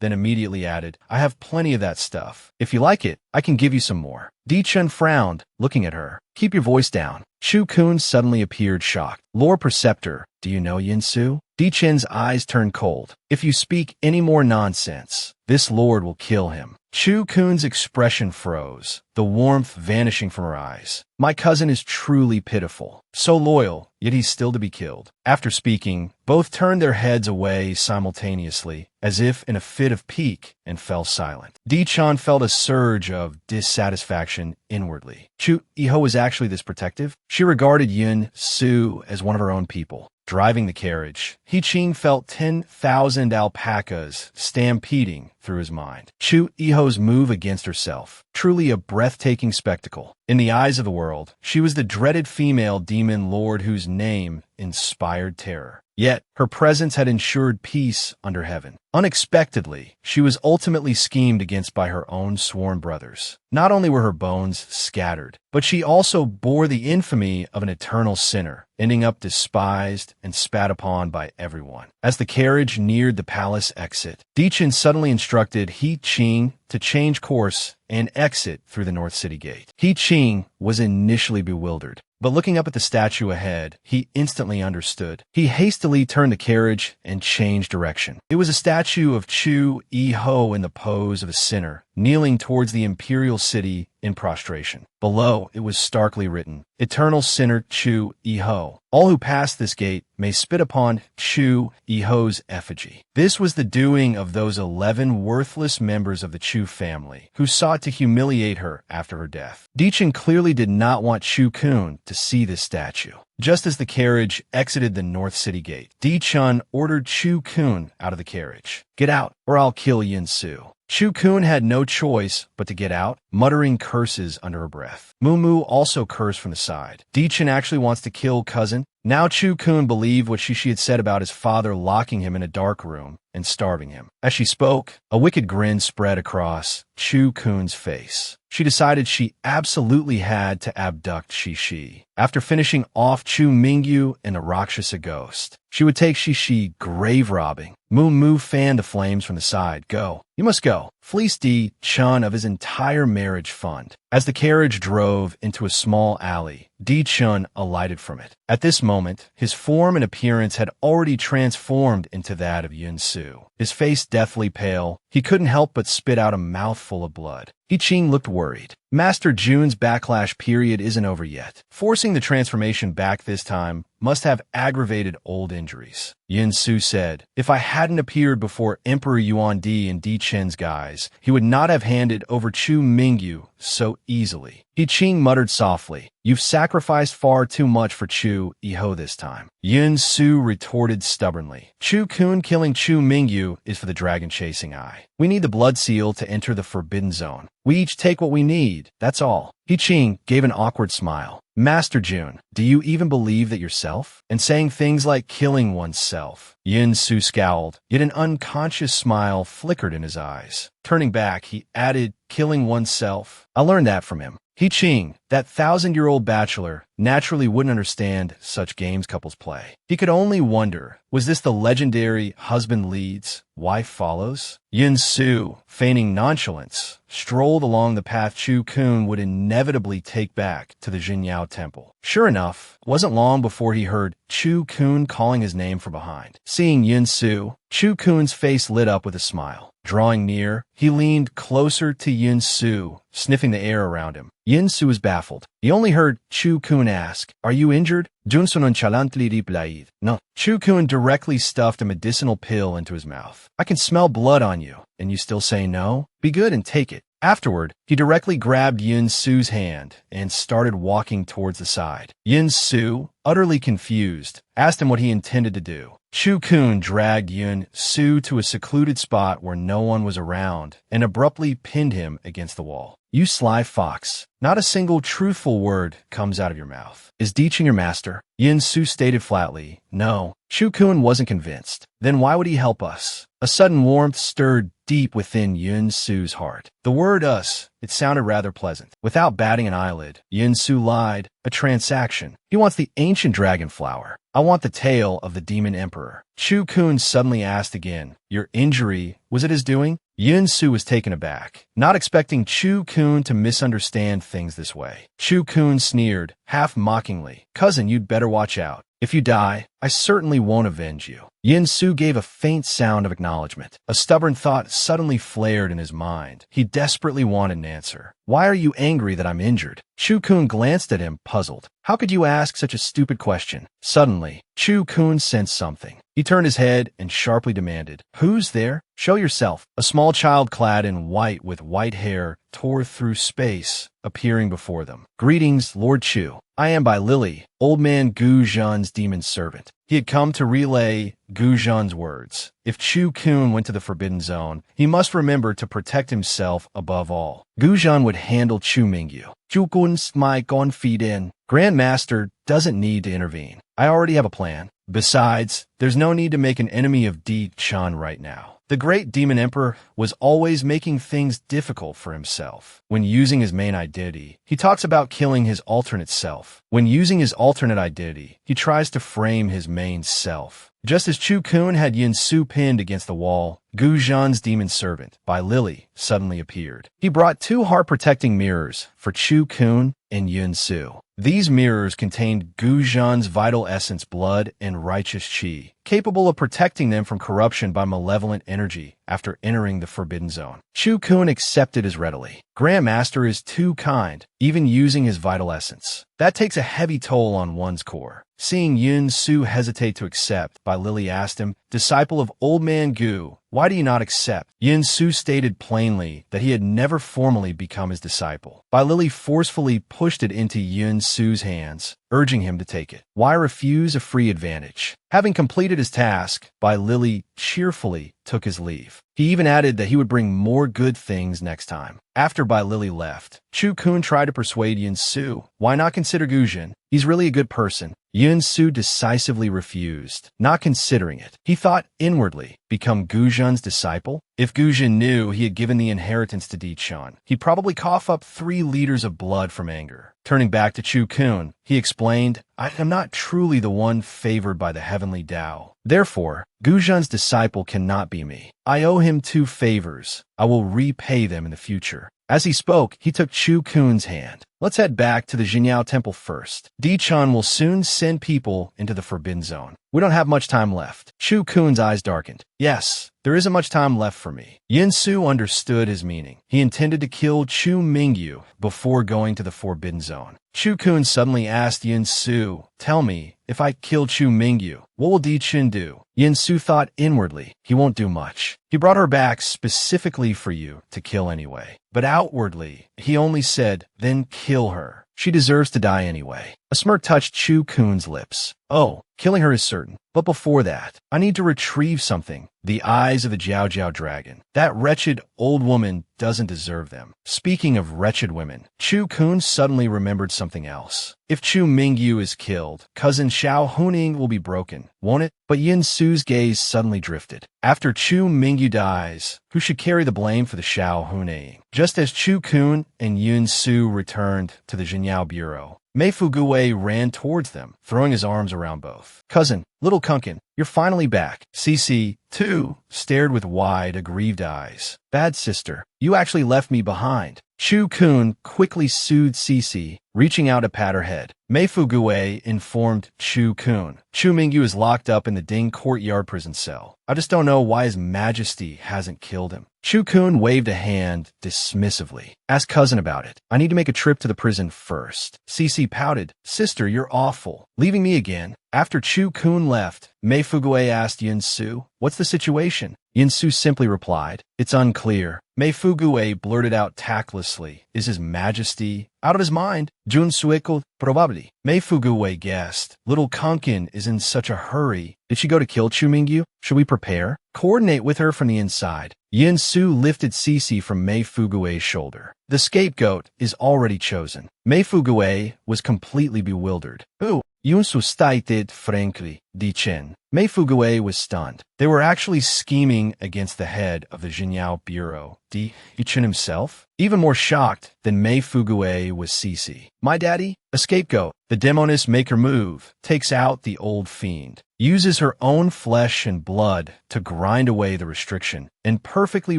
then immediately added, "I have plenty of that stuff. If you like it, I can give you some more." Di-chun frowned, looking at her. "Keep your voice down." Chu-kun suddenly appeared shocked. "Lord Preceptor, do you know Yin-su?" Di-chin's eyes turned cold. "If you speak any more nonsense, this lord will kill him." Chu-kun's expression froze, the warmth vanishing from her eyes. "My cousin is truly pitiful. So loyal, yet he's still to be killed." After speaking, both turned their heads away simultaneously, as if in a fit of pique, and fell silent. Di-chan felt a surge of dissatisfaction inwardly. Chu-iho was actually this protective? She regarded Yin-su as one of her own people. Driving the carriage, He-ching felt 10,000 alpacas stampeding through his mind. Chu-iho's move against herself, truly a breathtaking spectacle. In the eyes of the world, she was the dreaded female demon lord whose name inspired terror. Yet, her presence had ensured peace under heaven. Unexpectedly, she was ultimately schemed against by her own sworn brothers. Not only were her bones scattered, but she also bore the infamy of an eternal sinner, ending up despised and spat upon by everyone. As the carriage neared the palace exit, Di-chin suddenly instructed He-ching to change course and exit through the North City Gate. He-ching was initially bewildered, but looking up at the statue ahead, he instantly understood. He hastily turned the carriage and changed direction. It was a statue of Chu-iho in the pose of a sinner, kneeling towards the imperial city in prostration. Below, it was starkly written, "Eternal sinner Chu-iho. All who pass this gate may spit upon Chu-iho's effigy." This was the doing of those 11 worthless members of the Chu family, who sought to humiliate her after her death. Di-chin clearly did not want Chu-kun to see this statue. Just as the carriage exited the North City Gate, Di-chun ordered Chu-kun out of the carriage. "Get out, or I'll kill Yin-su." Chu-kun had no choice but to get out, muttering curses under her breath. Moo also cursed from the side. Di-chin actually wants to kill cousin. Now Chu-kun believed what she had said about his father locking him in a dark room and starving him. As she spoke, a wicked grin spread across Chu-kun's face. She decided she absolutely had to abduct Shishi. After finishing off Chu Mingyu and the Rakshasa ghost, she would take Shishi grave robbing. Moo fanned the flames from the side. "Go. You must go." Fleece Di-chun of his entire marriage fund. As the carriage drove into a small alley, Di-chun alighted from it. At this moment, his form and appearance had already transformed into that of Yin-su. His face deathly pale, he couldn't help but spit out a mouthful of blood. He-ching looked worried. Master June's backlash period isn't over yet. Forcing the transformation back this time must have aggravated old injuries. Yin-su said, "If I hadn't appeared before Emperor Yuan-di in Di-chen's guise, he would not have handed over Chu Mingyu so easily." He-ching muttered softly, "You've sacrificed far too much for Chu-iho this time." Yin-su retorted stubbornly, "Chu-kun killing Chu Mingyu is for the dragon-chasing eye. We need the blood seal to enter the forbidden zone. We each take what we need, that's all." He-ching gave an awkward smile. "Master June, do you even believe that yourself?" And saying things like killing oneself. Yin-su scowled, yet an unconscious smile flickered in his eyes. Turning back, he added, "Killing oneself. I learned that from him." He Ching, that 1,000-year-old bachelor, naturally wouldn't understand such games couples play. He could only wonder, was this the legendary husband leads, wife follows? Yin Su, feigning nonchalance, strolled along the path Chu Kun would inevitably take back to the Jinyao temple. Sure enough, it wasn't long before he heard Chu Kun calling his name from behind. Seeing Yin Su, Chu Kun's face lit up with a smile. Drawing near, he leaned closer to Yin Su, sniffing the air around him. Yin Su was baffled. He only heard Chu Kun ask, "Are you injured?" Junsun chalantli riplaid. No. Chu Kun directly stuffed a medicinal pill into his mouth. "I can smell blood on you, and you still say no? Be good and take it." Afterward, he directly grabbed Yin Su's hand and started walking towards the side. Yin Su, utterly confused, asked him what he intended to do. Chu Kun dragged Yin Su to a secluded spot where no one was around and abruptly pinned him against the wall. "You sly fox, not a single truthful word comes out of your mouth. Is Deechin your master?" Yin Su stated flatly, "No." Chu Kun wasn't convinced. Then why would he help us? A sudden warmth stirred deep within Yin Su's heart. The word us, it sounded rather pleasant. Without batting an eyelid, Yin Su lied. A transaction. He wants the ancient dragon flower. I want the tail of the demon emperor. Chu Kun suddenly asked again, "Your injury, was it his doing?" Yin Su was taken aback, not expecting Chu Kun to misunderstand things this way. Chu Kun sneered, half mockingly, "Cousin, you'd better watch out. If you die, I certainly won't avenge you." Yin Su gave a faint sound of acknowledgement. A stubborn thought suddenly flared in his mind. He desperately wanted an answer. "Why are you angry that I'm injured?" Chu Kun glanced at him, puzzled. How could you ask such a stupid question? Suddenly, Chu Kun sensed something. He turned his head and sharply demanded, "Who's there? Show yourself." A small child clad in white with white hair tore through space, appearing before them. "Greetings, Lord Chu. I am Bai Lily, old man Gu Zhan's demon servant." He had come to relay Gu Zhan's words. If Chu Kun went to the Forbidden Zone, he must remember to protect himself above all. Gu Zhan would handle Chu Mingyu. "Chu Kun's my confidant. Grand Master doesn't need to intervene. I already have a plan. Besides, there's no need to make an enemy of Di Chan right now." The great demon emperor was always making things difficult for himself. When using his main identity, he talks about killing his alternate self. When using his alternate identity, he tries to frame his main self. Just as Chu Kun had Yin Su pinned against the wall, Gu Zhan's demon servant, Bai Lily, suddenly appeared. He brought 2 heart-protecting mirrors for Chu Kun and Yin Su. These mirrors contained Gu Zhan's vital essence, blood, and righteous qi, capable of protecting them from corruption by malevolent energy after entering the Forbidden Zone. Chu Kun accepted as readily. Grand Master is too kind, even using his vital essence. That takes a heavy toll on one's core. Seeing Yin Su hesitate to accept, Bai Lily asked him, "Disciple of Old Man Gu, why do you not accept?" Yin Su stated plainly that he had never formally become his disciple. Bai Lily forcefully pushed it into Yin Su's hands, urging him to take it. Why refuse a free advantage? Having completed his task, Bai Lily cheerfully took his leave. He even added that he would bring more good things next time. After Bai Lily left, Chu Kun tried to persuade Yin Su. Why not consider Gu Zhan? He's really a good person. Yin Su decisively refused, not considering it. He thought inwardly, become Gu Zhan's disciple? If Gu Zhan knew he had given the inheritance to Di Chan, he'd probably cough up 3 liters of blood from anger. Turning back to Chu Kun, he explained, "I am not truly the one favored by the heavenly Tao. Therefore, Gu Zhan's disciple cannot be me. I owe him 2 favors. I will repay them in the future." As he spoke, he took Chu Kun's hand. "Let's head back to the Jinyao Temple first. Di Chan will soon send people into the Forbidden Zone. We don't have much time left." Chu Kun's eyes darkened. "Yes, there isn't much time left for me." Yin Su understood his meaning. He intended to kill Chu Mingyu before going to the Forbidden Zone. Chu Kun suddenly asked Yin Su, "Tell me, if I kill Chu Mingyu, what will Di Chin do?" Yin Su thought inwardly, "He won't do much. He brought her back specifically for you to kill anyway." But outwardly, he only said, "Then kill her. She deserves to die anyway." A smirk touched Chu Kun's lips. Oh, killing her is certain. But before that, I need to retrieve something. The eyes of the Jiao Jiao dragon. That wretched old woman doesn't deserve them. Speaking of wretched women, Chu Kun suddenly remembered something else. If Chu Mingyu is killed, cousin Xiao Huning will be broken, won't it? But Yin Su's gaze suddenly drifted. After Chu Mingyu dies, who should carry the blame for the Xiao Huning? Just as Chu Kun and Yin Su returned to the Jinyao Bureau, Mei Fuguwei ran towards them, throwing his arms around both. Cousin, little Kunkin, you're finally back. Cece, too, stared with wide, aggrieved eyes. Bad sister, you actually left me behind. Chu Kun quickly soothed Cece, reaching out to pat her head. Mei Fuguwei informed Chu Kun. Chu Mingyu is locked up in the Ding courtyard prison cell. I just don't know why His Majesty hasn't killed him. Chu Kun waved a hand dismissively. Ask cousin about it. I need to make a trip to the prison first. Cece pouted. Sister, you're awful. Leaving me again? After Chu Kun left, Mei Fuguwei asked Yin Su, what's the situation? Yin Su simply replied, it's unclear. Mei Fuguwei blurted out tactlessly, is His Majesty out of his mind? Jun Suiko, probably. Mei Fuguwei guessed. Little Kunkin is in such a hurry. Did she go to kill Chu Mingyu? Should we prepare? Coordinate with her from the inside. Yin Su lifted Cece from Mei Fuguwei's shoulder. The scapegoat is already chosen. Mei Fuguwei was completely bewildered. Who? Yun Su stated frankly, Di Chen. Mei Fuguwei was stunned. They were actually scheming against the head of the Jinyao Bureau, Di Chen himself. Even more shocked than Mei Fuguwei was Cece. My daddy? A scapegoat. The demoness Maker Move takes out the old fiend, uses her own flesh and blood to grind away the restriction, and perfectly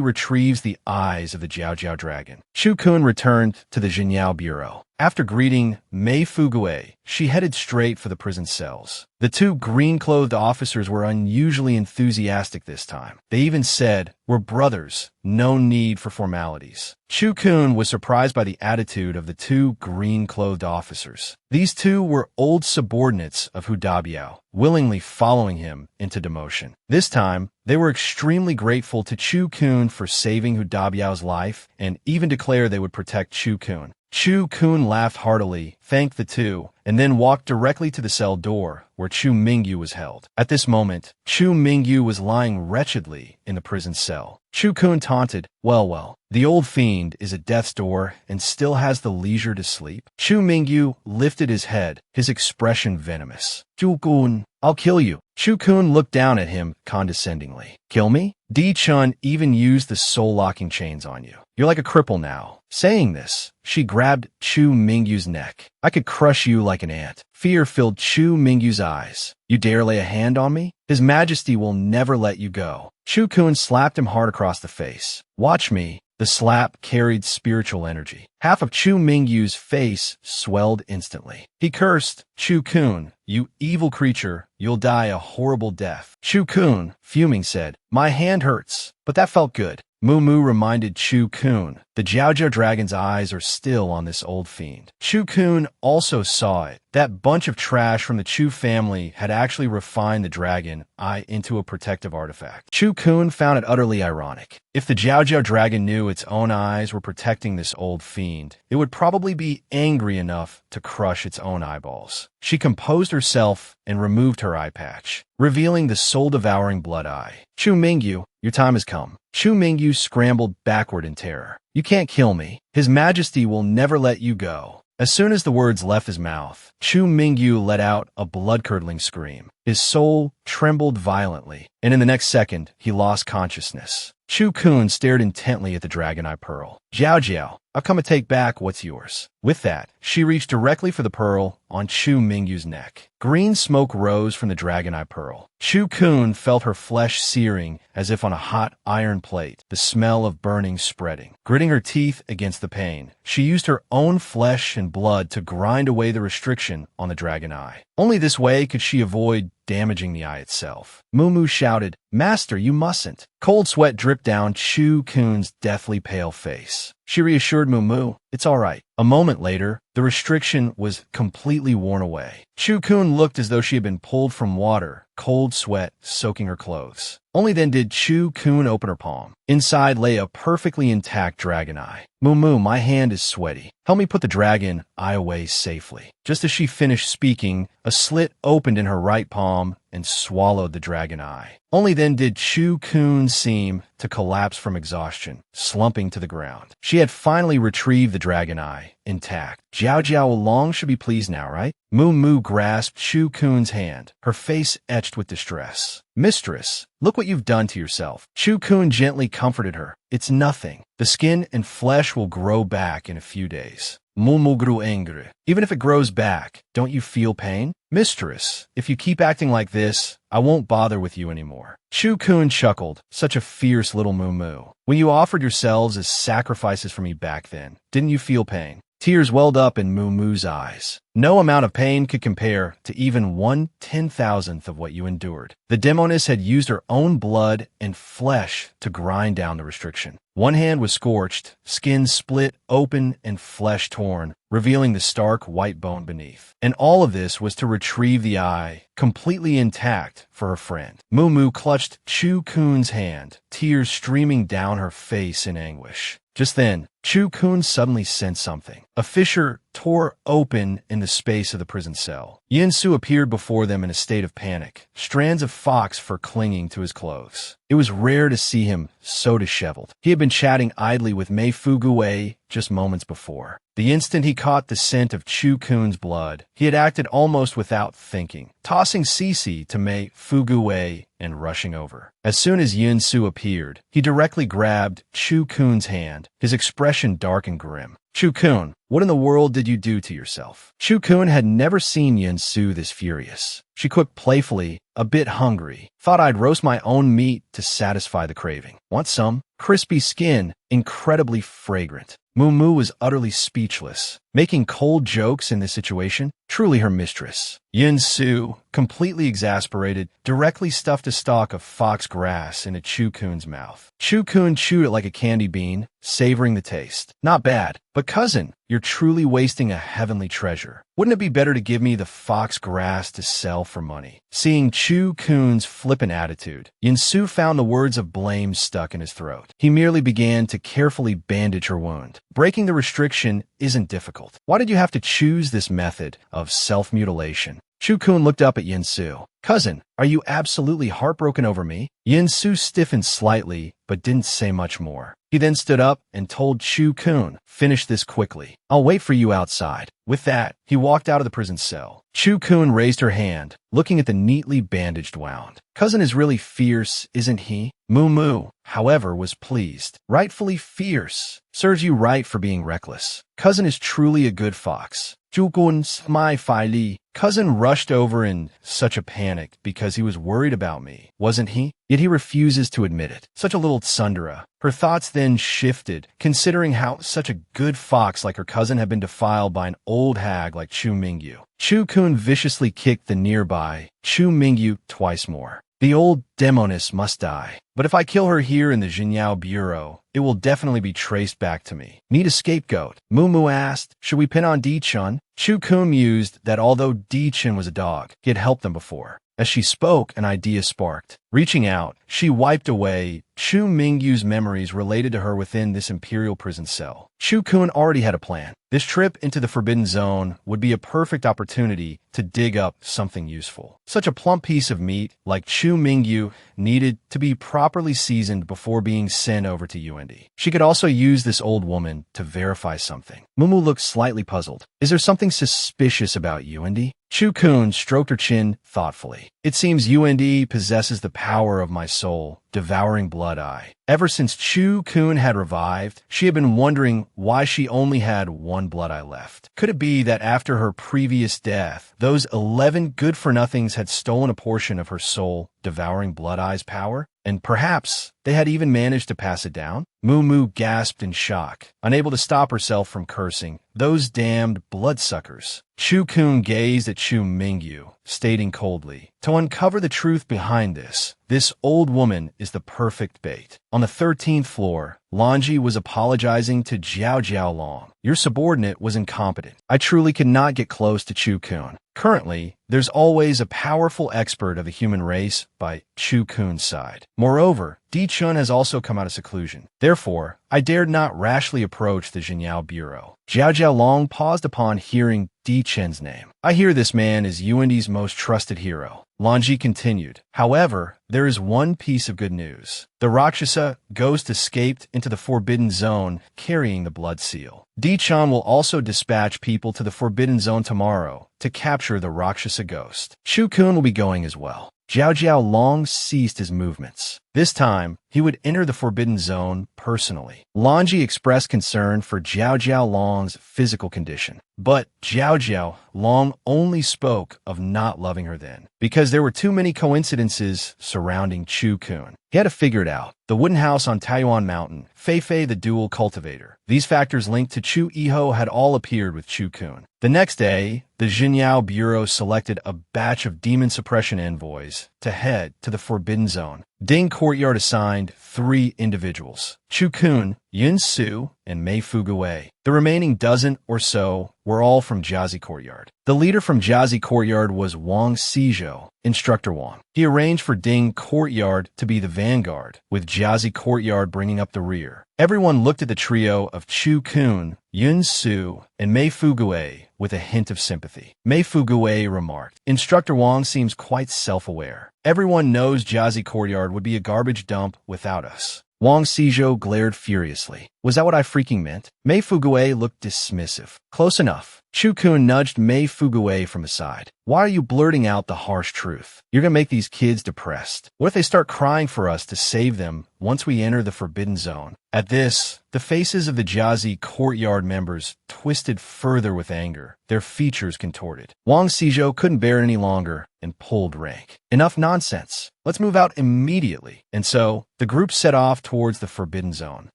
retrieves the eyes of the Jiao Jiao dragon. Chu Kun returned to the Jinyao Bureau. After greeting Mei Fuguwei, she headed straight for the prison cells. The two green-clothed officers were unusually enthusiastic this time. They even said, we're brothers, no need for formalities. Chu Kun was surprised by the attitude of the two green-clothed officers. These two were old subordinates of Hu Dabiao, willingly following him into demotion. This time, they were extremely grateful to Chu Kun for saving Hu Dabiao's life and even declared they would protect Chu Kun. Chu Kun laughed heartily, thanked the two, and then walked directly to the cell door where Chu Mingyu was held. At this moment, Chu Mingyu was lying wretchedly in the prison cell. Chu Kun taunted, well, the old fiend is at death's door and still has the leisure to sleep. Chu Mingyu lifted his head, his expression venomous. Chu Kun, I'll kill you. Chu Kun looked down at him condescendingly. Kill me? Di Chun even used the soul-locking chains on you. You're like a cripple now. Saying this, she grabbed Chu Mingyu's neck. I could crush you like an ant. Fear filled Chu Mingyu's eyes. You dare lay a hand on me? His Majesty will never let you go. Chu Kun slapped him hard across the face. Watch me. The slap carried spiritual energy. Half of Chu Mingyu's face swelled instantly. He cursed, Chu Kun, you evil creature, you'll die a horrible death. Chu Kun, fuming, said, my hand hurts, but that felt good. Moo reminded Chu Kun, the Jiao Jiao dragon's eyes are still on this old fiend. Chu Kun also saw it. That bunch of trash from the Chu family had actually refined the dragon eye into a protective artifact. Chu Kun found it utterly ironic. If the Jiao Jiao dragon knew its own eyes were protecting this old fiend, it would probably be angry enough to crush its own eyeballs. She composed herself and removed her eye patch, revealing the soul-devouring blood eye. Chu Mingyu, your time has come. Chu Mingyu scrambled backward in terror. You can't kill me. His Majesty will never let you go. As soon as the words left his mouth, Chu Mingyu let out a blood-curdling scream. His soul trembled violently, and in the next second, he lost consciousness. Chu Kun stared intently at the Dragon Eye Pearl. Jiao Jiao, I've come to take back what's yours. With that, she reached directly for the pearl on Chu Mingyu's neck. Green smoke rose from the Dragon Eye Pearl. Chu Kun felt her flesh searing as if on a hot iron plate, the smell of burning spreading. Gritting her teeth against the pain, she used her own flesh and blood to grind away the restriction on the Dragon Eye. Only this way could she avoid damaging the eye itself. Moo shouted, Master, you mustn't. Cold sweat dripped down Chu Kun's deathly pale face. She reassured Moo, it's all right. A moment later, the restriction was completely worn away. Chu Kun looked as though she had been pulled from water, cold sweat soaking her clothes. Only then did Chu-kun open her palm. Inside lay a perfectly intact dragon eye. Moo, my hand is sweaty. Help me put the dragon eye away safely. Just as she finished speaking, a slit opened in her right palm and swallowed the dragon eye. Only then did Chu-kun seem to collapse from exhaustion, slumping to the ground. She had finally retrieved the dragon eye, intact. Jiao Long should be pleased now, right? Moo grasped Chu-kun's hand, her face etched with distress. Mistress, look what you've done to yourself. Chu-kun gently comforted her. It's nothing. The skin and flesh will grow back in a few days. Moo grew angry. Even if it grows back, don't you feel pain? Mistress, if you keep acting like this, I won't bother with you anymore. Chu-kun chuckled. Such a fierce little Moo. When you offered yourselves as sacrifices for me back then, didn't you feel pain? Tears welled up in Moo's eyes. No amount of pain could compare to even 1/10,000th of what you endured. The demoness had used her own blood and flesh to grind down the restriction. One hand was scorched, skin split open and flesh torn, revealing the stark white bone beneath. And all of this was to retrieve the eye, completely intact, for her friend. Moo clutched Chu-kun's hand, tears streaming down her face in anguish. Just then, Chu-kun suddenly sensed something. A fissure tore open in the space of the prison cell. Yin-su appeared before them in a state of panic, strands of fox fur clinging to his clothes. It was rare to see him so disheveled. He had been chatting idly with Mei Fuguwei just moments before. The instant he caught the scent of Chu-kun's blood, he had acted almost without thinking, tossing Cece to Mei Fuguwei and rushing over. As soon as Yin-su appeared, he directly grabbed Chu-kun's hand, his expression dark and grim. Chu-kun, what in the world did you do to yourself? Chu-kun had never seen Yin-su this furious. She quipped playfully, a bit hungry. Thought I'd roast my own meat to satisfy the craving. Want some? Crispy skin, incredibly fragrant. Moo was utterly speechless. Making cold jokes in this situation? Truly her mistress. Yin-su, completely exasperated, directly stuffed a stalk of fox grass into Chu-kun's mouth. Chu-kun chewed it like a candy bean, savoring the taste. Not bad, but cousin, you're truly wasting a heavenly treasure. Wouldn't it be better to give me the fox grass to sell for money? Seeing Chu-kun's flippant attitude, Yin-su found the words of blame stuck in his throat. He merely began to carefully bandage her wound. Breaking the restriction isn't difficult. Why did you have to choose this method of self-mutilation? Chu-kun looked up at Yin-su. Cousin, are you absolutely heartbroken over me? Yin-su stiffened slightly, but didn't say much more. He then stood up and told Chu-kun, finish this quickly. I'll wait for you outside. With that, he walked out of the prison cell. Chu-kun raised her hand, looking at the neatly bandaged wound. Cousin is really fierce, isn't he? Moo, however, was pleased. Rightfully fierce. Serves you right for being reckless. Cousin is truly a good fox. Chu-kun's my Fai Li. Cousin rushed over in such a panic because he was worried about me, wasn't he? Yet he refuses to admit it. Such a little tsundere. Her thoughts then shifted, considering how such a good fox like her cousin had been defiled by an old hag like Chu Mingyu. Chu-kun viciously kicked the nearby Chu Mingyu twice more. The old demoness must die. But if I kill her here in the Jinyao Bureau, it will definitely be traced back to me. Need a scapegoat? Moo asked, should we pin on Di-chun? Chu-kun mused that although Di-chun was a dog, he had helped them before. As she spoke, an idea sparked. Reaching out, she wiped away Chu Mingyu's memories related to her within this imperial prison cell. Chu-kun already had a plan. This trip into the Forbidden Zone would be a perfect opportunity to dig up something useful. Such a plump piece of meat, like Chu Mingyu, needed to be properly seasoned before being sent over to UND. She could also use this old woman to verify something. Mumu looked slightly puzzled. Is there something suspicious about UND? Chu-kun stroked her chin thoughtfully. It seems UND possesses the power of my soul, devouring blood eye. Ever since Chu-kun had revived, she had been wondering why she only had one blood eye left. Could it be that after her previous death, those 11 good-for-nothings had stolen a portion of her soul, devouring blood eye's power? And perhaps they had even managed to pass it down? Moo gasped in shock, unable to stop herself from cursing. Those damned bloodsuckers. Chu-kun gazed at Chu Mingyu, stating coldly. To uncover the truth behind this old woman is the perfect bait. On the 13th floor, Lanji was apologizing to Jiao Jiao Long. Your subordinate was incompetent. I truly could not get close to Chu-kun. Currently, there's always a powerful expert of the human race by Chu-kun's side. Moreover, Di-chun has also come out of seclusion. Therefore, I dared not rashly approach the Jinyao Bureau. Jiao Jiao Long paused upon hearing Di-chun's name. I hear this man is Yuandi's most trusted hero. Lanji continued. However, there is one piece of good news. The Rakshasa ghost escaped into the Forbidden Zone carrying the blood seal. Di-chun will also dispatch people to the Forbidden Zone tomorrow to capture the Rakshasa ghost. Chu-kun will be going as well. Jiao Jiao Long ceased his movements. This time, he would enter the Forbidden Zone personally. Lanji expressed concern for Jiao Jiao Long's physical condition, but Jiao Jiao Long only spoke of not loving her then, because there were too many coincidences surrounding Chu-kun. He had to figure it out. The wooden house on Taiyuan Mountain, Fei Fei the dual cultivator. These factors linked to Chu Iho had all appeared with Chu-kun. The next day, the Jinyao Bureau selected a batch of demon suppression envoys to head to the Forbidden Zone. Ding Courtyard assigned 3 individuals, Chu-kun, Yun-su, and Mei Fuguwei. The remaining dozen or so were all from Jiazi Courtyard. The leader from Jiazi Courtyard was Wang Xizhou, Instructor Wang. He arranged for Ding Courtyard to be the vanguard, with Jiazi Courtyard bringing up the rear. Everyone looked at the trio of Chu-kun, Yun-su, and Mei Fuguwei with a hint of sympathy. Mei Fuguwei remarked, Instructor Wang seems quite self-aware. Everyone knows Jiazi Courtyard would be a garbage dump without us. Wang Xizhou glared furiously. Was that what I freaking meant? Mei Fuguwei looked dismissive. Close enough. Chu-kun nudged Mei Fuguwei from his side. Why are you blurting out the harsh truth? You're gonna make these kids depressed. What if they start crying for us to save them once we enter the Forbidden Zone? At this, the faces of the Jiazi Courtyard members twisted further with anger, their features contorted. Wang Xizhou couldn't bear it any longer and pulled rank. Enough nonsense. Let's move out immediately. And so, the group set off towards the Forbidden Zone.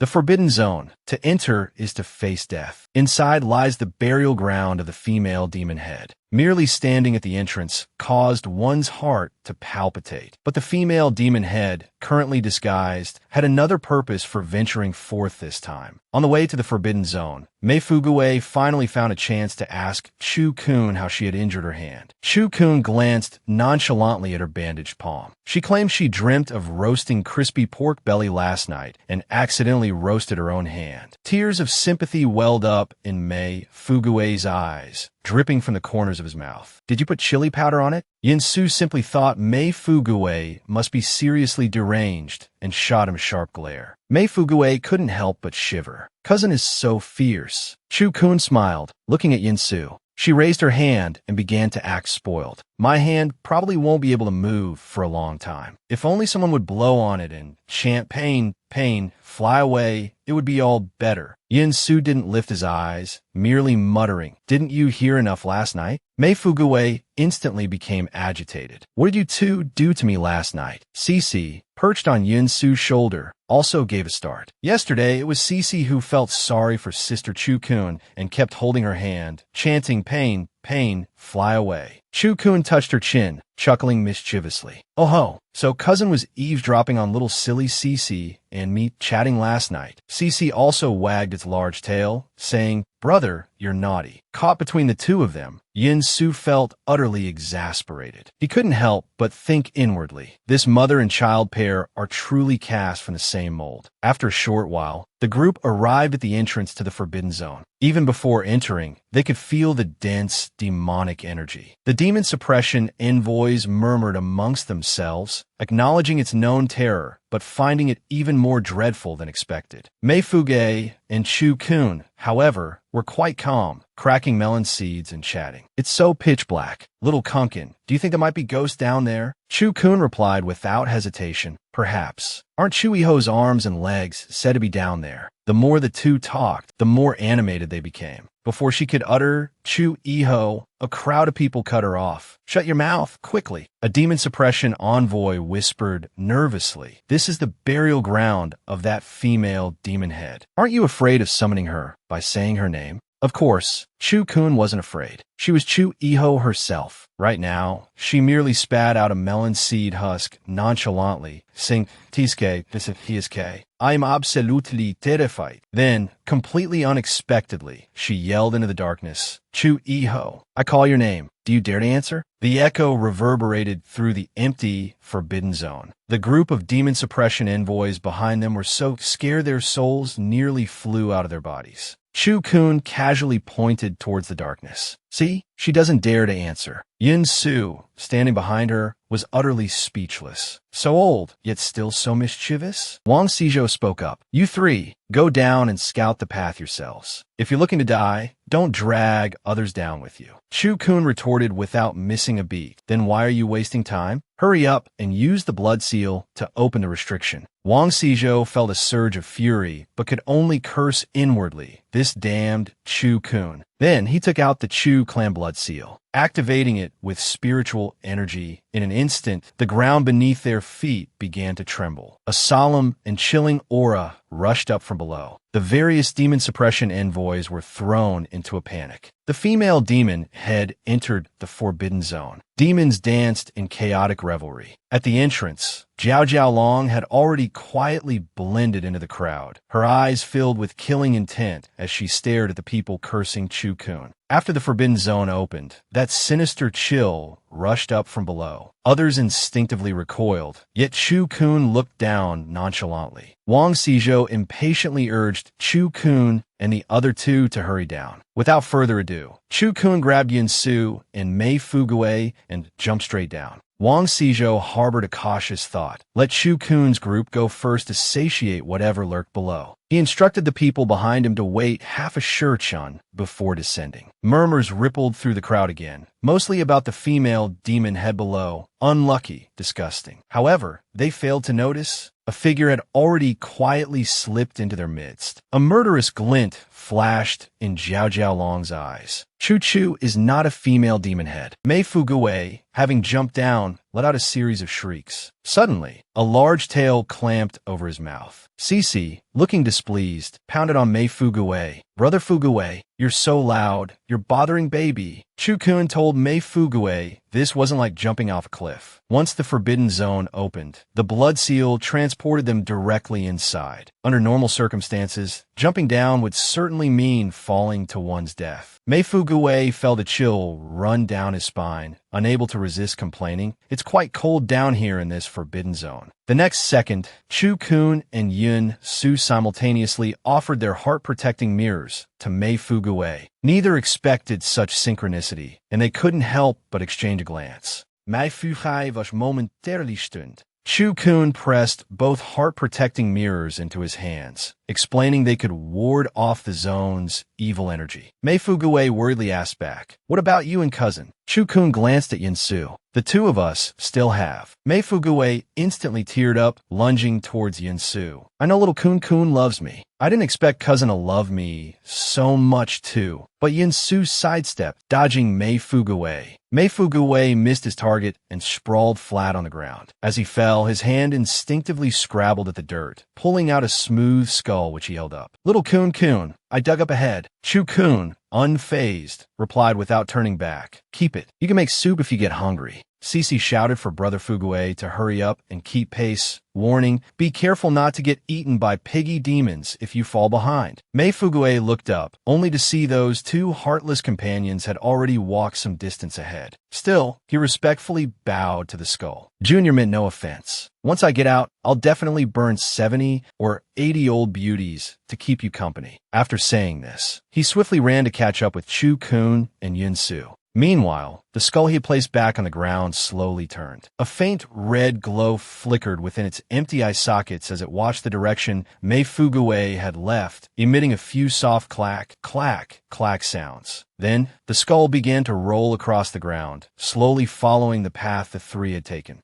The Forbidden Zone. To enter is to face death. Inside lies the burial ground of the female demon head. Merely standing at the entrance caused one's heart to palpitate. But the female demon head, currently disguised, had another purpose for venturing forth this time. On the way to the Forbidden Zone, Mei Fuguwei finally found a chance to ask Chu-kun how she had injured her hand. Chu-kun glanced nonchalantly at her bandaged palm. She claimed she dreamt of roasting crispy pork belly last night and accidentally roasted her own hand. Tears of sympathy welled up in Mei Fuguwei's eyes, dripping from the corners of his mouth. Did you put chili powder on it? Yin-su simply thought Mei Fuguwei must be seriously deranged and shot him a sharp glare. Mei Fuguwei couldn't help but shiver. Cousin is so fierce. Chu-kun smiled, looking at Yin-su. She raised her hand and began to act spoiled. My hand probably won't be able to move for a long time. If only someone would blow on it and chant pain, pain, fly away, it would be all better. Yin-su didn't lift his eyes, merely muttering, Didn't you hear enough last night? Mei Fuguwei instantly became agitated. What did you two do to me last night? Cece, perched on Yin-su's shoulder, also gave a start. Yesterday, it was Cece who felt sorry for Sister Chu-kun and kept holding her hand, chanting pain, pain, fly away. Chu-kun touched her chin, chuckling mischievously. Oh ho, so cousin was eavesdropping on little silly Cece and me chatting last night. Cece also wagged its large tail, saying, Brother, you're naughty. Caught between the two of them, Yin-su felt utterly exasperated. He couldn't help but think inwardly. This mother and child pair are truly cast from the same mold. After a short while, the group arrived at the entrance to the Forbidden Zone. Even before entering, they could feel the dense, demonic energy. The demon suppression envoys murmured amongst themselves, acknowledging its known terror, but finding it even more dreadful than expected. Mei Fuguwei and Chu-kun, however, were quite calm, cracking melon seeds and chatting. It's so pitch black. Little Kunkin, do you think there might be ghosts down there? Chu-kun replied without hesitation, Perhaps. Aren't Chu-iho's arms and legs said to be down there? The more the two talked, the more animated they became. Before she could utter Chu-iho, a crowd of people cut her off. Shut your mouth, quickly. A demon suppression envoy whispered nervously. This is the burial ground of that female demon head. Aren't you afraid of summoning her by saying her name? Of course, Chu-kun wasn't afraid. She was Chu-iho herself. Right now, she merely spat out a melon seed husk nonchalantly, saying, "Tiske, this is K. I'm absolutely terrified." Then, completely unexpectedly, she yelled into the darkness, "Chu-iho, I call your name. Do you dare to answer?" The echo reverberated through the empty, forbidden zone. The group of demon suppression envoys behind them were so scared their souls nearly flew out of their bodies. Chu-kun casually pointed towards the darkness. "See? She doesn't dare to answer." Yin-su, standing behind her, was utterly speechless. "So old, yet still so mischievous?" Wang Sizhou spoke up. "You three, go down and scout the path yourselves. If you're looking to die, don't drag others down with you." Chu-kun retorted without missing a beat. "Then why are you wasting time? Hurry up and use the blood seal to open the restriction." Wang Sizhou felt a surge of fury, but could only curse inwardly. This damned Chu-kun. Then he took out the Chu clan blood seal, activating it with spiritual energy. In an instant, the ground beneath their feet began to tremble. A solemn and chilling aura rushed up from below. The various demon suppression envoys were thrown into a panic. The female demon had entered the forbidden zone. Demons danced in chaotic revelry. At the entrance, Jiao Jiaolong had already quietly blended into the crowd, her eyes filled with killing intent as she stared at the people cursing Chu-kun. After the forbidden zone opened, that sinister chill rushed up from below. Others instinctively recoiled, yet Chu-kun looked down nonchalantly. Wang Sizhou impatiently urged Chu-kun and the other two to hurry down. Without further ado, Chu-kun grabbed Yin-su and Mei Fuguei and jumped straight down. Wang Sizhou harbored a cautious thought. Let Chu-kun's group go first to satiate whatever lurked below. He instructed the people behind him to wait half a shurchun before descending. Murmurs rippled through the crowd again, mostly about the female demon head below. Unlucky, disgusting. However, they failed to notice a figure had already quietly slipped into their midst. A murderous glint flashed in Jiao Jiaolong's eyes. Chu-chu is not a female demon head. Mei Fuguei, having jumped down, let out a series of shrieks. Suddenly, a large tail clamped over his mouth. Cici, looking displeased, pounded on Mei Fuguei. "Brother Fuguei, you're so loud. You're bothering baby." Chu-kun told Mei Fuguei this wasn't like jumping off a cliff. Once the forbidden zone opened, the blood seal transported them directly inside. Under normal circumstances, jumping down would certainly mean falling to one's death. Mei Fuguei felt a chill run down his spine, unable to resist complaining. "It's quite cold down here in this forbidden zone." The next second, Chu-kun and Yin-su simultaneously offered their heart-protecting mirrors to Mei Fuguei. Neither expected such synchronicity, and they couldn't help but exchange a glance. Mei Fuguei was momentarily stunned. Chu-kun pressed both heart-protecting mirrors into his hands, explaining they could ward off the zone's evil energy. Mei Fuguei worriedly asked back, "What about you and cousin?" Chu-kun glanced at Yin-su. "The two of us still have." Mei Fuguei instantly teared up, lunging towards Yin-su. "I know little Kun-kun loves me. I didn't expect cousin to love me so much too." But Yin-su sidestepped, dodging Mei Fuguei. Mei Fuguei missed his target and sprawled flat on the ground. As he fell, his hand instinctively scrabbled at the dirt, pulling out a smooth skull which he held up. "Little Kun-kun, I dug up a head." Chu-kun, unfazed, replied without turning back, "Keep it. You can make soup if you get hungry." Cici shouted for Brother Fuguei to hurry up and keep pace, warning, "Be careful not to get eaten by piggy demons if you fall behind." Mei Fuguei looked up, only to see those two heartless companions had already walked some distance ahead. Still, he respectfully bowed to the skull. "Junior meant no offense. Once I get out, I'll definitely burn 70 or 80 old beauties to keep you company." After saying this, he swiftly ran to catch up with Chu-kun and Yin-su. Meanwhile, the skull he had placed back on the ground slowly turned. A faint red glow flickered within its empty eye sockets as it watched the direction Mei Fuguei had left, emitting a few soft clack, clack, clack sounds. Then, the skull began to roll across the ground, slowly following the path the three had taken.